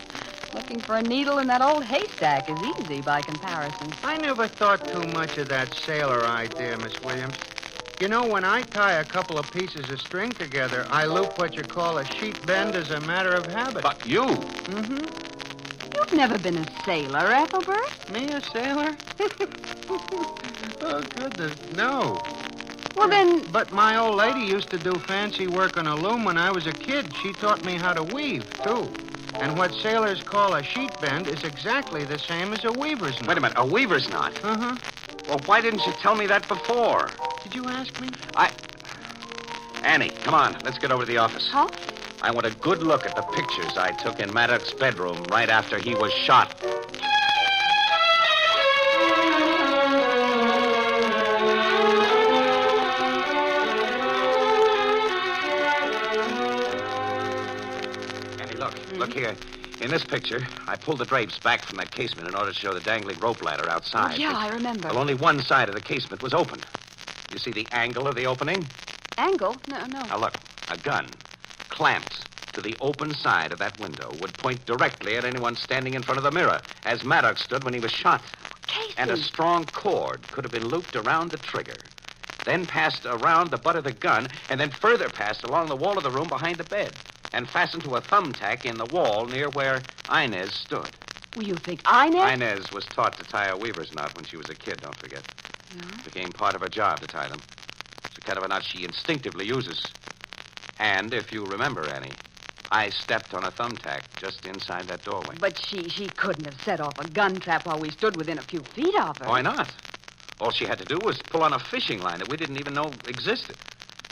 looking for a needle in that old haystack is easy by comparison. I never thought too much of that sailor idea, Miss Williams. You know, when I tie a couple of pieces of string together, I loop what you call a sheet bend as a matter of habit. But you? Mm-hmm. You've never been a sailor, Ethelbert? Me, a sailor? Oh, goodness, no. Well, then... But my old lady used to do fancy work on a loom when I was a kid. She taught me how to weave, too. And what sailors call a sheet bend is exactly the same as a weaver's knot. Wait a minute, a weaver's knot? Uh-huh. Well, why didn't you tell me that before? Did you ask me? Annie, come on, let's get over to the office. Huh? I want a good look at the pictures I took in Maddox's bedroom right after he was shot. Annie, look here. In this picture, I pulled the drapes back from that casement in order to show the dangling rope ladder outside. Oh, yeah, I remember. Well, only one side of the casement was open. You see the angle of the opening? Angle? No. Now, look, a gun clamped to the open side of that window would point directly at anyone standing in front of the mirror, as Maddox stood when he was shot. Casey! And a strong cord could have been looped around the trigger, then passed around the butt of the gun, and then further passed along the wall of the room behind the bed, and fastened to a thumbtack in the wall near where Inez stood. Well, you think Inez? Inez was taught to tie a weaver's knot when she was a kid, don't forget. No. It became part of her job to tie them. It's the kind of a knot she instinctively uses. And if you remember, Annie, I stepped on a thumbtack just inside that doorway. But she couldn't have set off a gun trap while we stood within a few feet of her. Why not? All she had to do was pull on a fishing line that we didn't even know existed.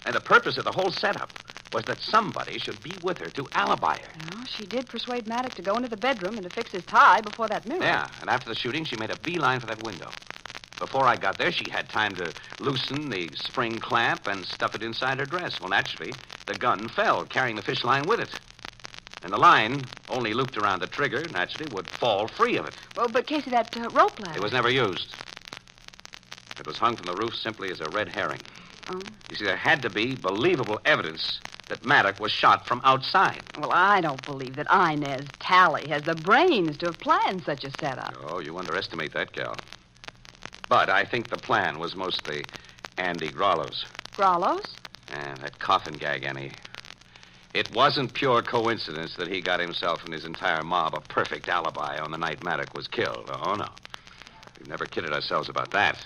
And the purpose of the whole setup was that somebody should be with her to alibi her. Well, she did persuade Maddox to go into the bedroom and to fix his tie before that mirror. Yeah, and after the shooting, she made a beeline for that window. Before I got there, she had time to loosen the spring clamp and stuff it inside her dress. Well, naturally, the gun fell, carrying the fish line with it. And the line, only looped around the trigger, naturally, would fall free of it. Well, but Casey, that rope ladder... It was never used. It was hung from the roof simply as a red herring. Oh. You see, there had to be believable evidence that Maddox was shot from outside. Well, I don't believe that Inez Talley has the brains to have planned such a setup. Oh, you underestimate that, gal. But I think the plan was mostly Andy Grollo's. Grollo's? That coffin gag, Annie. It wasn't pure coincidence that he got himself and his entire mob a perfect alibi on the night Maddox was killed. Oh, no. We've never kidded ourselves about that.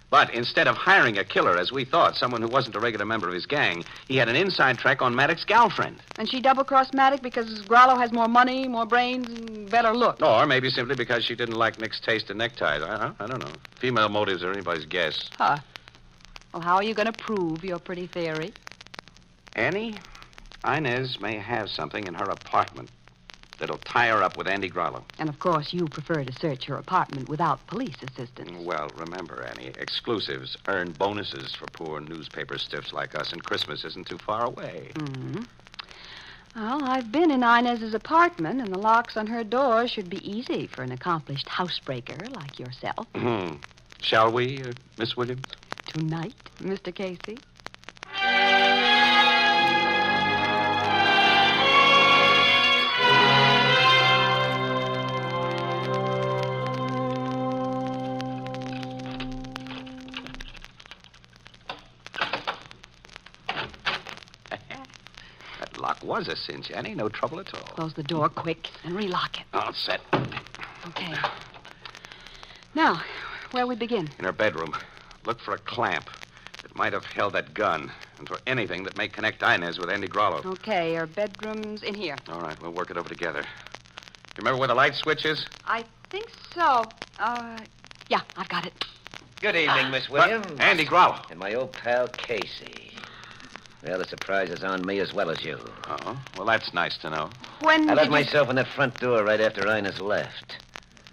But instead of hiring a killer, as we thought, someone who wasn't a regular member of his gang, he had an inside track on Maddox's girlfriend. And she double-crossed Maddox because Grollo has more money, more brains, and better look. Or maybe simply because she didn't like Nick's taste in neckties. I don't know. Female motives are anybody's guess. Huh. Well, how are you going to prove your pretty theory? Annie, Inez may have something in her apartment that'll tie her up with Andy Grollo. And, of course, you prefer to search your apartment without police assistance. Well, remember, Annie, exclusives earn bonuses for poor newspaper stiffs like us, and Christmas isn't too far away. Mm-hmm. Well, I've been in Inez's apartment, and the locks on her door should be easy for an accomplished housebreaker like yourself. Shall we, Miss Williams? Tonight, Mr. Casey? was a cinch, Annie. No trouble at all. Close the door quick and relock it. All set. Okay. Now, where we begin? In her bedroom. Look for a clamp that might have held that gun, and for anything that may connect Inez with Andy Grollo. Okay, our bedroom's in here. All right, we'll work it over together. You remember where the light switch is? I think so. Yeah, I've got it. Good evening, Miss Williams. Andy Grollo. And my old pal, Casey. Well, the surprise is on me as well as you. Oh, well, that's nice to know. When I did left you... myself in that front door right after Inez left.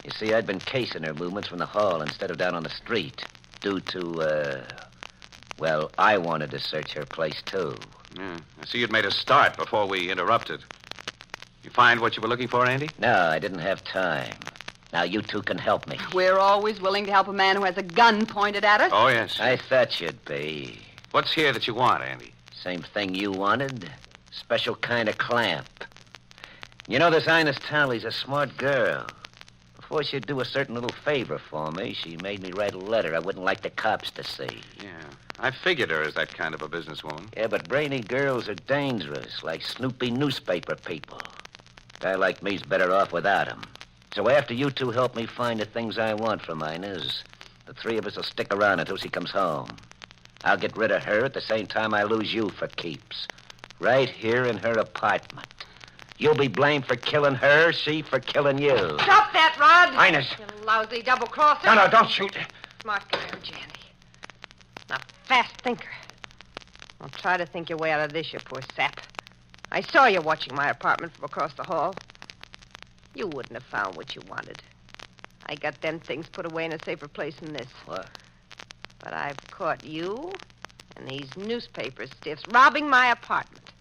You see, I'd been casing her movements from the hall instead of down on the street. Due to, well, I wanted to search her place, too. Yeah, I see you'd made a start before we interrupted. You find what you were looking for, Andy? No, I didn't have time. Now, you two can help me. We're always willing to help a man who has a gun pointed at us. Oh, yes. I thought you'd be. What's here that you want, Andy? Same thing you wanted. Special kind of clamp. You know, this Inez Townley's a smart girl. Before she'd do a certain little favor for me, she made me write a letter I wouldn't like the cops to see. Yeah, I figured her as that kind of a businesswoman. Yeah, but brainy girls are dangerous, like snoopy newspaper people. A guy like me's better off without 'em. So after you two help me find the things I want from Inez, the three of us will stick around until she comes home. I'll get rid of her at the same time I lose you for keeps. Right here in her apartment. You'll be blamed for killing her, she for killing you. Stop that, Rod! Inez. You lousy double-crosser. No, don't shoot. Smart guy, aren't you, Andy? A fast thinker. Well, try to think your way out of this, you poor sap. I saw you watching my apartment from across the hall. You wouldn't have found what you wanted. I got them things put away in a safer place than this. What? But I've caught you and these newspaper stiffs robbing my apartment.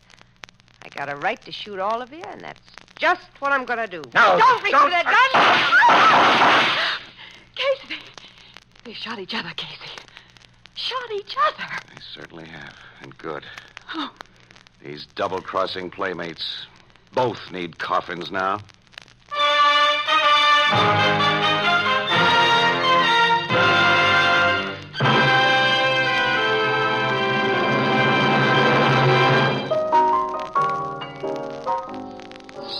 I got a right to shoot all of you, and that's just what I'm going to do. No, don't reach for that gun! Casey! They shot each other, Casey. Shot each other. They certainly have, and good. Oh. These double-crossing playmates both need coffins now.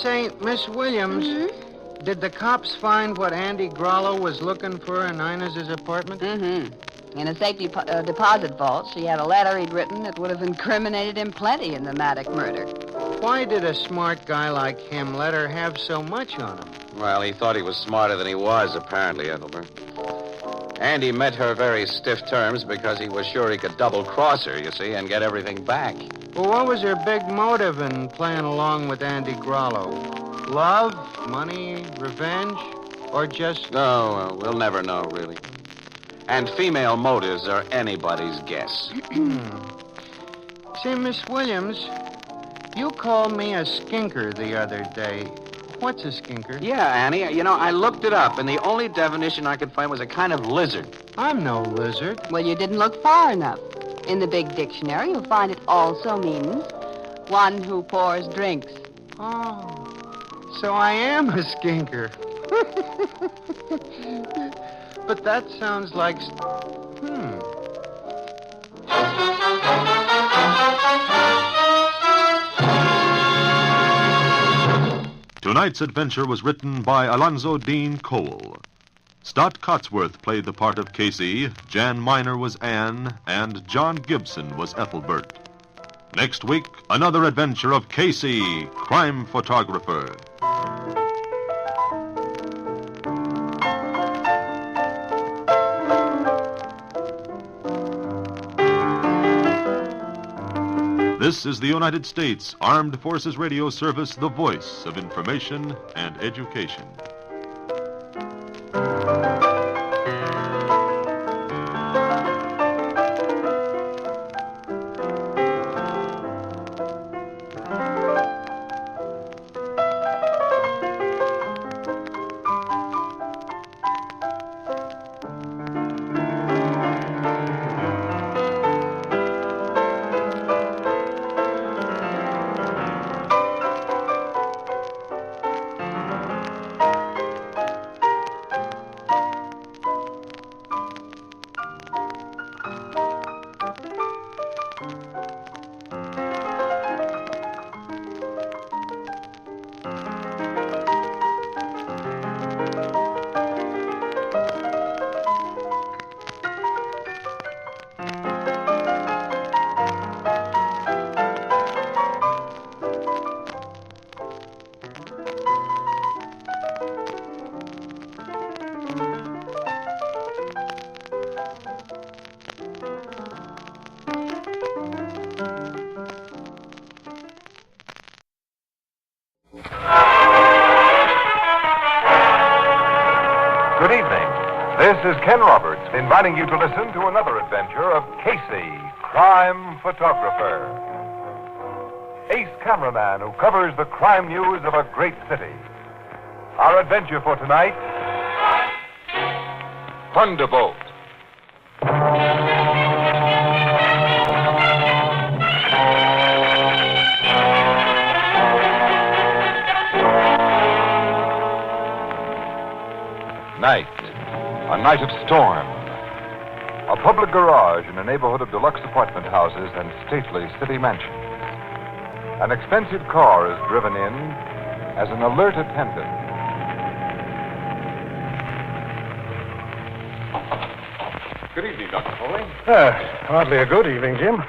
Say, Miss Williams, did the cops find what Andy Grollo was looking for in Inez's apartment? Mm-hmm. In a safety deposit vault, she had a letter he'd written that would have incriminated him plenty in the Maddock murder. Why did a smart guy like him let her have so much on him? Well, he thought he was smarter than he was, apparently, Ethelbert. Andy met her very stiff terms because he was sure he could double-cross her, you see, and get everything back. Well, what was her big motive in playing along with Andy Grollo? Love, money, revenge, or just... No, we'll never know, really. And female motives are anybody's guess. See, Miss Williams, you called me a skinker the other day. What's a skinker? Yeah, Annie. You know, I looked it up, and the only definition I could find was a kind of lizard. I'm no lizard. Well, you didn't look far enough. In the big dictionary, you'll find it also means one who pours drinks. Oh, so I am a skinker. But that sounds like... Tonight's adventure was written by Alonzo Dean Cole. Stott Cotsworth played the part of Casey, Jan Miner was Anne, and John Gibson was Ethelbert. Next week, another adventure of Casey, crime photographer. This is the United States Armed Forces Radio Service, the voice of information and education. is Ken Roberts, inviting you to listen to another adventure of Casey, crime photographer. Ace cameraman who covers the crime news of a great city. Our adventure for tonight, Thunderbolt. Night. A night of storm. A public garage in a neighborhood of deluxe apartment houses and stately city mansions. An expensive car is driven in as an alert attendant. Good evening, Dr. Foley. Hardly a good evening, Jim.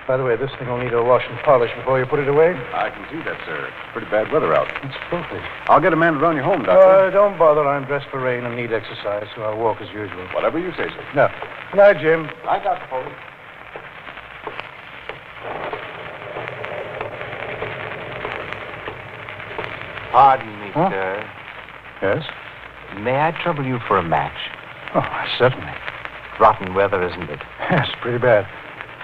By the way, this thing will need a wash and polish before you put it away. I can see that, sir. It's pretty bad weather out. It's filthy. I'll get a man to run you home, Doctor. Don't bother. I'm dressed for rain and need exercise, so I'll walk as usual. Whatever you say, sir. No. Good night, Jim. Night, Dr. Foley. Pardon me, Huh? sir. Yes? May I trouble you for a match? Oh, certainly. Rotten weather, isn't it? Yes, pretty bad.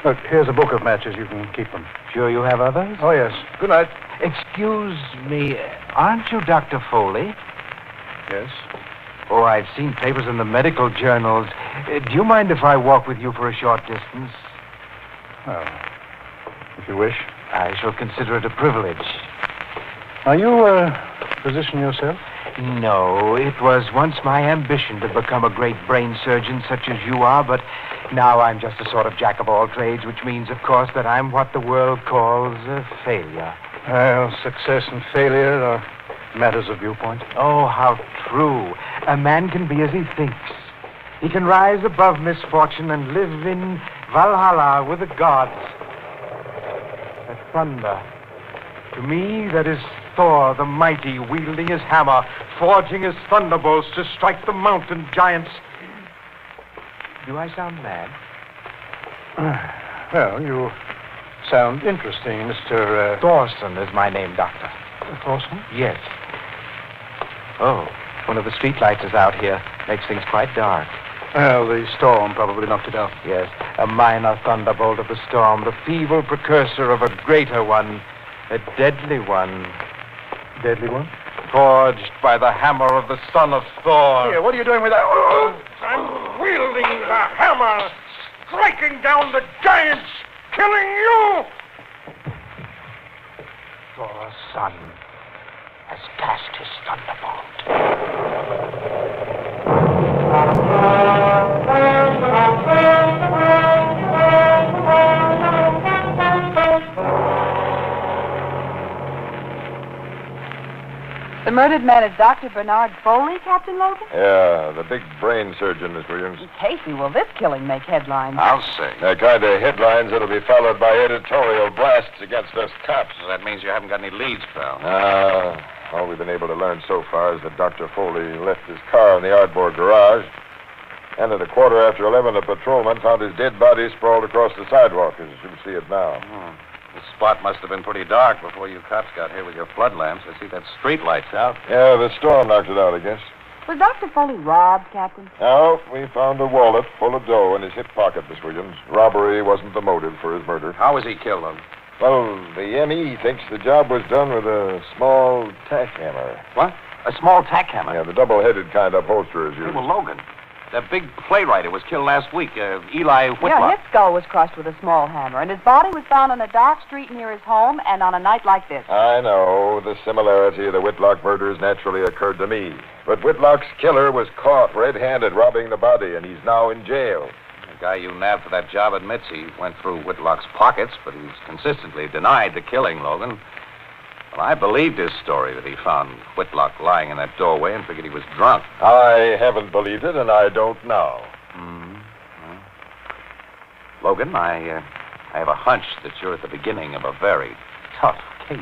Look, here's a book of matches. You can keep them. Sure you have others? Oh, yes. Good night. Excuse me, aren't you Dr. Foley? Yes. Oh, I've seen papers in the medical journals. Do you mind if I walk with you for a short distance? Well, if you wish. I shall consider it a privilege. Are you a physician yourself? No, it was once my ambition to become a great brain surgeon such as you are, but now I'm just a sort of jack of all trades, which means, of course, that I'm what the world calls a failure. Well, success and failure are matters of viewpoint. Oh, how true. A man can be as he thinks. He can rise above misfortune and live in Valhalla with the gods. The thunder. To me, that is Thor, the mighty, wielding his hammer, forging his thunderbolts to strike the mountain giants. Do I sound mad? Well, you sound interesting, Mr. Thorson is my name, Doctor. Thorson? Yes. Oh, one of the streetlights is out here. Makes things quite dark. Well, the storm probably knocked it out. Yes, a minor thunderbolt of the storm, the feeble precursor of a greater one, a deadly one. Deadly one? Forged by the hammer of the son of Thor. Here, what are you doing with that? I'm wielding the hammer, striking down the giants, killing you! Thor's son has cast his thunderbolt. The murdered man is Dr. Bernard Foley, Captain Logan? Yeah, the big brain surgeon, Miss Williams. Casey, will this killing make headlines? I'll say. The kind of headlines that'll be followed by editorial blasts against us cops. So that means you haven't got any leads, pal. All we've been able to learn so far is that Dr. Foley left his car in the Ardmore garage, and at 11:15, a patrolman found his dead body sprawled across the sidewalk, as you see it now. The spot must have been pretty dark before you cops got here with your flood lamps. I see that street light's out. Yeah, the storm knocked it out, I guess. Was Dr. Foley robbed, Captain? No, we found a wallet full of dough in his hip pocket, Miss Williams. Robbery wasn't the motive for his murder. How was he killed, then? Well, the M.E. thinks the job was done with a small tack hammer. What? A small tack hammer? Yeah, the double-headed kind upholsterers use. Hey, well, Logan, that big playwright who was killed last week, Eli Whitlock. Yeah, his skull was crushed with a small hammer, and his body was found on a dark street near his home and on a night like this. I know. The similarity of the Whitlock murders naturally occurred to me. But Whitlock's killer was caught red-handed robbing the body, and he's now in jail. The guy you nabbed for that job admits he went through Whitlock's pockets, but he's consistently denied the killing, Logan. Well, I believed his story that he found Whitlock lying in that doorway and figured he was drunk. I haven't believed it, and I don't now. Logan, I have a hunch that you're at the beginning of a very tough case.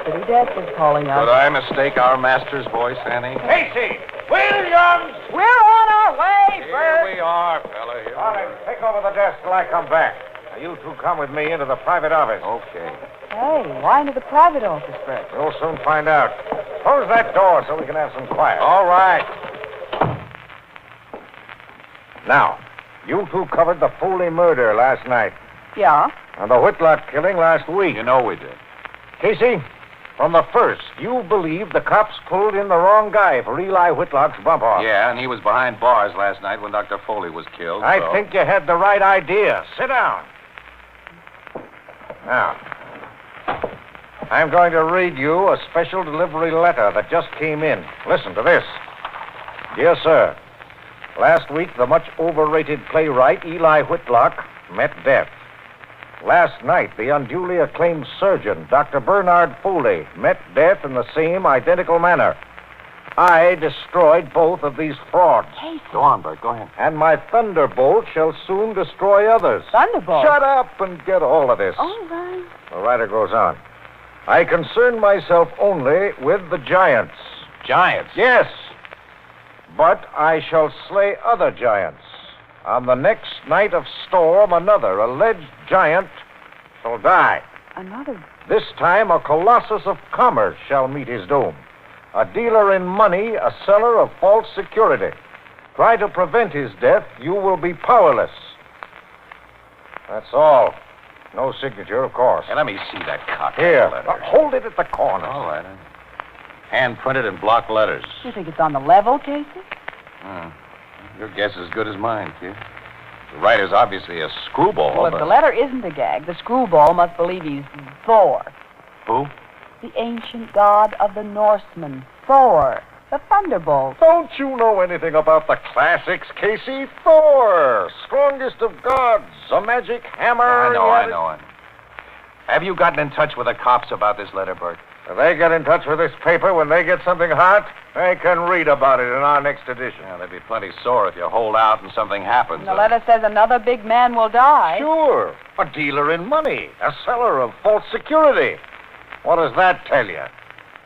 City Desk is calling us. Could I mistake our master's voice, Annie? Casey! Williams! We're on our way, Here we are, fella. Here Collins, take over the desk till I come back. Now, you two come with me into the private office. Okay. Hey, why into the private office first? You'll soon find out. Close that door so we can have some quiet. All right. Now, you two covered the Foley murder last night Yeah? and the Whitlock killing last week. You know we did. Casey, from the first, you believed the cops pulled in the wrong guy for Eli Whitlock's bump off. Yeah, and he was behind bars last night when Dr. Foley was killed. I so- think you had the right idea. Sit down. Now, I'm going to read you a special delivery letter that just came in. Listen to this. Dear sir, last week the much overrated playwright Eli Whitlock met death. Last night, the unduly acclaimed surgeon, Dr. Bernard Foley, met death in the same identical manner. I destroyed both of these frauds. Go on, Bert. Go ahead. And my thunderbolt shall soon destroy others. Thunderbolt? Shut up and get all of this. All right. The writer goes on. I concern myself only with the giants. Giants? Yes. But I shall slay other giants. On the next night of storm, another alleged giant shall die. Another. This time, a colossus of commerce shall meet his doom. A dealer in money, a seller of false security. Try to prevent his death, you will be powerless. That's all. No signature, of course. Hey, let me see that copy. Here, Letter. hold it at the corner. All right. Hand printed in block letters. You think it's on the level, Casey? Your guess is as good as mine, kid. The writer's obviously a screwball. Well, if but- the letter isn't a gag, the screwball must believe he's Thor. Who? The ancient god of the Norsemen. Thor. The thunderbolt. Don't you know anything about the classics, Casey? Thor, strongest of gods, a magic hammer. I know. Have you gotten in touch with the cops about this letter, Bert? If they get in touch with this paper when they get something hot, they can read about it in our next edition. Yeah, they'd be plenty sore if you hold out and something happens. And the letter says another big man will die. Sure. A dealer in money, a seller of false security. What does that tell you?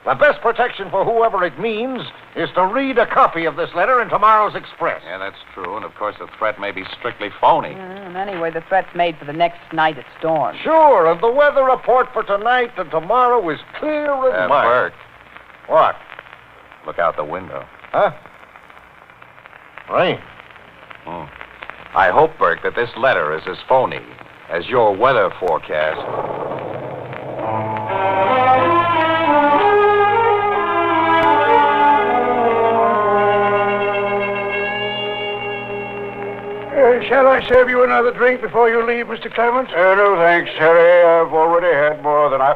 The best protection for whoever it means is to read a copy of this letter in tomorrow's Express. Yeah, that's true. And, of course, the threat may be strictly phony. And anyway, the threat's made for the next night at storm. Sure, and the weather report for tonight and tomorrow is clear and mild. Bert. What? Look out the window. Huh? Rain. I hope, Bert, that this letter is as phony as your weather forecast. Shall I serve you another drink before you leave, Mr. Clement? No, thanks, Harry. I've already had more than I...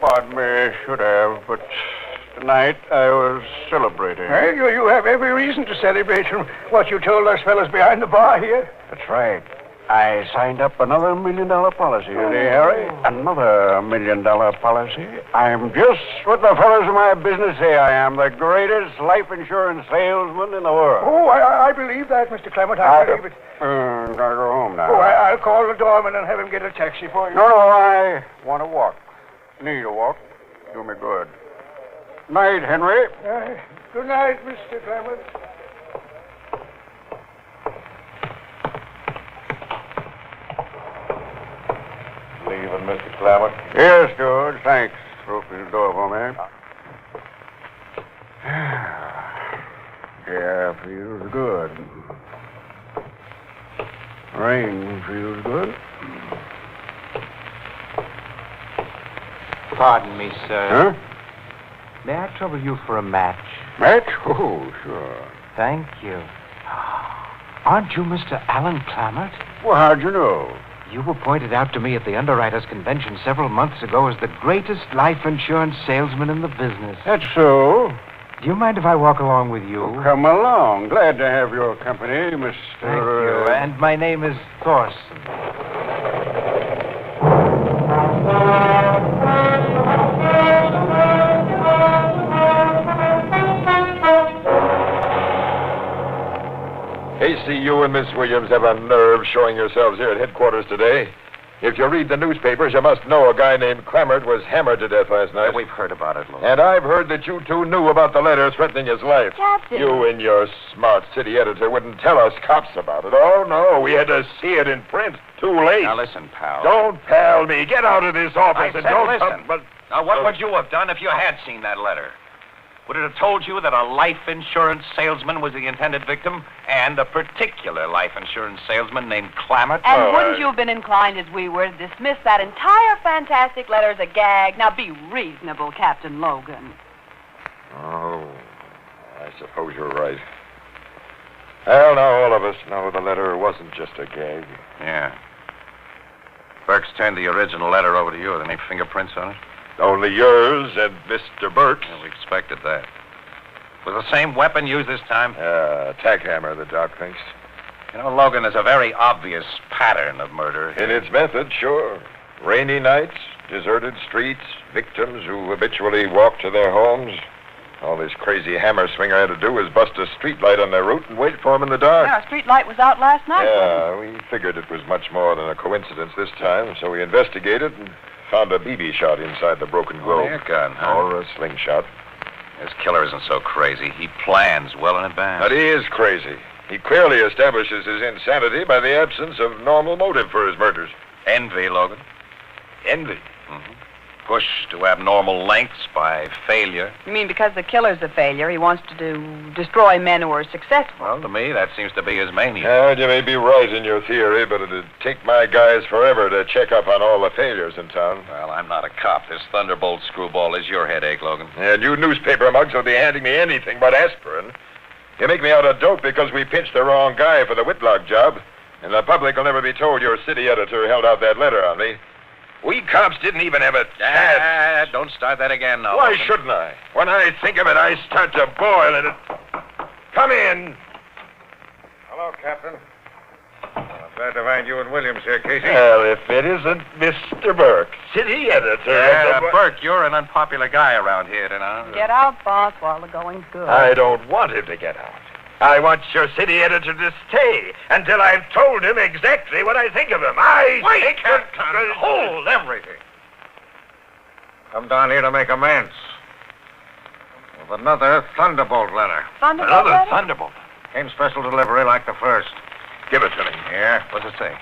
Pardon me, should have, but tonight I was celebrating. Well, you have every reason to celebrate from what you told us fellas behind the bar here. That's right. I signed up another $1 million policy today, Harry. Another $1 million policy. I'm just what the fellows in my business say I am, the greatest life insurance salesman in the world. Oh, I believe that, Mr. Clement. I believe it. Gotta go home now. Oh, I'll call the doorman and have him get a taxi for you. No, I want to walk. Need a walk. Do me good. Night, Henry. Good night, Mr. Clement. Leaving, Mr. Clement. Yes, George. Thanks for opening the door for me. Yeah, feels good. Rain feels good. Pardon me, sir. Huh? May I trouble you for a match? Match? Oh, sure. Thank you. Aren't you Mr. Alan Clammert? Well, how'd you know? You were pointed out to me at the Underwriters' Convention several months ago as the greatest life insurance salesman in the business. That's so. Do you mind if I walk along with you? Oh, come along. Glad to have your company, Mr. Thank you. And my name is Thorson. Casey, you and Miss Williams have a nerve showing yourselves here at headquarters today. If you read the newspapers, you must know a guy named Clamart was hammered to death last night. Yeah, we've heard about it, Logan. And I've heard that you two knew about the letter threatening his life. Captain. You and your smart city editor wouldn't tell us cops about it. Oh, no, we had to see it in print. Too late. Now, listen, pal. Don't pal me. Get out of this office and don't listen. come... But... Now, what would you have done if you had seen that letter? Would it have told you that a life insurance salesman was the intended victim, and a particular life insurance salesman named Clamart? And wouldn't you have been inclined, as we were, to dismiss that entire fantastic letter as a gag? Now, be reasonable, Captain Logan. Oh, I suppose you're right. Well, now all of us know the letter wasn't just a gag. Yeah. Burke's turned the original letter over to you. Are there any fingerprints on it? Only yours and Mr. Burke's. Yeah, we expected that. Was the same weapon used this time? Tack hammer, the doc thinks. You know, Logan, there's a very obvious pattern of murder. In its method, sure. Rainy nights, deserted streets, victims who habitually walk to their homes. All this crazy hammer swinger had to do was bust a street light on their route and wait for him in the dark. Yeah, a street light was out last night. Yeah, we figured it was much more than a coincidence this time, so we investigated and found a BB shot inside the broken globe. Air gun, huh? Or a slingshot. This killer isn't so crazy. He plans well in advance. But he is crazy. He clearly establishes his insanity by the absence of normal motive for his murders. Envy, Logan. Envy? Mm-hmm. Pushed to abnormal lengths by failure. You mean because the killer's a failure, he wants to destroy men who are successful? Well, to me, that seems to be his mania. Yeah, you may be right in your theory, but it'd take my guys forever to check up on all the failures in town. Well, I'm not a cop. This Thunderbolt screwball is your headache, Logan. And you newspaper mugs will be handing me anything but aspirin. You make me out a dope because we pinched the wrong guy for the Whitlock job, and the public will never be told your city editor held out that letter on me. We cops didn't even have a chance. Don't start that again, now. Why Logan. shouldn't I? When I think of it, I start to boil and it... Come in. Hello, Captain. Glad to find you and Williams here, Casey. Well, if it isn't Mr. Burke, city editor of the... Burke, you're an unpopular guy around here, you know. Get out, boss, while the going's good. I don't want him to get out. I want your city editor to stay until I've told him exactly what I think of him. Wait, Captain! Hold everything. Come down here to make amends. With another Thunderbolt letter. Thunderbolt letter? Thunderbolt. Came special delivery like the first. Give it to me. Yeah? What's it say?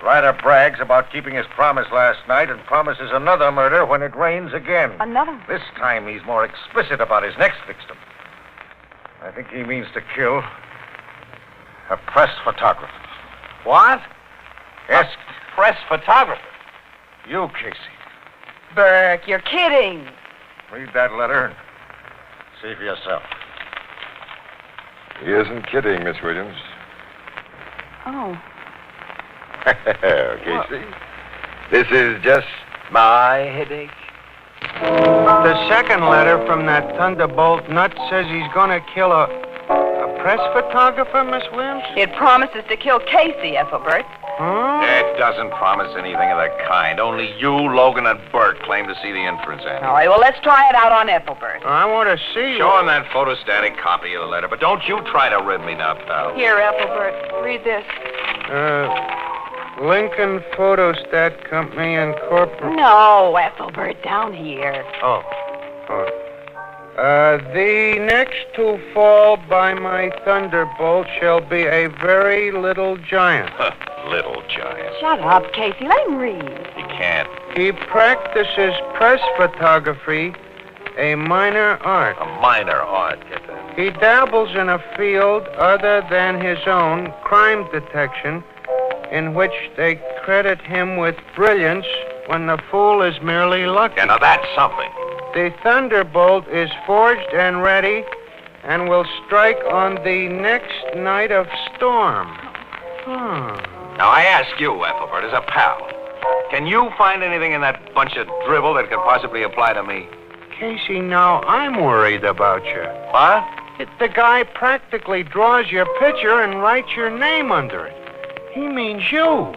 Ryder brags about keeping his promise last night and promises another murder when it rains again. Another? This time he's more explicit about his next victim. I think he means to kill a press photographer. What? Yes, A press photographer? you, Casey. Burke, you're kidding. Read that letter and see for yourself. He isn't kidding, Miss Williams. Oh. Casey, this is just my headache. The second letter from that Thunderbolt nut says he's going to kill a press photographer, Miss Williams? It promises to kill Casey, Ethelbert. Huh? It doesn't promise anything of the kind. Only you, Logan, and Burke claim to see the inference in it. All right, well, let's try it out on Ethelbert. I want to see. Show him that photostatic copy of the letter, but don't you try to rib me now, pal. Here, Ethelbert, read this. Lincoln Photostat Company Incorporated. No, Ethelbert, down here. Oh. The next to fall by my thunderbolt shall be a very little giant. Little giant. Shut up, Casey. Let him read. He can't. He practices press photography, a minor art. A minor art, get that. He dabbles in a field other than his own, crime detection, in which they credit him with brilliance when the fool is merely lucky. Yeah, now that's something. The thunderbolt is forged and ready and will strike on the next night of storm. Now, I ask you, Ethelbert, as a pal, can you find anything in that bunch of dribble that could possibly apply to me? Casey, now I'm worried about you. What? The guy practically draws your picture and writes your name under it. He means you.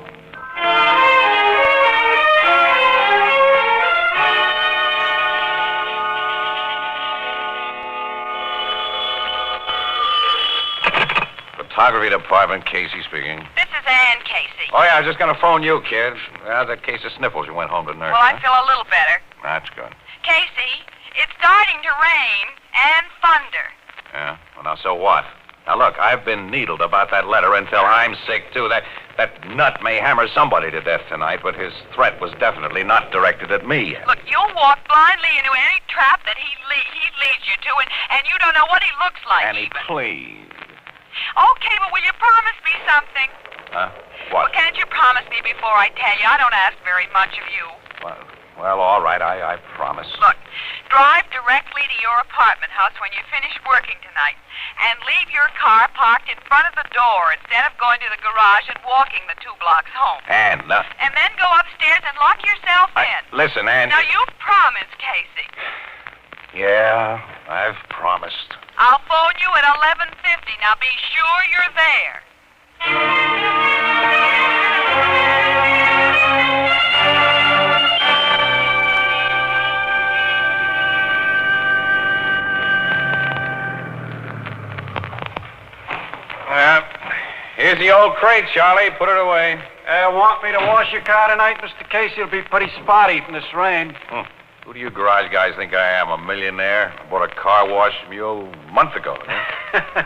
Photography department, Casey speaking. This is sand, Casey. Oh, yeah, I was just going to phone you, kid. How's that case of sniffles you went home to nurse? Well, I feel a little better. That's good. Casey, it's starting to rain and thunder. Yeah? Well, now, so what? Now, look, I've been needled about that letter until I'm sick, too. That nut may hammer somebody to death tonight, but his threat was definitely not directed at me. Look, you'll walk blindly into any trap that he leads you to, and you don't know what he looks like. Annie, please. Okay, but will you promise me something? Huh? Well, What? can't you promise me before I tell you? I don't ask very much of you. Well, all right, I promise. Look, drive directly to your apartment house when you finish working tonight, and leave your car parked in front of the door instead of going to the garage and walking the 2 blocks home. And then go upstairs and lock yourself in. listen, Ann. Now, you promised, Casey. Yeah, I've promised. I'll phone you at 11:50. Now, be sure you're there. Here's the old crate, Charlie. Put it away. Want me to wash your car tonight, Mr. Casey? It'll be pretty spotty from this rain. Who do you garage guys think I am, a millionaire? I bought a car wash from you a month ago. Huh?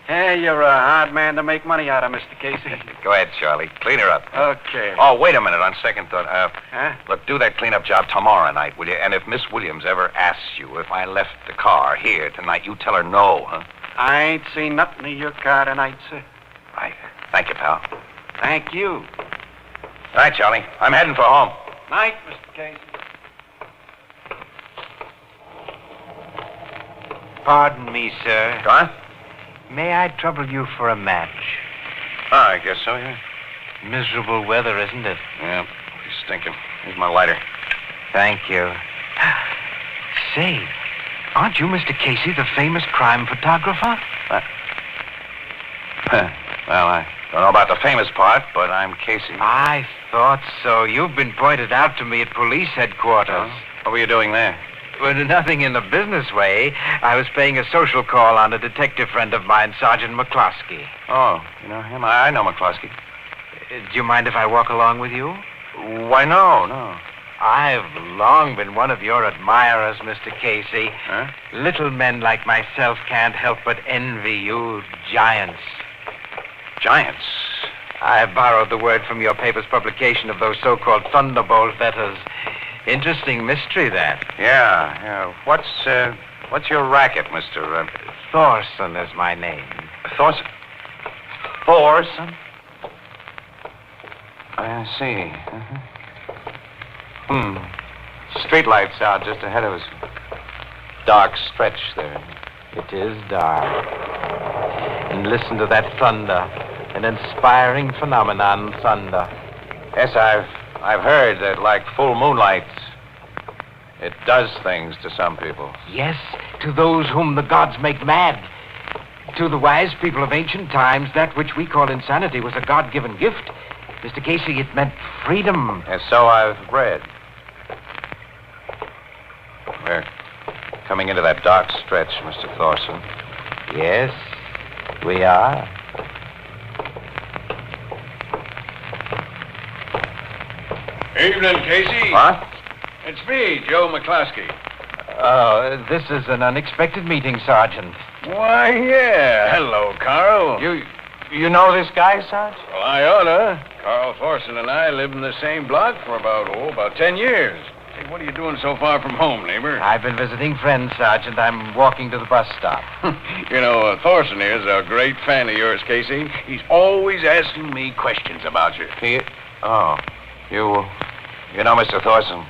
Hey, you're a hard man to make money out of, Mr. Casey. Go ahead, Charlie. Clean her up. Okay. Oh, wait a minute. On second thought, Huh? look, do that cleanup job tomorrow night, will you? And if Miss Williams ever asks you if I left the car here tonight, you tell her no, huh? I ain't seen nothing of your car tonight, sir. Right. Thank you, pal. Thank you. All right, Charlie. I'm heading for home. Night, Mr. Casey. Pardon me, sir. Go on. May I trouble you for a match? Oh, I guess so, yeah. Miserable weather, isn't it? Yeah. He's stinking. Here's my lighter. Thank you. Say, aren't you Mr. Casey, the famous crime photographer? Well, I don't know about the famous part, but I'm Casey. I thought so. You've been pointed out to me at police headquarters. What were you doing there? Well, nothing in a business way. I was paying a social call on a detective friend of mine, Sergeant McCloskey. Oh, you know him? I know McCloskey. Do you mind if I walk along with you? Why, no. I've long been one of your admirers, Mr. Casey. Huh? Little men like myself can't help but envy you giants. Giants? I borrowed the word from your paper's publication of those so-called thunderbolt letters. Interesting mystery, that. Yeah. What's your racket, Mr. Thorson is my name. Thorson? Thorson? I see. Streetlights out just ahead of us. Dark stretch there. It is dark. And listen to that thunder. An inspiring phenomenon, thunder. Yes, I've heard that, like full moonlight, it does things to some people. Yes, to those whom the gods make mad. To the wise people of ancient times, that which we call insanity was a God-given gift. Mr. Casey, it meant freedom. And so I've read. We're coming into that dark stretch, Mr. Thorson. Yes, we are. Evening, Casey. What? It's me, Joe McCloskey. Oh, this is an unexpected meeting, Sergeant. Why, yeah. Hello, Carl. You know this guy, Sarge? Well, I oughta. Carl Thorson and I live in the same block for about 10 years. Hey, what are you doing so far from home, neighbor? I've been visiting friends, Sergeant. I'm walking to the bus stop. You know, Thorson is a great fan of yours, Casey. He's always asking me questions about you. You know Mr. Thorson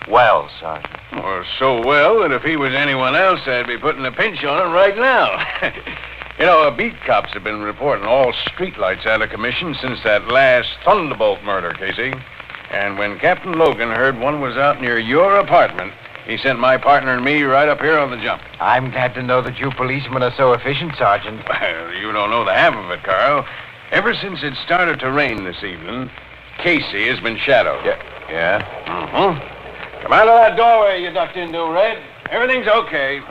well, Sergeant. Well, so well that if he was anyone else, I'd be putting a pinch on him right now. You know, beat cops have been reporting all streetlights out of commission since that last Thunderbolt murder, Casey. And when Captain Logan heard one was out near your apartment, he sent my partner and me right up here on the jump. I'm glad to know that you policemen are so efficient, Sergeant. Well, you don't know the half of it, Carl. Ever since it started to rain this evening, Casey has been shadowed. Yeah? Mm-hmm. Come out of that doorway you ducked into, Red. Everything's okay.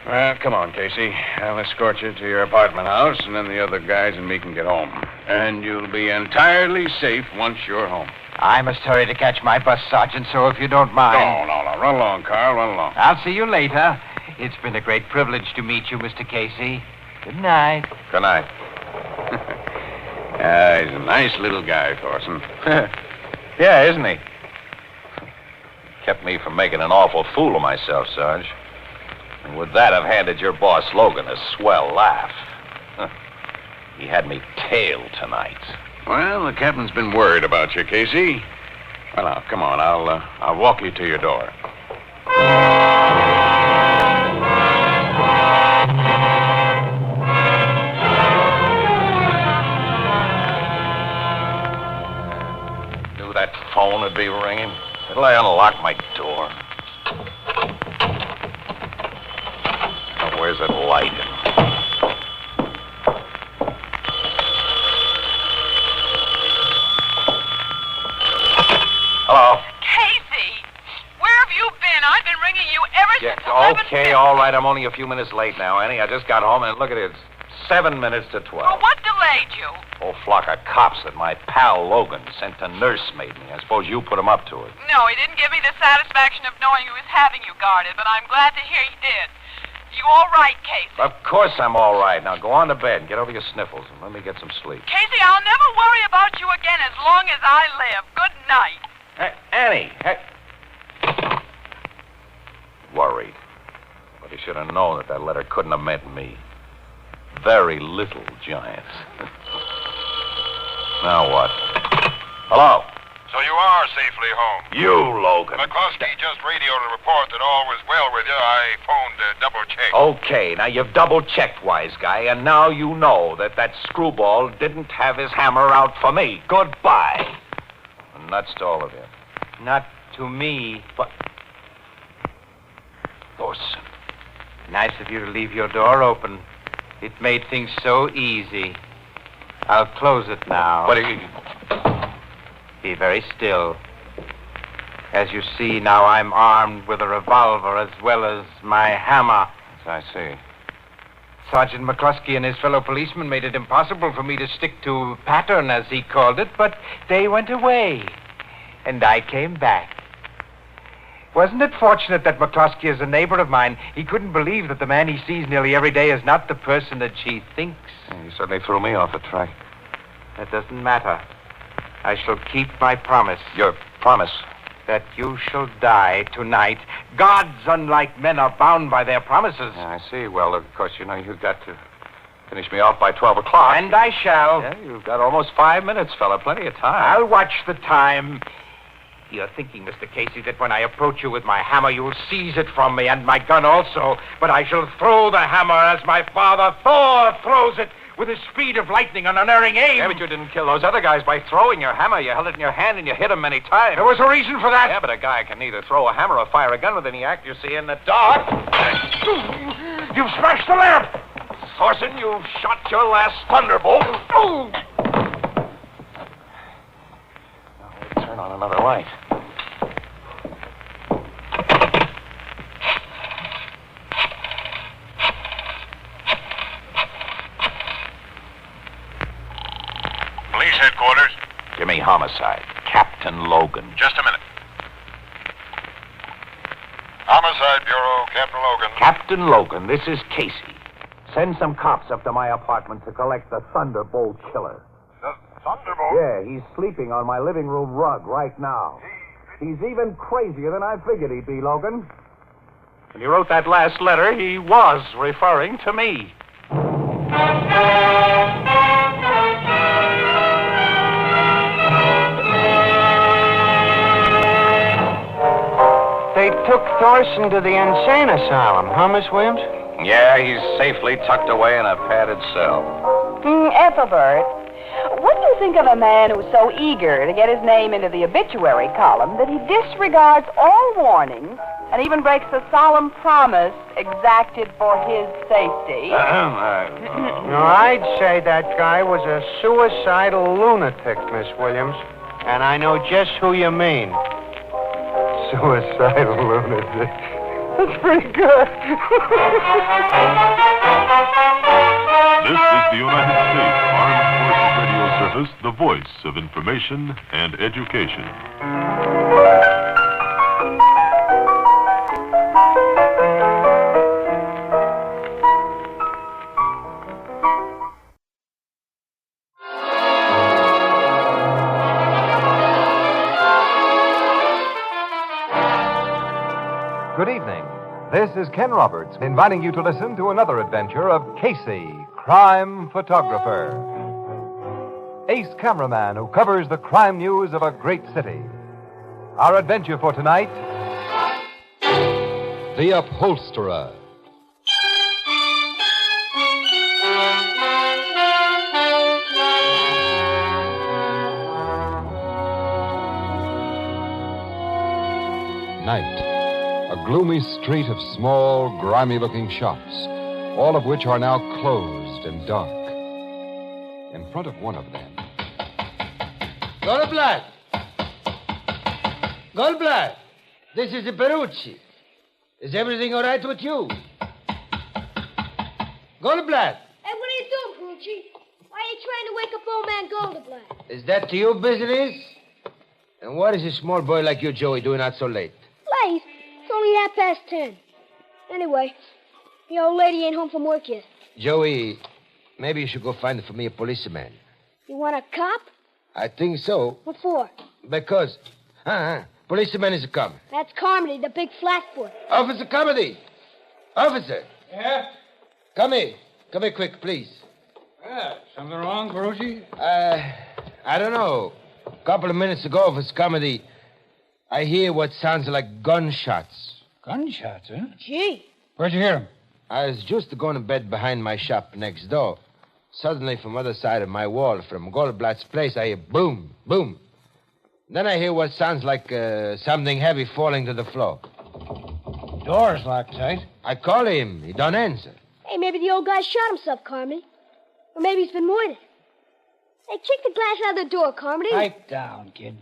Well, come on, Casey. I'll escort you to your apartment house, and then the other guys and me can get home. And you'll be entirely safe once you're home. I must hurry to catch my bus, Sergeant, so if you don't mind... No. Run along, Carl. Run along. I'll see you later. It's been a great privilege to meet you, Mr. Casey. Good night. Good night. He's a nice little guy, Thorson. Yeah, isn't he? Kept me from making an awful fool of myself, Sarge. And with that, I've handed your boss, Logan, a swell laugh. He had me tailed tonight. Well, the captain's been worried about you, Casey. Well, now, come on. I'll walk you to your door. Knew that phone would be ringing. Till I unlock my door. Now, where's that light? Hello? Casey, where have you been? I've been ringing you ever since 11:50. Okay, all right. I'm only a few minutes late now, Annie. I just got home, and look at it. It's 7 minutes to 12. Well, what delayed you? Whole flock of cops that my pal Logan sent to nursemaid me. I suppose you put him up to it. No, he didn't give me the satisfaction of knowing he was having you guarded, but I'm glad to hear he did. You all right, Casey? Of course I'm all right. Now go on to bed. Get over your sniffles and let me get some sleep. Casey, I'll never worry about you again as long as I live. Good night. Hey, Annie. Hey. Worried. But he should have known that that letter couldn't have meant me. Very little giant. Now what? Hello? So you are safely home. You, Logan. McCluskey just radioed a report that all was well with you. I phoned to double-check. Okay, now you've double-checked, wise guy, and now you know that that screwball didn't have his hammer out for me. Goodbye. And that's to all of you. Not to me. But... Thorson. Nice of you to leave your door open. It made things so easy. I'll close it now. What are you... Be very still. As you see, now I'm armed with a revolver as well as my hammer. Yes, I see. Sergeant McCluskey and his fellow policemen made it impossible for me to stick to pattern, as he called it, but they went away. And I came back. Wasn't it fortunate that McCluskey is a neighbor of mine? He couldn't believe that the man he sees nearly every day is not the personage he thinks. Yeah, you certainly threw me off the track. That doesn't matter. I shall keep my promise. Your promise? That you shall die tonight. Gods, unlike men, are bound by their promises. Yeah, I see. Well, of course, you know, you've got to finish me off by 12 o'clock. And I shall. Yeah, you've got almost 5 minutes, fella. Plenty of time. I'll watch the time. You're thinking, Mr. Casey, that when I approach you with my hammer, you'll seize it from me, and my gun also. But I shall throw the hammer as my father Thor throws it, with the speed of lightning and unerring aim. Yeah, but you didn't kill those other guys by throwing your hammer. You held it in your hand and you hit them many times. There was a reason for that. Yeah, but a guy can neither throw a hammer or fire a gun with any accuracy in the dark. You've smashed the lamp. Thorson, you've shot your last thunderbolt. Now we'll turn on another light. Police headquarters. Give me homicide. Captain Logan. Just a minute. Homicide Bureau, Captain Logan. Captain Logan, this is Casey. Send some cops up to my apartment to collect the Thunderbolt killer. The Thunderbolt? Yeah, he's sleeping on my living room rug right now. He's even crazier than I figured he'd be, Logan. When he wrote that last letter, he was referring to me. They took Thorson to the insane asylum, huh, Miss Williams? Yeah, he's safely tucked away in a padded cell. Ethelbert, what do you think of a man who's so eager to get his name into the obituary column that he disregards all warnings and even breaks the solemn promise exacted for his safety? No, I'd say that guy was a suicidal lunatic, Miss Williams. And I know just who you mean. Suicidal lunatic. That's pretty good. This is the United States Armed Forces Radio Service. Office, the voice of information and education. Good evening. This is Ken Roberts inviting you to listen to another adventure of Casey, crime photographer. Ace cameraman who covers the crime news of a great city. Our adventure for tonight, The Upholsterer. Night. A gloomy street of small, grimy-looking shops, all of which are now closed and dark. In front of one of them... Goldblatt! Goldblatt! This is Perucci. Is everything all right with you? Goldblatt! Hey, what are you doing, Perucci? Why are you trying to wake up old man Goldblatt? Is that your business? And what is a small boy like you, Joey, doing out so late? Late? It's only 10:30. Anyway, the old lady ain't home from work yet. Joey, maybe you should go find for me a policeman. You want a cop? I think so. What for? Because... policeman is coming. That's Carmody, the big flatfoot. Officer Carmody! Officer! Yeah? Come here. Come here quick, please. Something wrong, Perucci? I don't know. A couple of minutes ago, Officer Carmody, I hear what sounds like gunshots. Gunshots, huh? Gee. Where'd you hear them? I was just going to bed behind my shop next door. Suddenly, from other side of my wall, from Goldblatt's place, I hear boom, boom. Then I hear what sounds like something heavy falling to the floor. Door's locked tight. I call him. He don't answer. Hey, maybe the old guy shot himself, Carmody. Or maybe he's been murdered. Hey, kick the glass out of the door, Carmody. Pipe down, kid.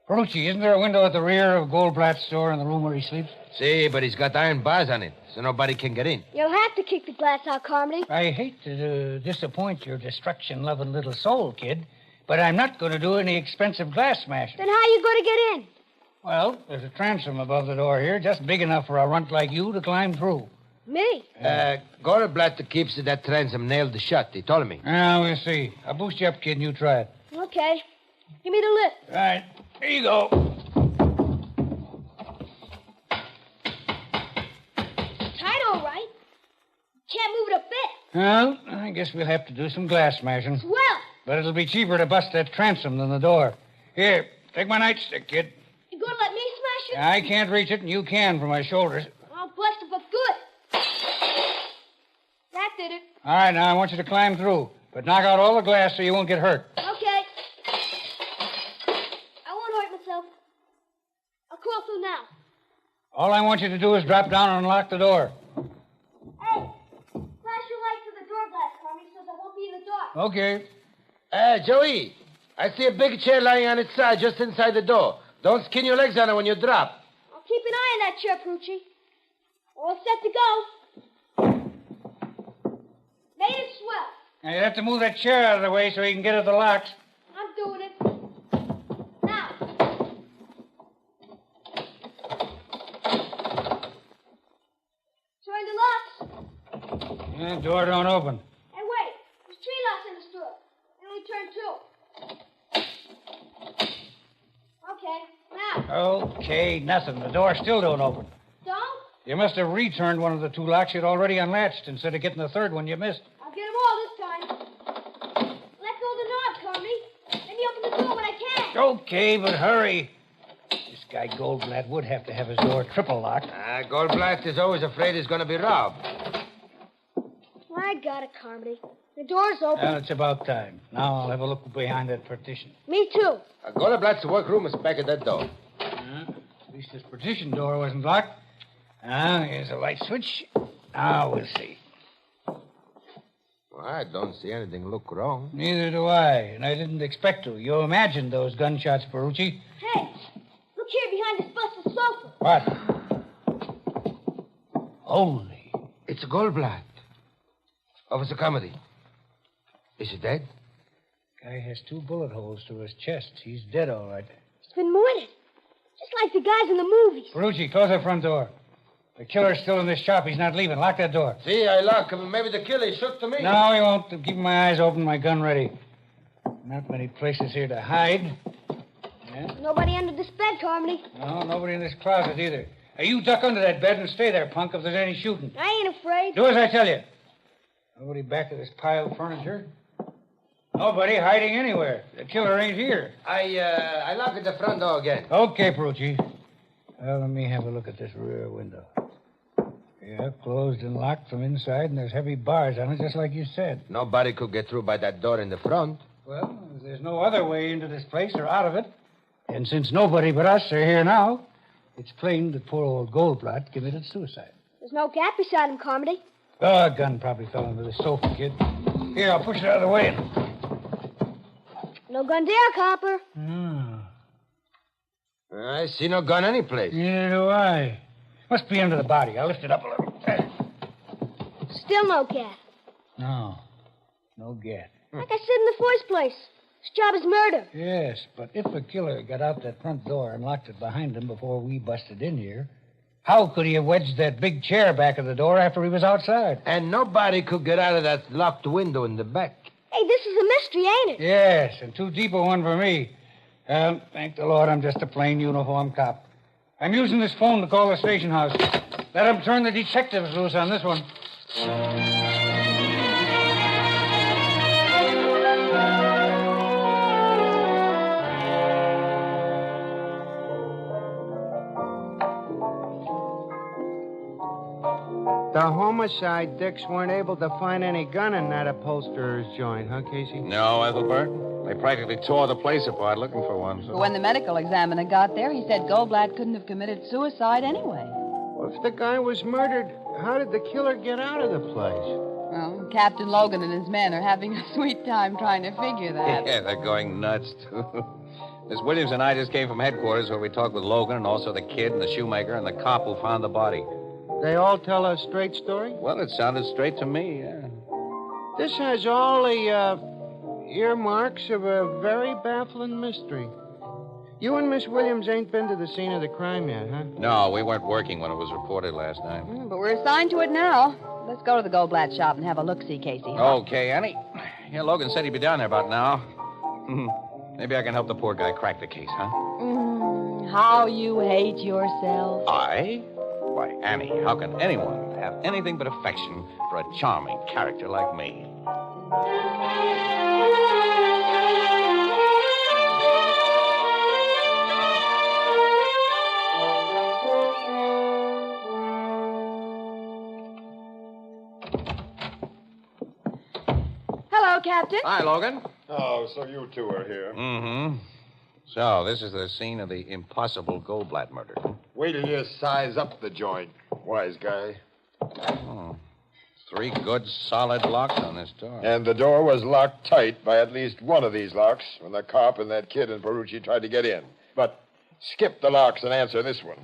Perucci, isn't there a window at the rear of Goldblatt's store in the room where he sleeps? See, but he's got iron bars on it, so nobody can get in. You'll have to kick the glass out, Carmody. I hate to disappoint your destruction-loving little soul, kid, but I'm not going to do any expensive glass smashing. Then how are you going to get in? Well, there's a transom above the door here, just big enough for a runt like you to climb through. Me? Goldblatt keeps that transom nailed shut. He told me. Now, we'll see. I'll boost you up, kid, and you try it. Okay. Give me the lift. Right. Here you go. Tight, all right. Can't move it a bit. Well, I guess we'll have to do some glass smashing. Swell. But it'll be cheaper to bust that transom than the door. Here, take my nightstick, kid. You going to let me smash it? I can't reach it, and you can from my shoulders. I'll bust it, but good. That did it. All right, now I want you to climb through, but knock out all the glass so you won't get hurt. Okay. I won't hurt myself. I'll crawl through now. All I want you to do is drop down and unlock the door. Hey, flash your light to the door glass, Carmy, so I won't be in the dark. Okay. Joey, I see a big chair lying on its side just inside the door. Don't skin your legs on it when you drop. I'll keep an eye on that chair, Perucci. All set to go. Made it swell. Now, you have to move that chair out of the way so you can get at the locks. I'm doing it. Now. Turn the locks. Yeah, door don't open. Hey, wait. There's tree locks in the store. I only turned 2. Okay, now. Okay, nothing. The door still don't open. Don't? You must have returned one of the 2 locks you'd already unlatched instead of getting the 3rd one you missed. I'll get them all this time. Let go of the knob, Carmy. Let me open the door when I can. Okay, but hurry. This guy Goldblatt would have to have his door triple locked. Goldblatt is always afraid he's going to be robbed. I got it, Carmody. The door's open. Well, it's about time. Now I'll have a look behind that partition. Me too. Goldblatt's workroom is back at that door. At least this partition door wasn't locked. Now, here's a light switch. Now we'll see. Well, I don't see anything look wrong. Neither do I, and I didn't expect to. You imagined those gunshots, Perucci. Hey, look here behind this busted sofa. What? Holy. It's a Goldblatt. Officer Carmody. Is he dead? Guy has 2 bullet holes through his chest. He's dead, all right. He's been murdered. Just like the guys in the movies. Ferrucci, close that front door. The killer's still in this shop. He's not leaving. Lock that door. See, I lock him. Maybe the killer shook to me. No, he won't. I'm keeping my eyes open, my gun ready. Not many places here to hide. Yeah? Nobody under this bed, Carmody. No, nobody in this closet either. Hey, you duck under that bed and stay there, punk, if there's any shooting. I ain't afraid. Do as I tell you. Nobody back of this pile of furniture. Nobody hiding anywhere. The killer ain't here. I lock at the front door again. Okay, Perucci. Well, let me have a look at this rear window. Yeah, closed and locked from inside, and there's heavy bars on it, just like you said. Nobody could get through by that door in the front. Well, there's no other way into this place or out of it. And since nobody but us are here now, it's plain that poor old Goldblatt committed suicide. There's no gap beside him, Carmody. Oh, a gun probably fell under the sofa, kid. Here, I'll push it out of the way. No gun there, Copper. I see no gun anyplace. Neither do I. Must be under the body. I'll lift it up a little. Still no gap. No gat. Like I said in the first place, his job is murder. Yes, but if the killer got out that front door and locked it behind him before we busted in here, how could he have wedged that big chair back of the door after he was outside? And nobody could get out of that locked window in the back. Hey, this is a mystery, ain't it? Yes, and too deep a one for me. Thank the Lord I'm just a plain uniform cop. I'm using this phone to call the station house. Let them turn the detectives loose on this one. The homicide dicks weren't able to find any gun in that upholsterer's joint, huh, Casey? No, Ethelbert. They practically tore the place apart looking for one. So. When the medical examiner got there, he said Goldblatt couldn't have committed suicide anyway. Well, if the guy was murdered, how did the killer get out of the place? Well, Captain Logan and his men are having a sweet time trying to figure that. Yeah, they're going nuts, too. Miss Williams and I just came from headquarters where we talked with Logan and also the kid and the shoemaker and the cop who found the body. They all tell a straight story? Well, it sounded straight to me, yeah. This has all the earmarks of a very baffling mystery. You and Miss Williams ain't been to the scene of the crime yet, huh? No, we weren't working when it was reported last night. But we're assigned to it now. Let's go to the Goldblatt shop and have a look-see, Casey. Okay, Annie. Yeah, Logan said he'd be down there about now. Maybe I can help the poor guy crack the case, huh? How you hate yourself. I? Why, Annie, how can anyone have anything but affection for a charming character like me? Hello, Captain. Hi, Logan. Oh, so you two are here. Mm-hmm. So, this is the scene of the impossible Goldblatt murder. Wait till you size up the joint, wise guy. Oh. 3 good, solid locks on this door. And the door was locked tight by at least one of these locks when the cop and that kid and Perucci tried to get in. But skip the locks and answer this one.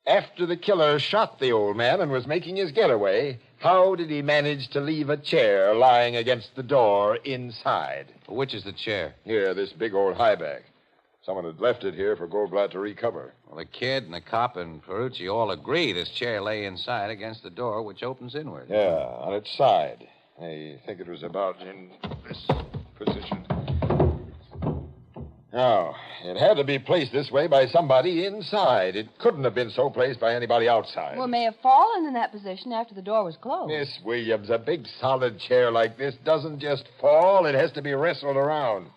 After the killer shot the old man and was making his getaway, how did he manage to leave a chair lying against the door inside? Which is the chair? Here, this big old high back. Someone had left it here for Goldblatt to recover. Well, the kid and the cop and Ferrucci all agree this chair lay inside against the door, which opens inward. Yeah, on its side. I think it was about in this position. Now, it had to be placed this way by somebody inside. It couldn't have been so placed by anybody outside. Well, it may have fallen in that position after the door was closed. Miss Williams, a big solid chair like this doesn't just fall. It has to be wrestled around.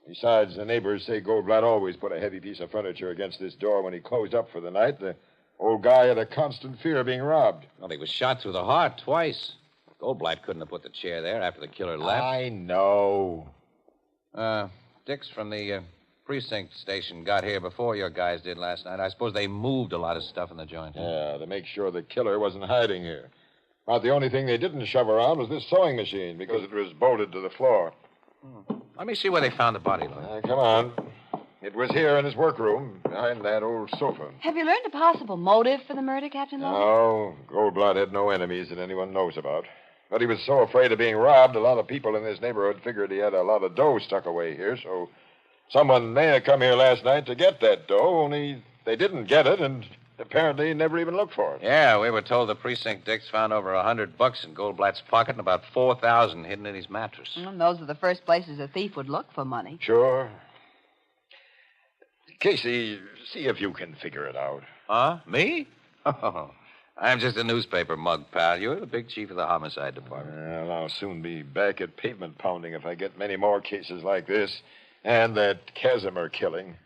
Besides, the neighbors say Goldblatt always put a heavy piece of furniture against this door when he closed up for the night. The old guy had a constant fear of being robbed. Well, he was shot through the heart twice. Goldblatt couldn't have put the chair there after the killer left. I know. Dix from the precinct station got here before your guys did last night. I suppose they moved a lot of stuff in the joint. Yeah, to make sure the killer wasn't hiding here. About the only thing they didn't shove around was this sewing machine because it was bolted to the floor. Let me see where they found the body, Lloyd. Come on. It was here in his workroom, behind that old sofa. Have you learned a possible motive for the murder, Captain Logan? No, Goldblatt had no enemies that anyone knows about. But he was so afraid of being robbed, a lot of people in this neighborhood figured he had a lot of dough stuck away here, so someone may have come here last night to get that dough, only they didn't get it, and apparently never even looked for it. Yeah, we were told the precinct Dix found over $100 in Goldblatt's pocket and about $4,000 hidden in his mattress. Well, those are the first places a thief would look for money. Sure. Casey, see if you can figure it out. Huh? Me? Oh, I'm just a newspaper mug, pal. You're the big chief of the homicide department. Well, I'll soon be back at pavement pounding if I get many more cases like this. And that Casimir killing.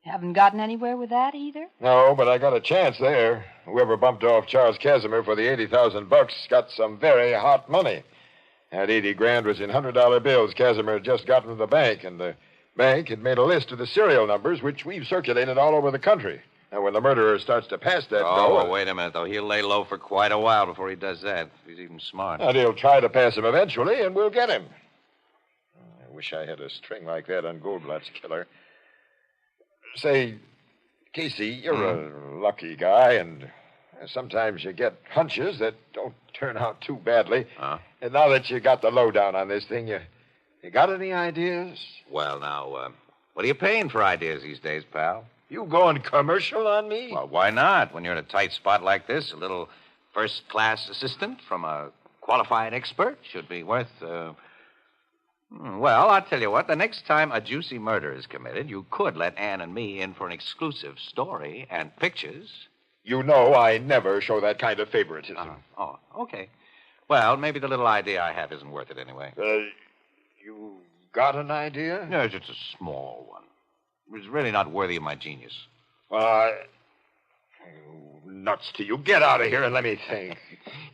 Haven't gotten anywhere with that either? No, but I got a chance there. Whoever bumped off Charles Casimir for the $80,000 got some very hot money. That $80,000 was in $100 bills Casimir had just gotten to the bank, and the bank had made a list of the serial numbers, which we've circulated all over the country. Now, when the murderer starts to pass that dough... well, wait a minute, though. He'll lay low for quite a while before he does that. He's even smart. And he'll try to pass him eventually, and we'll get him. I wish I had a string like that on Goldblatt's killer. Say, Casey, you're a lucky guy, and sometimes you get hunches that don't turn out too badly. And now that you got the lowdown on this thing, you got any ideas? Well, now, what are you paying for ideas these days, pal? You going commercial on me? Well, why not? When you're in a tight spot like this, a little first-class assistant from a qualified expert should be worth, well, I'll tell you what. The next time a juicy murder is committed, you could let Ann and me in for an exclusive story and pictures. You know I never show that kind of favoritism. Oh, okay. Well, maybe the little idea I have isn't worth it anyway. You got an idea? No, just a small one. It's really not worthy of my genius. Well, nuts to you. Get out of here and let me think.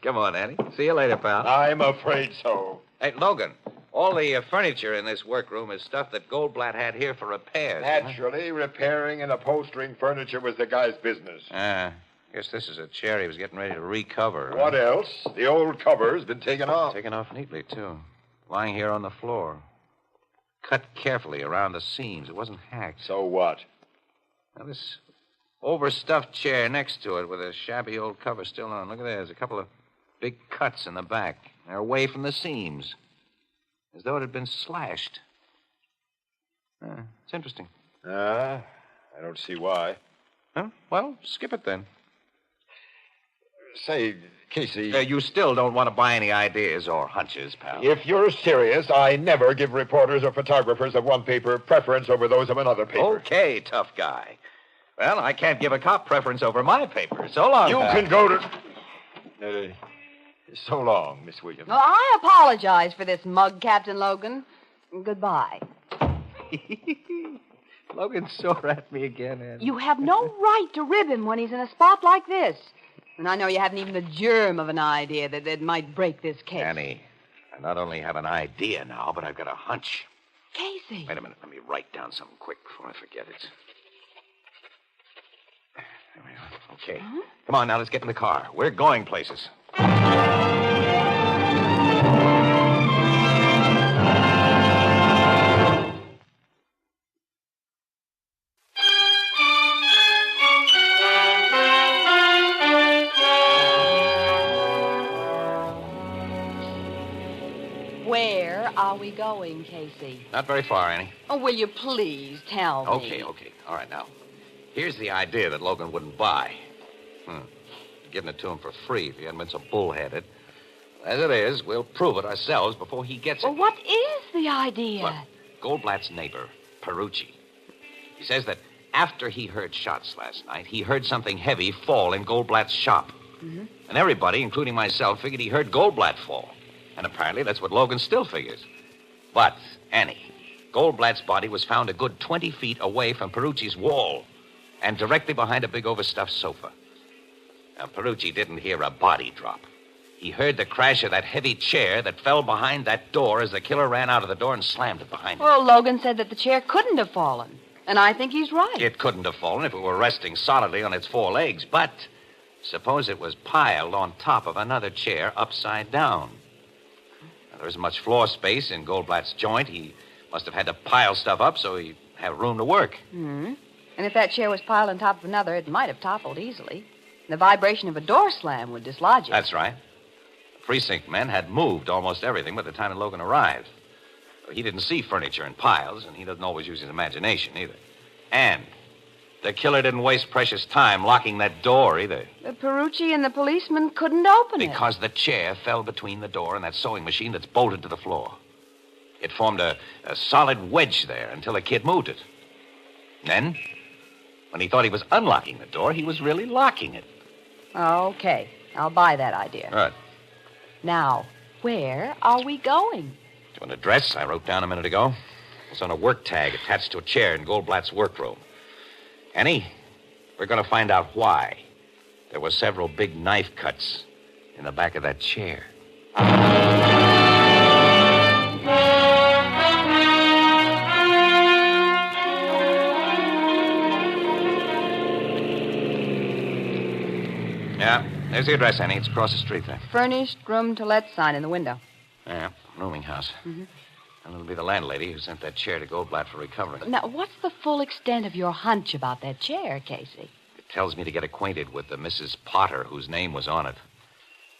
Come on, Annie. See you later, pal. I'm afraid so. Hey, Logan, all the furniture in this workroom is stuff that Goldblatt had here for repairs. Naturally, repairing and upholstering furniture was the guy's business. Guess this is a chair he was getting ready to recover. What else? The old cover's been taken off. Taken off neatly, too. Lying here on the floor. Cut carefully around the seams. It wasn't hacked. So what? Now, this overstuffed chair next to it with a shabby old cover still on. Look at that. There's a couple of big cuts in the back. They're away from the seams. As though it had been slashed. It's interesting. I don't see why. Huh? Well, skip it then. Say, Casey... you still don't want to buy any ideas or hunches, pal. If you're serious, I never give reporters or photographers of one paper preference over those of another paper. Okay, tough guy. Well, I can't give a cop preference over my paper. So long, You pal. can go to... so long, Miss Williams. Well, I apologize for this mug, Captain Logan. Goodbye. Logan's sore at me again, Annie. You have no right to rib him when he's in a spot like this. And I know you haven't even the germ of an idea that might break this case. Annie, I not only have an idea now, but I've got a hunch. Casey. Wait a minute. Let me write down something quick before I forget it. There we are. Okay. Huh? Come on, now, let's get in the car. We're going places. Where are we going, Casey? Not very far, Annie. Oh, will you please tell me? Okay. All right, now. Here's the idea that Logan wouldn't buy. Giving it to him for free if he hadn't been so bullheaded. As it is, we'll prove it ourselves before he gets it. Well, what is the idea? Look, Goldblatt's neighbor, Perucci. He says that after he heard shots last night, he heard something heavy fall in Goldblatt's shop. Mm-hmm. And everybody, including myself, figured he heard Goldblatt fall. And apparently that's what Logan still figures. But, Annie, Goldblatt's body was found a good 20 feet away from Perucci's wall and directly behind a big overstuffed sofa. Now, Perucci didn't hear a body drop. He heard the crash of that heavy chair that fell behind that door as the killer ran out of the door and slammed it behind him. Well, Logan said that the chair couldn't have fallen. And I think he's right. It couldn't have fallen if it were resting solidly on its four legs. But suppose it was piled on top of another chair upside down. Now, there isn't much floor space in Goldblatt's joint. He must have had to pile stuff up so he'd have room to work. Mm-hmm. And if that chair was piled on top of another, it might have toppled easily. The vibration of a door slam would dislodge it. That's right. precinct men had moved almost everything by the time that Logan arrived. He didn't see furniture in piles, and he doesn't always use his imagination either. And the killer didn't waste precious time locking that door either. The Perucci and the policeman couldn't open it. Because the chair fell between the door and that sewing machine that's bolted to the floor. It formed a solid wedge there until the kid moved it. Then, when he thought he was unlocking the door, he was really locking it. Okay, I'll buy that idea. Right. Now, where are we going? To an address I wrote down a minute ago. It's on a work tag attached to a chair in Goldblatt's workroom. Annie, we're going to find out why there were several big knife cuts in the back of that chair. Yeah, there's the address, Annie. It's across the street there. Furnished room to let sign in the window. Yeah, rooming house. Mm-hmm. And it'll be the landlady who sent that chair to Goldblatt for recovery. Now, what's the full extent of your hunch about that chair, Casey? It tells me to get acquainted with the Mrs. Potter whose name was on it.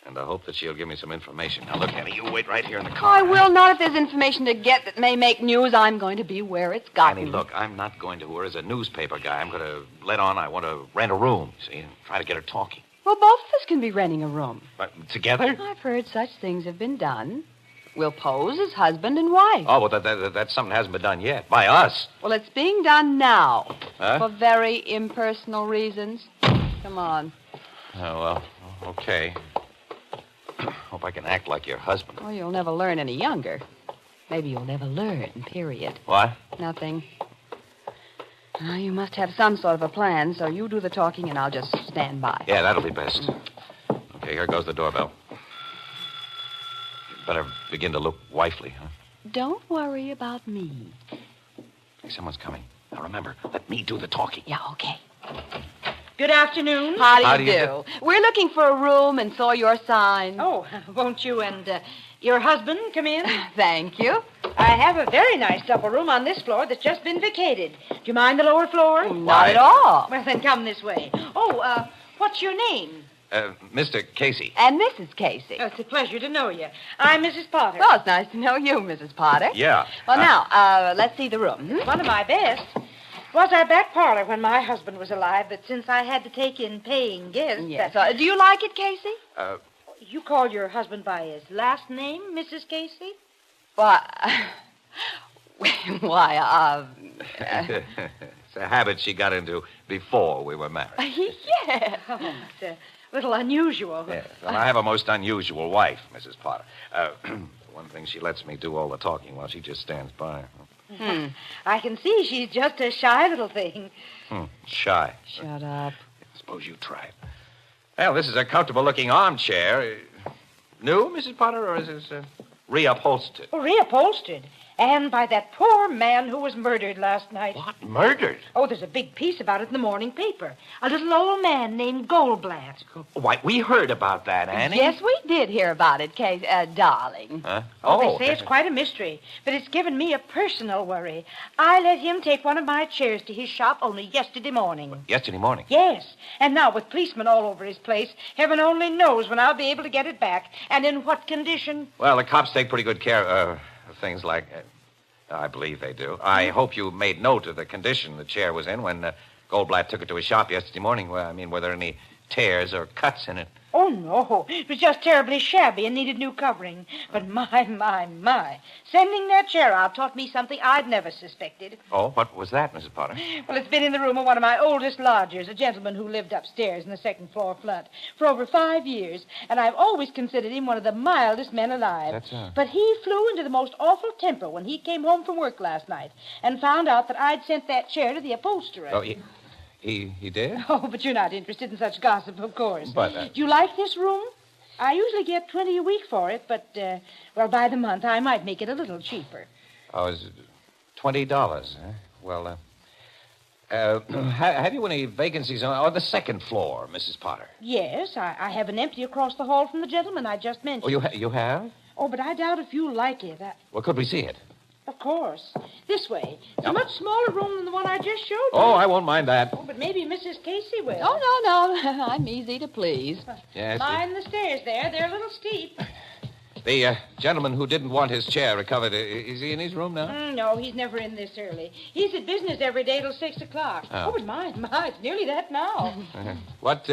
And I hope that she'll give me some information. Now, look, Annie, you wait right here in the car. I will not. If there's information to get that may make news, I'm going to be where it's gotten. Annie, look, I'm not going to her as a newspaper guy. I'm going to let on I want to rent a room, see, and try to get her talking. Well, both of us can be renting a room. But together? I've heard such things have been done. We'll pose as husband and wife. Oh, well, that's something that hasn't been done yet. By us. Well, it's being done now. Huh? For very impersonal reasons. Come on. Oh, well, okay. Hope I can act like your husband. Oh, you'll never learn any younger. Maybe you'll never learn, period. What? Nothing. You must have some sort of a plan, so you do the talking and I'll just stand by. Yeah, that'll be best. Okay, here goes the doorbell. You'd better begin to look wifely, huh? Don't worry about me. Hey, someone's coming. Now, remember, let me do the talking. Yeah, okay. Good afternoon. How do you do? We're looking for a room and saw your sign. Oh, won't you and your husband come in? Thank you. I have a very nice double room on this floor that's just been vacated. Do you mind the lower floor? Not at all. Well, then come this way. Oh, what's your name? Mr. Casey. And Mrs. Casey. Oh, it's a pleasure to know you. I'm Mrs. Potter. Well, it's nice to know you, Mrs. Potter. Yeah. Well, now, let's see the room. It's one of my best. It was our back parlor when my husband was alive, but since I had to take in paying guests... Yes. Do you like it, Casey? You call your husband by his last name, Mrs. Casey? Why, It's a habit she got into before we were married. Yes. Oh, it's a little unusual. Yes. Well, I have a most unusual wife, Mrs. Potter. One thing, she lets me do all the talking while she just stands by. I can see she's just a shy little thing. Shy. Shut up. Suppose you try it. Well, this is a comfortable-looking armchair. New, Mrs. Potter, or is this reupholstered? Oh, reupholstered. And by that poor man who was murdered last night. What? Murdered? Oh, there's a big piece about it in the morning paper. A little old man named Goldblatt. Why, we heard about that, Annie. Yes, we did hear about it, darling. Huh? They say it's quite a mystery, but it's given me a personal worry. I let him take one of my chairs to his shop only yesterday morning. Yesterday morning? Yes. And now with policemen all over his place, heaven only knows when I'll be able to get it back and in what condition. Well, the cops take pretty good care of things like... I believe they do. I hope you made note of the condition the chair was in when Goldblatt took it to his shop yesterday morning. Well, I mean, were there any tears or cuts in it? Oh, no. It was just terribly shabby and needed new covering. But my. Sending that chair out taught me something I'd never suspected. Oh, what was that, Mrs. Potter? Well, it's been in the room of one of my oldest lodgers, a gentleman who lived upstairs in the second floor front, for over 5 years, and I've always considered him one of the mildest men alive. But he flew into the most awful temper when he came home from work last night and found out that I'd sent that chair to the upholsterer. Oh, he did? Oh, but you're not interested in such gossip, of course. But, Do you like this room? I usually get $20 a week for it, but, by the month, I might make it a little cheaper. Oh, is it $20, huh? Well, have you any vacancies on the second floor, Mrs. Potter? Yes, I have an empty across the hall from the gentleman I just mentioned. Oh, you have? Oh, but I doubt if you'll like it. Well, could we see it? Of Of course. This way. It's a much smaller room than the one I just showed you. Oh, I won't mind that. Oh, but maybe Mrs. Casey will. Oh, no. I'm easy to please. Yes. Mind the stairs there. They're a little steep. The gentleman who didn't want his chair recovered, is he in his room now? No, he's never in this early. He's at business every day till 6 o'clock. Oh. But my, it's nearly that now. What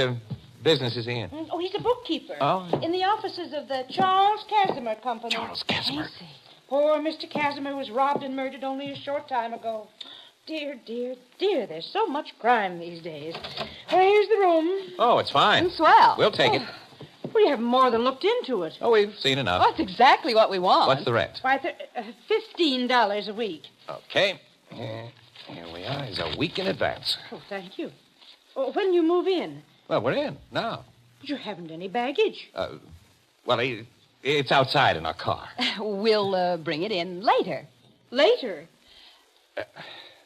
business is he in? Oh, he's a bookkeeper. Oh. In the offices of the Charles Casimir Company. Charles Casimir? Casey. Poor Mr. Casimir was robbed and murdered only a short time ago. Dear, there's so much crime these days. Well, here's the room. Oh, it's fine. Swell. We'll take it. We haven't more than looked into it. Oh, we've seen enough. That's exactly what we want. What's the rent? Why, $15 a week. Okay. Here we are. It's a week in advance. Oh, thank you. Oh, when you move in? Well, we're in now. But you haven't any baggage. Well, it's outside in our car. We'll bring it in later. Later?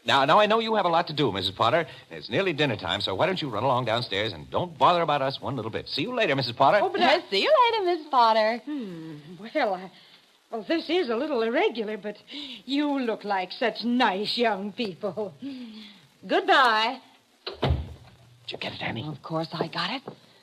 Now, I know you have a lot to do, Mrs. Potter. It's nearly dinner time, so why don't you run along downstairs and don't bother about us one little bit. See you later, Mrs. Potter. Oh, but see you later, Miss Potter. Well, this is a little irregular, but you look like such nice young people. Goodbye. Did you get it, Annie? Of course I got it.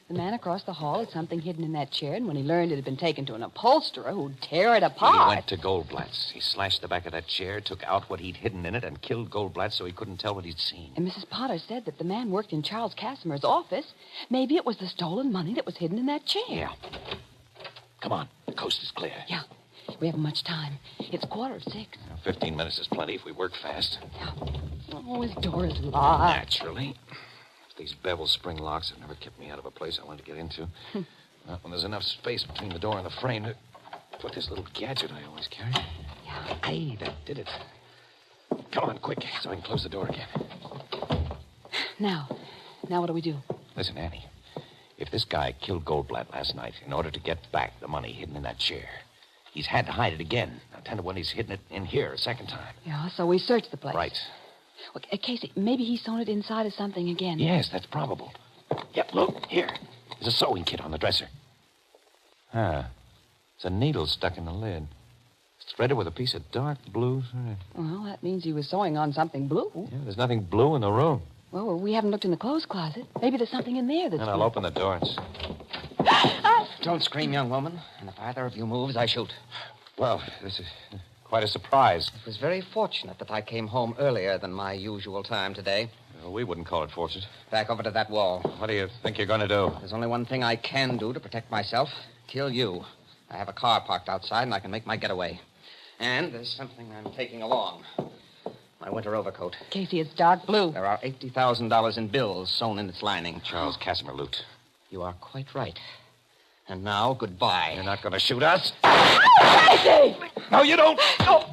The man across the hall had something hidden in that chair, and when he learned it had been taken to an upholsterer who'd tear it apart. He went to Goldblatt's. He slashed the back of that chair, took out what he'd hidden in it, and killed Goldblatt so he couldn't tell what he'd seen. And Mrs. Potter said that the man worked in Charles Casimir's office. Maybe it was the stolen money that was hidden in that chair. Yeah. Come on. The coast is clear. Yeah. We haven't much time. It's 5:45. 15 minutes is plenty if we work fast. Yeah. Oh, his door is locked. Naturally. These bevel spring locks have never kept me out of a place I wanted to get into. Not when there's enough space between the door and the frame to put this little gadget I always carry. Yeah. Hey, that did it. Come on, quick, so I can close the door again. Now what do we do? Listen, Annie. If this guy killed Goldblatt last night in order to get back the money hidden in that chair, he's had to hide it again. Now, 10 to 1, he's hidden it in here a second time. Yeah, so we search the place. Right. Well, Casey, maybe he's sewn it inside of something again. Yes, that's probable. Yep, look, here. There's a sewing kit on the dresser. It's a needle stuck in the lid. It's threaded with a piece of dark blue thread. Well, that means he was sewing on something blue. Yeah, there's nothing blue in the room. Well, we haven't looked in the clothes closet. Maybe there's something in there that's... And I'll open the door and see. Don't scream, young woman. And if either of you moves, I shoot. Well, this is quite a surprise. It was very fortunate that I came home earlier than my usual time today. Well, we wouldn't call it fortunate. Back over to that wall. What do you think you're going to do? There's only one thing I can do to protect myself. Kill you. I have a car parked outside, and I can make my getaway. And there's something I'm taking along. My winter overcoat. Casey, it's dark blue. There are $80,000 in bills sewn in its lining. Charles Casimir loot. You are quite right. And now, goodbye. You're not going to shoot us? Casey! No, you don't. No.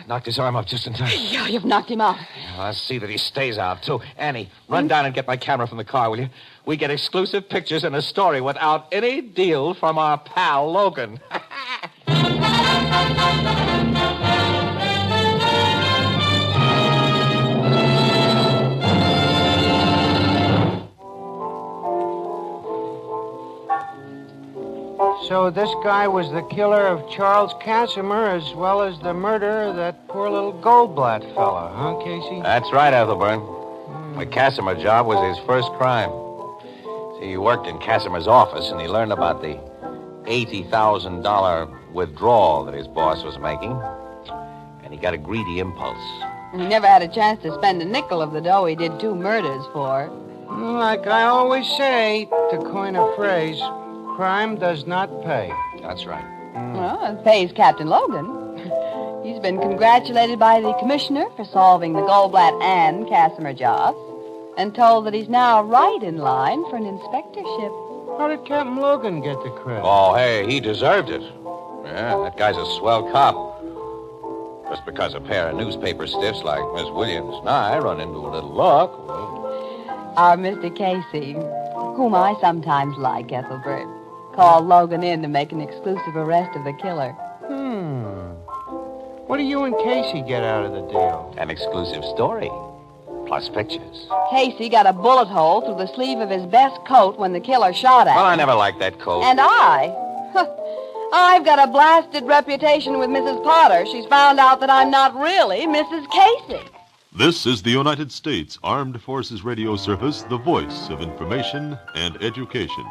Knocked his arm up just in time. Yeah, you've knocked him out. I'll see that he stays out, too. Annie, run down and get my camera from the car, will you? We get exclusive pictures and a story without any deal from our pal, Logan. So this guy was the killer of Charles Casimir as well as the murderer of that poor little Goldblatt fella, huh, Casey? That's right, Ethelbert. The Casimir job was his first crime. See, he worked in Casimir's office, and he learned about the $80,000 withdrawal that his boss was making. And he got a greedy impulse. He never had a chance to spend a nickel of the dough he did 2 murders for. Like I always say, to coin a phrase, crime does not pay. That's right. Well, it pays Captain Logan. He's been congratulated by the commissioner for solving the Goldblatt and Casimir jobs, and told that he's now right in line for an inspectorship. How did Captain Logan get the credit? Oh, hey, he deserved it. Yeah, that guy's a swell cop. Just because a pair of newspaper stiffs like Miss Williams and I run into a little luck. Well... Our Mr. Casey, whom I sometimes like, Ethelbert, called Logan in to make an exclusive arrest of the killer. What do you and Casey get out of the deal? An exclusive story, plus pictures. Casey got a bullet hole through the sleeve of his best coat when the killer shot at him. Well, I never liked that coat. And I I've got a blasted reputation with Mrs. Potter. She's found out that I'm not really Mrs. Casey. This is the United States Armed Forces Radio Service, the voice of information and education.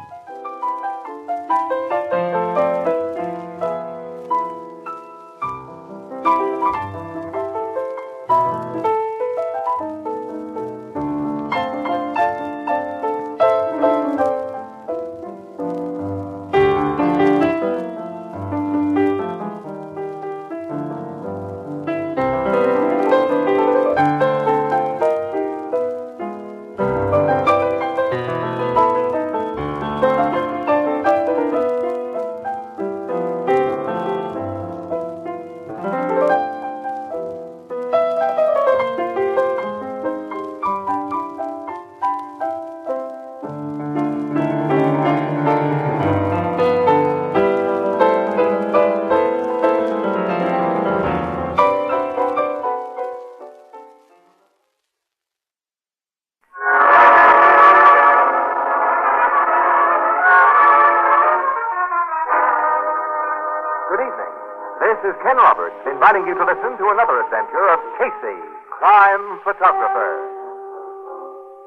This is Ken Roberts inviting you to listen to another adventure of Casey, crime photographer.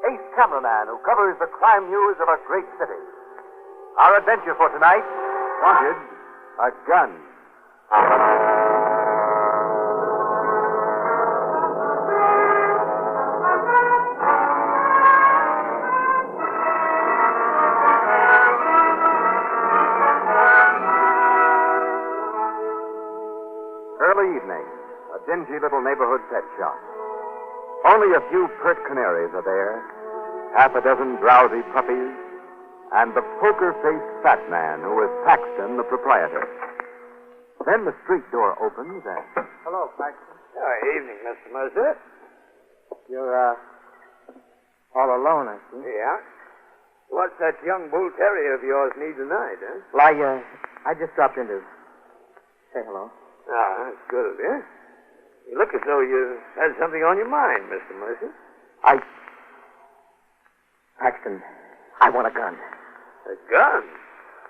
Ace cameraman who covers the crime news of a great city. Our adventure for tonight, wanted a gun. Early evening, a dingy little neighborhood pet shop. Only a few pert canaries are there, half a dozen drowsy puppies, and the poker-faced fat man who is Paxton, the proprietor. Then the street door opens and... Hello, Paxton. Evening, Mr. Mercer. You're, all alone, I see. Yeah? What's that young bull terrier of yours need tonight, huh? Well, I just dropped in to say hello. Ah, that's good of you. You look as though you had something on your mind, Mr. Mercer. Paxton, I want a gun. A gun?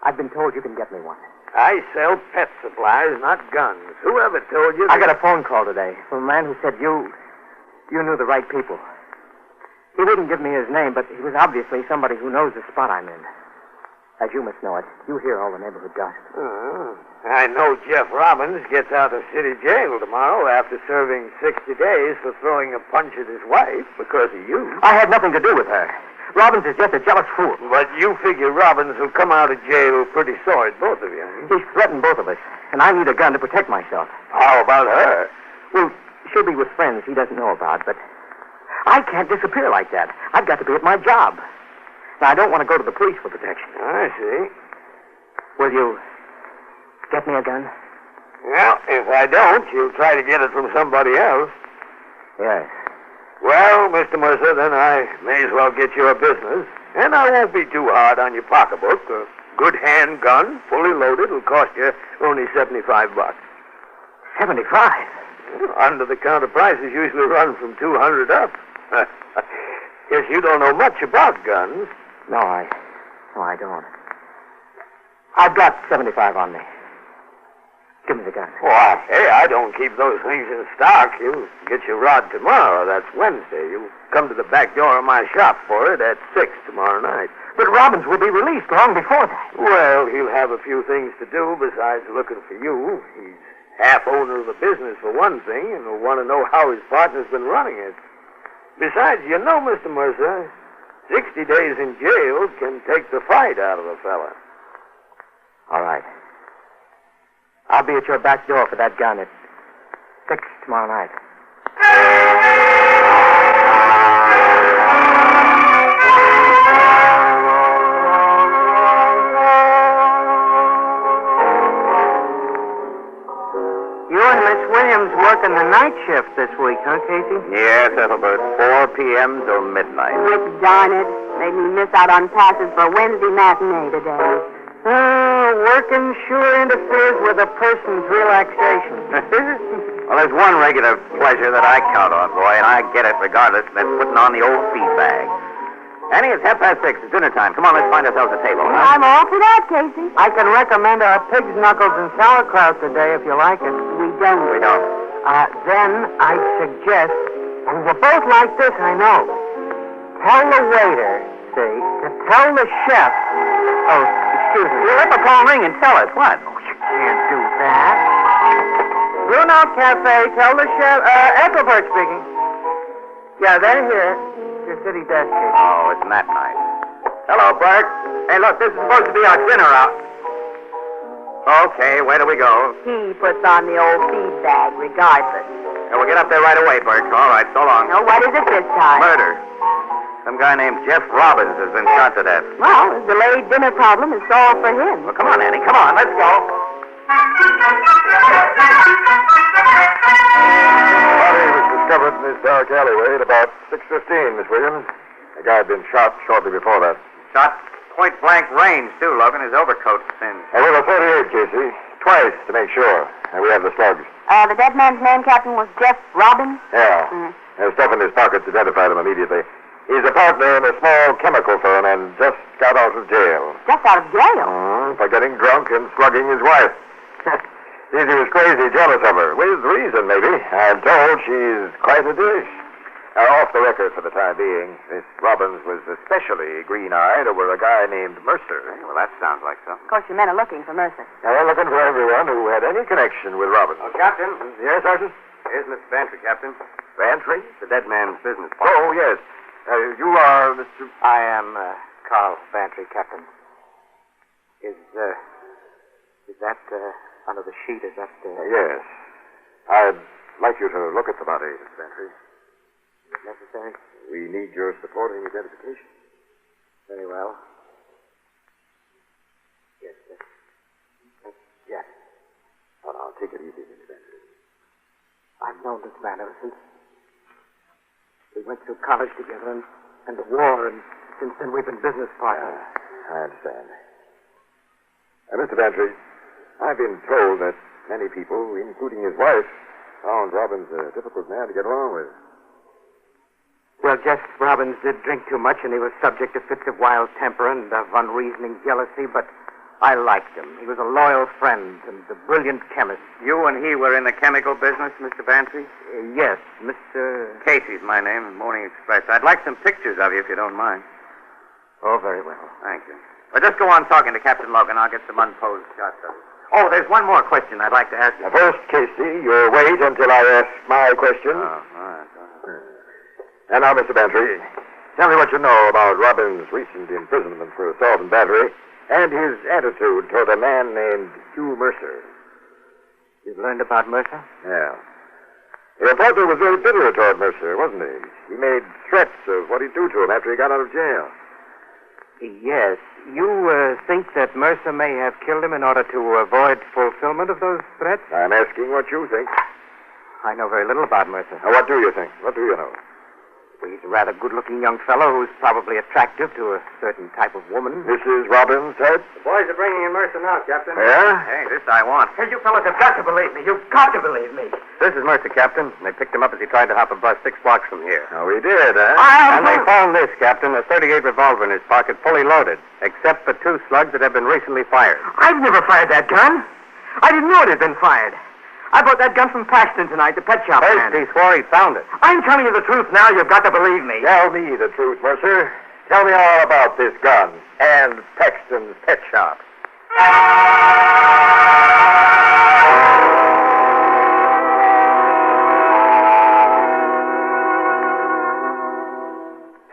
I've been told you can get me one. I sell pet supplies, not guns. Whoever told you... I got a phone call today from a man who said you knew the right people. He wouldn't give me his name, but he was obviously somebody who knows the spot I'm in. As you must know it, you hear all the neighborhood gossip. I know Jeff Robbins gets out of city jail tomorrow after serving 60 days for throwing a punch at his wife because of you. I had nothing to do with her. Robbins is just a jealous fool. But you figure Robbins will come out of jail pretty sore at both of you. He's threatened both of us, and I need a gun to protect myself. How about her? Well, she'll be with friends he doesn't know about, but I can't disappear like that. I've got to be at my job. Now, I don't want to go to the police for protection. I see. Will you get me a gun? Well, if I don't, you'll try to get it from somebody else. Yes. Well, Mr. Mercer, then I may as well get you a business. And I won't be too hard on your pocketbook. A good handgun, fully loaded, will cost you only $75. 75? Under-the-counter prices usually run from $200 up. Guess you don't know much about guns. No, I don't. I've got 75 on me. Give me the gun. Why, hey, I don't keep those things in stock. You get your rod tomorrow. That's Wednesday. You come to the back door of my shop for it at 6 tomorrow night. But Robbins will be released long before that. Well, he'll have a few things to do besides looking for you. He's half owner of the business, for one thing, and will want to know how his partner's been running it. Besides, you know, Mr. Mercer, 60 days in jail can take the fight out of a fella. All right. I'll be at your back door for that gun at 6 tomorrow night. You and Miss Williams working the night shift this week, huh, Casey? Yes, Ethelbert. 4 p.m. till midnight. Darn it. Made me miss out on passes for Wednesday matinee today. Working sure interferes with a person's relaxation. Well, there's one regular pleasure that I count on, boy, and I get it regardless. That's putting on the old feed bag. Annie, it's 6:30. It's dinner time. Come on, let's find ourselves a table. I'm all for that, Casey. I can recommend our pig's knuckles and sauerkraut today if you like it. We don't. Then I suggest, and you both like this, I know. Tell the waiter, to tell the chef. Oh, excuse me. Let the phone ring and tell us what. Oh, you can't do that. Bruno Cafe, tell the chef. Ethelbert speaking. Yeah, they're here. Your city desk, Casey. Oh, isn't that nice? Hello, Bert. Hey, look, this is supposed to be our dinner out. Okay, where do we go? He puts on the old feed bag regardless. We'll get up there right away, Bert. All right, so long. Now, what is it this time? Murder. Some guy named Jeff Robbins has been shot to death. Well, the delayed dinner problem is solved for him. Well, come on, Annie. Come on, let's go. Body was discovered in this dark alleyway at about 6:15, Miss Williams. The guy had been shot shortly before that. Shot point-blank range, too, Logan. His overcoat's singed. With a 38, Casey. Twice, to make sure. And we have the slugs. The dead man's name, Captain, was Jeff Robbins? Yeah. Stuff in his pockets identified him immediately. He's a partner in a small chemical firm and just got out of jail. Just out of jail? For getting drunk and slugging his wife. He was crazy jealous of her. With reason, maybe. I'm told she's quite a dish. Off the record for the time being, Miss Robbins was especially green-eyed over a guy named Mercer. Well, that sounds like something. Of course, your men are looking for Mercer. They're looking for everyone who had any connection with Robbins. Oh, Captain. Yes, Sergeant? Here's Mr. Bantry, Captain. Bantry? The dead man's business partner. Oh, yes. You are Mr. I am Carl Bantry, Captain. Is that under the sheet? Is that... Yes. I'd like you to look at the body, Mr. Bantry. Is it necessary? We need your supporting identification. Very well. Yes, sir. Yes. Oh, now, take it easy, Mr. Bantry. I've known this man ever since. We went through college together and the war, and since then we've been business partners. I understand. Mr. Bantry, I've been told that many people, including his wife, found Robbins a difficult man to get along with. Well, Jeff Robbins did drink too much, and he was subject to fits of wild temper and of unreasoning jealousy, but I liked him. He was a loyal friend and a brilliant chemist. You and he were in the chemical business, Mr. Bantry? Yes, Mr... Casey's my name, Morning Express. I'd like some pictures of you, if you don't mind. Oh, very well. Thank you. Well, just go on talking to Captain Logan. I'll get some unposed shots of you. Oh, there's one more question I'd like to ask you. First, Casey, you'll wait until I ask my question. Oh, all right. And now, Mr. Bantry, tell me what you know about Robbins' recent imprisonment for assault and battery and his attitude toward a man named Hugh Mercer. You've learned about Mercer? Yeah. Your partner was very bitter toward Mercer, wasn't he? He made threats of what he'd do to him after he got out of jail. Yes. You think that Mercer may have killed him in order to avoid fulfillment of those threats? I'm asking what you think. I know very little about Mercer. Now, what do you think? What do you know? He's a rather good-looking young fellow who's probably attractive to a certain type of woman. Mrs. Robbins said? The boys are bringing in Mercer now, Captain. Yeah? Hey, this I want. Hey, you fellas have got to believe me. You've got to believe me. This is Mercer, Captain. They picked him up as he tried to hop a bus 6 blocks from here. Oh, he did, huh? And they found this, Captain, a .38 revolver in his pocket, fully loaded, except for 2 slugs that have been recently fired. I've never fired that gun. I didn't know it had been fired. I bought that gun from Paxton tonight, the pet shop man. First, he swore he'd found it. I'm telling you the truth now. You've got to believe me. Tell me the truth, Mercer. Tell me all about this gun and Paxton's pet shop.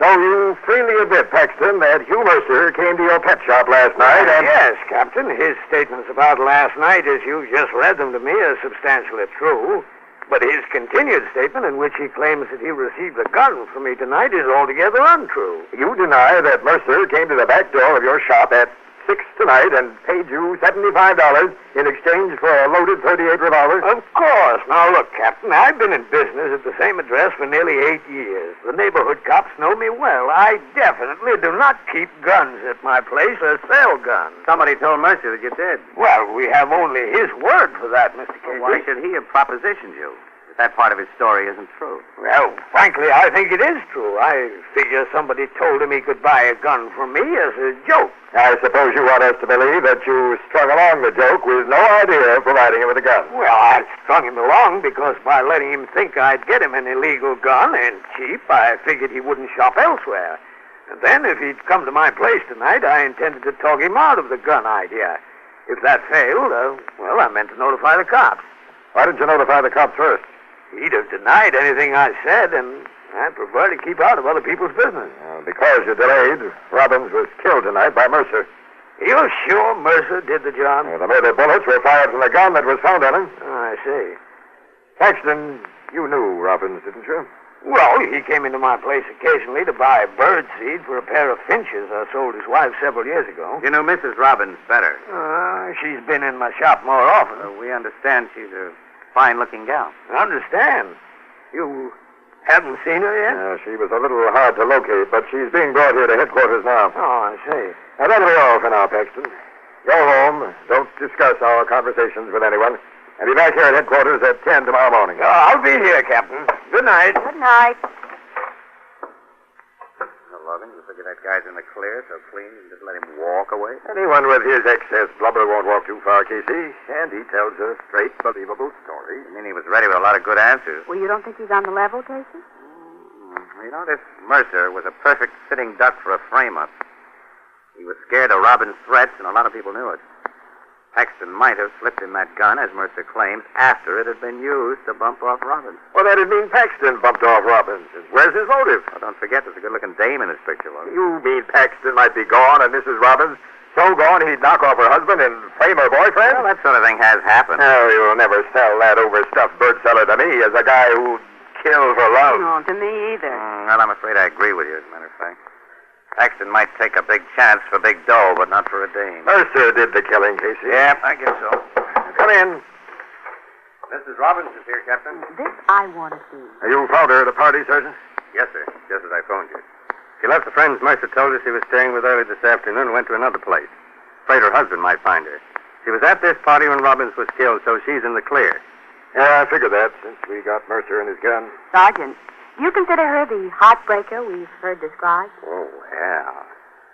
So you freely admit, Paxton, that Hugh Mercer came to your pet shop last night and... Yes, Captain. His statements about last night, as you've just read them to me, are substantially true. But his continued statement, in which he claims that he received a gun from me tonight, is altogether untrue. You deny that Mercer came to the back door of your shop at 6 tonight and paid you $75 in exchange for a loaded .38 revolver? Of course. Now, look, Captain, I've been in business at the same address for nearly 8 years. The neighborhood cops know me well. I definitely do not keep guns at my place or sell guns. Somebody told Mercer that you did. Well, we have only his word for that, Mr. Casey. Why should he have propositioned you? If that part of his story isn't true. Well, frankly, I think it is true. I figure somebody told him he could buy a gun from me as a joke. I suppose you want us to believe that you strung along the joke with no idea of providing him with a gun. Well, I strung him along because by letting him think I'd get him an illegal gun and cheap, I figured he wouldn't shop elsewhere. And then, if he'd come to my place tonight, I intended to talk him out of the gun idea. If that failed, well, I meant to notify the cops. Why didn't you notify the cops first? He'd have denied anything I said, and I prefer to keep out of other people's business. Because you delayed, Robbins was killed tonight by Mercer. You sure Mercer did the job? The murder bullets were fired from the gun that was found on him. Oh, I see. Paxton, you knew Robbins, didn't you? Well, he came into my place occasionally to buy bird seed for a pair of finches I sold his wife several years ago. You know Mrs. Robbins better. She's been in my shop more often. We understand she's a fine-looking gal. Understand? You haven't seen her yet? She was a little hard to locate, but she's being brought here to headquarters now. Oh, I see. Now, that'll be all for now, Paxton. Go home. Don't discuss our conversations with anyone. And be back here at headquarters at 10 tomorrow morning. Oh, I'll be here, Captain. Good night. Good night. Logan, you figure that guy's in the clear so clean you can just let him walk away? Anyone with his excess blubber won't walk too far, Casey. And he tells a straight, believable story. I mean, he was ready with a lot of good answers. Well, you don't think he's on the level, Casey? You know, this Mercer was a perfect sitting duck for a frame-up. He was scared of Robbins' threats, and a lot of people knew it. Paxton might have slipped him that gun, as Mercer claims, after it had been used to bump off Robbins. Well, that'd mean Paxton bumped off Robbins. Where's his motive? Well, don't forget, there's a good-looking dame in this picture, Logan. You mean Paxton might be gone and Mrs. Robbins so gone he'd knock off her husband and frame her boyfriend? Well, that sort of thing has happened. Oh, you'll never sell that overstuffed bird seller to me as a guy who'd kill for love. No, to me either. Well, I'm afraid I agree with you, as a matter of fact. Paxton might take a big chance for big dough, but not for a dame. Mercer did the killing, Casey. Yeah, I guess so. Come in. Mrs. Robbins is here, Captain. This I want to see. You found her at a party, Sergeant? Yes, sir. Just as I phoned you. She left the friends Mercer told us she was staying with early this afternoon and went to another place. Afraid her husband might find her. She was at this party when Robbins was killed, so she's in the clear. Yeah, I figured that since we got Mercer and his gun. Sergeant, do you consider her the heartbreaker we've heard described? Oh, yeah.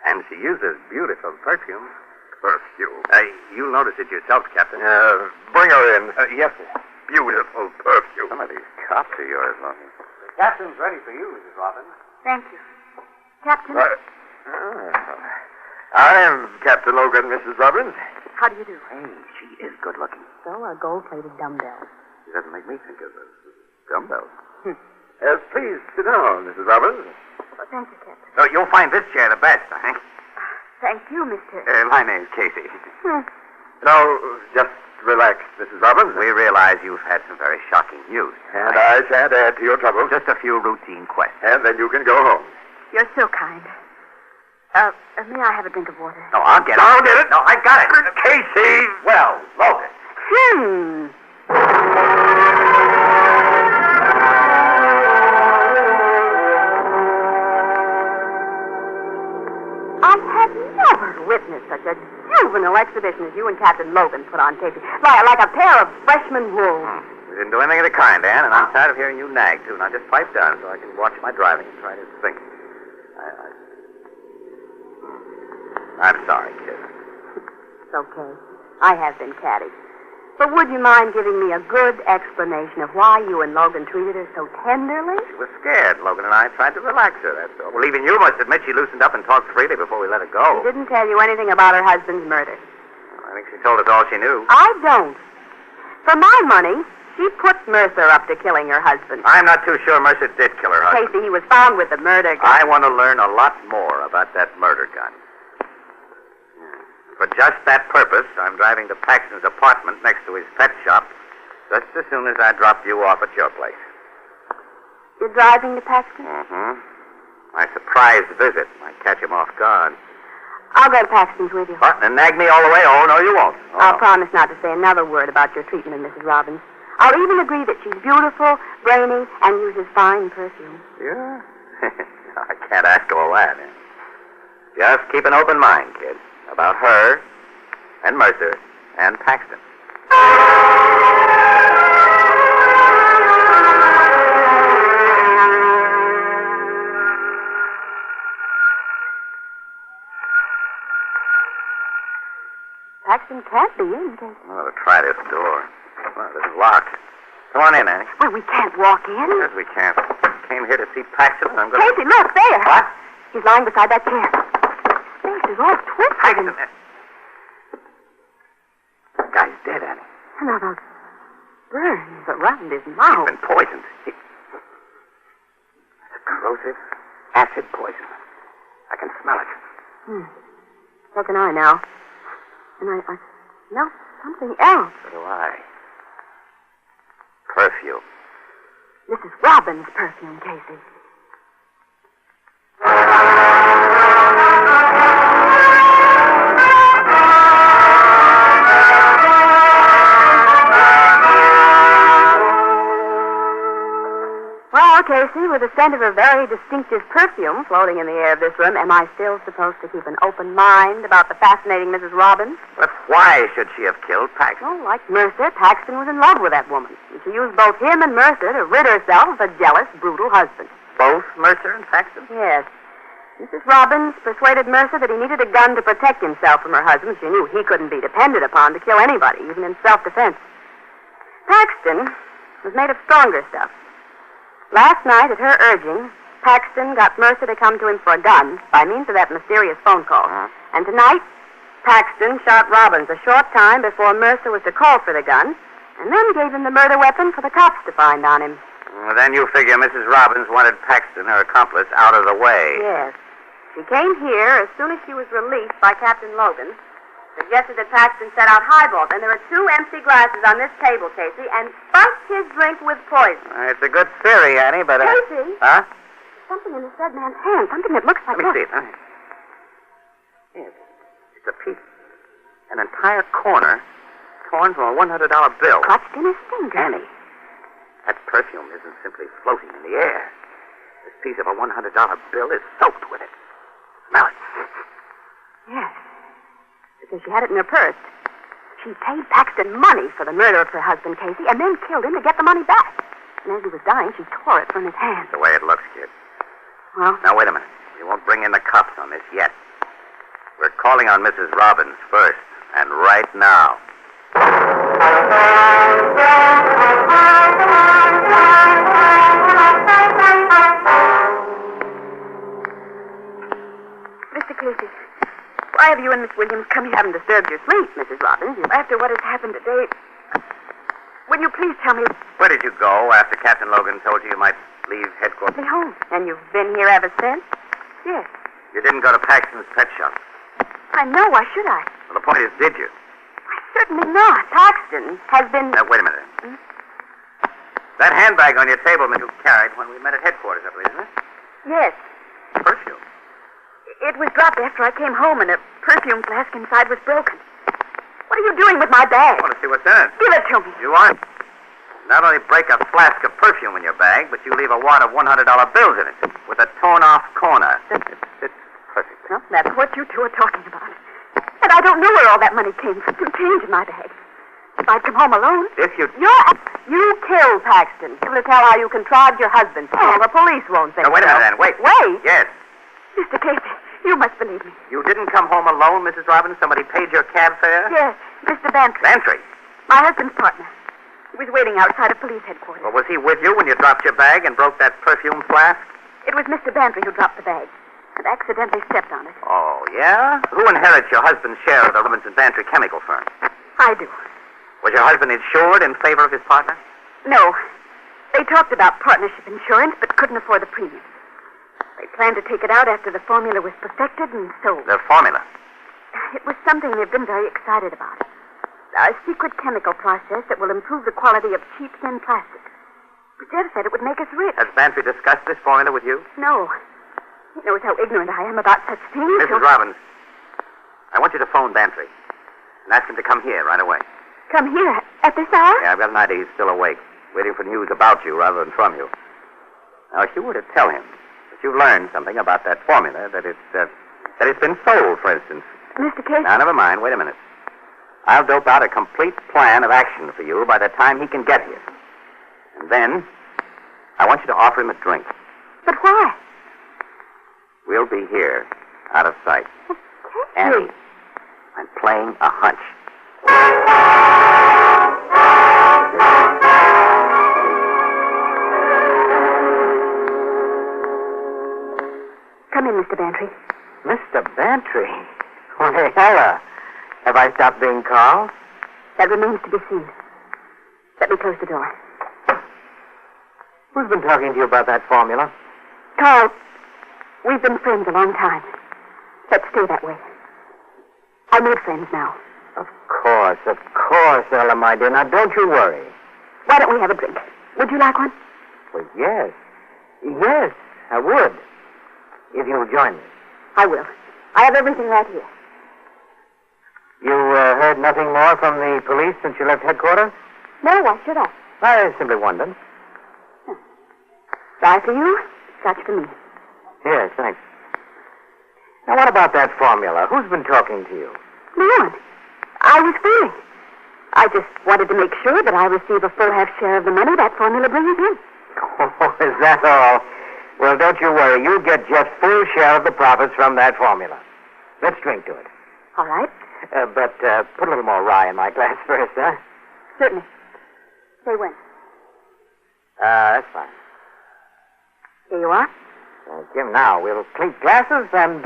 And she uses beautiful perfume. Perfume? You'll notice it yourself, Captain. Bring her in. Yes, sir. Beautiful perfume. Some of these cops are yours, Logan. The captain's ready for you, Mrs. Robbins. Thank you. Captain? I am Captain Logan, Mrs. Robbins. How do you do? Hey, she is good looking. So are gold-plated dumbbells. She doesn't make me think of those dumbbells. Please sit down, Mrs. Robbins. Well, thank you, Captain. So you'll find this chair the best, I think. Thank you, Mr. My name's Casey. No, just relax, Mrs. Robbins. We realize you've had some very shocking news. And I shan't add to your trouble. Just a few routine questions. And then you can go home. You're so kind. May I have a drink of water? No, I'll get it. I'll get it. No, I've got it. Casey! Well, Logan. I have never witnessed such a juvenile exhibition as you and Captain Logan put on, Casey. Like a pair of freshman wolves. We didn't do anything of the kind, Ann, and I'm tired of hearing you nag, too. Now, just pipe down so I can watch my driving and try to think. I'm sorry, kid. It's okay. I have been catty. But would you mind giving me a good explanation of why you and Logan treated her so tenderly? She was scared. Logan and I tried to relax her, that's all. Well, even you must admit she loosened up and talked freely before we let her go. She didn't tell you anything about her husband's murder. I think she told us all she knew. I don't. For my money, she put Mercer up to killing her husband. I'm not too sure Mercer did kill her husband. Casey, he was found with the murder gun. I want to learn a lot more about that murder gun. For just that purpose, I'm driving to Paxton's apartment next to his pet shop just as soon as I drop you off at your place. You're driving to Paxton? Mm-hmm. My surprise visit might catch him off guard. I'll go to Paxton's with you. What? And nag me all the way? Oh, no, you won't. Oh, I'll promise not to say another word about your treatment of Mrs. Robbins. I'll even agree that she's beautiful, brainy, and uses fine perfume. Yeah? I can't ask all that. Just keep an open mind, kid. About her, and Mercer, and Paxton. Paxton can't be in, Casey. Well, we'll try this door. Well, this is locked. Come on in, Annie. Well, we can't walk in. Yes, we can't. Came here to see Paxton, and I'm going Casey, look, there. What? He's lying beside that chair. His face is all twisted. Paxton. That guy's dead, Annie. And now those burns around his mouth. He's been poisoned. It's a corrosive acid poison. I can smell it. So can I now. And I smell something else. So do I. Perfume. Mrs. Robbins' perfume, Casey. Well, Casey, with the scent of a very distinctive perfume floating in the air of this room, am I still supposed to keep an open mind about the fascinating Mrs. Robbins? But why should she have killed Paxton? Well, like Mercer, Paxton was in love with that woman. And she used both him and Mercer to rid herself of a jealous, brutal husband. Both Mercer and Paxton? Yes. Mrs. Robbins persuaded Mercer that he needed a gun to protect himself from her husband. She knew he couldn't be depended upon to kill anybody, even in self-defense. Paxton was made of stronger stuff. Last night, at her urging, Paxton got Mercer to come to him for a gun by means of that mysterious phone call. And tonight, Paxton shot Robbins a short time before Mercer was to call for the gun, and then gave him the murder weapon for the cops to find on him. Well, then you figure Mrs. Robbins wanted Paxton, her accomplice, out of the way. Yes. She came here as soon as she was released by Captain Logan, suggested that Paxton set out highballs, and there are 2 empty glasses on this table, Casey, and spiked his drink with poison. It's a good theory, Annie, but... Casey? Huh? Something in this dead man's hand, something that looks like... Let me see it. Yes. It's a piece. An entire corner torn from a $100 bill. Clutched in his finger. Annie, that perfume isn't simply floating in the air. This piece of a $100 bill is soaked with it. Smell it. Yes. Because she had it in her purse. She paid Paxton money for the murder of her husband, Casey, and then killed him to get the money back. And as he was dying, she tore it from his hand. The way it looks, kid. Well? Now, wait a minute. We won't bring in the cops on this yet. We're calling on Mrs. Robbins first, and right now. Mr. Casey, why have you and Miss Williams come here? Haven't disturbed your sleep, Mrs. Robbins. After what has happened today, will you please tell me... Where did you go after Captain Logan told you might leave headquarters? Me home. And you've been here ever since? Yes. You didn't go to Paxton's pet shop. I know. Why should I? Well, the point is, did you? Certainly not. Paxton has been... Now, wait a minute. That handbag on your table you carried when we met at headquarters, I believe, isn't it? Yes. Perfume. It was dropped after I came home, and a perfume flask inside was broken. What are you doing with my bag? I want to see what's in it. Give it to me. You aren't. Not only break a flask of perfume in your bag, but you leave a wad of $100 bills in it with a torn-off corner. It's perfect. Well, that's what you two are talking about. And I don't know where all that money came from. Some change in my bag. If I'd come home alone... If you... You killed Paxton. Give to tell how you contrived your husband. Oh, the police won't say Now, wait a minute, then. Wait. Wait? Yes. Mr. Casey, you must believe me. You didn't come home alone, Mrs. Robbins? Somebody paid your cab fare? Yes, Mr. Bantry. Bantry? My husband's partner. He was waiting outside of police headquarters. Well, was he with you when you dropped your bag and broke that perfume flask? It was Mr. Bantry who dropped the bag and accidentally stepped on it. Oh, yeah? Who inherits your husband's share of the Robbins and Bantry chemical firm? I do. Was your husband insured in favor of his partner? No. They talked about partnership insurance, but couldn't afford the premium. They planned to take it out after the formula was perfected and sold. The formula? It was something they've been very excited about. A secret chemical process that will improve the quality of cheap thin plastic. But Jeff said it would make us rich. Has Bantry discussed this formula with you? No. He knows how ignorant I am about such things. Mrs. Robbins, I want you to phone Bantry and ask him to come here right away. Come here? At this hour? Yeah, I've got an idea he's still awake, waiting for news about you rather than from you. Now, if you were to tell him that you've learned something about that formula, that it's been sold, for instance. Mr. Casey? Now, never mind. Wait a minute. I'll dope out a complete plan of action for you by the time he can get here. And then, I want you to offer him a drink. But why? We'll be here, out of sight. Casey. Annie, I'm playing a hunch. Come in, Mr. Bantry. Mr. Bantry? Why, Ella. Have I stopped being called? That remains to be seen. Let me close the door. Who's been talking to you about that formula? Carl, we've been friends a long time. Let's stay that way. I made friends now. Of course, Ella, my dear. Now, don't you worry. Why don't we have a drink? Would you like one? Well, yes. Yes, I would. If you'll join me. I will. I have everything right here. You heard nothing more from the police since you left headquarters? No, why should I? I simply wondered. Try for you, such for me. Yes, thanks. Now, what about that formula? Who's been talking to you? No one. I was fooling. I just wanted to make sure that I receive a full half share of the money that formula brings in. Oh, is that all? Well, don't you worry. You'll get just full share of the profits from that formula. Let's drink to it. All right. But put a little more rye in my glass first, huh? Certainly. Say when. That's fine. Here you are. Jim, now, we'll clink glasses and,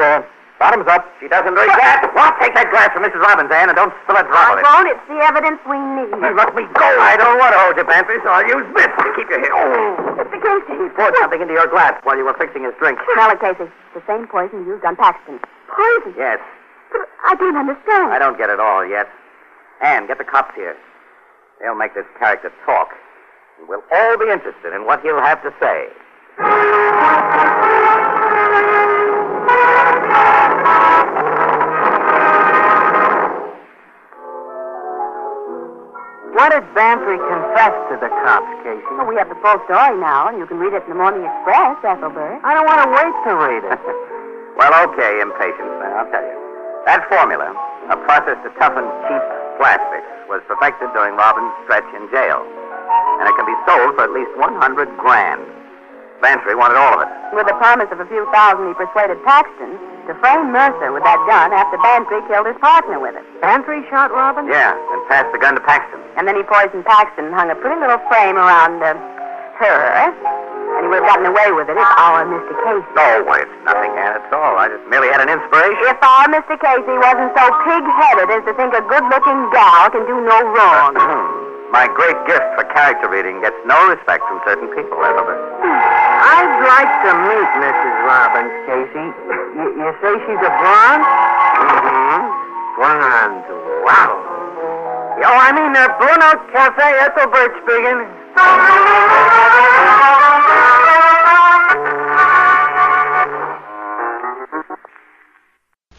bottoms up. She doesn't drink that. Well, take that glass from Mrs. Robbins, Ann, and don't spill a drop of it. I won't. It's the evidence we need. Let me go. I don't want to hold you, Bantry, so I'll use this to keep you here. Oh. Mr. Casey. He poured something into your glass while you were fixing his drink. Smell it, Casey. The same poison used on Paxton. Poison? Yes. But I don't understand. I don't get it all yet. Ann, get the cops here. They'll make this character talk. And we'll all be interested in what he'll have to say. What did Bantry confess to the cops, Casey? Well, we have the full story now, and you can read it in the Morning Express, Ethelbert. I don't want to wait to read it. Well, okay, impatience, then. I'll tell you. That formula, a process to toughen cheap plastics, was perfected during Robin's stretch in jail. And it can be sold for at least $100,000. Bantry wanted all of it. With the promise of a few thousand, he persuaded Paxton to frame Mercer with that gun after Bantry killed his partner with it. Bantry shot Robin? Yeah, and passed the gun to Paxton. And then he poisoned Paxton and hung a pretty little frame around her. And he would have gotten away with it if our Mr. Casey... Oh, well, it's nothing, Ann, at all. I just merely had an inspiration. If our Mr. Casey wasn't so pig-headed as to think a good-looking gal can do no wrong. My great gift for character reading gets no respect from certain people, Ethelbert. I'd like to meet Mrs. Robbins, Casey. You say she's a blonde? Mm-hmm. Blonde. Wow. Oh, I mean, Blue Note Cafe, Ethelbert speaking.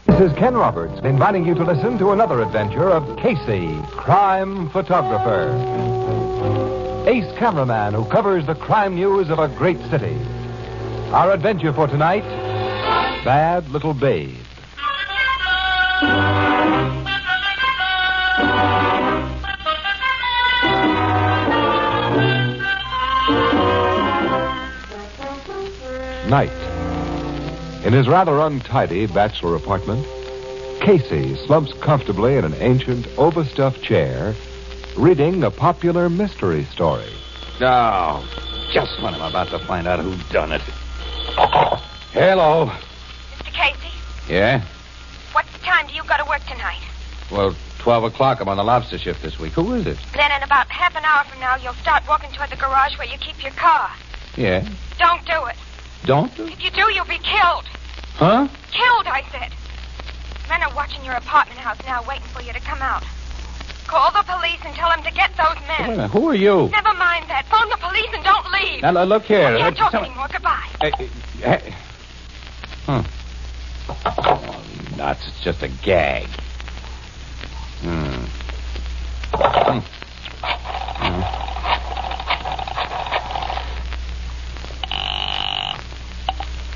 This is Ken Roberts inviting you to listen to another adventure of Casey, crime photographer. Ace cameraman who covers the crime news of a great city. Our adventure for tonight, Bad Little Babe. Night. In his rather untidy bachelor apartment, Casey slumps comfortably in an ancient, overstuffed chair, reading a popular mystery story. Oh, just when I'm about to find out who's done it. Hello. Mr. Casey? Yeah? What time do you go to work tonight? Well, 12 o'clock. I'm on the lobster shift this week. Who is it? Then in about half an hour from now, you'll start walking toward the garage where you keep your car. Yeah? Don't do it. Don't do? If you do, you'll be killed. Huh? Killed, I said. Men are watching your apartment house now, waiting for you to come out. Call the police and tell them to get those men. Wait a minute. Who are you? Never mind that. Phone the police and don't leave. Now, look here. I can't talk anymore. Goodbye. Oh, nuts. It's just a gag.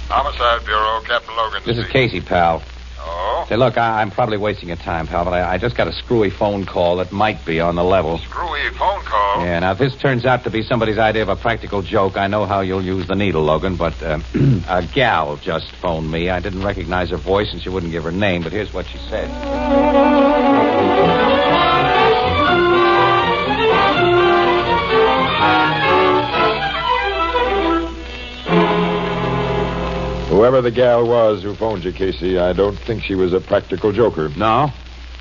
Homicide Bureau, Captain Logan. This is Casey, pal. Oh? Say, look, I'm probably wasting your time, pal, but I just got a screwy phone call that might be on the level. Screwy phone call? Yeah, now, if this turns out to be somebody's idea of a practical joke, I know how you'll use the needle, Logan, but a gal just phoned me. I didn't recognize her voice, and she wouldn't give her name, but here's what she said. Whoever the gal was who phoned you, Casey, I don't think she was a practical joker. No?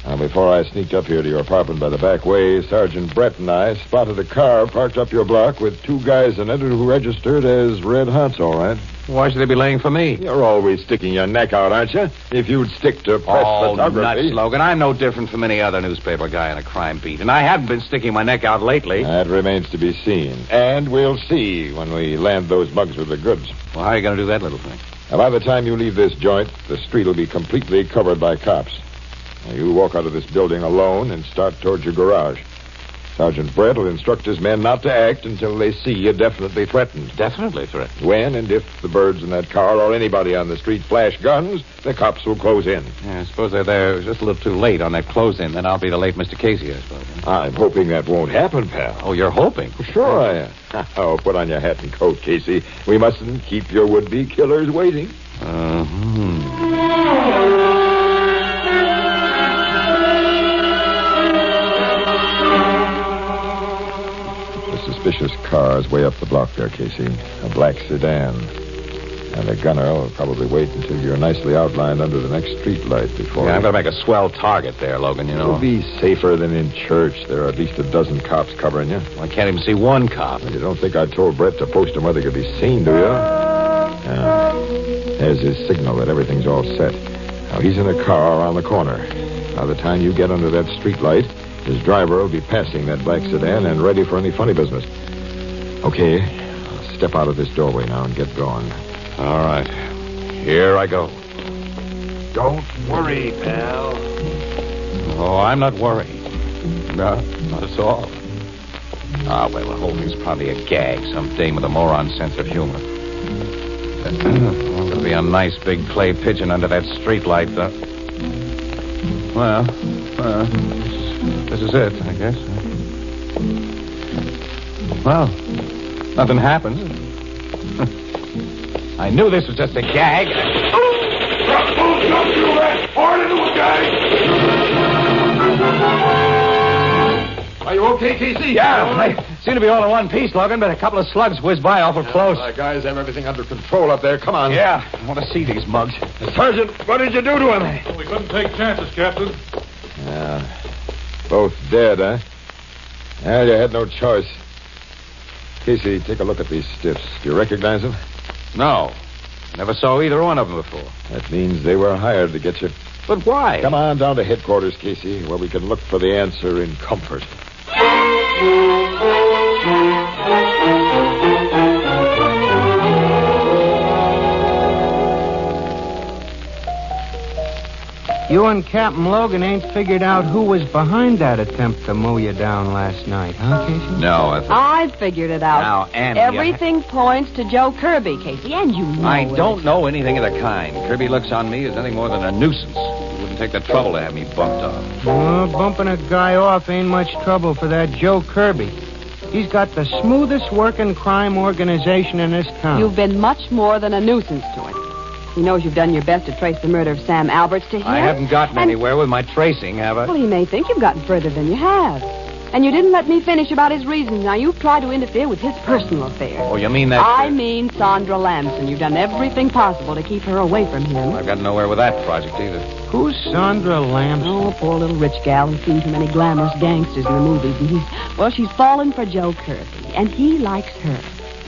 Now, before I sneaked up here to your apartment by the back way, Sergeant Brett and I spotted a car parked up your block with 2 guys in it who registered as Red Hots, all right. Why should they be laying for me? You're always sticking your neck out, aren't you? If you'd stick to press photography. Nuts, Logan. I'm no different from any other newspaper guy on a crime beat, and I haven't been sticking my neck out lately. That remains to be seen. And we'll see when we land those mugs with the goods. Well, how are you going to do that little thing? Now, by the time you leave this joint, the street will be completely covered by cops. Now, you walk out of this building alone and start towards your garage. Sergeant Brett will instruct his men not to act until they see you definitely threatened. Definitely threatened? When and if the birds in that car or anybody on the street flash guns, the cops will close in. Yeah, I suppose they're there just a little too late on that close-in. Then I'll be the late Mr. Casey, I suppose. I'm hoping that won't happen, pal. Oh, you're hoping? Sure I am. Oh, put on your hat and coat, Casey. We mustn't keep your would-be killers waiting. Suspicious cars way up the block there, Casey. A black sedan. And the gunner will probably wait until you're nicely outlined under the next street light before... Yeah, I'm going to make a swell target there, Logan, you know. You'll be safer than in church. There are at least a dozen cops covering you. Well, I can't even see one cop. You don't think I told Brett to post him where they could be seen, do you? Yeah. There's his signal that everything's all set. Now, he's in a car around the corner. By the time you get under that street light, his driver will be passing that black sedan and ready for any funny business. Okay, I'll step out of this doorway now and get going. All right. Here I go. Don't worry, pal. Oh, I'm not worried. No, not at all. Ah, well, the whole thing's probably a gag. Some dame with a moron sense of humor. There'll be a nice big clay pigeon under that streetlight, though. Well, this is it, I guess. Well, nothing happens. I knew this was just a gag. Are you okay, Casey? Yeah, I seem to be all in one piece, Logan, but a couple of slugs whizzed by awful close. Guys have everything under control up there. Come on. Yeah, I want to see these mugs. Sergeant, what did you do to him? Well, we couldn't take chances, Captain. Yeah. Both dead, huh? Well, you had no choice. Casey, take a look at these stiffs. Do you recognize them? No. Never saw either one of them before. That means they were hired to get you. But why? Come on down to headquarters, Casey, where we can look for the answer in comfort. You and Captain Logan ain't figured out who was behind that attempt to mow you down last night, huh, Casey? No, I've figured it out. Now, Annie... Everything points to Joe Kirby, Casey, and you know I it. don't know anything of the kind. Kirby looks on me as nothing more than a nuisance. He wouldn't take the trouble to have me bumped off. Bumping a guy off ain't much trouble for that Joe Kirby. He's got the smoothest working crime organization in this town. You've been much more than a nuisance to him. He knows you've done your best to trace the murder of Sam Alberts to him. I haven't gotten anywhere with my tracing, have I? Well, he may think you've gotten further than you have. And you didn't let me finish about his reasons. Now, you've tried to interfere with his personal affairs. Oh, you mean that... I mean Sandra Lamson. You've done everything possible to keep her away from him. I've gotten nowhere with that project, either. Who's Sandra Lamson? Oh, poor little rich gal who's seen too many glamorous gangsters in the movies. And she's fallen for Joe Kirby, and he likes her.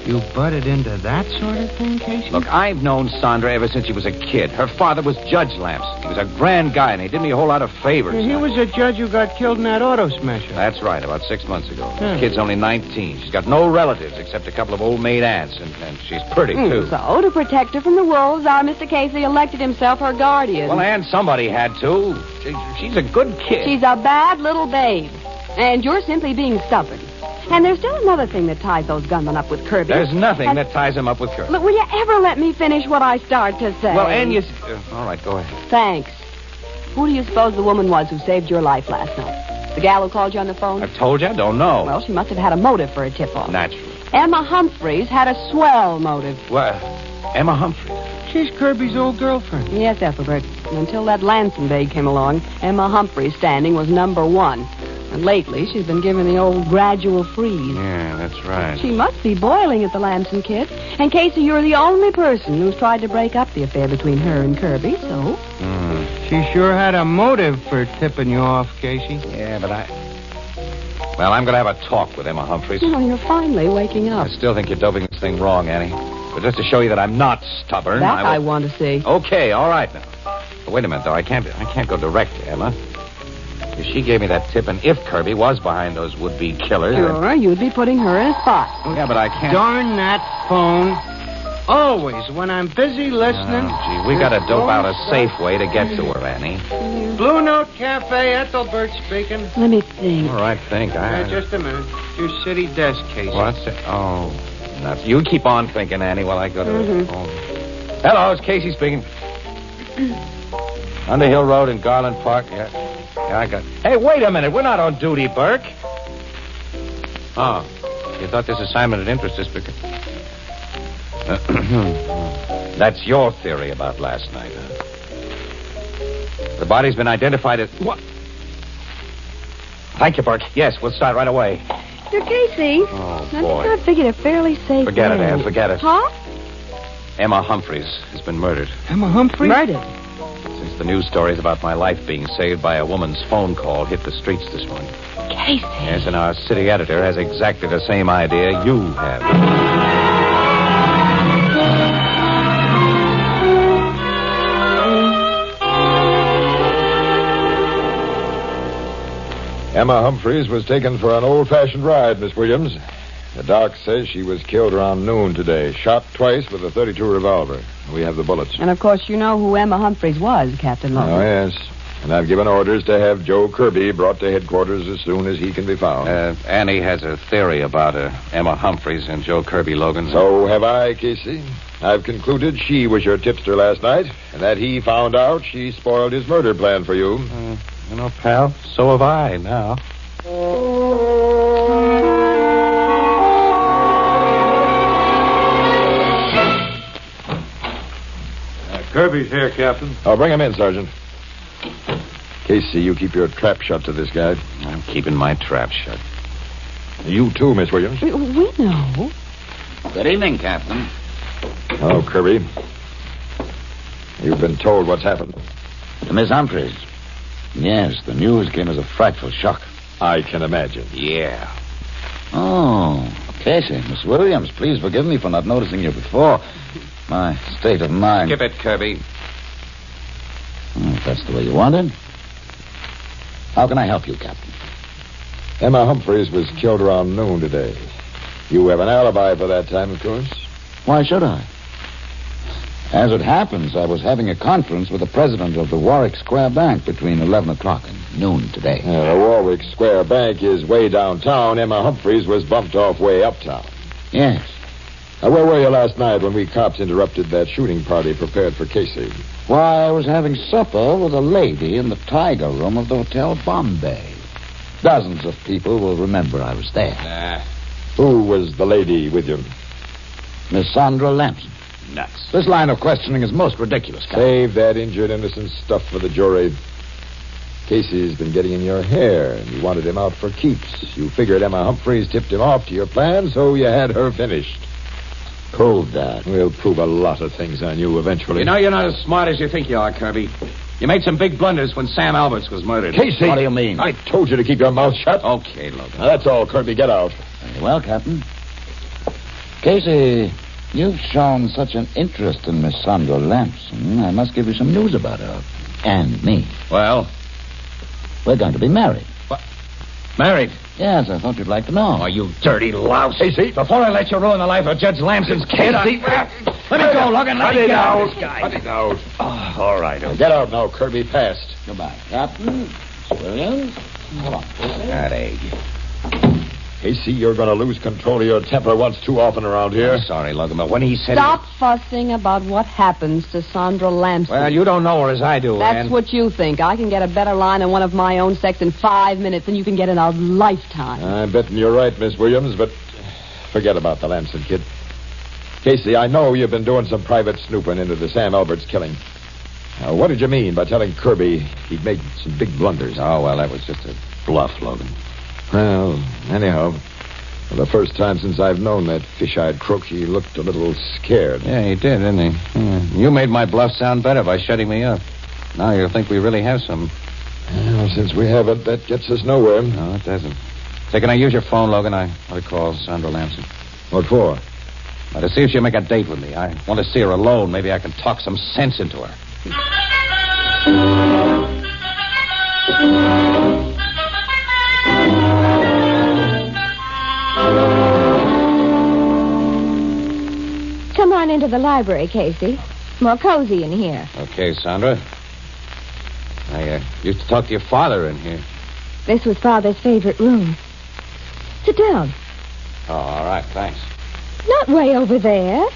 You butted into that sort of thing, Casey? Look, I've known Sandra ever since she was a kid. Her father was Judge Lamson. He was a grand guy, and he did me a whole lot of favors. He was a judge who got killed in that auto smasher. That's right, about 6 months ago. The kid's only 19. She's got no relatives except a couple of old maid aunts, and she's pretty, too. So, to protect her from the wolves, our Mr. Casey elected himself her guardian. Well, and somebody had to. She's a good kid. She's a bad little babe. And you're simply being stubborn. And there's still another thing that ties those gunmen up with Kirby. There's nothing that ties him up with Kirby. Look, will you ever let me finish what I start to say? Well, and you... all right, go ahead. Thanks. Who do you suppose the woman was who saved your life last night? The gal who called you on the phone? I've told you, I don't know. Well, she must have had a motive for a tip-off. Naturally. Emma Humphreys had a swell motive. Well, Emma Humphreys? She's Kirby's old girlfriend. Yes, Ethelbert. Until that Lanson babe came along, Emma Humphreys' standing was number one. And lately, she's been given the old gradual freeze. Yeah, that's right. She must be boiling at the Lamson kid. And, Casey, you're the only person who's tried to break up the affair between her and Kirby, so... She sure had a motive for tipping you off, Casey. Yeah, but Well, I'm going to have a talk with Emma Humphreys. You know, you're finally waking up. I still think you're doping this thing wrong, Annie. But just to show you that I'm not stubborn, That I want to see. Okay, all right now. But wait a minute, though. I can't go direct to Emma. If she gave me that tip, and if Kirby was behind those would-be killers... Sure, you'd be putting her in a spot. Yeah, but I can't... Darn that phone. Always, when I'm busy listening... Oh, gee, we got to dope out a safe way to get to her, Annie. Blue Note Cafe, Ethelbert speaking. Let me think. All right, think. Just a minute. Your city desk, Casey. What's it? Oh, nuts. You keep on thinking, Annie, while I go to the phone. Hello, it's Casey speaking. Underhill Road in Garland Park. Yeah, I got... Hey, wait a minute. We're not on duty, Burke. Oh, you thought this assignment had interest us because... That's your theory about last night, huh? The body's been identified as... What? Thank you, Burke. Yes, we'll start right away. You're Casey. Oh, I boy. think I figured a fairly safe Forget it, way. Ann. Forget it. Huh? Emma Humphreys has been murdered. Emma Humphreys? Murdered. Since the news stories about my life being saved by a woman's phone call hit the streets this morning. Casey. Yes, and our city editor has exactly the same idea you have. Emma Humphreys was taken for an old-fashioned ride, Miss Williams. The doc says she was killed around noon today, shot twice with a .32 revolver. We have the bullets. And, of course, you know who Emma Humphreys was, Captain Logan. Oh, yes. And I've given orders to have Joe Kirby brought to headquarters as soon as he can be found. Annie has a theory about Emma Humphreys and Joe Kirby, Logan. So have I, Casey. I've concluded she was your tipster last night, and that he found out she spoiled his murder plan for you. You know, pal, so have I now. Kirby's here, Captain. Oh, bring him in, Sergeant. Casey, you keep your trap shut to this guy. I'm keeping my trap shut. You too, Miss Williams. We know. Good evening, Captain. Oh, Kirby. You've been told what's happened. To Miss Humphreys. Yes, the news came as a frightful shock. I can imagine. Yeah. Oh, Casey, Miss Williams, please forgive me for not noticing you before. My state of mind. Skip it, Kirby. If that's the way you want it. How can I help you, Captain? Emma Humphreys was killed around noon today. You have an alibi for that time, of course. Why should I? As it happens, I was having a conference with the president of the Warwick Square Bank between 11 o'clock and noon today. The Warwick Square Bank is way downtown. Emma Humphreys was bumped off way uptown. Yes. Where were you last night when we cops interrupted that shooting party prepared for Casey? Why, I was having supper with a lady in the Tiger Room of the Hotel Bombay. Dozens of people will remember I was there. Who was the lady with you? Miss Sandra Lamson. Nuts. This line of questioning is most ridiculous, Captain. Save that injured innocent stuff for the jury. Casey's been getting in your hair, and you wanted him out for keeps. You figured Emma Humphreys tipped him off to your plan, so you had her finished. Prove that. We'll prove a lot of things on you eventually. You know you're not as smart as you think you are, Kirby. You made some big blunders when Sam Alberts was murdered. Casey! What do you mean? I told you to keep your mouth shut. Okay, Logan. Now, that's all, Kirby. Get out. Very well, Captain. Casey, you've shown such an interest in Miss Sandra Lamson. I must give you some news about her. And me. Well? We're going to be married. What? Married? Yes, I thought you'd like to know. Oh, you dirty louse. Casey! Before I let you ruin the life of Judge Lamson's kid, let me go, Logan. Let me get out of this guy. Cut it out. Oh, all right. Get out now, Kirby. Fast. Goodbye. Captain, Miss Williams. Come on. That egg. Casey, you're going to lose control of your temper once too often around here. I'm sorry, Logan, but when he said... Stop fussing about what happens to Sandra Lamson. Well, you don't know her as I do, That's Ann. what you think. I can get a better line on one of my own sex in 5 minutes than you can get in a lifetime. I'm betting you're right, Miss Williams, but forget about the Lamson kid. Casey, I know you've been doing some private snooping into the Sam Alberts killing. Now, what did you mean by telling Kirby he'd made some big blunders? Oh, well, that was just a bluff, Logan. Well, anyhow, for the first time since I've known that fish-eyed crook, he looked a little scared. Yeah, he did, didn't he? Yeah. You made my bluff sound better by shutting me up. Now you'll think we really have some. Well, since we haven't, that gets us nowhere. No, it doesn't. Say, can I use your phone, Logan? I want to call Sandra Lamson. What for? Now, to see if she'll make a date with me. I want to see her alone. Maybe I can talk some sense into her. Come on into the library, Casey. More cozy in here. Okay, Sandra. I used to talk to your father in here. This was Father's favorite room. Sit down. Oh, all right, thanks. Not way over there.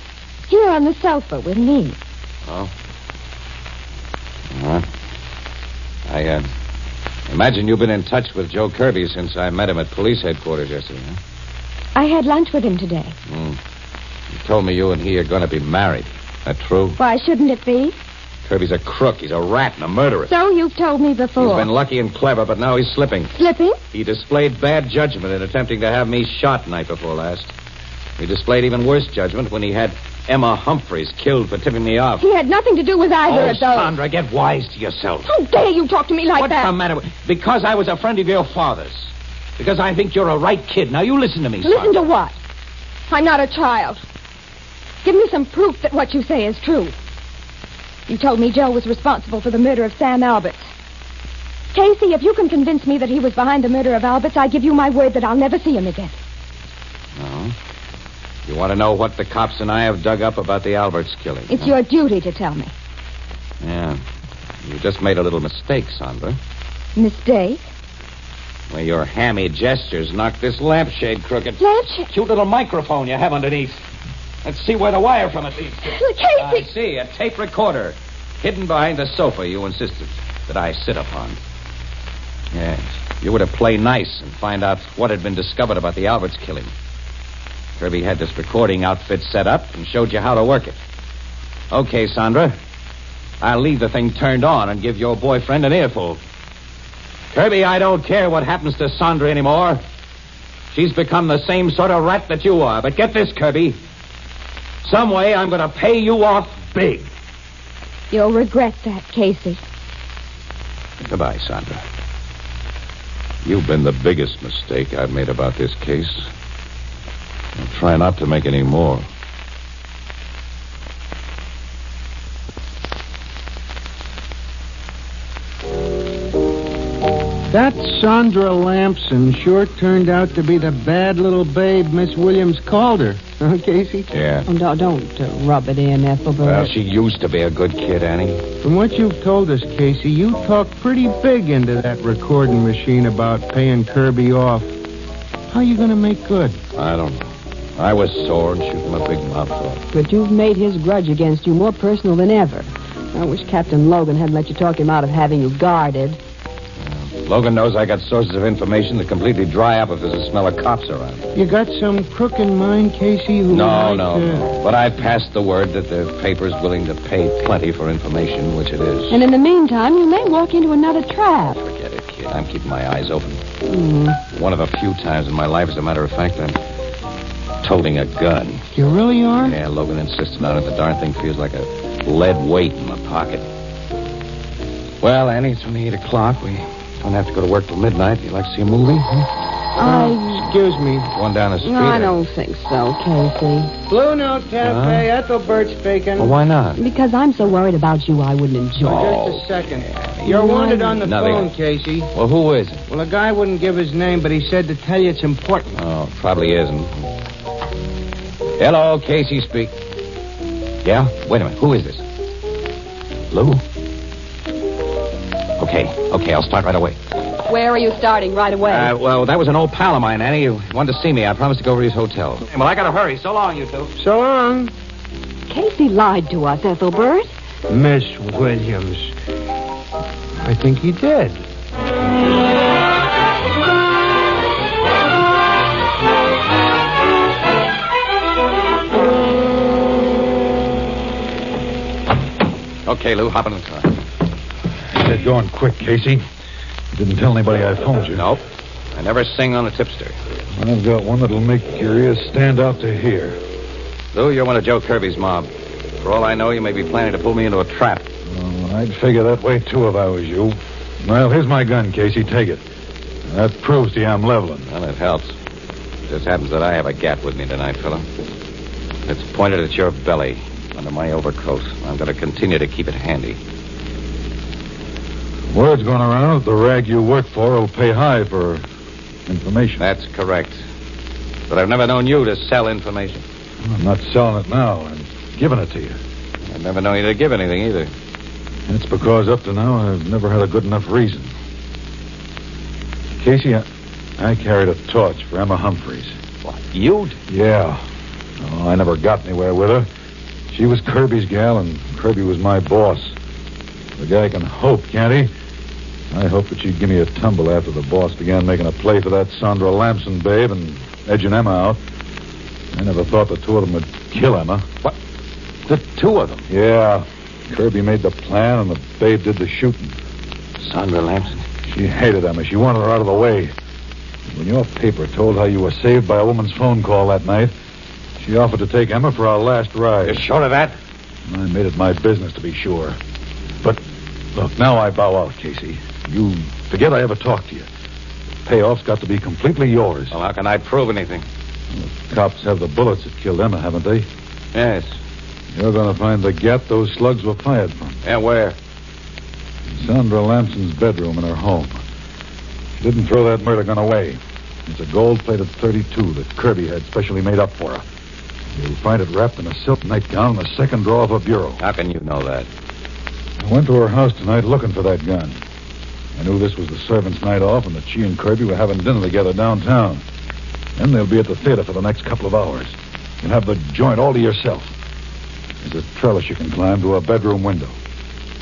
Here on the sofa with me. Oh. All right. I imagine you've been in touch with Joe Kirby since I met him at police headquarters yesterday, huh? I had lunch with him today. You told me you and he are going to be married. That true? Why shouldn't it be? Kirby's a crook. He's a rat and a murderer. So you've told me before. He's been lucky and clever, but now he's slipping. Slipping? He displayed bad judgment in attempting to have me shot night before last. He displayed even worse judgment when he had Emma Humphreys killed for tipping me off. He had nothing to do with either of those. Sandra, get wise to yourself. How dare you talk to me like that? What's the matter with... Because I was a friend of your father's. Because I think you're a right kid. Now, you listen to me, Sandra. Listen to what? I'm not a child. Give me some proof that what you say is true. You told me Joe was responsible for the murder of Sam Alberts. Casey, if you can convince me that he was behind the murder of Alberts, I give you my word that I'll never see him again. No. You want to know what the cops and I have dug up about the Alberts killing? It's your duty to tell me. Yeah. You just made a little mistake, Sandra. Mistake? Well, your hammy gestures knocked this lampshade crooked. Lampshade? Cute little microphone you have underneath. Let's see where the wire from it leads to. Casey! I see, a tape recorder. Hidden behind the sofa you insisted that I sit upon. Yes. You were to play nice and find out what had been discovered about the Alberts killing. Kirby had this recording outfit set up and showed you how to work it. Okay, Sandra. I'll leave the thing turned on and give your boyfriend an earful. Kirby, I don't care what happens to Sandra anymore. She's become the same sort of rat that you are. But get this, Kirby. Some way I'm going to pay you off big. You'll regret that, Casey. Goodbye, Sandra. You've been the biggest mistake I've made about this case. I'll try not to make any more. That Sandra Lamson sure turned out to be the bad little babe Miss Williams called her. Huh, Casey? Yeah. Oh, don't rub it in, Ethelbert. Well, she used to be a good kid, Annie. From what you've told us, Casey, you talked pretty big into that recording machine about paying Kirby off. How are you going to make good? I don't know. I was sore and shooting my big mouth off. But you've made his grudge against you more personal than ever. I wish Captain Logan hadn't let you talk him out of having you guarded. Logan knows I got sources of information that completely dry up if there's a smell of cops around. You got some crook in mind, Casey? Who No. But I've passed the word that the paper's willing to pay plenty for information, which it is. And in the meantime, you may walk into another trap. Forget it, kid. I'm keeping my eyes open. Mm. One of the few times in my life, as a matter of fact, I'm toting a gun. You really are? Yeah, Logan insisted on it. The darn thing feels like a lead weight in my pocket. Well, Annie, it's only 8 o'clock. We don't have to go to work till midnight. You like to see a movie? Excuse me. One down the street. No, I don't think so, Casey. Blue Note Cafe, Ethelbert speaking. Well, why not? Because I'm so worried about you, I wouldn't enjoy it. Just a second. You're wanted on the phone, Casey. Well, who is it? Well, a guy wouldn't give his name, but he said to tell you it's important. Oh, probably isn't. Hello, Casey speak. Yeah? Wait a minute. Who is this? Lou? Okay, I'll start right away. Where are you starting right away? Well, that was an old pal of mine, Annie. He wanted to see me. I promised to go over to his hotel. Well, I gotta hurry. So long, you two. So long. Casey lied to us, Ethelbert. Miss Williams. I think he did. Okay, Lou, hop in the car. Get going quick, Casey. You didn't tell anybody I phoned you. Nope. I never sing on a tipster. I've got one that'll make your ears stand out to hear. Lou, you're one of Joe Kirby's mob. For all I know, you may be planning to pull me into a trap. Oh, I'd figure that way, too, if I was you. Well, here's my gun, Casey. Take it. That proves to you I'm leveling. Well, it helps. It just happens that I have a gat with me tonight, fella. It's pointed at your belly, under my overcoat. I'm going to continue to keep it handy. Word's going around that the rag you work for will pay high for information. That's correct. But I've never known you to sell information. I'm not selling it now. I'm giving it to you. I've never known you to give anything either. That's because up to now I've never had a good enough reason. Casey, I carried a torch for Emma Humphreys. What, you? Yeah. Oh, I never got anywhere with her. She was Kirby's gal, and Kirby was my boss. The guy can hope, can't he? I hoped that she'd give me a tumble after the boss began making a play for that Sandra Lamson babe and edging Emma out. I never thought the two of them would kill Emma. What? The two of them? Yeah. Kirby made the plan, and the babe did the shooting. Sandra Lamson? She hated Emma. She wanted her out of the way. When your paper told how you were saved by a woman's phone call that night, she offered to take Emma for our last ride. You're sure of that? I made it my business to be sure. But, look, now I bow out, Casey. You forget I ever talked to you. The payoff's got to be completely yours. Well, how can I prove anything? Well, the cops have the bullets that killed Emma, haven't they? Yes. You're going to find the gat those slugs were fired from. Yeah, where? In Sandra Lamson's bedroom in her home. She didn't throw that murder gun away. It's a gold-plated .32 that Kirby had specially made up for her. You'll find it wrapped in a silk nightgown in the second drawer of her bureau. How can you know that? I went to her house tonight looking for that gun. I knew this was the servants' night off and that she and Kirby were having dinner together downtown. Then they'll be at the theater for the next couple of hours. You'll have the joint all to yourself. There's a trellis you can climb to her bedroom window.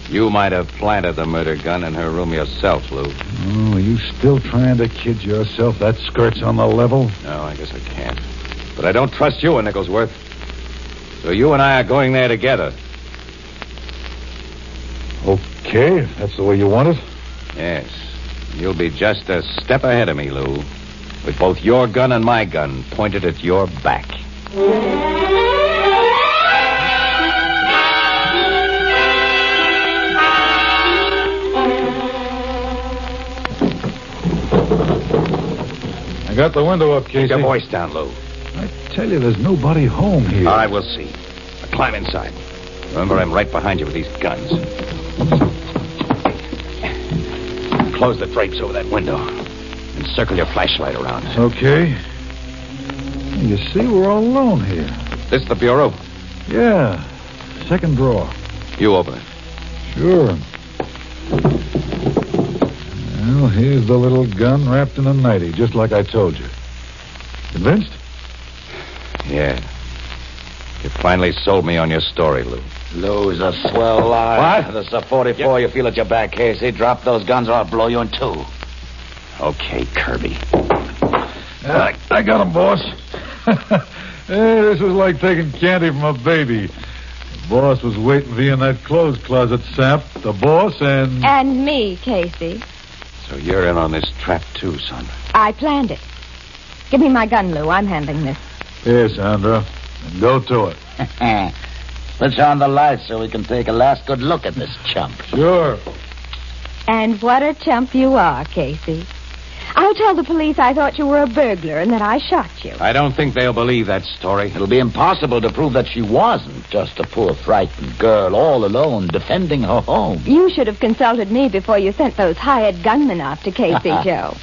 You might have planted the murder gun in her room yourself, Lou. Oh, are you still trying to kid yourself? That skirt's on the level? No, I guess I can't. But I don't trust you, Nicholsworth. So you and I are going there together. Okay, if that's the way you want it. Yes. You'll be just a step ahead of me, Lou. With both your gun and my gun pointed at your back. I got the window up, Casey. Keep your voice down, Lou. I tell you, there's nobody home here. I will see. Now climb inside. Remember, I'm right behind you with these guns. Close the drapes over that window. And circle your flashlight around. Okay. You see, we're all alone here. This the bureau? Yeah. Second drawer. You open it. Sure. Well, here's the little gun wrapped in a nightie, just like I told you. Convinced? Yeah. You finally sold me on your story, Lou. Lou's a swell lie. What? There's a 44 you feel at your back, Casey. Drop those guns or I'll blow you in two. Okay, Kirby. I got him, boss. Hey, this was like taking candy from a baby. The boss was waiting for you in that clothes closet, Sap. The boss and... And me, Casey. So you're in on this trap, too, Sandra. I planned it. Give me my gun, Lou. I'm handling this. Here, Sandra. And go to it. Switch on the lights so we can take a last good look at this chump. Sure. And what a chump you are, Casey. I'll tell the police I thought you were a burglar and that I shot you. I don't think they'll believe that story. It'll be impossible to prove that she wasn't just a poor, frightened girl all alone defending her home. You should have consulted me before you sent those hired gunmen off to Casey, Joe.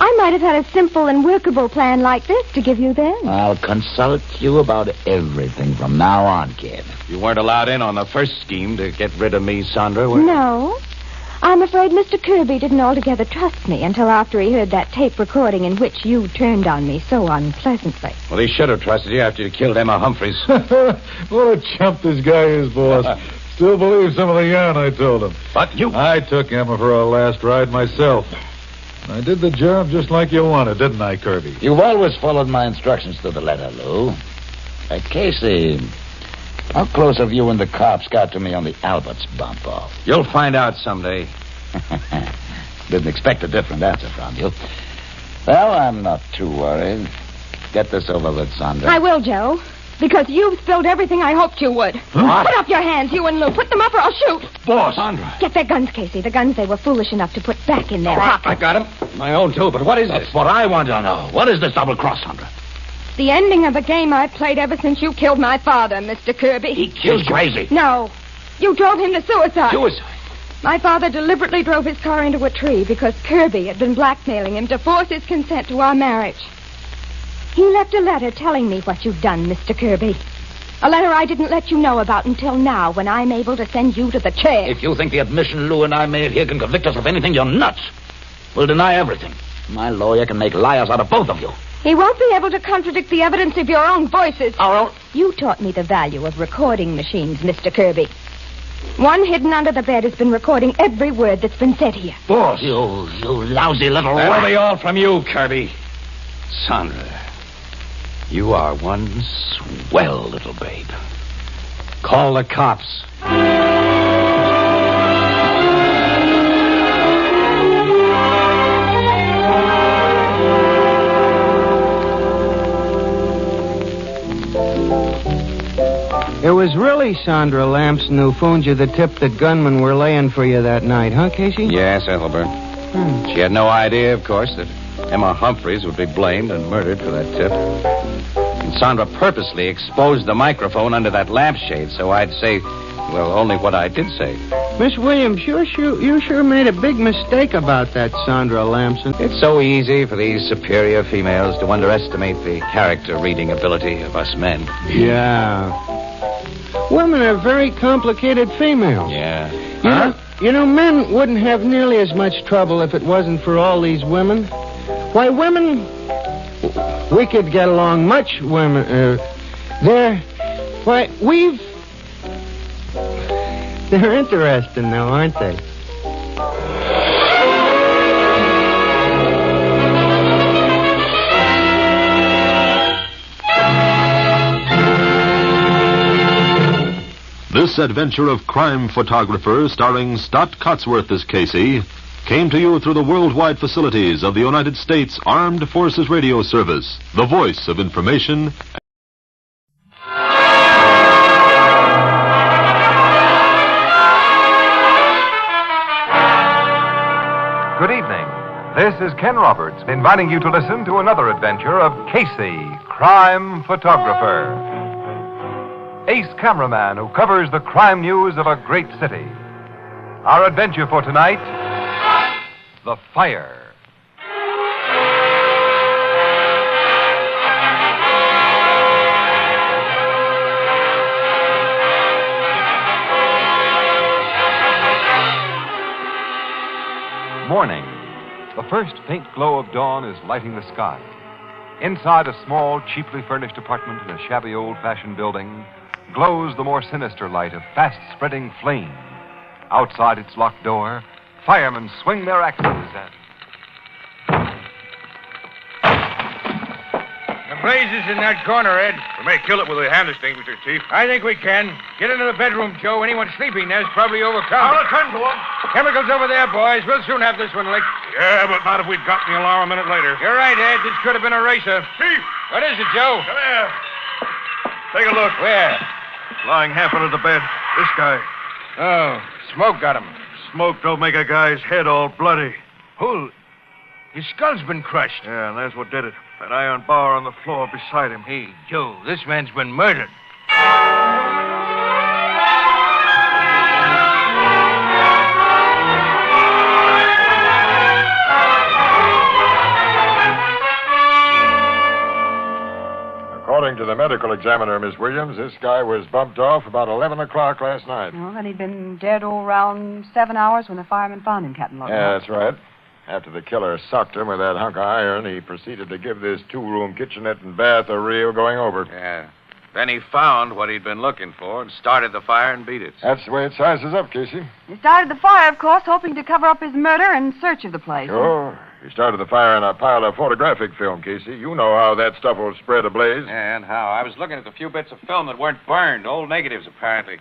I might have had a simple and workable plan like this to give you then. I'll consult you about everything from now on, kid. You weren't allowed in on the first scheme to get rid of me, Sandra, were you? No. I'm afraid Mr. Kirby didn't altogether trust me until after he heard that tape recording in which you turned on me so unpleasantly. Well, he should have trusted you after you killed Emma Humphreys. What a chump this guy is, boss. Still believes some of the yarn I told him. But you... I took Emma for our last ride myself. I did the job just like you wanted, didn't I, Kirby? You've always followed my instructions to the letter, Lou. Casey, how close have you and the cops got to me on the Alberts bump-off? You'll find out someday. Didn't expect a different answer from you. Well, I'm not too worried. Get this over with, Sandra. I will, Joe. Because you've spilled everything I hoped you would. What? Put up your hands, you and Lou. Put them up or I'll shoot. Boss. Sandra. Get their guns, Casey. The guns they were foolish enough to put back in their pockets. I got him. My own, too. But what is this? That's what I want to know. What is this double cross, Sandra? The ending of a game I've played ever since you killed my father, Mr. Kirby. He killed you. Crazy. No. You drove him to suicide. Suicide? My father deliberately drove his car into a tree because Kirby had been blackmailing him to force his consent to our marriage. He left a letter telling me what you'd done, Mr. Kirby. A letter I didn't let you know about until now, when I'm able to send you to the chair. If you think the admission Lou and I made here can convict us of anything, you're nuts. We'll deny everything. My lawyer can make liars out of both of you. He won't be able to contradict the evidence of your own voices. Our own? You taught me the value of recording machines, Mr. Kirby. One hidden under the bed has been recording every word that's been said here. Boss. You lousy little... That'll be all from you, Kirby. Sandra, you are one swell little babe. Call the cops. It was really Sandra Lamson who phoned you the tip that gunmen were laying for you that night, huh, Casey? Yes, Ethelbert. She had no idea, of course, that Emma Humphreys would be blamed and murdered for that tip. And Sandra purposely exposed the microphone under that lampshade so I'd say, well, only what I did say. Miss Williams, you sure made a big mistake about that Sandra Lamson. It's so easy for these superior females to underestimate the character-reading ability of us men. Yeah. Women are very complicated females. Yeah. You know, men wouldn't have nearly as much trouble if it wasn't for all these women. Why, women... We could get along much, women... They're interesting, though, aren't they? This adventure of crime photographer, starring Stott Cotsworth as Casey, came to you through the worldwide facilities of the United States Armed Forces Radio Service, the voice of information. Good evening. This is Ken Roberts inviting you to listen to another adventure of Casey, crime photographer. Ace cameraman who covers the crime news of a great city. Our adventure for tonight, The Fire. Morning. The first faint glow of dawn is lighting the sky. Inside a small, cheaply furnished apartment in a shabby old-fashioned building glows the more sinister light of fast-spreading flame. Outside its locked door, firemen swing their axes and... The blaze is in that corner, Ed. We may kill it with a hand extinguisher, Chief. I think we can. Get into the bedroom, Joe. Anyone sleeping there's probably overcome. I'll attend to them. Chemicals over there, boys. We'll soon have this one licked. Yeah, but not if we'd gotten the alarm a minute later. You're right, Ed. This could have been a racer. Chief! What is it, Joe? Come here. Take a look. Where? Lying half under the bed. This guy. Oh, smoke got him. Smoke don't make a guy's head all bloody. Who? His skull's been crushed. Yeah, and that's what did it. That iron bar on the floor beside him. Hey, Joe, this man's been murdered. According to the medical examiner, Miss Williams, this guy was bumped off about 11 o'clock last night. Well, and he'd been dead all around 7 hours when the firemen found him, Captain Logan. Yeah, that's right. After the killer socked him with that hunk of iron, he proceeded to give this two-room kitchenette and bath a real going over. Yeah. Then he found what he'd been looking for and started the fire and beat it. That's the way it sizes up, Casey. He started the fire, of course, hoping to cover up his murder in search of the place. Sure. He started the fire in a pile of photographic film, Casey. You know how that stuff will spread ablaze. Yeah, and how? I was looking at the few bits of film that weren't burned. Old negatives, apparently.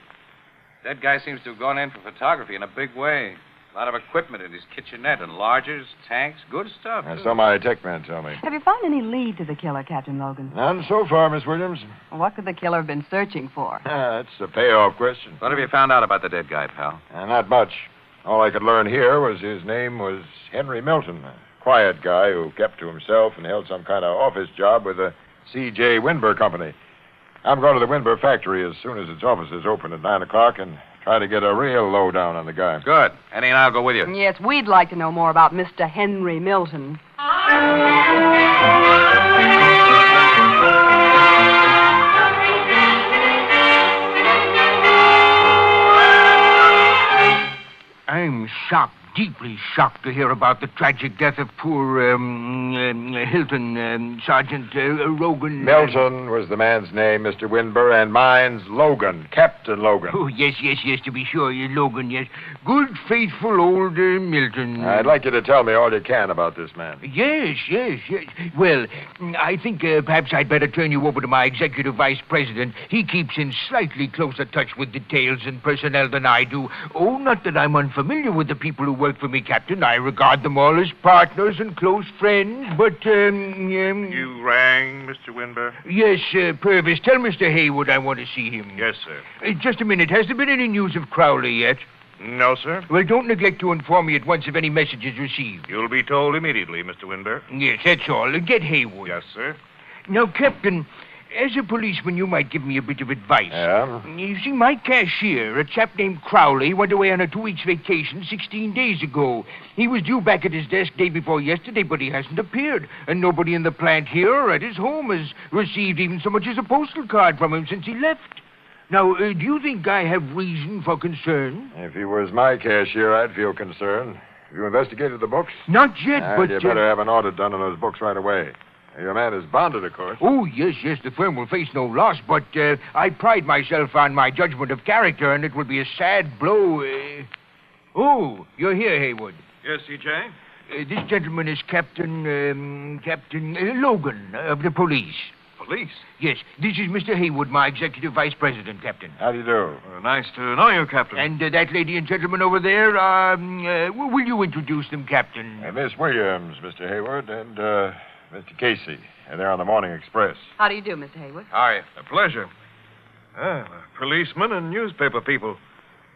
That guy seems to have gone in for photography in a big way. A lot of equipment in his kitchenette, enlargers, tanks, good stuff. And too. so my tech man tell me. Have you found any lead to the killer, Captain Logan? None so far, Miss Williams. What could the killer have been searching for? That's a payoff question. What have you found out about the dead guy, pal? Not much. All I could learn here was his name was Henry Milton, a quiet guy who kept to himself and held some kind of office job with the C.J. Winber Company. I'm going to the Winber factory as soon as its offices open at 9 o'clock and try to get a real lowdown on the guy. Good. Eddie and I'll go with you. Yes, we'd like to know more about Mr. Henry Milton. I'm shocked, deeply shocked to hear about the tragic death of poor Hilton, Sergeant Rogan. Milton was the man's name, Mr. Winber, and mine's Logan, Captain Logan. Oh, yes, to be sure, Logan, yes. Good, faithful old Milton. I'd like you to tell me all you can about this man. Yes. Well, I think perhaps I'd better turn you over to my executive vice president. He keeps in slightly closer touch with details and personnel than I do. Oh, not that I'm unfamiliar with the people who work for me, Captain. I regard them all as partners and close friends, but, You rang, Mr. Winber? Yes, Purvis, tell Mr. Haywood I want to see him. Yes, sir. Just a minute. Has there been any news of Crowley yet? No, sir. Well, don't neglect to inform me at once if any message is received. You'll be told immediately, Mr. Winber. Yes, that's all. Get Haywood. Yes, sir. Now, Captain, as a policeman, you might give me a bit of advice. Yeah? You see, my cashier, a chap named Crowley, went away on a 2-week vacation 16 days ago. He was due back at his desk day before yesterday, but he hasn't appeared. And nobody in the plant here or at his home has received even so much as a postal card from him since he left. Now, do you think I have reason for concern? If he was my cashier, I'd feel concerned. Have you investigated the books? Not yet, but... You better have an audit done on those books right away. Your man is bonded, of course. Oh, yes, the firm will face no loss, but I pride myself on my judgment of character, and it will be a sad blow. Oh, you're here, Haywood. Yes, C.J.? This gentleman is Captain Logan of the police. Police? Yes, this is Mr. Haywood, my executive vice president, Captain. How do you do? Nice to know you, Captain. And that lady and gentleman over there, will you introduce them, Captain? Miss Williams, Mr. Hayward, and Mr. Casey. They're on the Morning Express. How do you do, Mr. Haywood? How are you? A pleasure. Policemen and newspaper people.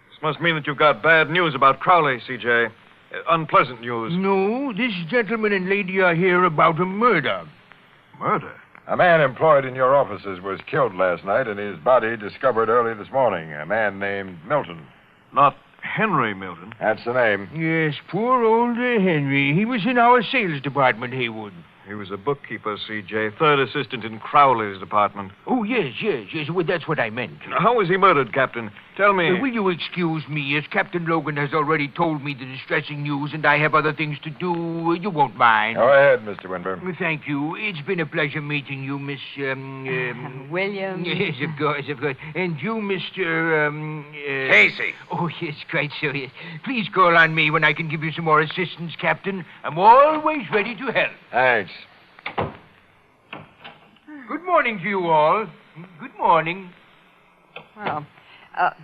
This must mean that you've got bad news about Crowley, C.J. Unpleasant news. No, this gentleman and lady are here about a murder. Murder? A man employed in your offices was killed last night and his body discovered early this morning. A man named Milton. Not Henry Milton? That's the name. Yes, poor old Henry. He was in our sales department, Haywood. He was a bookkeeper, C.J., third assistant in Crowley's department. Oh, yes. Well, that's what I meant. How was he murdered, Captain? Tell me. Will you excuse me, as Captain Logan has already told me the distressing news and I have other things to do? You won't mind. Go ahead, Mr. Winber. Thank you. It's been a pleasure meeting you, Miss... William. Yes, of course. And you, Mr... Casey. Oh, yes, quite so, yes. Please call on me when I can give you some more assistance, Captain. I'm always ready to help. Thanks. Good morning to you all. Good morning. Well,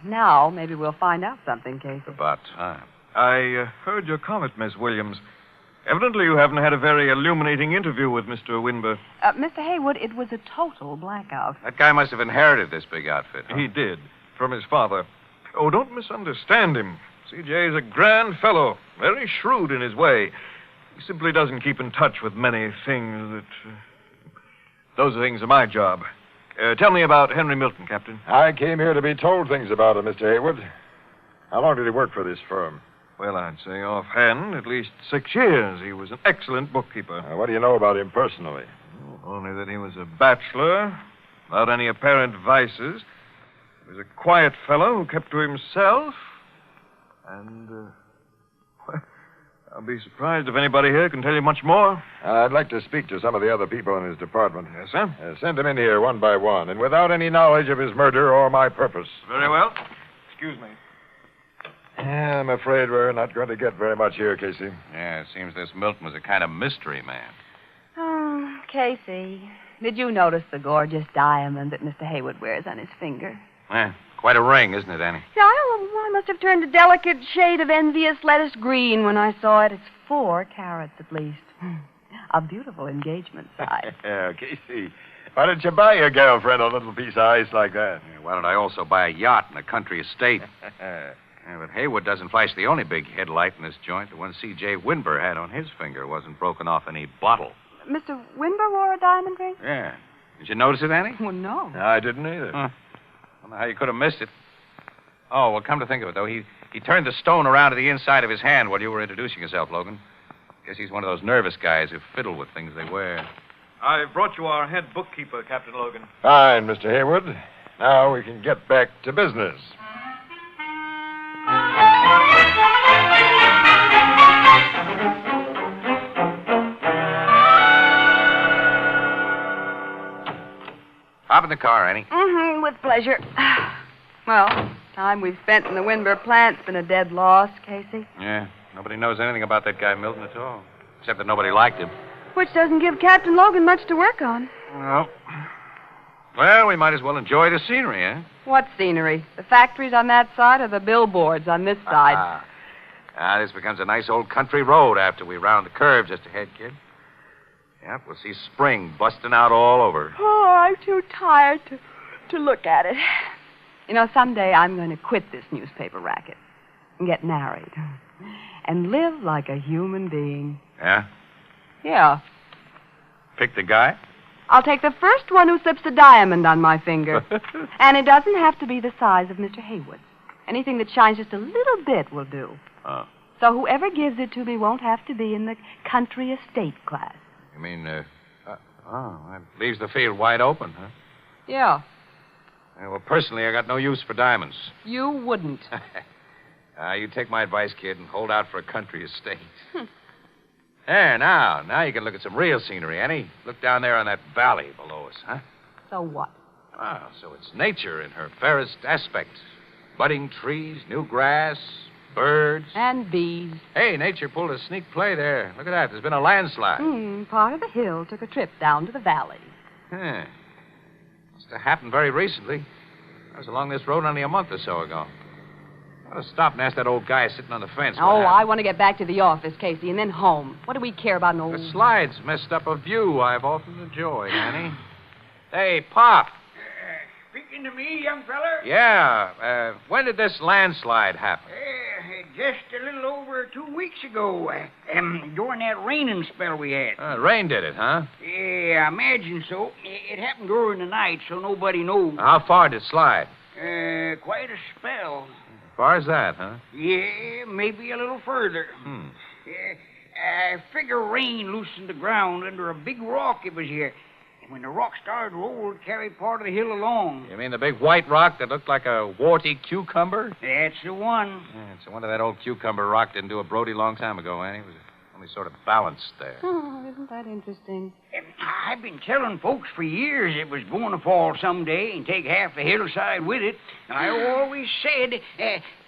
now maybe we'll find out something, Casey. About time. I heard your comment, Miss Williams. Evidently you haven't had a very illuminating interview with Mr. Winber. Mr. Haywood, it was a total blackout. That guy must have inherited this big outfit. Huh? He did, from his father. Oh, don't misunderstand him. C.J. is a grand fellow, very shrewd in his way. He simply doesn't keep in touch with many things that... Those things are my job. Tell me about Henry Milton, Captain. I came here to be told things about him, Mr. Haywood. How long did he work for this firm? Well, I'd say offhand, at least 6 years. He was an excellent bookkeeper. What do you know about him personally? Only that he was a bachelor, without any apparent vices. He was a quiet fellow who kept to himself. And, I'll be surprised if anybody here can tell you much more. I'd like to speak to some of the other people in his department. Yes, sir? Send them in here one by one, and without any knowledge of his murder or my purpose. Very well. Excuse me. I'm afraid we're not going to get very much here, Casey. Yeah, it seems this Milton was a kind of mystery man. Oh, Casey, did you notice the gorgeous diamond that Mr. Haywood wears on his finger? Quite a ring, isn't it, Annie? Yeah, I must have turned a delicate shade of envious lettuce green when I saw it. It's 4 carats at least. A beautiful engagement size. Yeah, Casey. Why don't you buy your girlfriend a little piece of ice like that? Why don't I also buy a yacht and a country estate? But Haywood doesn't flash the only big headlight in this joint. The one C.J. Winber had on his finger wasn't broken off any bottle. Mr. Winber wore a diamond ring? Yeah. Did you notice it, Annie? Well, no. I didn't either. I don't know how you could have missed it. Oh, well, come to think of it, though, he turned the stone around to the inside of his hand while you were introducing yourself, Logan. Guess he's one of those nervous guys who fiddle with things they wear. I've brought you our head bookkeeper, Captain Logan. Fine, Mr. Haywood. Now we can get back to business. Hop in the car, Annie. Mm-hmm, with pleasure. Well, time we've spent in the Winber plant's been a dead loss, Casey. Yeah, nobody knows anything about that guy Milton at all, except that nobody liked him. Which doesn't give Captain Logan much to work on. Well, we might as well enjoy the scenery, eh? What scenery? The factories on that side or the billboards on this side? This becomes a nice old country road after we round the curve just ahead, kid. Yep, we'll see spring busting out all over. Oh, I'm too tired to look at it. You know, someday I'm going to quit this newspaper racket and get married and live like a human being. Yeah? Yeah. Pick the guy? I'll take the first one who slips a diamond on my finger. And it doesn't have to be the size of Mr. Haywood. Anything that shines just a little bit will do. Oh. So whoever gives it to me won't have to be in the country estate class. You mean, that leaves the field wide open, huh? Yeah. Well, personally, I got no use for diamonds. You wouldn't. You take my advice, kid, and hold out for a country estate. There, now you can look at some real scenery, Annie. Look down there on that valley below us, huh? So what? So it's nature in her fairest aspect. Budding trees, new grass, birds. And bees. Hey, nature pulled a sneak play there. Look at that. There's been a landslide. Part of the hill took a trip down to the valley. Must have happened very recently. I was along this road only a month or so ago. I ought to stop and ask that old guy sitting on the fence. I want to get back to the office, Casey, and then home. What do we care about an old... The slides messed up a view I've often enjoyed, Annie. Hey, Pop. Speaking to me, young feller? Yeah. When did this landslide happen? Just a little over 2 weeks ago. During that raining spell we had. Rain did it, huh? Yeah, I imagine so. It happened during the night, so nobody knows. How far did it slide? Quite a spell. As far as that, huh? Yeah, maybe a little further. I figure rain loosened the ground under a big rock it was here. And when the rock started to roll, it carried part of the hill along. You mean the big white rock that looked like a warty cucumber? That's the one. Yeah, it's a wonder that old cucumber rock didn't do a Brody long time ago, Annie. It was only sort of balanced there. Oh, isn't that interesting? I've been telling folks for years it was going to fall someday and take half the hillside with it. I always said,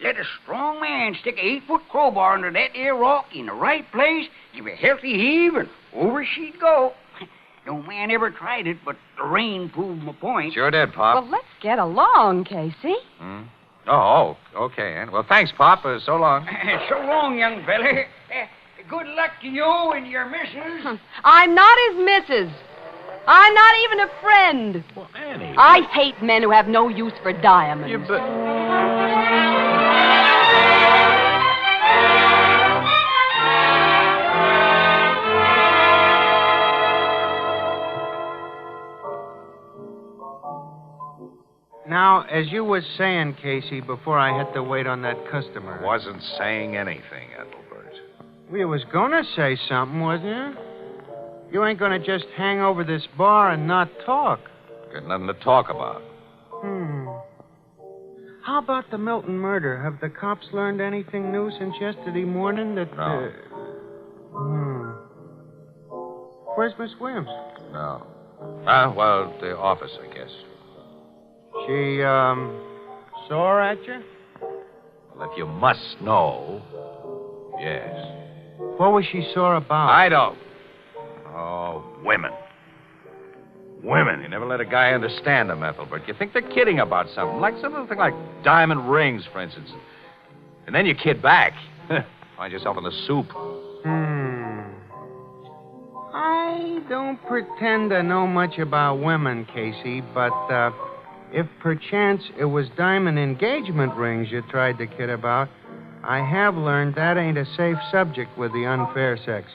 let a strong man stick a 8-foot crowbar under that there rock in the right place, give a healthy heave, and over she'd go. No man ever tried it, but the rain proved my point. Sure did, Pop. Well, let's get along, Casey. Oh, okay, Annie. Well, thanks, Pop. So long. So long, young fella. Good luck to you and your missus. I'm not his missus. I'm not even a friend. Well, Annie. I hate men who have no use for diamonds. Now, as you was saying, Casey, before I had to wait on that customer. Wasn't saying anything, Ethelbert. Well, you was gonna say something, wasn't you? You ain't gonna just hang over this bar and not talk. Got nothing to talk about. How about the Milton murder? Have the cops learned anything new since yesterday morning that... No. Where's Miss Williams? No. Well, the office, I guess. She, sore at you? Well, if you must know, yes. What was she sore about? I don't. Oh, women. Women. You never let a guy understand them, Ethelbert. You think they're kidding about something. Like something like diamond rings, for instance. And then you kid back. Find yourself in the soup. I don't pretend to know much about women, Casey, but if perchance it was diamond engagement rings you tried to kid about, I have learned that ain't a safe subject with the unfair sex.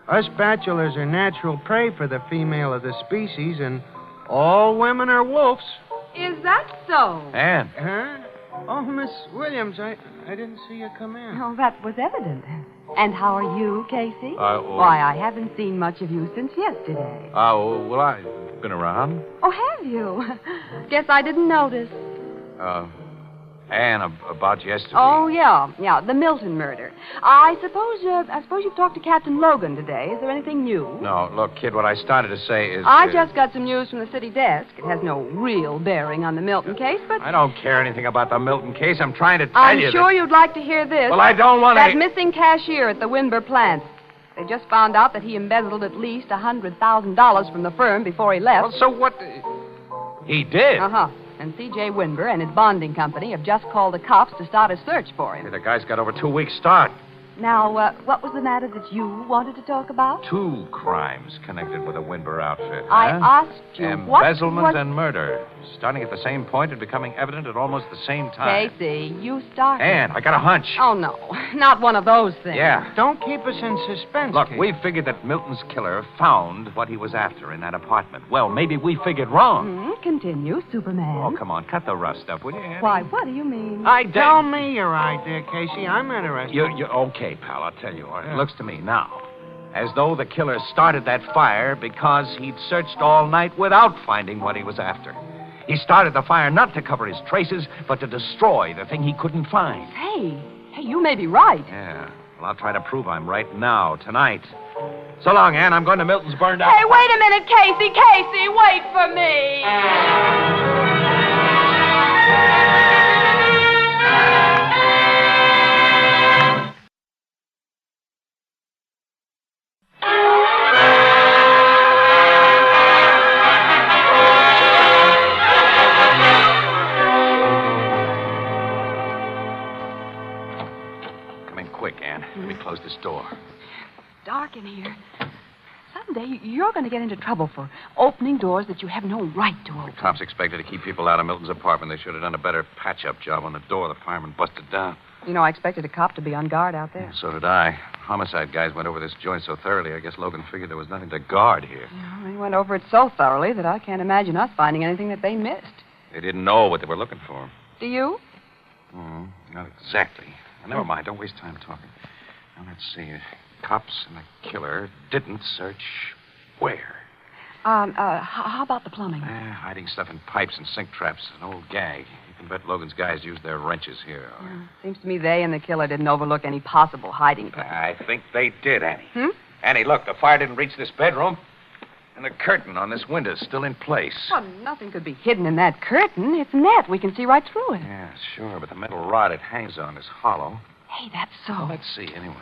Us bachelors are natural prey for the female of the species, and all women are wolves. Is that so? Anne. Huh? Oh, Miss Williams, I didn't see you come in. Oh, that was evident. And how are you, Casey? Why, I haven't seen much of you since yesterday. Well, I've been around. Oh, have you? Guess I didn't notice. Anne, about yesterday. Oh, yeah, the Milton murder. I suppose you've talked to Captain Logan today. Is there anything new? No, look, kid, what I started to say is... I just got some news from the city desk. It has no real bearing on the Milton case, but... I don't care anything about the Milton case. I'm trying to tell you I'm sure you'd like to hear this. Well, I don't want That to... missing cashier at the Winber plant. They just found out that he embezzled at least $100,000 from the firm before he left. Well, so what... He did? Uh-huh. And C.J. Winber and his bonding company have just called the cops to start a search for him. Hey, the guy's got over 2 weeks' start. Now, what was the matter that you wanted to talk about? 2 crimes connected with a Winber outfit. I asked you Embezzlement and murder. Starting at the same point and becoming evident at almost the same time. Casey, you started. Anne, I got a hunch. Oh, no. Not one of those things. Yeah. Don't keep us in suspense, Look, Casey. we figured that Milton's killer found what he was after in that apartment. Well, maybe we figured wrong. Continue, Superman. Oh, come on. Cut the rough stuff, will you, Anne? Why, what do you mean? Tell me your idea, Casey. I'm interested. You okay, pal, I'll tell you. It looks to me now as though the killer started that fire because he'd searched all night without finding what he was after. He started the fire not to cover his traces, but to destroy the thing he couldn't find. Hey, you may be right. Yeah. Well, I'll try to prove I'm right now, tonight. So long, Ann. I'm going to Milton's burned out. Hey, wait a minute, Casey. Casey, wait for me. Let me close this door. Dark in here. Someday you're going to get into trouble for opening doors that you have no right to open. The cops expected to keep people out of Milton's apartment. They should have done a better patch-up job on the door the fireman busted down. You know, I expected a cop to be on guard out there. So did I. Homicide guys went over this joint so thoroughly, I guess Logan figured there was nothing to guard here. Yeah, they went over it so thoroughly that I can't imagine us finding anything that they missed. They didn't know what they were looking for. Do you? Not exactly. Never mind. Don't waste time talking. Now, let's see. Cops and the killer didn't search where? How about the plumbing? Hiding stuff in pipes and sink traps. An old gag. You can bet Logan's guys used their wrenches here. Seems to me they and the killer didn't overlook any possible hiding place. I think they did, Annie. Annie, look, the fire didn't reach this bedroom. And the curtain on this window's still in place. Well, nothing could be hidden in that curtain. It's net. We can see right through it. Yeah, sure, but the metal rod it hangs on is hollow. Hey, that's so. Well, let's see, anyway.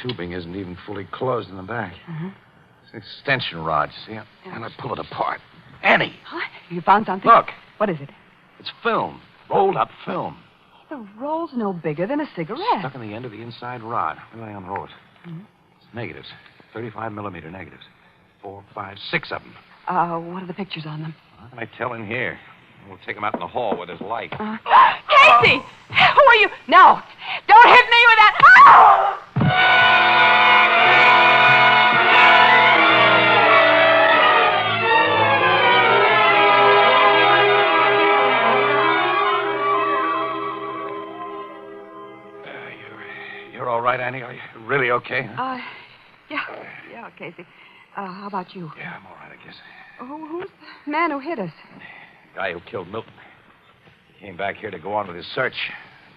Tubing isn't even fully closed in the back. It's an extension rod, see? And I pull it apart. Annie! What? You found something? Look. What is it? It's film. Rolled up film. The roll's no bigger than a cigarette. Stuck in the end of the inside rod. Where do I unroll it? It's negatives. 35-millimeter negatives. 4, 5, 6 of them. What are the pictures on them? How can I tell in here? We'll take them out in the hall where there's light. Casey! Who are you? No! Don't hit me with that! You're all right, Annie? Are you really okay? Yeah, Casey. How about you? Yeah, I'm all right, I guess. Who's the man who hit us? The guy who killed Milton. He came back here to go on with his search.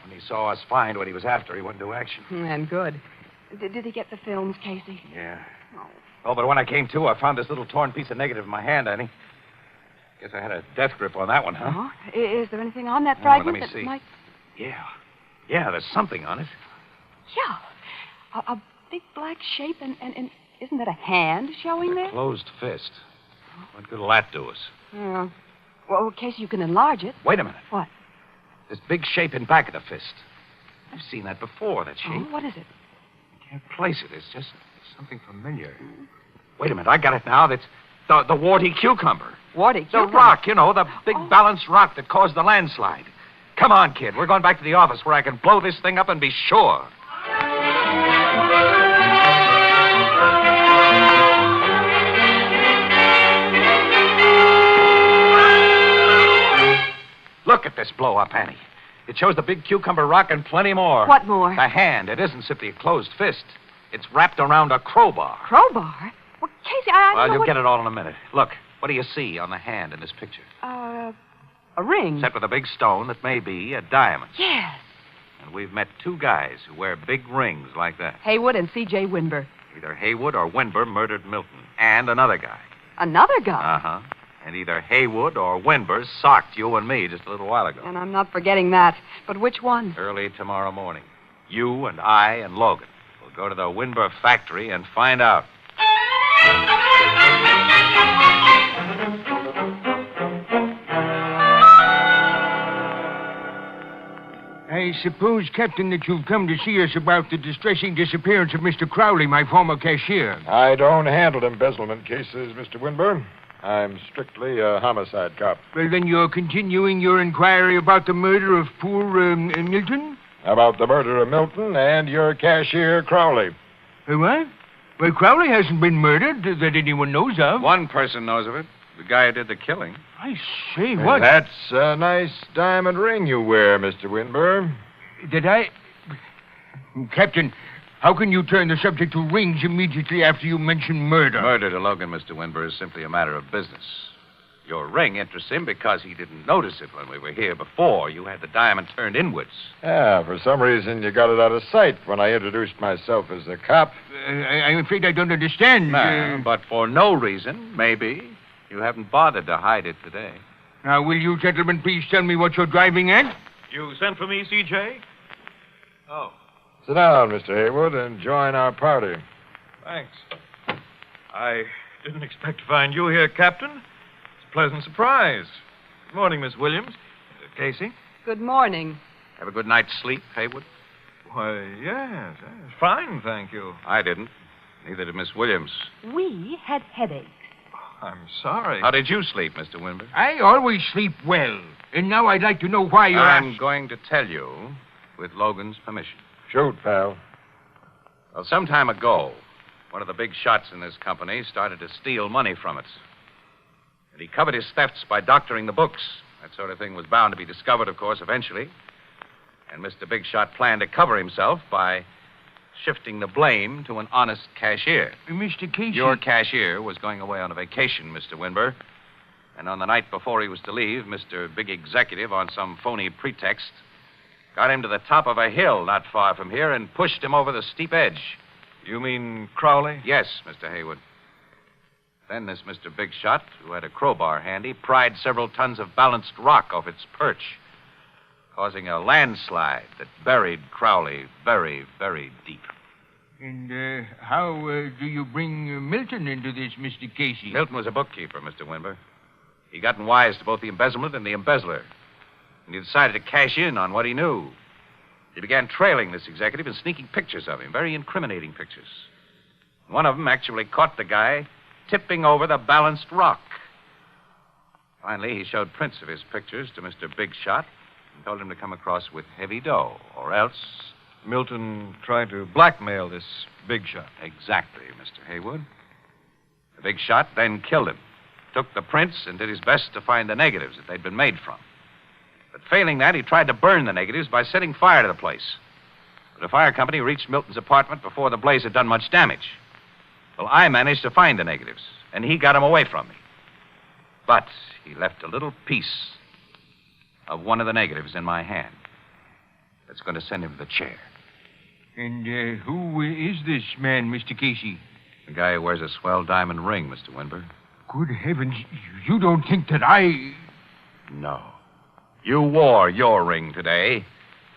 When he saw us find what he was after, he went into action. And good. Did he get the films, Casey? Yeah. Oh, but when I came to, I found this little torn piece of negative in my hand, Annie. Guess I had a death grip on that one, huh? Is there anything on that fragment let me see. might... Yeah, there's something on it. Yeah. A big black shape, and isn't that a hand showing there? Closed fist. What good'll that do us? Well, Casey, you can enlarge it. Wait a minute. What? This big shape in back of the fist. I've seen that before, that shape. Oh, what is it? I can't place it. It's just something familiar. Wait a minute. I got it now. That's the warty cucumber. Warty cucumber? The rock, the big balanced rock that caused the landslide. Come on, kid. We're going back to the office where I can blow this thing up and be sure. Look at this blow-up, Annie. It shows the big cucumber rock and plenty more. What more? The hand. It isn't simply a closed fist. It's wrapped around a crowbar. Crowbar? Well, Casey, I Well, don't know you'll get it all in a minute. Look, what do you see on the hand in this picture? A ring. Set with a big stone that may be a diamond. Yes. And we've met two guys who wear big rings like that. Haywood and C.J. Winber. Either Haywood or Winber murdered Milton. And another guy. Another guy? Uh-huh. And either Haywood or Winber socked you and me just a little while ago. And I'm not forgetting that. But which one? Early tomorrow morning. You and I and Logan will go to the Winber factory and find out. I suppose, Captain, that you've come to see us about the distressing disappearance of Mr. Crowley, my former cashier. I don't handle embezzlement cases, Mr. Winburn. I'm strictly a homicide cop. Well, then you're continuing your inquiry about the murder of poor Milton? About the murder of Milton and your cashier, Crowley. What? Well, Crowley hasn't been murdered that anyone knows of. One person knows of it. The guy who did the killing. I say, what? That's a nice diamond ring you wear, Mr. Winburn. Did I... Captain, how can you turn the subject to rings immediately after you mention murder? Murder to Logan, Mr. Winber, is simply a matter of business. Your ring interests him because he didn't notice it when we were here before. You had the diamond turned inwards. Yeah, for some reason you got it out of sight when I introduced myself as a cop. I'm afraid I don't understand. No, but for no reason, maybe, you haven't bothered to hide it today. Now, will you gentlemen please tell me what you're driving at? You sent for me, C.J.? Oh. Sit down, Mr. Haywood, and join our party. Thanks. I didn't expect to find you here, Captain. It's a pleasant surprise. Good morning, Miss Williams. Casey? Good morning. Have a good night's sleep, Haywood? Why, yes. Fine, thank you. I didn't. Neither did Miss Williams. We had headaches. I'm sorry. How did you sleep, Mr. Winber? I always sleep well. And now I'd like to know why you're... I'm going to tell you with Logan's permission. Shoot, pal. Well, some time ago, one of the big shots in this company started to steal money from it. And he covered his thefts by doctoring the books. That sort of thing was bound to be discovered, of course, eventually. And Mr. Big Shot planned to cover himself by shifting the blame to an honest cashier. Mr. Casey... Your cashier was going away on a vacation, Mr. Winber. And on the night before he was to leave, Mr. Big Executive, on some phony pretext, got him to the top of a hill not far from here and pushed him over the steep edge. You mean Crowley? Yes, Mr. Haywood. Then this Mr. Big Shot, who had a crowbar handy, pried several tons of balanced rock off its perch, causing a landslide that buried Crowley very, very deep. And how do you bring Milton into this, Mr. Casey? Milton was a bookkeeper, Mr. Winber. He gotten wise to both the embezzlement and the embezzler. And he decided to cash in on what he knew. He began trailing this executive and sneaking pictures of him, very incriminating pictures. One of them actually caught the guy tipping over the balanced rock. Finally, he showed prints of his pictures to Mr. Big Shot and told him to come across with heavy dough, or else... Milton tried to blackmail this Big Shot. Exactly, Mr. Haywood. The Big Shot then killed him, took the prints, and did his best to find the negatives that they'd been made from. But failing that, he tried to burn the negatives by setting fire to the place. But a fire company reached Milton's apartment before the blaze had done much damage. Well, I managed to find the negatives, and he got them away from me. But he left a little piece of one of the negatives in my hand. That's going to send him to the chair. And who is this man, Mr. Casey? The guy who wears a swell diamond ring, Mr. Winber. Good heavens, you don't think that I... No. You wore your ring today.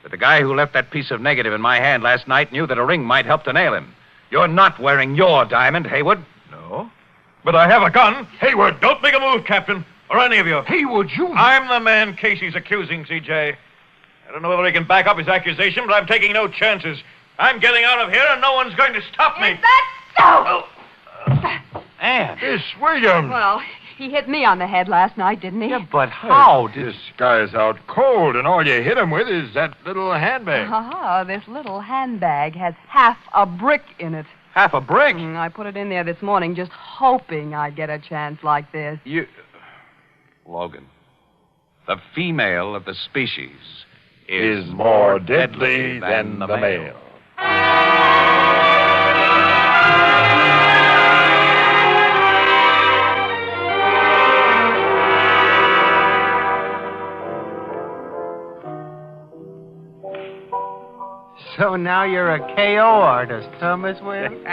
But the guy who left that piece of negative in my hand last night knew that a ring might help to nail him. You're not wearing your diamond, Haywood. No. But I have a gun. Hayward, don't make a move, Captain. Or any of you. Hayward, you... I'm the man Casey's accusing, C.J. I don't know whether he can back up his accusation, but I'm taking no chances. I'm getting out of here, and no one's going to stop me. Is that so? Anne. Miss Williams. Well, he hit me on the head last night, didn't he? Yeah, but how? This guy's out cold, and all you hit him with is that little handbag. This little handbag has half a brick in it. Half a brick? I put it in there this morning just hoping I'd get a chance like this. You... Logan, the female of the species is more deadly than the male. So now you're a KO artist, huh, Miss Williams?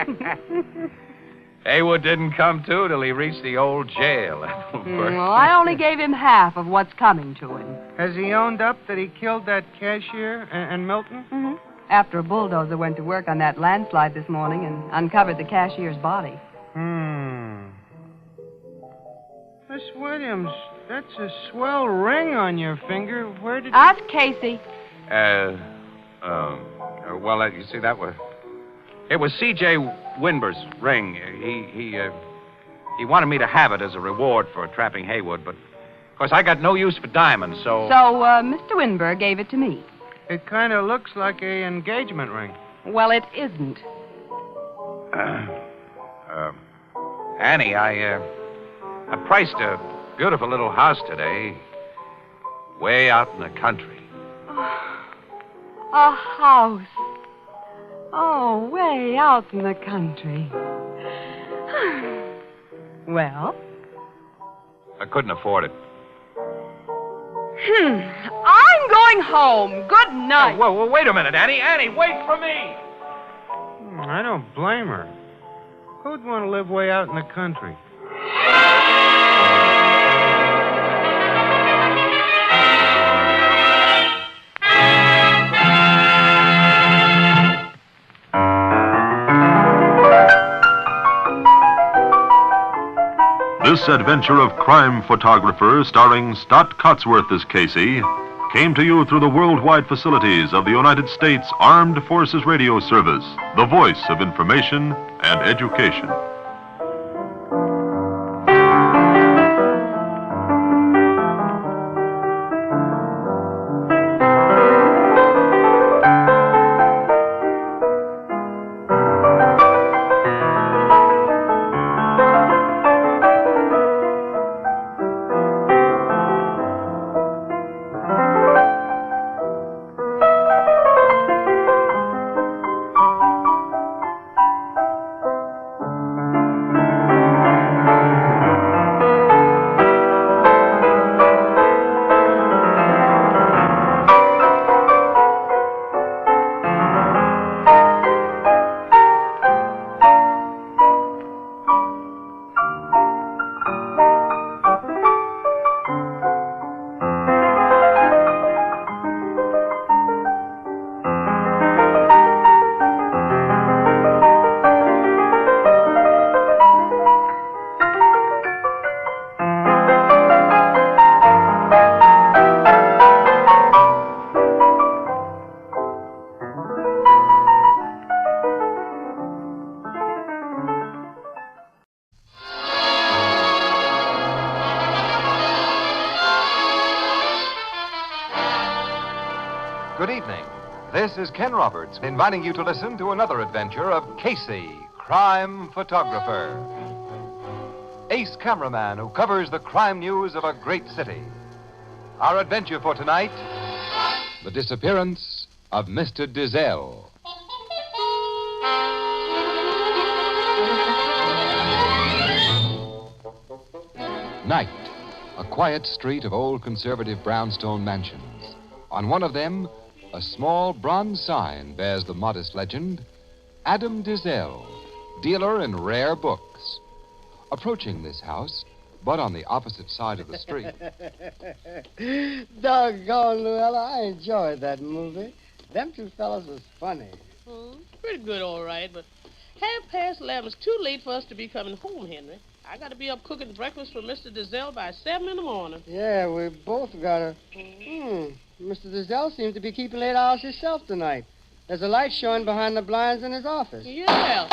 Haywood didn't come to till he reached the old jail. Well, I only gave him half of what's coming to him. Has he owned up that he killed that cashier and Milton? Mm-hmm. After a bulldozer went to work on that landslide this morning and uncovered the cashier's body. Miss Williams, that's a swell ring on your finger. Where did Ask Casey. Well, you see, it was C.J. Winbur's ring. He wanted me to have it as a reward for trapping Haywood, but, of course, I got no use for diamonds, so... So, Mr. Winburg gave it to me. It kind of looks like a engagement ring. Well, it isn't. Annie, I priced a beautiful little house today, way out in the country. A house. Oh, way out in the country. Well? I couldn't afford it. I'm going home. Good night. Oh, whoa, wait a minute, Annie. Annie, wait for me. I don't blame her. Who'd want to live way out in the country? This adventure of crime photographer starring Stott Cotsworth as Casey came to you through the worldwide facilities of the United States Armed Forces Radio Service, the voice of information and education. Good evening. This is Ken Roberts inviting you to listen to another adventure of Casey, crime photographer. Ace cameraman who covers the crime news of a great city. Our adventure for tonight, the disappearance of Mr. Dizelle. Night, a quiet street of old conservative brownstone mansions. On one of them, a small bronze sign bears the modest legend, Adam Dizelle, dealer in rare books. Approaching this house, but on the opposite side of the street. Doggone, Luella, I enjoyed that movie. Them two fellas was funny. Pretty good, all right, but 11:30 is too late for us to be coming home, Henry. I got to be up cooking breakfast for Mr. Dizelle by 7 in the morning. Yeah, we both got to. Mr. Dizelle seems to be keeping late hours himself tonight. There's a light showing behind the blinds in his office. Yeah.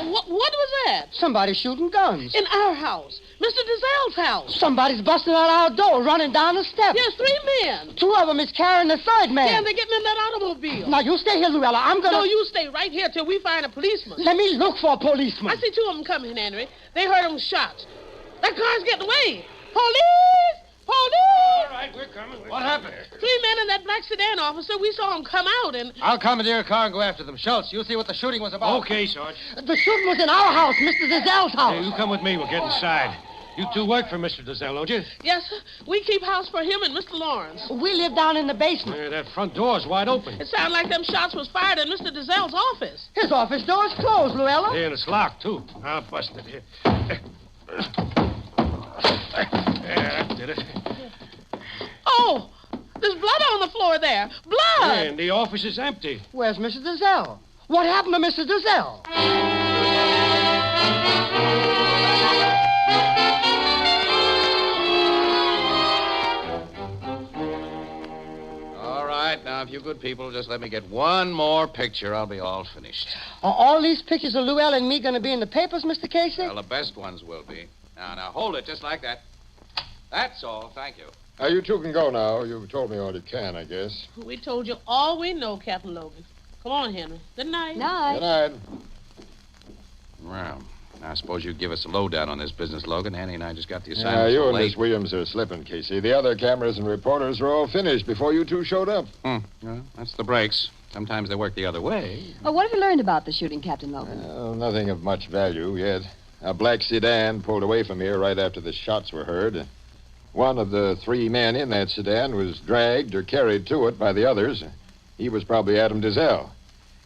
What was that? Somebody's shooting guns. In our house. Mr. Dizelle's house. Somebody's busting out our door, running down the steps. Yes, 3 men. 2 of them is carrying the third man. Yeah, and they're getting in that automobile. Now, you stay here, Luella. I'm going to... No, you stay right here till we find a policeman. Let me look for a policeman. I see 2 of them coming, Henry. They heard them shots. That car's getting away. Police! Police! All right, we're coming. What happened? 3 men in that black sedan, officer. We saw them come out and... I'll commandeer a car and go after them. Schultz, you see what the shooting was about. Okay, Sarge. The shooting was in our house, Mr. Dizelle's house. Hey, you come with me. We'll get inside. You 2 work for Mr. Dizelle, don't you? Yes, sir. We keep house for him and Mr. Lawrence. We live down in the basement. That front door's wide open. It sounded like them shots was fired in Mr. Dizelle's office. His office door's closed, Luella. Yeah, and it's locked, too. I'll bust it here. Yeah, that did it. Oh, there's blood on the floor there. Blood! Yeah, and the office is empty. Where's Mr. Dizelle? What happened to Mr. Dizelle? All right, now, if you good people just let me get one more picture, I'll be all finished. Are all these pictures of Luella and me going to be in the papers, Mr. Casey? Well, the best ones will be. Now, hold it just like that. That's all. Thank you. You 2 can go now. You've told me all you can, I guess. We told you all we know, Captain Logan. Come on, Henry. Good night. Good night. Well, I suppose you give us a lowdown on this business, Logan. Annie and I just got the assignment. You so and late. Miss Williams are slipping, Casey. The other cameras and reporters are all finished before you 2 showed up. Well, that's the breaks. Sometimes they work the other way. Oh, what have you learned about the shooting, Captain Logan? Nothing of much value yet. A black sedan pulled away from here right after the shots were heard. One of the 3 men in that sedan was dragged or carried to it by the others. He was probably Adam Dizelle.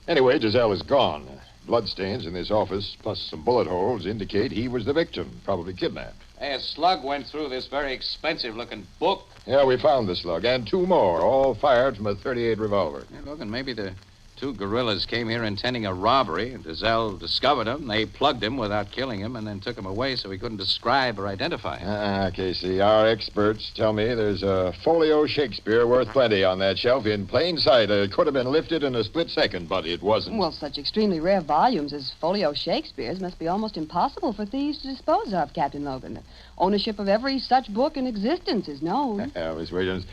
Anyway, Dizelle is gone. Bloodstains in this office, plus some bullet holes, indicate he was the victim, probably kidnapped. Hey, a slug went through this very expensive-looking book. Yeah, we found the slug, and 2 more, all fired from a .38 revolver. Yeah, Logan, maybe the 2 guerrillas came here intending a robbery, and Dizelle discovered him. They plugged him without killing him, and then took him away so he couldn't describe or identify him. Casey, our experts tell me there's a folio Shakespeare worth plenty on that shelf in plain sight. It could have been lifted in a split second, but it wasn't. Well, such extremely rare volumes as folio Shakespeare's must be almost impossible for thieves to dispose of, Captain Logan. Ownership of every such book in existence is known. Miss Williams,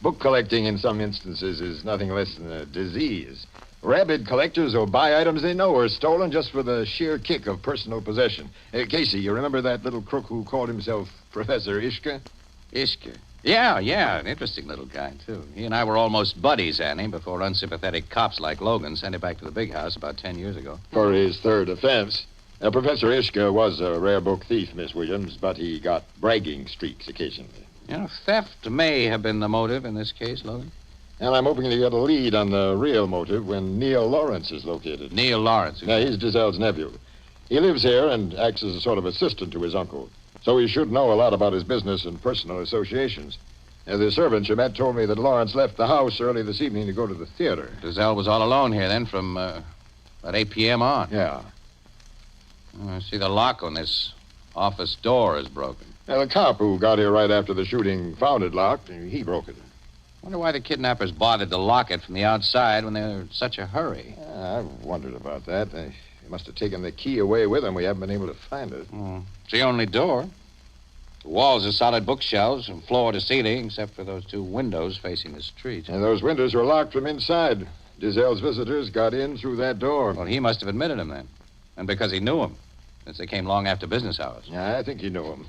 book collecting in some instances is nothing less than a disease. Rabid collectors will buy items they know are stolen just for the sheer kick of personal possession. Casey, you remember that little crook who called himself Professor Ishka? Ishka? Yeah, an interesting little guy, too. He and I were almost buddies, Annie, before unsympathetic cops like Logan sent him back to the big house about 10 years ago. For his 3rd offense. Professor Ishka was a rare book thief, Miss Williams, but he got bragging streaks occasionally. Theft may have been the motive in this case, Logan. And I'm hoping to get a lead on the real motive when Neil Lawrence is located. Neil Lawrence? Yeah, he's Dizelle's nephew. He lives here and acts as a sort of assistant to his uncle. So he should know a lot about his business and personal associations. The servant you met told me that Lawrence left the house early this evening to go to the theater. Dizelle was all alone here then from about 8 p.m. on. Yeah. I see the lock on this office door is broken. The cop who got here right after the shooting found it locked, and he broke it. Wonder why the kidnappers bothered to lock it from the outside when they were in such a hurry. I've wondered about that. They must have taken the key away with them. We haven't been able to find it. It's the only door. The walls are solid bookshelves from floor to ceiling, except for those 2 windows facing the street. And those windows were locked from inside. Dizelle's visitors got in through that door. Well, he must have admitted him then. And because he knew him, since they came long after business hours. Yeah, I think he knew him.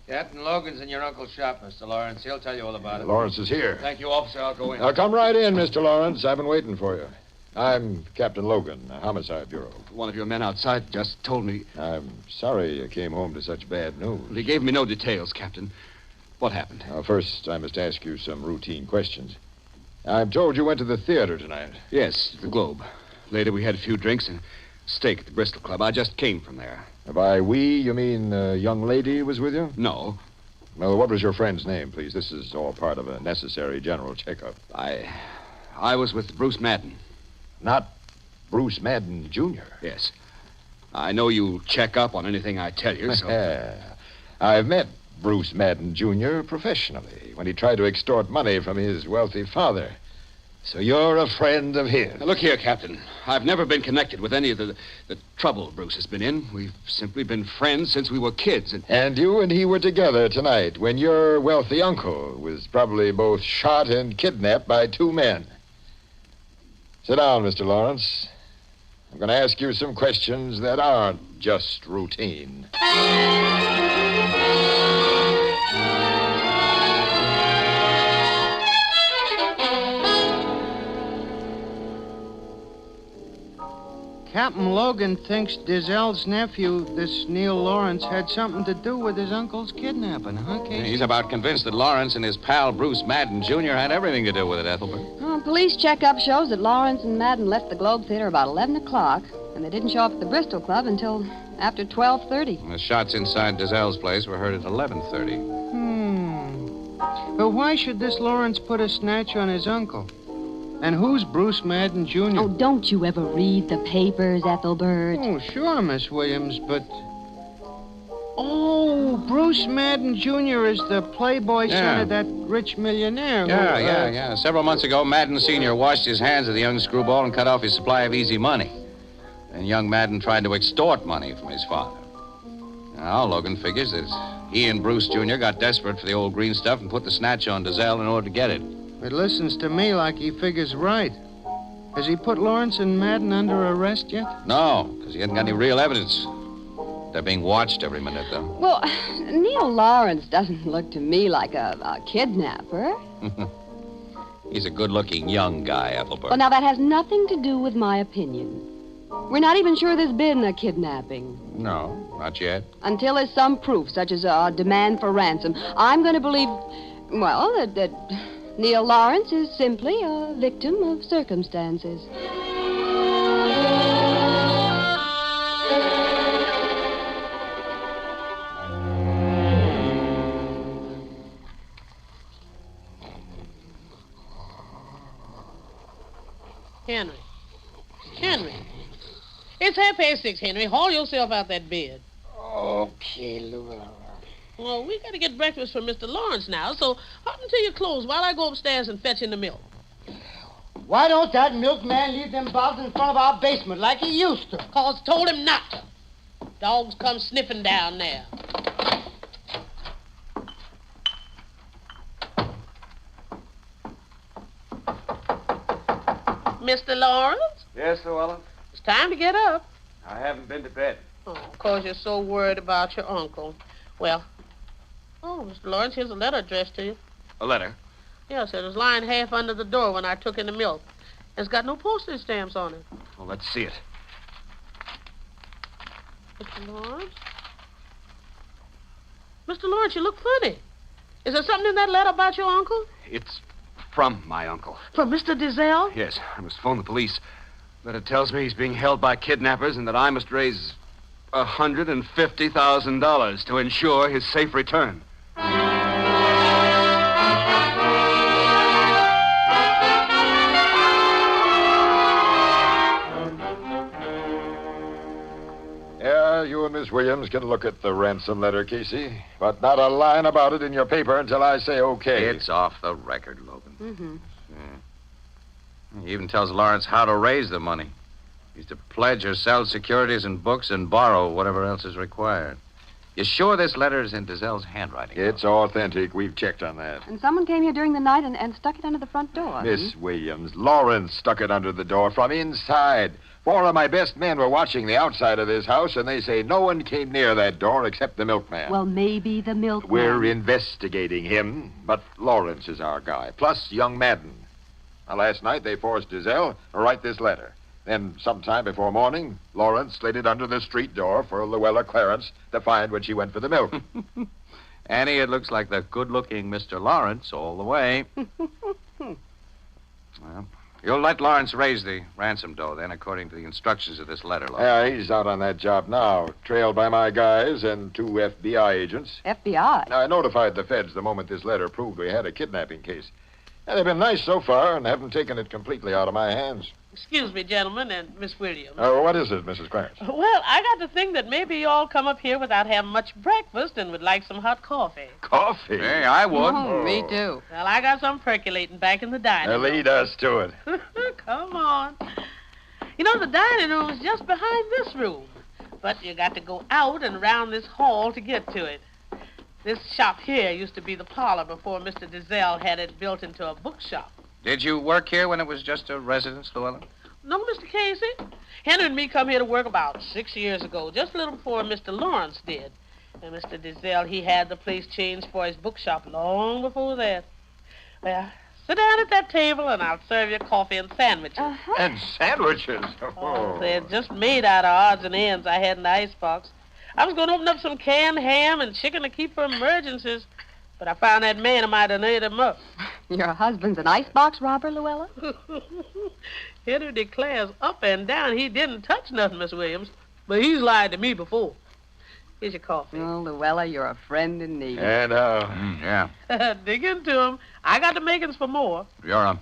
Captain Logan's in your uncle's shop, Mr. Lawrence. He'll tell you all about it. Lawrence is here. Thank you, officer. I'll go in. Now, come right in, Mr. Lawrence. I've been waiting for you. I'm Captain Logan, Homicide Bureau. One of your men outside just told me... I'm sorry you came home to such bad news. He gave me no details, Captain. What happened? First, I must ask you some routine questions. I'm told you went to the theater tonight. Yes, the Globe. Later, we had a few drinks and steak at the Bristol Club. I just came from there. By we, you mean a young lady was with you? No. Well, what was your friend's name, please? This is all part of a necessary general checkup. I was with Bruce Madden. Not Bruce Madden, Jr.? Yes. I know you check up on anything I tell you, so... I've met Bruce Madden, Jr. professionally when he tried to extort money from his wealthy father. So you're a friend of his. Now, look here, Captain. I've never been connected with any of the trouble Bruce has been in. We've simply been friends since we were kids. And you and he were together tonight when your wealthy uncle was probably both shot and kidnapped by two men. Sit down, Mr. Lawrence. I'm going to ask you some questions that aren't just routine. Captain Logan thinks Dizell's nephew, this Neil Lawrence, had something to do with his uncle's kidnapping, huh, Casey? He's about convinced that Lawrence and his pal Bruce Madden, Jr. had everything to do with it, Ethelbert. Police checkup shows that Lawrence and Madden left the Globe Theater about 11 o'clock, and they didn't show up at the Bristol Club until after 12:30. The shots inside Dizell's place were heard at 11:30. But why should this Lawrence put a snatch on his uncle? And who's Bruce Madden, Jr.? Oh, don't you ever read the papers, Ethelbert? Oh, sure, Miss Williams, but... Oh, Bruce Madden, Jr. is the playboy son of that rich millionaire. Yeah. Several months ago, Madden Sr. washed his hands of the young screwball and cut off his supply of easy money. Then young Madden tried to extort money from his father. Now, Logan figures that he and Bruce Jr. got desperate for the old green stuff and put the snatch on Dizell in order to get it. It listens to me like he figures right. Has he put Lawrence and Madden under arrest yet? No, because he hasn't got any real evidence. They're being watched every minute, though. Well, Neil Lawrence doesn't look to me like a kidnapper. He's a good-looking young guy, Ethelbert. Well, now, that has nothing to do with my opinion. We're not even sure there's been a kidnapping. No, not yet. Until there's some proof, such as a demand for ransom, I'm going to believe, well, that Neil Lawrence is simply a victim of circumstances. Henry. It's 6:30, Henry. Haul yourself out that bed. Okay, Louis. Well, we got to get breakfast for Mr. Lawrence now, so hop into your clothes while I go upstairs and fetch in the milk. Why don't that milkman leave them bottles in front of our basement like he used to? 'Cause told him not to. Dogs come sniffing down there. Mr. Lawrence? Yes, Llewellyn? It's time to get up. I haven't been to bed. Oh, 'cause you're so worried about your uncle. Well, Mr. Lawrence, here's a letter addressed to you. A letter? Yes, it was lying half under the door when I took in the milk. It's got no postage stamps on it. Well, let's see it. Mr. Lawrence? Mr. Lawrence, you look funny. Is there something in that letter about your uncle? It's from my uncle. From Mr. Dizell? Yes, I must phone the police. Letter tells me he's being held by kidnappers and that I must raise $150,000 to ensure his safe return. Yeah, you and Miss Williams can look at the ransom letter, Casey, but not a line about it in your paper until I say okay. It's off the record, Logan. Mm-hmm. He even tells Lawrence how to raise the money. He's to pledge or sell securities and books and borrow whatever else is required. You sure this letter is in Dizell's handwriting? It's authentic. We've checked on that. And someone came here during the night and stuck it under the front door. Miss Williams, Lawrence stuck it under the door from inside. 4 of my best men were watching the outside of this house, and they say no one came near that door except the milkman. Well, maybe the milkman. We're investigating him, but Lawrence is our guy, plus young Madden. Now, last night they forced Dizell to write this letter. Then, sometime before morning, Lawrence slid it under the street door for Luella Clarence to find when she went for the milk. Annie, it looks like the good-looking Mr. Lawrence all the way. Well, you'll let Lawrence raise the ransom dough, then, according to the instructions of this letter, Logan. Yeah, he's out on that job now, trailed by my guys and 2 FBI agents. FBI? I notified the feds the moment this letter proved we had a kidnapping case. Yeah, they've been nice so far and haven't taken it completely out of my hands. Excuse me, gentlemen, and Miss Williams. Oh, what is it, Mrs. Clarence? Well, I got to think that maybe you all come up here without having much breakfast and would like some hot coffee. Coffee? Hey, I would. Oh, me too. Well, I got some percolating back in the dining room. Lead us to it. Come on. You know, the dining room is just behind this room. But you got to go out and around this hall to get to it. This shop here used to be the parlor before Mr. Dizelle had it built into a bookshop. Did you work here when it was just a residence, Llewellyn? No, Mr. Casey. Henry and me come here to work about 6 years ago, just a little before Mr. Lawrence did. And Mr. Dizelle, he had the place changed for his bookshop long before that. Well, sit down at that table and I'll serve you coffee and sandwiches. And sandwiches? Oh, they're just made out of odds and ends I had in the icebox. I was going to open up some canned ham and chicken to keep for emergencies, but I found that man who might have ate them up. Your husband's an icebox robber, Llewellyn? Henry declares up and down he didn't touch nothing, Miss Williams, but he's lied to me before. Here's your coffee. Oh, Llewellyn, you're a friend in need. And, yeah. Dig into him. I got the makings for more. You're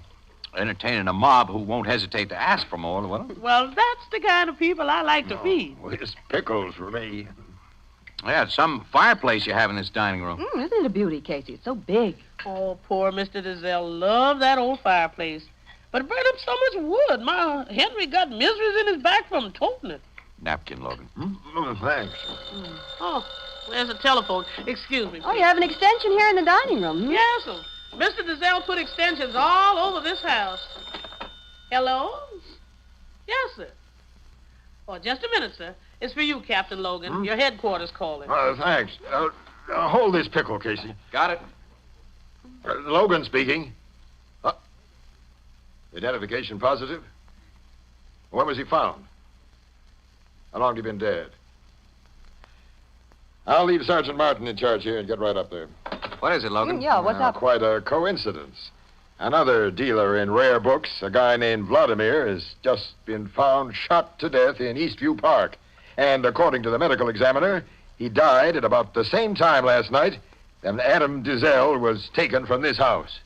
entertaining a mob who won't hesitate to ask for more, Llewellyn. Well, that's the kind of people I like to feed. Well, it's pickles for me. Yeah, it's some fireplace you have in this dining room. Isn't it a beauty, Casey? It's so big. Oh, poor Mr. Dizelle loved that old fireplace. But it burned up so much wood. My Henry got miseries in his back from toting it. Napkin, Logan. Oh, thanks. Oh, there's a telephone. Excuse me. Oh, you have an extension here in the dining room. Yes, sir. Mr. Dizelle put extensions all over this house. Hello? Yes, sir. Oh, just a minute, sir. It's for you, Captain Logan. Your headquarters calling. Thanks. Hold this pickle, Casey. Got it. Logan speaking. Identification positive? When was he found? How long have you been dead? I'll leave Sergeant Martin in charge here and get right up there. What is it, Logan? Yeah, what's up? Quite a coincidence. Another dealer in rare books, a guy named Vladimir, has just been found shot to death in Eastview Park. And according to the medical examiner, he died at about the same time last night that Adam Dizelle was taken from this house.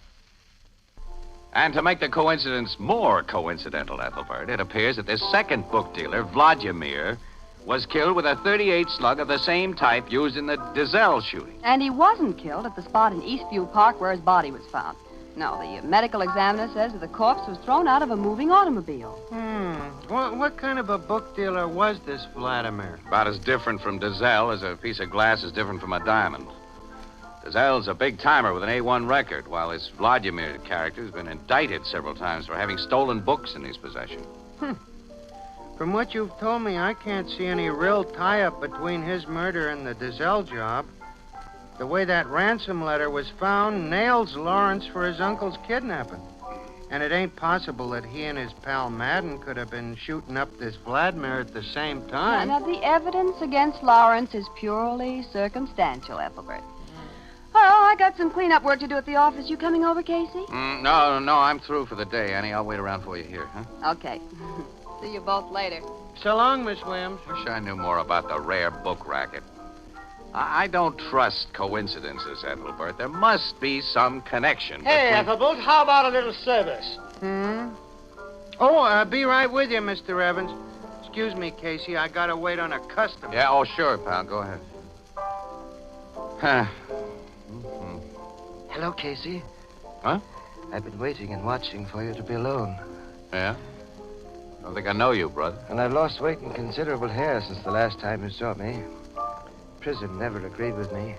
And to make the coincidence more coincidental, Ethelbert, it appears that this second book dealer, Vladimir, was killed with a .38 slug of the same type used in the Dizelle shooting. And he wasn't killed at the spot in Eastview Park where his body was found. No, the medical examiner says that the corpse was thrown out of a moving automobile. What kind of a book dealer was this Vladimir? About as different from Dizelle as a piece of glass is different from a diamond. Dizelle's a big-timer with an A1 record, while this Vladimir character has been indicted several times for having stolen books in his possession. From what you've told me, I can't see any real tie-up between his murder and the Dizelle job. The way that ransom letter was found nails Lawrence for his uncle's kidnapping. And it ain't possible that he and his pal Madden could have been shooting up this Vladimir at the same time. Now, the evidence against Lawrence is purely circumstantial, Ethelbert. Well, I got some cleanup work to do at the office. You coming over, Casey? No, I'm through for the day, Annie. I'll wait around for you here, huh? Okay. See you both later. So long, Miss Williams. Wish I knew more about the rare book racket. I don't trust coincidences, Ethelbert. There must be some connection. Hey, between... Ethelbert, how about a little service? Oh, be right with you, Mr. Evans. Excuse me, Casey. I gotta wait on a customer. Yeah, oh, sure, pal. Go ahead. Huh. Hello, Casey. Huh? I've been waiting and watching for you to be alone. Yeah? Don't think I know you, brother. And I've lost weight and considerable hair since the last time you saw me. Prison never agreed with me.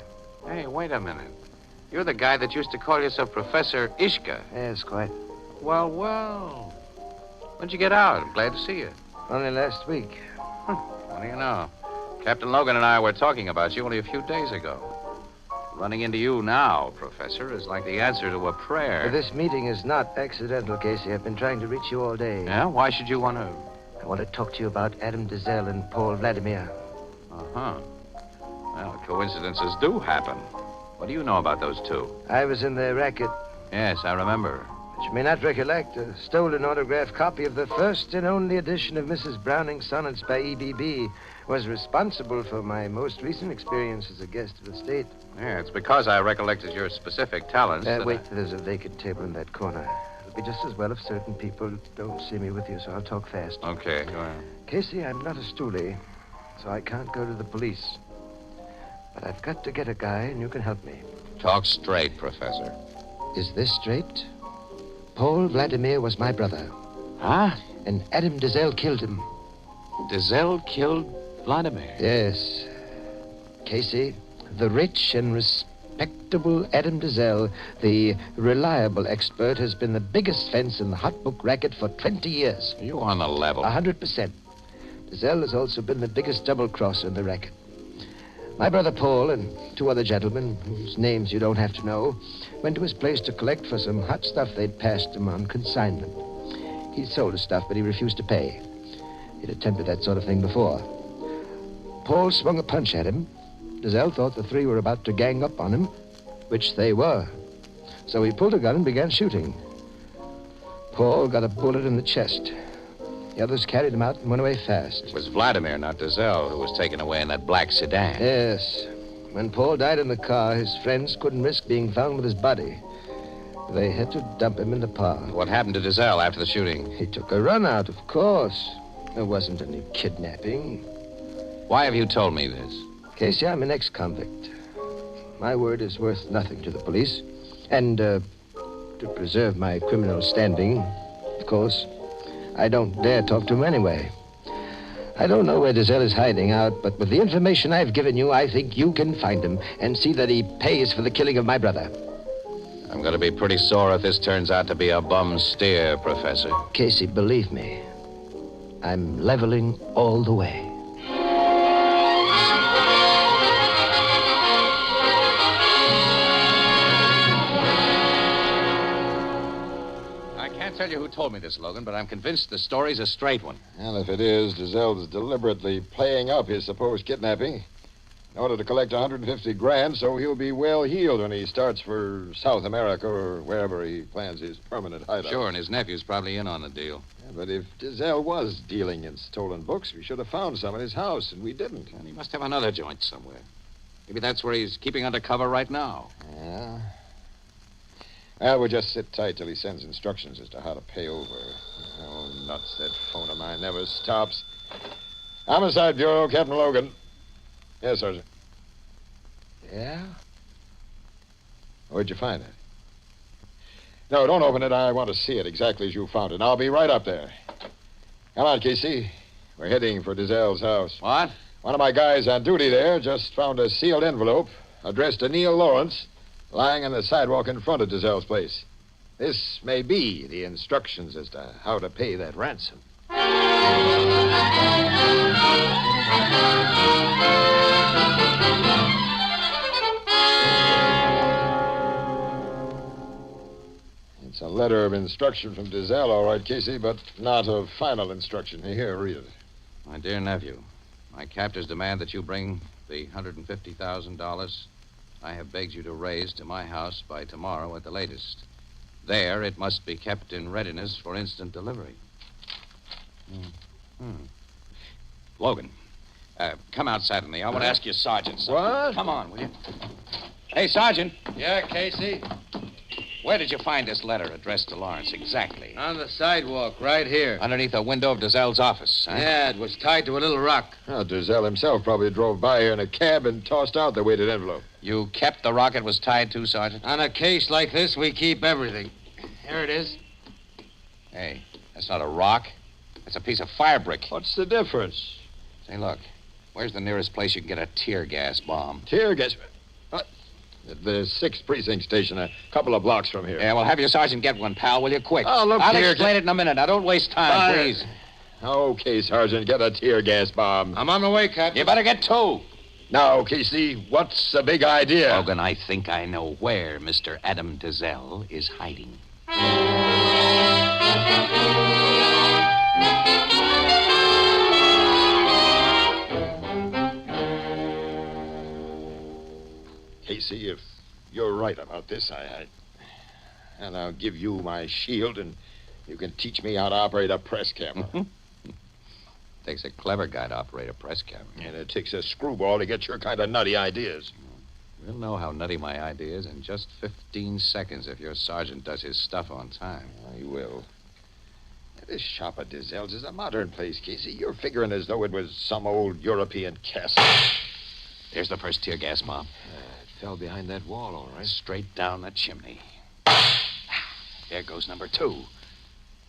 Hey, wait a minute. You're the guy that used to call yourself Professor Ishka. Yes, quite. Well. When'd you get out? I'm glad to see you. Only last week. What do you know? Captain Logan and I were talking about you only a few days ago. Running into you now, Professor, is like the answer to a prayer. This meeting is not accidental, Casey. I've been trying to reach you all day. Yeah? Why should you want to? I want to talk to you about Adam Dizelle and Paul Vladimir. Uh-huh. Well, coincidences do happen. What do you know about those two? I was in the racket. Yes, I remember. you may not recollect, a stolen autographed copy of the first and only edition of Mrs. Browning's Sonnets by E.B.B. was responsible for my most recent experience as a guest of the state. Yeah, it's because I recollected your specific talents. Wait, there's a vacant table in that corner. It'll be just as well if certain people don't see me with you, so I'll talk fast. Okay, go ahead. Casey, I'm not a stoolie, so I can't go to the police. But I've got to get a guy, and you can help me. Talk straight, Professor. Is this straight? Paul Vladimir was my brother. Huh? And Adam Dizelle killed him. Dizelle killed Vladimir? Yes. Casey, the rich and respectable Adam Dizelle, the reliable expert, has been the biggest fence in the hot book racket for 20 years. Are you on the level? 100%. Dizelle has also been the biggest double-crosser in the racket. My brother Paul and two other gentlemen, whose names you don't have to know, went to his place to collect for some hot stuff they'd passed him on consignment. He sold the stuff, but he refused to pay. He'd attempted that sort of thing before. Paul swung a punch at him. Dizelle thought the three were about to gang up on him, which they were. So he pulled a gun and began shooting. Paul got a bullet in the chest. The others carried him out and went away fast. It was Vladimir, not Dizelle, who was taken away in that black sedan. Yes. When Paul died in the car, his friends couldn't risk being found with his body. They had to dump him in the park. What happened to Dizelle after the shooting? He took a run out, of course. There wasn't any kidnapping. Why have you told me this? Casey, I'm an ex-convict. My word is worth nothing to the police. And, to preserve my criminal standing, of course, I don't dare talk to him anyway. I don't know where Dizelle is hiding out, but with the information I've given you, I think you can find him and see that he pays for the killing of my brother. I'm going to be pretty sore if this turns out to be a bum steer, Professor. Casey, believe me, I'm leveling all the way. I can't tell you who told me this, Logan, but I'm convinced the story's a straight one. And if it is, Dizelle's deliberately playing up his supposed kidnapping in order to collect 150 grand, so he'll be well heeled when he starts for South America or wherever he plans his permanent hideout. Sure, and his nephew's probably in on the deal. Yeah, but if Dizelle was dealing in stolen books, we should have found some in his house, and we didn't. And he must have another joint somewhere. Maybe that's where he's keeping undercover right now. Yeah. Well, we'll just sit tight till he sends instructions as to how to pay over. Oh, nuts, that phone of mine never stops. Homicide Bureau, Captain Logan. Yes, Sergeant. Yeah? Where'd you find it? No, don't open it. I want to see it exactly as you found it. I'll be right up there. Come on, Casey. We're heading for Dizelle's house. What? One of my guys on duty there just found a sealed envelope addressed to Neil Lawrence lying on the sidewalk in front of Dizelle's place. This may be the instructions as to how to pay that ransom. It's a letter of instruction from Dizelle, all right, Casey, but not a final instruction. Here, read it. My dear nephew, my captors demand that you bring the $150,000 I have begged you to raise to my house by tomorrow at the latest. There, it must be kept in readiness for instant delivery. Logan, come outside with me. I want to ask you, Sergeant, something. What? Come on, will you? Hey, Sergeant. Yeah, Casey? Where did you find this letter addressed to Lawrence exactly? On the sidewalk, right here. Underneath a window of Dizelle's office, huh? Yeah, it was tied to a little rock. Oh, Dizelle himself probably drove by here in a cab and tossed out the weighted envelope. You kept the rock it was tied to, Sergeant? On a case like this, we keep everything. Here it is. Hey, that's not a rock. That's a piece of fire brick. What's the difference? Say, look, where's the nearest place you can get a tear gas bomb? Tear gas? What? The 6th precinct station, a couple of blocks from here. Yeah, well, have your sergeant get one, pal, will you? Quick. Oh, look I'll here. explain it in a minute. Now, don't waste time, please. Okay, Sergeant, get a tear gas bomb. I'm on the way, Captain. You better get two. Now, Casey, what's the big idea? Logan, I think I know where Mr. Adam Dizelle is hiding. Casey, if you're right about this, And I'll give you my shield, and you can teach me how to operate a press camera. Takes a clever guy to operate a press camera. And it takes a screwball to get your kind of nutty ideas. We'll know how nutty my idea is in just 15 seconds if your sergeant does his stuff on time. He will. This shop at Dizell's is a modern place, Casey. You're figuring as though it was some old European castle. There's the first tear gas, Mom. It fell behind that wall, all right. Straight down the chimney. There goes number 2.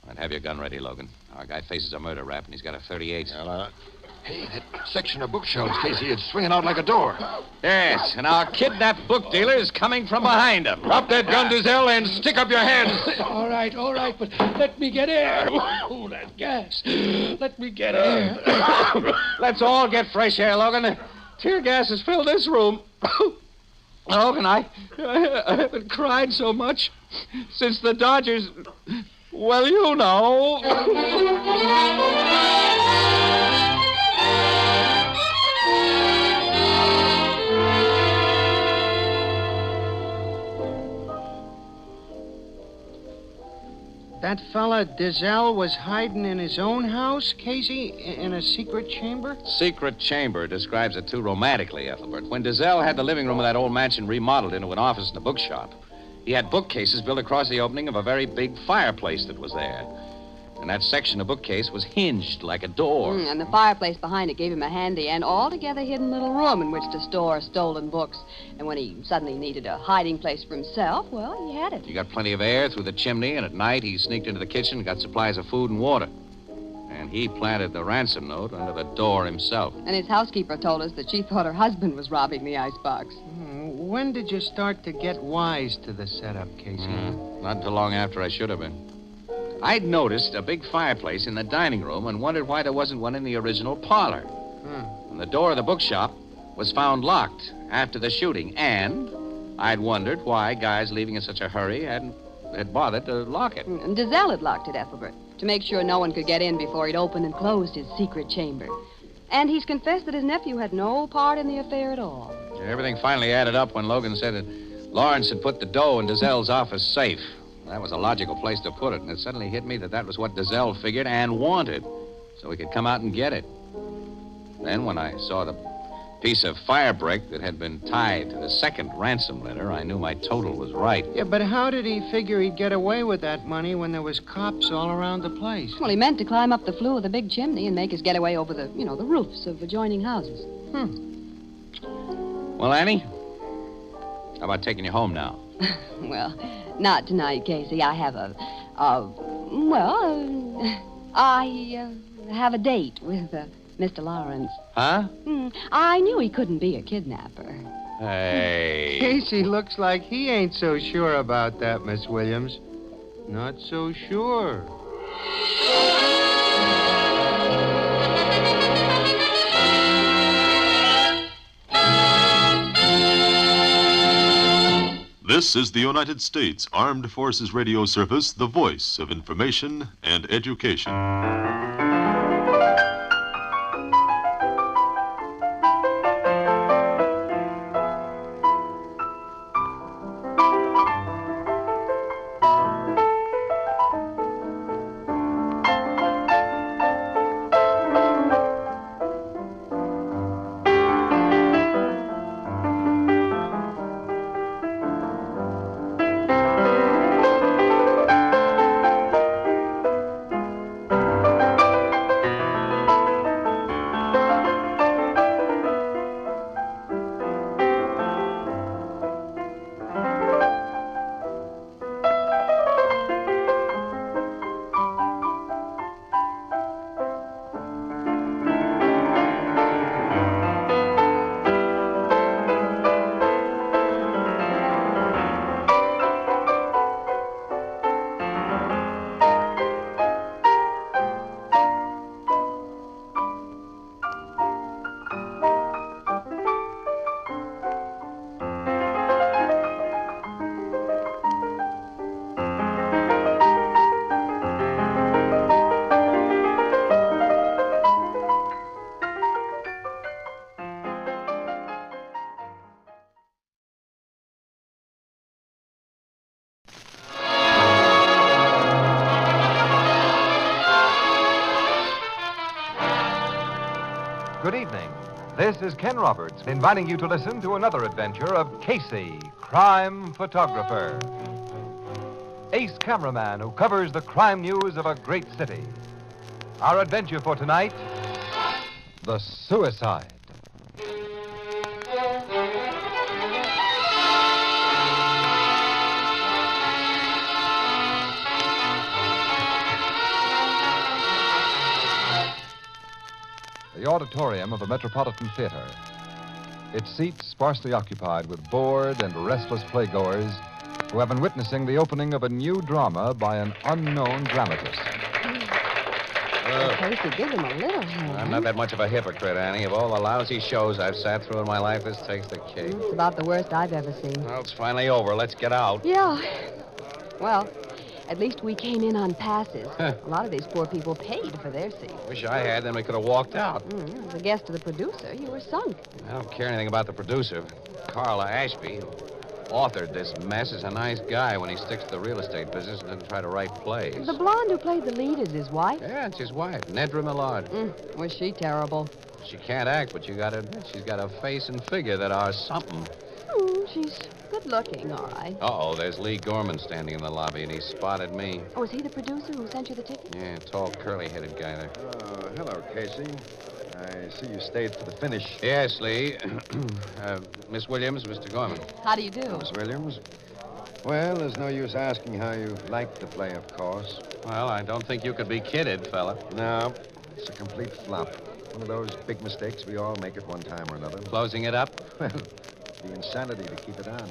I'd have your gun ready, Logan. Our guy faces a murder rap, and he's got a .38. Well, hey, that section of bookshelves, Casey, it's swinging out like a door. Yes, and our kidnapped book dealer is coming from behind him. Drop that gun, Dizell, and stick up your hands. All right, but let me get air. Oh, that gas. Let me get air. Let's all get fresh air, Logan. Tear gas has filled this room. Logan, I haven't cried so much since the Dodgers... Well, you know. That fella Dizell was hiding in his own house, Casey, in a secret chamber? Secret chamber describes it too romantically, Ethelbert. When Dizell had the living room of that old mansion remodeled into an office and a bookshop, he had bookcases built across the opening of a very big fireplace that was there. And that section of bookcase was hinged like a door. And the fireplace behind it gave him a handy and altogether hidden little room in which to store stolen books. And when he suddenly needed a hiding place for himself, well, he had it. He got plenty of air through the chimney, and at night he sneaked into the kitchen and got supplies of food and water. And he planted the ransom note under the door himself. And his housekeeper told us that she thought her husband was robbing the icebox. When did you start to get wise to the setup, Casey? Not until long after I should have been. I'd noticed a big fireplace in the dining room and wondered why there wasn't one in the original parlor. And the door of the bookshop was found locked after the shooting, and I'd wondered why guys leaving in such a hurry had bothered to lock it. And Dizell had locked it, Ethelbert, to make sure no one could get in before he'd opened and closed his secret chamber. And he's confessed that his nephew had no part in the affair at all. Everything finally added up when Logan said that Lawrence had put the dough in Dizell's office safe. That was a logical place to put it, and it suddenly hit me that was what Dizell figured and wanted, so he could come out and get it. Then when I saw the piece of fire brick that had been tied to the second ransom letter, I knew my total was right. Yeah, but how did he figure he'd get away with that money when there was cops all around the place? Well, he meant to climb up the flue of the big chimney and make his getaway over the roofs of adjoining houses. Well, Annie, how about taking you home now? Well, not tonight, Casey. I have I have a date with Mr. Lawrence. Huh? I knew he couldn't be a kidnapper. Hey. Casey looks like he ain't so sure about that, Miss Williams. Not so sure. This is the United States Armed Forces Radio Service, the voice of information and education. Good evening. This is Ken Roberts inviting you to listen to another adventure of Casey, crime photographer. Ace cameraman who covers the crime news of a great city. Our adventure for tonight, the suicide. The auditorium of a Metropolitan Theater. Its seats sparsely occupied with bored and restless playgoers who have been witnessing the opening of a new drama by an unknown dramatist. Casey, give him a little hand. I'm not that much of a hypocrite, Annie. Of all the lousy shows I've sat through in my life, this takes the cake. It's about the worst I've ever seen. Well, it's finally over. Let's get out. Yeah. Well, at least we came in on passes. A lot of these poor people paid for their seats. Wish I had, then we could have walked out. As a guest of the producer, you were sunk. I don't care anything about the producer. Carl Ashby, who authored this mess, is a nice guy when he sticks to the real estate business and doesn't try to write plays. The blonde who played the lead is his wife? Yeah, it's his wife, Nedra Millard. Was she terrible? She can't act, but you gotta admit she's got a face and figure that are something. She's good looking, all right. Uh-oh, there's Lee Gorman standing in the lobby, and he spotted me. Oh, is he the producer who sent you the ticket? Yeah, tall, curly-headed guy there. Hello, Casey. I see you stayed for the finish. Yes, Lee. Miss Williams, Mr. Gorman. How do you do? Miss Williams. Well, there's no use asking how you liked the play, of course. Well, I don't think you could be kidded, fella. No, it's a complete flop. One of those big mistakes we all make at one time or another. Closing it up? Well, the insanity to keep it on.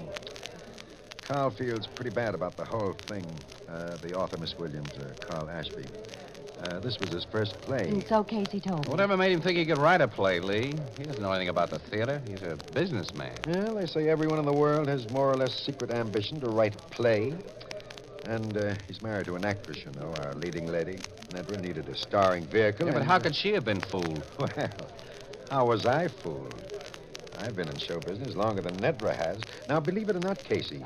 Carl feels pretty bad about the whole thing. The author, Miss Williams, Carl Ashby. This was his first play. And so Casey told me. Whatever made him think he could write a play, Lee? He doesn't know anything about the theater. He's a businessman. Well, they say everyone in the world has more or less secret ambition to write a play. And he's married to an actress, you know, our leading lady. Nedra needed a starring vehicle. Yeah, but how could she have been fooled? Well, how was I fooled? I've been in show business longer than Nedra has. Now, believe it or not, Casey,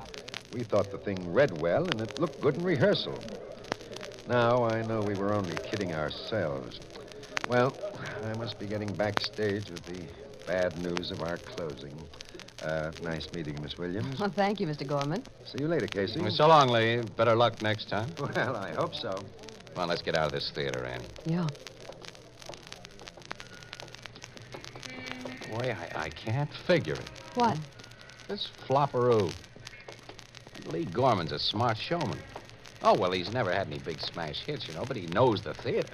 we thought the thing read well and it looked good in rehearsal. Now, I know we were only kidding ourselves. Well, I must be getting backstage with the bad news of our closing. Nice meeting, Miss Williams. Well, thank you, Mr. Gorman. See you later, Casey. Well, so long, Lee. Better luck next time. Well, I hope so. Come on, let's get out of this theater, Annie. Yeah. Boy, I can't figure it. What? This flopperoo. Lee Gorman's a smart showman. Oh, well, he's never had any big smash hits, you know, but he knows the theater.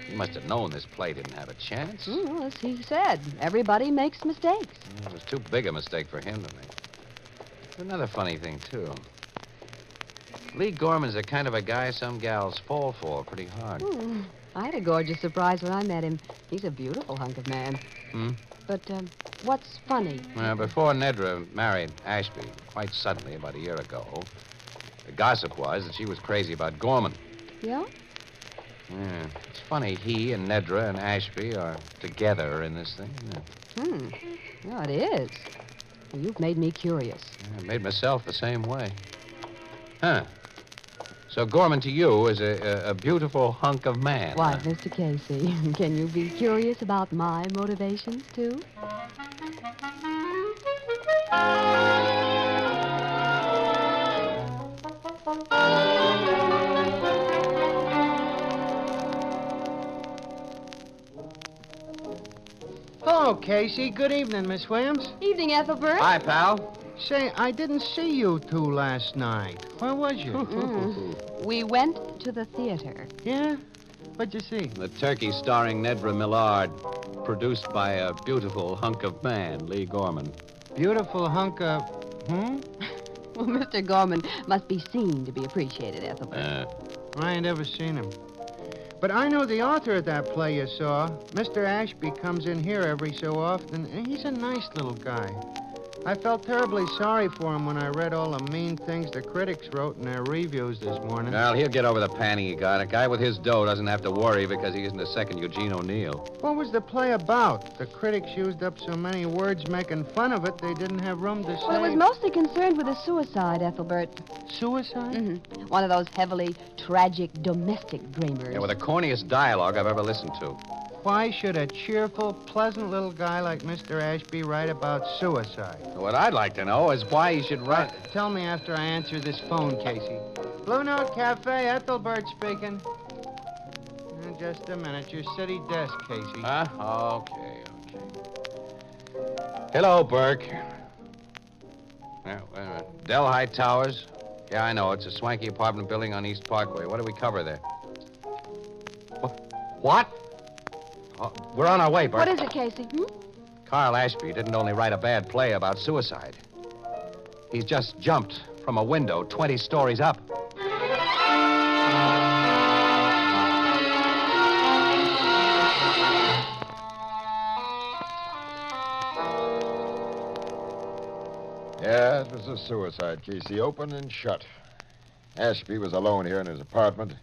He must have known this play didn't have a chance. Well, as he said, everybody makes mistakes. It was too big a mistake for him to make. There's another funny thing, too. Lee Gorman's the kind of a guy some gals fall for pretty hard. I had a gorgeous surprise when I met him. He's a beautiful hunk of man. But what's funny? Before Nedra married Ashby, quite suddenly, about a year ago, the gossip was that she was crazy about Gorman. Yeah? Yeah. It's funny, he and Nedra and Ashby are together in this thing, isn't it? Yeah, it is. Well, you've made me curious. I made myself the same way. Huh. So Gorman to you is a beautiful hunk of man. Why, huh? Mr. Casey, can you be curious about my motivations, too? Hello, Casey. Good evening, Miss Williams. Evening, Ethelbert. Hi, pal. Say, I didn't see you two last night. Where was you? We went to the theater. Yeah? What'd you see? The turkey starring Nedra Millard, produced by a beautiful hunk of man, Lee Gorman. Beautiful hunk of... Well, Mr. Gorman must be seen to be appreciated, Ethelbert. I ain't ever seen him. But I know the author of that play you saw. Mr. Ashby comes in here every so often, and he's a nice little guy. I felt terribly sorry for him when I read all the mean things the critics wrote in their reviews this morning. Well, he'll get over the panic he got. A guy with his dough doesn't have to worry because he isn't a second Eugene O'Neill. What was the play about? The critics used up so many words making fun of it, they didn't have room to say... Well, it was mostly concerned with a suicide, Ethelbert. Suicide? Mm-hmm. One of those heavily tragic domestic dramas. Yeah, with the corniest dialogue I've ever listened to. Why should a cheerful, pleasant little guy like Mr. Ashby write about suicide? What I'd like to know is why he should write... Tell me after I answer this phone, Casey. Blue Note Cafe, Ethelbert speaking. Just a minute. Your city desk, Casey. Huh? Okay. Hello, Burke. Yeah, wait a minute. Delhi Towers? Yeah, I know. It's a swanky apartment building on East Parkway. What do we cover there? What? Oh, we're on our way, Burke. What is it, Casey? Carl Ashby didn't only write a bad play about suicide. He's just jumped from a window 20 stories up. Yeah, it was a suicide, Casey. Open and shut. Ashby was alone here in his apartment.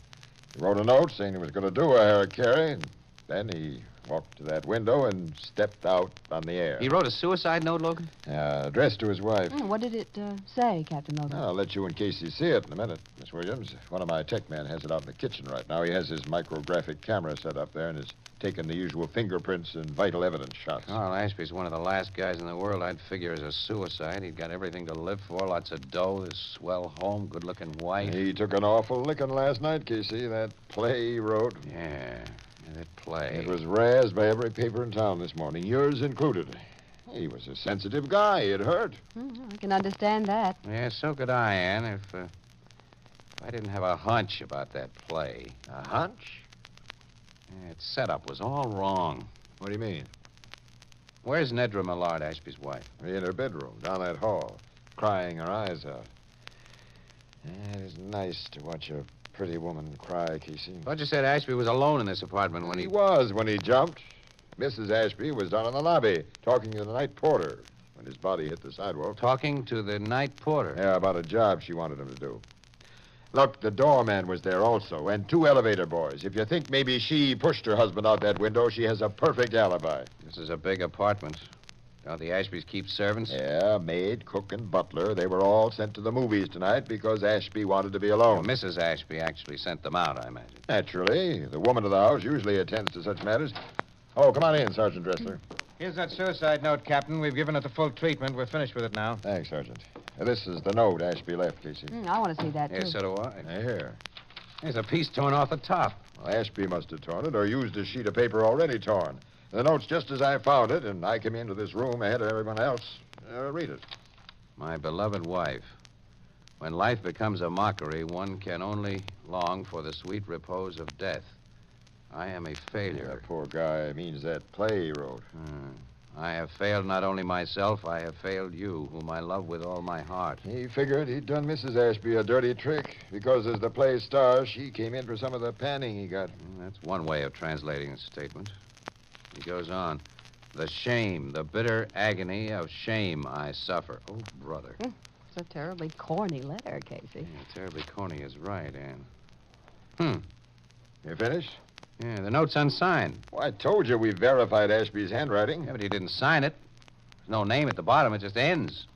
He wrote a note saying he was going to do a harakiri, and then he walked to that window and stepped out on the air. He wrote a suicide note, Logan? Addressed to his wife. What did it say, Captain Logan? I'll let you and Casey see it in a minute, Miss Williams. One of my tech men has it out in the kitchen right now. He has his micrographic camera set up there and is taking the usual fingerprints and vital evidence shots. Carl Ashby's one of the last guys in the world I'd figure as a suicide. He'd got everything to live for, lots of dough, this swell home, good-looking wife. He took an awful licking last night, Casey. That play he wrote. Yeah, that play. It was razzed by every paper in town this morning, yours included. He was a sensitive guy. It hurt. I can understand that. Yeah, so could I, Ann, if I didn't have a hunch about that play. A hunch? Yeah, its setup was all wrong. What do you mean? Where's Nedra Millard, Ashby's wife? In her bedroom, down that hall, crying her eyes out. Yeah, it is nice to watch a pretty woman cry, Casey. Thought you said Ashby was alone in this apartment when He was when he jumped. Mrs. Ashby was down in the lobby talking to the night porter when his body hit the sidewalk. Talking to the night porter? Yeah, about a job she wanted him to do. Look, the doorman was there also, and 2 elevator boys. If you think maybe she pushed her husband out that window, she has a perfect alibi. This is a big apartment. Don't the Ashbys keep servants? Yeah, maid, cook, and butler. They were all sent to the movies tonight because Ashby wanted to be alone. Well, Mrs. Ashby actually sent them out, I imagine. Naturally. The woman of the house usually attends to such matters. Oh, come on in, Sergeant Dressler. Here's that suicide note, Captain. We've given it the full treatment. We're finished with it now. Thanks, Sergeant. This is the note Ashby left, Casey. I want to see that, too. Yes, so do I. Here. There's a piece torn off the top. Well, Ashby must have torn it or used a sheet of paper already torn. The note's just as I found it, and I came into this room ahead of everyone else. Read it. My beloved wife, when life becomes a mockery, one can only long for the sweet repose of death. I am a failure. That poor guy means that play he wrote. I have failed not only myself, I have failed you, whom I love with all my heart. He figured he'd done Mrs. Ashby a dirty trick because as the play star, she came in for some of the panning he got. That's one way of translating the statement. He goes on. The shame, the bitter agony of shame I suffer. Oh, brother. It's a terribly corny letter, Casey. Yeah, terribly corny is right, Ann. You finished? Yeah, the note's unsigned. Well, I told you we verified Ashby's handwriting. Yeah, but he didn't sign it. There's no name at the bottom. It just ends.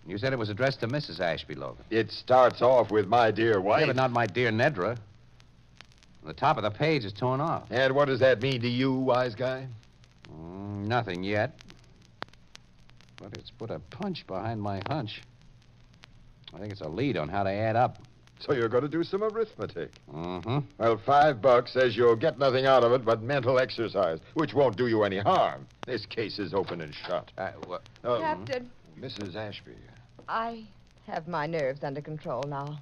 You said it was addressed to Mrs. Ashby, Logan. It starts off with my dear wife. Yeah, but not my dear Nedra. The top of the page is torn off. And what does that mean to you, wise guy? Nothing yet. But it's put a punch behind my hunch. I think it's a lead on how to add up. So you're going to do some arithmetic. Mm-hmm. Well, $5 says you'll get nothing out of it but mental exercise, which won't do you any harm. This case is open and shut. What? Captain. Mrs. Ashby. I have my nerves under control now.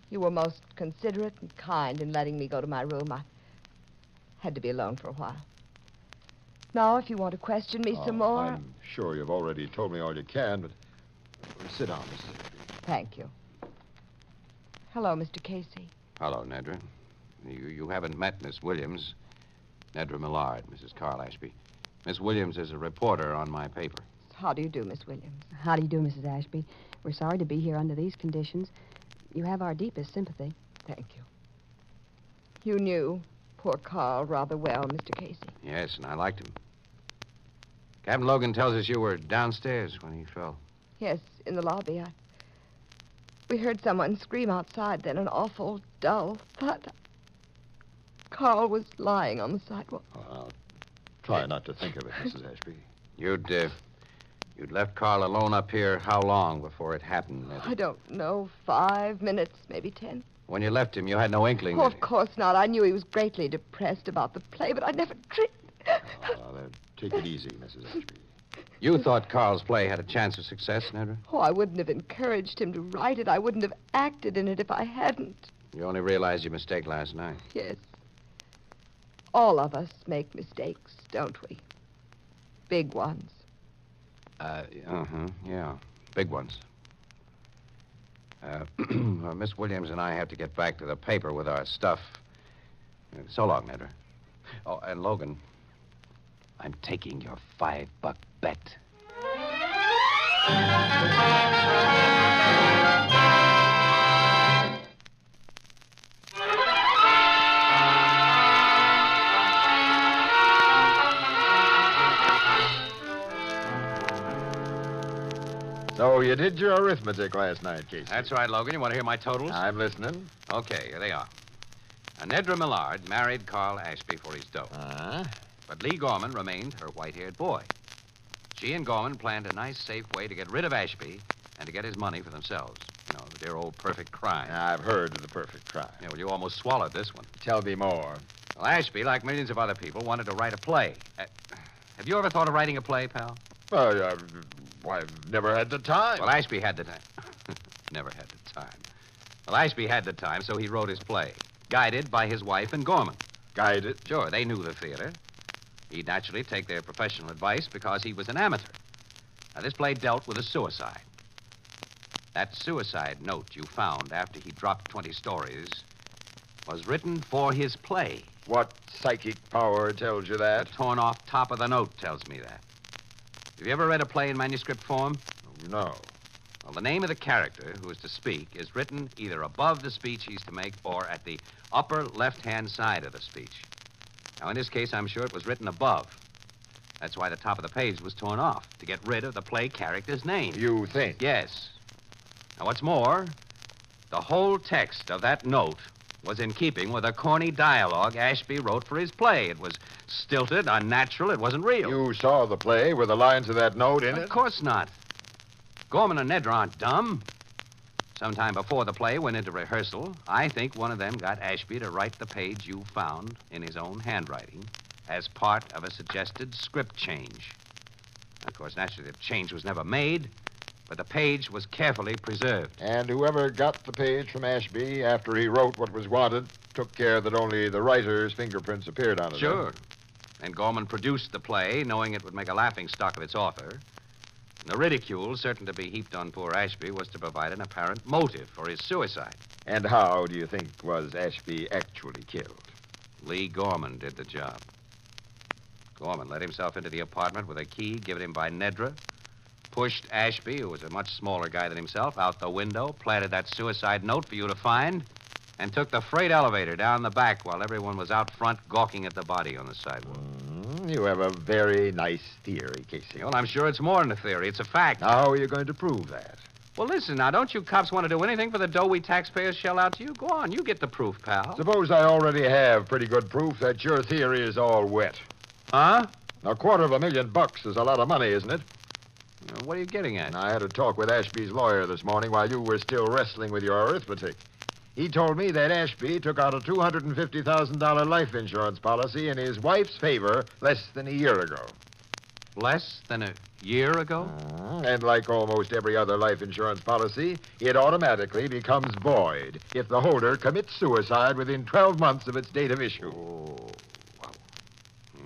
You were most considerate and kind in letting me go to my room. I had to be alone for a while. Now, if you want to question me some more... I'm sure you've already told me all you can, but sit down, Mrs. Ashby. Thank you. Hello, Mr. Casey. Hello, Nedra. You haven't met Miss Williams. Nedra Millard, Mrs. Carl Ashby. Miss Williams is a reporter on my paper. How do you do, Miss Williams? How do you do, Mrs. Ashby? We're sorry to be here under these conditions. You have our deepest sympathy. Thank you. You knew poor Carl rather well, Mr. Casey. Yes, and I liked him. Captain Logan tells us you were downstairs when he fell. Yes, in the lobby. We heard someone scream outside, then an awful, dull thud. Carl was lying on the sidewalk. Oh, Try not to think of it, Mrs. Ashby. You'd left Carl alone up here how long before it happened, Nedra? I don't know. 5 minutes, maybe 10. When you left him, you had no inkling Oh, that... of course not. I knew he was greatly depressed about the play, but I never dreamed. Take it easy, Mrs. Ashby. You thought Carl's play had a chance of success, Nedra? Oh, I wouldn't have encouraged him to write it. I wouldn't have acted in it if I hadn't. You only realized your mistake last night. Yes. All of us make mistakes, don't we? Big ones. Yeah. Big ones. Miss Williams and I have to get back to the paper with our stuff. So long, Nedra. Oh, and Logan, I'm taking your $5 bet. So you did your arithmetic last night, Casey. That's right, Logan. You want to hear my totals? I'm listening. Okay, here they are. Nedra Millard married Carl Ashby for his dough. But Lee Gorman remained her white-haired boy. She and Gorman planned a nice, safe way to get rid of Ashby and to get his money for themselves. You know, the dear old perfect crime. I've heard of the perfect crime. Yeah, well, you almost swallowed this one. Tell me more. Well, Ashby, like millions of other people, wanted to write a play. Have you ever thought of writing a play, pal? I've never had the time. Well, Ashby had the time. Never had the time. Well, Ashby had the time, so he wrote his play, guided by his wife and Gorman. Guided? Sure, they knew the theater. He'd naturally take their professional advice because he was an amateur. Now, this play dealt with a suicide. That suicide note you found after he dropped 20 stories was written for his play. What psychic power tells you that? The torn off top of the note tells me that. Have you ever read a play in manuscript form? No. Well, the name of the character who is to speak is written either above the speech he's to make or at the upper left-hand side of the speech. Now, in this case, I'm sure it was written above. That's why the top of the page was torn off, to get rid of the play character's name. You think? Yes. Now, what's more, the whole text of that note was in keeping with a corny dialogue Ashby wrote for his play. It was stilted, unnatural, it wasn't real. You saw the play with the lines of that note in it? Of course not. Gorman and Nedra aren't dumb. Sometime before the play went into rehearsal, I think one of them got Ashby to write the page you found in his own handwriting as part of a suggested script change. Of course, naturally, the change was never made, but the page was carefully preserved. And whoever got the page from Ashby after he wrote what was wanted took care that only the writer's fingerprints appeared on it. Sure. And Gorman produced the play, knowing it would make a laughingstock of its author. The ridicule, certain to be heaped on poor Ashby, was to provide an apparent motive for his suicide. And how do you think was Ashby actually killed? Lee Gorman did the job. Gorman let himself into the apartment with a key given him by Nedra, pushed Ashby, who was a much smaller guy than himself, out the window, planted that suicide note for you to find, and took the freight elevator down the back while everyone was out front gawking at the body on the sidewalk. You have a very nice theory, Casey. Well, I'm sure it's more than a theory. It's a fact. How are you going to prove that? Well, listen, now, don't you cops want to do anything for the dough we taxpayers shell out to you? Go on, you get the proof, pal. Suppose I already have pretty good proof that your theory is all wet. Huh? $250,000 is a lot of money, isn't it? What are you getting at? I had a talk with Ashby's lawyer this morning while you were still wrestling with your arithmetic. He told me that Ashby took out a $250,000 life insurance policy in his wife's favor less than a year ago. Less than a year ago? And like almost every other life insurance policy, it automatically becomes void if the holder commits suicide within 12 months of its date of issue. Oh, wow.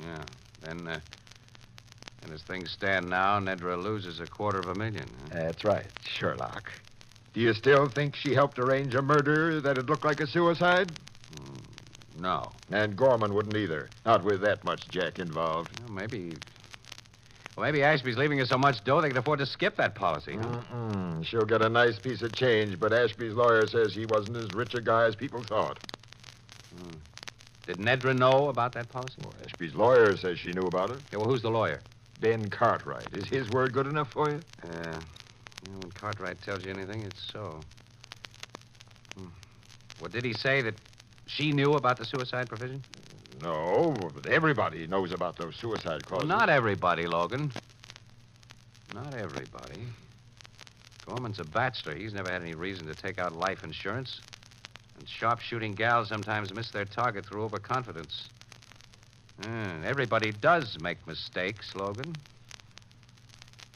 Yeah. Then, and as things stand now, Nedra loses $250,000. Huh? That's right, Sherlock. Do you still think she helped arrange a murder that'd look like a suicide? No. And Gorman wouldn't either. Not with that much jack involved. Well, maybe Ashby's leaving us so much dough they can afford to skip that policy. Huh? She'll get a nice piece of change, but Ashby's lawyer says he wasn't as rich a guy as people thought. Did Nedra know about that policy? Well, Ashby's lawyer says she knew about it. Yeah, well, who's the lawyer? Ben Cartwright. Is his word good enough for you? Yeah. When Cartwright tells you anything, it's so. Well, did he say that she knew about the suicide provision? No, but everybody knows about those suicide Well, clauses. not everybody, Logan. Not everybody. Gorman's a bachelor. He's never had any reason to take out life insurance. And sharp-shooting gals sometimes miss their target through overconfidence. Everybody does make mistakes, Logan.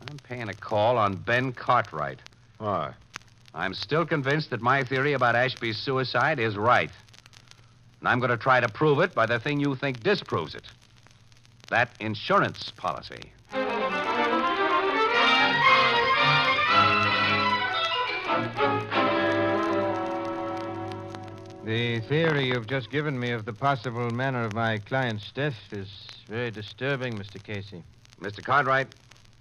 I'm paying a call on Ben Cartwright. Why? I'm still convinced that my theory about Ashby's suicide is right. And I'm going to try to prove it by the thing you think disproves it. That insurance policy. The theory you've just given me of the possible manner of my client's death is very disturbing, Mr. Casey. Mr. Cartwright,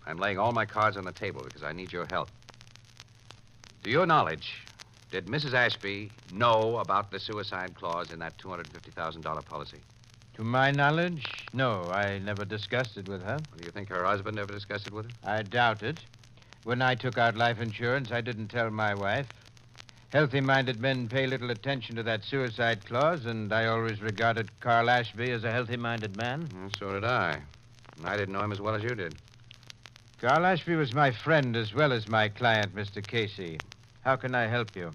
I'm laying all my cards on the table because I need your help. To your knowledge, did Mrs. Ashby know about the suicide clause in that $250,000 policy? To my knowledge, no. I never discussed it with her. Do you think her husband ever discussed it with her? I doubt it. When I took out life insurance, I didn't tell my wife. Healthy-minded men pay little attention to that suicide clause, and I always regarded Carl Ashby as a healthy-minded man. Well, so did I. And I didn't know him as well as you did. Carl Ashby was my friend as well as my client, Mr. Casey. How can I help you?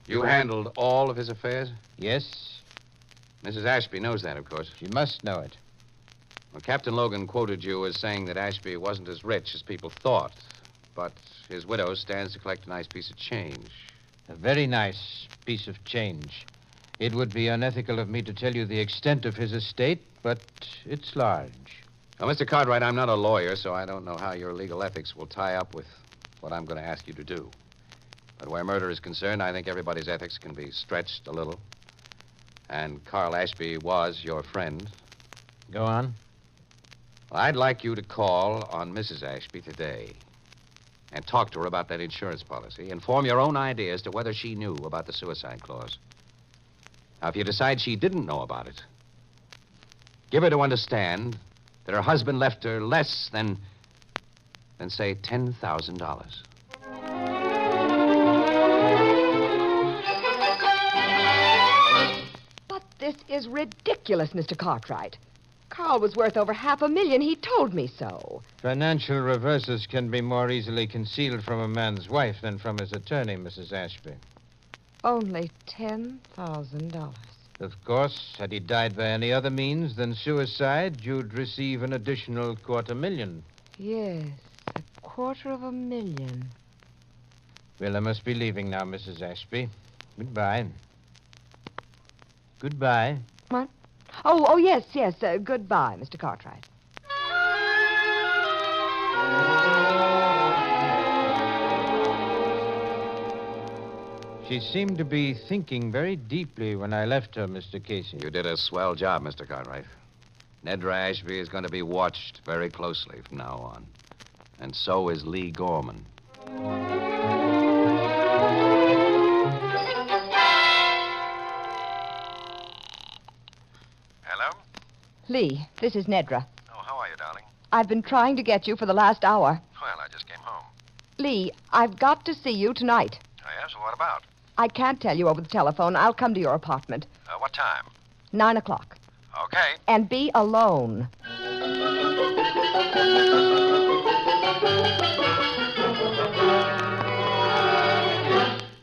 You handled all of his affairs? Yes. Mrs. Ashby knows that, of course. She must know it. Well, Captain Logan quoted you as saying that Ashby wasn't as rich as people thought, but his widow stands to collect a nice piece of change. A very nice piece of change. It would be unethical of me to tell you the extent of his estate, but it's large. Now, Mr. Cartwright, I'm not a lawyer, so I don't know how your legal ethics will tie up with what I'm going to ask you to do. But where murder is concerned, I think everybody's ethics can be stretched a little. And Carl Ashby was your friend. Go on. Well, I'd like you to call on Mrs. Ashby today and talk to her about that insurance policy and form your own idea as to whether she knew about the suicide clause. Now, if you decide she didn't know about it, give her to understand that her husband left her less than say, $10,000. But this is ridiculous, Mr. Cartwright. Carl was worth over $500,000. He told me so. Financial reverses can be more easily concealed from a man's wife than from his attorney, Mrs. Ashby. Only $10,000. Of course, had he died by any other means than suicide, you'd receive an additional $250,000. Yes, $250,000. Well, I must be leaving now, Mrs. Ashby. Goodbye. Goodbye. What? Oh, yes. Goodbye, Mr. Cartwright. She seemed to be thinking very deeply when I left her, Mr. Casey. You did a swell job, Mr. Cartwright. Nedra Ashby is going to be watched very closely from now on. And so is Lee Gorman. Hello? Lee, this is Nedra. Oh, how are you, darling? I've been trying to get you for the last hour. Well, I just came home. Lee, I've got to see you tonight. Oh, yes? What about? I can't tell you over the telephone. I'll come to your apartment. What time? 9 o'clock. Okay. And be alone.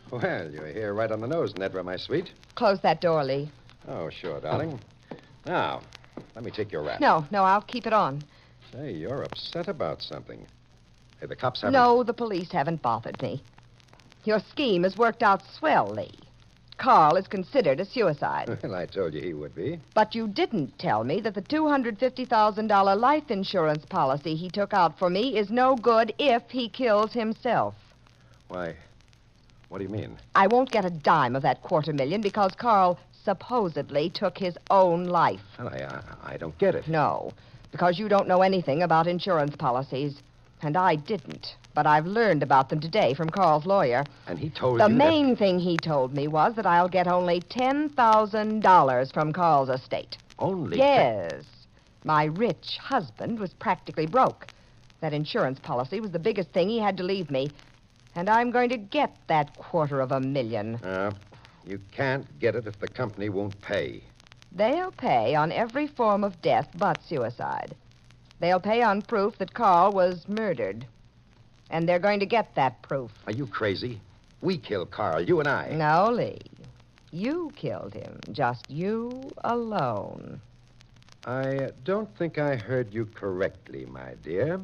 Well, you're here right on the nose, Nedra, my sweet. Close that door, Lee. Oh, sure, darling. Now, let me take your wrap. No, I'll keep it on. Say, you're upset about something. Hey, the cops haven't... No, the police haven't bothered me. Your scheme has worked out swell, Lee. Carl is considered a suicide. Well, I told you he would be. But you didn't tell me that the $250,000 life insurance policy he took out for me is no good if he kills himself. Why, what do you mean? I won't get a dime of that $250,000 because Carl supposedly took his own life. Well, I don't get it. No, because you don't know anything about insurance policies. And I didn't. But I've learned about them today from Carl's lawyer. And he told The you main thing he told me was that I'll get only $10,000 from Carl's estate. Only? Yes. My rich husband was practically broke. That insurance policy was the biggest thing he had to leave me. And I'm going to get that $250,000. You can't get it if the company won't pay. They'll pay on every form of death but suicide. They'll pay on proof that Carl was murdered. And they're going to get that proof. Are you crazy? We killed Carl, you and I. No, Lee. You killed him. Just you alone. I don't think I heard you correctly, my dear.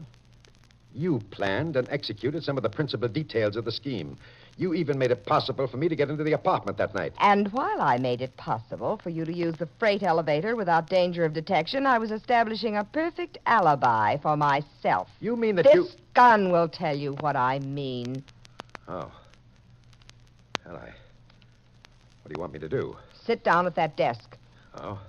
You planned and executed some of the principal details of the scheme. You even made it possible for me to get into the apartment that night. And while I made it possible for you to use the freight elevator without danger of detection, I was establishing a perfect alibi for myself. You mean that This gun will tell you what I mean. Oh. Well, what do you want me to do? Sit down at that desk. Oh.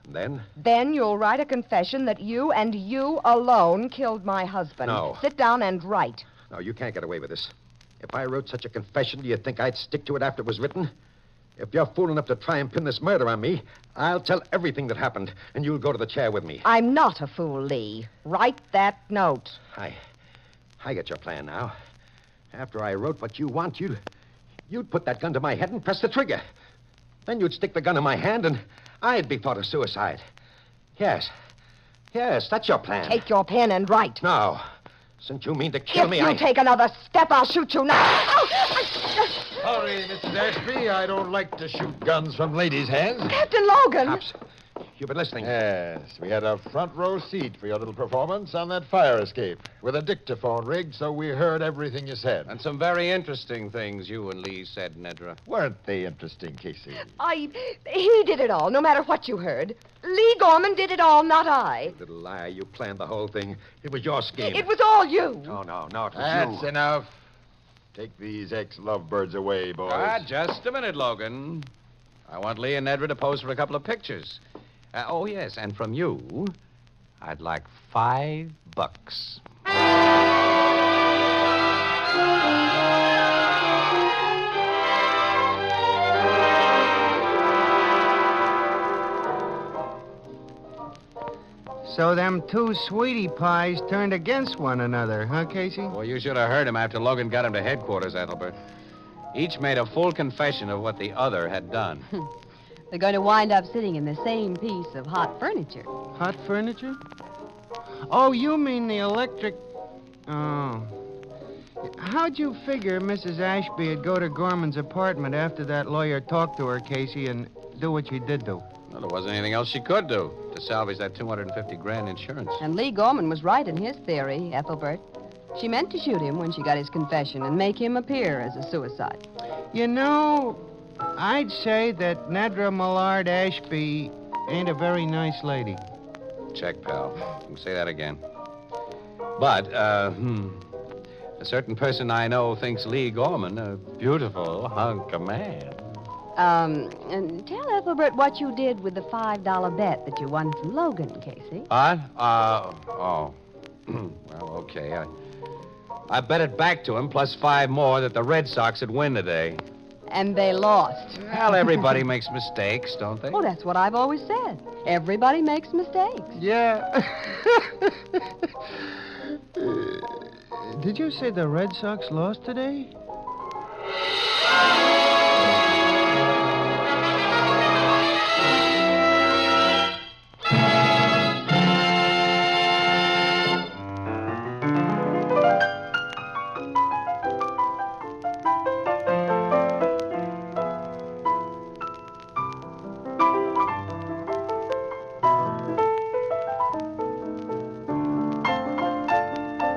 And then? Then you'll write a confession that you and you alone killed my husband. No. Sit down and write. No, you can't get away with this. If I wrote such a confession, do you think I'd stick to it after it was written? If you're fool enough to try and pin this murder on me, I'll tell everything that happened, and you'll go to the chair with me. I'm not a fool, Lee. Write that note. I get your plan now. After I wrote what you want, you'd put that gun to my head and press the trigger. Then you'd stick the gun in my hand, and I'd be thought of suicide. Yes, that's your plan. Take your pen and write. No. Since you mean to kill me, If you take another step, I'll shoot you now. Sorry, Mrs. Ashby. I don't like to shoot guns from ladies' hands. Captain Logan. Cops, you've been listening. Yes, we had a front row seat for your little performance on that fire escape with a dictaphone rigged so we heard everything you said. And some very interesting things you and Lee said, Nedra. Weren't they interesting, Casey? He did it all, no matter what you heard. Lee Gorman did it all, not I. Little liar, you planned the whole thing. It was your scheme. It was all you. No, it was That's you. enough. Take these ex-lovebirds away, boys. Just a minute, Logan. I want Lee and Nedra to pose for a couple of pictures. Oh, yes, and from you, I'd like $5. So them two sweetie pies turned against one another, huh, Casey? Well, you should have heard him after Logan got him to headquarters, Ethelbert. Each made a full confession of what the other had done. They're going to wind up sitting in the same piece of hot furniture. Hot furniture? Oh, you mean the electric... Oh. How'd you figure Mrs. Ashby would go to Gorman's apartment after that lawyer talked to her, Casey, and do what she did do? Well, there wasn't anything else she could do to salvage that $250,000 insurance. And Lee Gorman was right in his theory, Ethelbert. She meant to shoot him when she got his confession and make him appear as a suicide. You know, I'd say that Nedra Millard Ashby ain't a very nice lady. Check, pal. You say that again. But, a certain person I know thinks Lee Gorman a beautiful hunk of man. And tell Ethelbert what you did with the $5 bet that you won from Logan, Casey. What? Well, okay. I bet it back to him, plus 5 more, that the Red Sox would win today. And they lost. Well, everybody makes mistakes, don't they? Oh, that's what I've always said. Everybody makes mistakes. Yeah. Did you say the Red Sox lost today?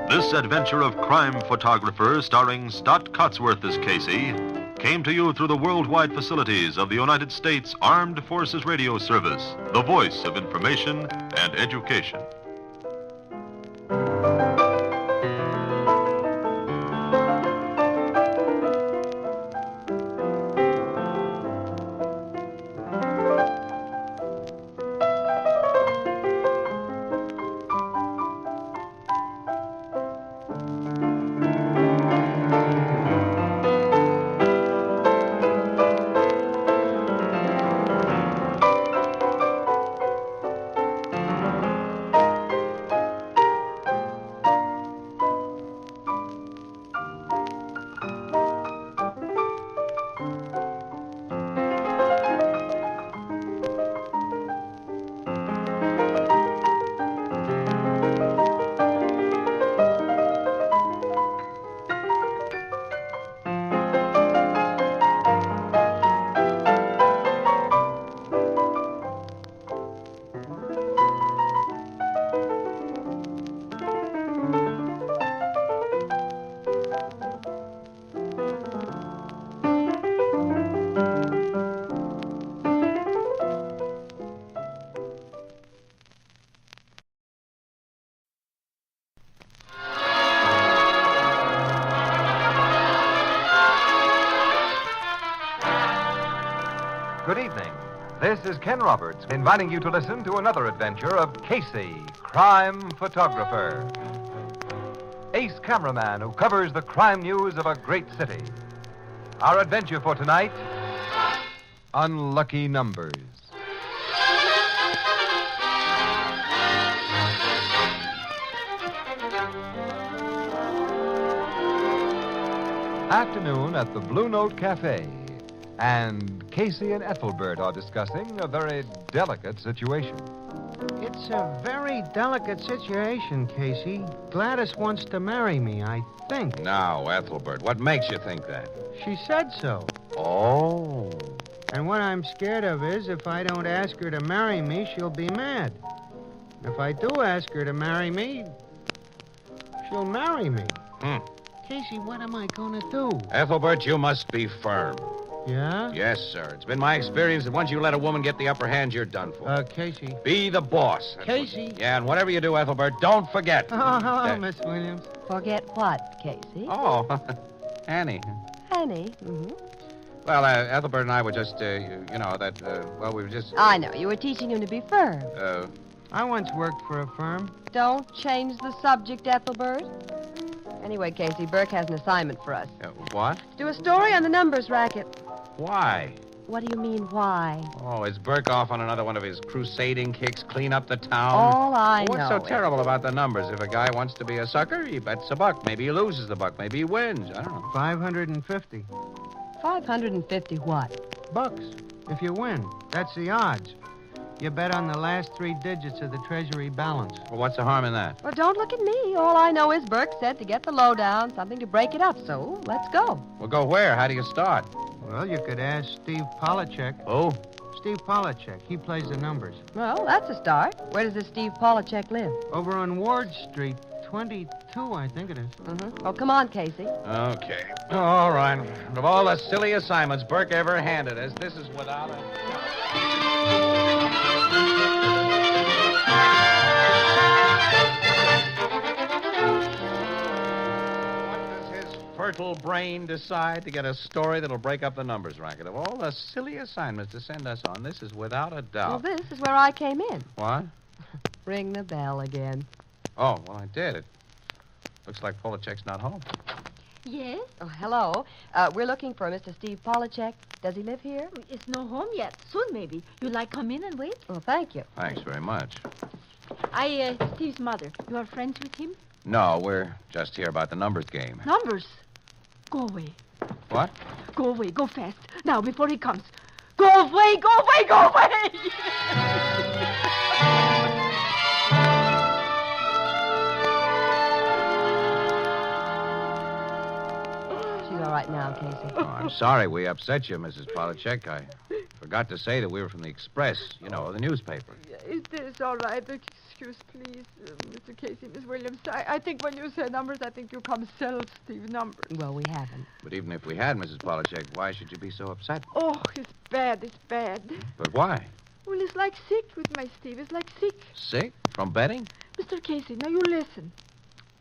This adventure of crime photographer starring Stott Cotsworth as Casey came to you through the worldwide facilities of the United States Armed Forces Radio Service, the voice of information and education. This is Ken Roberts inviting you to listen to another adventure of Casey, crime photographer. Ace cameraman who covers the crime news of a great city. Our adventure for tonight, Unlucky Numbers. Afternoon at the Blue Note Cafe. And Casey and Ethelbert are discussing a very delicate situation. It's a very delicate situation, Casey. Gladys wants to marry me, I think. Now, Ethelbert, what makes you think that? She said so. Oh. And what I'm scared of is if I don't ask her to marry me, she'll be mad. If I do ask her to marry me, she'll marry me. Casey, what am I going to do? Ethelbert, you must be firm. Yeah? Yes, sir. It's been my experience that once you let a woman get the upper hand, you're done for. Casey. Be the boss. Casey. Yeah, and whatever you do, Ethelbert, don't forget. Oh, hello, Miss Williams. Forget what, Casey? Oh, Annie. Annie. Mm-hmm. Well, Ethelbert and I were just, we were just... I know. You were teaching him to be firm. I once worked for a firm. Don't change the subject, Ethelbert. Anyway, Casey, Burke has an assignment for us. What? Do a story on the numbers racket. Why? What do you mean, why? Oh, is Burke off on another one of his crusading kicks, clean up the town? All I What's know so terrible about the numbers? If a guy wants to be a sucker, he bets a buck. Maybe he loses the buck. Maybe he wins. I don't know. 550. 550 what? Bucks. If you win. That's the odds. You bet on the last 3 digits of the Treasury balance. Well, what's the harm in that? Well, don't look at me. All I know is Burke said to get the lowdown, something to break it up. So let's go. Well, go where? How do you start? Well, you could ask Steve Polachek. Who? Steve Polachek. He plays the numbers. Well, that's a start. Where does this Steve Polachek live? Over on Ward Street, 22, I think it is. Mm-hmm. Oh, come on, Casey. Okay. All right. Of all the silly assignments Burke ever handed us, this is without a... Fertile brain decide to get a story that'll break up the numbers racket. Of all the silly assignments to send us on, this is without a doubt. Well, this is where I came in. What? Ring the bell again. Oh, well, I did. It looks like Polachek's not home. Yes? Oh, hello. We're looking for Mr. Steve Polachek. Does he live here? It's no home yet. Soon, maybe. You like come in and wait? Well, thank you. Thanks very much. Steve's mother. You are friends with him? No, we're just here about the numbers game. Numbers? Go away. What? Go away. Go fast. Now, before he comes. Go away. Go away. Go away. She's all right now, Casey. Oh, I'm sorry we upset you, Mrs. Polachek. I forgot to say that we were from the Express, you know, the newspaper. Is this all right? Excuse, please, Mr. Casey, Miss Williams. I think when you say numbers, I think you come sell Steve numbers. Well, we haven't. But even if we had, Mrs. Polachek, why should you be so upset? Oh, it's bad. It's bad. But why? Well, it's like sick with my Steve. It's like sick. Sick? From betting? Mr. Casey, now you listen.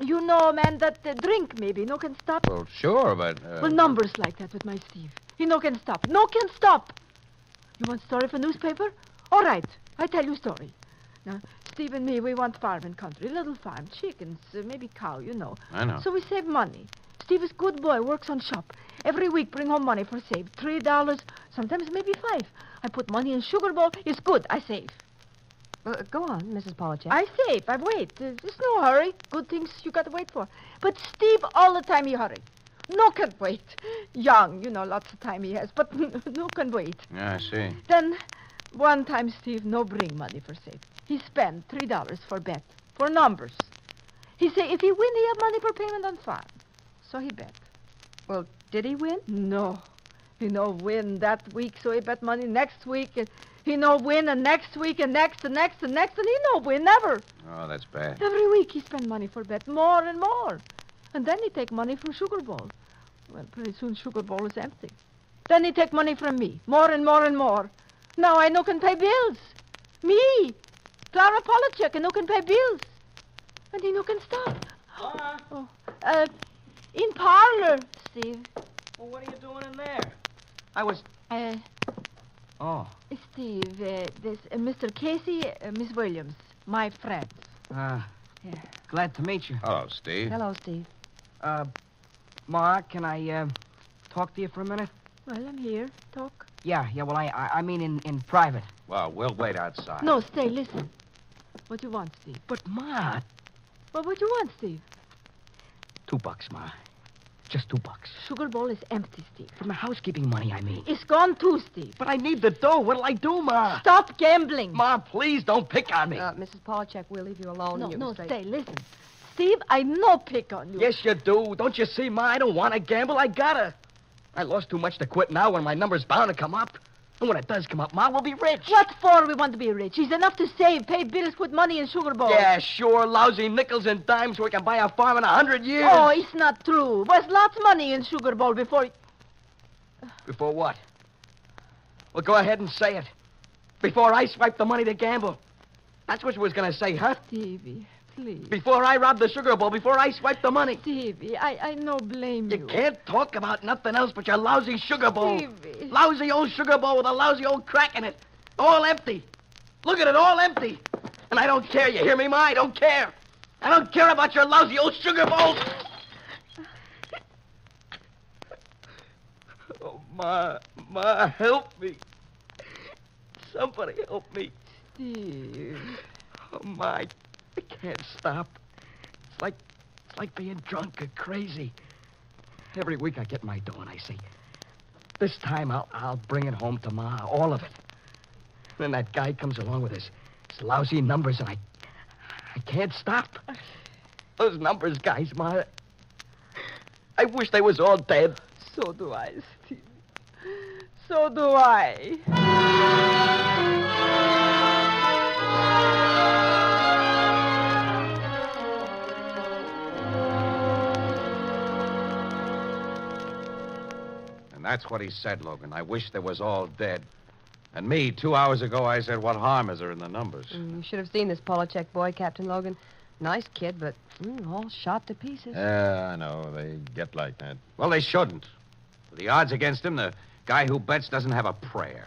You know a man that drink, maybe. No can stop. Well, sure, but... Well, numbers like that with my Steve. He no can stop. No can stop. You want story for newspaper? All right. I tell you story. Now, Steve and me, we want farm and country. Little farm. Chickens, maybe cow, you know. I know. So we save money. Steve is good boy, works on shop. Every week bring home money for save. $3, sometimes maybe $5. I put money in sugar bowl. It's good. I save. Go on, Mrs. Polachek. I save. I wait. There's no hurry. Good things you got to wait for. But Steve, all the time he hurry. No can wait. Young, you know, lots of time he has, but no can wait. Yeah, I see. Then, one time Steve no bring money for save. He spend $3 for bet, for numbers. He say if he win, he have money for payment on farm. So he bet. Well, did he win? No. He no win that week, so he bet money next week, and he no win, and next week, and next, and next, and next, and he no win, never. Oh, that's bad. Every week he spend money for bet, more and more. And then he take money from sugar bowl. Well, pretty soon sugar bowl is empty. Then he take money from me, more and more and more. Now I no can pay bills. Me, Clara Polachek, and no can pay bills. And he no can stop. Oh, in parlor, Steve. Well, what are you doing in there? I was... Oh. Steve, this Mr. Casey, Miss Williams, my friends. Yeah. Glad to meet you. Hello, Steve. Hello, Steve. Ma, can I, talk to you for a minute? Well, I'm here. Talk. Yeah, well, I mean in private. Well, we'll wait outside. No, stay, listen. What you want, Steve? But, Ma... Well, what you want, Steve? $2, Ma. Just $2. Sugar bowl is empty, Steve. From the housekeeping money, I mean. It's gone too, Steve. But I need the dough. What'll I do, Ma? Stop gambling. Ma, please don't pick on me. Mrs. Polachek, we'll leave you alone. No, stay, listen. Steve, I no pick on you. Yes, you do. Don't you see, Ma? I don't want to gamble. I gotta. I lost too much to quit now when my number's bound to come up. And when it does come up, Ma, we'll be rich. What for we want to be rich? It's enough to save, pay bills, put money in sugar bowl. Yeah, sure. Lousy nickels and dimes so we can buy a farm in 100 years. Oh, it's not true. There's lots of money in sugar bowl before... Before what? Well, go ahead and say it. Before I swipe the money to gamble. That's what you was going to say, huh? Stevie, please. Before I rob the sugar bowl, before I swipe the money. Stevie, I no blame you. You can't talk about nothing else but your lousy sugar bowl. Stevie. Lousy old sugar bowl with a lousy old crack in it. All empty. Look at it, all empty. And I don't care, you hear me, Ma? I don't care. I don't care about your lousy old sugar bowl. Oh, Ma, help me. Somebody help me. Steve. Oh, Ma, I can't stop. It's like being drunk or crazy. Every week I get my dough and I say, this time I'll bring it home to Ma, all of it. Then that guy comes along with his lousy numbers and I can't stop. Those numbers guys, Ma, I wish they was all dead. So do I, Steve. So do I. And that's what he said, Logan. I wish they was all dead. And me, 2 hours ago, I said, what harm is there in the numbers? You should have seen this Polachek boy, Captain Logan. Nice kid, but all shot to pieces. Yeah, I know. They get like that. Well, they shouldn't. With the odds against him, the guy who bets doesn't have a prayer.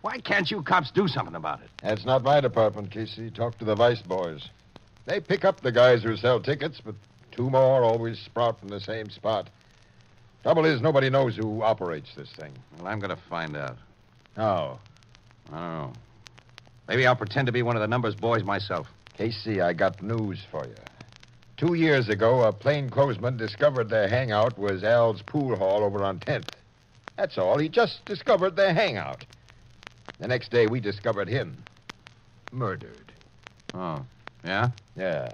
Why can't you cops do something about it? That's not my department, Casey. Talk to the vice boys. They pick up the guys who sell tickets, but two more always sprout from the same spot. Trouble is, nobody knows who operates this thing. Well, I'm going to find out. How? I don't know. Maybe I'll pretend to be one of the numbers boys myself. Casey, I got news for you. 2 years ago, a plainclothesman discovered their hangout was Al's pool hall over on 10th. That's all. He just discovered their hangout. The next day, we discovered him. Murdered. Oh, yeah? Yeah.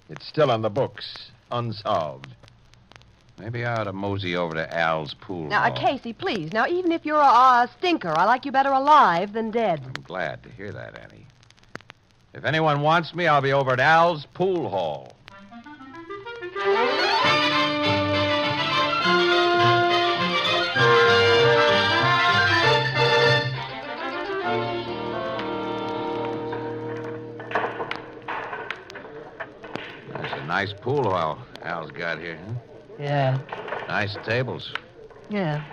It's still on the books. Unsolved. Maybe I ought to mosey over to Al's pool Now, hall. Casey, please. Now, even if you're a stinker, I like you better alive than dead. I'm glad to hear that, Annie. If anyone wants me, I'll be over at Al's pool hall. That's a nice pool hall Al's got here, huh? Yeah. Nice tables. Yeah.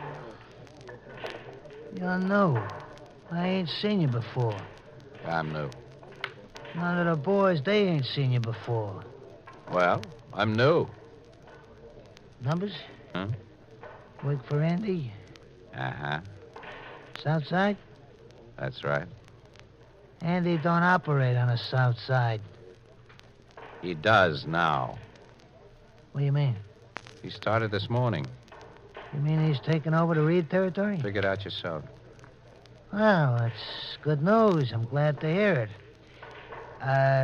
You're new. I ain't seen you before. I'm new. None of the boys, they ain't seen you before. Well, I'm new. Numbers? Huh? Work for Andy? Uh-huh. South Side? That's right. Andy don't operate on the South Side. He does now. What do you mean? He started this morning. You mean he's taken over the Reed territory? Figure it out yourself. Well, that's good news. I'm glad to hear it.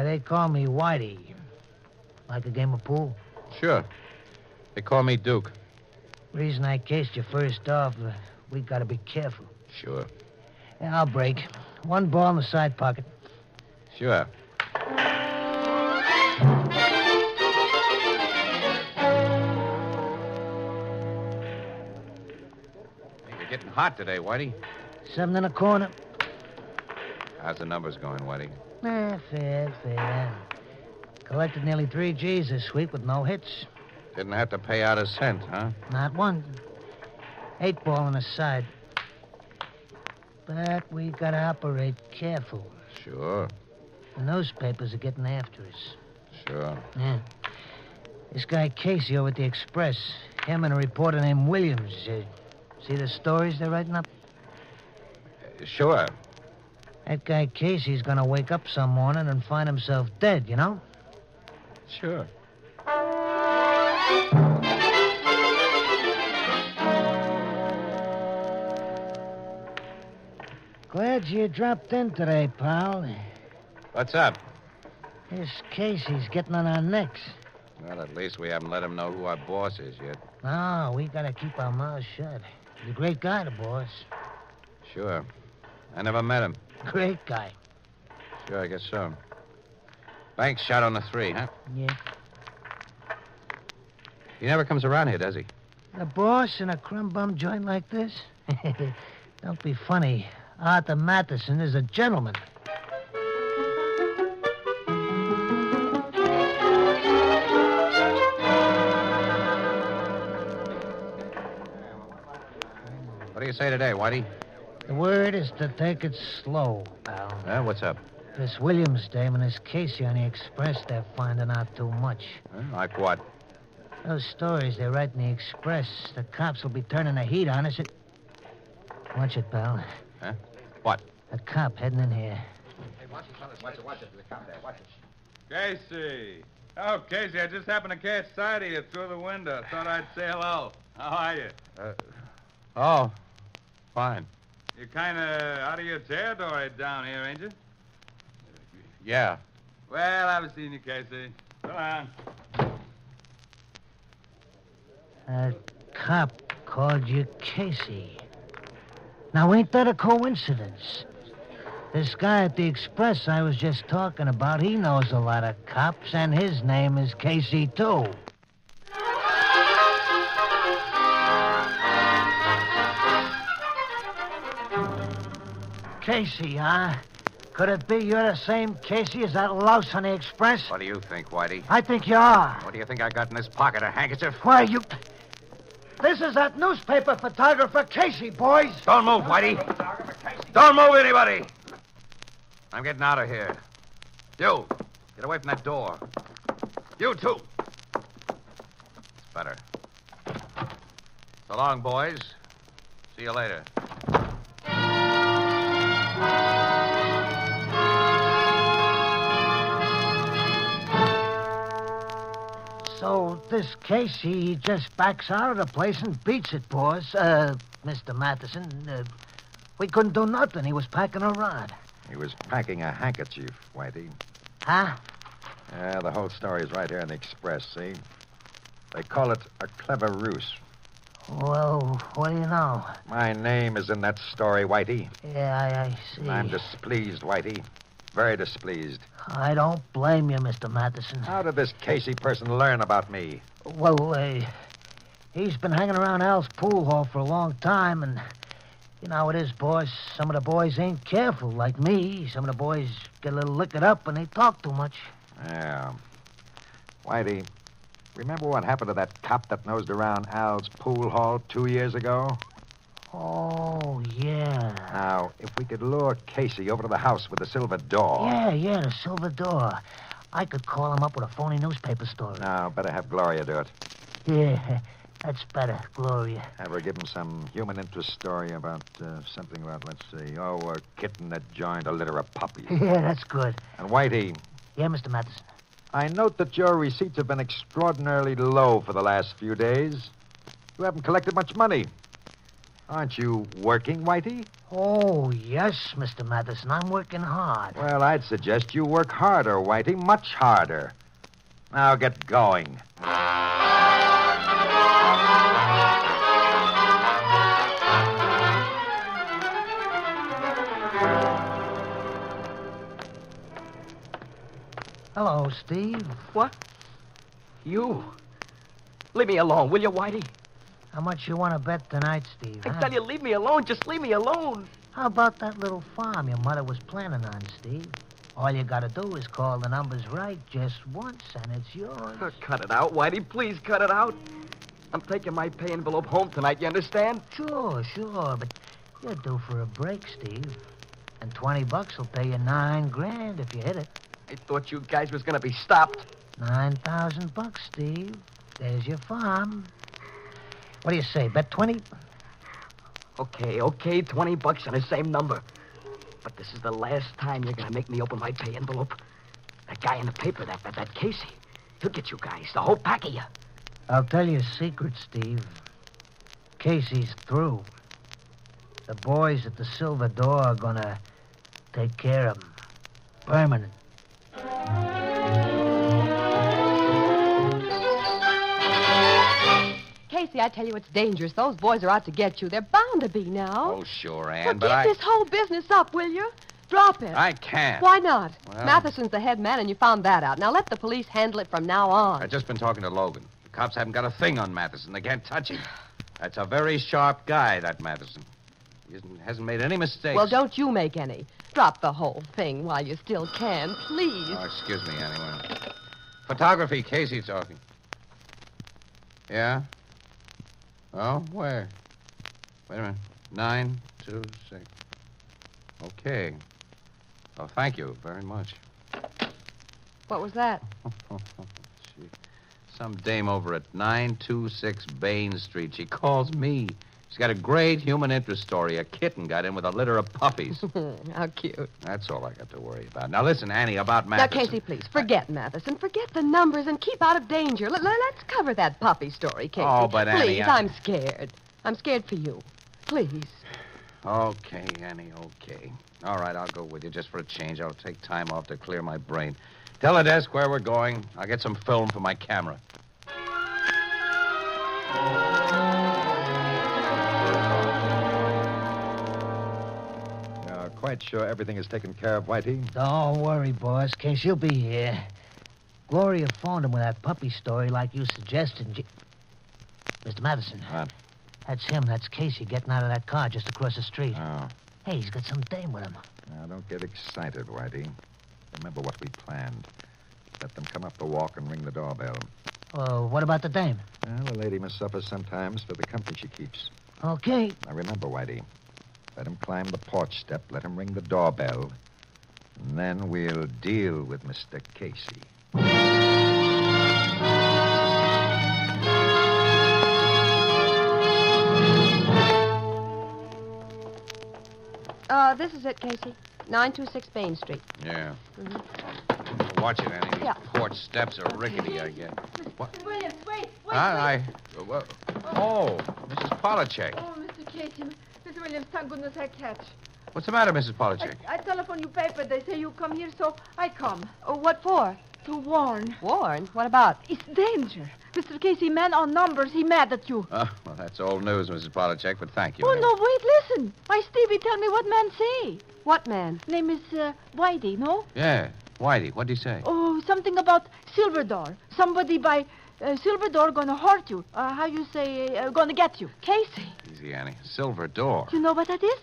They call me Whitey. Like a game of pool? Sure. They call me Duke. Reason I cased you first off, we gotta be careful. Sure. Yeah, I'll break. One ball in the side pocket. Sure. You're getting hot today, Whitey. 7 in a corner. How's the numbers going, Whitey? Fair. Collected nearly 3 G's this week with no hits. Didn't have to pay out a cent, huh? Not one. 8 ball on the side. But we gotta operate careful. Sure. The newspapers are getting after us. Sure. Yeah. This guy Casey over at the Express, him and a reporter named Williams. See the stories they're writing up? Sure. That guy Casey's gonna wake up some morning and find himself dead, you know? Sure. Glad you dropped in today, pal. What's up? This Casey's getting on our necks. Well, at least we haven't let him know who our boss is yet. No, we gotta keep our mouths shut. He's a great guy, the boss. Sure. I never met him. Great guy. Sure, I guess so. Bank's shot on the 3, huh? Yeah. He never comes around here, does he? The boss in a crumb bum joint like this? Don't be funny. Arthur Matheson is a gentleman. What do you say today, Whitey? The word is to take it slow, pal. What's up? This Williams dame and this Casey on the Express, they're finding out too much. Like what? Those stories they write in the Express, the cops will be turning the heat on us. Watch it, pal. Huh? What? That cop heading in here. Hey, watch it. The cop there. Watch it. Casey. Oh, Casey, I just happened to catch sight of you through the window. Thought I'd say hello. How are you? Oh, fine. You're kind of out of your territory down here, ain't you? Yeah. Well, I haven't seen you, Casey. Go on. That cop called you Casey. Now, ain't that a coincidence? This guy at the Express I was just talking about, he knows a lot of cops, and his name is Casey, too. Casey, huh? Could it be you're the same Casey as that louse on the Express? What do you think, Whitey? I think you are. What do you think I got in this pocket? A handkerchief? Why, you... This is that newspaper photographer Casey, boys. Don't move, Whitey. Don't move, anybody. I'm getting out of here. You, get away from that door. You, too. It's better. So long, boys. See you later. So this Casey, he just backs out of the place and beats it, boss. Mr. Matheson, we couldn't do nothing. He was packing a rod. He was packing a handkerchief, Whitey. Huh? Yeah, the whole story is right here in the Express, see? They call it a clever ruse. Well, what do you know? My name is in that story, Whitey. Yeah, I see. And I'm displeased, Whitey. Very displeased. I don't blame you, Mr. Matheson. How did this Casey person learn about me? Well, he's been hanging around Al's pool hall for a long time, and you know how it is, boss. Some of the boys ain't careful, like me. Some of the boys get a little liquored up, and they talk too much. Yeah. Whitey, remember what happened to that cop that nosed around Al's pool hall 2 years ago? Oh, yeah. Now, if we could lure Casey over to the house with the silver door... Yeah, the silver door. I could call him up with a phony newspaper story. No, better have Gloria do it. Yeah, that's better, Gloria. Have her give him some human interest story about something about, let's see, a kitten that joined a litter of puppies. Yeah, that's good. And Whitey... Yeah, Mr. Matheson. I note that your receipts have been extraordinarily low for the last few days. You haven't collected much money. Aren't you working, Whitey? Oh, yes, Mr. Matheson. I'm working hard. Well, I'd suggest you work harder, Whitey, much harder. Now get going. Hello, Steve. What? You? Leave me alone, will you, Whitey? How much you want to bet tonight, Steve? I tell you, leave me alone. Just leave me alone. How about that little farm your mother was planning on, Steve? All you got to do is call the numbers right just once, and it's yours. Cut it out, Whitey. Please cut it out. I'm taking my pay envelope home tonight, you understand? Sure, but You're due for a break, Steve. And $20 will pay you $9,000 if you hit it. I thought you guys was going to be stopped. $9,000, Steve. There's your farm. What do you say, bet 20? Okay, $20 on the same number. But this is the last time you're going to make me open my pay envelope. That guy in the paper, that Casey, he'll get you guys, the whole pack of you. I'll tell you a secret, Steve. Casey's through. The boys at the Silver Door are gonna take care of him. Permanent. Casey, I tell you, it's dangerous. Those boys are out to get you. They're bound to be now. Oh, sure, Ann, Well, but give this whole business up, will you? Drop it. I can't. Why not? Well- Matheson's the head man, and you found that out. Now let the police handle it from now on. I've just been talking to Logan. The cops haven't got a thing on Matheson. They can't touch him. That's a very sharp guy, that Matheson. He hasn't made any mistakes. Well, don't you make any. Drop the whole thing while you still can, please. Oh, excuse me, anyway. Photography, Casey talking. Yeah? Oh, where? Wait a minute. 926. Okay. Oh, thank you very much. What was that? Gee. Some dame over at 926 Bain Street. She calls me. She's got a great human interest story. A kitten got in with a litter of puppies. How cute. That's all I got to worry about. Now, listen, Annie, about Now, Matheson. Casey, please, forget Matheson. Forget the numbers and keep out of danger. Let's cover that puppy story, Casey. Oh, but, Annie, Please, I'm scared. I'm scared for you. Please. Okay, Annie, okay. All right, I'll go with you just for a change. I'll take time off to clear my brain. Tell the desk where we're going. I'll get some film for my camera. Quite sure everything is taken care of, Whitey? Don't worry, boss. Casey'll be here. Gloria phoned him with that puppy story like you suggested. Mr. Matheson. What? That's him. That's Casey getting out of that car just across the street. Oh. Hey, he's got some dame with him. Now, don't get excited, Whitey. Remember what we planned. Let them come up the walk and ring the doorbell. Oh, what about the dame? Well, the lady must suffer sometimes for the company she keeps. Okay. Now, remember, Whitey, let him climb the porch step, let him ring the doorbell, and then we'll deal with Mr. Casey. This is it, Casey. 926 Bain Street. Yeah. Mm-hmm. Watch it, Annie. These Yeah. porch steps are rickety, I guess. What? Williams, wait. Oh, Mrs. Polachek. Oh, Mr. Casey. Mr. Williams, thank goodness I catch. What's the matter, Mrs. Polachek? I telephone you paper. They say you come here, so I come. Oh, what for? To warn. Warn? What about? It's danger. Mr. Casey, man on numbers, he mad at you. Well, that's old news, Mrs. Polachek, but thank you. Oh, anyway. no, wait, listen. My Stevie tell me what man say. What man? Name is Whitey, no? Yeah. Whitey, what'd he say? Oh, something about Silver Door. Somebody by Silver Door gonna hurt you. How you say, gonna get you. Casey. Easy, Annie. Silver door. You know what that is?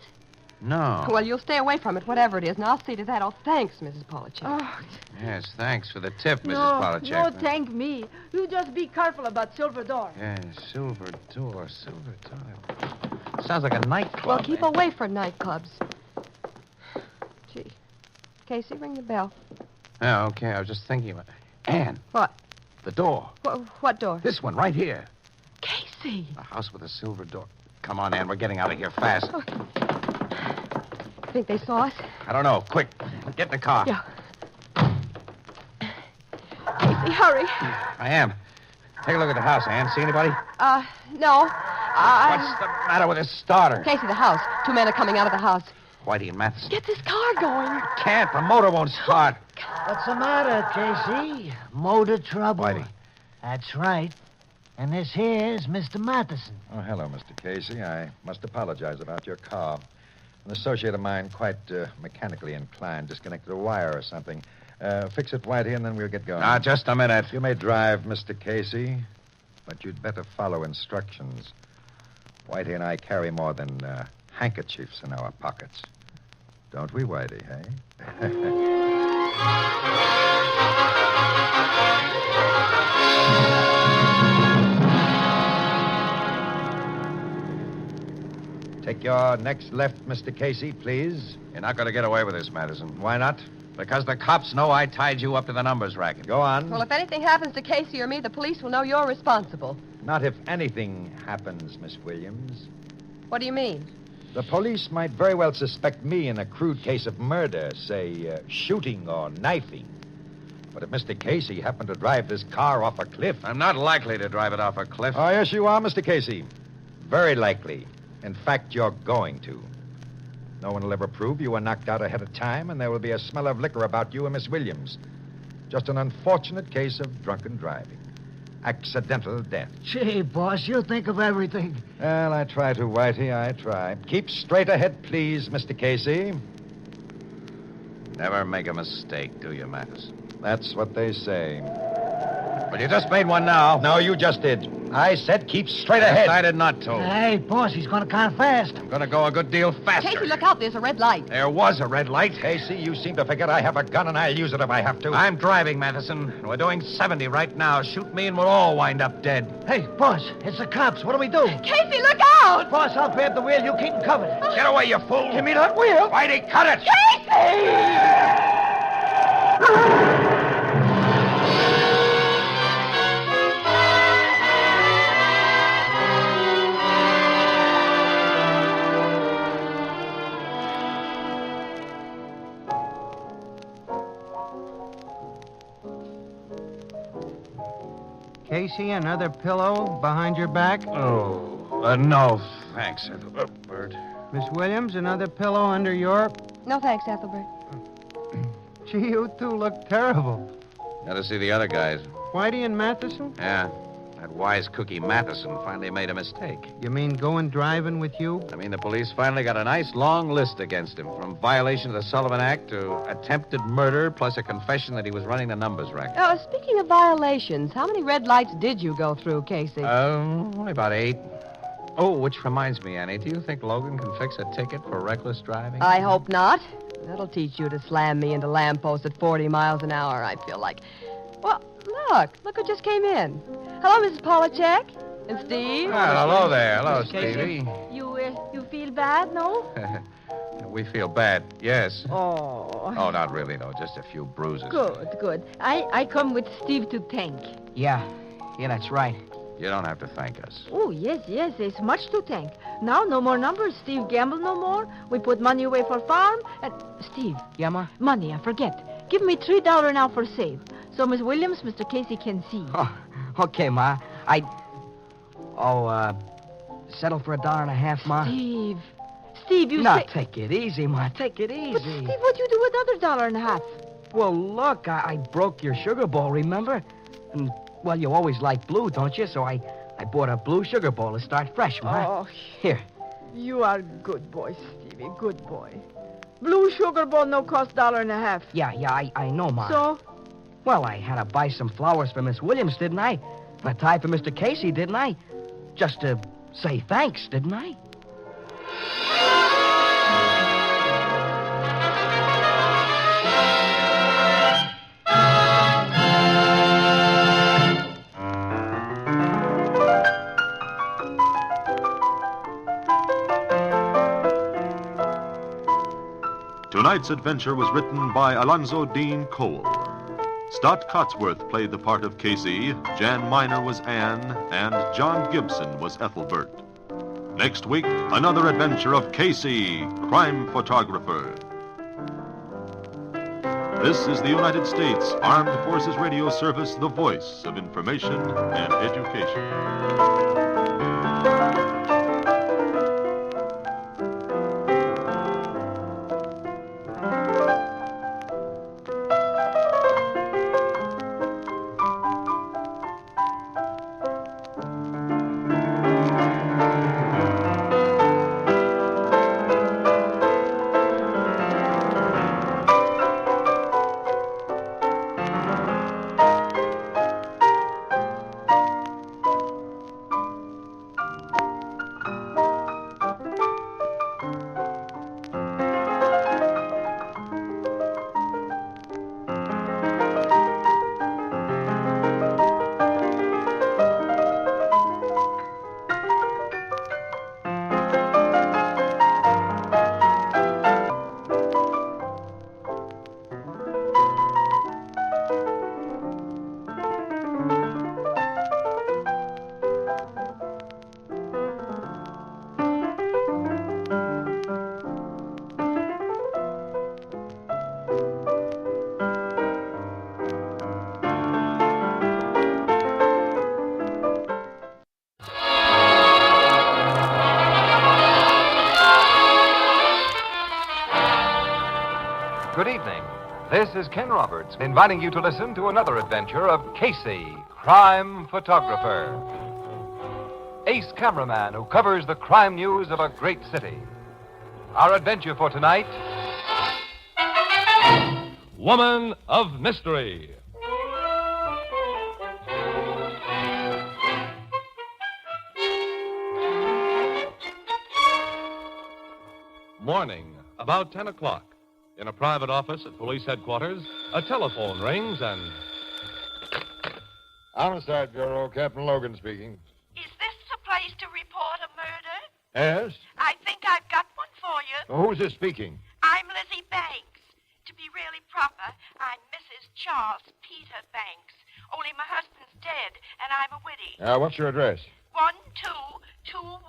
No. Well, you'll stay away from it, whatever it is, and I'll see to that. Oh, thanks, Mrs. Polachek. Oh, Yes, thanks for the tip, Mrs. no, Polachek. no, thank me. You just be careful about Silver Door. Yes, silver door, silver tile. Sounds like a nightclub. Well, keep away from nightclubs. Gee. Casey, ring the bell. Yeah, okay. I was just thinking about Ann. What? The door. What door? This one, right here. Casey. A house with a silver door. Come on, Ann. We're getting out of here fast. Oh. Think they saw us? I don't know. Quick. Get in the car. Yeah. Casey, hurry. I am. Take a look at the house, Ann. See anybody? No. What's the matter with this starter? Casey, the house. 2 men are coming out of the house. Whitey and Matheson. Get this car going. Can't. The motor won't start. What's the matter, Casey? Motor trouble. Whitey. That's right. And this here's Mr. Matheson. Oh, hello, Mr. Casey. I must apologize about your car. An associate of mine, quite mechanically inclined, disconnected a wire or something. Fix it, Whitey, and then we'll get going. Now, just a minute. You may drive, Mr. Casey, but you'd better follow instructions. Whitey and I carry more than handkerchiefs in our pockets. Don't we, Whitey, hey? Take Take your next left, Mr. Casey, please. You're not going to get away with this, Madison. Why not? Because the cops know I tied you up to the numbers racket. Go on. Well, if anything happens to Casey or me, the police will know you're responsible. Not if anything happens, Miss Williams. What do you mean? The police might very well suspect me in a crude case of murder, say, shooting or knifing. But if Mr. Casey happened to drive this car off a cliff... I'm not likely to drive it off a cliff. Oh, yes, you are, Mr. Casey. Very likely. In fact, you're going to. No one will ever prove you were knocked out ahead of time, and there will be a smell of liquor about you and Miss Williams. Just an unfortunate case of drunken driving. Accidental death. Gee, boss, you think of everything. Well, I try to, Whitey, I try. Keep straight ahead, please, Mr. Casey. Never make a mistake, do you, Mattis? That's what they say. But you just made one now. No, you just did. I said keep straight ahead. Decided not to. Hey, boss, he's going to kind of fast. I'm going to go a good deal faster. Casey, look out. There's a red light. There was a red light. Casey, you seem to forget I have a gun and I'll use it if I have to. I'm driving, Matheson. We're doing 70 right now. Shoot me and we'll all wind up dead. Hey, boss, it's the cops. What do we do? Casey, look out! Boss, I'll grab the wheel. You keep him covered. Get away, you fool. Give me that wheel. Whitey, cut it. Casey! Casey, another pillow behind your back? Oh, no. Thanks, Bert. Miss Williams, another pillow under your... No thanks, Ethelbert. Gee, you two look terrible. Got to see the other guys. Whitey and Matheson? Yeah. That wise cookie Matheson finally made a mistake. You mean going driving with you? I mean, the police finally got a nice long list against him, from violation of the Sullivan Act to attempted murder, plus a confession that he was running the numbers racket. Oh, speaking of violations, how many red lights did you go through, Casey? Only about 8. Oh, which reminds me, Annie, do you think Logan can fix a ticket for reckless driving? I hope not. That'll teach you to slam me into lampposts at 40 miles an hour, I feel like. Well, look who just came in. Hello, Mrs. Polachek. And Steve. Hello there. Hello, Stevie. You feel bad, no? We feel bad, yes. Oh. Oh, not really, though. Just a few bruises. Good. I come with Steve to thank. Yeah, that's right. You don't have to thank us. Oh, yes, there's much to thank. Now, no more numbers. Steve gamble no more. We put money away for farm. And, Steve. Yeah, Ma? Money, I forget. Give me $3 now for save. So Miss Williams, Mr. Casey can see. Oh, okay, Ma. Settle for $1.50, Ma? Steve, you No, say... take it easy, Ma. Take it easy. But, Steve, what'd you do with other $1.50? Well, look, I broke your sugar bowl, remember? And, well, you always like blue, don't you? So I bought a blue sugar bowl to start fresh, Ma. Oh, here. You are good boy, Stevie, good boy. Blue sugar bowl no cost $1.50. Yeah, I know, Ma. So? Well, I had to buy some flowers for Miss Williams, didn't I? And a tie for Mr. Casey, didn't I? Just to say thanks, didn't I? Tonight's adventure was written by Alonzo Dean Cole. Stott Cotsworth played the part of Casey, Jan Miner was Anne, and John Gibson was Ethelbert. Next week, another adventure of Casey, crime photographer. This is the United States Armed Forces Radio Service, the voice of information and education. this is Ken Roberts, inviting you to listen to another adventure of Casey, crime photographer. Ace cameraman who covers the crime news of a great city. Our adventure for tonight... Woman of Mystery. Morning, about 10 o'clock. In a private office at police headquarters, a telephone rings and... Homicide Bureau, Captain Logan speaking. Is this the place to report a murder? Yes? I think I've got one for you. Who's this speaking? I'm Lizzie Banks. To be really proper, I'm Mrs. Charles Peter Banks. Only my husband's dead, and I'm a widow. What's your address? 1221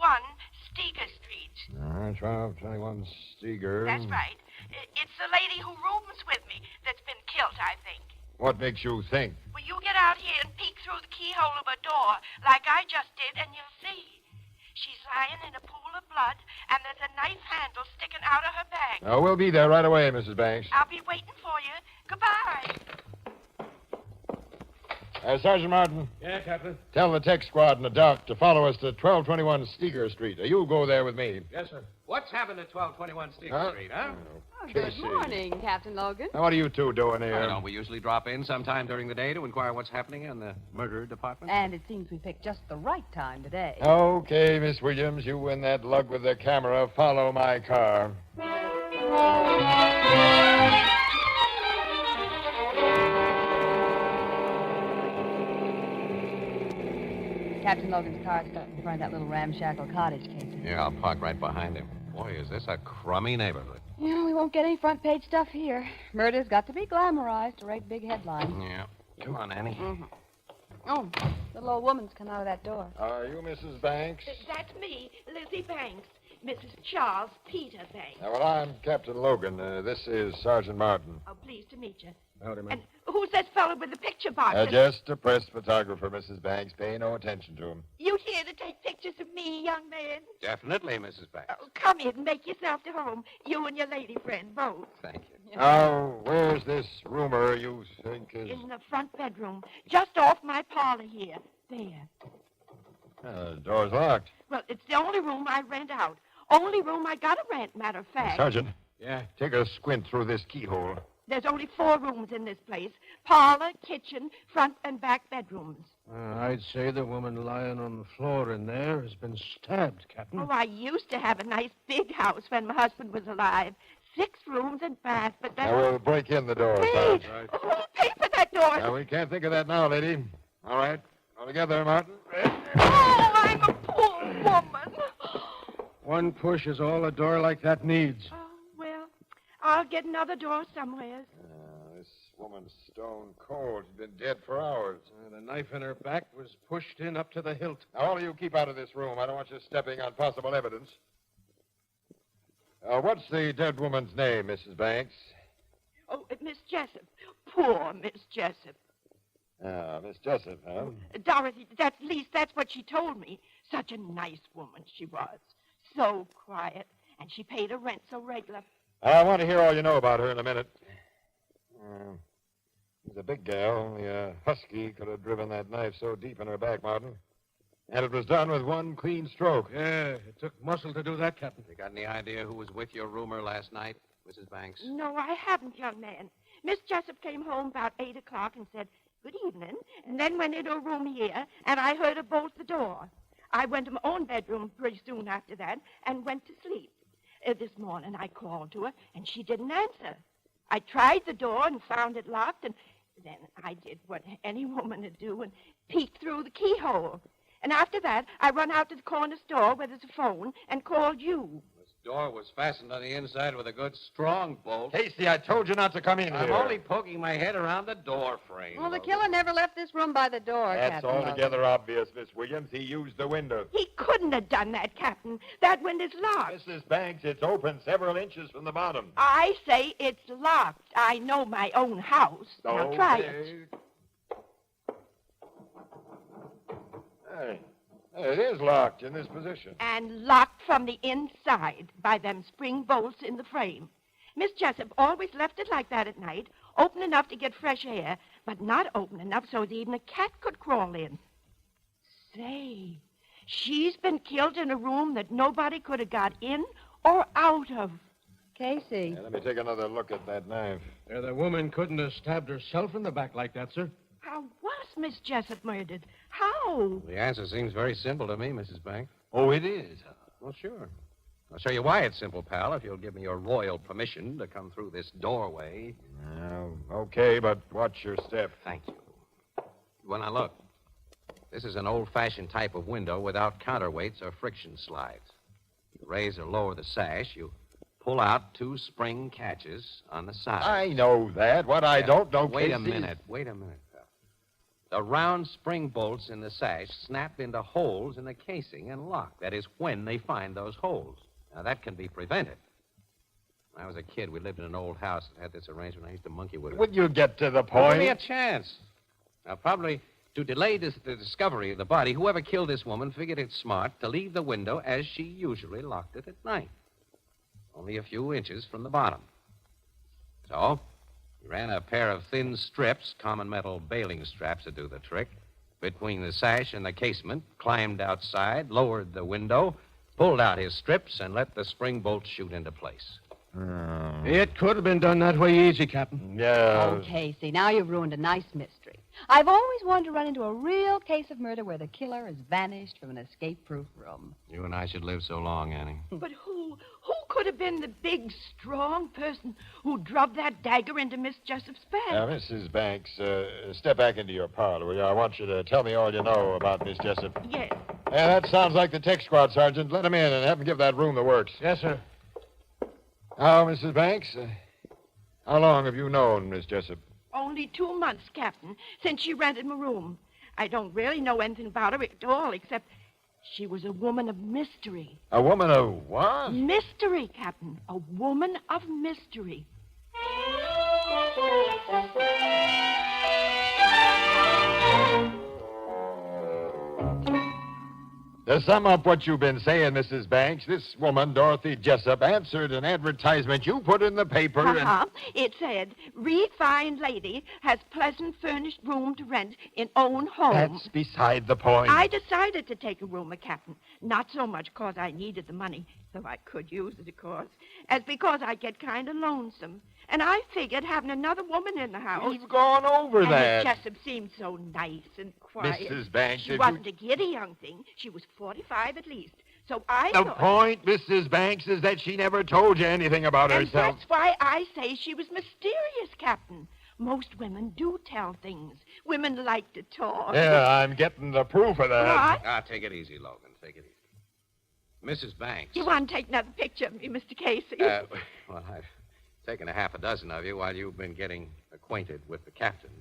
Steger Street. 1221 Steger. That's right. It's the lady who rooms with me that's been killed, I think. What makes you think? Well, you get out here and peek through the keyhole of a door, like I just did, and you'll see. She's lying in a pool of blood, and there's a knife handle sticking out of her bag. We'll be there right away, Mrs. Banks. I'll be waiting for you. Goodbye. Sergeant Martin. Yeah, Captain? Tell the tech squad and the doc to follow us to 1221 Steger Street. You go there with me. Yes, sir. What's happened at 1221 Steger Street, huh? Oh, good morning, Captain Logan. Now, what are you two doing here? Don't we usually drop in sometime during the day to inquire what's happening in the murder department? And it seems we picked just the right time today. Okay, Miss Williams, you and that lug with the camera follow my car. Captain Logan's car stopped in front of that little ramshackle cottage, Casey. Yeah, I'll park right behind him. Boy, is this a crummy neighborhood. Yeah, we won't get any front page stuff here. Murder's got to be glamorized to write big headlines. Yeah. Come on, Annie. Mm-hmm. Oh, little old woman's come out of that door. Are you Mrs. Banks? That's me, Lizzie Banks. Mrs. Charles Peter Banks. Well, I'm Captain Logan. This is Sergeant Martin. Oh, pleased to meet you. Howdy, And who's this fellow with the picture box? Just a press photographer, Mrs. Banks. Pay no attention to him. You here to take pictures of me, young man? Definitely, Mrs. Banks. Oh, come in and make yourself to home. You and your lady friend, both. Thank you. Now, where's this roomer you think is... In the front bedroom, just off my parlor here. There. The door's locked. Well, it's the only room I rent out. Only room I gotta rent, matter of fact. Sergeant. Yeah? Take a squint through this keyhole. There's only 4 rooms in this place. Parlor, kitchen, front and back bedrooms. I'd say the woman lying on the floor in there has been stabbed, Captain. Oh, I used to have a nice big house when my husband was alive. 6 rooms and bath, but that... Now, we'll break in the door, Hey, Sergeant. who'll pay for that door? Now, we can't think of that now, lady. All right. All together, Martin. Oh, I'm a poor woman. One push is all a door like that needs. Oh, well, I'll get another door somewhere. This woman's stone cold. She's been dead for hours. The knife in her back was pushed in up to the hilt. Now, all of you keep out of this room. I don't want you stepping on possible evidence. What's the dead woman's name, Mrs. Banks? Oh, Miss Jessup. Poor Miss Jessup. Miss Jessup, huh? Dorothy, at least that's what she told me. Such a nice woman she was. So quiet. And she paid her rent so regular. I want to hear all you know about her in a minute. She's a big gal. Only a husky could have driven that knife so deep in her back, Martin. And it was done with one clean stroke. Yeah, it took muscle to do that, Captain. You got any idea who was with your roomer last night, Mrs. Banks? No, I haven't, young man. Miss Jessup came home about 8 o'clock and said, "Good evening," and then went into a room here, and I heard her bolt the door. I went to my own bedroom pretty soon after that and went to sleep. This morning I called to her, and she didn't answer. I tried the door and found it locked, and then I did what any woman would do and peeked through the keyhole. And after that, I run out to the corner store where there's a phone and called you. This door was fastened on the inside with a good strong bolt. Casey, I told you not to come in I'm here. only poking my head around the door frame. Well, the killer never left this room by the door, That's Captain Logan. altogether obvious, Miss Williams. He used the window. He couldn't have done that, Captain. That window's locked. Mrs. Banks, it's open several inches from the bottom. I say it's locked. I know my own house. Now try it. Hey, it is locked in this position. And locked from the inside by them spring bolts in the frame. Miss Jessup always left it like that at night, Open enough to get fresh air, but not open enough so that even a cat could crawl in. Say, she's been killed in a room that nobody could have got in or out of. Casey. Yeah, let me take another look at that knife. The woman couldn't have stabbed herself in the back like that, sir. How was Miss Jessup murdered? How? The answer seems very simple to me, Mrs. Banks. Oh, it is? Well, sure. I'll show you why it's simple, pal, if you'll give me your royal permission to come through this doorway. Okay, but watch your step. Thank you. Well, now, look. This is an old-fashioned type of window without counterweights or friction slides. You raise or lower the sash, you pull out 2 spring catches on the side. I know that. What I don't know, Wait a Casey, minute, pal. The round spring bolts in the sash snap into holes in the casing and lock. That is when they find those holes. Now, that can be prevented. When I was a kid, we lived in an old house that had this arrangement. I used to monkey with it. Will you get to the Give point? me a chance. Now, probably to delay the discovery of the body, whoever killed this woman figured it smart to leave the window as she usually locked it at night. Only a few inches from the bottom. So, he ran a pair of thin strips, common metal bailing straps that do the trick, between the sash and the casement, climbed outside, lowered the window, pulled out his strips, and let the spring bolt shoot into place. It could have been done that way easy, Captain. Yeah. Oh, Casey, now you've ruined a nice mystery. I've always wanted to run into a real case of murder where the killer has vanished from an escape-proof room. You and I should live so long, Annie. But who could have been the big, strong person who drubbed that dagger into Miss Jessup's back? Mrs. Banks, step back into your parlor, will you? I want you to tell me all you know about Miss Jessup. Yes. Yeah, that sounds like the tech squad, Sergeant. Let him in and have him give that room the works. Yes, sir. Now, Mrs. Banks, how long have you known Miss Jessup? Only 2 months, Captain, since she rented my room. I don't really know anything about her at all, except she was a woman of mystery. A woman of what? Mystery, Captain. A woman of mystery. To sum up what you've been saying, Mrs. Banks, this woman, Dorothy Jessup, answered an advertisement you put in the paper and... It said, refined lady has pleasant furnished room to rent in own home. That's beside the point. I decided to take a room, Captain. Not so much 'cause I needed the money, though I could use it, of course, as because I get kind of lonesome. And I figured having another woman in the house... We've gone over and that. Miss Jessup seemed so nice and quiet. Mrs. Banks, She if wasn't a giddy young thing. She was 45 at least. So I The thought... point, Mrs. Banks, is that she never told you anything about And herself. that's why I say she was mysterious, Captain. Most women do tell things. Women like to talk. Yeah, I'm getting the proof of that. What? Ah, take it easy, Logan. Take it easy. Mrs. Banks. You want to take another picture of me, Mr. Casey? Well, I've taken a half a dozen of you while you've been getting acquainted with the captain.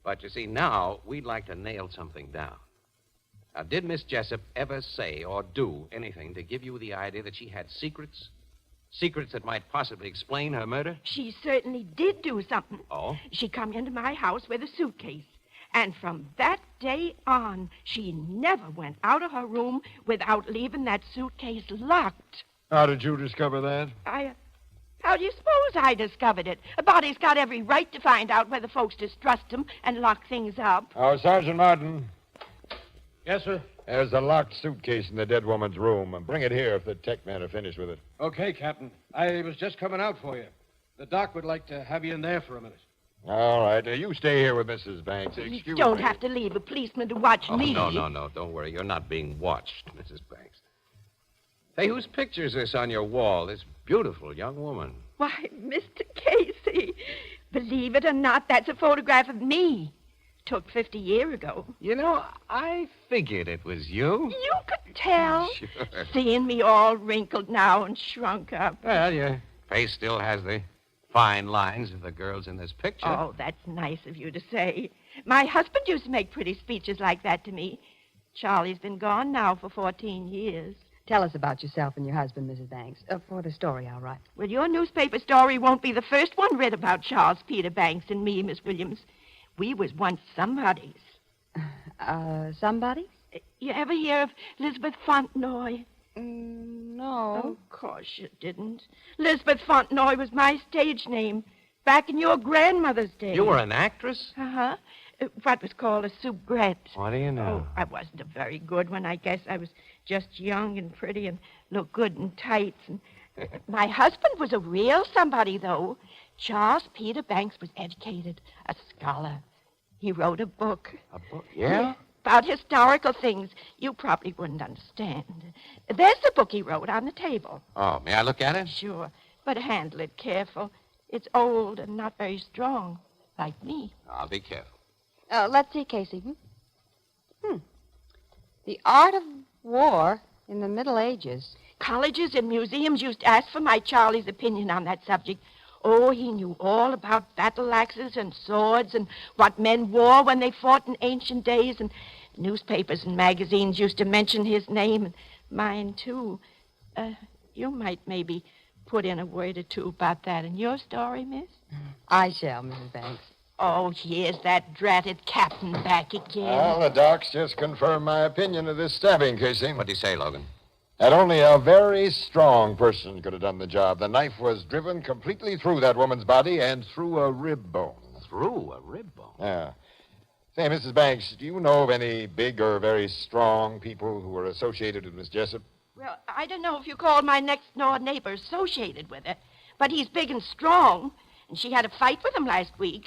But you see, now we'd like to nail something down. Now, did Miss Jessup ever say or do anything to give you the idea that she had secrets? Secrets that might possibly explain her murder? She certainly did do something. Oh? She come into my house with a suitcase. And from that day on, she never went out of her room without leaving that suitcase locked. How did you discover that? How do you suppose I discovered it? A body's got every right to find out whether folks distrust him and lock things up. Sergeant Martin. Yes, sir. There's a locked suitcase in the dead woman's room. Bring it here if the tech men are finished with it. Okay, Captain. I was just coming out for you. The doc would like to have you in there for a minute. All right. You stay here with Mrs. Banks. Excuse You don't me. have to leave a policeman to watch me. No. Don't worry. You're not being watched, Mrs. Banks. Say, whose picture is this on your wall? This beautiful young woman. Why, Mr. Casey, believe it or not, that's a photograph of me. Took 50 years ago. You know, I figured it was you. You could tell. Sure. Seeing me all wrinkled now and shrunk up. Well, your face still has the fine lines of the girls in this picture. Oh, that's nice of you to say. My husband used to make pretty speeches like that to me. Charlie's been gone now for 14 years. Tell us about yourself and your husband, Mrs. Banks. For the story, all right. Well, your newspaper story won't be the first one read about Charles Peter Banks and me, Miss Williams. We was once somebodies. Somebodies? You ever hear of Elizabeth Fontenoy? No. Of course you didn't. Elizabeth Fontenoy was my stage name. Back in your grandmother's day. You were an actress? Uh-huh. What was called a soubrette. What do you know? Oh, I wasn't a very good one. I guess I was just young and pretty and looked good in tights. And my husband was a real somebody, though. Charles Peter Banks was educated, a scholar. He wrote a book. A book? Yeah? About historical things you probably wouldn't understand. There's the book he wrote on the table. Oh, may I look at it? Sure, but handle it careful. It's old and not very strong, like me. I'll be careful. Let's see, Casey. The Art of War in the Middle Ages. Colleges and museums used to ask for my Charlie's opinion on that subject. Oh, he knew all about battle axes and swords and what men wore when they fought in ancient days. And newspapers and magazines used to mention his name, and mine, too. You might maybe put in a word or two about that in your story, miss? I shall, Mrs. Banks. Oh, here's that dratted captain back again. Well, the docs just confirmed my opinion of this stabbing, Casey. What do you say, Logan? That only a very strong person could have done the job. The knife was driven completely through that woman's body and through a rib bone. Through a rib bone? Yeah. Say, Mrs. Banks, do you know of any big or very strong people who were associated with Miss Jessup? Well, I don't know if you call my next-door neighbor associated with her, but he's big and strong, and she had a fight with him last week.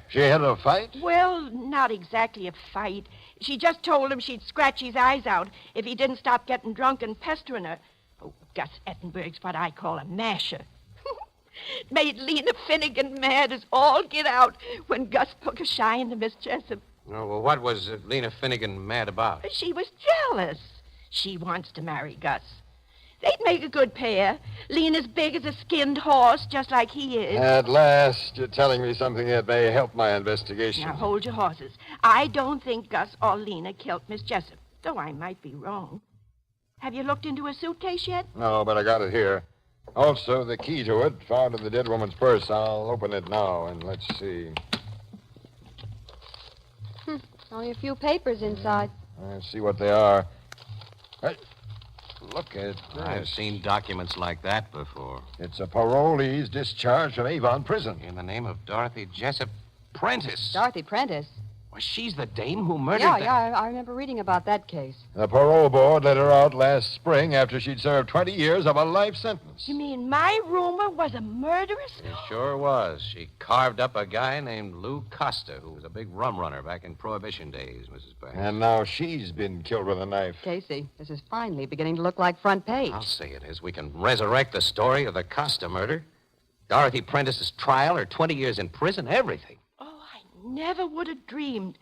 She had a fight? Well, not exactly a fight. She just told him she'd scratch his eyes out if he didn't stop getting drunk and pestering her. Oh, Gus Ettenberg's what I call a masher. Made Lena Finnegan mad as all get out when Gus took a shine to Miss Jessup. Oh, well, what was Lena Finnegan mad about? She was jealous. She wants to marry Gus. They'd make a good pair. Lena's big as a skinned horse, just like he is. At last, you're telling me something that may help my investigation. Now, hold your horses. I don't think Gus or Lena killed Miss Jessup, though I might be wrong. Have you looked into her suitcase yet? No, but I got it here. Also, the key to it, found in the dead woman's purse. I'll open it now, and let's see. Only a few papers inside. Let's see what they are. Hey, look at this. I've seen documents like that before. It's a parolee's discharge from Avon Prison. In the name of Dorothy Jessup Prentice. Dorothy Prentice? Well, she's the dame who murdered I remember reading about that case. The parole board let her out last spring after she'd served 20 years of a life sentence. You mean my rumor was a murderess? It sure was. She carved up a guy named Lou Costa, who was a big rum runner back in Prohibition days, Mrs. Banks. And now she's been killed with a knife. Casey, this is finally beginning to look like front page. I'll say it is. We can resurrect the story of the Costa murder. Dorothy Prentice's trial, her 20 years in prison, everything. Never would have dreamed.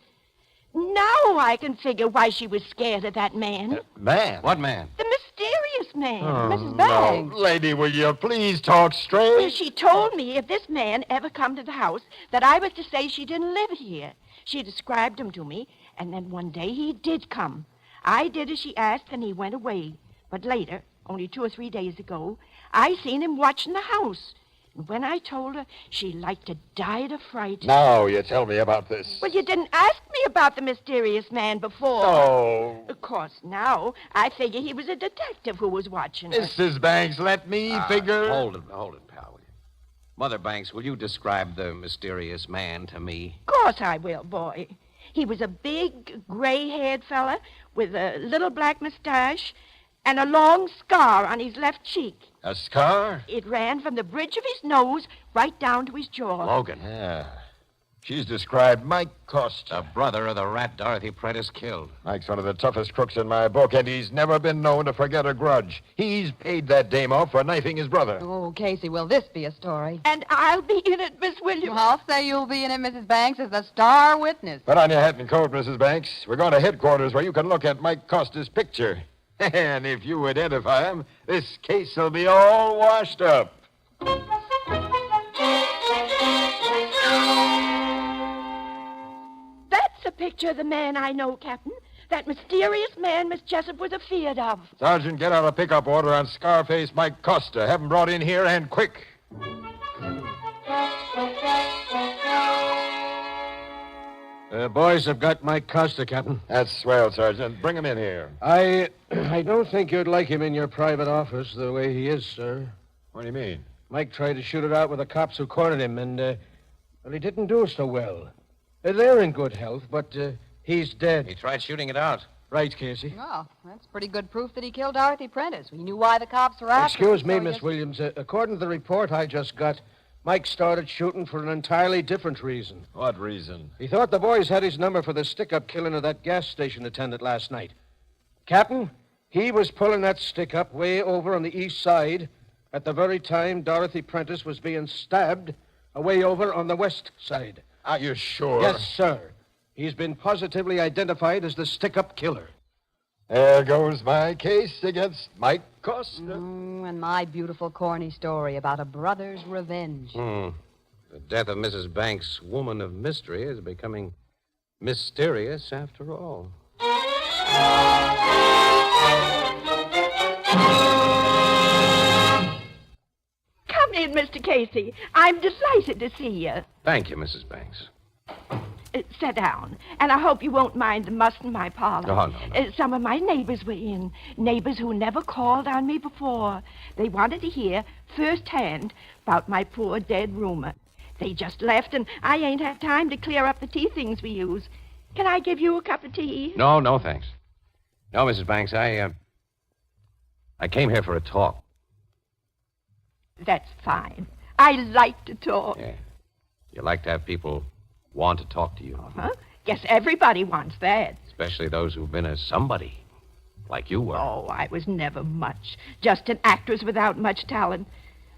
Now I can figure why she was scared of that man. Man? What man? The mysterious man. Mrs. Banks. No, lady, will you please talk straight? Well, she told me if this man ever come to the house that I was to say she didn't live here. She described him to me, and then one day he did come. I did as she asked, and he went away. But later, only 2 or 3 days ago, I seen him watching the house. And when I told her, she like to die of fright. Now you tell me about this. Well, you didn't ask me about the mysterious man before. No. Of course, now I figure he was a detective who was watching her. Mrs. Banks, let me figure. Hold it, pal, will you? Mother Banks, will you describe the mysterious man to me? Of course I will, boy. He was a big, gray-haired fella with a little black mustache and a long scar on his left cheek. A scar? It ran from the bridge of his nose right down to his jaw. Logan. Yeah. She's described Mike Costa. The brother of the rat Dorothy Prentice killed. Mike's one of the toughest crooks in my book, and he's never been known to forget a grudge. He's paid that dame off for knifing his brother. Oh, Casey, will this be a story? And I'll be in it, Miss Williams. I'll say you'll be in it, Mrs. Banks, as the star witness. Put on your hat and coat, Mrs. Banks. We're going to headquarters where you can look at Mike Costa's picture. And if you identify him, this case will be all washed up. That's a picture of the man I know, Captain. That mysterious man Miss Jessup was afeard of. Sergeant, get out a pickup order on Scarface Mike Costa. Have him brought in here and quick. Boys have got Mike Costa, Captain. That's swell, Sergeant. Bring him in here. I don't think you'd like him in your private office the way he is, sir. What do you mean? Mike tried to shoot it out with the cops who cornered him, and, well, he didn't do so well. They're in good health, but he's dead. He tried shooting it out. Right, Casey. Oh, that's pretty good proof that he killed Dorothy Prentice. We knew why the cops were after him. Excuse me, Miss Williams. According to the report I just got, Mike started shooting for an entirely different reason. What reason? He thought the boys had his number for the stick-up killing of that gas station attendant last night. Captain, he was pulling that stick-up way over on the east side at the very time Dorothy Prentice was being stabbed away over on the west side. Are you sure? Yes, sir. He's been positively identified as the stick-up killer. There goes my case against Mike Coxe. And my beautiful corny story about a brother's revenge. The death of Mrs. Banks' woman of mystery is becoming mysterious after all. Come in, Mr. Casey. I'm delighted to see you. Thank you, Mrs. Banks. Sit down, and I hope you won't mind the muss in my parlor. Oh, no. Some of my neighbors were in. Neighbors who never called on me before. They wanted to hear firsthand about my poor dead roomer. They just left, and I ain't had time to clear up the tea things we use. Can I give you a cup of tea? No, thanks. No, Mrs. Banks, I came here for a talk. That's fine. I like to talk. Yeah. You like to have people want to talk to you. Huh? Guess everybody wants that. Especially those who've been a somebody, like you were. Oh, I was never much. Just an actress without much talent.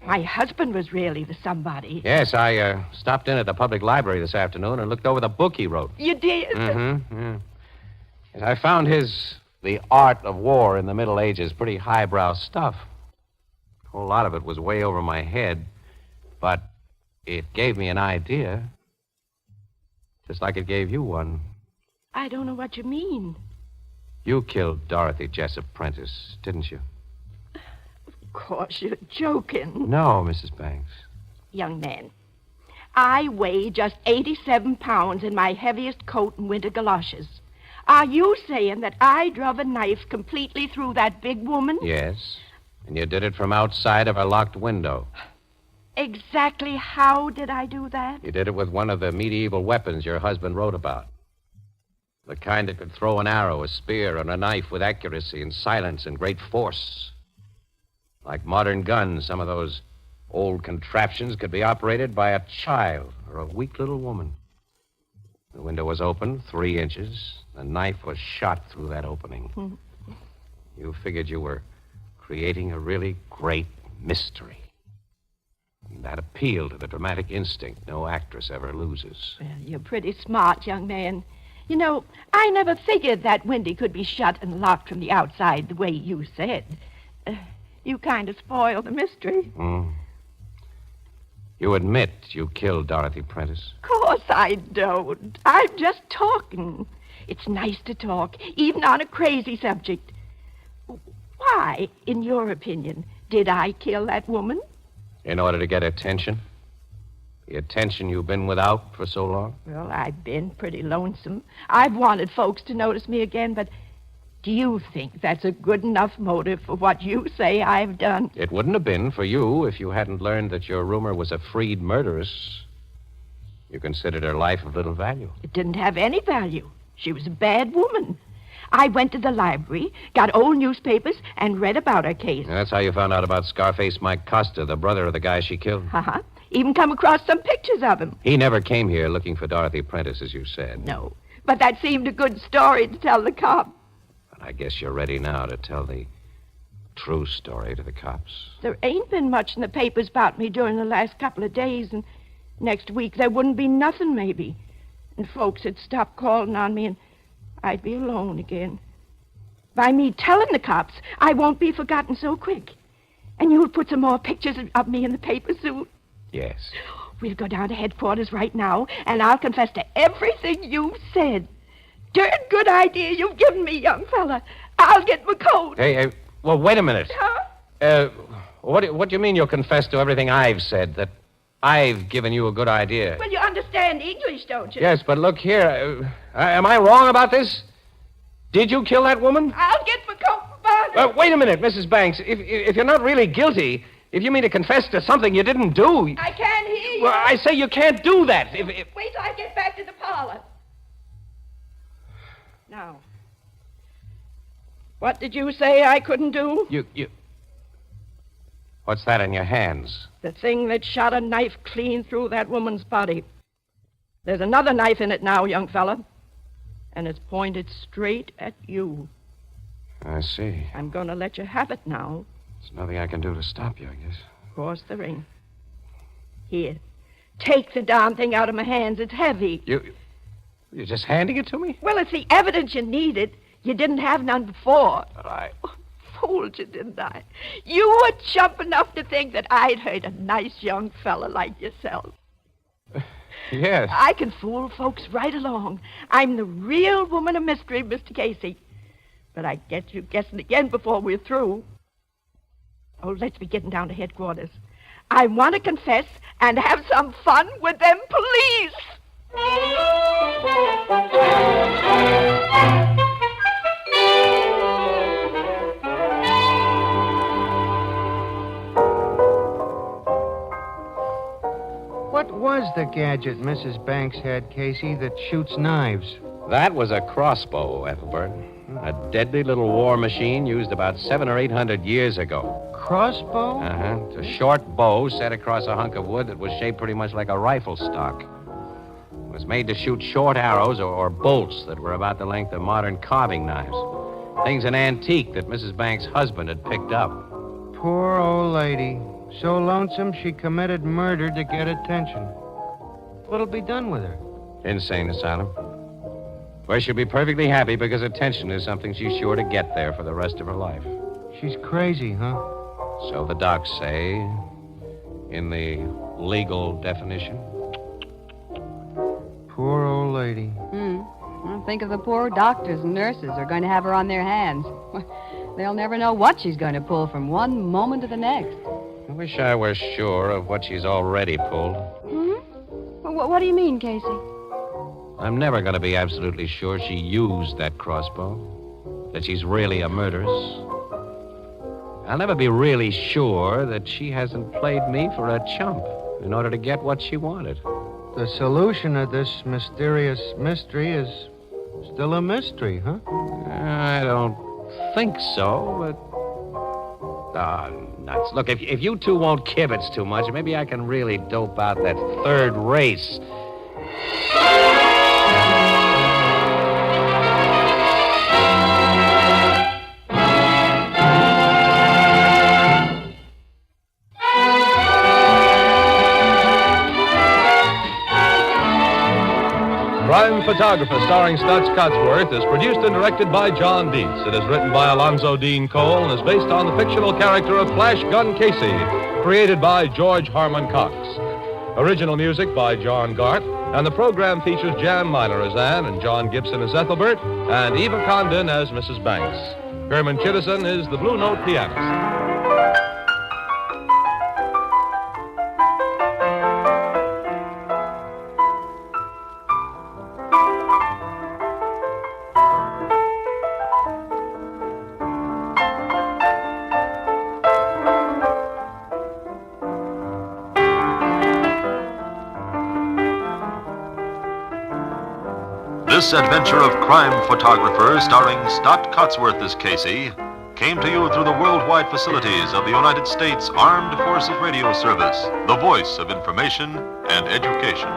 My husband was really the somebody. Yes, I stopped in at the public library this afternoon and looked over the book he wrote. You did? Mm-hmm, yeah. Yes, I found The Art of War in the Middle Ages pretty highbrow stuff. A whole lot of it was way over my head, but it gave me an idea. Just like it gave you one. I don't know what you mean. You killed Dorothy Jessup Prentice, didn't you? Of course, you're joking. No, Mrs. Banks. Young man, I weigh just 87 pounds in my heaviest coat and winter galoshes. Are you saying that I drove a knife completely through that big woman? Yes, and you did it from outside of a locked window. Exactly how did I do that? You did it with one of the medieval weapons your husband wrote about. The kind that could throw an arrow, a spear, and a knife with accuracy and silence and great force. Like modern guns, some of those old contraptions could be operated by a child or a weak little woman. The window was open 3 inches. The knife was shot through that opening. You figured you were creating a really great mystery. And that appealed to the dramatic instinct no actress ever loses. Well, you're pretty smart, young man. You know, I never figured that window could be shut and locked from the outside the way you said. You kind of spoiled the mystery. You admit you killed Dorothy Prentice? Of course I don't. I'm just talking. It's nice to talk, even on a crazy subject. Why, in your opinion, did I kill that woman? In order to get attention? The attention you've been without for so long? Well, I've been pretty lonesome. I've wanted folks to notice me again, but do you think that's a good enough motive for what you say I've done? It wouldn't have been for you if you hadn't learned that your roomer was a freed murderess. You considered her life of little value. It didn't have any value. She was a bad woman. I went to the library, got old newspapers, and read about her case. And that's how you found out about Scarface Mike Costa, the brother of the guy she killed? Uh-huh. Even come across some pictures of him. He never came here looking for Dorothy Prentice, as you said. No, but that seemed a good story to tell the cop. But I guess you're ready now to tell the true story to the cops. There ain't been much in the papers about me during the last couple of days, and next week there wouldn't be nothing, maybe. And folks had stopped calling on me, and I'd be alone again. By me telling the cops, I won't be forgotten so quick. And you'll put some more pictures of me in the paper soon. Yes. We'll go down to headquarters right now, and I'll confess to everything you've said. Darn good idea you've given me, young fella. I'll get my coat. Hey, well, wait a minute. Huh? What do you mean you'll confess to everything I've said, that I've given you a good idea? Well, you understand English, don't you? Yes, but look here. Am I wrong about this? Did you kill that woman? I'll get my coat, Father. Wait a minute, Mrs. Banks. If you're not really guilty, If you mean to confess to something you didn't do... I can't hear you. Well, I say you can't do that. If... Wait till I get back to the parlor. Now, what did you say I couldn't do? You... What's that in your hands? The thing that shot a knife clean through that woman's body. There's another knife in it now, young fella. And it's pointed straight at you. I see. I'm going to let you have it now. There's nothing I can do to stop you, I guess. Of course there ain't. Here. Take the darn thing out of my hands. It's heavy. You're just handing it to me? Well, it's the evidence you needed. You didn't have none before. But Fooled you, didn't I? You were chump enough to think that I'd hurt a nice young fella like yourself. Yes. I can fool folks right along. I'm the real woman of mystery, Mr. Casey. But I get you guessing again before we're through. Oh, let's be getting down to headquarters. I want to confess and have some fun with them police. What was the gadget Mrs. Banks had, Casey, that shoots knives? That was a crossbow, Ethelbert. A deadly little war machine used about 700 or 800 years ago. Crossbow? Uh-huh. It's a short bow set across a hunk of wood that was shaped pretty much like a rifle stock. It was made to shoot short arrows or bolts that were about the length of modern carving knives. Things an antique that Mrs. Banks' husband had picked up. Poor old lady. So lonesome she committed murder to get attention. What'll be done with her? Insane asylum. Where she'll be perfectly happy because attention is something she's sure to get there for the rest of her life. She's crazy, huh? So the docs say, in the legal definition. Poor old lady. Well, think of the poor doctors and nurses who are going to have her on their hands. They'll never know what she's going to pull from one moment to the next. I wish I were sure of what she's already pulled. Well, what do you mean, Casey? I'm never going to be absolutely sure she used that crossbow, that she's really a murderess. I'll never be really sure that she hasn't played me for a chump in order to get what she wanted. The solution of this mysterious mystery is still a mystery, huh? I don't think so, but... nuts. Look, if you two won't kibitz too much, maybe I can really dope out that third race. Crime Photographer, starring Stutz Cotsworth, is produced and directed by John Dietz. It is written by Alonzo Dean Cole and is based on the fictional character of Flash Gun Casey, created by George Harmon Coxe. Original music by John Gart, and the program features Jan Miner as Anne and John Gibson as Ethelbert, and Eva Condon as Mrs. Banks. Herman Chittison is the Blue Note pianist. This adventure of Crime Photographer, starring Stott Cotsworth as Casey, came to you through the worldwide facilities of the United States Armed Forces Radio Service, the voice of information and education.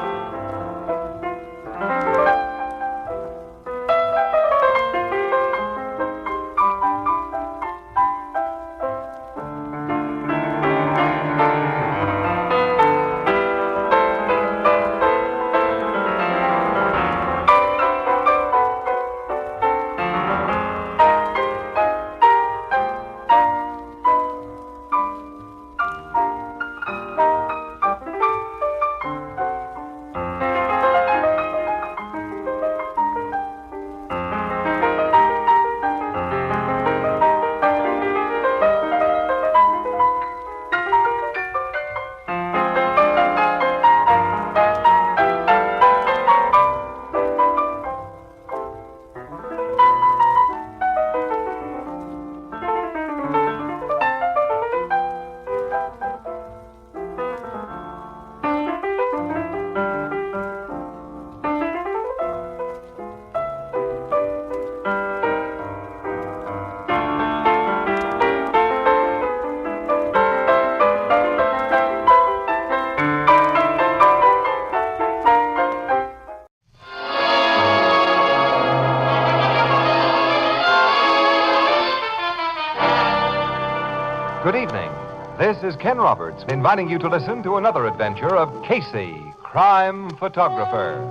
This is Ken Roberts inviting you to listen to another adventure of Casey, crime photographer.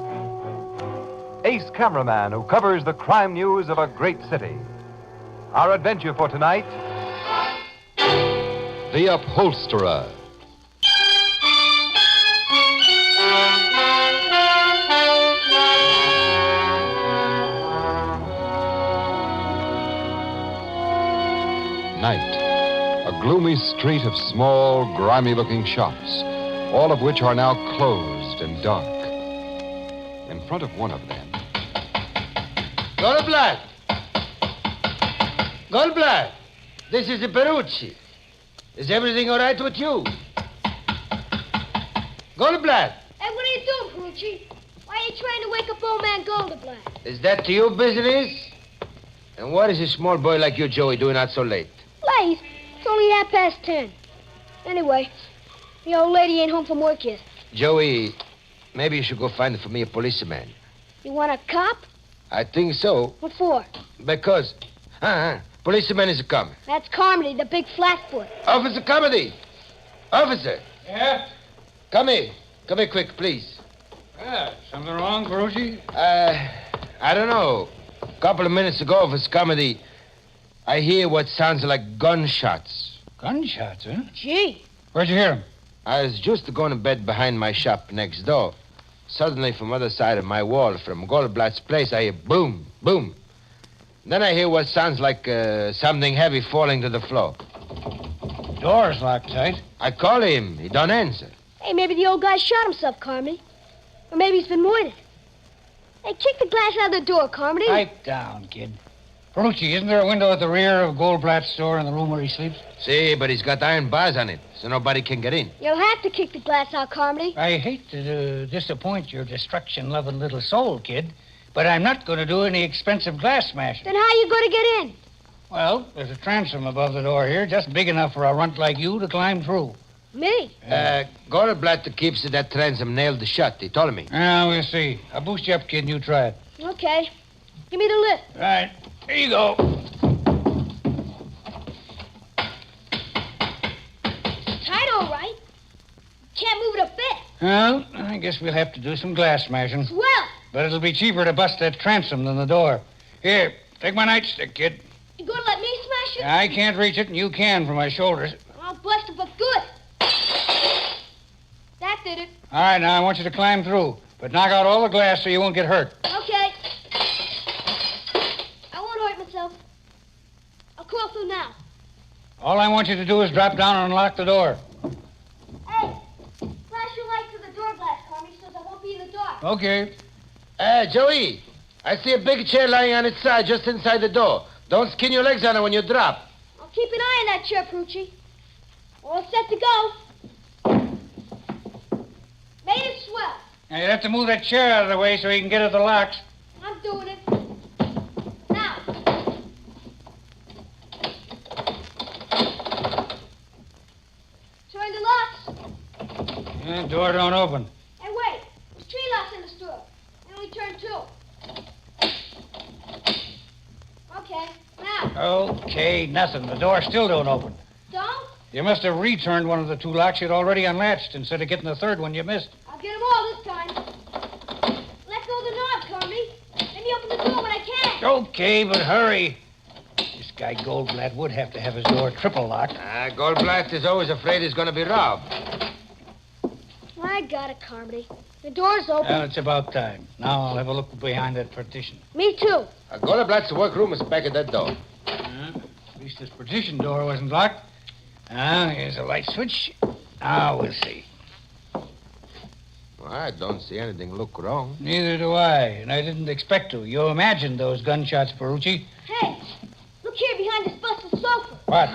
Ace cameraman who covers the crime news of a great city. Our adventure for tonight, The Upholsterer. Night. A gloomy street of small, grimy-looking shops, all of which are now closed and dark. In front of one of them... Goldblatt! Goldblatt! This is Perucci. Is everything all right with you? Goldblatt! Hey, what are you doing, Perucci? Why are you trying to wake up old man Goldblatt? Is that to you business? And what is a small boy like you, Joey, doing out so late? Late? It's only 10:30. Anyway, the old lady ain't home from work yet. Joey, maybe you should go find for me a policeman. You want a cop? I think so. What for? Because... policeman is coming. That's Carmody, the big flatfoot. Officer Carmody! Officer! Yeah? Come here. Come here quick, please. Something wrong, Perucci? I don't know. A couple of minutes ago, Officer Carmody, I hear what sounds like gunshots. Gunshots, huh? Gee. Where'd you hear them? I was just going to bed behind my shop next door. Suddenly, from other side of my wall, from Goldblatt's place, I hear boom, boom. Then I hear what sounds like something heavy falling to the floor. Door's locked tight. I call him. He don't answer. Hey, maybe the old guy shot himself, Carmody. Or maybe he's been murdered. Hey, kick the glass out of the door, Carmody. Pipe down, kid. Perucci, isn't there a window at the rear of Goldblatt's store in the room where he sleeps? See, but he's got iron bars on it, so nobody can get in. You'll have to kick the glass out, Carmody. I hate to disappoint your destruction-loving little soul, kid, but I'm not going to do any expensive glass smashing. Then how are you going to get in? Well, there's a transom above the door here, just big enough for a runt like you to climb through. Me? Goldblatt keeps that transom nailed shut. He told me. We'll see. I'll boost you up, kid, and you try it. Okay. Give me the lift. Right. Here you go. It's tight, all right. Can't move it a bit. Well, I guess we'll have to do some glass smashing. Swell. But it'll be cheaper to bust that transom than the door. Here, take my nightstick, kid. You gonna let me smash it? I can't reach it, and you can from my shoulders. I'll bust it, but good. That did it. All right, now I want you to climb through, but knock out all the glass so you won't get hurt. Okay. I won't hurt myself. I'll crawl through now. All I want you to do is drop down and unlock the door. Hey, flash your light to the door glass, Carmy, so I won't be in the dark. Okay. Joey, I see a big chair lying on its side just inside the door. Don't skin your legs on it when you drop. I'll keep an eye on that chair, Perucci. All set to go. Made it swell. Now, you have to move that chair out of the way so you can get at the locks. I'm doing it. Now. Turn the locks. Yeah, door don't open. Hey, wait. There's tree locks in the store. I only turn 2. Okay, now. Okay, nothing. The door still don't open. Don't? You must have returned one of the 2 locks you'd already unlatched instead of getting the 3rd one you missed. I'll get them all this time. Let go of the knob, Carmy. Let me open the door when I can. Okay, but hurry. This guy Goldblatt would have to have his door triple locked. Goldblatt is always afraid he's going to be robbed. I got it, Carmody. The door's open. Well, it's about time. Now I'll have a look behind that partition. Me too. Goldblatt's workroom is back at that door. At least this partition door wasn't locked. Here's a light switch. Now we'll see. Well, I don't see anything look wrong. Neither do I, and I didn't expect to. You imagined those gunshots, Perucci. Hey, look here behind this busted sofa. What?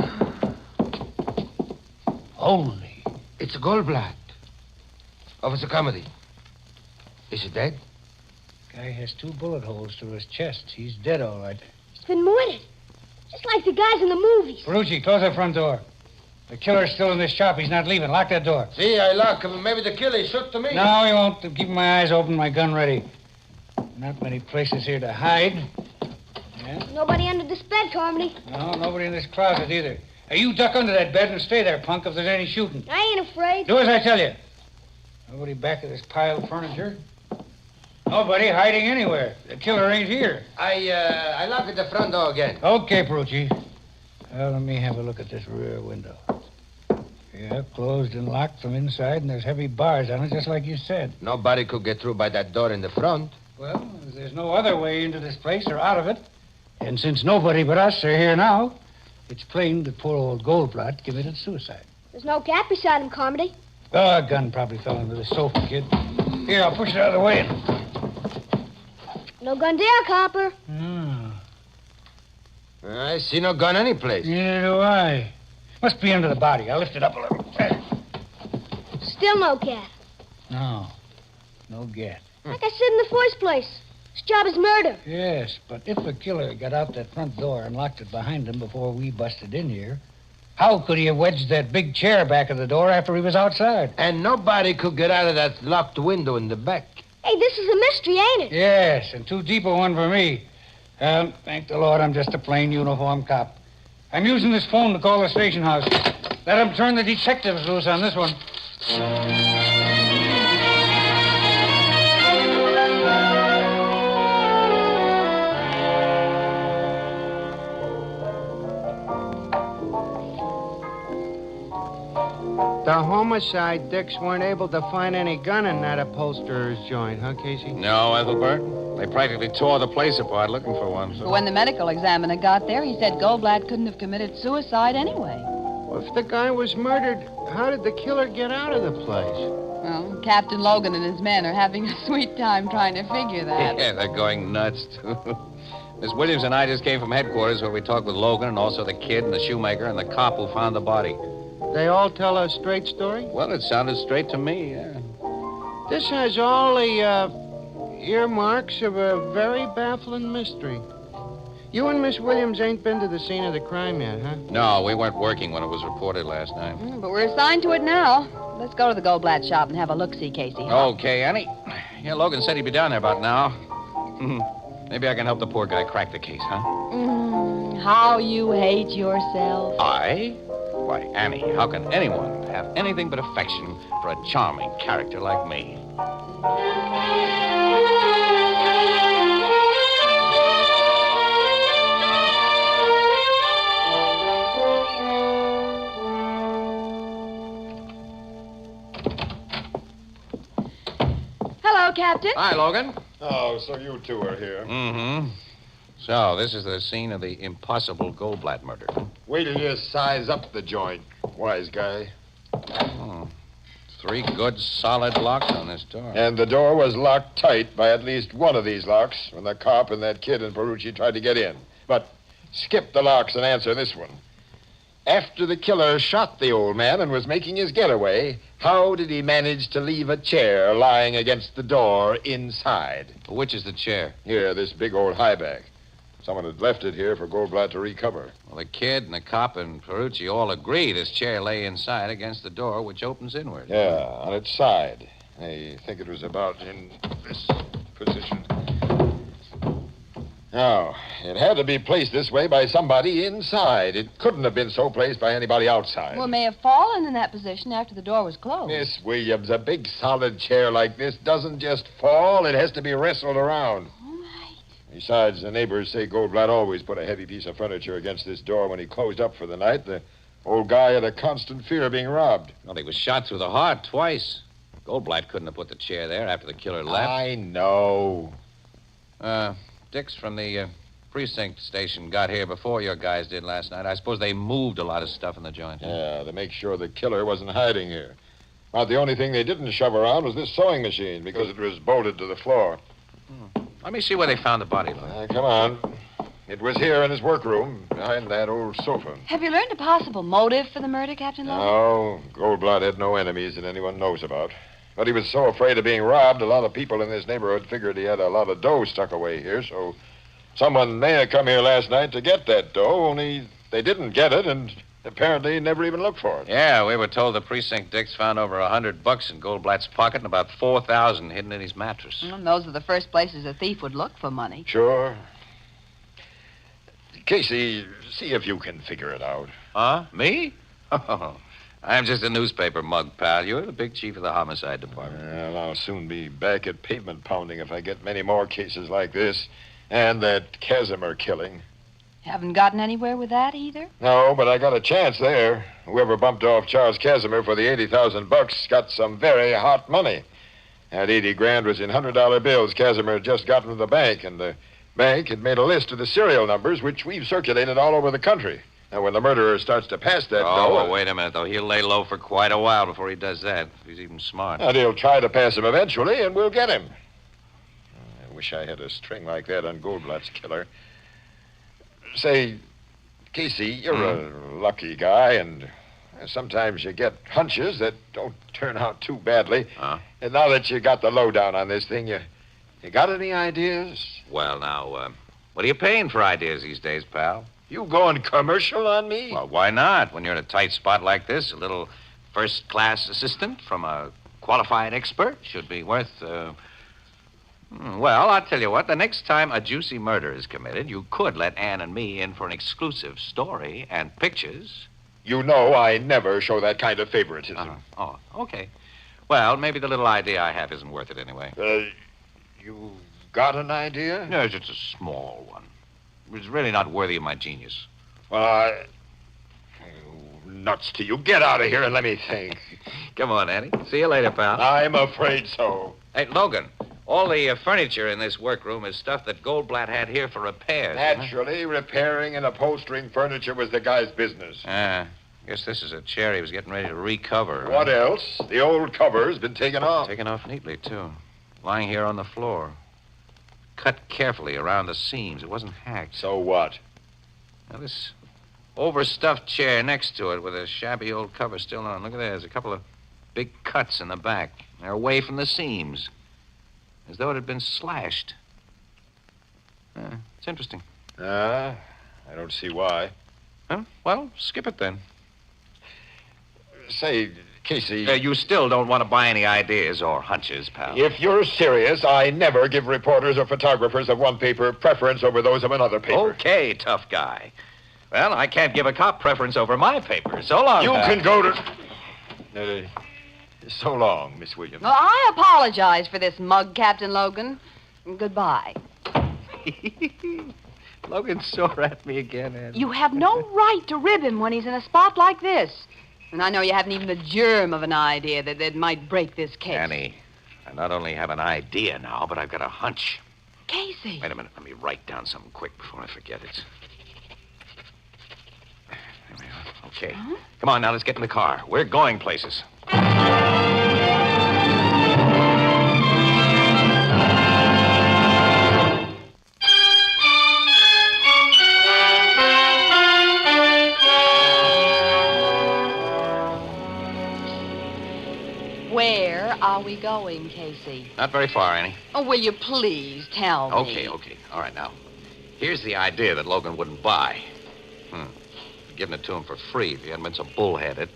Holy. It's a Goldblatt. Officer Carmody. Is he dead? Guy has 2 bullet holes through his chest. He's dead, all right. He's been murdered. Just like the guys in the movies. Perucci, close that front door. The killer's still in this shop. He's not leaving. Lock that door. See, I lock him. Maybe the killer shoot to me. No, he won't. I'm keeping my eyes open, my gun ready. Not many places here to hide. Yeah? Nobody under this bed, Carmody. No, nobody in this closet either. Hey, you duck under that bed and stay there, punk, if there's any shooting. I ain't afraid. Do as I tell you. Nobody back of this pile of furniture? Nobody hiding anywhere. The killer ain't here. I locked at the front door again. Okay, Perucci. Well, let me have a look at this rear window. Yeah, closed and locked from inside, and there's heavy bars on it, just like you said. Nobody could get through by that door in the front. Well, there's no other way into this place or out of it. And since nobody but us are here now, it's plain that poor old Goldblatt committed suicide. There's no gap beside him, Carmody. Oh, a gun probably fell into the sofa, kid. Here, I'll push it out of the way. No gun there, Copper. I see no gun anyplace. Neither do I. Must be under the body. I'll lift it up a little. Still no gap. No gap. Like I said in the first place, his job is murder. Yes, but if the killer got out that front door and locked it behind him before we busted in here, how could he have wedged that big chair back of the door after he was outside? And nobody could get out of that locked window in the back. Hey, this is a mystery, ain't it? Yes, and too deep a one for me. Thank the Lord, I'm just a plain uniform cop. I'm using this phone to call the station house. Let them turn the detectives loose on this one. The homicide dicks weren't able to find any gun in that upholsterer's joint, huh, Casey? No, Ethelbert. They practically tore the place apart looking for one. But when the medical examiner got there, he said Goldblatt couldn't have committed suicide anyway. Well, if the guy was murdered, how did the killer get out of the place? Well, Captain Logan and his men are having a sweet time trying to figure that. Yeah, they're going nuts, too. Miss Williams and I just came from headquarters where we talked with Logan and also the kid and the shoemaker and the cop who found the body. They all tell a straight story? Well, it sounded straight to me, yeah. This has all the earmarks of a very baffling mystery. You and Miss Williams ain't been to the scene of the crime yet, huh? No, we weren't working when it was reported last night. But we're assigned to it now. Let's go to the Goldblatt shop and have a look-see, Casey. Okay, Annie. Yeah, Logan said he'd be down there about now. Maybe I can help the poor guy crack the case, huh? How you hate yourself. I? Why, Annie, how can anyone have anything but affection for a charming character like me? Hello, Captain. Hi, Logan. Oh, so you two are here. Mm-hmm. So, this is the scene of the impossible Goldblatt murder. Wait till you size up the joint, wise guy. 3 good, solid locks on this door. And the door was locked tight by at least one of these locks when the cop and that kid and Perucci tried to get in. But skip the locks and answer this one. After the killer shot the old man and was making his getaway, how did he manage to leave a chair lying against the door inside? Which is the chair? Here, this big old high back. Someone had left it here for Goldblatt to recover. Well, the kid and the cop and Perucci all agree this chair lay inside against the door, which opens inward. Yeah, on its side. I think it was about in this position. Now, it had to be placed this way by somebody inside. It couldn't have been so placed by anybody outside. Well, it may have fallen in that position after the door was closed. Miss Williams, a big solid chair like this doesn't just fall. It has to be wrestled around. Besides, the neighbors say Goldblatt always put a heavy piece of furniture against this door when he closed up for the night. The old guy had a constant fear of being robbed. Well, he was shot through the heart twice. Goldblatt couldn't have put the chair there after the killer left. I know. Dix from the precinct station got here before your guys did last night. I suppose they moved a lot of stuff in the joint. Yeah, to make sure the killer wasn't hiding here. About the only thing they didn't shove around was this sewing machine because it was bolted to the floor. Let me see where they found the body, Lloyd. Come on. It was here in his workroom, behind that old sofa. Have you learned a possible motive for the murder, Captain Logan? No, Goldblatt had no enemies that anyone knows about. But he was so afraid of being robbed, a lot of people in this neighborhood figured he had a lot of dough stuck away here, so someone may have come here last night to get that dough, only they didn't get it, and apparently never even looked for it. Yeah, we were told the precinct Dix found over $100 in Goldblatt's pocket and about $4,000 hidden in his mattress. Those are the first places a thief would look for money. Sure. Casey, see if you can figure it out. Huh? Me? Oh, I'm just a newspaper mug, pal. You're the big chief of the homicide department. Well, I'll soon be back at pavement pounding if I get many more cases like this. And that Casimir killing. Haven't gotten anywhere with that either? No, but I got a chance there. Whoever bumped off Charles Casimir for the $80,000 got some very hot money. That 80 grand was in $100 bills Casimir had just gotten from the bank, and the bank had made a list of the serial numbers, which we've circulated all over the country. Now, when the murderer starts to pass that dough... well, wait a minute, though. He'll lay low for quite a while before he does that. He's even smart. And he'll try to pass him eventually, and we'll get him. I wish I had a string like that on Goldblatt's killer. Say, Casey, you're a lucky guy, and sometimes you get hunches that don't turn out too badly. And now that you got the lowdown on this thing, you got any ideas? Well, now, what are you paying for ideas these days, pal? You going commercial on me? Well, why not? When you're in a tight spot like this, a little first-class assistant from a qualified expert should be worth, well, I'll tell you what. The next time a juicy murder is committed, you could let Ann and me in for an exclusive story and pictures. You know I never show that kind of favoritism. Oh, okay. Well, maybe the little idea I have isn't worth it anyway. You got an idea? No, it's just a small one. It's really not worthy of my genius. Well, nuts to you. Get out of here and let me think. Come on, Annie. See you later, pal. I'm afraid so. Hey, Logan, all the furniture in this workroom is stuff that Goldblatt had here for repairs. Naturally, repairing and upholstering furniture was the guy's business. Guess this is a chair he was getting ready to recover. What else? The old cover's been taken off. Taken off neatly, too. Lying here on the floor. Cut carefully around the seams. It wasn't hacked. So what? Now, this overstuffed chair next to it with a shabby old cover still on. Look at that. There's a couple of big cuts in the back. They're away from the seams. As though it had been slashed. It's interesting. I don't see why. Huh? Well, skip it then. Say, Casey... you still don't want to buy any ideas or hunches, pal. If you're serious, I never give reporters or photographers of one paper preference over those of another paper. Okay, tough guy. Well, I can't give a cop preference over my paper. So long, You pal. can go to... so long, Miss Williams. Well, I apologize for this mug, Captain Logan. Goodbye. Logan's sore at me again, Annie. You have no right to rib him when he's in a spot like this. And I know you haven't even the germ of an idea that might break this case. Annie, I not only have an idea now, but I've got a hunch. Casey. Wait a minute. Let me write down something quick before I forget it. There we are. Okay. Huh? Come on, now, let's get in the car. We're going places. Where are we going, Casey? Not very far, Annie. Oh, will you please tell me? Okay. All right, now. Here's the idea that Logan wouldn't buy. Giving it to him for free if he hadn't been so bullheaded.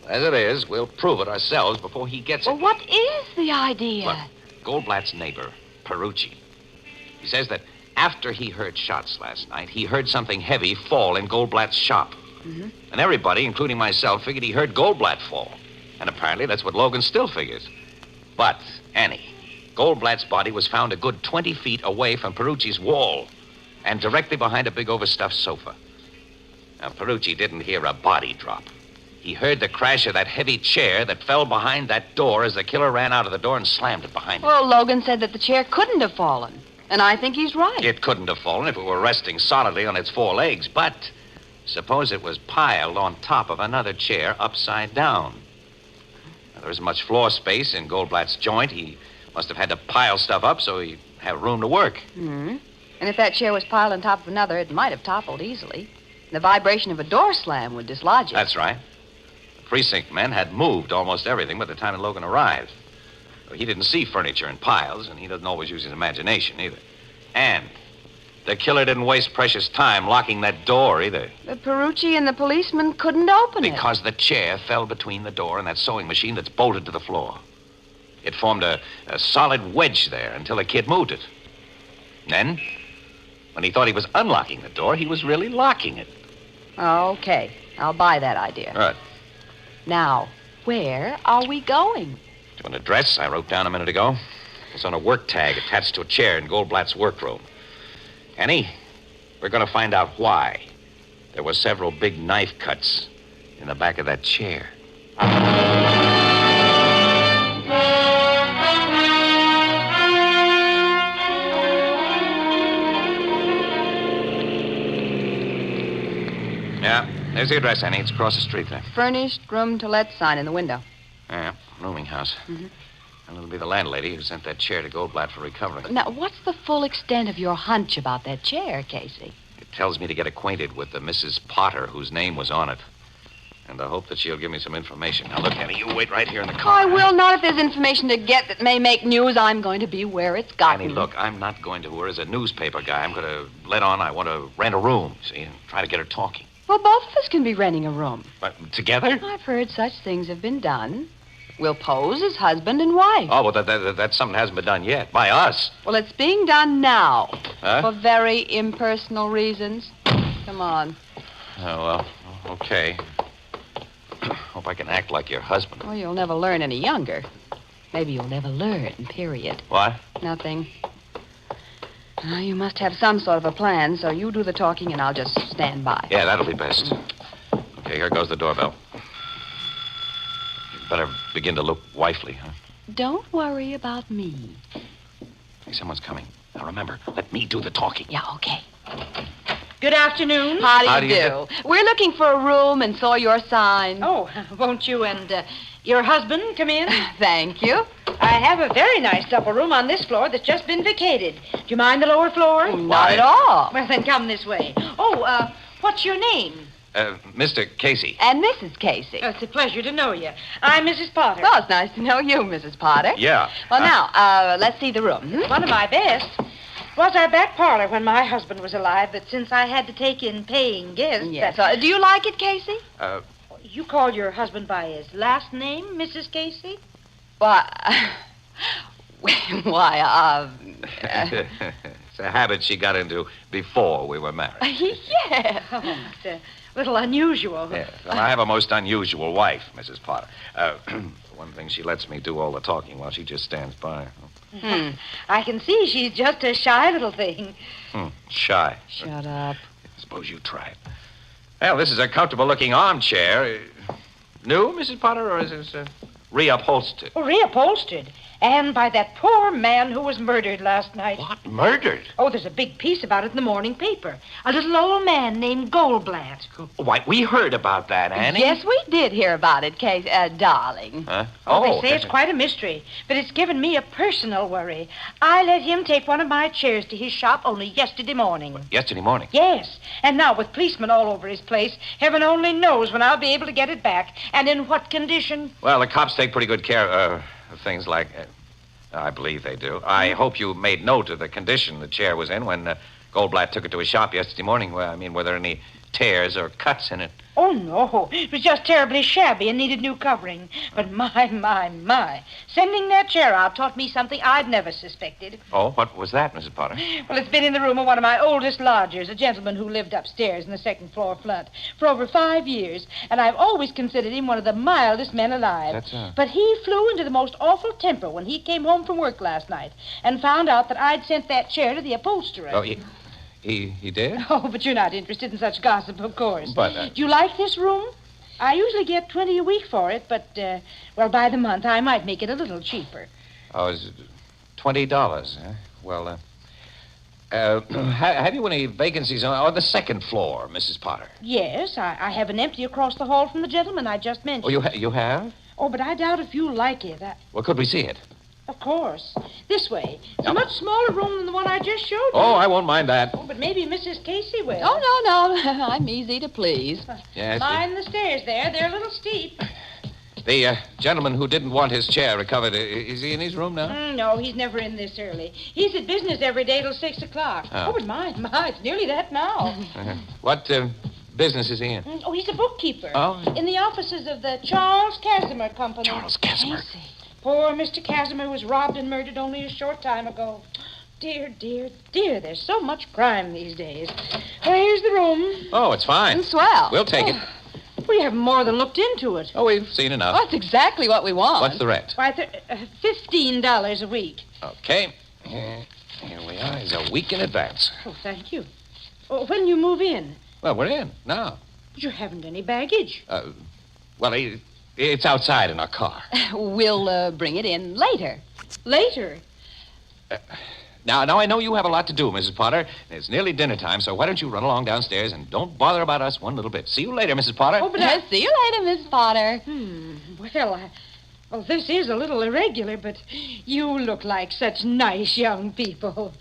As it is, we'll prove it ourselves before he gets it. Well, what is the idea? Look, Goldblatt's neighbor, Perucci. He says that after he heard shots last night, he heard something heavy fall in Goldblatt's shop. Mm-hmm. And everybody, including myself, figured he heard Goldblatt fall. And apparently that's what Logan still figures. But, Annie, Goldblatt's body was found a good 20 feet away from Perucci's wall and directly behind a big overstuffed sofa. Now, Perucci didn't hear a body drop. He heard the crash of that heavy chair that fell behind that door as the killer ran out of the door and slammed it behind him. Well, Logan said that the chair couldn't have fallen. And I think he's right. It couldn't have fallen if it were resting solidly on its four legs, but suppose it was piled on top of another chair upside down. Now, there isn't much floor space in Goldblatt's joint. He must have had to pile stuff up so he'd have room to work. Mm-hmm. And if that chair was piled on top of another, it might have toppled easily. The vibration of a door slam would dislodge it. That's right. The precinct men had moved almost everything by the time that Logan arrived. He didn't see furniture in piles, and he doesn't always use his imagination either. And the killer didn't waste precious time locking that door either. The Perucci and the policeman couldn't open it. Because the chair fell between the door and that sewing machine that's bolted to the floor. It formed a solid wedge there until the kid moved it. Then, when he thought he was unlocking the door, he was really locking it. Okay. I'll buy that idea. Right. Now, where are we going? To an address I wrote down a minute ago. It's on a work tag attached to a chair in Goldblatt's workroom. Annie, we're going to find out why there were several big knife cuts in the back of that chair. Yeah, there's the address, Annie. It's across the street there. Furnished room to let sign in the window. Yeah, rooming house. Mm-hmm. And it'll be the landlady who sent that chair to Goldblatt for recovery. Now, what's the full extent of your hunch about that chair, Casey? It tells me to get acquainted with the Mrs. Potter whose name was on it. And I hope that she'll give me some information. Now, look, Annie, you wait right here in the car. I will not. If there's information to get that may make news, I'm going to be where it's gotten. Annie, look, I'm not going to her as a newspaper guy. I'm going to let on I want to rent a room, see, and try to get her talking. Well, both of us can be renting a room. But together? I've heard such things have been done. We'll pose as husband and wife. Oh, well, that's something that hasn't been done yet. By us. Well, it's being done now. Huh? For very impersonal reasons. Come on. Oh, well, okay. Hope I can act like your husband. Well, you'll never learn any younger. Maybe you'll never learn, period. What? Nothing. You must have some sort of a plan, so you do the talking and I'll just stand by. Yeah, that'll be best. Okay, here goes the doorbell. You'd better begin to look wifely, huh? Don't worry about me. Hey, someone's coming. Now, remember, let me do the talking. Yeah, okay. Good afternoon. How do you do? We're looking for a room and saw your sign. Oh, won't you and your husband come in? Thank you. I have a very nice double room on this floor that's just been vacated. Do you mind the lower floor? Not at all. Well, then come this way. Oh, what's your name? Mr. Casey. And Mrs. Casey. Oh, it's a pleasure to know you. I'm Mrs. Potter. Well, it's nice to know you, Mrs. Potter. Yeah. Well, now, let's see the room. One of my best. Was our back parlor when my husband was alive, but since I had to take in paying guests... Yes. Do you like it, Casey? You call your husband by his last name, Mrs. Casey? Why, It's a habit she got into before we were married. Yes. Oh, it's a little unusual. Yes. Well, I have a most unusual wife, Mrs. Potter. One thing, she lets me do all the talking while she just stands by. I can see she's just a shy little thing. Shy. Shut up. Suppose you try it. Well, this is a comfortable-looking armchair. New, Mrs. Potter, or is this reupholstered? Oh, reupholstered. And by that poor man who was murdered last night. What? Murdered? Oh, there's a big piece about it in the morning paper. A little old man named Goldblatt. Why, we heard about that, Annie. Yes, we did hear about it, Casey, darling. Huh? Oh, they say it's quite a mystery, but it's given me a personal worry. I let him take one of my chairs to his shop only yesterday morning. Yesterday morning? Yes, and now with policemen all over his place, heaven only knows when I'll be able to get it back, and in what condition. Well, the cops take pretty good care of things like... I believe they do. I hope you made note of the condition the chair was in when Goldblatt took it to his shop yesterday morning. Well, I mean, were there any tears or cuts in it? Oh, no. It was just terribly shabby and needed new covering. But my. Sending that chair out taught me something I'd never suspected. Oh, what was that, Mrs. Potter? Well, it's been in the room of one of my oldest lodgers, a gentleman who lived upstairs in the second floor front, for over 5 years, and I've always considered him one of the mildest men alive. But he flew into the most awful temper when he came home from work last night and found out that I'd sent that chair to the upholsterer. Oh, he did? Oh, but you're not interested in such gossip, of course. But, Do you like this room? I usually get $20 a week for it, but, by the month, I might make it a little cheaper. Oh, is it $20, huh? Well, have you any vacancies on the second floor, Mrs. Potter? Yes, I have an empty across the hall from the gentleman I just mentioned. Oh, you have? Oh, but I doubt if you'll like it. Well, could we see it? Of course. This way. It's a much smaller room than the one I just showed you. Oh, I won't mind that. Oh, but maybe Mrs. Casey will. Oh, no. I'm easy to please. Yes. Mind the stairs there. They're a little steep. The gentleman who didn't want his chair recovered, is he in his room now? No, he's never in this early. He's at business every day till 6 o'clock. Oh. But my, it's nearly that now. What business is he in? Oh, he's a bookkeeper. Oh. In the offices of the Charles Casimir Company. Charles Casimir? Poor Mr. Casimir was robbed and murdered only a short time ago. Dear, there's so much crime these days. Well, here's the room. Oh, it's fine. Swell. We'll take it. We haven't more than looked into it. Oh, we've seen enough. That's exactly what we want. What's the rent? Why, $15 a week. Okay. Here we are. It's a week in advance. Oh, thank you. Oh, when you move in? Well, we're in now. But you haven't any baggage. Well, it's outside in our car. We'll bring it in later. Later? Now, I know you have a lot to do, Mrs. Potter. It's nearly dinner time, so why don't you run along downstairs and don't bother about us one little bit. See you later, Mrs. Potter. Oh, but see you later, Miss Potter. Well, this is a little irregular, but you look like such nice young people.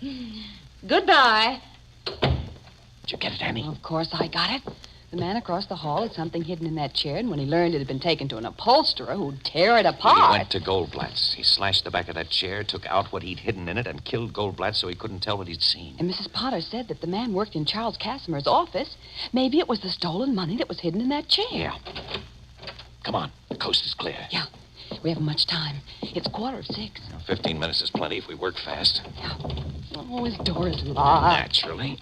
Goodbye. Did you get it, Annie? Of course I got it. The man across the hall had something hidden in that chair, and when he learned it had been taken to an upholsterer who'd tear it apart... He went to Goldblatt's. He slashed the back of that chair, took out what he'd hidden in it, and killed Goldblatt so he couldn't tell what he'd seen. And Mrs. Potter said that the man worked in Charles Casimer's office. Maybe it was the stolen money that was hidden in that chair. Yeah. Come on. The coast is clear. Yeah. We haven't much time. It's 6:15. 15 minutes is plenty if we work fast. Yeah. Oh, his door is locked. Naturally.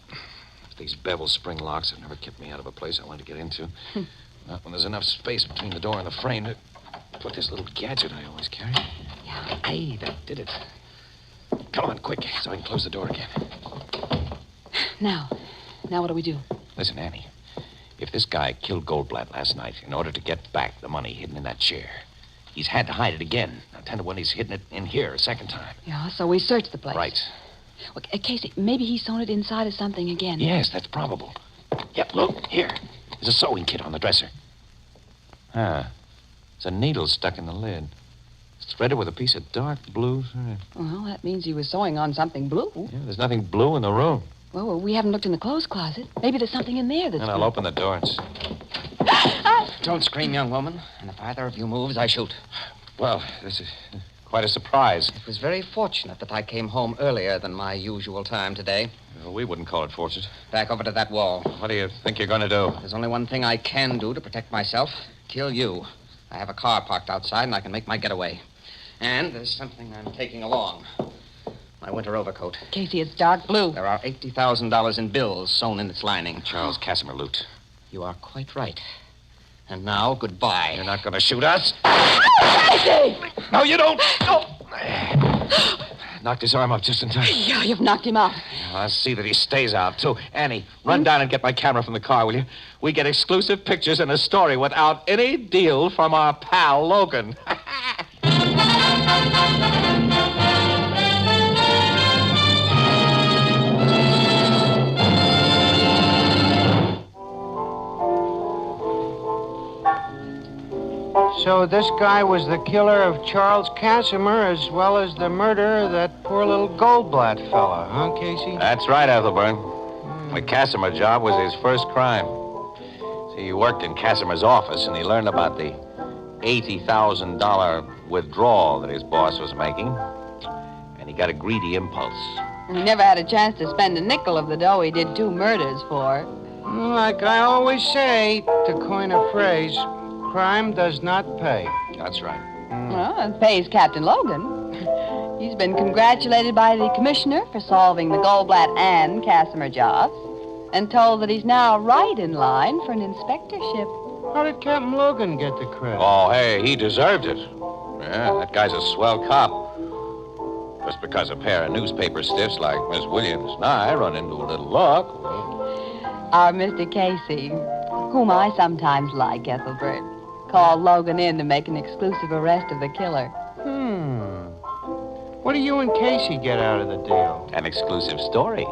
These bevel spring locks have never kept me out of a place I wanted to get into. Not when there's enough space between the door and the frame to put this little gadget I always carry. Yeah. Hey, that did it. Come on, quick, so I can close the door again. Now what do we do? Listen, Annie. If this guy killed Goldblatt last night in order to get back the money hidden in that chair, he's had to hide it again. Now, 10 to 1, he's hidden it in here a second time. Yeah, so we search the place. Right. Well, Casey, maybe he's sewn it inside of something again. Yes, that's probable. Yep, look, here. There's a sewing kit on the dresser. There's a needle stuck in the lid. It's threaded with a piece of dark blue thread. Well, that means he was sewing on something blue. Yeah, there's nothing blue in the room. Well, we haven't looked in the clothes closet. Maybe there's something in there that's... And I'll open the door and... Don't scream, young woman. And if either of you moves, I shoot. Well, this is quite a surprise. It was very fortunate that I came home earlier than my usual time today. Well, we wouldn't call it fortunate. Back over to that wall. What do you think you're going to do? There's only one thing I can do to protect myself. Kill you. I have a car parked outside, and I can make my getaway. And there's something I'm taking along. My winter overcoat. Casey, it's dark blue. There are $80,000 in bills sewn in its lining. Charles Casimer loot. You are quite right. And now, goodbye. You're not going to shoot us? Casey! No, you don't. No. Knocked his arm off just in time. Yeah, you've knocked him out. I'll see that he stays out, too. Annie, run down and get my camera from the car, will you? We get exclusive pictures and a story without any deal from our pal, Logan. So this guy was the killer of Charles Casimer as well as the murderer of that poor little Goldblatt fella, huh, Casey? That's right, Ethelbert. The Casimer job was his first crime. See, he worked in Casimer's office, and he learned about the $80,000 withdrawal that his boss was making. And he got a greedy impulse. He never had a chance to spend a nickel of the dough he did 2 murders for. Like I always say, to coin a phrase, crime does not pay. That's right. Well, it pays Captain Logan. He's been congratulated by the commissioner for solving the Goldblatt and Casimer jobs, and told that he's now right in line for an inspectorship. How did Captain Logan get the credit? Oh, hey, he deserved it. Yeah, that guy's a swell cop. Just because a pair of newspaper stiffs like Miss Williams and I run into a little luck. Our Mr. Casey, whom I sometimes like, Ethelbert, called Logan in to make an exclusive arrest of the killer. What do you and Casey get out of the deal? An exclusive story,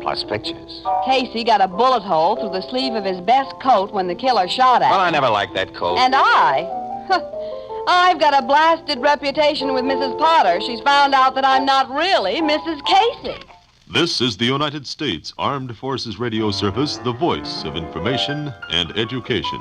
plus pictures. Casey got a bullet hole through the sleeve of his best coat when the killer shot at him. Well, I never liked that coat. And I've got a blasted reputation with Mrs. Potter. She's found out that I'm not really Mrs. Casey. This is the United States Armed Forces Radio Service, the voice of information and education.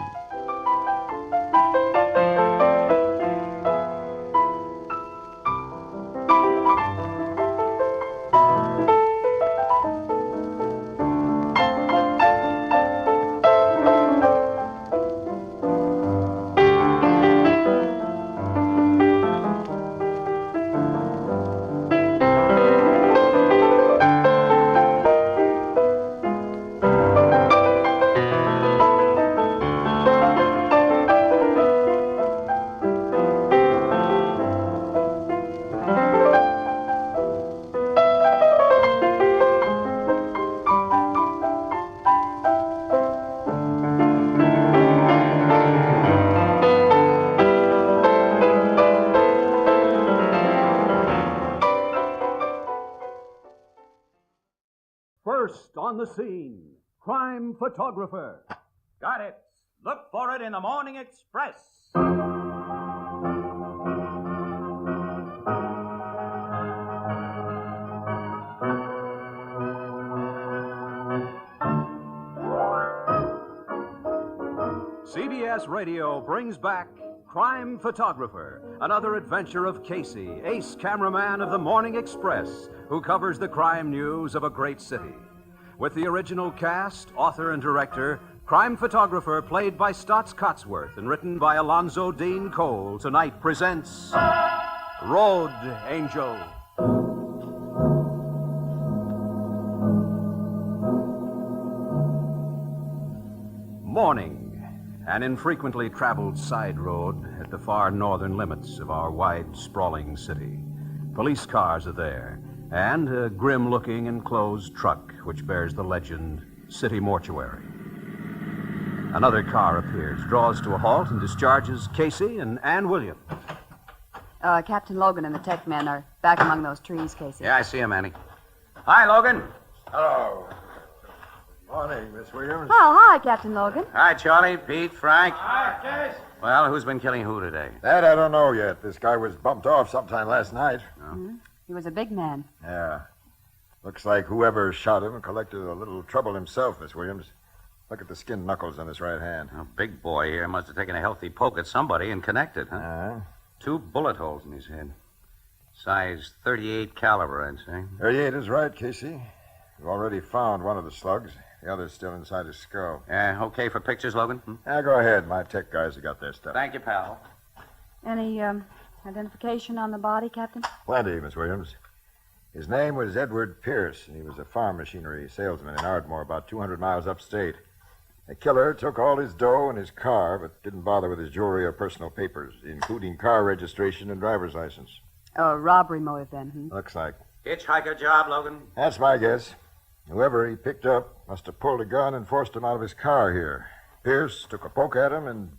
First on the scene, crime photographer. Got it. Look for it in the Morning Express. CBS Radio brings back Crime Photographer, another adventure of Casey, ace cameraman of the Morning Express, who covers the crime news of a great city. With the original cast, author, and director, Crime Photographer, played by Stotts Cotsworth and written by Alonzo Dean Cole, tonight presents Road Angel. Morning. An infrequently traveled side road at the far northern limits of our wide, sprawling city. Police cars are there, and a grim-looking enclosed truck which bears the legend, City Mortuary. Another car appears, draws to a halt, and discharges Casey and Ann Williams. Captain Logan and the tech men are back among those trees, Casey. Yeah, I see him, Annie. Hi, Logan. Hello. Morning, Miss Williams. Oh, hi, Captain Logan. Hi, Charlie, Pete, Frank. Hi, Case. Well, who's been killing who today? That I don't know yet. This guy was bumped off sometime last night. Mm-hmm. He was a big man. Yeah. Looks like whoever shot him collected a little trouble himself, Miss Williams. Look at the skinned knuckles on his right hand. A big boy here must have taken a healthy poke at somebody and connected, huh? 2 bullet holes in his head. Size 38 caliber, I'd say. 38 is right, Casey. We've already found one of the slugs. The other's still inside his skull. Okay for pictures, Logan? Yeah, go ahead. My tech guys have got their stuff. Thank you, pal. Any identification on the body, Captain? Plenty, Miss Williams. His name was Edward Pierce, and he was a farm machinery salesman in Ardmore, about 200 miles upstate. The killer took all his dough in his car, but didn't bother with his jewelry or personal papers, including car registration and driver's license. Robbery motive, then, Looks like. Hitchhiker job, Logan? That's my guess. Whoever he picked up must have pulled a gun and forced him out of his car here. Pierce took a poke at him and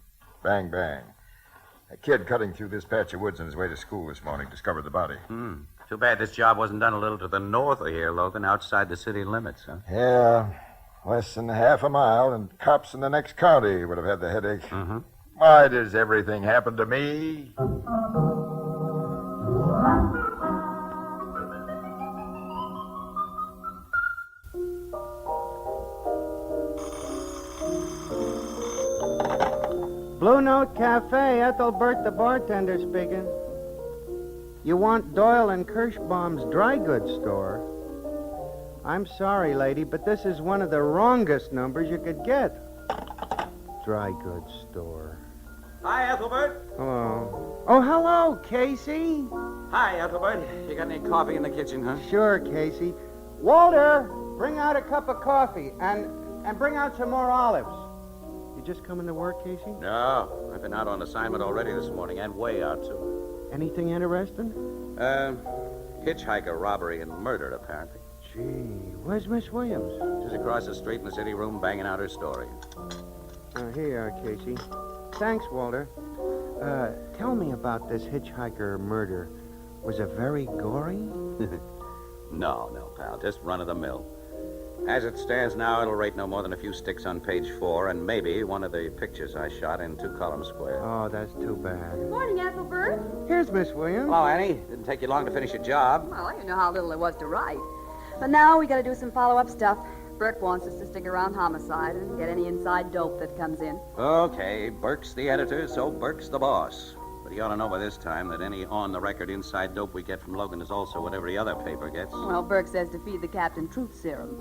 bang, bang. A kid cutting through this patch of woods on his way to school this morning discovered the body. Too bad this job wasn't done a little to the north of here, Logan, outside the city limits, huh? Yeah, less than half a mile, and cops in the next county would have had the headache. Why does everything happen to me? Blue Note Cafe, Ethelbert the bartender speaking. You want Doyle and Kirschbaum's dry goods store? I'm sorry, lady, but this is one of the wrongest numbers you could get. Dry goods store. Hi, Ethelbert. Hello. Oh, hello, Casey. Hi, Ethelbert. You got any coffee in the kitchen, huh? Sure, Casey. Walter, bring out a cup of coffee and bring out some more olives. You just coming to work, Casey? No, I've been out on assignment already this morning, and way out, too. Anything interesting? Hitchhiker robbery and murder, apparently. Gee, where's Miss Williams? She's across the street in the city room banging out her story. Here you are, Casey. Thanks, Walter. Tell me about this hitchhiker murder. Was it very gory? No, pal. Just run-of-the-mill. As it stands now, it'll rate no more than a few sticks on page 4 and maybe one of the pictures I shot in 2 columns square. Oh, that's too bad. Good morning, Ethelbert. Here's Miss Williams. Hello, Annie. Didn't take you long to finish your job. Well, you know how little it was to write. But now we got to do some follow-up stuff. Burke wants us to stick around homicide and get any inside dope that comes in. Okay, Burke's the editor, so Burke's the boss. But he ought to know by this time that any on-the-record inside dope we get from Logan is also what every other paper gets. Well, Burke says to feed the captain truth serum.